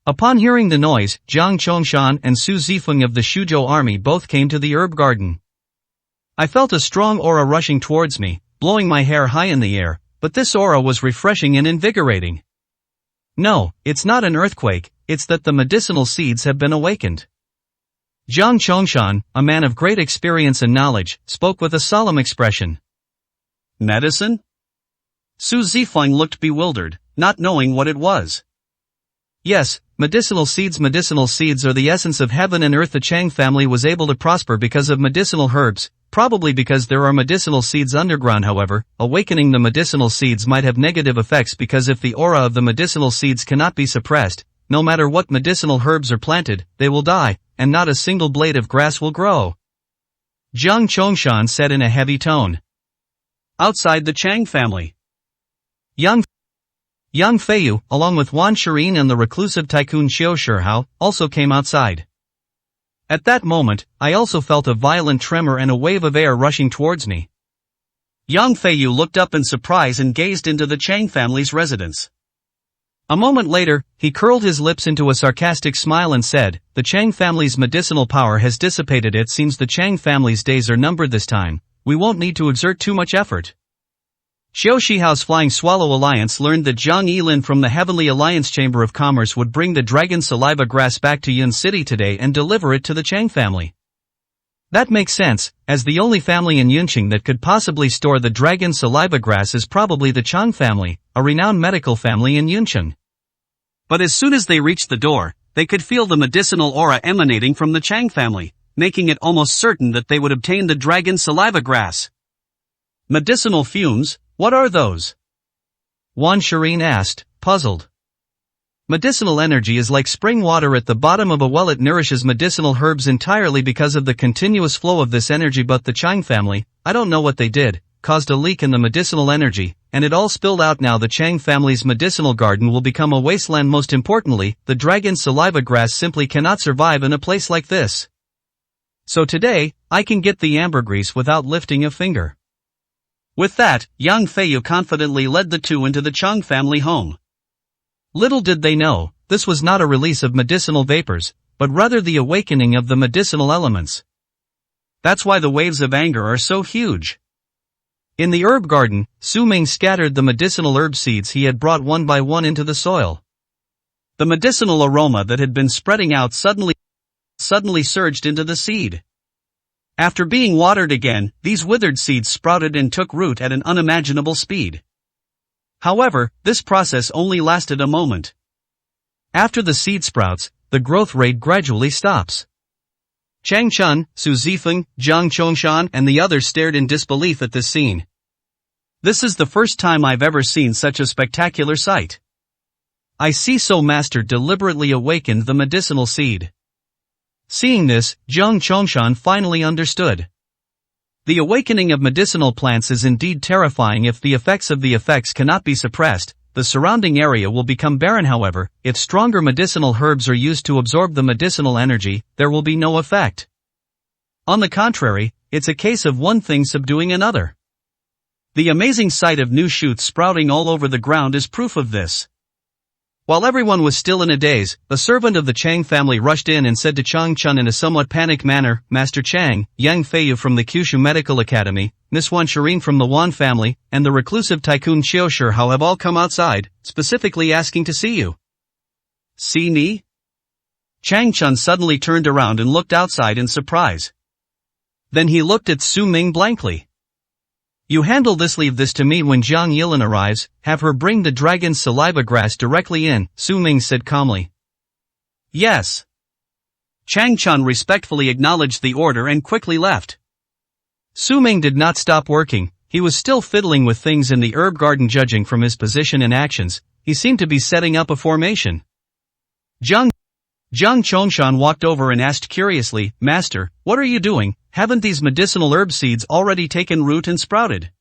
Upon hearing the noise, Jiang Chongshan and Su Zifeng of the Shuzhou army both came to the herb garden. I felt a strong aura rushing towards me, blowing my hair high in the air, but this aura was refreshing and invigorating. No, it's not an earthquake, it's that the medicinal seeds have been awakened. Jiang Chongshan, a man of great experience and knowledge, spoke with a solemn expression. Medicine? Su Zifeng looked bewildered, not knowing what it was. Yes, medicinal seeds are the essence of heaven and earth. The Chang family was able to prosper because of medicinal herbs, probably because there are medicinal seeds underground. However, awakening the medicinal seeds might have negative effects because if the aura of the medicinal seeds cannot be suppressed, no matter what medicinal herbs are planted, they will die, and not a single blade of grass will grow. Jiang Chongshan said in a heavy tone. Outside the Chang family, Yang Feiyu, along with Wan Shirin and the reclusive tycoon Xiao Shihao, also came outside. At that moment, I also felt a violent tremor and a wave of air rushing towards me. Yang Feiyu looked up in surprise and gazed into the Chang family's residence. A moment later, he curled his lips into a sarcastic smile and said, "The Chang family's medicinal power has dissipated. It seems the Chang family's days are numbered this time. We won't need to exert too much effort." Xiao Shihao's Flying Swallow Alliance learned that Zhang Yilin from the Heavenly Alliance Chamber of Commerce would bring the dragon saliva grass back to Yun City today and deliver it to the Chang family. That makes sense, as the only family in Yunqing that could possibly store the dragon saliva grass is probably the Chang family, a renowned medical family in Yunqing. But as soon as they reached the door, they could feel the medicinal aura emanating from the Chang family, making it almost certain that they would obtain the dragon saliva grass. Medicinal fumes? What are those? Wan Shirin asked, puzzled. Medicinal energy is like spring water at the bottom of a well. It nourishes medicinal herbs entirely because of the continuous flow of this energy. But the Chang family, I don't know what they did, caused a leak in the medicinal energy, and it all spilled out. Now the Chang family's medicinal garden will become a wasteland. Most importantly, the dragon saliva grass simply cannot survive in a place like this. So today, I can get the ambergris without lifting a finger. With that, Yang Feiyu confidently led the two into the Chang family home. Little did they know, this was not a release of medicinal vapors, but rather the awakening of the medicinal elements. That's why the waves of anger are so huge. In the herb garden, Su Ming scattered the medicinal herb seeds he had brought one by one into the soil. The medicinal aroma that had been spreading out suddenly surged into the seed. After being watered again, these withered seeds sprouted and took root at an unimaginable speed. However, this process only lasted a moment. After the seed sprouts, the growth rate gradually stops. Chang Chun, Su Zifeng, Jiang Chongshan and the others stared in disbelief at this scene. This is the first time I've ever seen such a spectacular sight. I see. So Master deliberately awakened the medicinal seed. Seeing this, Jiang Chongshan finally understood. The awakening of medicinal plants is indeed terrifying. If the effects cannot be suppressed, the surrounding area will become barren. However, if stronger medicinal herbs are used to absorb the medicinal energy, there will be no effect. On the contrary, it's a case of one thing subduing another. The amazing sight of new shoots sprouting all over the ground is proof of this. While everyone was still in a daze, a servant of the Chang family rushed in and said to Chang Chun in a somewhat panicked manner, "Master Chang, Yang Feiyu from the Kyushu Medical Academy, Miss Wan Shirin from the Wan family, and the reclusive tycoon Xiao Shihao have all come outside, specifically asking to see you." See me? Chang Chun suddenly turned around and looked outside in surprise. Then he looked at Su Ming blankly. "You handle this. Leave this to me. When Zhang Yilin arrives, have her bring the dragon's saliva grass directly in," Su Ming said calmly. "Yes." Chang Chun respectfully acknowledged the order and quickly left. Su Ming did not stop working. He was still fiddling with things in the herb garden. Judging from his position and actions, he seemed to be setting up a formation. Jiang Chongshan walked over and asked curiously, "Master, what are you doing? Haven't these medicinal herb seeds already taken root and sprouted?"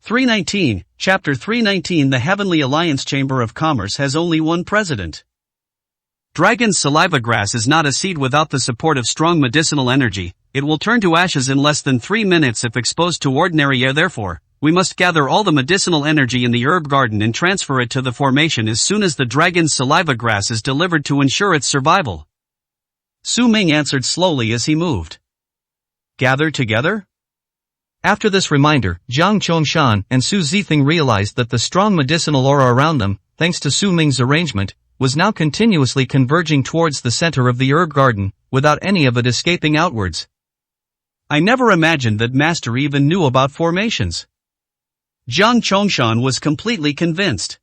319, Chapter 319. The Heavenly Alliance Chamber of Commerce has only one president. Dragon's saliva grass is not a seed without the support of strong medicinal energy. It will turn to ashes in less than 3 minutes if exposed to ordinary air. Therefore, we must gather all the medicinal energy in the herb garden and transfer it to the formation as soon as the dragon's saliva grass is delivered to ensure its survival. Su Ming answered slowly as he moved. Gather together? After this reminder, Jiang Chongshan and Su Zifeng realized that the strong medicinal aura around them, thanks to Su Ming's arrangement, was now continuously converging towards the center of the herb garden, without any of it escaping outwards. I never imagined that Master even knew about formations. Jiang Chongshan was completely convinced.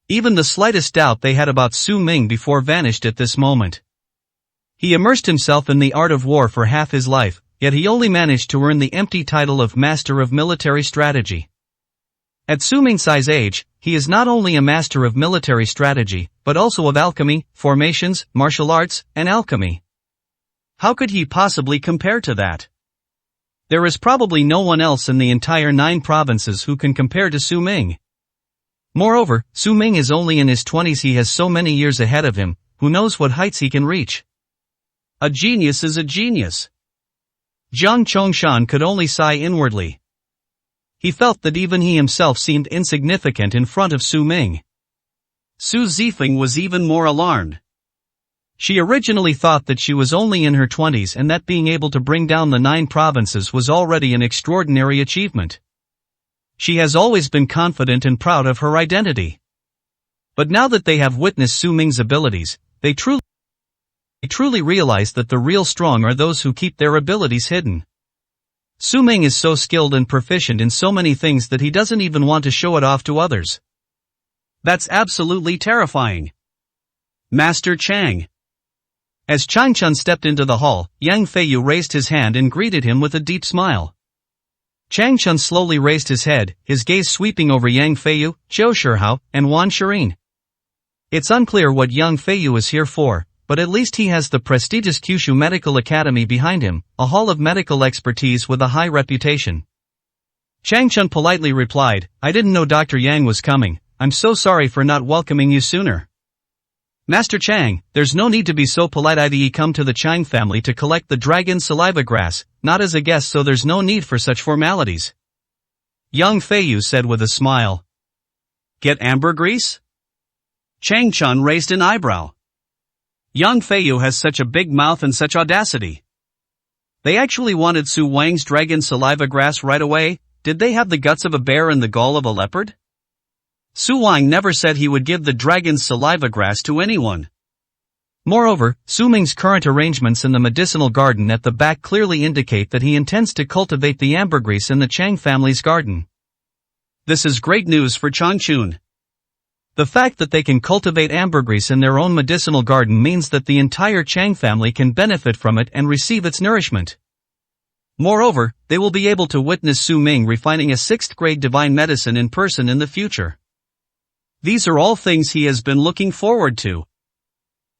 Even the slightest doubt they had about Su Ming before vanished at this moment. He immersed himself in the art of war for half his life, yet he only managed to earn the empty title of Master of Military Strategy. At Su Ming's age, he is not only a master of military strategy, but also of alchemy, formations, martial arts, and alchemy. How could he possibly compare to that? There is probably no one else in the entire 9 provinces who can compare to Su Ming. Moreover, Su Ming is only in his 20s. He has so many years ahead of him, who knows what heights he can reach. A genius is a genius. Jiang Chongshan could only sigh inwardly. He felt that even he himself seemed insignificant in front of Su Ming. Su Zifeng was even more alarmed. She originally thought that she was only in her 20s and that being able to bring down the 9 provinces was already an extraordinary achievement. She has always been confident and proud of her identity. But now that they have witnessed Su Ming's abilities, they truly realize that the real strong are those who keep their abilities hidden. Su Ming is so skilled and proficient in so many things that he doesn't even want to show it off to others. That's absolutely terrifying. Master Chang. As Chang Chun stepped into the hall, Yang Feiyu raised his hand and greeted him with a deep smile. Chang Chun slowly raised his head, his gaze sweeping over Yang Feiyu, Zhou Shihao, and Wan Shirin. It's unclear what Yang Feiyu is here for, but at least he has the prestigious Kyushu Medical Academy behind him, a hall of medical expertise with a high reputation. Chang Chun politely replied, I didn't know Dr. Yang was coming. I'm so sorry for not welcoming you sooner. Master Chang, there's no need to be so polite. I've come to the Chang family to collect the dragon saliva grass, not as a guest, so there's no need for such formalities. Yang Feiyu said with a smile. Get ambergris? Chang Chun raised an eyebrow. Yang Feiyu has such a big mouth and such audacity. They actually wanted Su Wang's dragon saliva grass right away. Did they have the guts of a bear and the gall of a leopard? Su Wang never said he would give the dragon's saliva grass to anyone. Moreover, Su Ming's current arrangements in the medicinal garden at the back clearly indicate that he intends to cultivate the ambergris in the Chang family's garden. This is great news for Changchun. The fact that they can cultivate ambergris in their own medicinal garden means that the entire Chang family can benefit from it and receive its nourishment. Moreover, they will be able to witness Su Ming refining a 6th-grade divine medicine in person in the future. These are all things he has been looking forward to.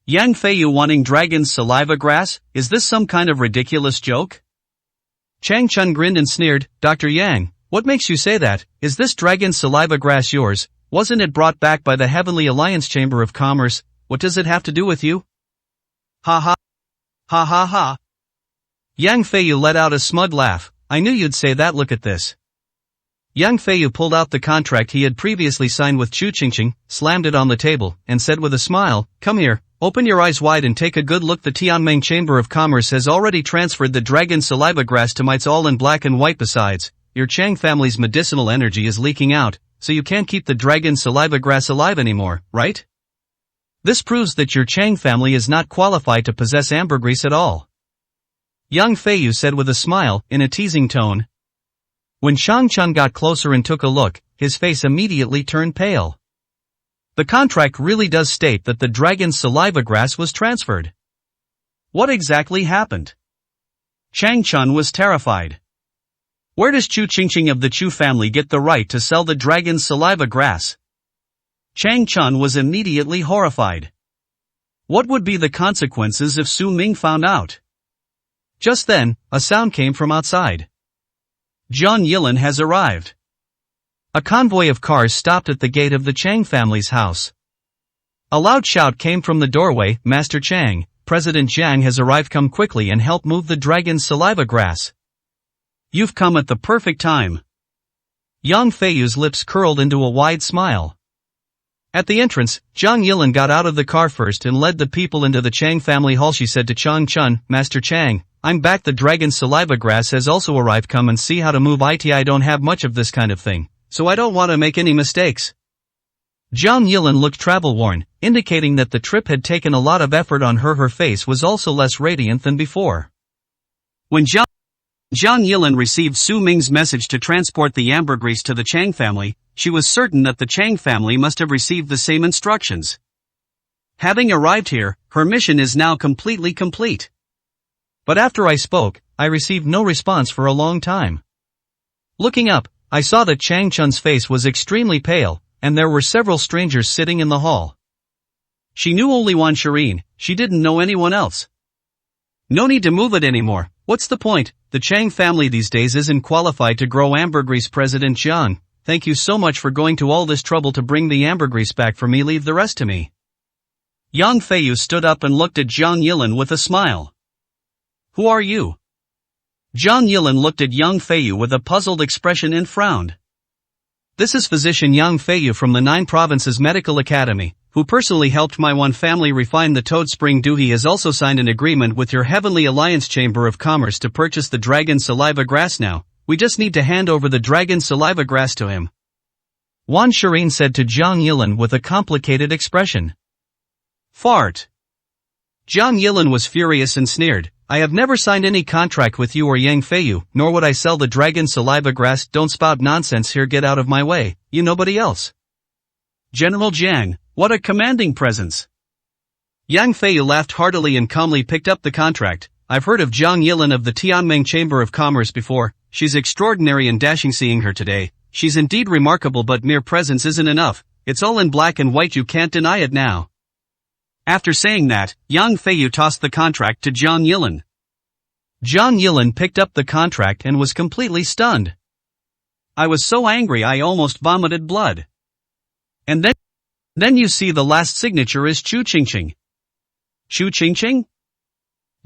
Yang Feiyu wanting dragon's saliva grass, is this some kind of ridiculous joke? Chang Chun grinned and sneered, Dr. Yang, what makes you say that? Is this dragon's saliva grass yours? Wasn't it brought back by the Heavenly Alliance Chamber of Commerce? What does it have to do with you? Ha ha. Ha ha ha. Yang Feiyu let out a smug laugh. I knew you'd say that. Look at this. Yang Feiyu pulled out the contract he had previously signed with Chu Qingqing, slammed it on the table, and said with a smile, Come here, open your eyes wide and take a good look. The Tianming Chamber of Commerce has already transferred the dragon saliva grass to mites all in black and white. Besides, your Chang family's medicinal energy is leaking out, so you can't keep the dragon saliva grass alive anymore, right? This proves that your Chang family is not qualified to possess ambergris at all. Yang Feiyu said with a smile, in a teasing tone. When Shang Chun got closer and took a look, his face immediately turned pale. The contract really does state that the dragon's saliva grass was transferred. What exactly happened? Chang Chun was terrified. Where does Chu Qingqing of the Chu family get the right to sell the dragon's saliva grass? Chang Chun was immediately horrified. What would be the consequences if Su Ming found out? Just then, a sound came from outside. Zhang Yilin has arrived. A convoy of cars stopped at the gate of the Chang family's house. A loud shout came from the doorway, "Master Chang, President Jiang has arrived, come quickly and help move the dragon's saliva grass. You've come at the perfect time." Yang Feiyu's lips curled into a wide smile. At the entrance, Zhang Yilin got out of the car first and led the people into the Chang family hall. She said to Chang Chun, "Master Chang, I'm back. The dragon's saliva grass has also arrived. Come and see how to move it. I don't have much of this kind of thing, so I don't want to make any mistakes." Zhang Yilin looked travel-worn, indicating that the trip had taken a lot of effort on her. Her face was also less radiant than before. When Zhang Yilin received Su Ming's message to transport the ambergris to the Chang family, she was certain that the Chang family must have received the same instructions. Having arrived here, her mission is now completely complete. But after I spoke, I received no response for a long time. Looking up, I saw that Chang Chun's face was extremely pale, and there were several strangers sitting in the hall. She knew only Wan Shireen, she didn't know anyone else. No need to move it anymore. What's the point? The Chang family these days isn't qualified to grow ambergris. President Jiang, thank you so much for going to all this trouble to bring the ambergris back for me. Leave the rest to me. Yang Feiyu stood up and looked at Zhang Yilin with a smile. Who are you? Zhang Yilin looked at Yang Feiyu with a puzzled expression and frowned. This is physician Yang Feiyu from the 9 Provinces Medical Academy, who personally helped my Wan family refine the Toad Spring Dew. He has also signed an agreement with your Heavenly Alliance Chamber of Commerce to purchase the dragon saliva grass. Now, we just need to hand over the dragon saliva grass to him. Wan Shireen said to Zhang Yilin with a complicated expression. Fart. Zhang Yilin was furious and sneered. I have never signed any contract with you or Yang Feiyu, nor would I sell the dragon saliva grass. Don't spout nonsense here, get out of my way, you nobody else. General Jiang, what a commanding presence. Yang Feiyu laughed heartily and calmly picked up the contract. I've heard of Zhang Yilin of the Tianming Chamber of Commerce before. She's extraordinary and dashing. Seeing her today, she's indeed remarkable, but mere presence isn't enough. It's all in black and white, you can't deny it now. After saying that, Yang Feiyu tossed the contract to Zhang Yilin. Zhang Yilin picked up the contract and was completely stunned. I was so angry I almost vomited blood. And then you see the last signature is Chu Qingqing. Chu Qingqing?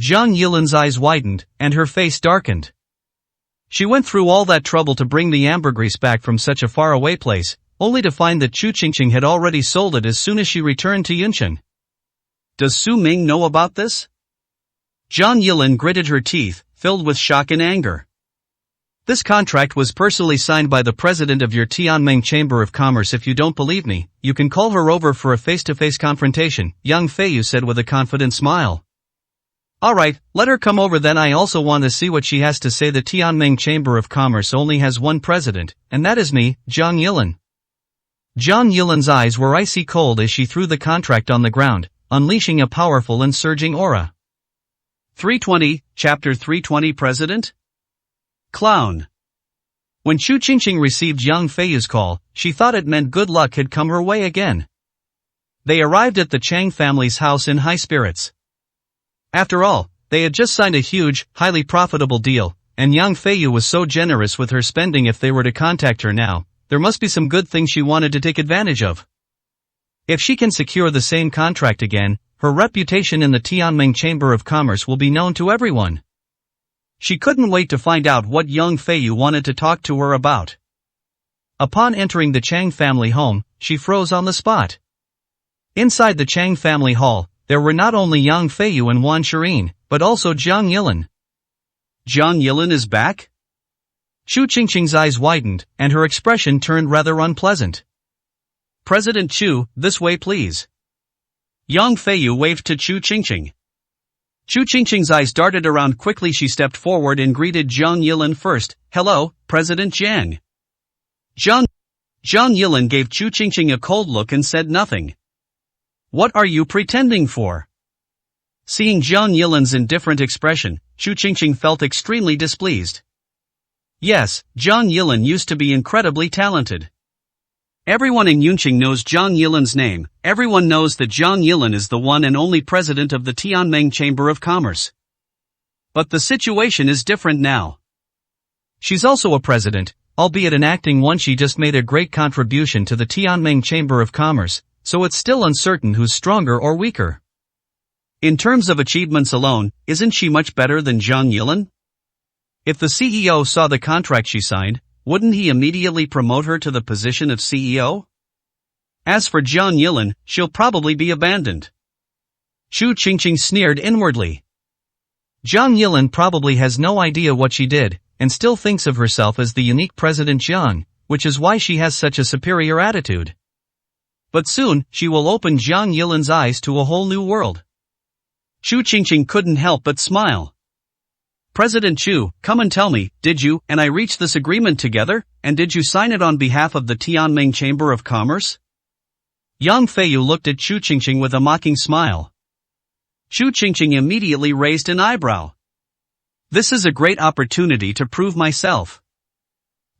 Zhang Yilin's eyes widened, and her face darkened. She went through all that trouble to bring the ambergris back from such a faraway place, only to find that Chu Qingqing had already sold it as soon as she returned to Yuncheng. Does Su Ming know about this? Zhang Yilin gritted her teeth, filled with shock and anger. This contract was personally signed by the president of your Tianming Chamber of Commerce. If you don't believe me, you can call her over for a face-to-face confrontation, Yang Feiyu said with a confident smile. Alright, let her come over then. I also want to see what she has to say. The Tianming Chamber of Commerce only has one president, and that is me, Zhang Yilin. Zhang Yilin's eyes were icy cold as she threw the contract on the ground, unleashing a powerful and surging aura. 320, Chapter 320. President? Clown. When Chu Qingqing received Yang Feiyu's call, she thought it meant good luck had come her way again. They arrived at the Chang family's house in high spirits. After all, they had just signed a huge, highly profitable deal, and Yang Feiyu was so generous with her spending. If they were to contact her now, there must be some good things she wanted to take advantage of. If she can secure the same contract again, her reputation in the Tianming Chamber of Commerce will be known to everyone. She couldn't wait to find out what Yang Feiyu wanted to talk to her about. Upon entering the Chang family home, she froze on the spot. Inside the Chang family hall, there were not only Yang Feiyu and Wan Shireen, but also Zhang Yilin. Zhang Yilin is back? Chu Qingqing's eyes widened, and her expression turned rather unpleasant. President Chu, this way please. Yang Feiyu waved to Chu Qingqing. Chu Qingqing's eyes darted around quickly. She stepped forward and greeted Zhang Yilin first. Hello, President Jiang. Zhang Yilin gave Chu Qingqing a cold look and said nothing. What are you pretending for? Seeing Zhang Yilin's indifferent expression, Chu Qingqing felt extremely displeased. Yes, Zhang Yilin used to be incredibly talented. Everyone in Yuncheng knows Zhang Yilin's name. Everyone knows that Zhang Yilin is the one and only president of the Tianming Chamber of Commerce. But the situation is different now. She's also a president, albeit an acting one. She just made a great contribution to the Tianming Chamber of Commerce, so it's still uncertain who's stronger or weaker. In terms of achievements alone, isn't she much better than Zhang Yilin? If the CEO saw the contract she signed, wouldn't he immediately promote her to the position of CEO? As for Zhang Yilin, she'll probably be abandoned. Chu Qingqing sneered inwardly. Zhang Yilin probably has no idea what she did, and still thinks of herself as the unique President Jiang, which is why she has such a superior attitude. But soon, she will open Zhang Yilin's eyes to a whole new world. Chu Qingqing couldn't help but smile. President Chu, come and tell me, did you and I reach this agreement together, and did you sign it on behalf of the Tianming Chamber of Commerce? Yang Feiyu looked at Chu Qingqing with a mocking smile. Chu Qingqing immediately raised an eyebrow. This is a great opportunity to prove myself.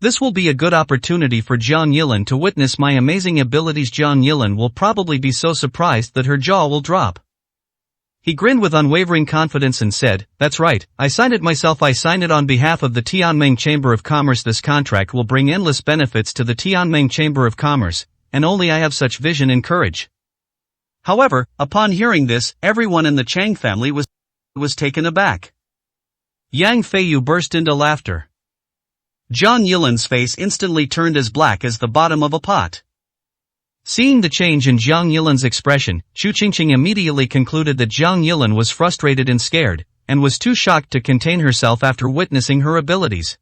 This will be a good opportunity for Zhang Yilin to witness my amazing abilities. Zhang Yilin will probably be so surprised that her jaw will drop. He grinned with unwavering confidence and said, "That's right, I signed it myself. I signed it on behalf of the Tianming Chamber of Commerce. This contract will bring endless benefits to the Tianming Chamber of Commerce, and only I have such vision and courage." However, upon hearing this, everyone in the Chang family was taken aback. Yang Feiyu burst into laughter. Zhang Yilin's face instantly turned as black as the bottom of a pot. Seeing the change in Zhang Yilin's expression, Chu Qingqing immediately concluded that Zhang Yilin was frustrated and scared, and was too shocked to contain herself after witnessing her abilities.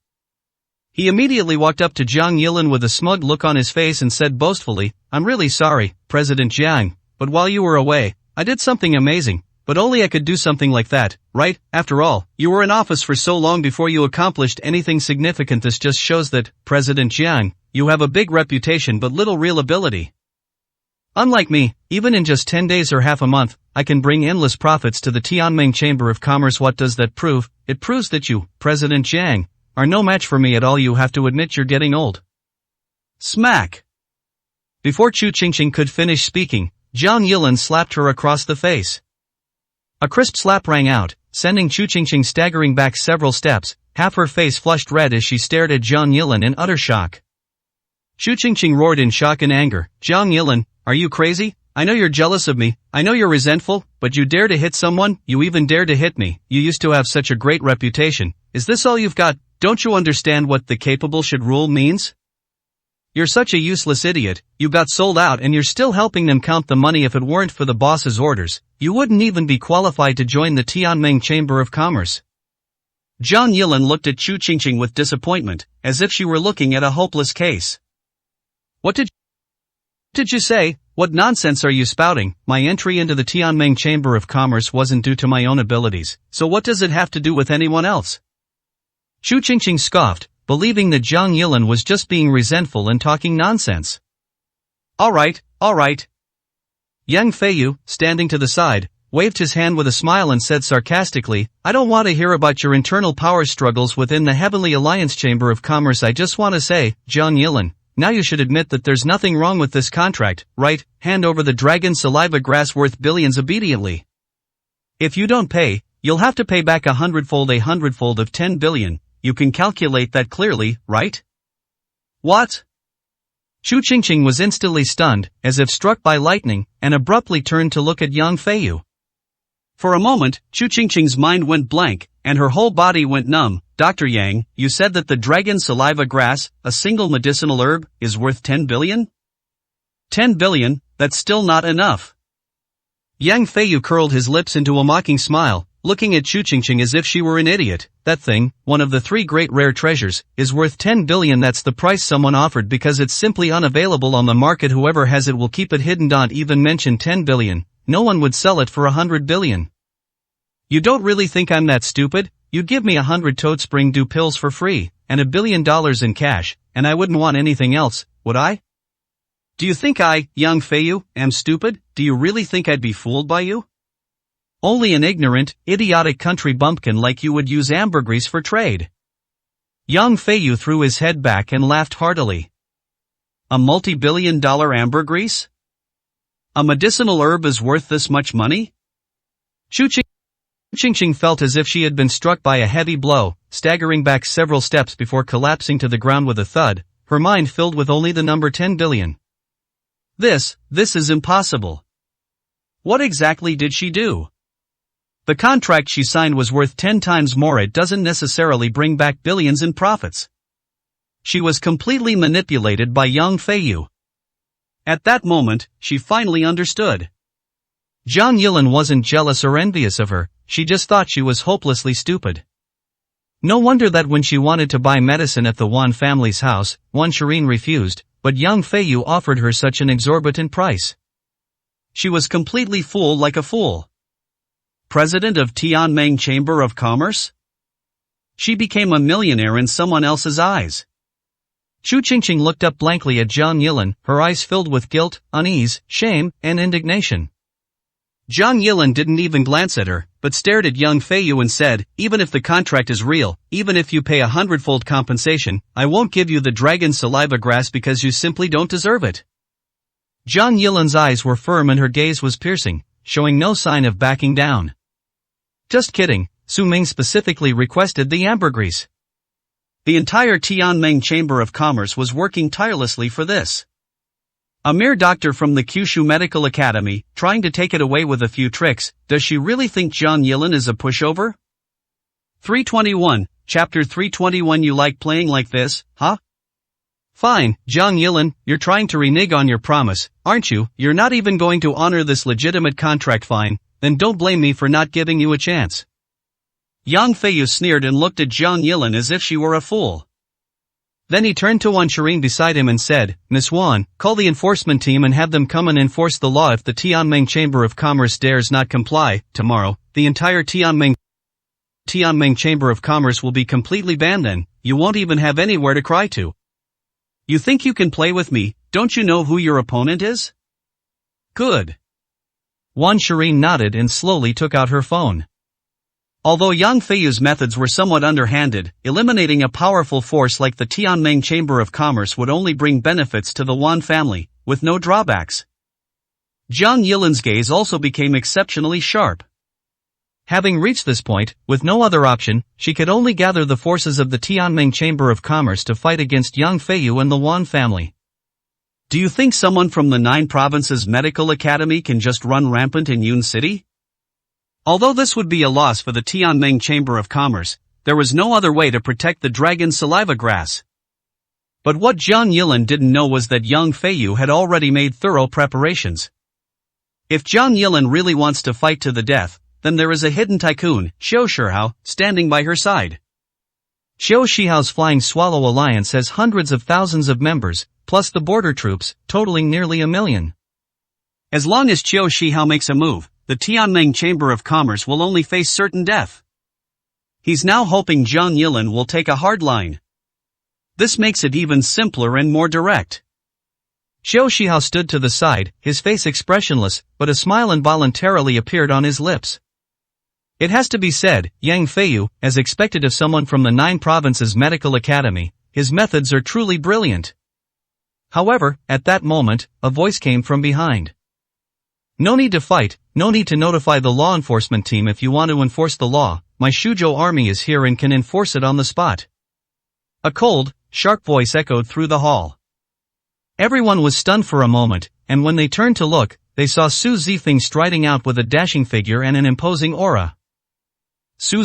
He immediately walked up to Zhang Yilin with a smug look on his face and said boastfully, "I'm really sorry, President Jiang, but while you were away, I did something amazing, but only I could do something like that, right? After all, you were in office for so long before you accomplished anything significant. This just shows that, President Jiang, you have a big reputation but little real ability. Unlike me, even in just 10 days or half a month, I can bring endless profits to the Tianming Chamber of Commerce. What does that prove? It proves that you, President Jiang, are no match for me at all. You have to admit you're getting old." Smack! Before Chu Qingqing could finish speaking, Zhang Yilin slapped her across the face. A crisp slap rang out, sending Chu Qingqing staggering back several steps, half her face flushed red as she stared at Zhang Yilin in utter shock. Chu Qingqing roared in shock and anger, "Zhang Yilin, are you crazy? I know you're jealous of me, I know you're resentful, but you dare to hit someone, you even dare to hit me. You used to have such a great reputation. Is this all you've got? Don't you understand what the capable should rule means? You're such a useless idiot, you got sold out and you're still helping them count the money. If it weren't for the boss's orders, you wouldn't even be qualified to join the Tianming Chamber of Commerce." Zhang Yilin looked at Chu Qingqing with disappointment, as if she were looking at a hopeless case. What did you say? What nonsense are you spouting? My entry into the Tianming Chamber of Commerce wasn't due to my own abilities, so what does it have to do with anyone else? Chu Qingqing scoffed, believing that Zhang Yilin was just being resentful and talking nonsense. All right. Yang Feiyu, standing to the side, waved his hand with a smile and said sarcastically, "I don't want to hear about your internal power struggles within the Heavenly Alliance Chamber of Commerce. I just want to say, Zhang Yilin, now you should admit that there's nothing wrong with this contract, right? Hand over the dragon saliva grass worth billions immediately. If you don't pay, you'll have to pay back a hundredfold of 10 billion. You can calculate that clearly, right?" What? Chu Qingqing was instantly stunned, as if struck by lightning, and abruptly turned to look at Yang Feiyu. For a moment, Chu Qingqing's mind went blank, and her whole body went numb. "Dr. Yang, you said that the dragon saliva grass, a single medicinal herb, is worth 10 billion? 10 billion, that's still not enough." Yang Feiyu curled his lips into a mocking smile, looking at Chu Qingqing as if she were an idiot. "That thing, one of the 3 great rare treasures, is worth 10 billion. That's the price someone offered because it's simply unavailable on the market. Whoever has it will keep it hidden. Don't even mention 10 billion. No one would sell it for 100 billion. You don't really think I'm that stupid? You'd give me 100 Toad Spring Dew pills for free, and $1 billion in cash, and I wouldn't want anything else, would I? Do you think I, Yang Feiyu, am stupid? Do you really think I'd be fooled by you? Only an ignorant, idiotic country bumpkin like you would use ambergris for trade." Yang Feiyu threw his head back and laughed heartily. A multi-billion-dollar ambergris? A medicinal herb is worth this much money? Chu Qingqing felt as if she had been struck by a heavy blow, staggering back several steps before collapsing to the ground with a thud, her mind filled with only the number 10 billion. This is impossible. What exactly did she do? The contract she signed was worth 10 times more. It doesn't necessarily bring back billions in profits. She was completely manipulated by Yang Feiyu. At that moment, she finally understood. Zhang Yilin wasn't jealous or envious of her, she just thought she was hopelessly stupid. No wonder that when she wanted to buy medicine at the Wan family's house, Wan Shirin refused, but Yang Feiyu offered her such an exorbitant price. She was completely fooled like a fool. President of Tianming Chamber of Commerce? She became a millionaire in someone else's eyes. Chu Qingqing looked up blankly at Zhang Yilin, her eyes filled with guilt, unease, shame, and indignation. Zhang Yilin didn't even glance at her, but stared at Yang Feiyu and said, "Even if the contract is real, even if you pay 100-fold compensation, I won't give you the dragon saliva grass because you simply don't deserve it." Zhang Yilin's eyes were firm and her gaze was piercing, showing no sign of backing down. Just kidding, Su Ming specifically requested the ambergris. The entire Tianming Chamber of Commerce was working tirelessly for this. A mere doctor from the Kyushu Medical Academy, trying to take it away with a few tricks. Does she really think Zhang Yilin is a pushover? 321, Chapter 321. You like playing like this, huh? Fine, Zhang Yilin, you're trying to renege on your promise, aren't you? You're not even going to honor this legitimate contract. Fine, then don't blame me for not giving you a chance. Yang Feiyu sneered and looked at Zhang Yilin as if she were a fool. Then he turned to Wan Shirin beside him and said, "Miss Wan, call the enforcement team and have them come and enforce the law. If the Tianming Chamber of Commerce dares not comply, tomorrow, the entire Tianming Chamber of Commerce will be completely banned. Then, you won't even have anywhere to cry to. You think you can play with me? Don't you know who your opponent is?" Good. Wan Shirin nodded and slowly took out her phone. Although Yang Feiyu's methods were somewhat underhanded, eliminating a powerful force like the Tianming Chamber of Commerce would only bring benefits to the Wan family, with no drawbacks. Zhang Yilin's gaze also became exceptionally sharp. Having reached this point, with no other option, she could only gather the forces of the Tianming Chamber of Commerce to fight against Yang Feiyu and the Wan family. Do you think someone from the 9 provinces medical academy can just run rampant in Yun City? Although this would be a loss for the Tianming Chamber of Commerce, there was no other way to protect the dragon saliva grass. But what Zhang Yilin didn't know was that Yang Feiyu had already made thorough preparations. If Zhang Yilin really wants to fight to the death, then there is a hidden tycoon, Xiao Shihao, standing by her side. Xiao Shihao's Flying Swallow Alliance has hundreds of thousands of members, plus the border troops, totaling nearly 1 million. As long as Xiao Shihao makes a move, the Tianming Chamber of Commerce will only face certain death. He's now hoping Zhang Yilin will take a hard line. This makes it even simpler and more direct. Xiao Shihao stood to the side, his face expressionless, but a smile involuntarily appeared on his lips. It has to be said, Yang Feiyu, as expected of someone from the 9 provinces medical academy, his methods are truly brilliant. However, at that moment, a voice came from behind. No need to fight, no need to notify the law enforcement team. If you want to enforce the law, my Shuzhou army is here and can enforce it on the spot. A cold, sharp voice echoed through the hall. Everyone was stunned for a moment, and when they turned to look, they saw Su Zifeng striding out with a dashing figure and an imposing aura. Su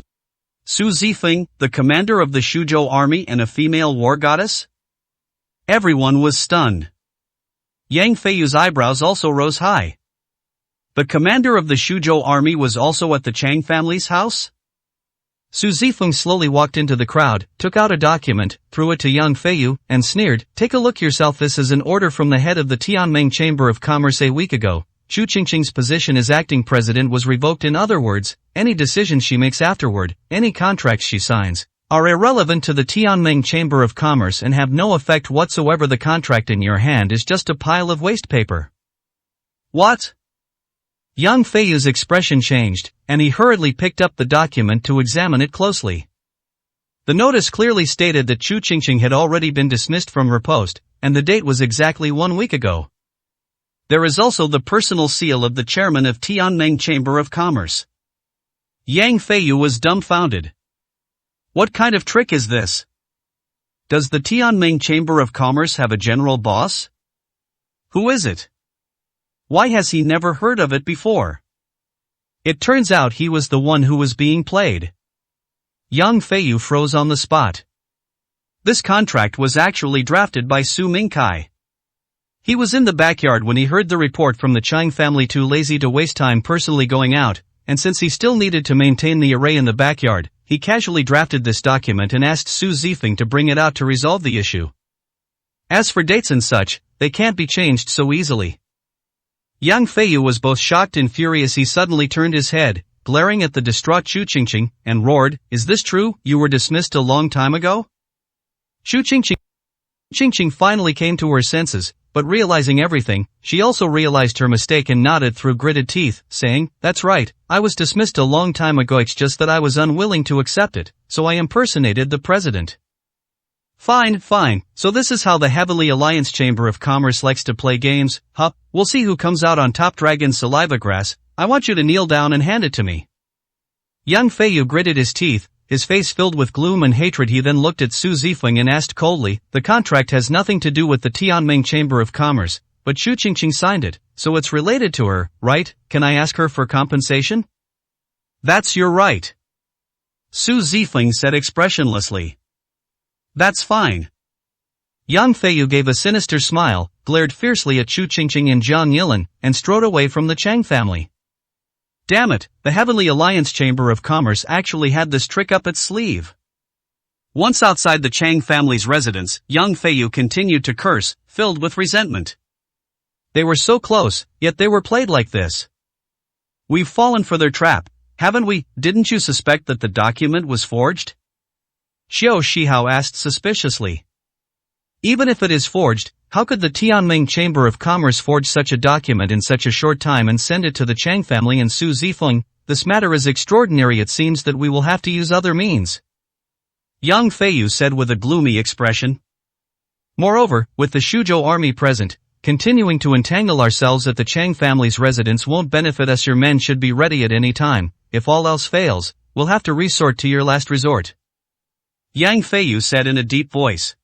Zifeng, the commander of the Shuzhou army and a female war goddess? Everyone was stunned. Yang Feiyu's eyebrows also rose high. The commander of the Shuzhou army was also at the Chang family's house? Su Zifeng slowly walked into the crowd, took out a document, threw it to Yang Feiyu, and sneered, "Take a look yourself. This is an order from the head of the Tianming Chamber of Commerce. A week ago, Chu Qingqing's position as acting president was revoked. In other words, any decisions she makes afterward, any contracts she signs, are irrelevant to the Tianming Chamber of Commerce and have no effect whatsoever. The contract in your hand is just a pile of waste paper." What? Yang Feiyu's expression changed, and he hurriedly picked up the document to examine it closely. The notice clearly stated that Chu Qingqing had already been dismissed from her post, and the date was exactly 1 week ago. There is also the personal seal of the chairman of Tianming Chamber of Commerce. Yang Feiyu was dumbfounded. What kind of trick is this? Does the Tianming Chamber of Commerce have a general boss? Who is it? Why has he never heard of it before? It turns out he was the one who was being played. Yang Feiyu froze on the spot. This contract was actually drafted by Su Mingkai. He was in the backyard when he heard the report from the Chang family, too lazy to waste time personally going out, and since he still needed to maintain the array in the backyard, he casually drafted this document and asked Su Zifeng to bring it out to resolve the issue. As for dates and such, they can't be changed so easily. Yang Feiyu was both shocked and furious. He suddenly turned his head, glaring at the distraught Xu Qingqing, and roared, "Is this true? You were dismissed a long time ago?" Xu Qingqing finally came to her senses, but realizing everything, she also realized her mistake and nodded through gritted teeth, saying, "That's right, I was dismissed a long time ago, it's just that I was unwilling to accept it, so I impersonated the president." Fine, so this is how the Heavenly Alliance Chamber of Commerce likes to play games, huh? We'll see who comes out on top. Dragon Saliva Grass, I want you to kneel down and hand it to me. Yang Feiyu gritted his teeth, his face filled with gloom and hatred. He then looked at Su Zifeng and asked coldly, "The contract has nothing to do with the Tianming Chamber of Commerce, but Xu Qingqing signed it, so it's related to her, right? Can I ask her for compensation?" "That's your right," Su Zifeng said expressionlessly. "That's fine." Yang Feiyu gave a sinister smile, glared fiercely at Xu Qingqing and Zhang Yilan, and strode away from the Chang family. Damn it, the Heavenly Alliance Chamber of Commerce actually had this trick up its sleeve. Once outside the Chang family's residence, Yang Feiyu continued to curse, filled with resentment. They were so close, yet they were played like this. We've fallen for their trap, haven't we? Didn't you suspect that the document was forged? Xiao Shihao asked suspiciously. Even if it is forged, how could the Tianming Chamber of Commerce forge such a document in such a short time and send it to the Chang family and Su Zifeng? This matter is extraordinary. It seems that we will have to use other means, Yang Feiyu said with a gloomy expression. Moreover, with the Shuzhou army present, continuing to entangle ourselves at the Chang family's residence won't benefit us. Your men should be ready at any time. If all else fails, we'll have to resort to your last resort, Yang Feiyu said in a deep voice.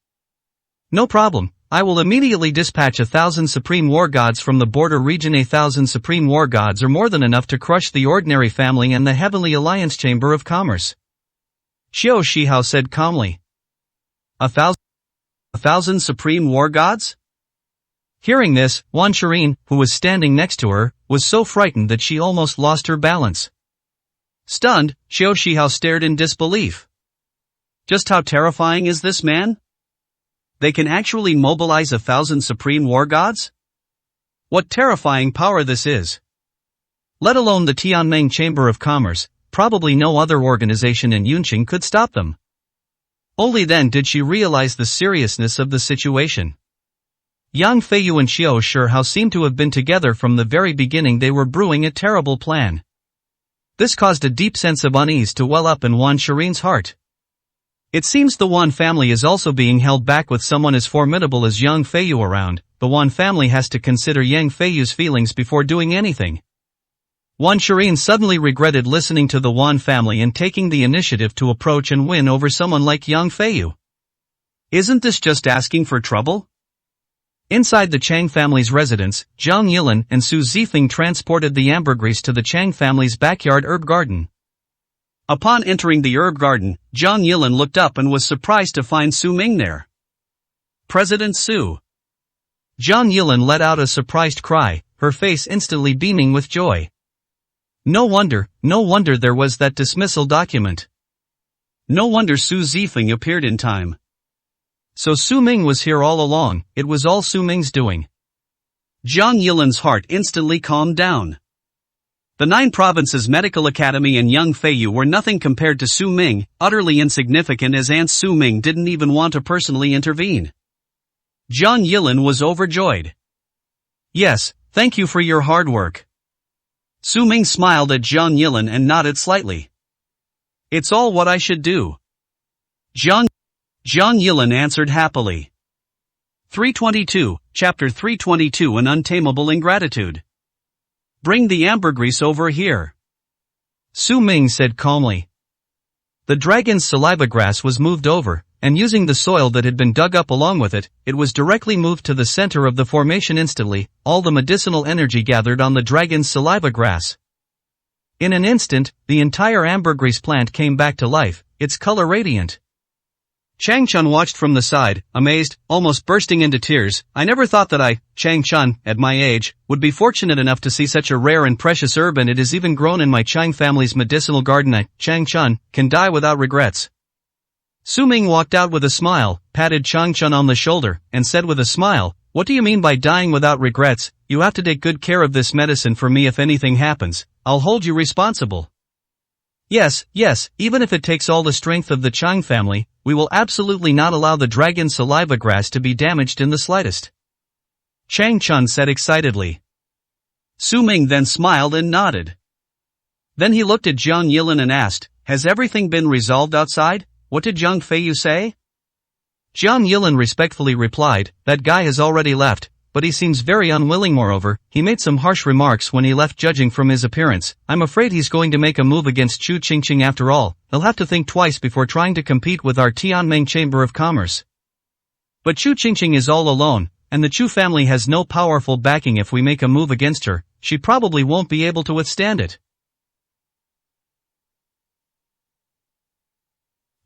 No problem. I will immediately dispatch 1,000 supreme war gods from the border region. 1,000 supreme war gods are more than enough to crush the ordinary family and the Heavenly Alliance Chamber of Commerce, Xiao Shihao said calmly. 1,000 supreme war gods? Hearing this, Wan Shirin, who was standing next to her, was so frightened that she almost lost her balance. Stunned, Xiao Shihao stared in disbelief. Just how terrifying is this man? They can actually mobilize 1,000 supreme war gods? What terrifying power this is! Let alone the Tianming Chamber of Commerce, probably no other organization in Yunqing could stop them. Only then did she realize the seriousness of the situation. Yang Feiyu and Xiao Shihao seemed to have been together from the very beginning. They were brewing a terrible plan. This caused a deep sense of unease to well up in Wan Shirin's heart. It seems the Wan family is also being held back. With someone as formidable as Yang Feiyu around, the Wan family has to consider Yang Feiyu's feelings before doing anything. Wan Shirin suddenly regretted listening to the Wan family and taking the initiative to approach and win over someone like Yang Feiyu. Isn't this just asking for trouble? Inside the Chang family's residence, Zhang Yilan and Su Zifeng transported the ambergris to the Chang family's backyard herb garden. Upon entering the herb garden, Zhang Yilan looked up and was surprised to find Su Ming there. President Su. Zhang Yilan let out a surprised cry, her face instantly beaming with joy. No wonder there was that dismissal document. No wonder Su Zifeng appeared in time. So Su Ming was here all along. It was all Su Ming's doing. Zhang Yilan's heart instantly calmed down. The 9 Provinces Medical Academy and Yang Feiyu were nothing compared to Su Ming, utterly insignificant as Aunt Su Ming didn't even want to personally intervene. Zhang Yilan was overjoyed. Yes, thank you for your hard work. Su Ming smiled at Zhang Yilan and nodded slightly. It's all what I should do, Zhang Yilan answered happily. 322, Chapter 322 An Untamable Ingratitude. Bring the ambergris over here. Su Ming said calmly. The dragon's saliva grass was moved over, and using the soil that had been dug up along with it, it was directly moved to the center of the formation instantly. All the medicinal energy gathered on the dragon's saliva grass. In an instant, the entire ambergris plant came back to life, its color radiant. Chang Chun watched from the side, amazed, almost bursting into tears. I never thought that I, Chang Chun, at my age, would be fortunate enough to see such a rare and precious herb, and it is even grown in my Chang family's medicinal garden. I, Chang Chun, can die without regrets. Su Ming walked out with a smile, patted Chang Chun on the shoulder, and said with a smile, "What do you mean by dying without regrets? You have to take good care of this medicine for me. If anything happens, I'll hold you responsible." Yes, even if it takes all the strength of the Chang family, we will absolutely not allow the dragon saliva grass to be damaged in the slightest. Chang Chun said excitedly. Su Ming then smiled and nodded. Then he looked at Jiang Yilin and asked, "Has everything been resolved outside? What did Zhang Feiyu say?" Jiang Yilin respectfully replied, "That guy has already left, but he seems very unwilling. Moreover, he made some harsh remarks when he left. Judging from his appearance, I'm afraid he's going to make a move against Chu Qingqing after all. He'll have to think twice before trying to compete with our Tianming Chamber of Commerce." But Chu Qingqing is all alone, and the Chu family has no powerful backing. If we make a move against her, she probably won't be able to withstand it.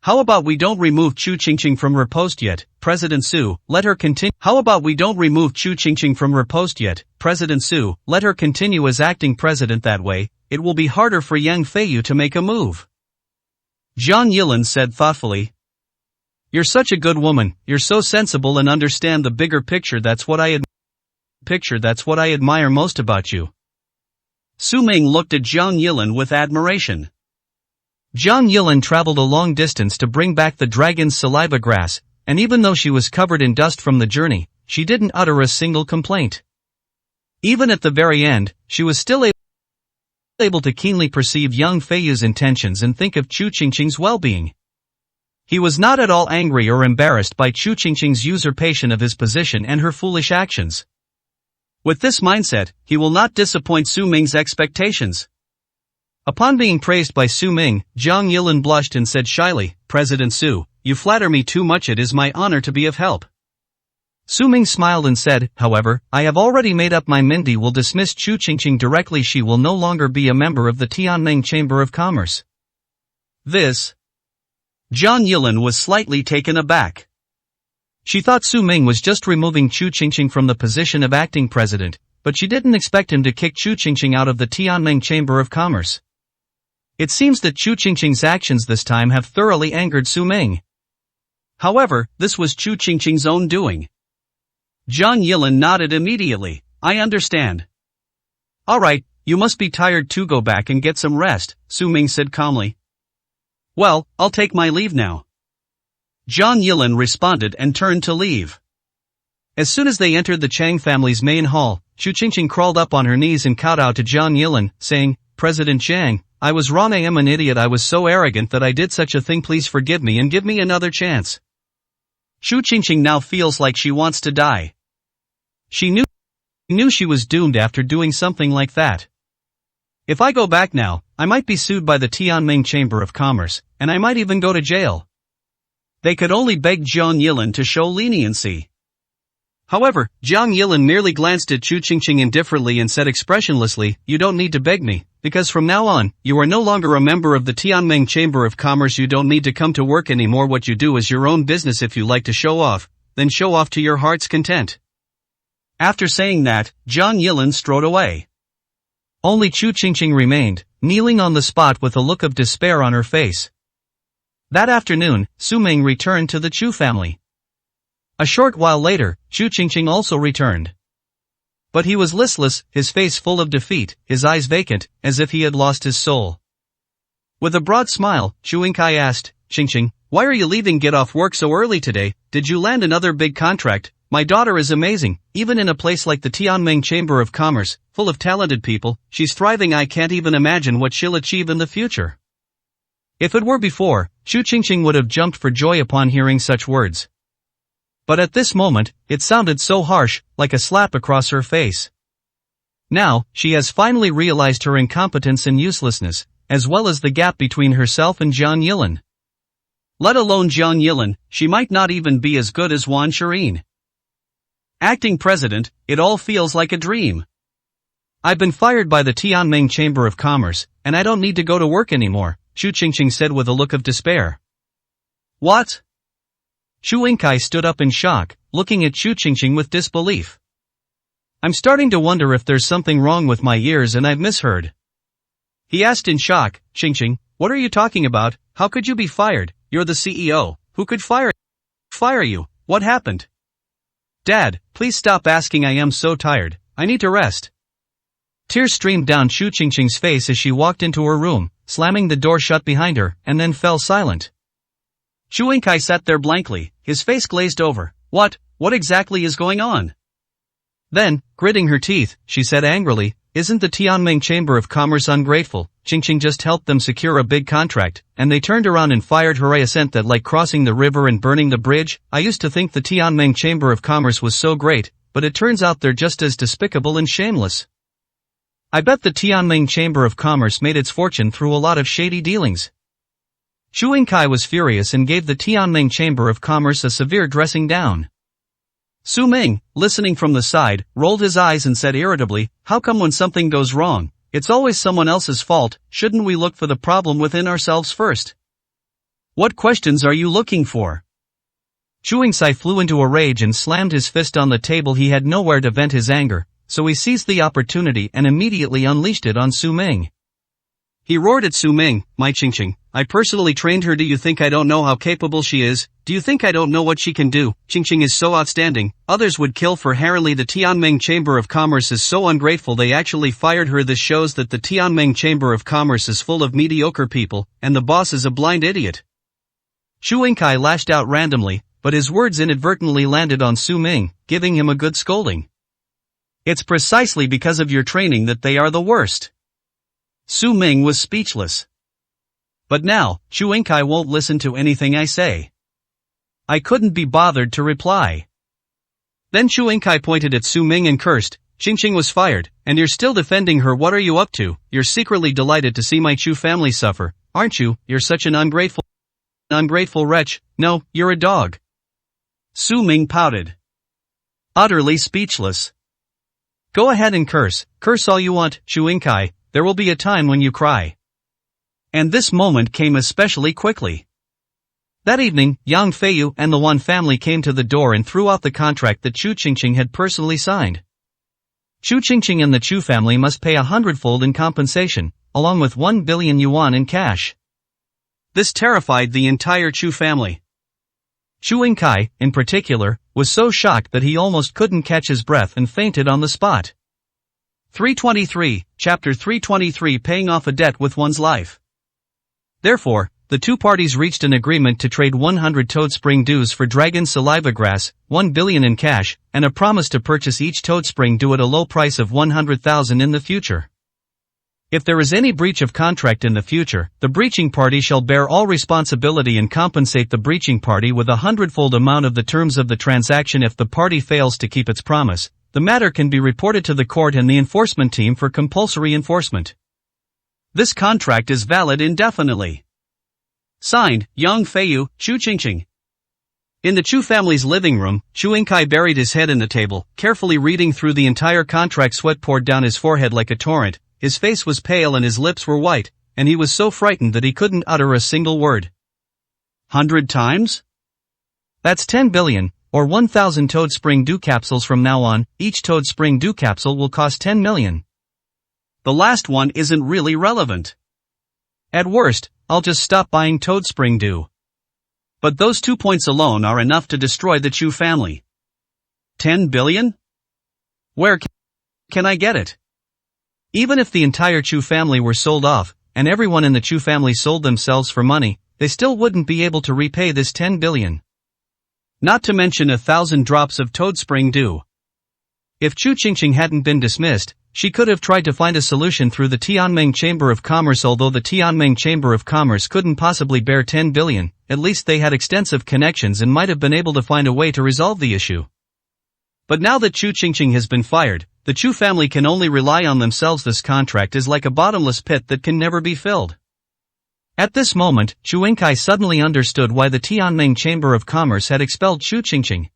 How about we don't remove Chu Qingqing from her post yet, President Su, let her continue. How about we don't remove Chu Qingqing from her post yet, President Su, let her continue as acting president. That way, it will be harder for Yang Feiyu to make a move. Jiang Yilin said thoughtfully. You're such a good woman, you're so sensible and understand the bigger picture. That's what I admire most about you. Su Ming looked at Jiang Yilin with admiration. Jiang Yilin traveled a long distance to bring back the dragon's saliva grass, and even though she was covered in dust from the journey, she didn't utter a single complaint. Even at the very end, she was still able to keenly perceive Yang Feiyu's intentions and think of Chu Qingqing's well-being. He was not at all angry or embarrassed by Chu Qingqing's usurpation of his position and her foolish actions. With this mindset, he will not disappoint Su Ming's expectations. Upon being praised by Su Ming, Jiang Yilin blushed and said shyly, "President Su, you flatter me too much. It is my honor to be of help." Su Ming smiled and said, "However, I have already made up my mind. Will dismiss Chu Qingqing directly. She will no longer be a member of the Tianming Chamber of Commerce." This. Jiang Yilin was slightly taken aback. She thought Su Ming was just removing Chu Qingqing from the position of acting president, but she didn't expect him to kick Chu Qingqing out of the Tianming Chamber of Commerce. It seems that Chu Qingqing's actions this time have thoroughly angered Su Ming. However, this was Chu Qingqing's own doing. Jiang Yilin nodded immediately. "I understand." "Alright, you must be tired too. Go back and get some rest," Su Ming said calmly. "Well, I'll take my leave now." Jiang Yilin responded and turned to leave. As soon as they entered the Chang family's main hall, Chu Qingqing crawled up on her knees and kowtowed to Jiang Yilin, saying, "President Chang, I was wrong. I am an idiot. I was so arrogant that I did such a thing. Please forgive me and give me another chance." Chu Qingqing now feels like she wants to die. She knew she was doomed after doing something like that. "If I go back now, I might be sued by the Tianming Chamber of Commerce, and I might even go to jail." They could only beg Jiang Yilin to show leniency. However, Jiang Yilin merely glanced at Chu Qingqing indifferently and said expressionlessly, "You don't need to beg me, because from now on, you are no longer a member of the Tianming Chamber of Commerce. You don't need to come to work anymore. What you do is your own business. If you like to show off, then show off to your heart's content." After saying that, Jiang Yilin strode away. Only Chu Qingqing remained, kneeling on the spot with a look of despair on her face. That afternoon, Su Ming returned to the Chu family. A short while later, Chu Qingqing also returned. But he was listless, his face full of defeat, his eyes vacant, as if he had lost his soul. With a broad smile, Chu Yingkai asked, "Qingqing, why are you leaving? Get off work so early today. Did you land another big contract? My daughter is amazing, even in a place like the Tianming Chamber of Commerce, full of talented people, she's thriving. I can't even imagine what she'll achieve in the future." If it were before, Chu Qingqing would have jumped for joy upon hearing such words. But at this moment, it sounded so harsh, like a slap across her face. Now, she has finally realized her incompetence and uselessness, as well as the gap between herself and Jiang Yilin. Let alone Jiang Yilin, she might not even be as good as Wan Shireen. Acting president, it all feels like a dream. I've been fired by the Tianming Chamber of Commerce, and I don't need to go to work anymore, Xu Qingqing said with a look of despair. What? Xu Yingkai stood up in shock, looking at Xu Qingqing with disbelief. I'm starting to wonder if there's something wrong with my ears and I've misheard. He asked in shock, Qingqing, what are you talking about? How could you be fired? You're the CEO. Who could fire you? What happened? Dad, please stop asking. I am so tired. I need to rest. Tears streamed down Xu Qingqing's face as she walked into her room, slamming the door shut behind her, and then fell silent. Xu Yingkai sat there blankly, his face glazed over. What exactly is going on? Then, gritting her teeth, she said angrily, isn't the Tianming Chamber of Commerce ungrateful? Qingqing just helped them secure a big contract, and they turned around and fired her. I sent that like crossing the river and burning the bridge. I used to think the Tianming Chamber of Commerce was so great, but it turns out they're just as despicable and shameless. I bet the Tianming Chamber of Commerce made its fortune through a lot of shady dealings. Xu Yingkai was furious and gave the Tianming Chamber of Commerce a severe dressing down. Su Ming, listening from the side, rolled his eyes and said irritably, how come when something goes wrong, it's always someone else's fault? Shouldn't we look for the problem within ourselves first? What questions are you looking for? Xu Yingkai flew into a rage and slammed his fist on the table. He had nowhere to vent his anger, so he seized the opportunity and immediately unleashed it on Su Ming. He roared at Su Ming, my Qingqing, I personally trained her. Do you think I don't know how capable she is? Do you think I don't know what she can do? Qingqing is so outstanding, others would kill for her. The Tianming Chamber of Commerce is so ungrateful they actually fired her. This shows that the Tianming Chamber of Commerce is full of mediocre people, and the boss is a blind idiot. Xu Yingkai lashed out randomly, but his words inadvertently landed on Su Ming, giving him a good scolding. It's precisely because of your training that they are the worst. Su Ming was speechless. But now, Xu Yingkai won't listen to anything I say. I couldn't be bothered to reply. Then Xu Yingkai pointed at Su Ming and cursed, Qingqing was fired, and you're still defending her. What are you up to? You're secretly delighted to see my Chu family suffer, aren't you? You're such an ungrateful wretch. No, you're a dog. Su Ming pouted. Utterly speechless. Go ahead and curse all you want, Xu Yingkai, there will be a time when you cry. And this moment came especially quickly. That evening, Yang Feiyu and the Wan family came to the door and threw out the contract that Xu Qingqing had personally signed. Xu Qingqing and the Chu family must pay 100-fold in compensation, along with 1 billion yuan in cash. This terrified the entire Chu family. Xu Yingkai, in particular, was so shocked that he almost couldn't catch his breath and fainted on the spot. 323, Chapter 323, Paying off a debt with one's life. Therefore, the two parties reached an agreement to trade 100 toad spring dews for dragon saliva grass, 1 billion in cash, and a promise to purchase each toad spring dew at a low price of 100,000 in the future. If there is any breach of contract in the future, the breaching party shall bear all responsibility and compensate the breaching party with 100-fold amount of the terms of the transaction. If the party fails to keep its promise, the matter can be reported to the court and the enforcement team for compulsory enforcement. This contract is valid indefinitely. Signed, Yang Feiyu, Xu Qingqing. In the Chu family's living room, Xu Yingkai buried his head in the table, carefully reading through the entire contract. Sweat poured down his forehead like a torrent, his face was pale and his lips were white, and he was so frightened that he couldn't utter a single word. 100 times? That's 10 billion, or 1,000 Toad Spring Dew capsules from now on. Each Toad Spring Dew capsule will cost 10 million. The last one isn't really relevant. At worst, I'll just stop buying Toad Spring Dew. But those 2 points alone are enough to destroy the Chu family. 10 billion? Where can I get it? Even if the entire Chu family were sold off, and everyone in the Chu family sold themselves for money, they still wouldn't be able to repay this 10 billion. Not to mention 1,000 drops of Toad Spring Dew. If Xu Qingqing hadn't been dismissed, she could have tried to find a solution through the Tianming Chamber of Commerce. Although the Tianming Chamber of Commerce couldn't possibly bear 10 billion, at least they had extensive connections and might have been able to find a way to resolve the issue. But now that Xu Qingqing has been fired, the Chu family can only rely on themselves. This contract is like a bottomless pit that can never be filled. At this moment, Chu Yingkai suddenly understood why the Tianming Chamber of Commerce had expelled Chu Qingqing.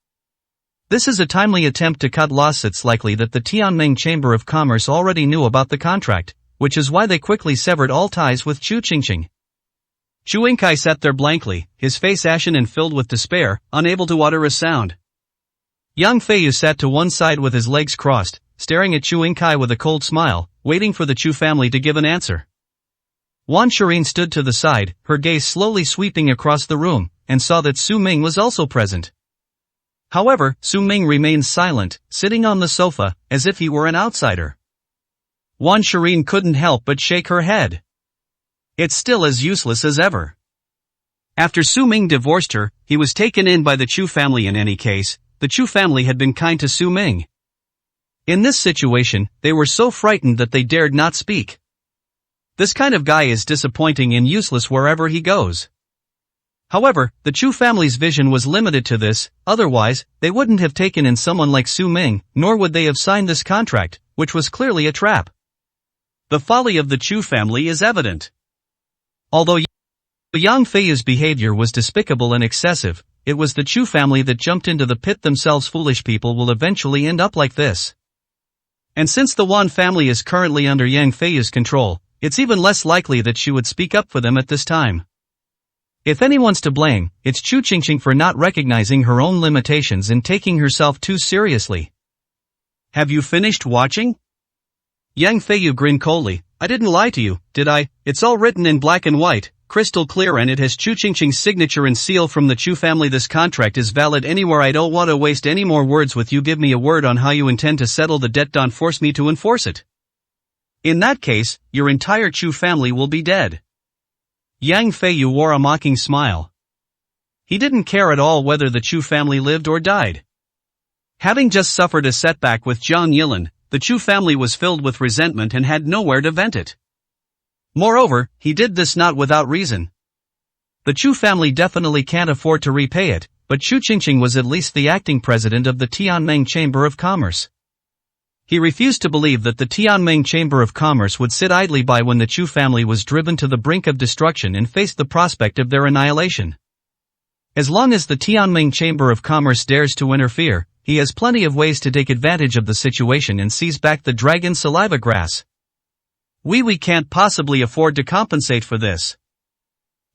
This is a timely attempt to cut losses. Likely that the Tianming Chamber of Commerce already knew about the contract, which is why they quickly severed all ties with Chu Qingqing. Chu Yingkai sat there blankly, his face ashen and filled with despair, unable to utter a sound. Yang Feiyu sat to one side with his legs crossed, staring at Chu Yingkai with a cold smile, waiting for the Chu family to give an answer. Wan Shirin stood to the side, her gaze slowly sweeping across the room, and saw that Su Ming was also present. However, Su Ming remained silent, sitting on the sofa, as if he were an outsider. Wan Shirin couldn't help but shake her head. It's still as useless as ever. After Su Ming divorced her, he was taken in by the Chu family. In any case, the Chu family had been kind to Su Ming. In this situation, they were so frightened that they dared not speak. This kind of guy is disappointing and useless wherever he goes. However, the Chu family's vision was limited to this, otherwise, they wouldn't have taken in someone like Su Ming, nor would they have signed this contract, which was clearly a trap. The folly of the Chu family is evident. Although Yang Feiyu's behavior was despicable and excessive, it was the Chu family that jumped into the pit themselves. Foolish people will eventually end up like this. And since the Wan family is currently under Yang Feiyu's control, it's even less likely that she would speak up for them at this time. If anyone's to blame, it's Chu Qingqing for not recognizing her own limitations and taking herself too seriously. Have you finished watching? Yang Feiyu grinned coldly. I didn't lie to you, did I? It's all written in black and white, crystal clear, and it has Chu Qingqing's signature and seal from the Chu family. This contract is valid anywhere. I don't want to waste any more words with you. Give me a word on how you intend to settle the debt. Don't force me to enforce it. In that case, your entire Chu family will be dead. Yang Feiyu wore a mocking smile. He didn't care at all whether the Chu family lived or died. Having just suffered a setback with Zhang Yilin, the Chu family was filled with resentment and had nowhere to vent it. Moreover, he did this not without reason. The Chu family definitely can't afford to repay it, but Chu Qingqing was at least the acting president of the Tianming Chamber of Commerce. He refused to believe that the Tianming Chamber of Commerce would sit idly by when the Chu family was driven to the brink of destruction and faced the prospect of their annihilation. As long as the Tianming Chamber of Commerce dares to interfere, he has plenty of ways to take advantage of the situation and seize back the dragon saliva grass. We can't possibly afford to compensate for this.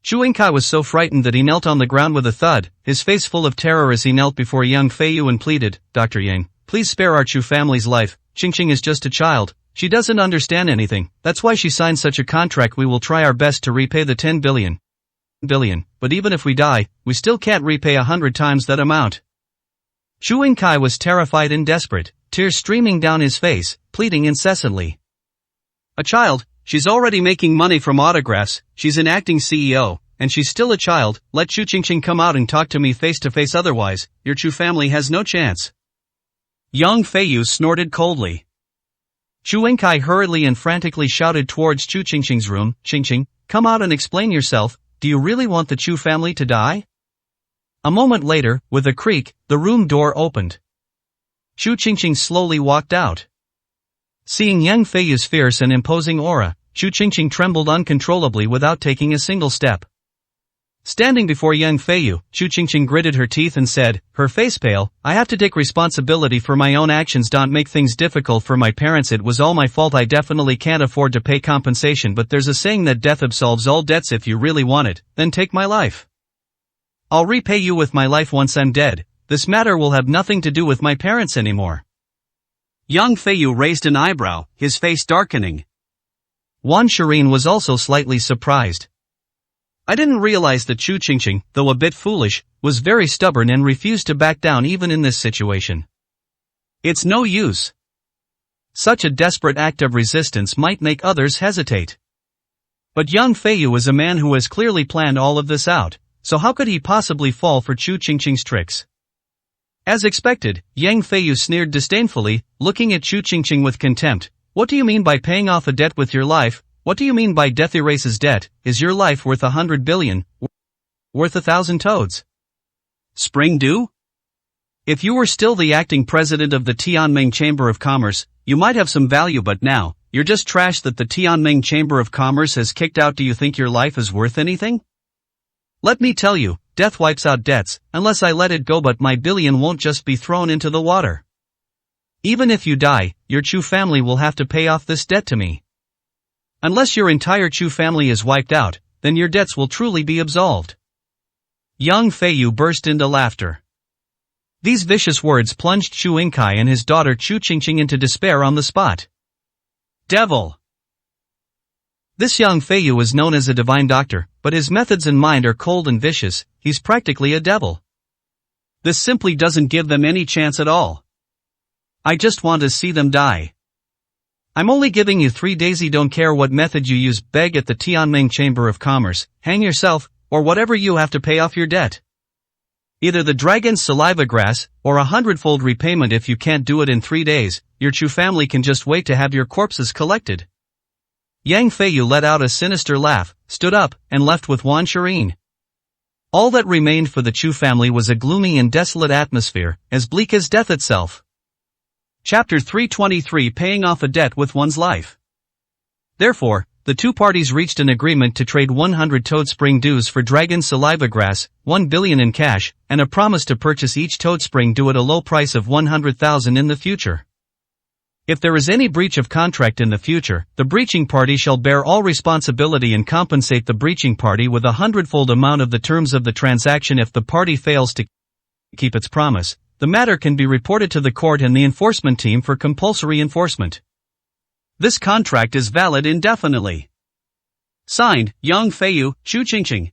Chu Yingkai was so frightened that he knelt on the ground with a thud, his face full of terror as he knelt before Yang Feiyu and pleaded, Dr. Yang, please spare our Chu family's life. Qingqing is just a child. She doesn't understand anything. That's why she signed such a contract. We will try our best to repay the 10 billion. But even if we die, we still can't repay 100 times that amount. Chu Yingkai was terrified and desperate, tears streaming down his face, pleading incessantly. A child? She's already making money from autographs, she's an acting CEO, and she's still a child. Let Chu Qingqing come out and talk to me face to face, otherwise, your Chu family has no chance. Yang Feiyu snorted coldly. Chu Yingkai hurriedly and frantically shouted towards Chu Qingqing's room, Qingqing, come out and explain yourself. Do you really want the Chu family to die? A moment later, with a creak, the room door opened. Chu Qingqing slowly walked out. Seeing Yang Feiyu's fierce and imposing aura, Chu Qingqing trembled uncontrollably without taking a single step. Standing before Yang Feiyu, Chu Qingqing gritted her teeth and said, her face pale, I have to take responsibility for my own actions. Don't make things difficult for my parents. It was all my fault. I definitely can't afford to pay compensation, but there's a saying that death absolves all debts. If you really want it, then take my life. I'll repay you with my life once I'm dead. This matter will have nothing to do with my parents anymore. Yang Feiyu raised an eyebrow, his face darkening. Wan Shirin was also slightly surprised. I didn't realize that Chu Qingqing, though a bit foolish, was very stubborn and refused to back down even in this situation. It's no use. Such a desperate act of resistance might make others hesitate. But Yang Feiyu is a man who has clearly planned all of this out, so how could he possibly fall for Chu Qingqing's tricks? As expected, Yang Feiyu sneered disdainfully, looking at Chu Qingqing with contempt. What do you mean by paying off a debt with your life? What do you mean by death erases debt? Is your life worth 100 billion? Worth 1,000 toads? Spring dew? If you were still the acting president of the Tianming Chamber of Commerce, you might have some value, but now, You're just trash that the Tianming Chamber of Commerce has kicked out. Do you think your life is worth anything? Let me tell you, death wipes out debts, unless I let it go, but my billion won't just be thrown into the water. Even if you die, your Chu family will have to pay off this debt to me. Unless your entire Chu family is wiped out, then your debts will truly be absolved. Yang Feiyu burst into laughter. These vicious words plunged Chu Yingkai and his daughter Chu Qingqing into despair on the spot. Devil! This Yang Feiyu is known as a divine doctor, but his methods and mind are cold and vicious. He's practically a devil. This simply doesn't give them any chance at all. I just want to see them die. I'm only giving you 3 days. Don't care what method you use. Beg at the Tianming Chamber of Commerce, hang yourself, or whatever you have to pay off your debt. Either the dragon's saliva grass, or 100-fold repayment. If you can't do it in 3 days, your Chu family can just wait to have your corpses collected. Yang Feiyu let out a sinister laugh, stood up, and left with Wan Shirin. All that remained for the Chu family was a gloomy and desolate atmosphere, as bleak as death itself. Chapter 323: Paying off a debt with one's life. Therefore, the two parties reached an agreement to trade 100 Toad Spring dues for dragon saliva grass, 1 billion in cash, and a promise to purchase each Toad Spring due at a low price of 100,000 in the future. If there is any breach of contract in the future, the breaching party shall bear all responsibility and compensate the breaching party with 100-fold amount of the terms of the transaction. If the party fails to keep its promise, the matter can be reported to the court and the enforcement team for compulsory enforcement. This contract is valid indefinitely. Signed, Yang Feiyu, Chu Qingqing.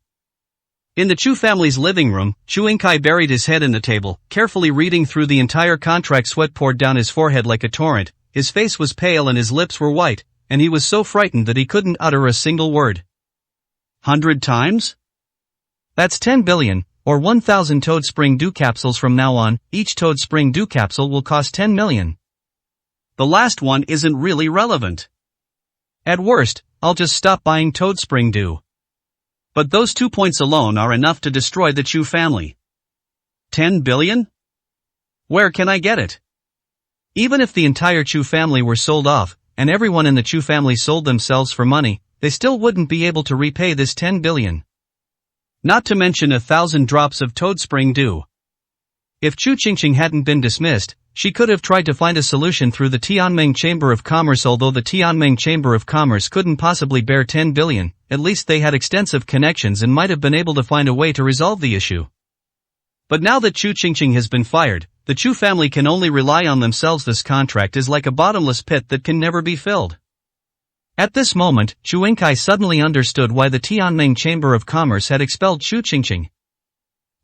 In the Chu family's living room, Chu Yingkai buried his head in the table, carefully reading through the entire contract. Sweat poured down his forehead like a torrent, his face was pale and his lips were white, and he was so frightened that he couldn't utter a single word. 100 times? That's 10 billion, or 1,000 Toad Spring Dew capsules from now on. Each Toad Spring Dew capsule will cost 10 million. The last one isn't really relevant. At worst, I'll just stop buying Toad Spring Dew. But those 2 points alone are enough to destroy the Chu family. 10 billion? Where can I get it? Even if the entire Chu family were sold off, and everyone in the Chu family sold themselves for money, they still wouldn't be able to repay this 10 billion. Not to mention 1,000 drops of Toad Spring Dew. If Chu Qingqing hadn't been dismissed, she could have tried to find a solution through the Tianming Chamber of Commerce. Although the Tianming Chamber of Commerce couldn't possibly bear 10 billion, at least they had extensive connections and might have been able to find a way to resolve the issue. But now that Chu Qingqing has been fired, the Chu family can only rely on themselves. This contract is like a bottomless pit that can never be filled. At this moment, Chu Yingkai suddenly understood why the Tianming Chamber of Commerce had expelled Chu Qingqing.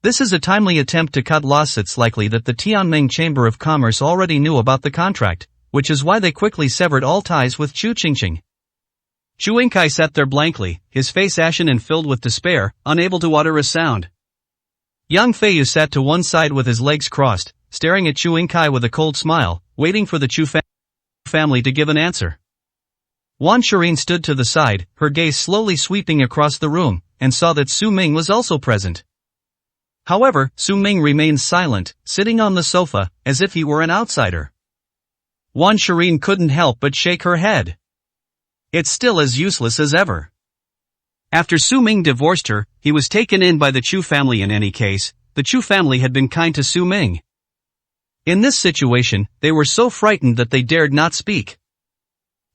This is a timely attempt to cut losses. It's likely that the Tianming Chamber of Commerce already knew about the contract, which is why they quickly severed all ties with Chu Qingqing. Chu Yingkai sat there blankly, his face ashen and filled with despair, unable to utter a sound. Yang Feiyu sat to one side with his legs crossed, staring at Chu Yingkai with a cold smile, waiting for the Chu family to give an answer. Wan Shirin stood to the side, her gaze slowly sweeping across the room, and saw that Su Ming was also present. However, Su Ming remained silent, sitting on the sofa, as if he were an outsider. Wan Shirin couldn't help but shake her head. It's still as useless as ever. After Su Ming divorced her, he was taken in by the Chu family. In any case, the Chu family had been kind to Su Ming. In this situation, they were so frightened that they dared not speak.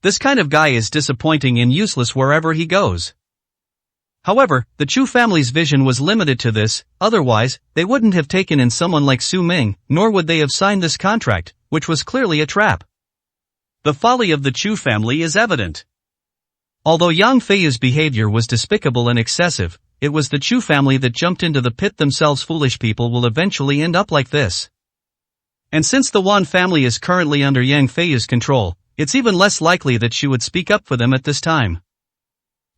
This kind of guy is disappointing and useless wherever he goes. However, the Chu family's vision was limited to this, otherwise, they wouldn't have taken in someone like Su Ming, nor would they have signed this contract, which was clearly a trap. The folly of the Chu family is evident. Although Yang Feiyu's behavior was despicable and excessive, it was the Chu family that jumped into the pit themselves. Foolish people will eventually end up like this. And since the Wan family is currently under Yang Feiyu's control, it's even less likely that she would speak up for them at this time.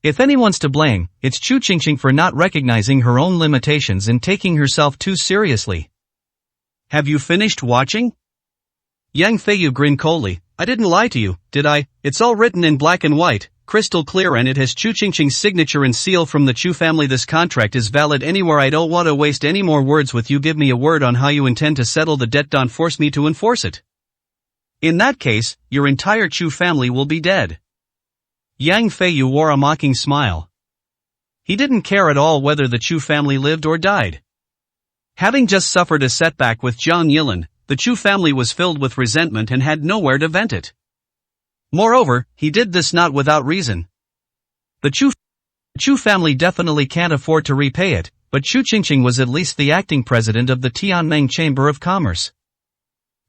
If anyone's to blame, it's Chu Qingqing for not recognizing her own limitations and taking herself too seriously. Have you finished watching? Yang Feiyu grinned coldly. I didn't lie to you, did I? It's all written in black and white, crystal clear, and it has Chu Qingqing's signature and seal from the Chu family. This contract is valid anywhere. I don't want to waste any more words with you. Give me a word on how you intend to settle the debt. Don't force me to enforce it. In that case, your entire Chu family will be dead. Yang Feiyu wore a mocking smile. He didn't care at all whether the Chu family lived or died. Having just suffered a setback with Jiang Yilin, the Chu family was filled with resentment and had nowhere to vent it. Moreover, he did this not without reason. The Chu family definitely can't afford to repay it, but Chu Qingqing was at least the acting president of the Tianming Chamber of Commerce.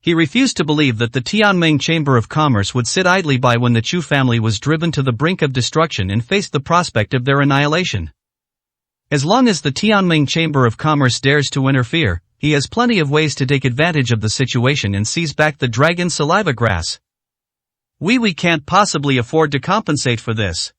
He refused to believe that the Tianming Chamber of Commerce would sit idly by when the Chu family was driven to the brink of destruction and faced the prospect of their annihilation. As long as the Tianming Chamber of Commerce dares to interfere, he has plenty of ways to take advantage of the situation and seize back the dragon saliva grass. We can't possibly afford to compensate for this.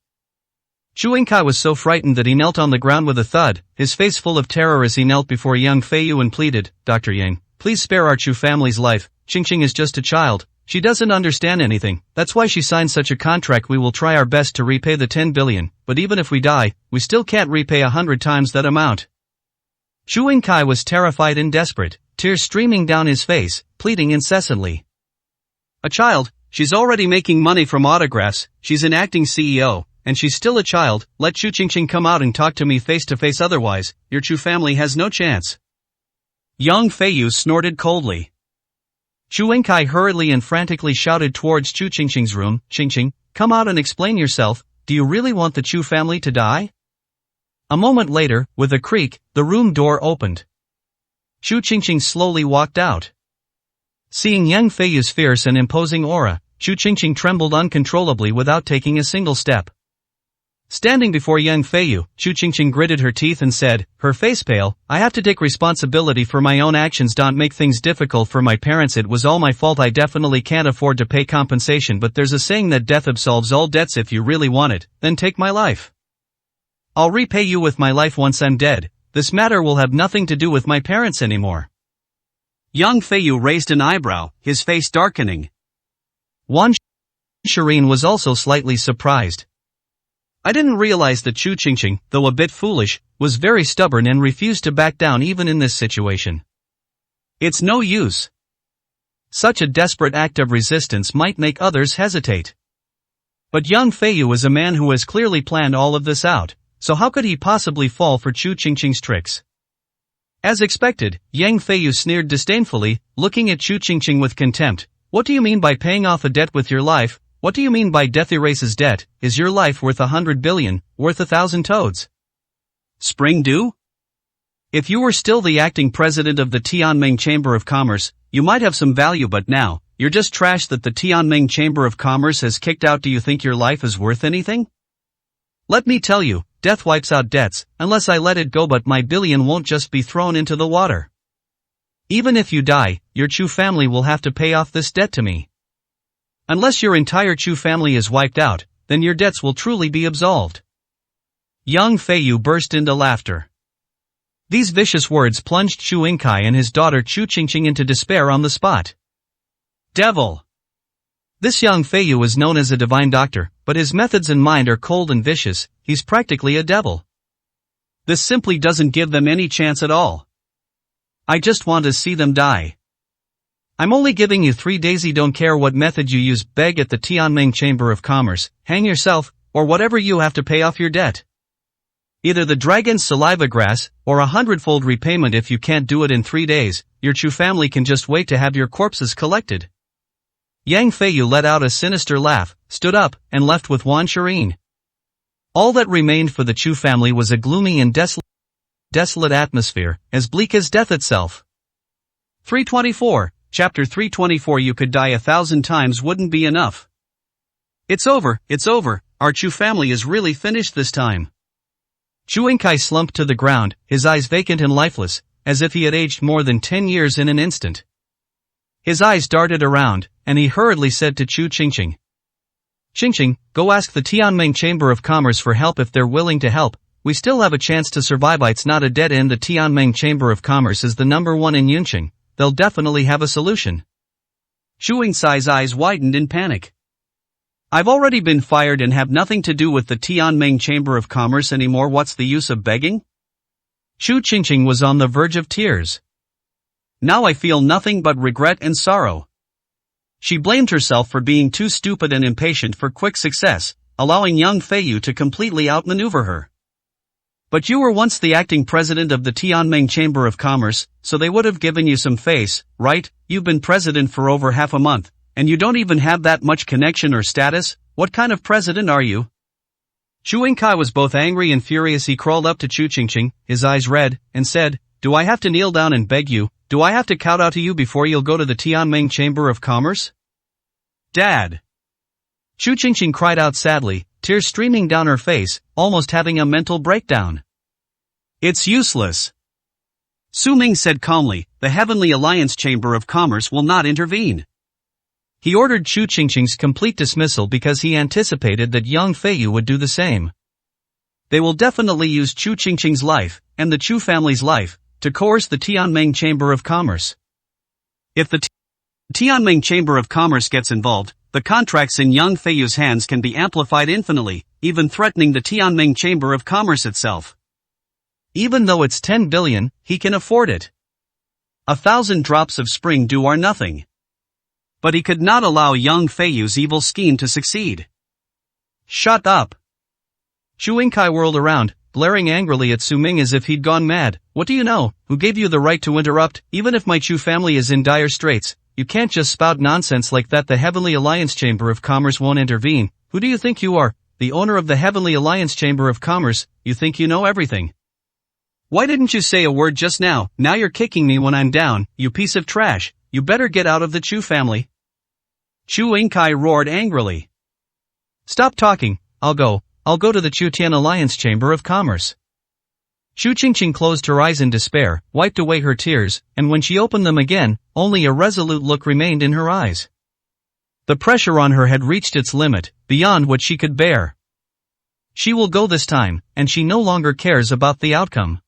Chu Yingkai was so frightened that he knelt on the ground with a thud, his face full of terror as he knelt before Yang Feiyu and pleaded, "Dr. Yang, please spare our Chu family's life. Qingqing is just a child. She doesn't understand anything. That's why she signed such a contract. We will try our best to repay the 10 billion, but even if we die, we still can't repay 100 times that amount." Chu Yingkai was terrified and desperate, tears streaming down his face, pleading incessantly. "A child? She's already making money from autographs, she's an acting CEO, and she's still a child. Let Chu Qingqing come out and talk to me face to face, otherwise, your Chu family has no chance." Yang Feiyu snorted coldly. Chu Yingkai hurriedly and frantically shouted towards Chu Qingqing's room, "Qingqing, come out and explain yourself. Do you really want the Chu family to die?" A moment later, with a creak, the room door opened. Chu Qingqing slowly walked out. Seeing Yang Feiyu's fierce and imposing aura, Chu Qingqing trembled uncontrollably without taking a single step. Standing before Yang Feiyu, Chu Qingqing gritted her teeth and said, her face pale, "I have to take responsibility for my own actions. Don't make things difficult for my parents. It was all my fault. I definitely can't afford to pay compensation, but there's a saying that death absolves all debts. If you really want it, then take my life. I'll repay you with my life once I'm dead. This matter will have nothing to do with my parents anymore." Yang Feiyu raised an eyebrow, his face darkening. Wan Shirin was also slightly surprised. "I didn't realize that Chu Qingqing, though a bit foolish, was very stubborn and refused to back down even in this situation. It's no use. Such a desperate act of resistance might make others hesitate. But Yang Feiyu is a man who has clearly planned all of this out, so how could he possibly fall for Chu Qingqing's tricks?" As expected, Yang Feiyu sneered disdainfully, looking at Chu Qingqing with contempt. "What do you mean by paying off a debt with your life? What do you mean by death erases debt? Is your life worth 100 billion, worth 1,000 toads? Spring due? If you were still the acting president of the Tianming Chamber of Commerce, you might have some value, but now, you're just trash that the Tianming Chamber of Commerce has kicked out. Do you think your life is worth anything? Let me tell you, death wipes out debts, unless I let it go, but my billion won't just be thrown into the water. Even if you die, your Chu family will have to pay off this debt to me. Unless your entire Chu family is wiped out, then your debts will truly be absolved." Yang Feiyu burst into laughter. These vicious words plunged Chu Yingkai and his daughter Chu Qingqing into despair on the spot. Devil! This Yang Feiyu is known as a divine doctor, but his methods and mind are cold and vicious. He's practically a devil. This simply doesn't give them any chance at all. I just want to see them die. I'm only giving you 3 days. I don't care what method you use. Beg at the Tianming Chamber of Commerce, hang yourself, or whatever you have to pay off your debt. Either the dragon's saliva grass, or 100-fold repayment. If you can't do it in 3 days, your Chu family can just wait to have your corpses collected." Yang Feiyu let out a sinister laugh, stood up, and left with Wan Shirin. All that remained for the Chu family was a gloomy and desolate atmosphere, as bleak as death itself. 324. Chapter 324. You could die 1,000 times wouldn't be enough. It's over, our Chu family is really finished this time. Chu Yingkai slumped to the ground, his eyes vacant and lifeless, as if he had aged more than 10 years in an instant. His eyes darted around, and he hurriedly said to Chu Qingqing. "Qingqing, go ask the Tianming Chamber of Commerce for help if they're willing to help. We still have a chance to survive. It's not a dead end. The Tianming Chamber of Commerce is the #1 in Yunqing. They'll definitely have a solution." Chu Yingkai's eyes widened in panic. "I've already been fired and have nothing to do with the Tianming Chamber of Commerce anymore. What's the use of begging?" Chu Qingqing was on the verge of tears. "Now I feel nothing but regret and sorrow." She blamed herself for being too stupid and impatient for quick success, allowing young Feiyu to completely outmaneuver her. But you were once the acting president of the Tianming Chamber of Commerce, so they would have given you some face, right? You've been president for over half a month, and you don't even have that much connection or status. What kind of president are you? Chu Yingkai was both angry and furious. He crawled up to Chu Qingqing, his eyes red, and said, "Do I have to kneel down and beg you? Do I have to kowtow to you before you'll go to the Tianming Chamber of Commerce?" "Dad!" Chu Qingqing cried out sadly, tears streaming down her face, almost having a mental breakdown. "It's useless." Su Ming said calmly, "The Heavenly Alliance Chamber of Commerce will not intervene." He ordered Chu Qingqing's complete dismissal because he anticipated that young Feiyu would do the same. They will definitely use Chu Qingqing's life, and the Chu family's life, to coerce the Tianming Chamber of Commerce. If the Tianming Chamber of Commerce gets involved, the contracts in young Feiyu's hands can be amplified infinitely, even threatening the Tianming Chamber of Commerce itself. Even though it's 10 billion, he can afford it. 1,000 drops of spring dew are nothing. But he could not allow young Feiyu's evil scheme to succeed. "Shut up!" Chu Yingkai whirled around, glaring angrily at Su Ming as if he'd gone mad. "What do you know? Who gave you the right to interrupt? Even if my Chu family is in dire straits, you can't just spout nonsense like that. The Heavenly Alliance Chamber of Commerce won't intervene. Who do you think you are? The owner of the Heavenly Alliance Chamber of Commerce? You think you know everything? Why didn't you say a word just now? Now you're kicking me when I'm down, you piece of trash. You better get out of the Chu family." Chu Yingkai roared angrily. "Stop talking, I'll go to the Chu Tian Alliance Chamber of Commerce." Chu Qingqing closed her eyes in despair, wiped away her tears, and when she opened them again, only a resolute look remained in her eyes. The pressure on her had reached its limit, beyond what she could bear. She will go this time, and she no longer cares about the outcome.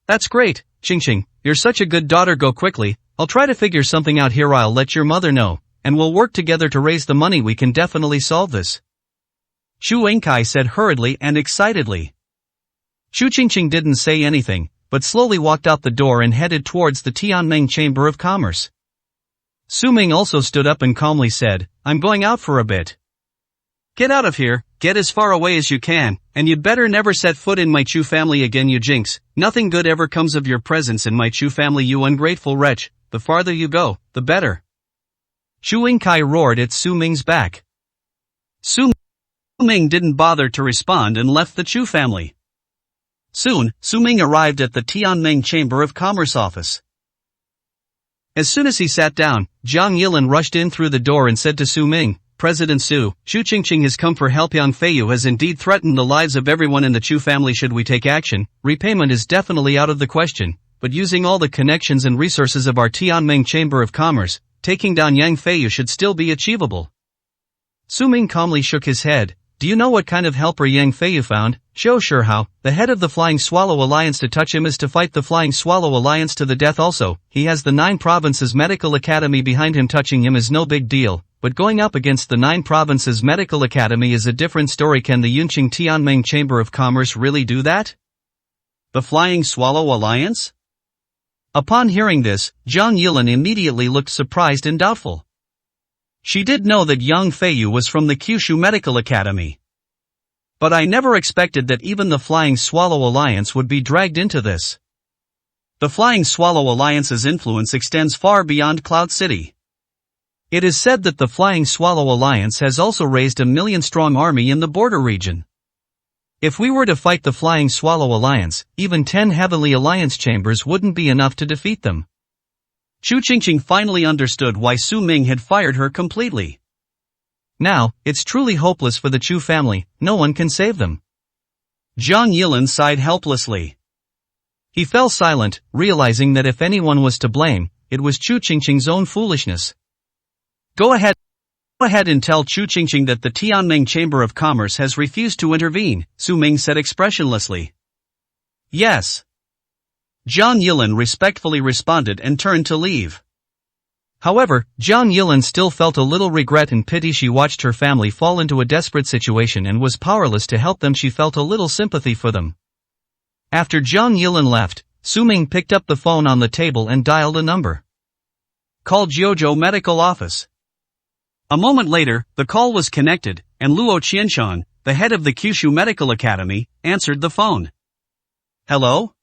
"That's great, Qingqing, you're such a good daughter. Go quickly, I'll try to figure something out here. I'll let your mother know, and we'll work together to raise the money. We can definitely solve this," Chu Yingkai said hurriedly and excitedly. Chu Qingqing didn't say anything, but slowly walked out the door and headed towards the Tianming Chamber of Commerce. Su Ming also stood up and calmly said, "I'm going out for a bit." "Get out of here, get as far away as you can, and you'd better never set foot in my Chu family again, you jinx. Nothing good ever comes of your presence in my Chu family, you ungrateful wretch. The farther you go, the better." Chu Yingkai roared at Su Ming's back. Su Ming didn't bother to respond and left the Chu family. Soon, Su Ming arrived at the Tianming Chamber of Commerce office. As soon as he sat down, Zhang Yilin rushed in through the door and said to Su Ming, "President Su, Chu Qingqing has come for help. Young Feiyu has indeed threatened the lives of everyone in the Chu family. Should we take action? Repayment is definitely out of the question, but using all the connections and resources of our Tianming Chamber of Commerce, taking down Yang Feiyu should still be achievable." Su Ming calmly shook his head. "Do you know what kind of helper Yang Feiyu found? Zhou Shihao, the head of the Flying Swallow Alliance. To touch him is to fight the Flying Swallow Alliance to the death. Also, he has the 9 Provinces Medical Academy behind him. Touching him is no big deal, but going up against the 9 Provinces Medical Academy is a different story. Can the Yunqing Tianming Chamber of Commerce really do that? The Flying Swallow Alliance?" Upon hearing this, Zhang Yilin immediately looked surprised and doubtful. She did know that Yang Feiyu was from the Kyushu Medical Academy. But I never expected that even the Flying Swallow Alliance would be dragged into this. The Flying Swallow Alliance's influence extends far beyond Cloud City. It is said that the Flying Swallow Alliance has also raised a 1,000,000-strong army in the border region. If we were to fight the Flying Swallow Alliance, even 10 Heavenly Alliance chambers wouldn't be enough to defeat them. Chu Qingqing finally understood why Su Ming had fired her completely. Now, it's truly hopeless for the Chu family, no one can save them. Zhang Yilin sighed helplessly. He fell silent, realizing that if anyone was to blame, it was Chu Qingqing's own foolishness. Go ahead and tell Chu Qingqing that the Tianming Chamber of Commerce has refused to intervene, Su Ming said expressionlessly. Yes. Zhang Yilin respectfully responded and turned to leave. However, Zhang Yilin still felt a little regret and pity. She watched her family fall into a desperate situation and was powerless to help them. She felt a little sympathy for them. After Zhang Yilin left, Su Ming picked up the phone on the table and dialed a number. Call Jiuzhou Medical Office. A moment later, the call was connected, and Luo Qianshan, the head of the Kyushu Medical Academy, answered the phone. "Hello?"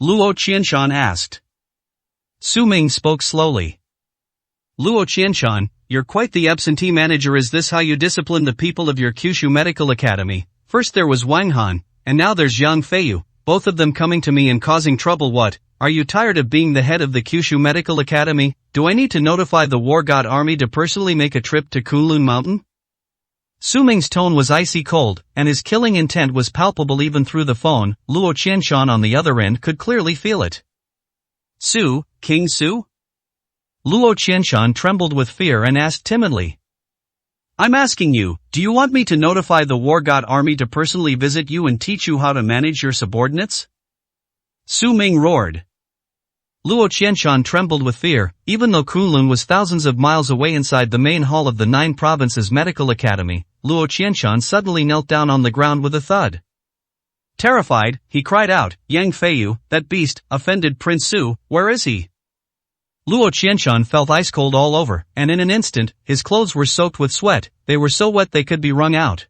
Luo Qianshan asked. Su Ming spoke slowly. "Luo Qianshan, you're quite the absentee manager. Is this how you discipline the people of your Kyushu Medical Academy? First there was Wang Han, and now there's Yang Feiyu, both of them coming to me and causing trouble. What? Are you tired of being the head of the Kyushu Medical Academy? Do I need to notify the War God Army to personally make a trip to Kunlun Mountain?" Su Ming's tone was icy cold, and his killing intent was palpable even through the phone. Luo Qianshan on the other end could clearly feel it. "Su, King Su?" Luo Qianshan trembled with fear and asked timidly. "I'm asking you, do you want me to notify the War God Army to personally visit you and teach you how to manage your subordinates?" Su Ming roared. Luo Qianshan trembled with fear, even though Kunlun was thousands of miles away inside the main hall of the 9 Provinces Medical Academy. Luo Qianshan suddenly knelt down on the ground with a thud. Terrified, he cried out, "Yang Feiyu, that beast, offended Prince Su, where is he?" Luo Qianshan felt ice cold all over, and in an instant, his clothes were soaked with sweat. They were so wet they could be wrung out.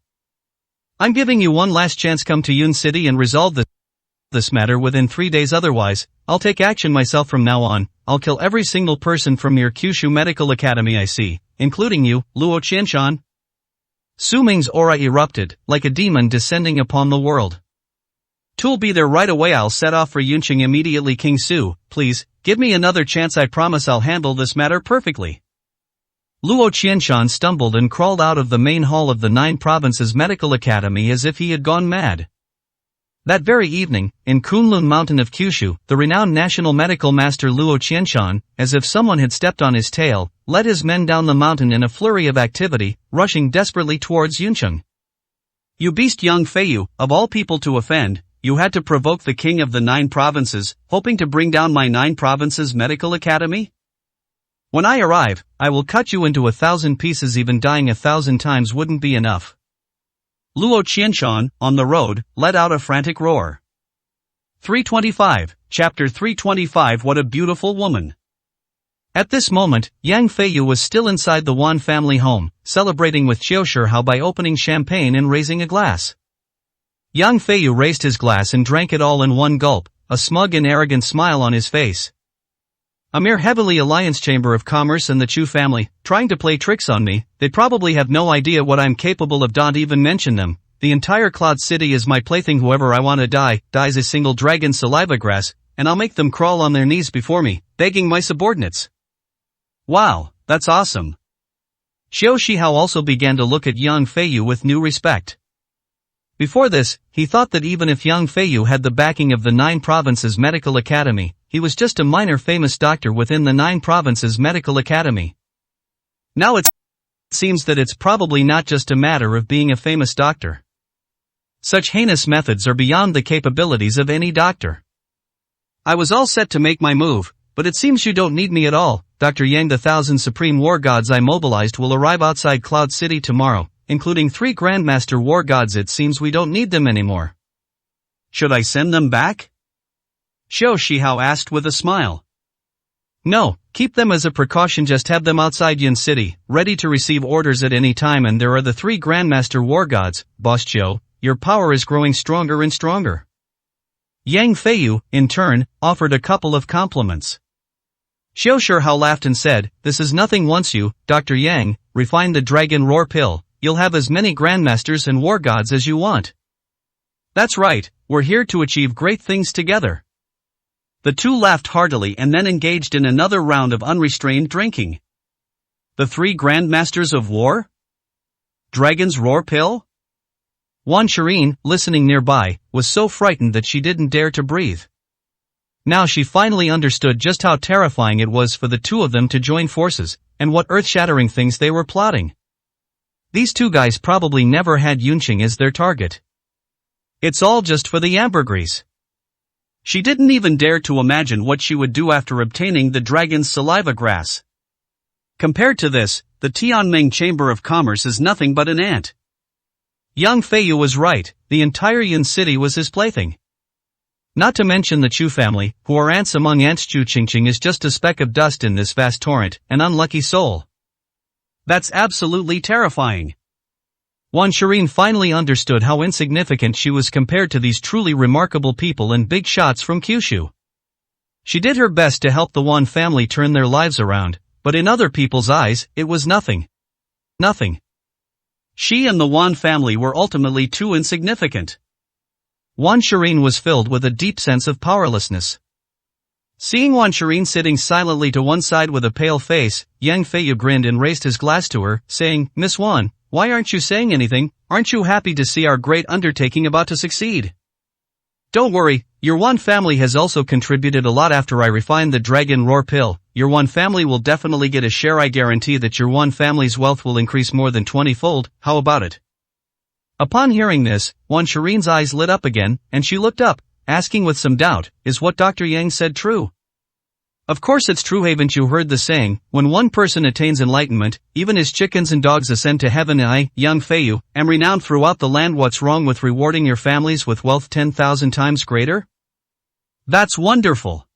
"I'm giving you one last chance. Come to Yun City and resolve this matter within 3 days, otherwise, I'll take action myself from now on. I'll kill every single person from your Kyushu Medical Academy I see, including you, Luo Qianshan." Su Ming's aura erupted, like a demon descending upon the world. "'Twill be there right away. I'll set off for Yunqing immediately. King Su, please, give me another chance. I promise I'll handle this matter perfectly." Luo Qianshan stumbled and crawled out of the main hall of the 9 Provinces Medical Academy as if he had gone mad. That very evening, in Kunlun Mountain of Kyushu, the renowned national medical master Luo Qianshan, as if someone had stepped on his tail, led his men down the mountain in a flurry of activity, rushing desperately towards Yunqing. "You beast, Yang Feiyu, of all people to offend, you had to provoke the king of the 9 provinces, hoping to bring down my 9 provinces medical academy? When I arrive, I will cut you into 1,000 pieces. Even dying 1,000 times wouldn't be enough." Luo Qianshan, on the road, let out a frantic roar. 325, Chapter 325. What a beautiful woman. At this moment, Yang Feiyu was still inside the Wan family home, celebrating with Qiu Shihao by opening champagne and raising a glass. Yang Feiyu raised his glass and drank it all in one gulp, a smug and arrogant smile on his face. "A mere heavenly alliance chamber of commerce and the Chu family, trying to play tricks on me. They probably have no idea what I'm capable of. Don't even mention them. The entire Cloud City is my plaything. Whoever I want to dies a single dragon saliva grass, and I'll make them crawl on their knees before me, begging my subordinates." "Wow, that's awesome." Qiu Shihao also began to look at Yang Feiyu with new respect. Before this, he thought that even if Yang Feiyu had the backing of the 9 Provinces Medical Academy, he was just a minor famous doctor within the 9 Provinces Medical Academy. Now it seems that it's probably not just a matter of being a famous doctor. Such heinous methods are beyond the capabilities of any doctor. "I was all set to make my move, but it seems you don't need me at all, Dr. Yang. The 1,000 supreme war gods I mobilized will arrive outside Cloud City tomorrow, including 3 Grandmaster war gods. It seems we don't need them anymore." "Should I send them back?" Qiu Shihao asked with a smile. "No, keep them as a precaution. Just have them outside Yun City, ready to receive orders at any time. And there are the 3 Grandmaster war gods, Boss Qiu. Your power is growing stronger and stronger." Yang Feiyu, in turn, offered a couple of compliments. Qiu Shihao laughed and said, "This is nothing. Once you, Dr. Yang, refine the Dragon Roar pill, you'll have as many Grandmasters and war gods as you want." "That's right, we're here to achieve great things together." The two laughed heartily and then engaged in another round of unrestrained drinking. The 3 Grandmasters of War? Dragon's Roar pill? Wan Shirin, listening nearby, was so frightened that she didn't dare to breathe. Now she finally understood just how terrifying it was for the two of them to join forces, and what earth-shattering things they were plotting. These two guys probably never had Yunqing as their target. It's all just for the ambergris. She didn't even dare to imagine what she would do after obtaining the dragon's saliva grass. Compared to this, the Tianming Chamber of Commerce is nothing but an ant. Yang Feiyu was right, the entire Yun City was his plaything. Not to mention the Chu family, who are ants among ants. Chu Qingqing is just a speck of dust in this vast torrent, an unlucky soul. That's absolutely terrifying. Wan Shireen finally understood how insignificant she was compared to these truly remarkable people and big shots from Kyushu. She did her best to help the Wan family turn their lives around, but in other people's eyes, it was nothing. Nothing. She and the Wan family were ultimately too insignificant. Wan Shireen was filled with a deep sense of powerlessness. Seeing Wan Shireen sitting silently to one side with a pale face, Yang Feiyu grinned and raised his glass to her, saying, "Miss Wan, why aren't you saying anything? Aren't you happy to see our great undertaking about to succeed? Don't worry, your Wan family has also contributed a lot after I refined the Dragon Roar pill. Your Wan family will definitely get a share. I guarantee that your Wan family's wealth will increase more than 20-fold, how about it?" Upon hearing this, Wan Shireen's eyes lit up again, and she looked up, asking with some doubt, "Is what Dr. Yang said true?" "Of course it's true. Haven't you heard the saying, when one person attains enlightenment, even his chickens and dogs ascend to heaven? I, Yang Feiyu, am renowned throughout the land. What's wrong with rewarding your families with wealth 10,000 times greater?" "That's wonderful."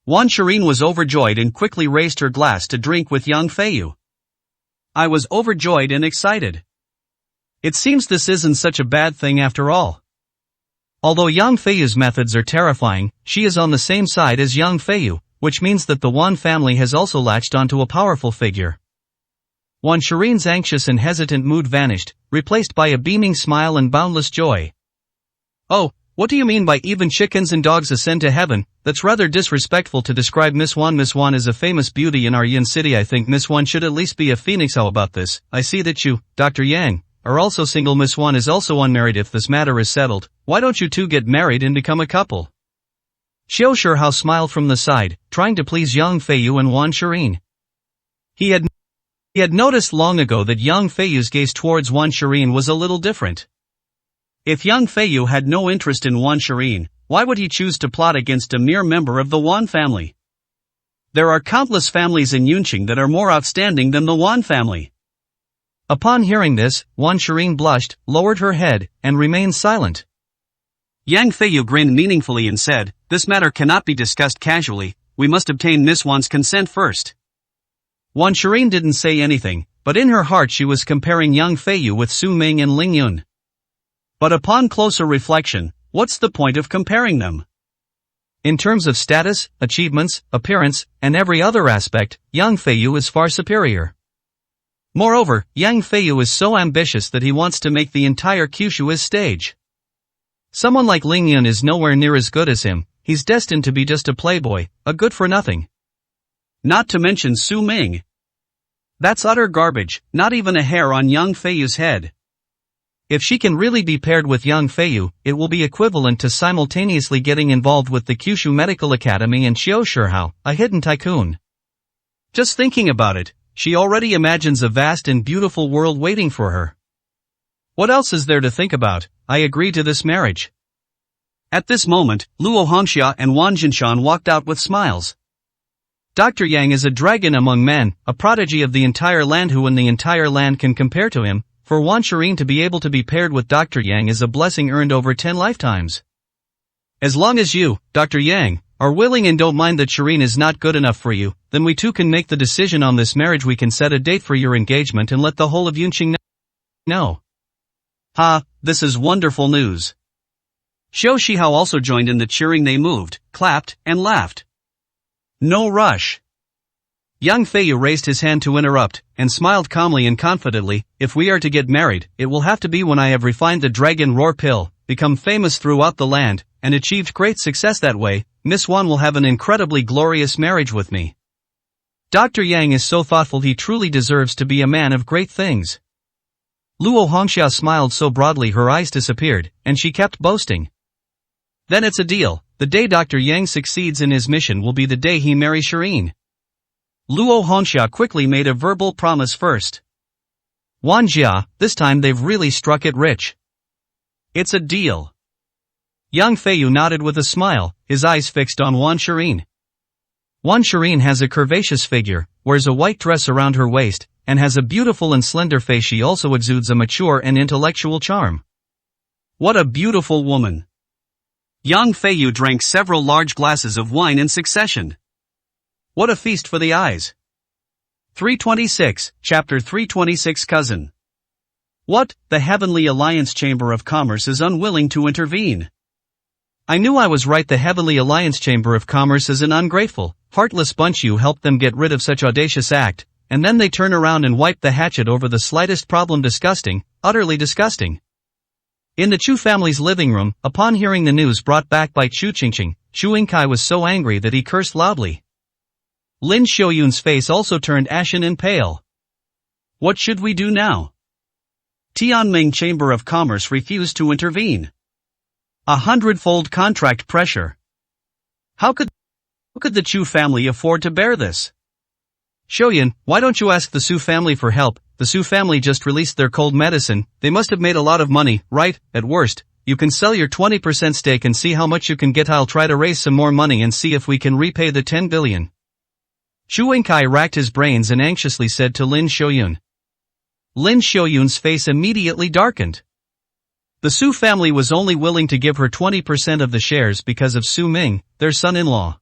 Wan Shireen was overjoyed and quickly raised her glass to drink with Yang Feiyu. "I was overjoyed and excited. It seems this isn't such a bad thing after all." Although Yang Feiyu's methods are terrifying, she is on the same side as Yang Feiyu, which means that the Wan family has also latched onto a powerful figure. Wan Shireen's anxious and hesitant mood vanished, replaced by a beaming smile and boundless joy. "Oh, what do you mean by even chickens and dogs ascend to heaven? That's rather disrespectful to describe Miss Wan. Miss Wan is a famous beauty in our Yin city. I think Miss Wan should at least be a phoenix. How about this? I see that you, Dr. Yang, are also single. Miss Wan is also unmarried. If this matter is settled, why don't you two get married and become a couple?" Xiao Shihao smiled from the side, trying to please Yang Feiyu and Wan Shireen. He had noticed long ago that Yang Feiyu's gaze towards Wan Shireen was a little different. If Yang Feiyu had no interest in Wan Shireen, why would he choose to plot against a mere member of the Wan family? There are countless families in Yunqing that are more outstanding than the Wan family. Upon hearing this, Wan Shireen blushed, lowered her head, and remained silent. Yang Feiyu grinned meaningfully and said, "This matter cannot be discussed casually, we must obtain Miss Wan's consent first." Wan Shireen didn't say anything, but in her heart she was comparing Yang Feiyu with Su Ming and Ling Yun. But upon closer reflection, what's the point of comparing them? In terms of status, achievements, appearance, and every other aspect, Yang Feiyu is far superior. Moreover, Yang Feiyu is so ambitious that he wants to make the entire Kyushu his stage. Someone like Ling Yun is nowhere near as good as him. He's destined to be just a playboy, a good-for-nothing. Not to mention Su Ming. That's utter garbage, not even a hair on Yang Feiyu's head. If she can really be paired with Yang Feiyu, it will be equivalent to simultaneously getting involved with the Kyushu Medical Academy and Xiao Shihao, a hidden tycoon. Just thinking about it, she already imagines a vast and beautiful world waiting for her. What else is there to think about? I agree to this marriage. At this moment, Luo Hongxia and Wan Jinshan walked out with smiles. Dr. Yang is a dragon among men, a prodigy of the entire land. Who in the entire land can compare to him? For Wan Shireen to be able to be paired with Dr. Yang is a blessing earned over 10 lifetimes. As long as you, Dr. Yang, are willing and don't mind that Shireen is not good enough for you, then we too can make the decision on this marriage. We can set a date for your engagement and let the whole of Yunqing know. Ha, this is wonderful news. Xiao Shihao also joined in the cheering. They moved, clapped, and laughed. No rush. Yang Feiyu raised his hand to interrupt, and smiled calmly and confidently. If we are to get married, it will have to be when I have refined the Dragon Roar pill, become famous throughout the land, and achieved great success. That way, Miss Wan will have an incredibly glorious marriage with me. Dr. Yang is so thoughtful. He truly deserves to be a man of great things. Luo Hongxia smiled so broadly her eyes disappeared, and she kept boasting. Then it's a deal. The day Dr. Yang succeeds in his mission will be the day he marries Shireen. Luo Hongxia quickly made a verbal promise first. Wan Jia, this time they've really struck it rich. It's a deal. Yang Feiyu nodded with a smile, his eyes fixed on Wan Shireen. Wan Shireen has a curvaceous figure, wears a white dress around her waist, and has a beautiful and slender face. She also exudes a mature and intellectual charm. What a beautiful woman. Yang Feiyu drank several large glasses of wine in succession. What a feast for the eyes. 326, Chapter 326 Cousin. What? The Heavenly Alliance Chamber of Commerce is unwilling to intervene. I knew I was right. The Heavenly Alliance Chamber of Commerce is an ungrateful, heartless bunch. You helped them get rid of such audacious act, and then they turn around and wipe the hatchet over the slightest problem. Disgusting, utterly disgusting. In the Chu family's living room, upon hearing the news brought back by Chu Qingqing, Chu Yingkai was so angry that he cursed loudly. Lin Xiaoyun's face also turned ashen and pale. What should we do now? Tianming Chamber of Commerce refused to intervene. 100-fold contract pressure. How could the Chu family afford to bear this? Xiaoyun, why don't you ask the Su family for help? The Su family just released their cold medicine. They must have made a lot of money, right? At worst, you can sell your 20% stake and see how much you can get. I'll try to raise some more money and see if we can repay the 10 billion. Chu Yingkai racked his brains and anxiously said to Lin Xiaoyun. Lin Xiaoyun's face immediately darkened. The Su family was only willing to give her 20% of the shares because of Su Ming, their son-in-law.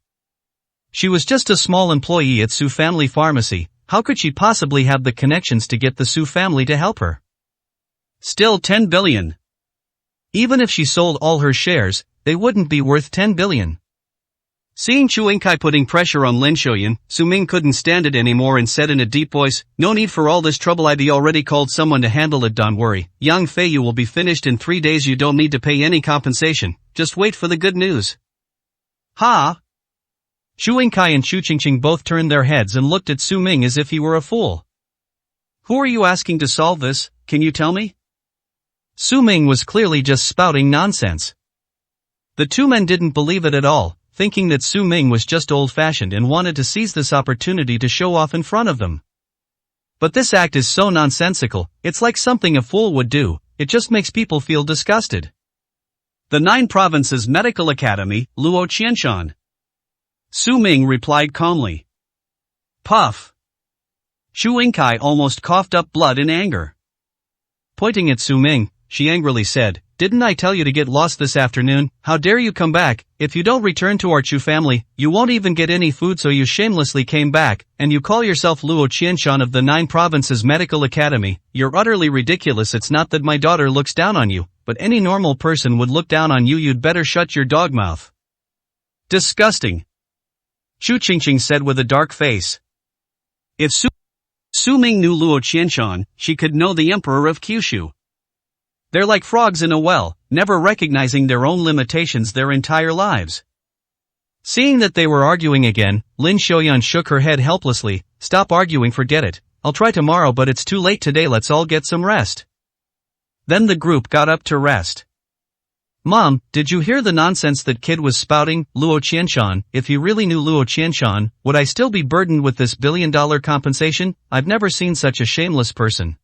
She was just a small employee at Su Family Pharmacy. How could she possibly have the connections to get the Su family to help her? Still 10 billion. Even if she sold all her shares, they wouldn't be worth 10 billion. Seeing Chu Yingkai putting pressure on Lin Xiaoyun, Su Ming couldn't stand it anymore and said in a deep voice, "No need for all this trouble. I've already called someone to handle it. Don't worry, Yang Fei, you will be finished in 3 days. You don't need to pay any compensation, just wait for the good news." Ha! Chu Yingkai and Chu Qingqing both turned their heads and looked at Su Ming as if he were a fool. Who are you asking to solve this? Can you tell me? Su Ming was clearly just spouting nonsense. The two men didn't believe it at all, thinking that Su Ming was just old-fashioned and wanted to seize this opportunity to show off in front of them. But this act is so nonsensical, it's like something a fool would do. It just makes people feel disgusted. The 9 Provinces Medical Academy, Luo Qianshan. Su Ming replied calmly. Puff. Chu Yingkai almost coughed up blood in anger. Pointing at Su Ming, she angrily said, "Didn't I tell you to get lost this afternoon? How dare you come back? If you don't return to our Chu family, you won't even get any food. So you shamelessly came back, and you call yourself Luo Qianshan of the 9 Provinces Medical Academy. You're utterly ridiculous. It's not that my daughter looks down on you, but any normal person would look down on you. You'd better shut your dog mouth." Disgusting. Chu Qingqing said with a dark face. If Su Ming knew Luo Qianshan, she could know the Emperor of Kyushu. They're like frogs in a well, never recognizing their own limitations their entire lives. Seeing that they were arguing again, Lin Xiaoyun shook her head helplessly. "Stop arguing, forget it. I'll try tomorrow, but it's too late today. Let's all get some rest." Then the group got up to rest. "Mom, did you hear the nonsense that kid was spouting? Luo Qianshan, if he really knew Luo Qianshan, would I still be burdened with this billion-dollar compensation? I've never seen such a shameless person."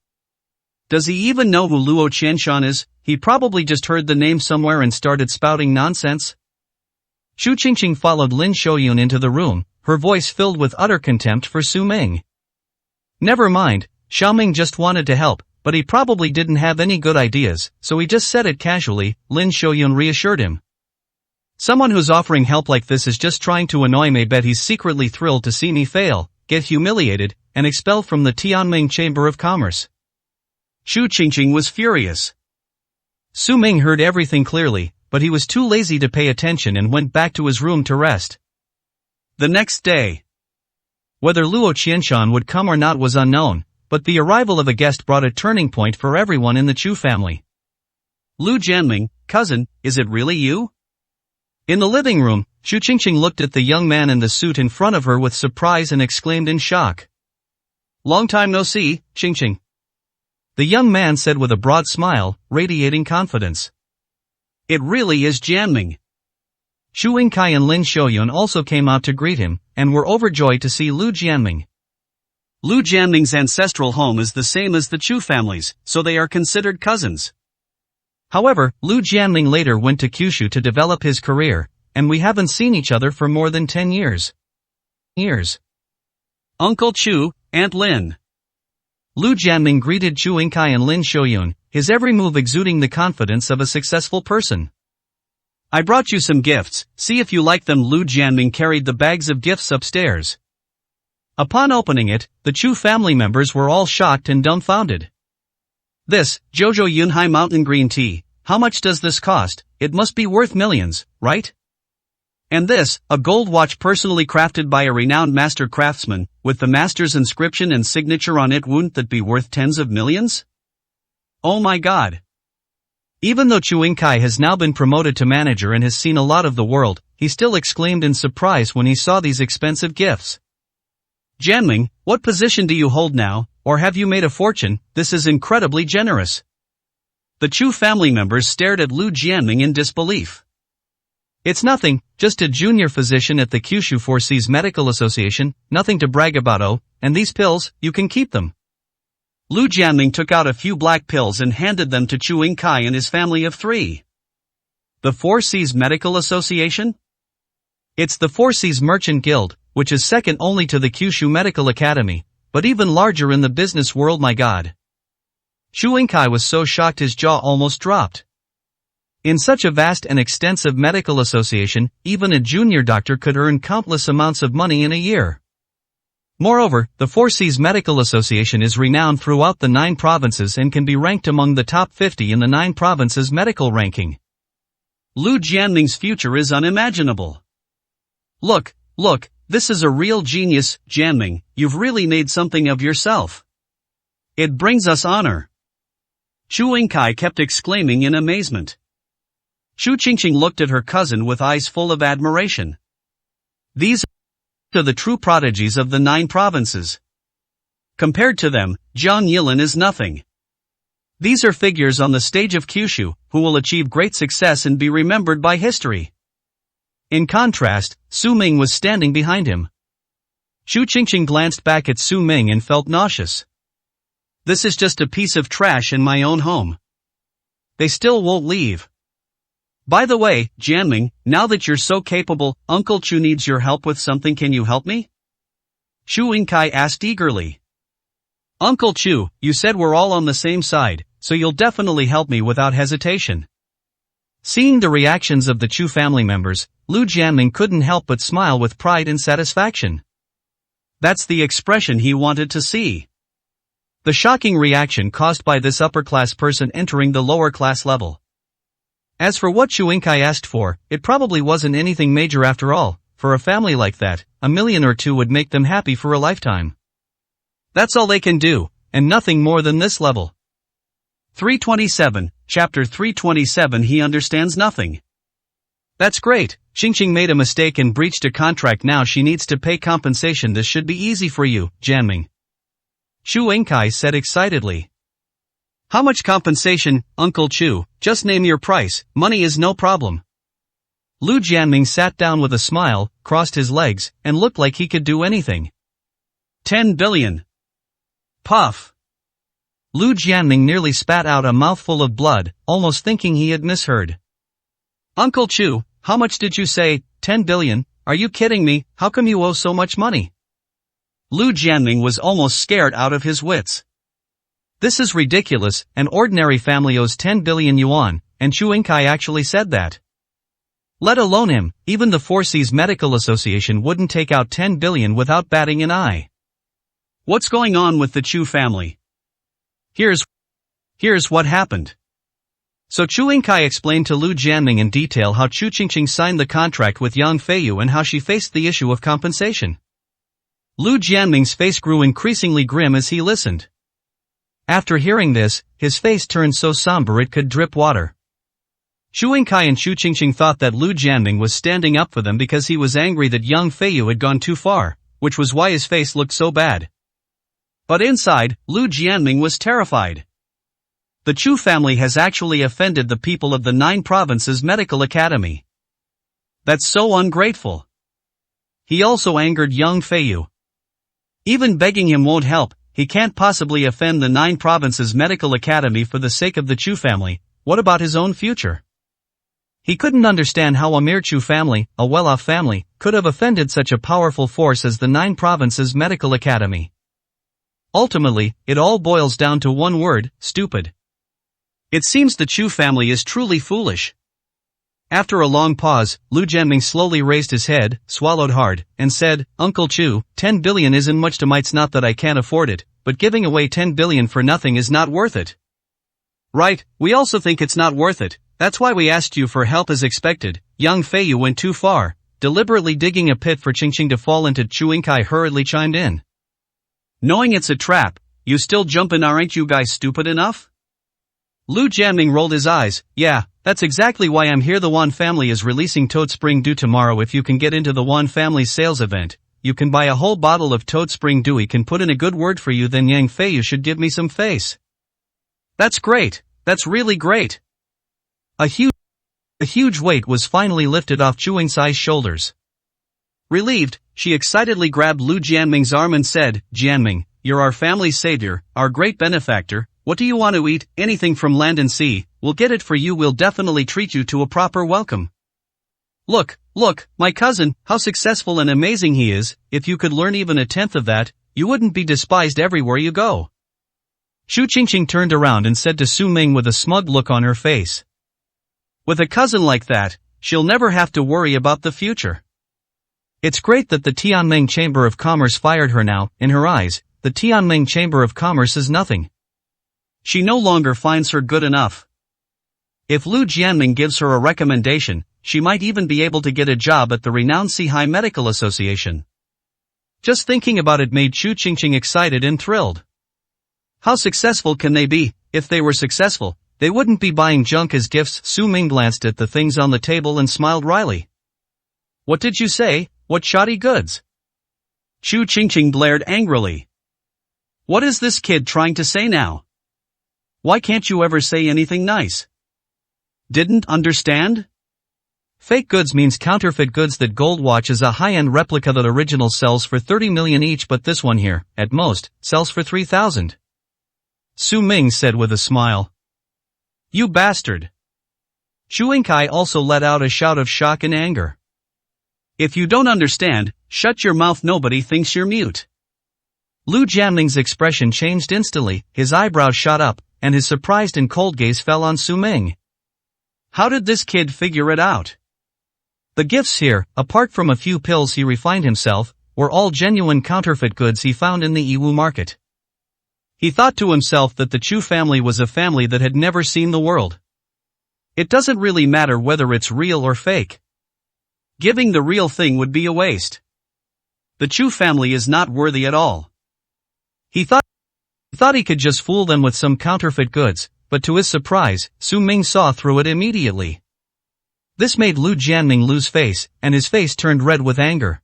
Does he even know who Luo Qianshan is? He probably just heard the name somewhere and started spouting nonsense. Chu Qingqing followed Lin Xiaoyun into the room, her voice filled with utter contempt for Su Ming. Never mind, Xiaoming just wanted to help, but he probably didn't have any good ideas, so he just said it casually. Lin Xiaoyun reassured him. "Someone who's offering help like this is just trying to annoy me. Bet he's secretly thrilled to see me fail, get humiliated, and expelled from the Tianming Chamber of Commerce." Chu Qingqing was furious. Su Ming heard everything clearly, but he was too lazy to pay attention and went back to his room to rest. The next day. Whether Luo Qianshan would come or not was unknown, but the arrival of a guest brought a turning point for everyone in the Chu family. "Lu Jianming, cousin, is it really you?" In the living room, Chu Qingqing looked at the young man in the suit in front of her with surprise and exclaimed in shock. "Long time no see, Qingqing." The young man said with a broad smile, radiating confidence. "It really is Jianming." Chu Yingkai and Lin Xiaoyun also came out to greet him, and were overjoyed to see Lu Jianming. Lu Jianming's ancestral home is the same as the Chu family's, so they are considered cousins. However, Lu Jianming later went to Kyushu to develop his career, and we haven't seen each other for more than 10 years. Uncle Chu, Aunt Lin. Lu Jianming greeted Chu Yingkai and Lin Xiaoyun, his every move exuding the confidence of a successful person. "I brought you some gifts, see if you like them." Lu Jianming carried the bags of gifts upstairs. Upon opening it, the Chu family members were all shocked and dumbfounded. This, Jojo Yunhai Mountain Green Tea, how much does this cost? It must be worth millions, right? And this, a gold watch personally crafted by a renowned master craftsman, with the master's inscription and signature on it, wouldn't that be worth tens of millions? Oh my god. Even though Chu Yingkai has now been promoted to manager and has seen a lot of the world, he still exclaimed in surprise when he saw these expensive gifts. Jianming, what position do you hold now, or have you made a fortune? This is incredibly generous. The Chu family members stared at Lu Jianming in disbelief. It's nothing, just a junior physician at the Kyushu Four Seas Medical Association, nothing to brag about. Oh, and these pills, you can keep them. Lu Jianming took out a few black pills and handed them to Chu Yingkai and his family of 3. The Four Seas Medical Association? It's the Four Seas Merchant Guild, which is second only to the Kyushu Medical Academy, but even larger in the business world. My god. Chu Yingkai was so shocked his jaw almost dropped. In such a vast and extensive medical association, even a junior doctor could earn countless amounts of money in a year. Moreover, the Four Seas Medical Association is renowned throughout the 9 provinces and can be ranked among the top 50 in the 9 provinces medical ranking. Lu Jianming's future is unimaginable. Look, this is a real genius, Jianming, you've really made something of yourself. It brings us honor. Chu Yingkai kept exclaiming in amazement. Chu Qingqing looked at her cousin with eyes full of admiration. These are the true prodigies of the 9 provinces. Compared to them, Jiang Yilin is nothing. These are figures on the stage of Kyushu, who will achieve great success and be remembered by history. In contrast, Su Ming was standing behind him. Chu Qingqing glanced back at Su Ming and felt nauseous. This is just a piece of trash in my own home. They still won't leave. By the way, Jianming, now that you're so capable, Uncle Chu needs your help with something. Can you help me? Chu Yingkai asked eagerly. Uncle Chu, you said we're all on the same side, so you'll definitely help me without hesitation. Seeing the reactions of the Chu family members, Lu Jianming couldn't help but smile with pride and satisfaction. That's the expression he wanted to see. The shocking reaction caused by this upper-class person entering the lower-class level. As for what Chu Yingkai asked for, it probably wasn't anything major after all. For a family like that, $1 million or 2 would make them happy for a lifetime. That's all they can do, and nothing more than this level. 327, Chapter 327. He understands nothing. That's great, Qingqing made a mistake and breached a contract. Now she needs to pay compensation. This should be easy for you, Jianming. Chu Yingkai said excitedly. How much compensation, Uncle Chu? Just name your price, money is no problem. Lu Jianming sat down with a smile, crossed his legs, and looked like he could do anything. 10 billion. Puff. Lu Jianming nearly spat out a mouthful of blood, almost thinking he had misheard. Uncle Chu, how much did you say? 10 billion? Are you kidding me? How come you owe so much money? Lu Jianming was almost scared out of his wits. This is ridiculous, an ordinary family owes 10 billion yuan, and Chu Yingkai actually said that. Let alone him, even the Four Seas Medical Association wouldn't take out 10 billion without batting an eye. What's going on with the Chu family? Here's what happened. So Chu Yingkai explained to Lu Jianming in detail how Chu Qingqing signed the contract with Yang Feiyu and how she faced the issue of compensation. Lu Jianming's face grew increasingly grim as he listened. After hearing this, his face turned so somber it could drip water. Chu Yingkai and Chu Qingqing thought that Lu Jianming was standing up for them because he was angry that Yang Feiyu had gone too far, which was why his face looked so bad. But inside, Lu Jianming was terrified. The Chu family has actually offended the people of the 9 provinces medical academy. That's so ungrateful. He also angered Yang Feiyu. Even begging him won't help. He can't possibly offend the 9 provinces medical academy for the sake of the Chu family. What about his own future? He couldn't understand how a mere Chu family, a well-off family, could have offended such a powerful force as the 9 provinces medical academy. Ultimately, it all boils down to one word, stupid. It seems the Chu family is truly foolish. After a long pause, Lu Jianming slowly raised his head, swallowed hard, and said, Uncle Chu, 10 billion isn't much to me. It's not that I can't afford it, but giving away 10 billion for nothing is not worth it. Right, we also think it's not worth it, that's why we asked you for help as expected. Yang Feiyu went too far, deliberately digging a pit for Qingqing to fall into. Chu Yingkai hurriedly chimed in. Knowing it's a trap, you still jump in? Aren't you guys stupid enough? Lu Jianming rolled his eyes. Yeah, that's exactly why I'm here. The Wan family is releasing Toad Spring Dew tomorrow. If you can get into the Wan family's sales event, you can buy a whole bottle of Toad Spring Dew. He can put in a good word for you. Then Yang Feiyu should give me some face. That's great. That's really great. A huge weight was finally lifted off Chu Yingcai's shoulders. Relieved, she excitedly grabbed Lu Jianming's arm and said, Jianming, you're our family's savior, our great benefactor. What do you want to eat? Anything from land and sea, we'll get it for you. We'll definitely treat you to a proper welcome. Look, my cousin, how successful and amazing he is. If you could learn even a tenth of that, you wouldn't be despised everywhere you go. Shu Qingqing turned around and said to Su Ming with a smug look on her face. With a cousin like that, she'll never have to worry about the future. It's great that the Tianming Chamber of Commerce fired her now. In her eyes, the Tianming Chamber of Commerce is nothing. She no longer finds her good enough. If Lu Jianming gives her a recommendation, she might even be able to get a job at the renowned Sihai Medical Association. Just thinking about it made Chu Qingqing excited and thrilled. How successful can they be? If they were successful, they wouldn't be buying junk as gifts. Su Ming glanced at the things on the table and smiled wryly. What did you say? What shoddy goods? Chu Qingqing blared angrily. What is this kid trying to say now? Why can't you ever say anything nice? Didn't understand? Fake goods means counterfeit goods. That gold watch is a high-end replica. That original sells for 30 million each, but this one here, at most, sells for 3,000. Su Ming said with a smile. You bastard. Chu Yingkai also let out a shout of shock and anger. If you don't understand, shut your mouth. Nobody thinks you're mute. Lu Jianming's expression changed instantly, his eyebrows shot up, and his surprised and cold gaze fell on Su Ming. How did this kid figure it out? The gifts here, apart from a few pills he refined himself, were all genuine counterfeit goods he found in the Yiwu market. He thought to himself that the Chu family was a family that had never seen the world. It doesn't really matter whether it's real or fake. Giving the real thing would be a waste. The Chu family is not worthy at all. He thought he could just fool them with some counterfeit goods, but to his surprise, Su Ming saw through it immediately. This made Lu Jianming lose face, and his face turned red with anger.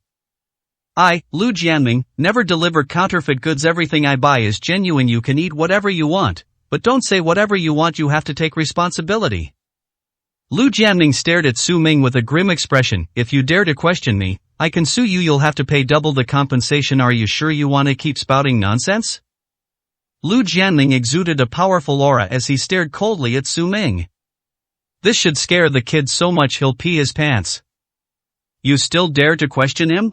I, Lu Jianming, never deliver counterfeit goods. Everything I buy is genuine. You can eat whatever you want, but don't say whatever you want. You have to take responsibility. Lu Jianming stared at Su Ming with a grim expression. If you dare to question me, I can sue you. You'll have to pay double the compensation. Are you sure you want to keep spouting nonsense? Lu Jianming exuded a powerful aura as he stared coldly at Su Ming. This should scare the kid so much he'll pee his pants. You still dare to question him?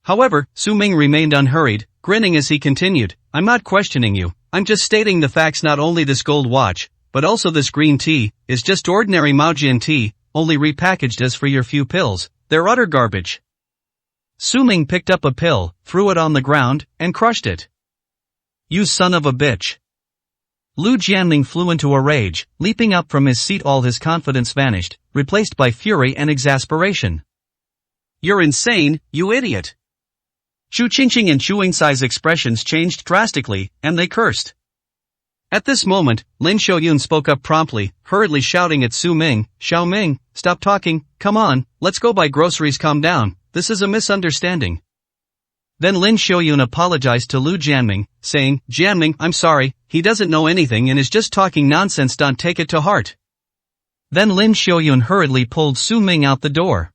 However, Su Ming remained unhurried, grinning as he continued, I'm not questioning you, I'm just stating the facts. Not only this gold watch, but also this green tea, is just ordinary Maojin tea, only repackaged as for your few pills. They're utter garbage. Su Ming picked up a pill, threw it on the ground, and crushed it. You son of a bitch. Lu Jianming flew into a rage, leaping up from his seat. All his confidence vanished, replaced by fury and exasperation. You're insane, you idiot. Chu Qingqing and Chu Yingcai's expressions changed drastically, and they cursed. At this moment, Lin Xiaoyun spoke up promptly, hurriedly shouting at Su Ming, Xiao Ming, stop talking, come on, let's go buy groceries. Calm down, this is a misunderstanding. Then Lin Xiaoyun apologized to Lu Jianming, saying, Jianming, I'm sorry, he doesn't know anything and is just talking nonsense. Don't take it to heart. Then Lin Xiaoyun hurriedly pulled Su Ming out the door.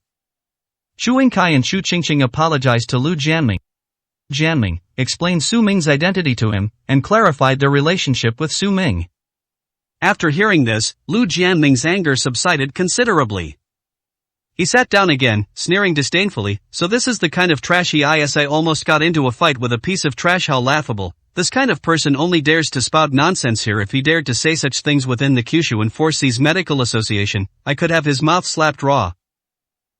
Chu Yingkai and Chu Qingqing apologized to Lu Jianming. Jianming explained Su Ming's identity to him, and clarified their relationship with Su Ming. After hearing this, Lu Jianming's anger subsided considerably. He sat down again, sneering disdainfully, so this is the kind of trashy IS. I almost got into a fight with a piece of trash. How laughable. This kind of person only dares to spout nonsense here. If he dared to say such things within the Kyushu and Forces Medical Association, I could have his mouth slapped raw.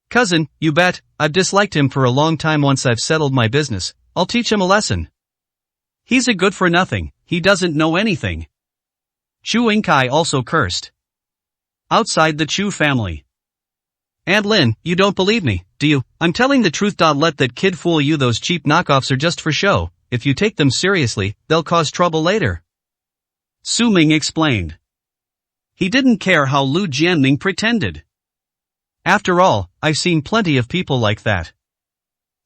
Cousin, you bet, I've disliked him for a long time. Once I've settled my business, I'll teach him a lesson. He's a good for nothing, he doesn't know anything. Chu Yingkai also cursed. Outside the Chu family. Aunt Lin, you don't believe me, do you? I'm telling the truth. Let that kid fool you. Those cheap knockoffs are just for show. If you take them seriously, they'll cause trouble later. Su Ming explained. He didn't care how Lu Jianming pretended. After all, I've seen plenty of people like that.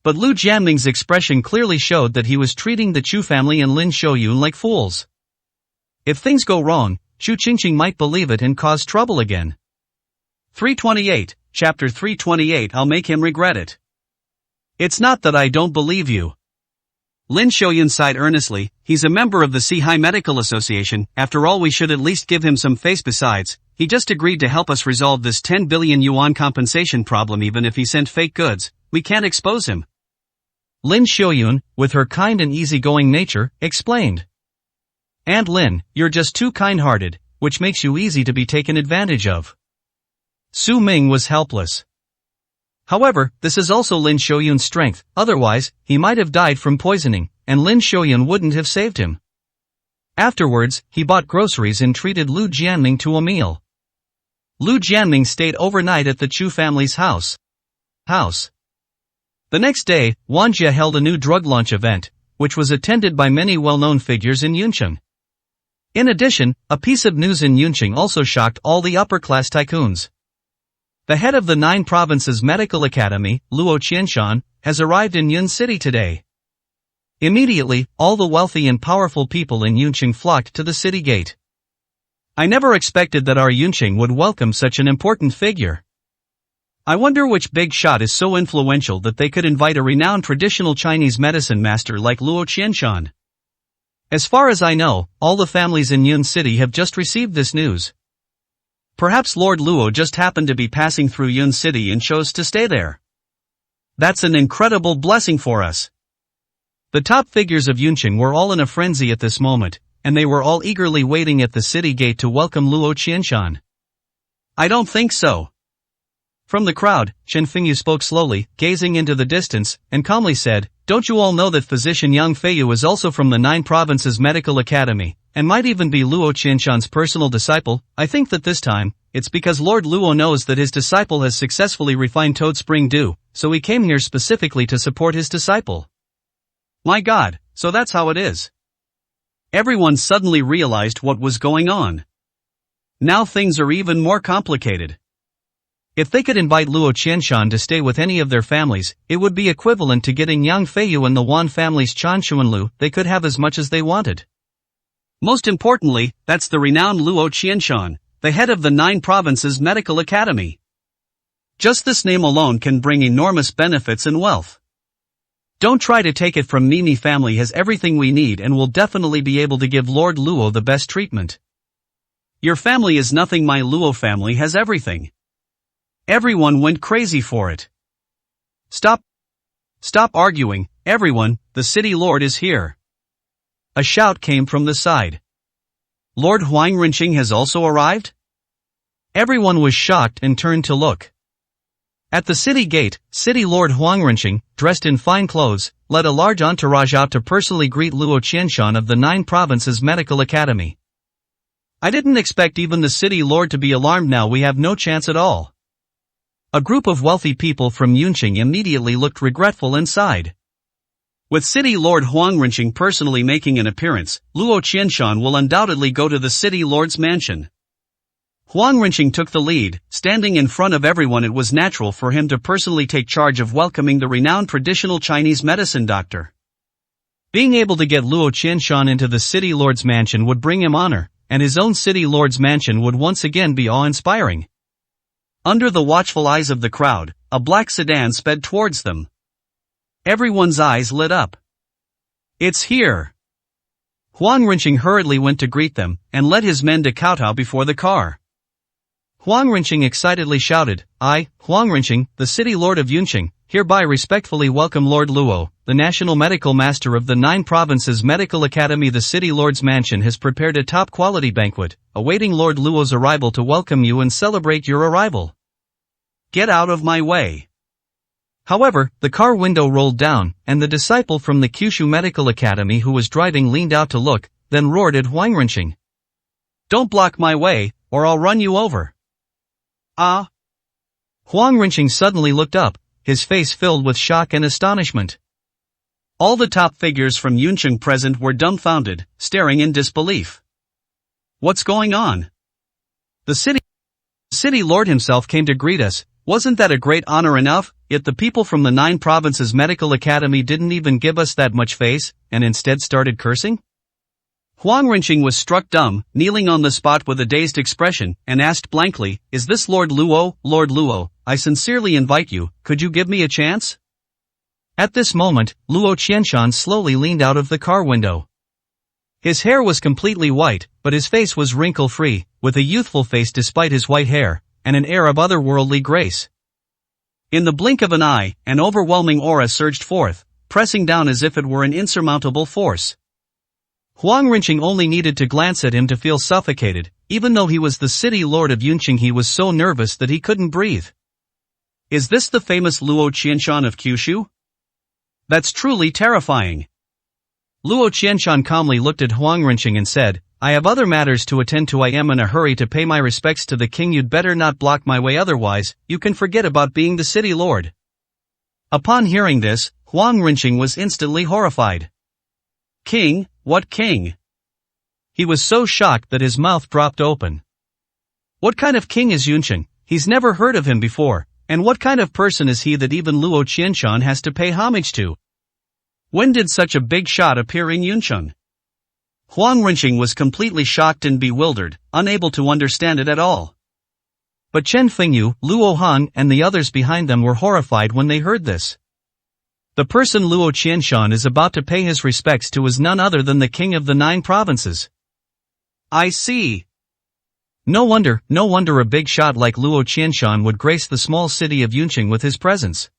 But Lu Jianming's expression clearly showed that he was treating the Chu family and Lin Shouyun like fools. If things go wrong, Chu Qingqing might believe it and cause trouble again. 328, Chapter 328. I'll make him regret it. It's not that I don't believe you. Lin Shouyun sighed earnestly. He's a member of the Sihai Medical Association. After all, we should at least give him some face. Besides, he just agreed to help us resolve this 10 billion yuan compensation problem. Even if he sent fake goods, we can't expose him. Lin Shouyun, with her kind and easygoing nature, explained. Aunt Lin, you're just too kind-hearted, which makes you easy to be taken advantage of. Su Ming was helpless. However, this is also Lin Shouyun's strength. Otherwise, he might have died from poisoning, and Lin Shouyun wouldn't have saved him. Afterwards, he bought groceries and treated Lu Jianming to a meal. Lu Jianming stayed overnight at the Chu family's house. The next day, Wanjie held a new drug launch event, which was attended by many well-known figures in Yuncheng. In addition, a piece of news in Yuncheng also shocked all the upper-class tycoons. The head of the 9 Provinces Medical Academy, Luo Qianshan, has arrived in Yun City today. Immediately, all the wealthy and powerful people in Yuncheng flocked to the city gate. I never expected that our Yuncheng would welcome such an important figure. I wonder which big shot is so influential that they could invite a renowned traditional Chinese medicine master like Luo Qianshan. As far as I know, all the families in Yun City have just received this news. Perhaps Lord Luo just happened to be passing through Yun City and chose to stay there. That's an incredible blessing for us. The top figures of Yuncheng were all in a frenzy at this moment, and they were all eagerly waiting at the city gate to welcome Luo Qianshan. I don't think so. From the crowd, Chen Fengyu spoke slowly, gazing into the distance, and calmly said, Don't you all know that physician Yang Feiyu is also from the 9 Provinces Medical Academy, and might even be Luo Qianshan's personal disciple? I think that this time, it's because Lord Luo knows that his disciple has successfully refined Toad Spring Dew, so he came here specifically to support his disciple. My God, so that's how it is. Everyone suddenly realized what was going on. Now things are even more complicated. If they could invite Luo Qianshan to stay with any of their families, it would be equivalent to getting Yang Feiyu and the Wan family's Chan Xuanlu. They could have as much as they wanted. Most importantly, that's the renowned Luo Qianshan, the head of the 9 Provinces Medical Academy. Just this name alone can bring enormous benefits and wealth. Don't try to take it from me. My family has everything we need and will definitely be able to give Lord Luo the best treatment. Your family is nothing. My Luo family has everything. Everyone went crazy for it. Stop arguing, everyone, the city lord is here. A shout came from the side. Lord Huang Rinqing has also arrived? Everyone was shocked and turned to look. At the city gate, City Lord Huang Rinqing, dressed in fine clothes, led a large entourage out to personally greet Luo Qianshan of the 9 Provinces Medical Academy. I didn't expect even the city lord to be alarmed. Now we have no chance at all. A group of wealthy people from Yuncheng immediately looked regretful and sighed. With City Lord Huang Rinqing personally making an appearance, Luo Qianshan will undoubtedly go to the City Lord's mansion. Huang Rinqing took the lead, standing in front of everyone. It was natural for him to personally take charge of welcoming the renowned traditional Chinese medicine doctor. Being able to get Luo Qianshan into the City Lord's mansion would bring him honor, and his own City Lord's mansion would once again be awe-inspiring. Under the watchful eyes of the crowd, a black sedan sped towards them. Everyone's eyes lit up. It's here. Huang Rinqing hurriedly went to greet them, and led his men to kowtow before the car. Huang Renqing excitedly shouted, I, Huang Renqing, the city lord of Yunqing, hereby respectfully welcome Lord Luo, the national medical master of the 9 provinces medical academy. The city lord's mansion has prepared a top-quality banquet, awaiting Lord Luo's arrival to welcome you and celebrate your arrival. Get out of my way. However, the car window rolled down, and the disciple from the Kyushu Medical Academy who was driving leaned out to look, then roared at Huang Renqing. Don't block my way, or I'll run you over. Ah! Huang Renqing suddenly looked up, his face filled with shock and astonishment. All the top figures from Yunqing present were dumbfounded, staring in disbelief. What's going on? The city lord himself came to greet us. Wasn't that a great honor enough? Yet the people from the 9 provinces medical academy didn't even give us that much face, and instead started cursing? Huang Renqing was struck dumb, kneeling on the spot with a dazed expression, and asked blankly, Is this Lord Luo? Lord Luo, I sincerely invite you, could you give me a chance? At this moment, Luo Qianshan slowly leaned out of the car window. His hair was completely white, but his face was wrinkle-free, with a youthful face despite his white hair, and an air of otherworldly grace. In the blink of an eye, an overwhelming aura surged forth, pressing down as if it were an insurmountable force. Huang Renqing only needed to glance at him to feel suffocated. Even though he was the city lord of Yunqing, he was so nervous that he couldn't breathe. Is this the famous Luo Qianshan of Kyushu? That's truly terrifying. Luo Qianshan calmly looked at Huang Renqing and said, I have other matters to attend to. I am in a hurry to pay my respects to the king. You'd better not block my way, otherwise, you can forget about being the city lord. Upon hearing this, Huang Renqing was instantly horrified. King? What king? He was so shocked that his mouth dropped open. What kind of king is Yunqing? He's never heard of him before, and what kind of person is he that even Luo Qianshan has to pay homage to? When did such a big shot appear in Yunqing? Huang Renqing was completely shocked and bewildered, unable to understand it at all. But Chen Fengyu, Luo Han, and the others behind them were horrified when they heard this. The person Luo Qianshan is about to pay his respects to is none other than the king of the 9 provinces. I see. No wonder a big shot like Luo Qianshan would grace the small city of Yunqing with his presence.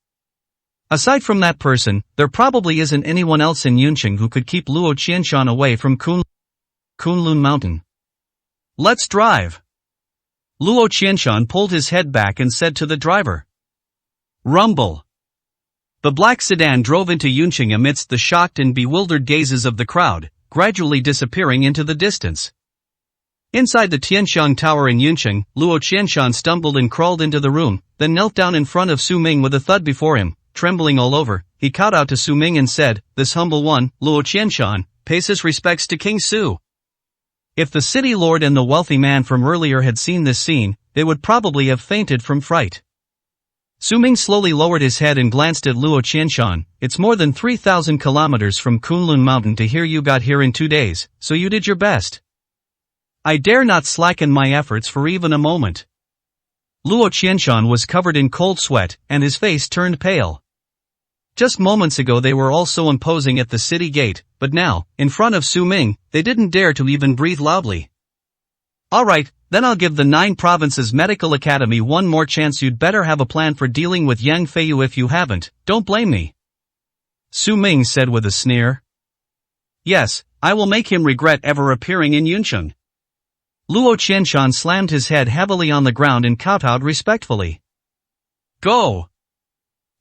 Aside from that person, there probably isn't anyone else in Yunqing who could keep Luo Qianshan away from Kunlun Mountain. Let's drive. Luo Qianshan pulled his head back and said to the driver. Rumble. The black sedan drove into Yunqing amidst the shocked and bewildered gazes of the crowd, gradually disappearing into the distance. Inside the Tianxiang Tower in Yunqing, Luo Qianshan stumbled and crawled into the room, then knelt down in front of Su Ming with a thud before him. Trembling all over, he called out to Su Ming and said, This humble one, Luo Qianshan, pays his respects to King Su. If the city lord and the wealthy man from earlier had seen this scene, they would probably have fainted from fright. Su Ming slowly lowered his head and glanced at Luo Qianshan. It's more than 3,000 kilometers from Kunlun Mountain to here. You got here in 2 days, so you did your best. I dare not slacken my efforts for even a moment. Luo Qianshan was covered in cold sweat, and his face turned pale. Just moments ago they were all so imposing at the city gate, but now, in front of Su Ming, they didn't dare to even breathe loudly. Alright, then I'll give the 9 provinces medical academy one more chance. You'd better have a plan for dealing with Yang Feiyu. If you haven't, don't blame me. Su Ming said with a sneer. Yes, I will make him regret ever appearing in Yunqing. Luo Qianshan slammed his head heavily on the ground and kowtowed respectfully. Go!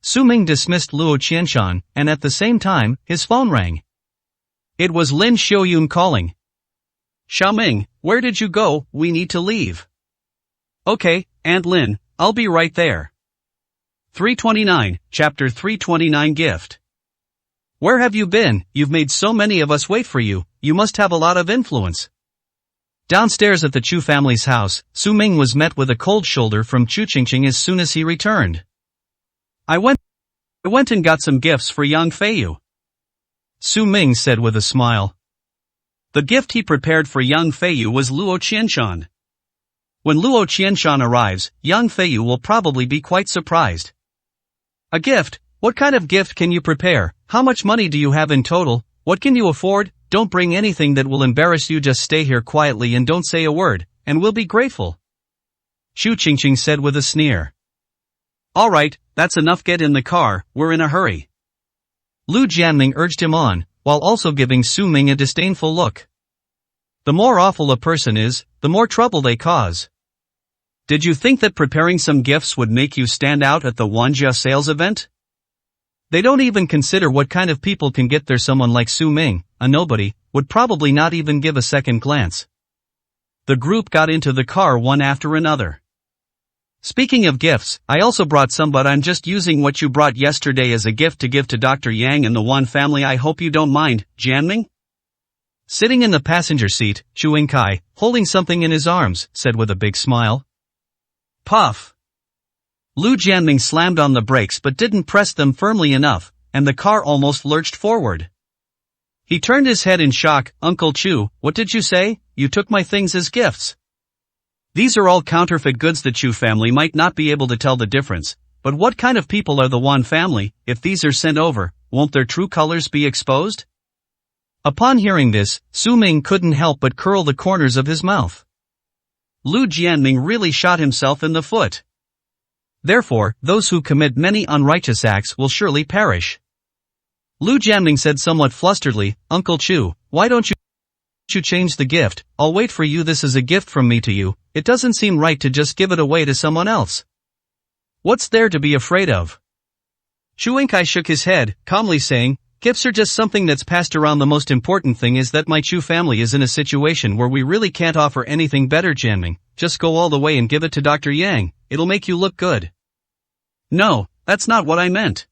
Su Ming dismissed Luo Qianshan, and at the same time, his phone rang. It was Lin Xiaoyun calling. Xiaoming, where did you go? We need to leave. Okay, Aunt Lin, I'll be right there. 329, Chapter 329 Gift. Where have you been? You've made so many of us wait for you. You must have a lot of influence. Downstairs at the Chu family's house, Su Ming was met with a cold shoulder from Chu Qingqing as soon as he returned. I went and got some gifts for Yang Feiyu. Su Ming said with a smile. The gift he prepared for Yang Feiyu was Luo Qianshan. When Luo Qianshan arrives, Yang Feiyu will probably be quite surprised. A gift? What kind of gift can you prepare? How much money do you have in total? What can you afford? Don't bring anything that will embarrass you. Just stay here quietly and don't say a word, and we'll be grateful. Shu Qingqing said with a sneer. Alright, that's enough, get in the car, we're in a hurry. Lu Jianming urged him on, while also giving Su Ming a disdainful look. The more awful a person is, the more trouble they cause. Did you think that preparing some gifts would make you stand out at the Wanjia sales event? They don't even consider what kind of people can get there. Someone like Su Ming, a nobody, would probably not even give a second glance. The group got into the car one after another. Speaking of gifts, I also brought some, but I'm just using what you brought yesterday as a gift to give to Dr. Yang and the Wan family. I hope you don't mind, Jianming? Sitting in the passenger seat, Chu Yingkai, holding something in his arms, said with a big smile. Puff! Lu Jianming slammed on the brakes but didn't press them firmly enough, and the car almost lurched forward. He turned his head in shock. Uncle Chu, what did you say? You took my things as gifts. These are all counterfeit goods. The Chu family might not be able to tell the difference, but what kind of people are the Wan family? If these are sent over, won't their true colors be exposed? Upon hearing this, Su Ming couldn't help but curl the corners of his mouth. Lu Jianming really shot himself in the foot. Therefore, those who commit many unrighteous acts will surely perish. Lu Jianming said somewhat flusteredly, Uncle Chu, why don't you change the gift? I'll wait for you. This is a gift from me to you. It doesn't seem right to just give it away to someone else. What's there to be afraid of? Chu Yingkai shook his head, calmly saying, gifts are just something that's passed around. The most important thing is that my Chu family is in a situation where we really can't offer anything better. Jianming, just go all the way and give it to Dr. Yang. It'll make you look good. No, that's not what I meant.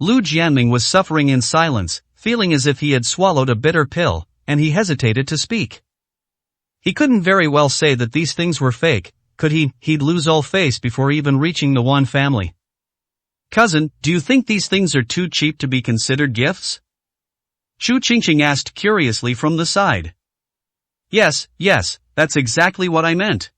Lu Jianming was suffering in silence, feeling as if he had swallowed a bitter pill, and he hesitated to speak. He couldn't very well say that these things were fake, could he? He'd lose all face before even reaching the Wan family. Cousin, do you think these things are too cheap to be considered gifts? Shu Qingqing asked curiously from the side. Yes, that's exactly what I meant.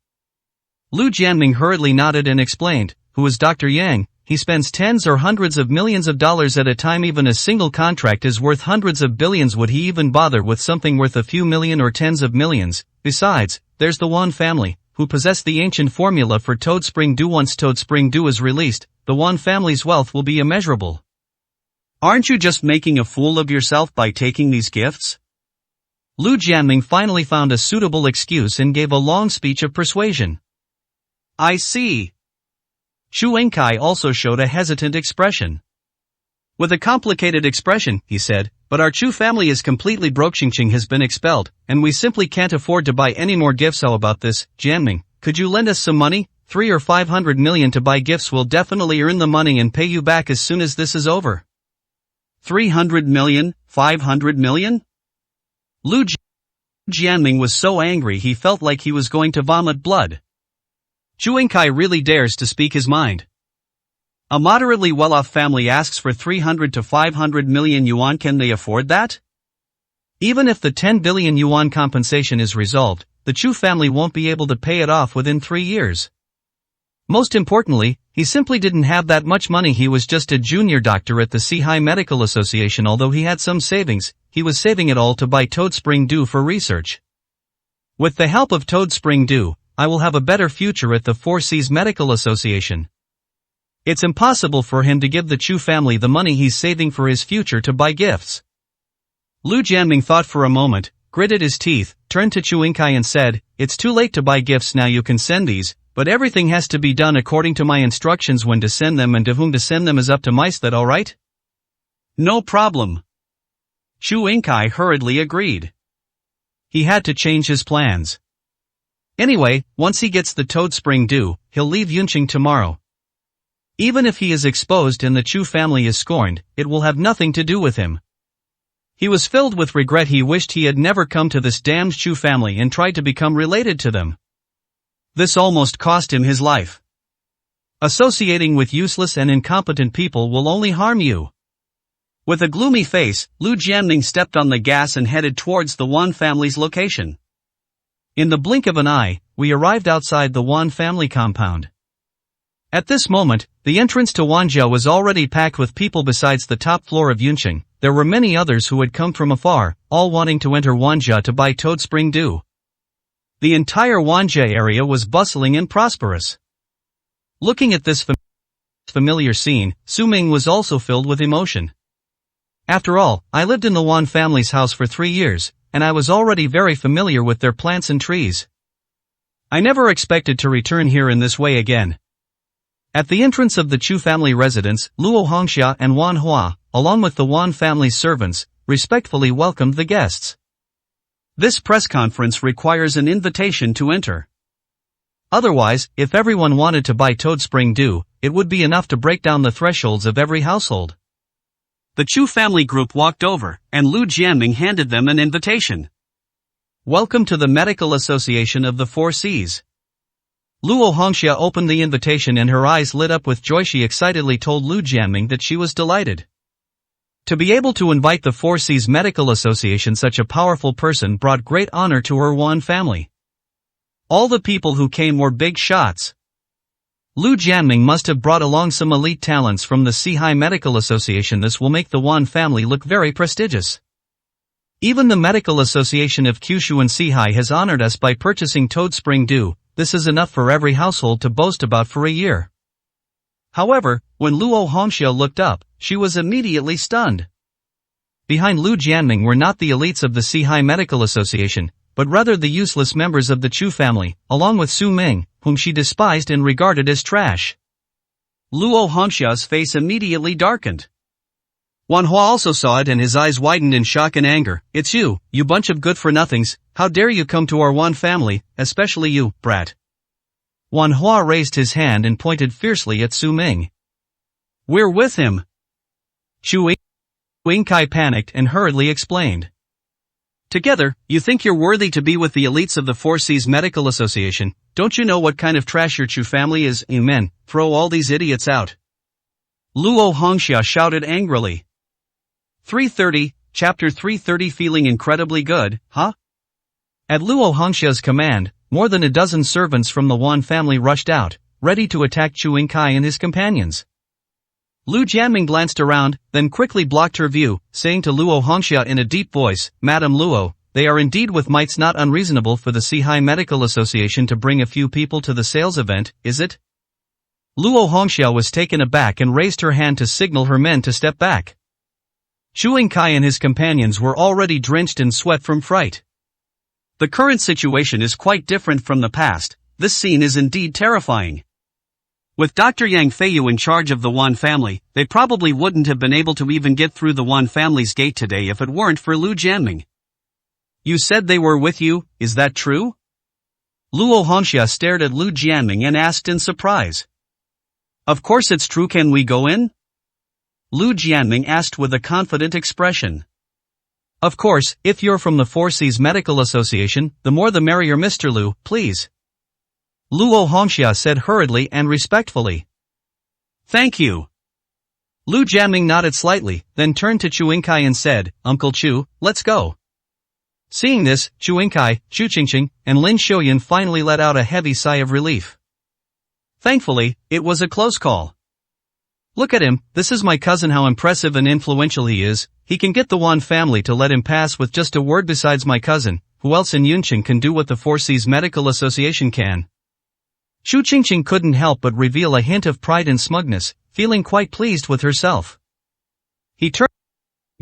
Lu Jianming hurriedly nodded and explained, who is Dr. Yang? He spends tens or hundreds of millions of dollars at a time. Even a single contract is worth hundreds of billions. Would he even bother with something worth a few million or tens of millions? Besides, there's the Wan family, who possess the ancient formula for Toad Spring Dew. Once Toad Spring Dew is released, the Wan family's wealth will be immeasurable. Aren't you just making a fool of yourself by taking these gifts? Lu Jianming finally found a suitable excuse and gave a long speech of persuasion. I see. Chu Yingkai also showed a hesitant expression. With a complicated expression, he said, but our Chu family is completely broke. Qingqing has been expelled, and we simply can't afford to buy any more gifts. How about this, Jianming? Could you lend us some money? 300 or 500 million to buy gifts. We'll definitely earn the money and pay you back as soon as this is over. 300 million? 500 million? Lu Jianming was so angry he felt like he was going to vomit blood. Chu Yingkai really dares to speak his mind. A moderately well-off family asks for 300 to 500 million yuan. Can they afford that? Even if the 10 billion yuan compensation is resolved, the Chu family won't be able to pay it off within 3 years. Most importantly, he simply didn't have that much money. He was just a junior doctor at the Sihai Medical Association. Although he had some savings, he was saving it all to buy Toad Spring Dew for research. With the help of Toad Spring Dew, I will have a better future at the Four Seas Medical Association. It's impossible for him to give the Chu family the money he's saving for his future to buy gifts. Lu Jianming thought for a moment, gritted his teeth, turned to Chu Yingkai and said, it's too late to buy gifts now. You can send these, but everything has to be done according to my instructions. When to send them and to whom to send them is up to me. Is that alright? No problem. Chu Yingkai hurriedly agreed. He had to change his plans. Anyway, once he gets the Toad Spring Dew, he'll leave Yunqing tomorrow. Even if he is exposed and the Chu family is scorned, it will have nothing to do with him. He was filled with regret. He wished he had never come to this damned Chu family and tried to become related to them. This almost cost him his life. Associating with useless and incompetent people will only harm you. With a gloomy face, Lu Jianming stepped on the gas and headed towards the Wan family's location. In the blink of an eye, we arrived outside the Wan family compound. At this moment, the entrance to Wanjia was already packed with people. Besides the top floor of Yunqing, there were many others who had come from afar, all wanting to enter Wanjia to buy Toad Spring Dew. The entire Wanje area was bustling and prosperous. Looking at this familiar scene, Su Ming was also filled with emotion. After all, I lived in the Wan family's house for 3 years, and I was already very familiar with their plants and trees. I never expected to return here in this way again. At the entrance of the Chu family residence, Luo Hongxia and Wan Hua, along with the Wan family's servants, respectfully welcomed the guests. This press conference requires an invitation to enter. Otherwise, if everyone wanted to buy Toad Spring Dew, it would be enough to break down the thresholds of every household. The Chu family group walked over, and Lu Jianming handed them an invitation. Welcome to the Medical Association of the Four Seas. Luo Hongxia opened the invitation and her eyes lit up with joy. She excitedly told Lu Jianming that she was delighted. To be able to invite the Four Seas Medical Association, such a powerful person, brought great honor to her Wan family. All the people who came were big shots. Lu Jianming must have brought along some elite talents from the Sihai Medical Association. This will make the Wan family look very prestigious. Even the Medical Association of Kyushu and Sihai has honored us by purchasing Toad Spring Dew. This is enough for every household to boast about for a year. However, when Luo Hongxia looked up, she was immediately stunned. Behind Lu Jianming were not the elites of the Sihai Medical Association, but rather the useless members of the Chu family, along with Su Ming, whom she despised and regarded as trash. Luo Hongxia's face immediately darkened. Wan Hua also saw it and his eyes widened in shock and anger. It's you, you bunch of good-for-nothings, how dare you come to our Wan family, especially you, brat. Wan Hua raised his hand and pointed fiercely at Su Ming. We're with him. Chu Yingkai panicked and hurriedly explained. Together, you think you're worthy to be with the elites of the Four Seas Medical Association? Don't you know what kind of trash your Chu family is? Amen, throw all these idiots out. Luo Hongxia shouted angrily. 330, Chapter 330. Feeling incredibly good, huh? At Luo Hongxia's command, more than a dozen servants from the Wan family rushed out, ready to attack Chu Yingkai and his companions. Lu Jianming glanced around, then quickly blocked her view, saying to Luo Hongxia in a deep voice, Madam Luo, they are indeed with mights not unreasonable for the Sihai Medical Association to bring a few people to the sales event, is it? Luo Hongxia was taken aback and raised her hand to signal her men to step back. Chu Yingkai and his companions were already drenched in sweat from fright. The current situation is quite different from the past. This scene is indeed terrifying. With Dr. Yang Feiyu in charge of the Wan family, they probably wouldn't have been able to even get through the Wan family's gate today if it weren't for Lu Jianming. You said they were with you, is that true? Luo Hongxia stared at Lu Jianming and asked in surprise. Of course it's true. Can we go in? Lu Jianming asked with a confident expression. Of course, if you're from the Four Seas Medical Association, the more the merrier, Mr. Lu, please. Luo Hongxia said hurriedly and respectfully. Thank you. Lu Jianming nodded slightly, then turned to Chu Yingkai and said, Uncle Chu, let's go. Seeing this, Chu Yingkai, Chu Qingqing, and Lin Xiuyan finally let out a heavy sigh of relief. Thankfully, it was a close call. Look at him, this is my cousin. How impressive and influential he is. He can get the Wan family to let him pass with just a word. Besides my cousin, who else in Yunqing can do what the Four Seas Medical Association can? Chu Qingqing couldn't help but reveal a hint of pride and smugness, feeling quite pleased with herself. He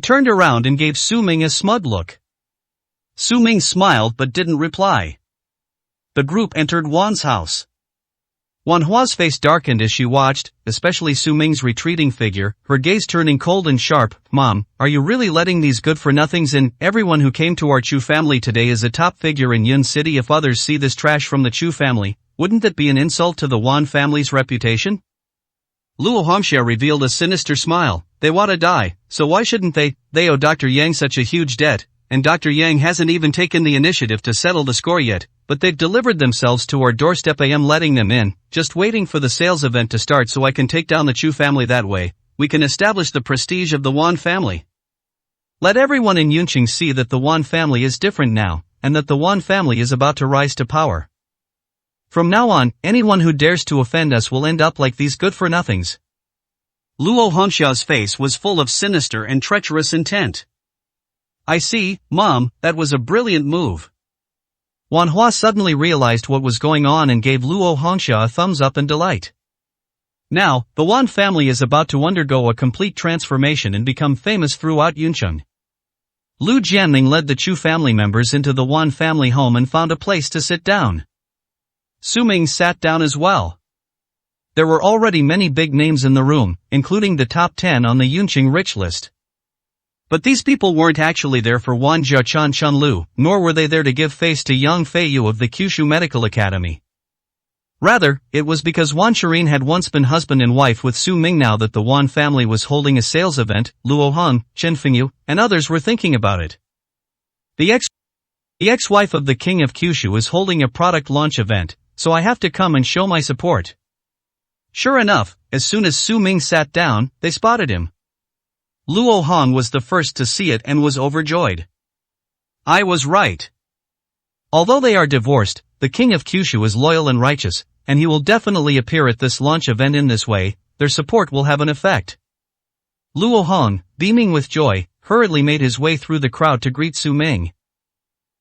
turned around and gave Su Ming a smug look. Su Ming smiled but didn't reply. The group entered Wan's house. Wan Hua's face darkened as she watched, especially Su Ming's retreating figure, her gaze turning cold and sharp. Mom, are you really letting these good-for-nothings in? Everyone who came to our Chu family today is a top figure in Yun City. If others see this trash from the Chu family, wouldn't that be an insult to the Wan family's reputation? Luo Hongxia revealed a sinister smile. They want to die, so why shouldn't they? They owe Dr. Yang such a huge debt, and Dr. Yang hasn't even taken the initiative to settle the score yet. But they've delivered themselves to our doorstep. I am letting them in, just waiting for the sales event to start so I can take down the Chu family. That way, we can establish the prestige of the Wan family. Let everyone in Yunqing see that the Wan family is different now, and that the Wan family is about to rise to power. From now on, anyone who dares to offend us will end up like these good-for-nothings. Luo Hongxia's face was full of sinister and treacherous intent. I see, Mom, that was a brilliant move. Wan Hua suddenly realized what was going on and gave Luo Hongxia a thumbs up in delight. Now, the Wan family is about to undergo a complete transformation and become famous throughout Yuncheng. Lu Jianming led the Chu family members into the Wan family home and found a place to sit down. Su Ming sat down as well. There were already many big names in the room, including the top 10 on the Yunqing rich list. But these people weren't actually there for Wan Jiachan Chunlu, nor were they there to give face to Yang Feiyu of the Kyushu Medical Academy. Rather, it was because Wan Shirin had once been husband and wife with Su Ming now that the Wan family was holding a sales event, Luo Hong, Chen Fengyu, and others were thinking about it. The ex-wife of the king of Kyushu is holding a product launch event, so I have to come and show my support. Sure enough, as soon as Su Ming sat down, they spotted him. Luo Hong was the first to see it and was overjoyed. I was right. Although they are divorced, the king of Kyushu is loyal and righteous, and he will definitely appear at this launch event in this way. Their support will have an effect. Luo Hong, beaming with joy, hurriedly made his way through the crowd to greet Su Ming.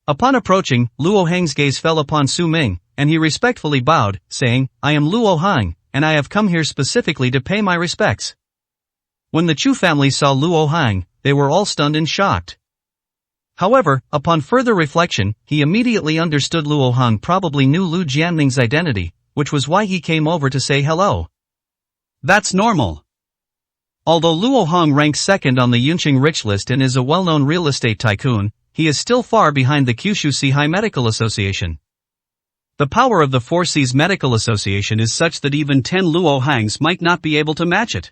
Upon approaching, Luo Hong's gaze fell upon Su Ming, and he respectfully bowed, saying, I am Luo Hong, and I have come here specifically to pay my respects. When the Chu family saw Luo Hong, they were all stunned and shocked. However, upon further reflection, he immediately understood Luo Hong probably knew Lu Jianming's identity, which was why he came over to say hello. That's normal. Although Luo Hong ranks second on the Yunqing rich list and is a well-known real estate tycoon, he is still far behind the Kyushu Sihai Medical Association. The power of the Four Seas Medical Association is such that even 10 Luo Hongs might not be able to match it.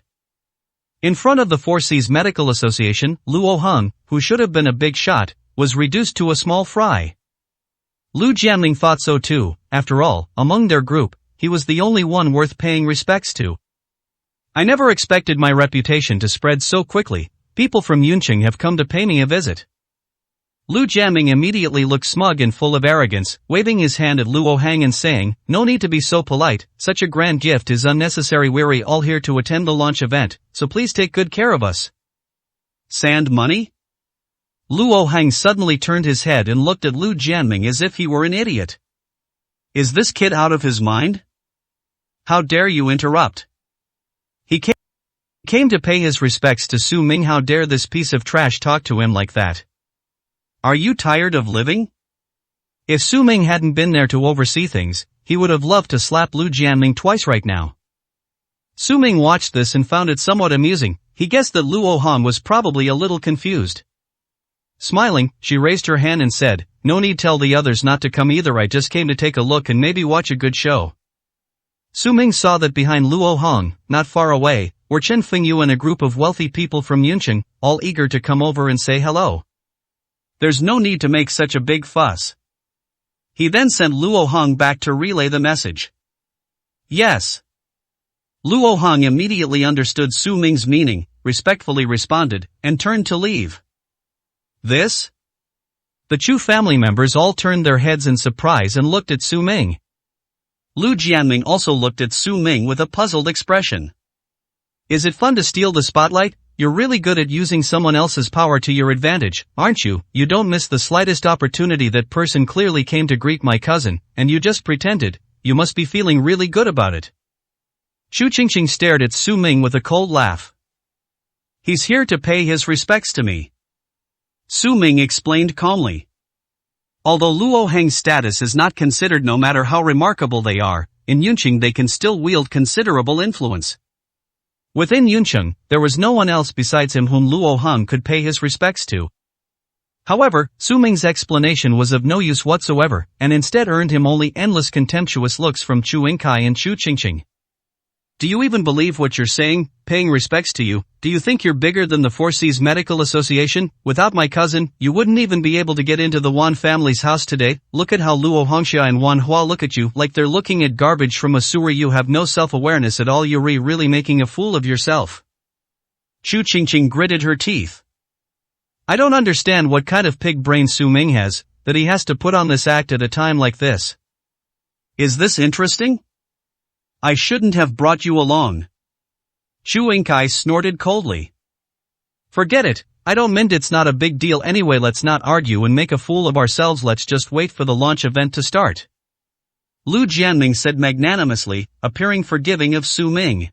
In front of the Four Seas Medical Association, Luo Hong, who should have been a big shot, was reduced to a small fry. Lu Jianming thought so too. After all, among their group, he was the only one worth paying respects to. I never expected my reputation to spread so quickly. People from Yunqing have come to pay me a visit. Lu Jianming immediately looked smug and full of arrogance, waving his hand at Luo Hong and saying, no need to be so polite, such a grand gift is unnecessary. We're all here to attend the launch event, so please take good care of us. Sand money? Luo Hong suddenly turned his head and looked at Lu Jianming as if he were an idiot. Is this kid out of his mind? How dare you interrupt? He came to pay his respects to Su Ming. How dare this piece of trash talk to him like that? Are you tired of living? If Su Ming hadn't been there to oversee things, he would have loved to slap Lu Jianming twice right now. Su Ming watched this and found it somewhat amusing. He guessed that Luo Hong was probably a little confused. Smiling, she raised her hand and said, no need tell the others not to come either. I just came to take a look and maybe watch a good show. Su Ming saw that behind Luo Hong, not far away, were Chen Fengyu and a group of wealthy people from Yunqing, all eager to come over and say hello. There's no need to make such a big fuss. He then sent Luo Hong back to relay the message. Yes. Luo Hong immediately understood Su Ming's meaning, respectfully responded, and turned to leave. This? The Chu family members all turned their heads in surprise and looked at Su Ming. Lu Jianming also looked at Su Ming with a puzzled expression. Is it fun to steal the spotlight? You're really good at using someone else's power to your advantage, aren't you? You don't miss the slightest opportunity. That person clearly came to greet my cousin, and you just pretended. You must be feeling really good about it. Chu Qingqing stared at Su Ming with a cold laugh. He's here to pay his respects to me. Su Ming explained calmly. Although Luo Hong's status is not considered, no matter how remarkable they are, in Yunqing they can still wield considerable influence. Within Yunqing, there was no one else besides him whom Luo Hong could pay his respects to. However, Su Ming's explanation was of no use whatsoever, and instead earned him only endless contemptuous looks from Chu Yingkai and Chu Qingqing. Do you even believe what you're saying, paying respects to you? Do you think you're bigger than the Four Seas Medical Association? Without my cousin, you wouldn't even be able to get into the Wan family's house today. Look at how Luo Hongxia and Wan Hua look at you like they're looking at garbage from a sewer. You have no self-awareness at all. You're really making a fool of yourself. Chu Qingqing gritted her teeth. I don't understand what kind of pig brain Su Ming has, that he has to put on this act at a time like this. Is this interesting? I shouldn't have brought you along. Chu Yingkai snorted coldly. Forget it, I don't mind, it's not a big deal anyway, let's not argue and make a fool of ourselves, let's just wait for the launch event to start. Lu Jianming said magnanimously, appearing forgiving of Su Ming.